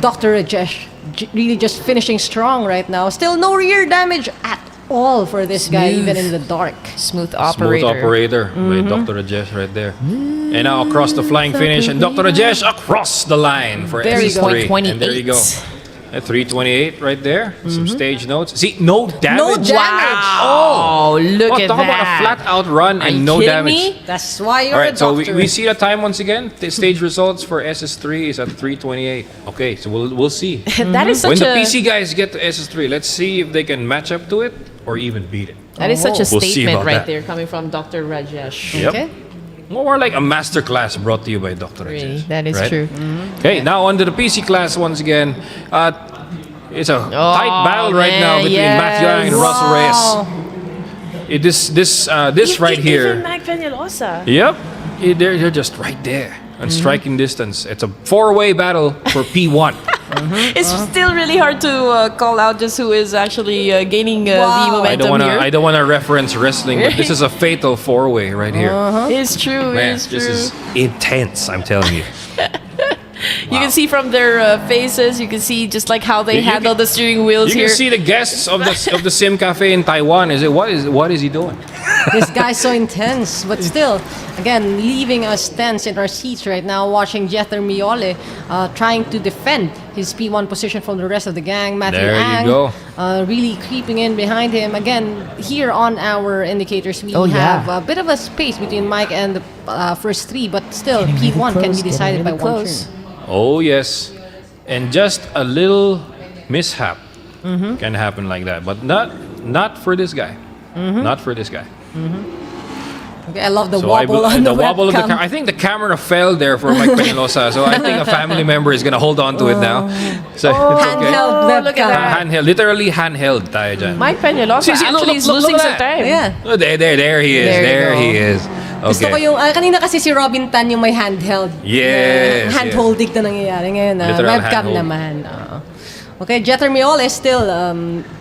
Speaker 16: Dr. Rajesh really just finishing strong right now. Still no rear damage at all for this guy, even in the dark.
Speaker 4: Smooth operator.
Speaker 15: Smooth operator by Dr. Rajesh right there. And now across the flying finish, and Dr. Rajesh across the line for SS3. And there you go. At 328 right there. Some stage notes. See, no damage.
Speaker 16: No damage.
Speaker 4: Wow. Look at
Speaker 15: talk
Speaker 4: that.
Speaker 15: about a flat out run
Speaker 4: Are
Speaker 15: and
Speaker 4: you
Speaker 15: no
Speaker 4: kidding
Speaker 15: damage.
Speaker 4: me?
Speaker 16: That's why you're
Speaker 15: All
Speaker 16: a
Speaker 15: right, so
Speaker 16: doctor.
Speaker 15: we see the time once again. The stage results for SS3 is at 328. Okay, so we'll see.
Speaker 4: That is
Speaker 15: When
Speaker 4: such
Speaker 15: the
Speaker 4: a
Speaker 15: PC guys get to SS3, let's see if they can match up to it or even beat it.
Speaker 4: that is such a
Speaker 15: We'll see
Speaker 4: statement
Speaker 15: about
Speaker 4: right
Speaker 15: that.
Speaker 4: there coming from Dr. Rajesh.
Speaker 15: Yep.
Speaker 16: Okay.
Speaker 15: More like a master class brought to you by Dr.
Speaker 4: Really,
Speaker 15: Rajesh.
Speaker 4: that is
Speaker 15: right?
Speaker 4: true.
Speaker 15: Okay, now on to the PC class once again. It's a tight battle right now between Matthew Ang and Russell Reyes. This right here.
Speaker 4: Even Mike Peñalosa.
Speaker 15: Yep, they're just right there on striking distance. It's a four-way battle for P1.
Speaker 4: It's still really hard to call out just who is actually gaining the momentum here.
Speaker 15: I don't want to reference wrestling, but this is a fatal four-way right here.
Speaker 4: It's true.
Speaker 15: Man,
Speaker 4: it's true.
Speaker 15: this is intense. I'm telling you.
Speaker 4: You can see from their faces. You can see just like how they handle the steering wheels
Speaker 15: You
Speaker 4: here.
Speaker 15: can see the guests of the Sim Cafe in Taiwan. What is he doing?
Speaker 16: This guy's so intense, but still, again, leaving us tense in our seats right now, watching Jether Miole trying to defend his P1 position from the rest of the gang. Matthew
Speaker 15: There you
Speaker 16: Ang
Speaker 15: go.
Speaker 16: really creeping in behind him. Again, here on our indicators, we have a bit of a space between Mike and the first three, but still, P1 can be decided by one turn.
Speaker 15: Oh yes, and just a little mishap can happen like that, but not for this guy. Not for this guy.
Speaker 16: Okay, I love the
Speaker 15: So
Speaker 16: wobble on the
Speaker 15: wobble of the
Speaker 16: webcam.
Speaker 15: I think the camera fell there for Mike Peñalosa, so I think a family member is gonna hold on to it now. So it's okay.
Speaker 16: Handheld
Speaker 4: look at
Speaker 16: webcam.
Speaker 4: that.
Speaker 15: Handheld, literally handheld tayo dyan.
Speaker 4: Mike Peñalosa
Speaker 15: See,
Speaker 4: actually is
Speaker 15: look
Speaker 4: losing
Speaker 15: at
Speaker 4: some
Speaker 15: that.
Speaker 4: time.
Speaker 16: Yeah.
Speaker 15: Oh, there he is.
Speaker 16: There you
Speaker 15: There he
Speaker 16: go.
Speaker 15: is.
Speaker 16: Gusto ko
Speaker 15: Okay.
Speaker 16: yung, kanina kasi si Robin Tan yung may handheld.
Speaker 15: Yes,
Speaker 16: Hand-holding na nangyayari. Ngayon,
Speaker 15: Literal
Speaker 16: webcam
Speaker 15: handhold.
Speaker 16: naman. Okay, Jether Miole is still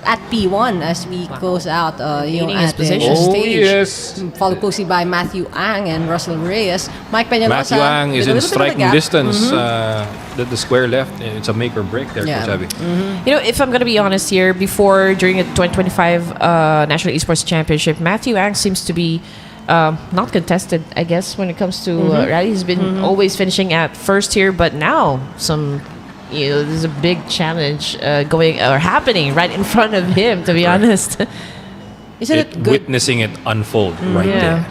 Speaker 16: at P1 as we close out yung
Speaker 4: Gaining his
Speaker 16: ating
Speaker 4: position.
Speaker 15: Oh,
Speaker 16: stage.
Speaker 15: yes.
Speaker 16: Followed closely by Matthew Ang and Russell Reyes. Mike Peñalosa.
Speaker 15: Matthew Ang is
Speaker 16: with a
Speaker 15: in
Speaker 16: little bit of a
Speaker 15: striking
Speaker 16: gap.
Speaker 15: distance. The square left. It's a make or break there,
Speaker 16: Yeah.
Speaker 15: Coach Abby.
Speaker 4: You know, if I'm going to be honest here, during the 2025 National Esports Championship, Matthew Ang seems to be not contested, I guess, when it comes to rally. He's been always finishing at first here, but now there's a big challenge happening right in front of him, to be honest.
Speaker 16: Isn't it good?
Speaker 15: Witnessing it unfold right there.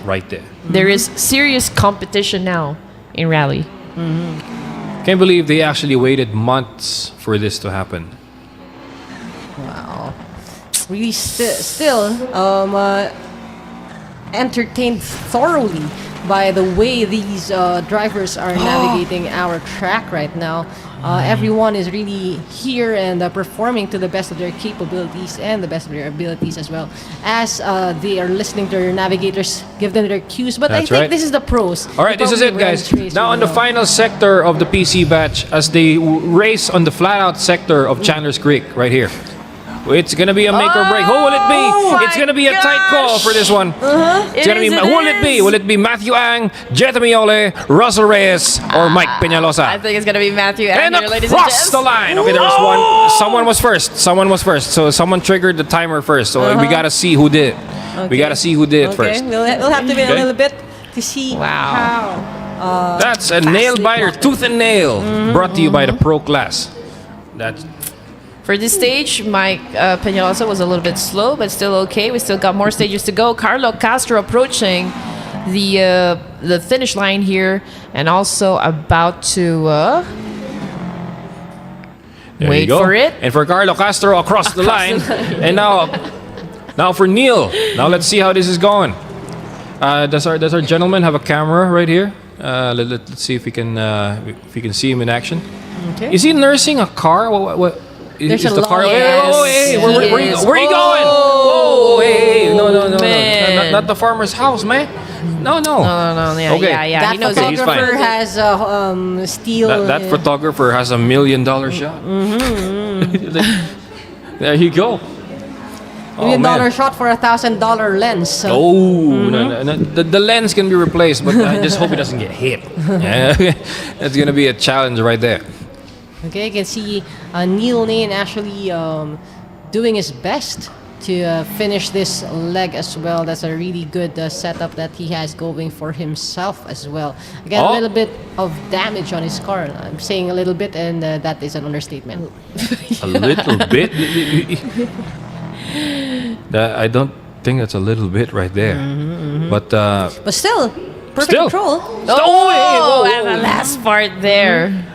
Speaker 15: Right there.
Speaker 4: There is serious competition now in rally.
Speaker 15: Can't believe they actually waited months for this to happen.
Speaker 16: Wow. Really still entertained thoroughly by the way these drivers are navigating our track right now. Everyone is really here and performing to the best of their capabilities and the best of their abilities as well as they are listening to their navigators give them their cues. But
Speaker 15: That's
Speaker 16: I think
Speaker 15: right.
Speaker 16: this is the pros.
Speaker 15: All right, this is it, guys. Now on the final sector of the PC batch, as they race on the flat-out sector of Chandler's Creek, right here. It's gonna be a make or break. Who will it be? It's gonna be a tight call for this one. It's gonna be. Who will it be? Will it be Matthew Ang, Jether Miole, Russell Reyes, or Mike Peñalosa?
Speaker 4: I think it's going to be Matthew Ang,
Speaker 15: And
Speaker 4: ladies and
Speaker 15: across
Speaker 4: gents.
Speaker 15: the line. Okay, there was one. Someone was first. So someone triggered the timer first. So we gotta see who did. We gotta see who did
Speaker 16: Okay,
Speaker 15: first.
Speaker 16: we'll have to wait a
Speaker 15: Okay.
Speaker 16: little bit to see
Speaker 4: Wow.
Speaker 16: how
Speaker 15: That's a nail biter, tooth and nail, brought to you by the Pro Class. That's
Speaker 4: For this stage, Mike Peñalosa was a little bit slow, but still okay. We still got more stages to go. Carlo Castro approaching the finish line here, and also about to
Speaker 15: there
Speaker 4: wait
Speaker 15: you go.
Speaker 4: for it.
Speaker 15: And for Carlo Castro across the line. And now for Neil. Now let's see how this is going. Does our gentleman have a camera right here? Let's see if we can see him in action.
Speaker 4: Okay.
Speaker 15: Is he nursing a car? What
Speaker 4: There's
Speaker 15: is
Speaker 4: a
Speaker 15: the
Speaker 4: long-
Speaker 15: car?
Speaker 4: Yes,
Speaker 15: Hey,
Speaker 4: he
Speaker 15: where are
Speaker 4: is.
Speaker 15: you going?
Speaker 4: Oh,
Speaker 15: Whoa, hey, no,
Speaker 4: man.
Speaker 15: not the farmer's house, man. No.
Speaker 4: No, yeah,
Speaker 15: Okay.
Speaker 4: yeah.
Speaker 16: That
Speaker 4: He knows
Speaker 15: Okay, he's fine.
Speaker 16: photographer has steel.
Speaker 15: That photographer has $1 million shot. There you go.
Speaker 16: $1 million shot for $1,000 lens. So.
Speaker 15: Oh, no. The lens can be replaced, but I just hope it doesn't get hit. Yeah. That's gonna be a challenge right there.
Speaker 16: Okay, you can see Neil Nain actually doing his best to finish this leg as well. That's a really good setup that he has going for himself as well. Again, a little bit of damage on his car. I'm saying a little bit, and that is an understatement.
Speaker 15: A little bit? I don't think that's a little bit right there. But
Speaker 16: still, perfect
Speaker 15: Still.
Speaker 16: control.
Speaker 4: Oh, and the last part there.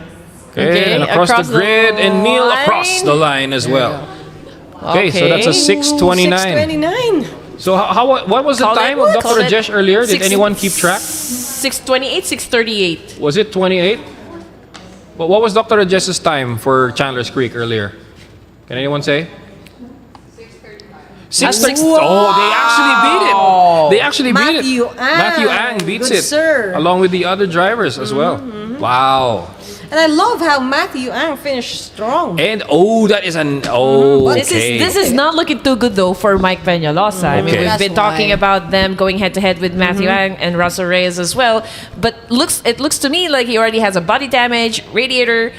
Speaker 15: Okay, and across the grid, and Neil across the line as well. Okay, so that's a 6:29.
Speaker 16: 6:29.
Speaker 15: So what was the
Speaker 4: Call
Speaker 15: time
Speaker 4: it.
Speaker 15: of
Speaker 4: Call
Speaker 15: Dr.
Speaker 4: it.
Speaker 15: Rajesh earlier? Did
Speaker 4: 6
Speaker 15: anyone keep track?
Speaker 4: 6:28, 6:38.
Speaker 15: Was it 28? But what was Dr. Rajesh's time for Chandler's Creek earlier? Can anyone say? 6:30. Oh, they actually beat it. They actually beat it. Matthew Ang beats
Speaker 16: Good
Speaker 15: it.
Speaker 16: sir.
Speaker 15: Along with the other drivers as well. Wow.
Speaker 16: And I love how Matthew Ang finished strong.
Speaker 15: And that is an
Speaker 4: This is not looking too good though for Mike Peñalosa. I mean,
Speaker 15: Okay.
Speaker 4: we've been
Speaker 16: That's
Speaker 4: talking
Speaker 16: why.
Speaker 4: about them going head to head with Matthew Ang and Russell Reyes as well. But it looks to me like he already has a body damage, radiator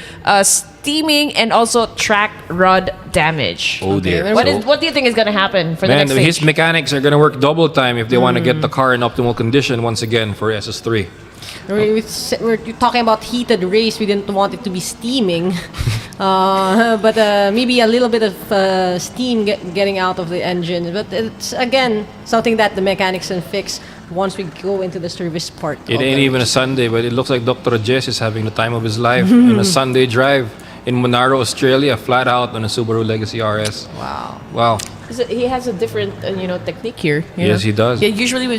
Speaker 4: steaming, and also track rod damage.
Speaker 15: Oh dear.
Speaker 4: What
Speaker 15: So-
Speaker 4: do you think is going to happen for the
Speaker 15: Man,
Speaker 4: next stage?
Speaker 15: his mechanics are going to work double time if they want to get the car in optimal condition once again for SS3.
Speaker 16: We're talking about heated race. We didn't want it to be steaming, but maybe a little bit of steam getting out of the engine. But it's again something that the mechanics can fix once we go into the service part.
Speaker 15: It ain't even a Sunday, but it looks like Dr. Rajesh is having the time of his life in a Sunday drive in Monaro, Australia, flat out on a Subaru Legacy RS. Wow.
Speaker 4: He has a different, technique here. you
Speaker 15: Yes,
Speaker 4: know?
Speaker 15: he does.
Speaker 4: Yeah, usually we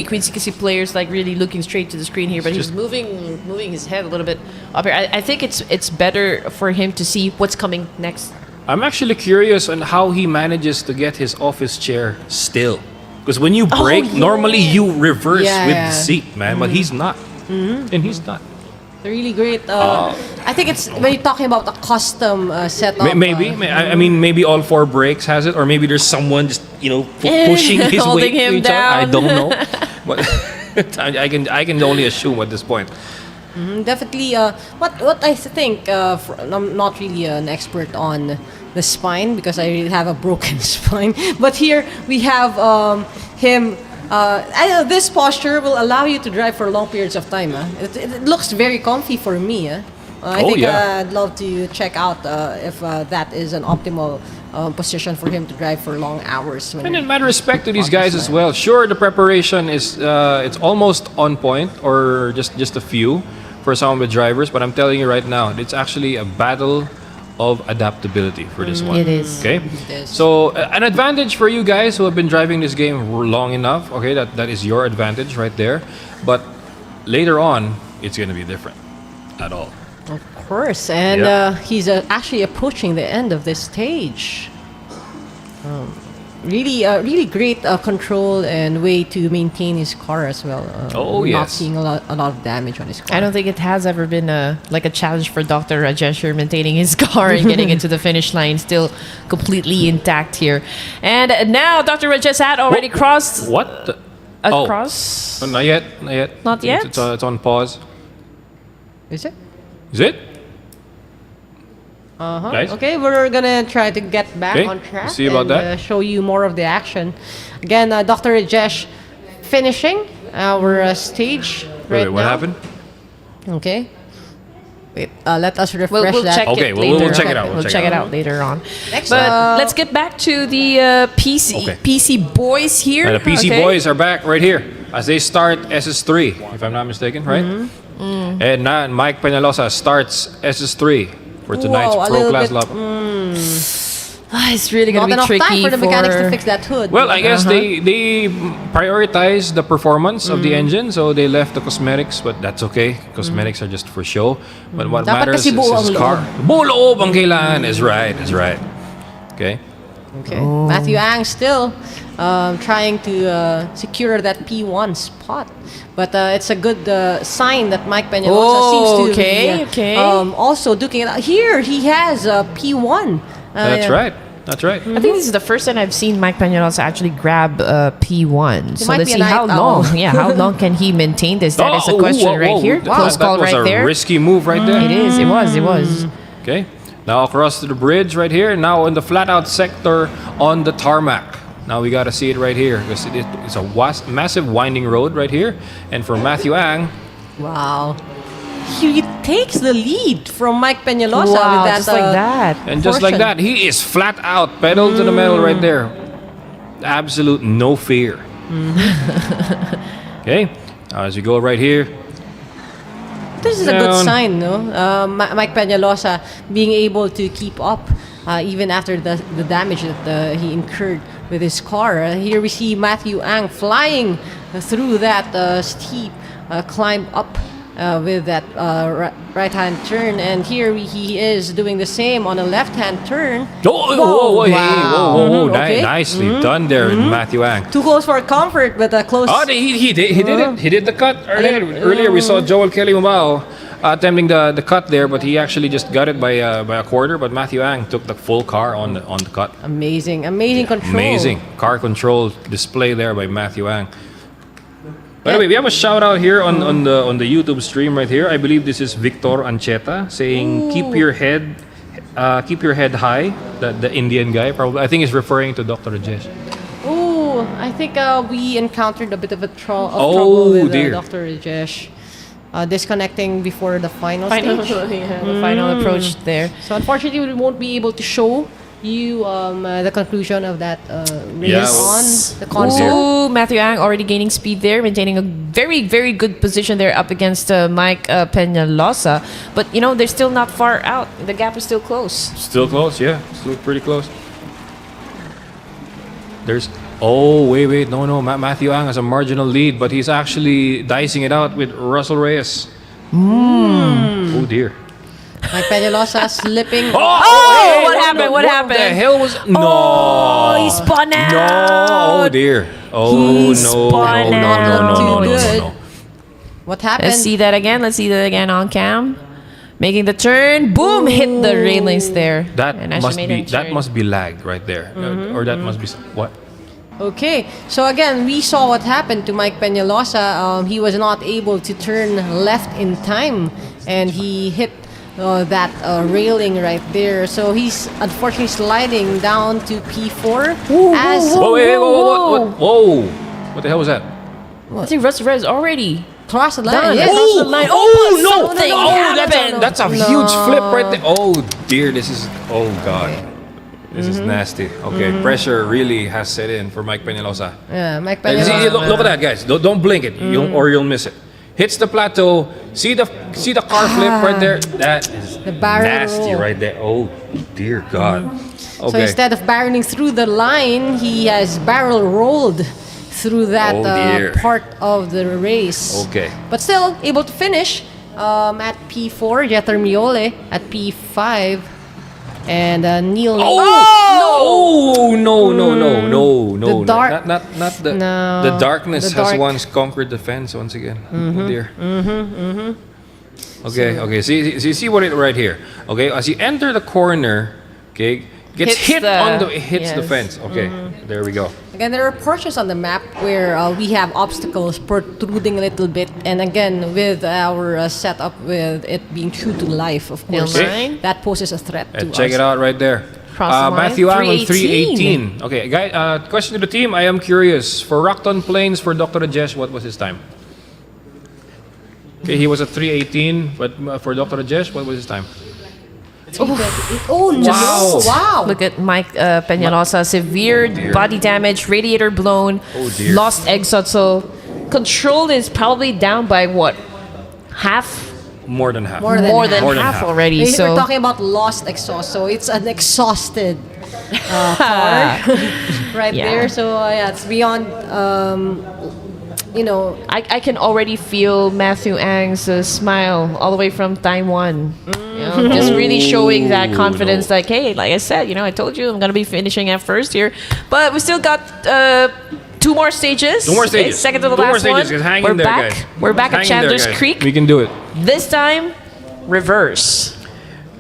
Speaker 4: can see players like really looking straight to the screen here, but he's moving his head a little bit up here. I think it's better for him to see what's coming next.
Speaker 15: I'm actually curious on how he manages to get his office chair still. Because when you brake, normally you reverse with the seat, man. But he's not. And he's not.
Speaker 16: They're really great. I think it's when you're talking about a custom setup.
Speaker 15: Maybe. I mean, maybe all 4 brakes has it. Or maybe there's someone just, pushing his
Speaker 4: Holding
Speaker 15: weight
Speaker 4: him
Speaker 15: to each other. I
Speaker 4: down.
Speaker 15: don't know. But I can only assume at this point.
Speaker 16: Definitely. What I think, I'm not really an expert on the spine because I really have a broken spine. But here we have him. I know this posture will allow you to drive for long periods of time. It looks very comfy for me. I think I'd love to check out if that is an optimal position for him to drive for long hours.
Speaker 15: And in matter of respect to these guys as well, sure, the preparation is it's almost on point or just a few for some of the drivers, but I'm telling you right now, it's actually a battle of adaptability for this one.
Speaker 4: It is.
Speaker 15: Okay? So an advantage for you guys who have been driving this game long enough, okay, that is your advantage right there. But later on, it's going to be different at all.
Speaker 16: Of course, and he's actually approaching the end of this stage. Really great control and way to maintain his car as well. Not seeing a lot of damage on his car.
Speaker 4: I don't think it has ever been a challenge for Dr. Rajesh here maintaining his car and getting into the finish line still completely intact here. And now Dr. Rajesh had already crossed.
Speaker 15: What?
Speaker 4: Cross?
Speaker 15: Not yet.
Speaker 4: Not yet?
Speaker 15: It's on pause.
Speaker 16: Is it?
Speaker 15: Is it?
Speaker 16: Guys? Okay, we're gonna try to get back
Speaker 15: Okay,
Speaker 16: on track
Speaker 15: see about
Speaker 16: and
Speaker 15: that.
Speaker 16: show you more of the action. Again, Dr. Rajesh finishing our stage right
Speaker 15: Wait, what
Speaker 16: now.
Speaker 15: happened?
Speaker 16: Okay. Wait, let us refresh
Speaker 12: We'll
Speaker 16: that.
Speaker 12: check
Speaker 15: Okay,
Speaker 12: it
Speaker 15: we'll
Speaker 12: later.
Speaker 15: check it out.
Speaker 12: We'll check it out later on.
Speaker 16: Next,
Speaker 12: But let's get back to the PC boys here.
Speaker 15: And the PC
Speaker 12: okay?
Speaker 15: boys are back right here as they start SS3, if I'm not mistaken, right? And now Mike Peñalosa starts SS3 for tonight's
Speaker 16: Whoa, a
Speaker 15: Pro
Speaker 16: little
Speaker 15: Class
Speaker 16: bit,
Speaker 15: Lap.
Speaker 12: It's really going
Speaker 16: Not
Speaker 12: to be
Speaker 16: enough
Speaker 12: tricky
Speaker 16: time for the mechanics to fix that hood.
Speaker 15: Well, I guess they prioritize the performance of the engine, so they left the cosmetics, but that's okay. Cosmetics are just for show. But what
Speaker 16: Dapat
Speaker 15: matters
Speaker 16: kasi
Speaker 15: is
Speaker 16: buo
Speaker 15: his
Speaker 16: ang
Speaker 15: car. Buo loob ang kailangan is right. Okay.
Speaker 16: Okay. Matthew Ang still trying to secure that P1 spot. But it's a good sign that Mike Peñalosa seems to be also duking it out. Here, he has a P1.
Speaker 15: That's right. That's right.
Speaker 12: I think this is the first time I've seen Mike Peñalosa actually grab P1. So
Speaker 16: might
Speaker 12: let's
Speaker 16: be a
Speaker 12: see how
Speaker 16: night
Speaker 12: long.
Speaker 16: owl.
Speaker 12: Yeah, how long can he maintain this? That is a question right here. Close
Speaker 15: That
Speaker 12: call
Speaker 15: was
Speaker 12: right
Speaker 15: a
Speaker 12: there.
Speaker 15: risky move right there.
Speaker 12: It is. It was.
Speaker 15: Okay. Now across to the bridge right here. Now in the flat out sector on the tarmac. Now we got to see it right here because it's a massive winding road right here. And for Matthew Ang,
Speaker 16: Wow. He takes the lead from Mike Peñalosa
Speaker 12: Wow,
Speaker 16: with that.
Speaker 12: just like that.
Speaker 15: and just like
Speaker 16: portion.
Speaker 15: that, he is flat out pedal to the metal right there. Absolute no fear. Okay. Now as you go right here.
Speaker 16: This is a good
Speaker 15: Down.
Speaker 16: sign, no? Mike Peñalosa being able to keep up even after the damage that he incurred with his car. Here we see Matthew Ang flying through that steep climb up with that right-hand turn. And here he is doing the same on a left-hand turn.
Speaker 15: Whoa,
Speaker 16: Okay.
Speaker 15: Nicely done there, Matthew Ang.
Speaker 16: Too close for comfort, but close.
Speaker 15: Oh, he did it. He did the cut earlier. Earlier we saw Joel Kelly Mumao attempting the cut there, but he actually just got it by a quarter. But Matthew Ang took the full car on the cut.
Speaker 16: Amazing control.
Speaker 15: Amazing car control display there by Matthew Ang. By the way, we have a shout out here on the YouTube stream right here. I believe this is Victor Ancheta saying, "Keep your head high." The Indian guy probably. I think he's referring to Dr. Rajesh.
Speaker 16: Oh, I think we encountered a bit of trouble with
Speaker 15: dear.
Speaker 16: Dr. Rajesh. Disconnecting before the final
Speaker 12: Final,
Speaker 16: stage.
Speaker 12: yeah, the final approach there.
Speaker 16: So unfortunately, we won't be able to show you the conclusion of that race on the console.
Speaker 12: Ooh, Matthew Ang already gaining speed there, maintaining a very, very good position there up against Mike Peñalosa. But, they're still not far out. The gap is still close.
Speaker 15: Still close, yeah. Still pretty close. There's... Oh, wait. No. Matthew Ang has a marginal lead, but he's actually dicing it out with Russell Reyes. Oh, dear.
Speaker 16: Mike Peñalosa slipping.
Speaker 15: Oh,
Speaker 12: what happened? What happened?
Speaker 15: the hell was... No.
Speaker 12: Oh, he spun out.
Speaker 15: No, oh, dear. Oh,
Speaker 12: He spun out.
Speaker 15: No.
Speaker 16: What happened?
Speaker 12: Let's see that again on cam. Making the turn. Boom! Hit the railings there.
Speaker 15: That
Speaker 12: And actually
Speaker 15: must be lag right there. Or that must be... What?
Speaker 16: Okay, so again, we saw what happened to Mike Peñalosa. He was not able to turn left in time, and he hit that railing right there. So he's unfortunately sliding down to P4.
Speaker 15: Whoa! What the hell was that?
Speaker 12: I think Russ Rez already
Speaker 16: crossed the line.
Speaker 12: done.
Speaker 16: Yes.
Speaker 12: Crossed the line. Something happened.
Speaker 15: That's a huge flip right there. Oh dear, this is... Oh God. This is nasty. Okay, pressure really has set in for Mike Peñalosa.
Speaker 16: Yeah, Mike
Speaker 15: See,
Speaker 16: Peñalosa.
Speaker 15: look at that, guys. Don't blink it, you'll miss it. Hits the plateau. See the car flip right there. That is
Speaker 16: The barrel
Speaker 15: nasty
Speaker 16: roll.
Speaker 15: right there. Oh dear God.
Speaker 16: So
Speaker 15: Okay.
Speaker 16: instead of barreling through the line, he has barrel rolled through that
Speaker 15: Oh, dear.
Speaker 16: part of the race.
Speaker 15: Okay.
Speaker 16: But still able to finish at P4. Jeter Miole at P5. And Neil.
Speaker 15: Oh no!
Speaker 16: The dark.
Speaker 15: Not the.
Speaker 16: No.
Speaker 15: The darkness
Speaker 16: The dark.
Speaker 15: has once conquered the fence once again. Oh dear. Okay. See what it right here. Okay, as you enter the corner, okay, gets hit the fence. Okay, there we go.
Speaker 16: Again, there are portions on the map where we have obstacles protruding a little bit, and again, with our setup, with it being true to life, of course,
Speaker 15: Okay.
Speaker 16: that poses a threat to us.
Speaker 15: Check it out right there.
Speaker 12: Cross the line,
Speaker 15: Matthew Ang on
Speaker 12: 3:18.
Speaker 15: 3:18. Okay, guys. Question to the team. I am curious for Rockton Plains for Dr. Rajesh. What was his time? Okay, he was at 3:18, but for Dr. Rajesh, what was his time?
Speaker 16: Oh, no. Wow.
Speaker 12: Look at Mike Peñalosa. Severe body damage, radiator blown,
Speaker 15: dear.
Speaker 12: lost exhaust. So control is probably down by what? Half?
Speaker 15: More than half.
Speaker 16: More than
Speaker 12: half already.
Speaker 16: We're
Speaker 12: So
Speaker 16: talking about lost exhaust, so it's an exhausted car right
Speaker 12: Yeah.
Speaker 16: there. So yeah, it's beyond.
Speaker 12: I can already feel Matthew Ang's smile all the way from time one. Just really showing that confidence. Like, hey, like I said, I told you I'm gonna be finishing at first here, but we still got 2 more stages.
Speaker 15: 2 more
Speaker 12: Okay,
Speaker 15: stages.
Speaker 12: second to the
Speaker 15: 2 more
Speaker 12: last
Speaker 15: stages.
Speaker 12: one.
Speaker 15: Just hang
Speaker 12: We're
Speaker 15: in there,
Speaker 12: back.
Speaker 15: guys.
Speaker 12: We're back
Speaker 15: Hang
Speaker 12: at
Speaker 15: in there,
Speaker 12: Chandler's
Speaker 15: guys.
Speaker 12: Creek.
Speaker 15: We can do it.
Speaker 12: This time, reverse.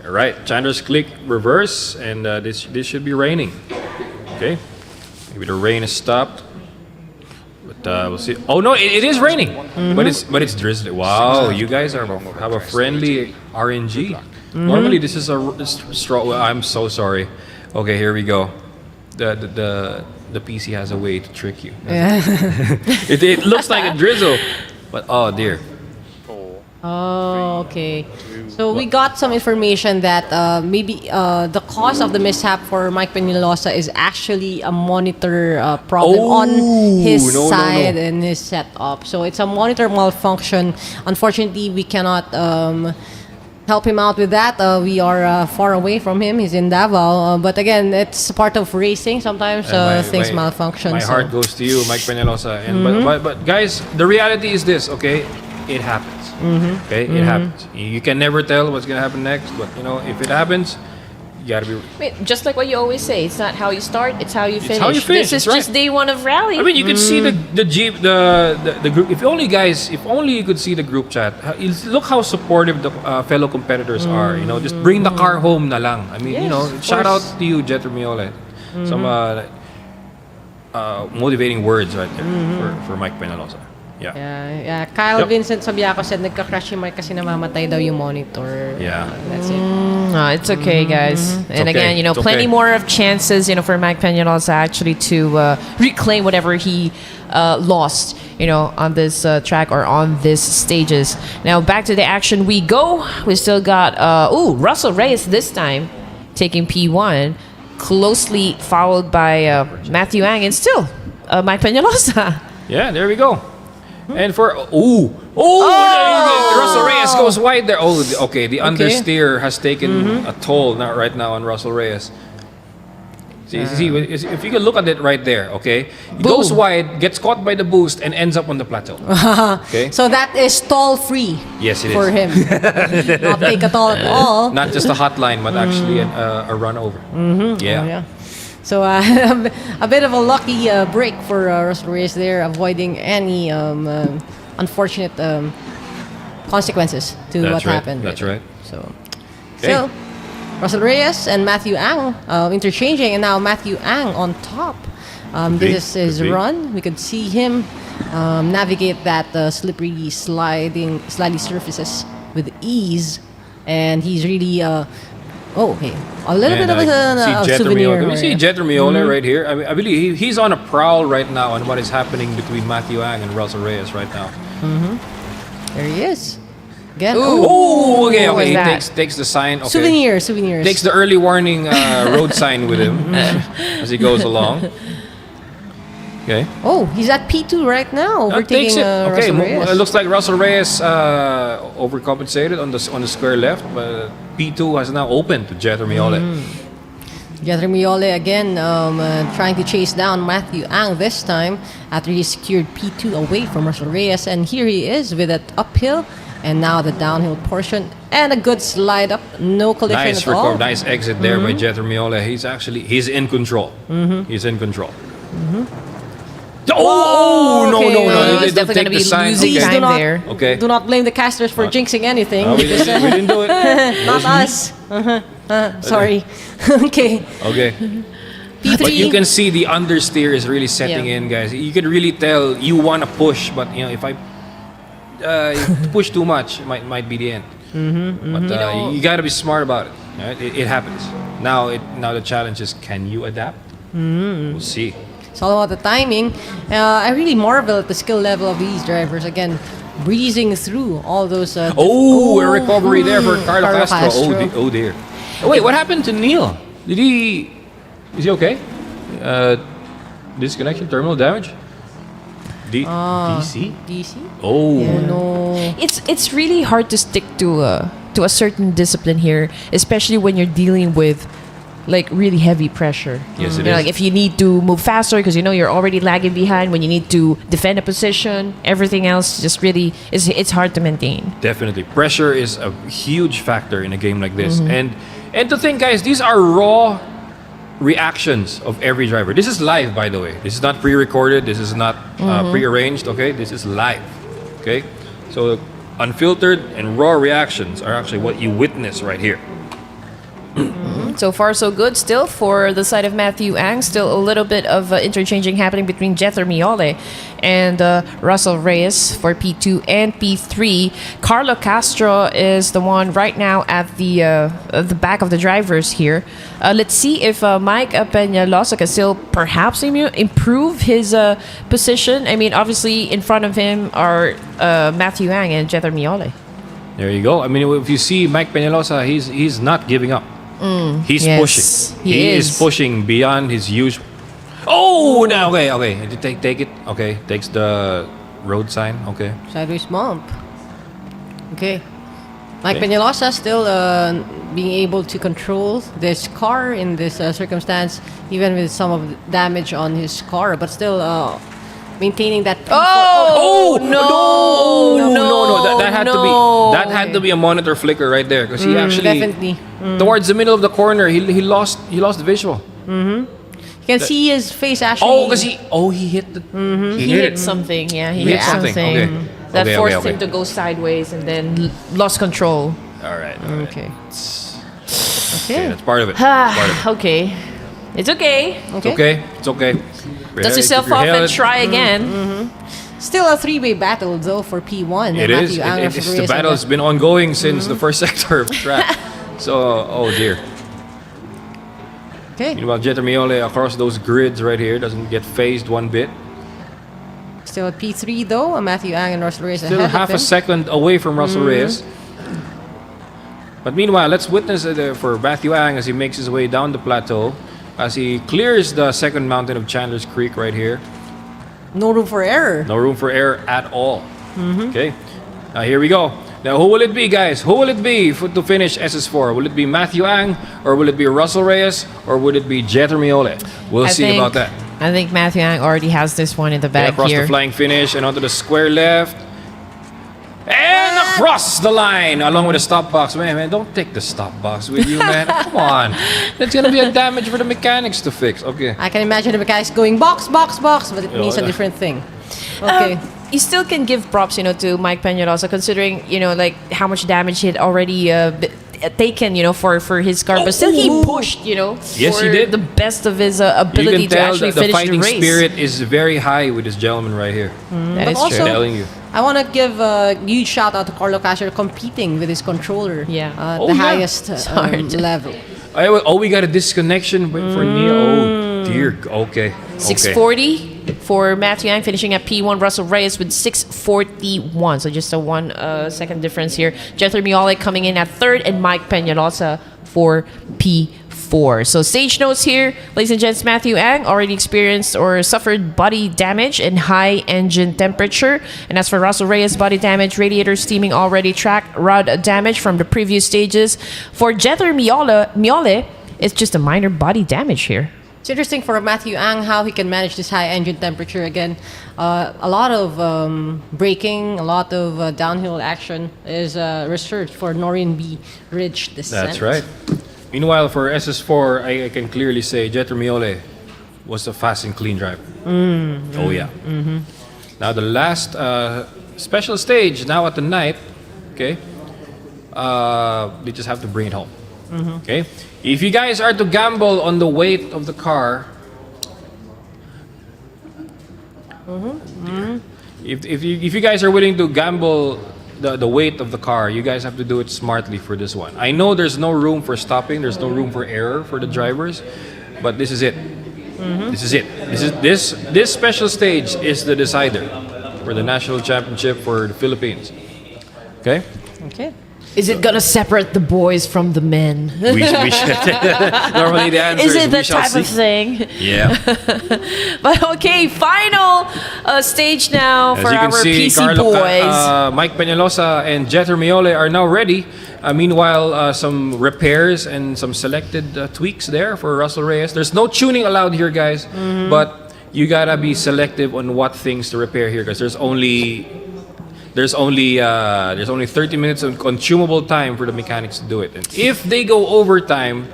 Speaker 15: All right, Chandler's Creek reverse, and this should be raining. Okay, maybe the rain has stopped, but we'll see. Oh no, it is raining, but it's drizzling. Wow, you guys have a friendly RNG. Normally this is a straw. Well, I'm so sorry. Okay, here we go. The PC has a way to trick you. It looks like a drizzle, but oh dear.
Speaker 16: Oh, okay. So we got some information that maybe the cause of the mishap for Mike Peñalosa is actually a monitor problem on his side and his setup. So it's a monitor malfunction. Unfortunately, we cannot help him out with that. We are far away from him. He's in Davao. But again, it's part of racing. Sometimes things malfunction.
Speaker 15: My heart goes to you, Mike Peñalosa. And but guys, the reality is this. Okay, it happens. Okay, it happens. You can never tell what's gonna happen next, but if it happens, you gotta be.
Speaker 12: Wait, just like what you always say, it's not how you start, it's how you finish.
Speaker 15: how you finish,
Speaker 12: This is
Speaker 15: that's
Speaker 12: just day one of rally.
Speaker 15: I mean, you could see the Jeep, the group. If only you could see the group chat. Look how supportive the fellow competitors are. Just bring the car home na lang. I mean,
Speaker 12: Yes,
Speaker 15: shout out to you, Jetro Miole. Some motivating words right there for Mike Peñalosa. Yeah.
Speaker 16: Kyle Vincent Sabiaco said nagka-crash yung mic kasi namamatay daw yung monitor.
Speaker 15: Yeah.
Speaker 16: That's it.
Speaker 12: No, it's okay, guys. And
Speaker 15: okay.
Speaker 12: again,
Speaker 15: It's
Speaker 12: plenty
Speaker 15: okay.
Speaker 12: more of chances, for Mike Peñalosa actually to reclaim whatever he lost, on this track or on these stages. Now, back to the action we go. We still got, Russell Reyes this time taking P1, closely followed by Matthew Ang and still Mike Peñalosa.
Speaker 15: Yeah, there we go. And for Russell Reyes goes wide there. Oh, okay. The understeer has taken a toll right now on Russell Reyes. See, if you can look at it right there, okay, he goes wide, gets caught by the boost, and ends up on the plateau. Okay.
Speaker 16: So that is toll free.
Speaker 15: Yes, it is
Speaker 16: for him. Not take a toll at all.
Speaker 15: Not just a hotline, but actually a run over. Yeah.
Speaker 16: So a bit of a lucky break for Russell Reyes there, avoiding any unfortunate consequences to what happened.
Speaker 15: That's right.
Speaker 16: So Russell Reyes and Matthew Ang interchanging, and now Matthew Ang on top. This is his run. We could see him navigate that slippery, sliding surfaces with ease, and he's really. A little bit of a souvenir.
Speaker 15: You see Jetro Miole right here? I believe he's on a prowl right now on what is happening between Matthew Ang and Russell Reyes right now.
Speaker 16: There he is. Again.
Speaker 15: Okay. He takes the sign. Okay.
Speaker 16: Souvenirs.
Speaker 15: Takes the early warning road sign with him as he goes along. Okay.
Speaker 16: Oh, he's at P2 right now, overtaking
Speaker 15: Okay,
Speaker 16: Russell Reyes.
Speaker 15: it looks like Russell Reyes overcompensated on the square left, but P2 has now opened to Jetro Miole.
Speaker 16: Jetro Miole again trying to chase down Matthew Ang this time after he secured P2 away from Russell Reyes, and here he is with that uphill and now the downhill portion and a good slide up, no collision at all.
Speaker 15: Nice exit there by Jetro Miole. He's in control. He's in control. No!
Speaker 12: He's definitely going to be losing time there.
Speaker 15: Okay.
Speaker 16: Do not blame the casters for jinxing anything.
Speaker 15: We didn't do it.
Speaker 16: Not us. Sorry. Okay. P3.
Speaker 15: But you can see the understeer is really setting in, guys. You can really tell you want to push, but if I push too much, it might be the end. But you got to be smart about it. Right? It happens. Now the challenge is, can you adapt? We'll see.
Speaker 16: It's all about the timing. I really marvel at the skill level of these drivers. Again, breezing through all those.
Speaker 15: A recovery there for Carlo Castro. Oh dear. Wait, what happened to Neil? Is he okay? Disconnection, terminal damage? DC?
Speaker 16: DC?
Speaker 15: Oh.
Speaker 16: No.
Speaker 12: It's really hard to stick to a certain discipline here, especially when you're dealing with like really heavy pressure.
Speaker 15: Yes, it
Speaker 12: You know,
Speaker 15: is.
Speaker 12: like if you need to move faster because you know you're already lagging behind, when you need to defend a position, everything else just really it's hard to maintain.
Speaker 15: Definitely. Pressure is a huge factor in a game like this. And to think, guys, these are raw reactions of every driver. This is live, by the way. This is not pre-recorded. This is not pre-arranged, okay? This is live, okay? So unfiltered and raw reactions are actually what you witness right here.
Speaker 12: So far, so good. Still, for the side of Matthew Ang, still a little bit of interchanging happening between Jether Miole and Russell Reyes for P2 and P3. Carlo Castro is the one right now at the back of the drivers here. Let's see if Mike Peñalosa can still perhaps improve his position. I mean, obviously, in front of him are Matthew Ang and Jether Miole.
Speaker 15: There you go. I mean, if you see Mike Peñalosa, he's not giving up. He's pushing. He is pushing beyond his usual. Oh, no, okay. Take it. Okay, takes the road sign. Okay.
Speaker 16: Sideways bump. Okay. Mike Peñalosa still being able to control this car in this circumstance, even with some of the damage on his car, but still maintaining that.
Speaker 15: No. That had to be a monitor flicker right there because he actually
Speaker 16: definitely
Speaker 15: towards the middle of the corner he lost the visual.
Speaker 16: You can see his face actually.
Speaker 15: Because he hit the.
Speaker 12: He hit something. Yeah, he hit something.
Speaker 15: Okay.
Speaker 12: That
Speaker 15: Okay,
Speaker 12: forced
Speaker 15: okay.
Speaker 12: him to go sideways and then lost control.
Speaker 15: All right.
Speaker 16: Okay.
Speaker 15: Okay, that's part of it. That's part of it.
Speaker 12: Okay. It's okay.
Speaker 15: It's okay.
Speaker 12: Dust yourself off and try again.
Speaker 16: Still a three-way battle though for P1.
Speaker 15: It is. The battle has been ongoing since the first sector of the track. So, oh dear.
Speaker 16: Okay.
Speaker 15: Meanwhile, Jether Miole across those grids right here doesn't get phased one bit.
Speaker 16: Still at P3 though. Matthew Ang and Russell Reyes
Speaker 15: Still
Speaker 16: ahead
Speaker 15: half
Speaker 16: of him.
Speaker 15: a second away from Russell Reyes. But meanwhile, let's witness it for Matthew Ang as he makes his way down the plateau, as he clears the second mountain of Chandler's Creek right here.
Speaker 16: No room for error.
Speaker 15: No room for error at all. Okay, now here we go. Now, who will it be, guys? Who will it be to finish SS4? Will it be Matthew Ang, or will it be Russell Reyes, or would it be Jether Miole? We'll see about that.
Speaker 12: I think Matthew Ang already has this one in the bag
Speaker 15: Across
Speaker 12: here.
Speaker 15: the flying finish and onto the square left. And across the line, along with the stop box. Man, don't take the stop box with you, man. Come on. That's going to be a damage for the mechanics to fix. Okay.
Speaker 16: I can imagine the mechanics going box, box, box, but it means a different thing. Okay.
Speaker 12: You still can give props, to Mike Peñalosa, considering, like how much damage he had already taken, for his car. But still, he pushed,
Speaker 15: Yes,
Speaker 12: for
Speaker 15: he did.
Speaker 12: the best of his ability
Speaker 15: You can
Speaker 12: to
Speaker 15: tell
Speaker 12: actually
Speaker 15: that the
Speaker 12: finish the
Speaker 15: fighting
Speaker 12: race.
Speaker 15: spirit is very high with this gentleman right here.
Speaker 12: That
Speaker 16: But
Speaker 12: is
Speaker 16: also,
Speaker 12: true.
Speaker 15: I'm telling you.
Speaker 16: I want to give a huge shout out to Carlo Castro competing with his controller. The highest level.
Speaker 15: We got a disconnection for Neil. Oh, dear. Okay.
Speaker 12: 640 for Matthew Yang, finishing at P1. Russell Reyes with 641. So just a 1 second difference here. Jether Miole coming in at third, and Mike Peñalosa for P4. So stage notes here, ladies and gents. Matthew Ang already experienced or suffered body damage and high engine temperature. And as for Russell Reyes, body damage, radiator steaming already, track rod damage from the previous stages. For Jether Miole, it's just a minor body damage here.
Speaker 16: It's interesting for Matthew Ang how he can manage this high engine temperature again. A lot of braking, a lot of downhill action is researched for Noreen B. Ridge descent.
Speaker 15: That's right. Meanwhile, for SS4, I can clearly say Jether Miole was a fast and clean driver. Oh, yeah. Now, the last special stage, now at the night, okay, they just have to bring it home. Okay? If you guys are to gamble on the weight of the car, if you guys are willing to gamble the weight of the car, you guys have to do it smartly for this one. I know there's no room for stopping, there's no room for error for the drivers, but this is it. This is it. This special stage is the decider. for the National Championship for the Philippines. Okay?
Speaker 16: Okay.
Speaker 12: Is it gonna separate the boys from the men?
Speaker 15: We should. Normally the answer
Speaker 12: is it
Speaker 15: we
Speaker 12: that
Speaker 15: shall
Speaker 12: type of
Speaker 15: see.
Speaker 12: thing?
Speaker 15: Yeah.
Speaker 12: But okay, final stage now
Speaker 15: As
Speaker 12: for
Speaker 15: you can
Speaker 12: our
Speaker 15: see,
Speaker 12: PC boys.
Speaker 15: Mike Peñalosa and Jeter Miole are now ready. Meanwhile, some repairs and some selected tweaks there for Russell Reyes. There's no tuning allowed here, guys. But you gotta be selective on what things to repair here, because there's only 30 minutes of consumable time for the mechanics to do it. And if they go overtime,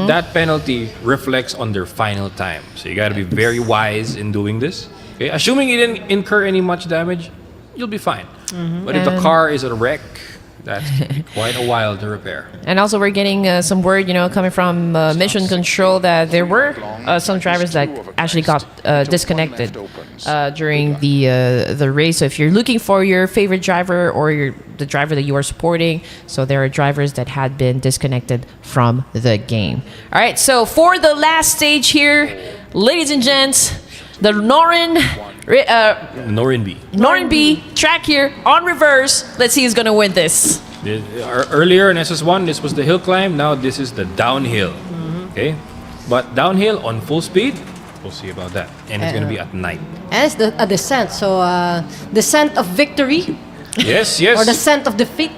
Speaker 15: that penalty reflects on their final time. So you got to be very wise in doing this. Okay? Assuming you didn't incur any much damage, you'll be fine. But if the car is a wreck, that's quite a while to repair.
Speaker 12: And also, we're getting some word, coming from Mission Control that there were some drivers that actually got disconnected during the race. So if you're looking for your favorite driver or the driver that you are supporting, so there are drivers that had been disconnected from the game. All right, so for the last stage here, ladies and gents, the Norin B track here on reverse. Let's see who's gonna win this.
Speaker 15: Earlier in SS1, this was the hill climb. Now this is the downhill. Okay, but downhill on full speed, we'll see about that. And it's gonna be at night.
Speaker 16: And it's a descent, so descent of victory.
Speaker 15: Yes.
Speaker 16: Or descent of defeat.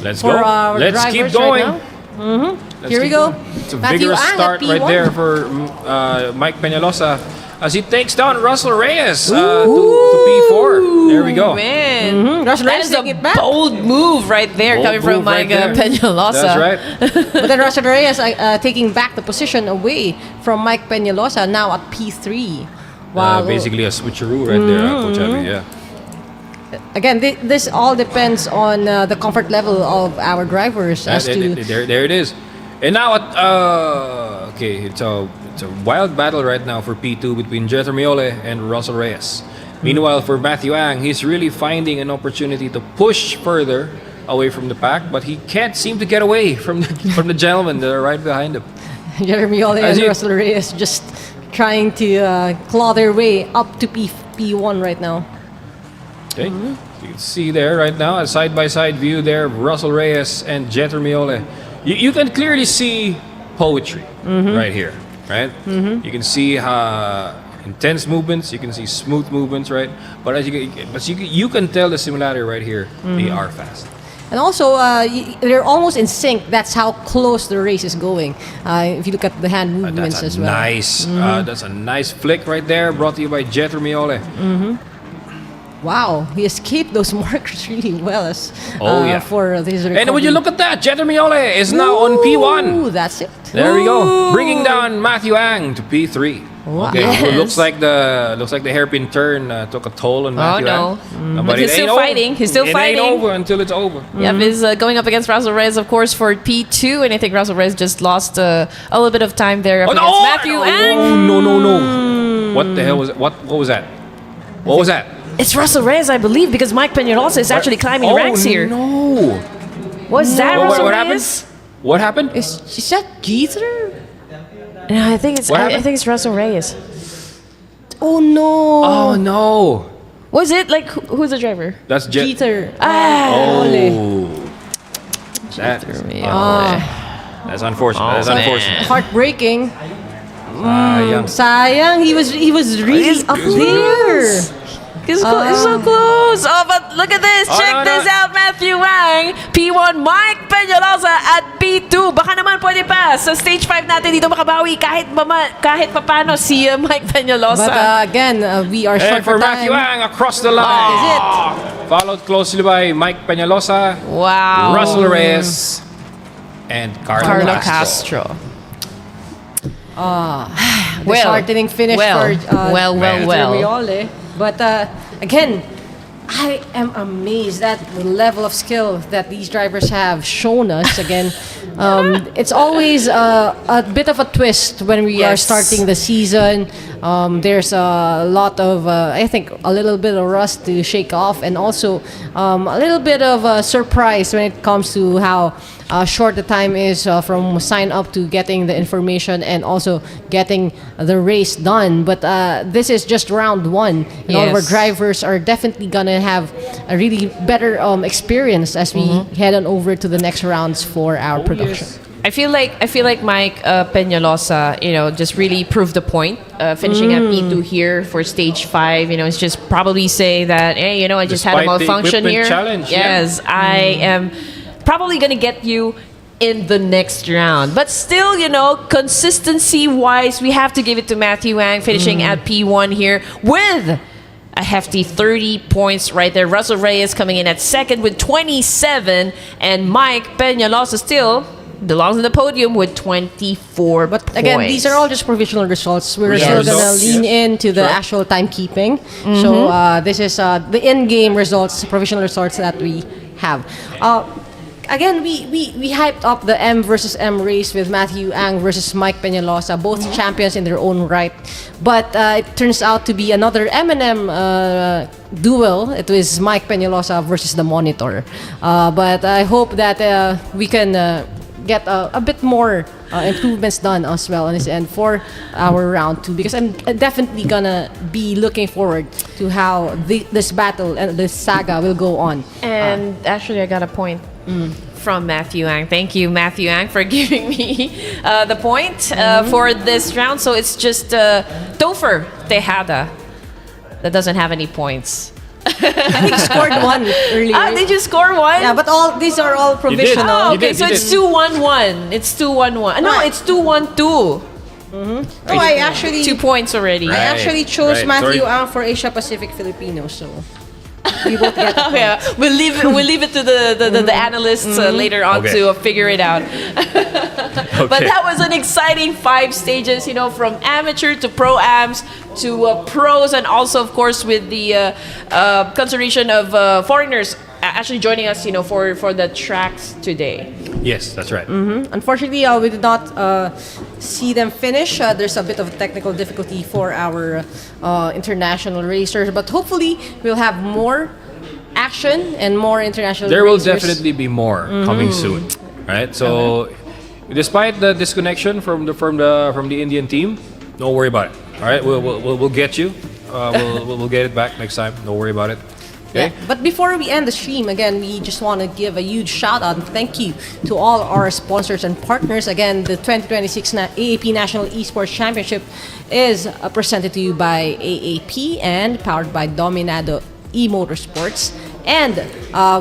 Speaker 15: Let's
Speaker 16: for
Speaker 15: go.
Speaker 16: Our
Speaker 15: Let's keep going.
Speaker 16: Right here we go.
Speaker 15: It's a vigorous start right there for Mike Peñalosa as he takes down Russell Reyes to P4. There we go.
Speaker 12: Man,
Speaker 16: Russell
Speaker 12: that
Speaker 16: Reyes
Speaker 12: is a
Speaker 16: taking it back.
Speaker 12: bold move right there,
Speaker 15: Bold
Speaker 12: coming from
Speaker 15: move right
Speaker 12: Mike
Speaker 15: there.
Speaker 12: Peñalosa.
Speaker 15: That's right.
Speaker 16: But then Russell Reyes taking back the position away from Mike Peñalosa, now at P3. Wow.
Speaker 15: Basically a switcheroo right there, Coach Abby. Yeah.
Speaker 16: Again, this all depends on the comfort level of our drivers.
Speaker 15: There it is. And now, it's a wild battle right now for P2 between Jeter Miole and Russell Reyes. Meanwhile, for Matthew Ang, he's really finding an opportunity to push further away from the pack, but he can't seem to get away from the gentlemen that are right behind him.
Speaker 16: Jeremy Miole and Russell Reyes just trying to claw their way up to P1 right now.
Speaker 15: Okay, you can see there right now a side-by-side view there of Russell Reyes and Jeter Miole. You can clearly see poetry right here, right? You can see intense movements, you can see smooth movements, right? But you can tell the similarity right here. They are fast.
Speaker 16: And also, they're almost in sync. That's how close the race is going. If you look at the hand movements as well.
Speaker 15: Nice. That's a nice flick right there, brought to you by Jeter Miole.
Speaker 16: Wow, he escaped those markers really well for this recovery.
Speaker 15: And would you look at that? Jeter Miole is now on P1.
Speaker 16: That's it.
Speaker 15: There we go, bringing down Matthew Ang to P3.
Speaker 16: Wow.
Speaker 15: Okay,
Speaker 16: Yes.
Speaker 15: looks like the hairpin turn took a toll on Matthew Ang.
Speaker 12: But he's still fighting. He's still fighting.
Speaker 15: It ain't over until it's over.
Speaker 12: Yep, he's going up against Russell Reyes, of course, for P2, and I think Russell Reyes just lost a little bit of time there up against Matthew Ang.
Speaker 15: No. What the hell was it? What was that? What was that?
Speaker 12: It's Russell Reyes, I believe, because Mike Peñalosa is actually climbing ranks here.
Speaker 15: No.
Speaker 12: Was that Russell
Speaker 15: what
Speaker 12: Reyes?
Speaker 15: What happened?
Speaker 16: Is that Jeter?
Speaker 12: No, I think it's Russell Reyes.
Speaker 16: Oh no!
Speaker 15: Oh no!
Speaker 12: Was it like who's the driver?
Speaker 15: That's
Speaker 16: Jeter.
Speaker 15: That's unfortunate. That's unfortunate.
Speaker 16: Heartbreaking.
Speaker 15: Sayang.
Speaker 16: Sayang. He was really up there.
Speaker 12: It's so close. Oh, but look at this. Check this out, Matthew Wang. P1, Mike Peñalosa at P2. Baka naman pwede pa. Sa stage 5 natin dito makabawi kahit papano si Mike Peñalosa.
Speaker 16: But again, we are short
Speaker 15: And for Matthew Wang across the line.
Speaker 16: That is it.
Speaker 15: Followed closely by Mike Peñalosa.
Speaker 12: Wow.
Speaker 15: Russell Reyes. And Carlo Castro.
Speaker 16: Disheartening finish for
Speaker 12: well.
Speaker 16: But again, I am amazed at the level of skill that these drivers have shown us. Again, it's always a bit of a twist when we are starting the season. there's a lot of, I think, a little bit of rust to shake off, and also a little bit of a surprise when it comes to how short the time is from sign up to getting the information and also getting the race done. But this is just round one, and all of our
Speaker 12: Yes.
Speaker 16: drivers are definitely gonna have a really better experience as we head on over to the next rounds for our production.
Speaker 12: I feel like Mike Peñalosa, just really proved the point. Finishing at P2 here for stage 5, it's just probably say that, hey, I just had a
Speaker 15: Despite the
Speaker 12: malfunction
Speaker 15: equipment
Speaker 12: here.
Speaker 15: challenge, yeah.
Speaker 12: Yes, I am probably gonna get you in the next round. But still, consistency wise, we have to give it to Matthew Wang finishing at P1 here with a hefty 30 points right there. Russell Reyes coming in at second with 27, and Mike Peñalosa still belongs on the podium with 24
Speaker 16: But again, these are all just provisional results. We're still gonna lean into the actual timekeeping. So this is the in-game results, provisional results that we have. Again, we hyped up the M versus M race with Matthew Ang versus Mike Peñalosa, both champions in their own right. But it turns out to be another M&M duel. It was Mike Peñalosa versus the Monitor. But I hope that we can get a bit more improvements done as well on this end for our round 2, because I'm definitely gonna be looking forward to how this battle and this saga will go on.
Speaker 12: And actually, I got a point from Matthew Ang. Thank you, Matthew Ang, for giving me the point for this round. So it's just Topher Tejada that doesn't have any points.
Speaker 16: I think he scored one earlier.
Speaker 12: Did you score one?
Speaker 16: Yeah, but these are all provisional.
Speaker 12: Oh, okay, so it's 2-1-1. It's 2-1-1. No, it's 2-1-2.
Speaker 16: Oh, I actually
Speaker 12: 2 points already.
Speaker 16: I actually chose
Speaker 15: Right.
Speaker 16: Matthew
Speaker 15: Sorry.
Speaker 16: Ang for Asia Pacific Filipino, so we both get a point.
Speaker 12: Yeah, we'll leave it to the analysts later on
Speaker 15: Okay.
Speaker 12: to figure it out. But that was an exciting 5 stages, from amateur to pro-ams to pros, and also, of course, with the consideration of foreigners actually joining us, for the tracks today.
Speaker 15: Yes, that's right.
Speaker 16: Unfortunately, we did not see them finish. There's a bit of a technical difficulty for our international racers, but hopefully we'll have more action and more international
Speaker 15: There will
Speaker 16: racers.
Speaker 15: definitely be more coming soon, right? So, despite the disconnection from the Indian team, don't worry about it. All right, we'll get you. We'll get it back next time. Don't worry about it. Okay.
Speaker 16: Yeah. But before we end the stream, again, we just want to give a huge shout out and thank you to all our sponsors and partners. Again, the 2026 AAP National Esports Championship is presented to you by AAP and powered by Dominado E-Motorsports. And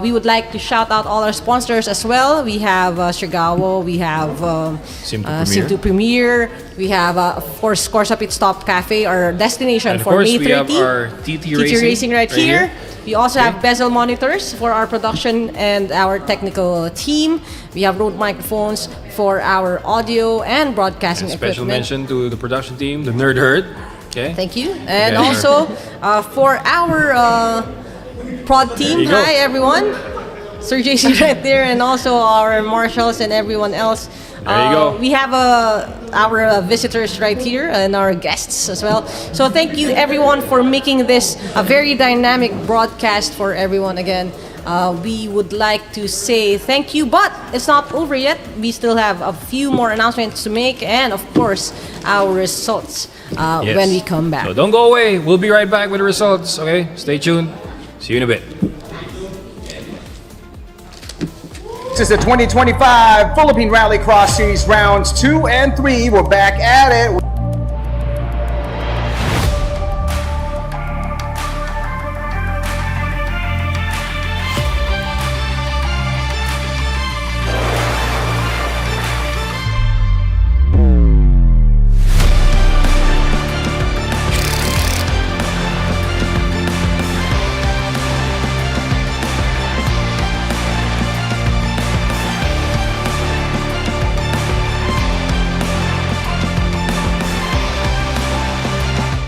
Speaker 16: we would like to shout out all our sponsors as well. We have Shigawa, we have Sim2 Premier, we have, of course, Corsa Pit Stop Cafe, our destination
Speaker 15: And of
Speaker 16: for
Speaker 15: course,
Speaker 16: May 30.
Speaker 15: we have our TT
Speaker 16: Racing right here.
Speaker 15: here.
Speaker 16: We also have bezel monitors for our production and our technical team. We have Rode microphones for our audio and broadcasting
Speaker 15: Special
Speaker 16: equipment.
Speaker 15: mention to the production team, the Nerd Herd. Okay.
Speaker 16: Thank you. And
Speaker 15: Okay.
Speaker 16: also for our prod team.
Speaker 15: There you go.
Speaker 16: Hi, everyone. Sir JC right there, and also our marshals and everyone else.
Speaker 15: There you go.
Speaker 16: We have our visitors right here and our guests as well. So thank you everyone for making this a very dynamic broadcast for everyone again. We would like to say thank you, but it's not over yet. We still have a few more announcements to make, and of course, our results
Speaker 15: Yes.
Speaker 16: when we come back.
Speaker 15: So don't go away. We'll be right back with the results. Okay. Stay tuned. See you in a bit.
Speaker 20: This is the 2025 Philippine Rallycross Series rounds 2 and 3. We're back at it.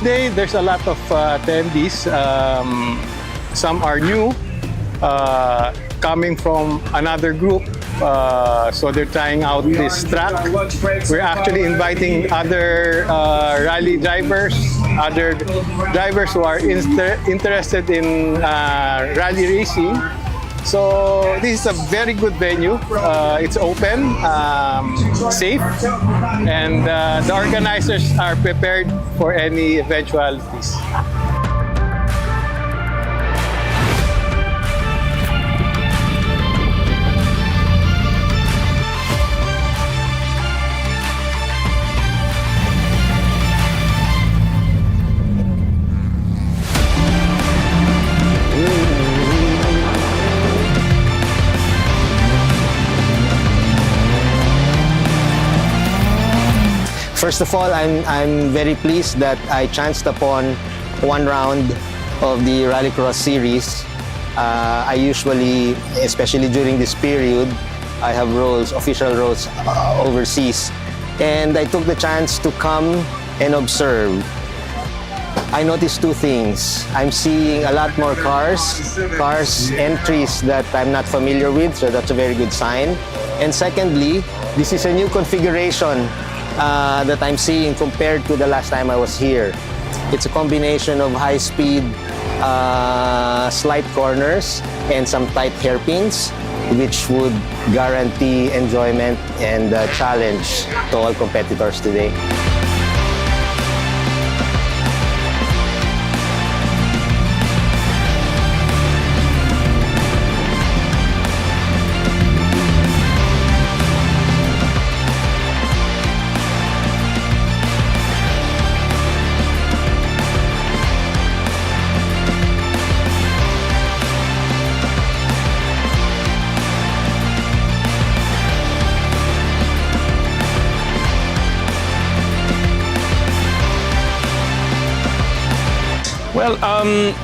Speaker 5: Today, there's a lot of attendees. Some are new, coming from another group. so they're trying out this track. We're actually inviting other rally drivers, other drivers who are interested in rally racing. So this is a very good venue. It's open, safe, and the organizers are prepared for any eventualities.
Speaker 2: First of all, I'm very pleased that I chanced upon one round of the Rallycross series. I usually, especially during this period, I have roles, official roles overseas. And I took the chance to come and observe. I noticed two things. I'm seeing a lot more cars entries that I'm not familiar with, so that's a very good sign. And secondly, this is a new configuration that I'm seeing compared to the last time I was here. It's a combination of high-speed slight corners and some tight hairpins, which would guarantee enjoyment and challenge to all competitors today.
Speaker 3: Well,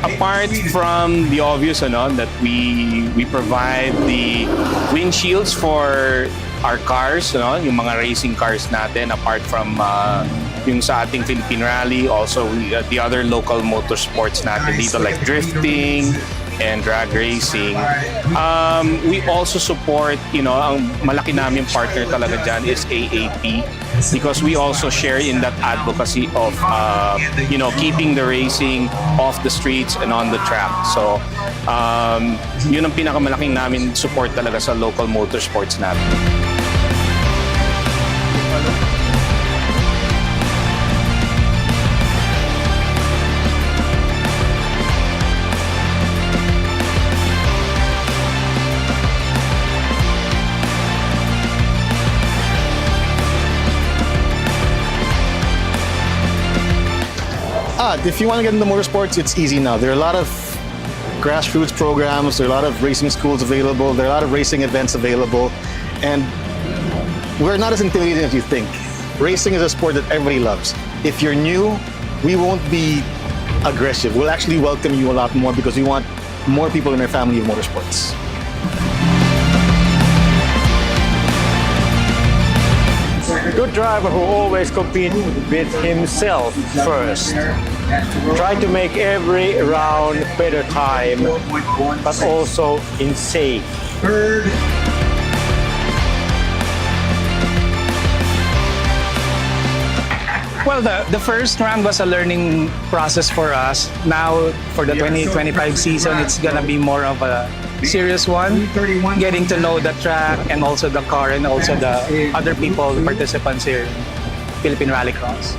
Speaker 3: apart from the obvious, that we provide the windshields for our cars, yung mga racing cars natin, apart from yung sa ating Philippine Rally, also the other local motorsports natin dito like drifting and drag racing. We also support, ang malaki namin partner talaga dyan is AAP, because we also share in that advocacy of keeping the racing off the streets and on the track. So yun ang pinakamalaking namin support talaga sa local motorsports natin.
Speaker 17: If you want to get into motorsports, it's easy now. There are a lot of grassroots programs, there are a lot of racing schools available, there are a lot of racing events available, and we're not as intimidating as you think. Racing is a sport that everybody loves. If you're new, we won't be aggressive. We'll actually welcome you a lot more because we want more people in our family of motorsports.
Speaker 6: Good driver who always competes with himself first. Try to make every round better time, but also in safe.
Speaker 22: Well, the first round was a learning process for us. Now, for the 2025 season, it's gonna be more of a serious one, getting to know the track and also the car and also the other people, the participants here in Philippine Rallycross.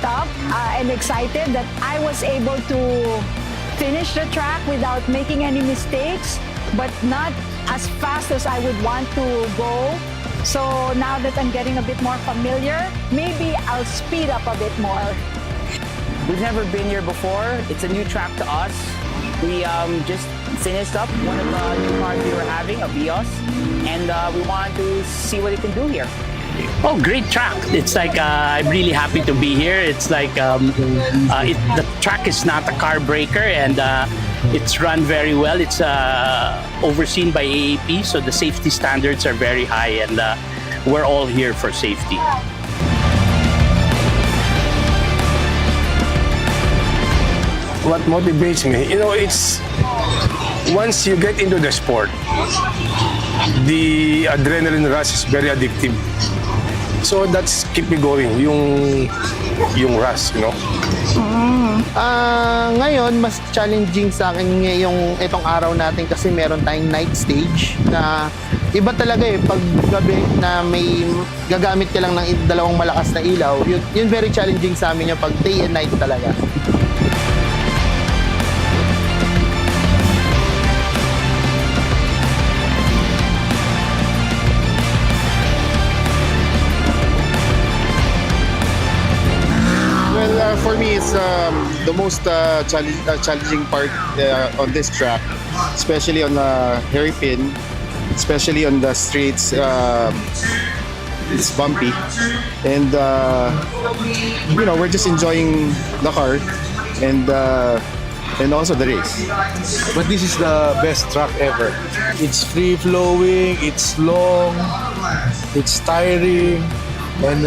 Speaker 7: Up and excited that I was able to finish the track without making any mistakes, but not as fast as I would want to go. So now that I'm getting a bit more familiar, maybe I'll speed up a bit more.
Speaker 8: We've never been here before. It's a new track to us. We just finished up one of the new cars we were having, a Vios, and we wanted to see what it can do here.
Speaker 9: Oh, great track. It's like I'm really happy to be here. It's like the track is not a car breaker, and it's run very well. It's overseen by AAP, so the safety standards are very high, and we're all here for safety.
Speaker 10: What motivates me? You know, it's once you get into the sport, the adrenaline rush is very addictive. So that's keep me going, yung rush, you know.
Speaker 2: Ngayon, mas challenging sa akin yung itong araw natin kasi meron tayong night stage na iba talaga eh. Pag gabi na may gagamit ka lang ng dalawang malakas na ilaw, yun very challenging sa amin yung pag day and night talaga.
Speaker 11: For me, it's the most challenging part on this track, especially on the hairpin, especially on the straights. It's bumpy, and you know, we're just enjoying the car and also the race.
Speaker 19: But this is the best track ever. It's free flowing, it's long, it's tiring, and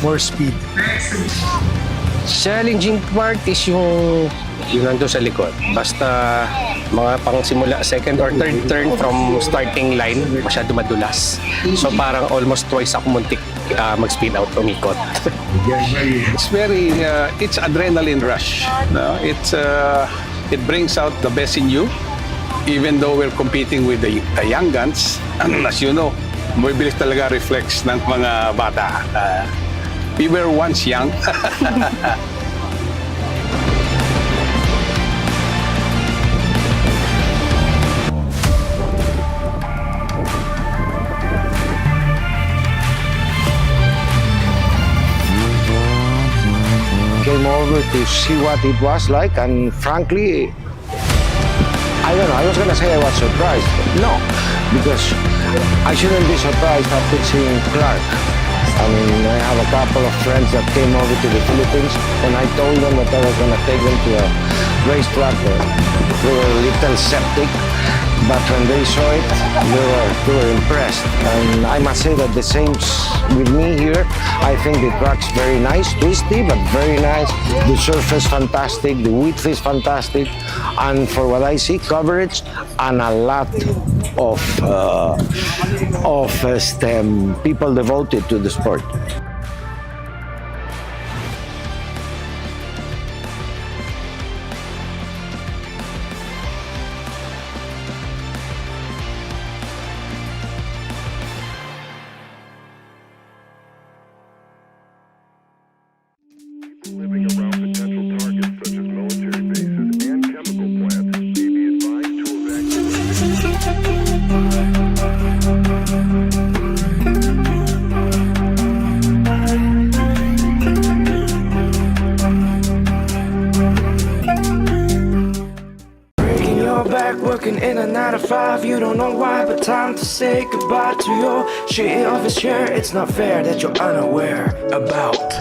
Speaker 19: more speed.
Speaker 10: Challenging part is yung nandun sa likod. Basta mga pangsimula, second or third turn from starting line, masyado madulas. So parang almost twice ako muntik mag-speed out, umikot.
Speaker 13: It's very, it's adrenaline rush. No? It brings out the best in you, even though we're competing with the young guns. As you know, mabibilis talaga reflex ng mga bata. We were once young.
Speaker 18: Came over to see what it was like, and frankly, I don't know, I was gonna say I was surprised. No, because I shouldn't be surprised after seeing Clark. I mean, I have a couple of friends that came over to the Philippines, and I told them that I was going to take them to a racetrack. They were a little skeptic, but when they saw it, they were impressed. And I must say that the same with me here. I think the track's very nice, twisty, but very nice. The surface fantastic, the width is fantastic, and for what I see, coverage and a lot of people devoted to the sport.
Speaker 14: Living around potential targets such as military bases and chemical plants may be advised to
Speaker 1: Breaking your back, working in a 9 to 5. You don't know why, but time to say goodbye to your shitty office chair. It's not fair that you're unaware about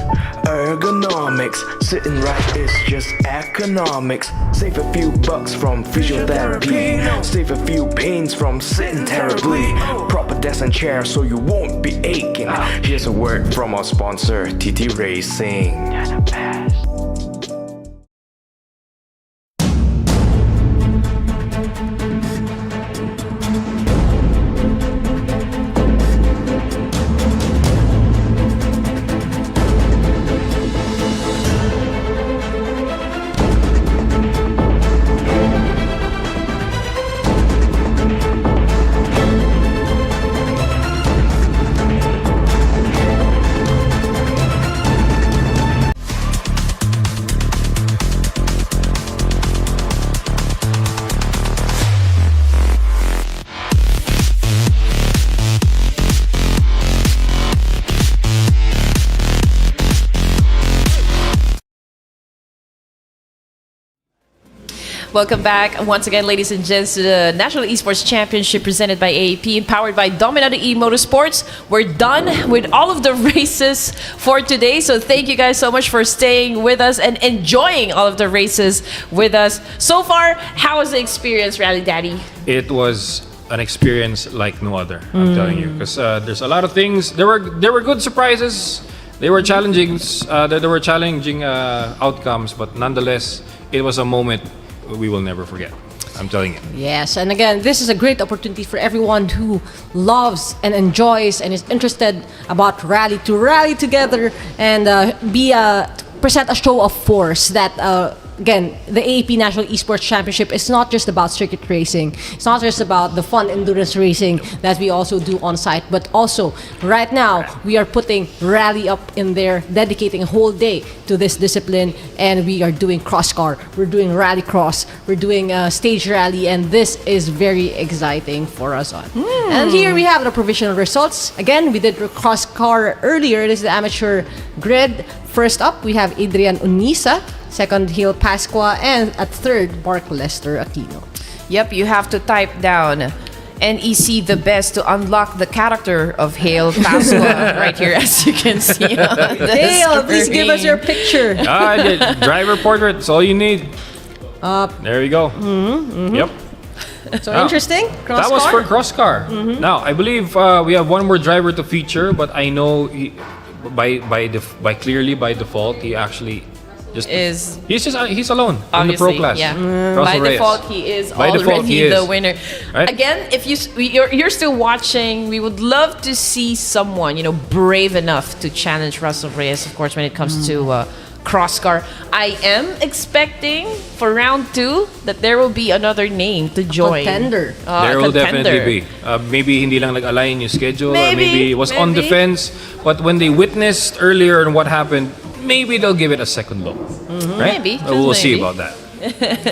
Speaker 1: ergonomics. Sitting right is just economics. Save a few bucks from physiotherapy. Save a few pains from sitting terribly. Proper desk and chair so you won't be aching. Here's a word from our sponsor, TT Racing.
Speaker 12: Welcome back once again, ladies and gents, to the National Esports Championship presented by AAP and powered by Dominado E-Motorsports. We're done with all of the races for today, so thank you guys so much for staying with us and enjoying all of the races with us. So far, how was the experience, Rally Daddy?
Speaker 15: It was an experience like no other. I'm telling you, because there's a lot of things. There were good surprises. There were challenging outcomes, but nonetheless, it was a moment we will never forget. I'm telling you.
Speaker 16: Yes, and again, this is a great opportunity for everyone who loves and enjoys and is interested about rally to rally together and present a show of force that again, the AAP National Esports Championship is not just about circuit racing. It's not just about the fun endurance racing that we also do on site, but also right now we are putting rally up in there, dedicating a whole day to this discipline, and we are doing Crosscar, we're doing Rallycross, we're doing stage rally, and this is very exciting for us on. And here we have the provisional results. Again, we did Crosscar earlier. This is the amateur grid. First up, we have Adrian Unisa. Second, Hill Pasqua, and at third, Mark Lester Aquino.
Speaker 12: Yep, you have to type down NEC the best to unlock the character of Hale Pasqua right here, as you can see on the
Speaker 16: Hale, please give us your picture.
Speaker 15: The driver portrait, that's all you need. There you go. Yep.
Speaker 16: So interesting. Crosscar?
Speaker 15: That was for Crosscar. Now, I believe we have one more driver to feature, but I know by default, he actually he's alone in the pro class.
Speaker 12: Yeah.
Speaker 15: Russell
Speaker 12: By
Speaker 15: Reyes.
Speaker 12: default, he is
Speaker 15: By default,
Speaker 12: already
Speaker 15: he is.
Speaker 12: the winner.
Speaker 15: Right?
Speaker 12: Again, if you're still watching, we would love to see someone brave enough to challenge Russell Reyes. Of course, when it comes to Crosscar, I am expecting for round 2 that there will be another name to join.
Speaker 16: Contender.
Speaker 15: There will definitely be. Maybe hindi lang nag-align yung schedule, or maybe it was on the fence. But when they witnessed earlier and what happened, maybe they'll give it a second look. Right?
Speaker 12: Maybe.
Speaker 15: We'll see about that.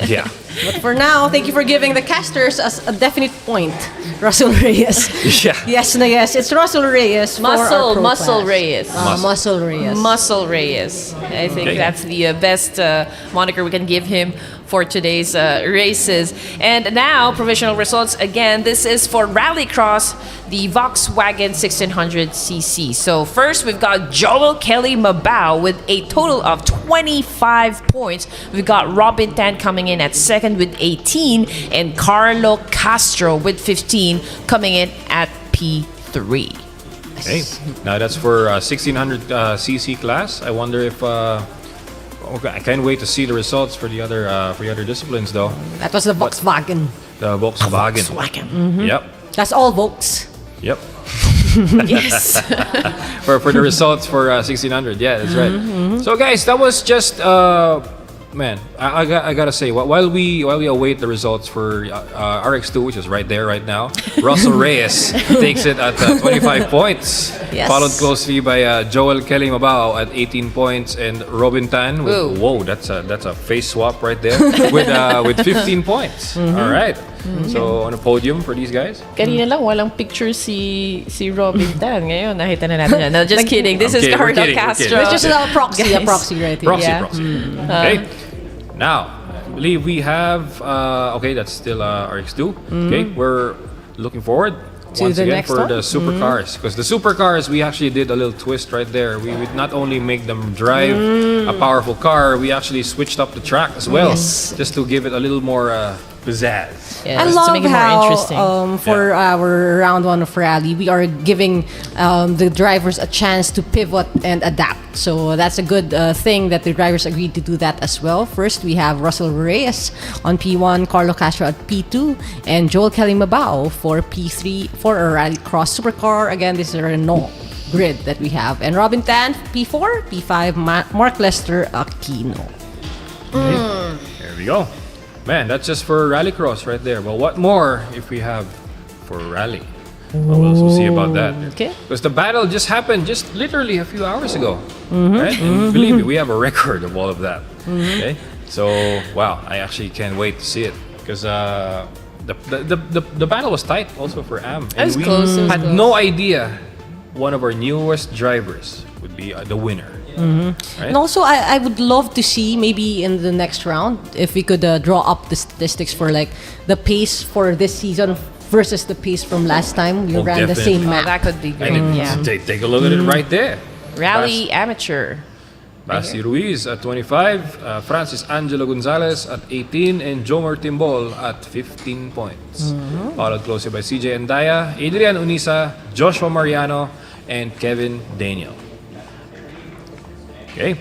Speaker 15: Yeah.
Speaker 16: But for now, thank you for giving the casters a definite point. Russell Reyes.
Speaker 15: Yeah.
Speaker 16: Yes na yes. It's Russell Reyes.
Speaker 12: Muscle
Speaker 16: Muscle
Speaker 12: Reyes.
Speaker 16: Muscle Reyes.
Speaker 12: Muscle Reyes. I think that's the best moniker we can give him for today's races. And now, provisional results. Again, this is for Rallycross, the Volkswagen 1600cc. So first, we've got Joel Kelly Mabao with a total of 25 points. We've got Robin Tan coming in at second with 18, and Carlo Castro with 15 coming in at P3.
Speaker 15: Okay. Now that's for 1600cc class. I wonder if okay, I can't wait to see the results for the other disciplines, though.
Speaker 16: That was the Volkswagen.
Speaker 15: The Volkswagen. Yep.
Speaker 16: That's all Volks.
Speaker 15: Yep.
Speaker 12: Yes.
Speaker 15: for the results for 1600. Yeah, that's right. So guys, that was just man, I gotta say, while we await the results for RX2, which is right there right now, Russell Reyes takes it at 25 points, followed closely by Joel Kelly Mabao at 18 points, and Robin Tan with that's a face swap right there with 15 points. All right. So on a podium for these guys.
Speaker 12: Kanina lang walang picture si Robin Tan. Ngayon nakita na natin yan. No, just kidding. This is Carlo Castro.
Speaker 16: It's just a proxy right here.
Speaker 15: Proxy. Okay. Now, I believe we have okay, that's still RX2. Okay, we're looking forward once again for the supercars, because the supercars, we actually did a little twist right there. We would not only make them drive a powerful car, we actually switched up the track as well, just to give it a little more pizzazz.
Speaker 16: I love how for our round 1 of rally, we are giving the drivers a chance to pivot and adapt. So that's a good thing that the drivers agreed to do that as well. First, we have Russell Reyes on P1, Carlo Castro at P2, and Joel Kelly Mabao for P3 for a Rallycross supercar. Again, this is a Renault grid that we have. And Robin Tan, P4, P5, Mark Lester Aquino.
Speaker 15: Okay. There we go. Man, that's just for Rallycross right there. Well, what more if we have for Rally? Well, we'll see about that.
Speaker 12: Okay.
Speaker 15: Because the battle just happened just literally a few hours ago. Right? And believe me, we have a record of all of that. Okay. So, wow, I actually can't wait to see it. Because the battle was tight also for AM. And we had no idea one of our newest drivers would be the winner.
Speaker 16: Mm-hmm.
Speaker 15: Right?
Speaker 16: And also, I would love to see maybe in the next round if we could draw up the statistics for like the pace for this season versus the pace from last time we ran the same map.
Speaker 12: That could be great.
Speaker 15: And
Speaker 12: Yeah.
Speaker 15: take a look at it right there.
Speaker 12: Rally amateur.
Speaker 15: Basti Ruiz at 25, Francis Angelo Gonzalez at 18, and Jomar Timbol at 15 points. Followed closely by CJ Andaya, Adrian Unisa, Joshua Mariano, and Kevin Daniel. Okay.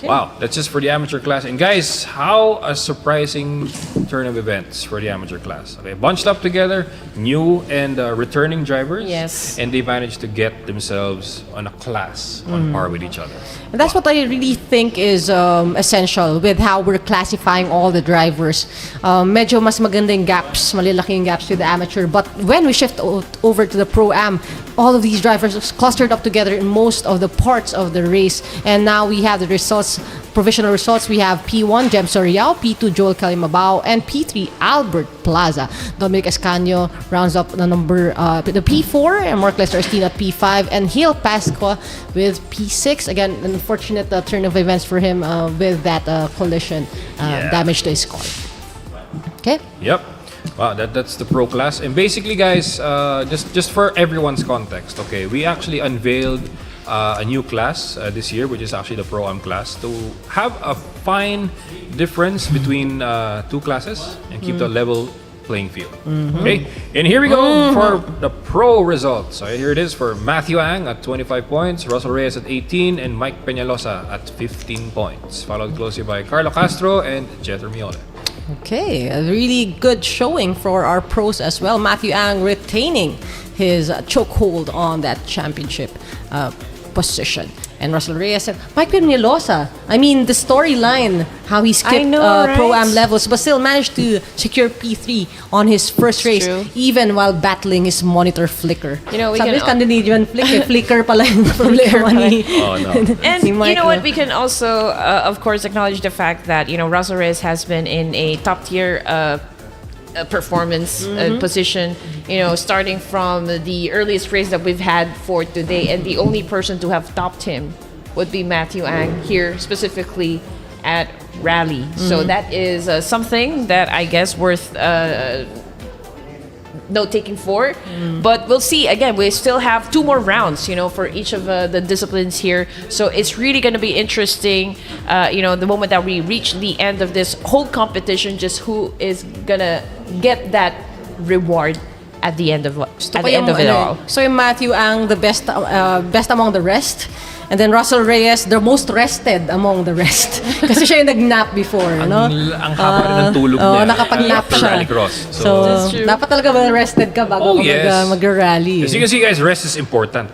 Speaker 15: Wow, that's just for the amateur class. And guys, how a surprising turn of events for the amateur class. Okay, bunched up together, new and returning drivers.
Speaker 12: Yes.
Speaker 15: And they managed to get themselves on a class on par with each other.
Speaker 16: And that's what I really think is essential with how we're classifying all the drivers. Medyo mas magandang gaps, malalaking gaps with the amateur. But when we shift over to the Pro-Am, all of these drivers are clustered up together in most of the parts of the race. And now we have the results, provisional results. We have P1, Jem Soriao, P2, Joel Calimabao, and P3, Albert Plaza. Dominic Escanio rounds up the number, the P4, and Mark Lester Estina at P5, and Hil Pasqua with P6. Again, an unfortunate turn of events for him with that collision damage to his car. Okay?
Speaker 15: Yep. Wow, that's the pro class. And basically, guys, just for everyone's context, okay, we actually unveiled a new class this year, which is actually the Pro-Am class, to have a fine difference between two classes and keep the level playing field. Okay, and here we go for the pro results. So here it is for Matthew Ang at 25 points, Russell Reyes at 18, and Mike Peñalosa at 15 points. Followed closely by Carlo Castro and Jeter Miole.
Speaker 16: Okay, a really good showing for our pros as well. Matthew Ang retaining his chokehold on that championship position. And Russell Reyes and Mike Peñalosa. I mean, the storyline, how he skipped Pro-Am levels, but still managed to secure P3 on his first race, even while battling his monitor flicker.
Speaker 12: You know, we
Speaker 16: Sabi
Speaker 12: can
Speaker 16: Scandinavian flicker pala yung problema ni.
Speaker 15: Oh, no.
Speaker 12: And you know what? We can also, of course, acknowledge the fact that Russell Reyes has been in a top tier performance position. Starting from the earliest race that we've had for today, and the only person to have topped him would be Matthew Ang here, specifically at Rally. So that is something that I guess worth note-taking for. But we'll see. Again, we still have 2 more rounds, for each of the disciplines here. So it's really going to be interesting, the moment that we reach the end of this whole competition, just who is going to get that reward at the end of it all.
Speaker 16: So yung Matthew Ang, the best among the rest. And then Russell Reyes, the most rested among the rest. Kasi siya yung nag-nap before, no?
Speaker 15: Ang haba rin ng tulog niya.
Speaker 16: Nakapag-nap siya.
Speaker 15: Rallycross.
Speaker 16: So dapat talaga ba rested ka bago mag-rally?
Speaker 15: As you can see, guys, rest is important.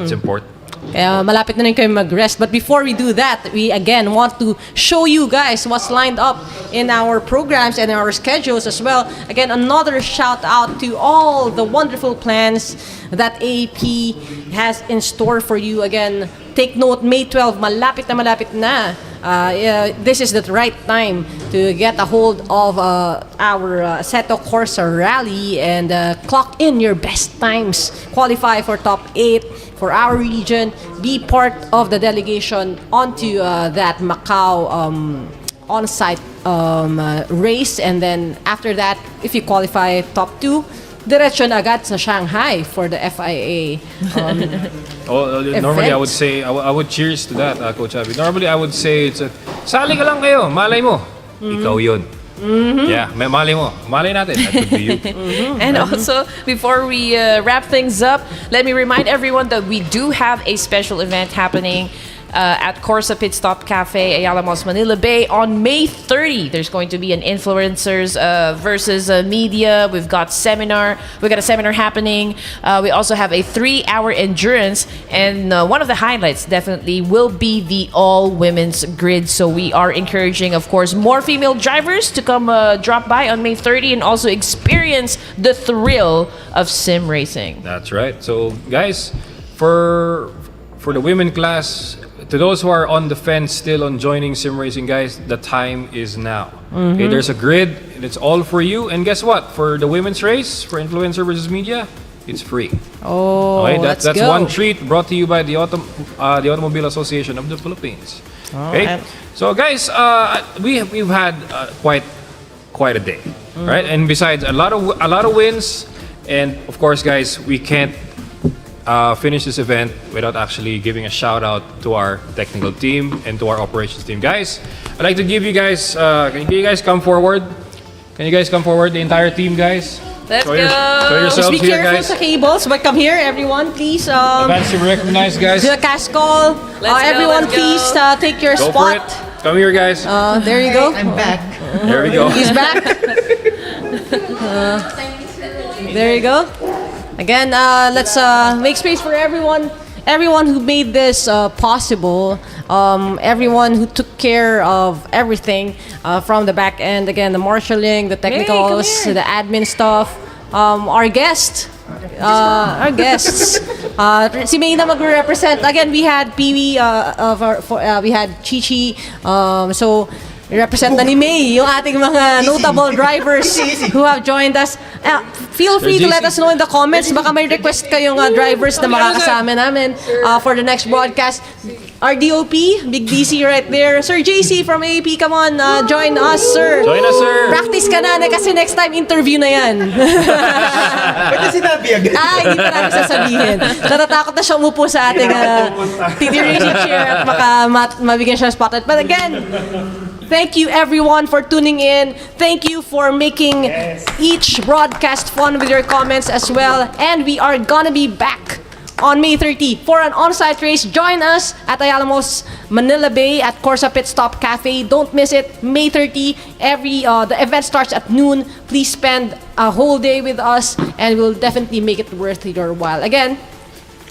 Speaker 15: It's important.
Speaker 16: Kaya malapit na rin kayo mag-rest. But before we do that, we again want to show you guys what's lined up in our programs and our schedules as well. Again, another shout out to all the wonderful plans that AAP has in store for you. Again, take note, May 12, malapit na. This is the right time to get a hold of our Assetto Corsa Rally and clock in your best times. Qualify for top 8 for our region. Be part of the delegation onto that Macau on-site race. And then after that, if you qualify top 2, diretso na agad sa Shanghai for the FIA
Speaker 15: normally I would say, I would cheers to that, Coach Abby. Normally I would say, sali ka lang kayo, malay mo. Ikaw yun. Yeah, malay mo. Malay natin. That could be you.
Speaker 12: And also, before we wrap things up, let me remind everyone that we do have a special event happening at Corsa Pit Stop Cafe, Ayala Malls, Manila Bay on May 30. There's going to be an influencers versus media. We've got a seminar happening. We also have a 3-hour endurance, and one of the highlights definitely will be the all-women's grid. So we are encouraging, of course, more female drivers to come drop by on May 30 and also experience the thrill of sim racing.
Speaker 15: That's right. So guys, for the women class, to those who are on the fence still on joining sim racing, guys, the time is now. Okay, there's a grid and it's all for you. And guess what? For the women's race, for influencer versus media, it's free.
Speaker 16: Oh,
Speaker 15: Okay,
Speaker 16: let's
Speaker 15: that's
Speaker 16: go.
Speaker 15: one treat brought to you by the Automobile Association of the Philippines. Okay,
Speaker 16: and-
Speaker 15: so guys, we've had quite a day, right? And besides a lot of wins, and of course, guys, we can't finish this event without actually giving a shout out to our technical team and to our operations team. Guys, I'd like to give you guys. Can you guys come forward? Can you guys come forward? The entire team, guys.
Speaker 12: Let's
Speaker 15: Show
Speaker 12: go.
Speaker 15: show yourselves
Speaker 16: Just be
Speaker 15: here,
Speaker 16: careful
Speaker 15: guys.
Speaker 16: sa cables, but come here, everyone, please.
Speaker 15: Advance to recognize, guys.
Speaker 16: Do a cast call. Everyone, please take your
Speaker 15: Go for it.
Speaker 16: spot.
Speaker 15: Come here, guys.
Speaker 16: There you go.
Speaker 4: I'm back.
Speaker 15: There we go.
Speaker 16: He's back. There you go. Again, let's make space for everyone. Everyone who made this possible. Everyone who took care of everything from the back end. Again, the marshalling, the technicals,
Speaker 12: here.
Speaker 16: the admin stuff. Our guests. Si May na magre-represent. Again, we had Pee-wee, we had Chichi. So, represent na ni May yung ating mga notable drivers who have joined us. Feel free to let us know in the comments. Baka may request kayong drivers na makakasama namin for the next broadcast. Our DOP, Big DC right there. Sir JC from AAP, come on, join us, sir.
Speaker 15: Join us, sir.
Speaker 16: Practice ka na kasi next time interview na yan.
Speaker 4: Ba't na sinabi agad?
Speaker 16: Hindi pa namin sasabihin. Natatakot na siya umupo sa ating TD Racing chair at baka mabigyan siya ng spotlight. But again, thank you everyone for tuning in. Thank you for making each broadcast fun with your comments as well. And we are gonna be back on May 30 for an on-site race. Join us at Ayala Malls, Manila Bay at Corsa Pit Stop Cafe. Don't miss it. May 30. The event starts at noon. Please spend a whole day with us and we'll definitely make it worth your while. Again,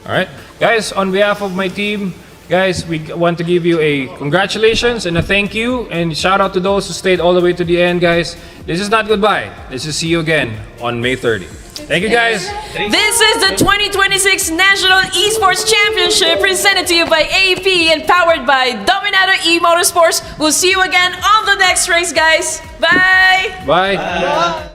Speaker 15: All right, guys. On behalf of my team, guys, we want to give you a congratulations and a thank you and shout out to those who stayed all the way to the end, guys. This is not goodbye. This is see you again on May 30. Thank you, guys.
Speaker 12: This is the 2026 National Esports Championship presented to you by AAP and powered by Dominato E-Motorsports. We'll see you again on the next race, guys. Bye.
Speaker 15: Bye.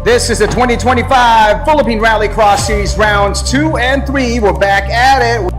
Speaker 20: This is the 2025 Philippine Rallycross Series rounds 2 and 3. We're back at it.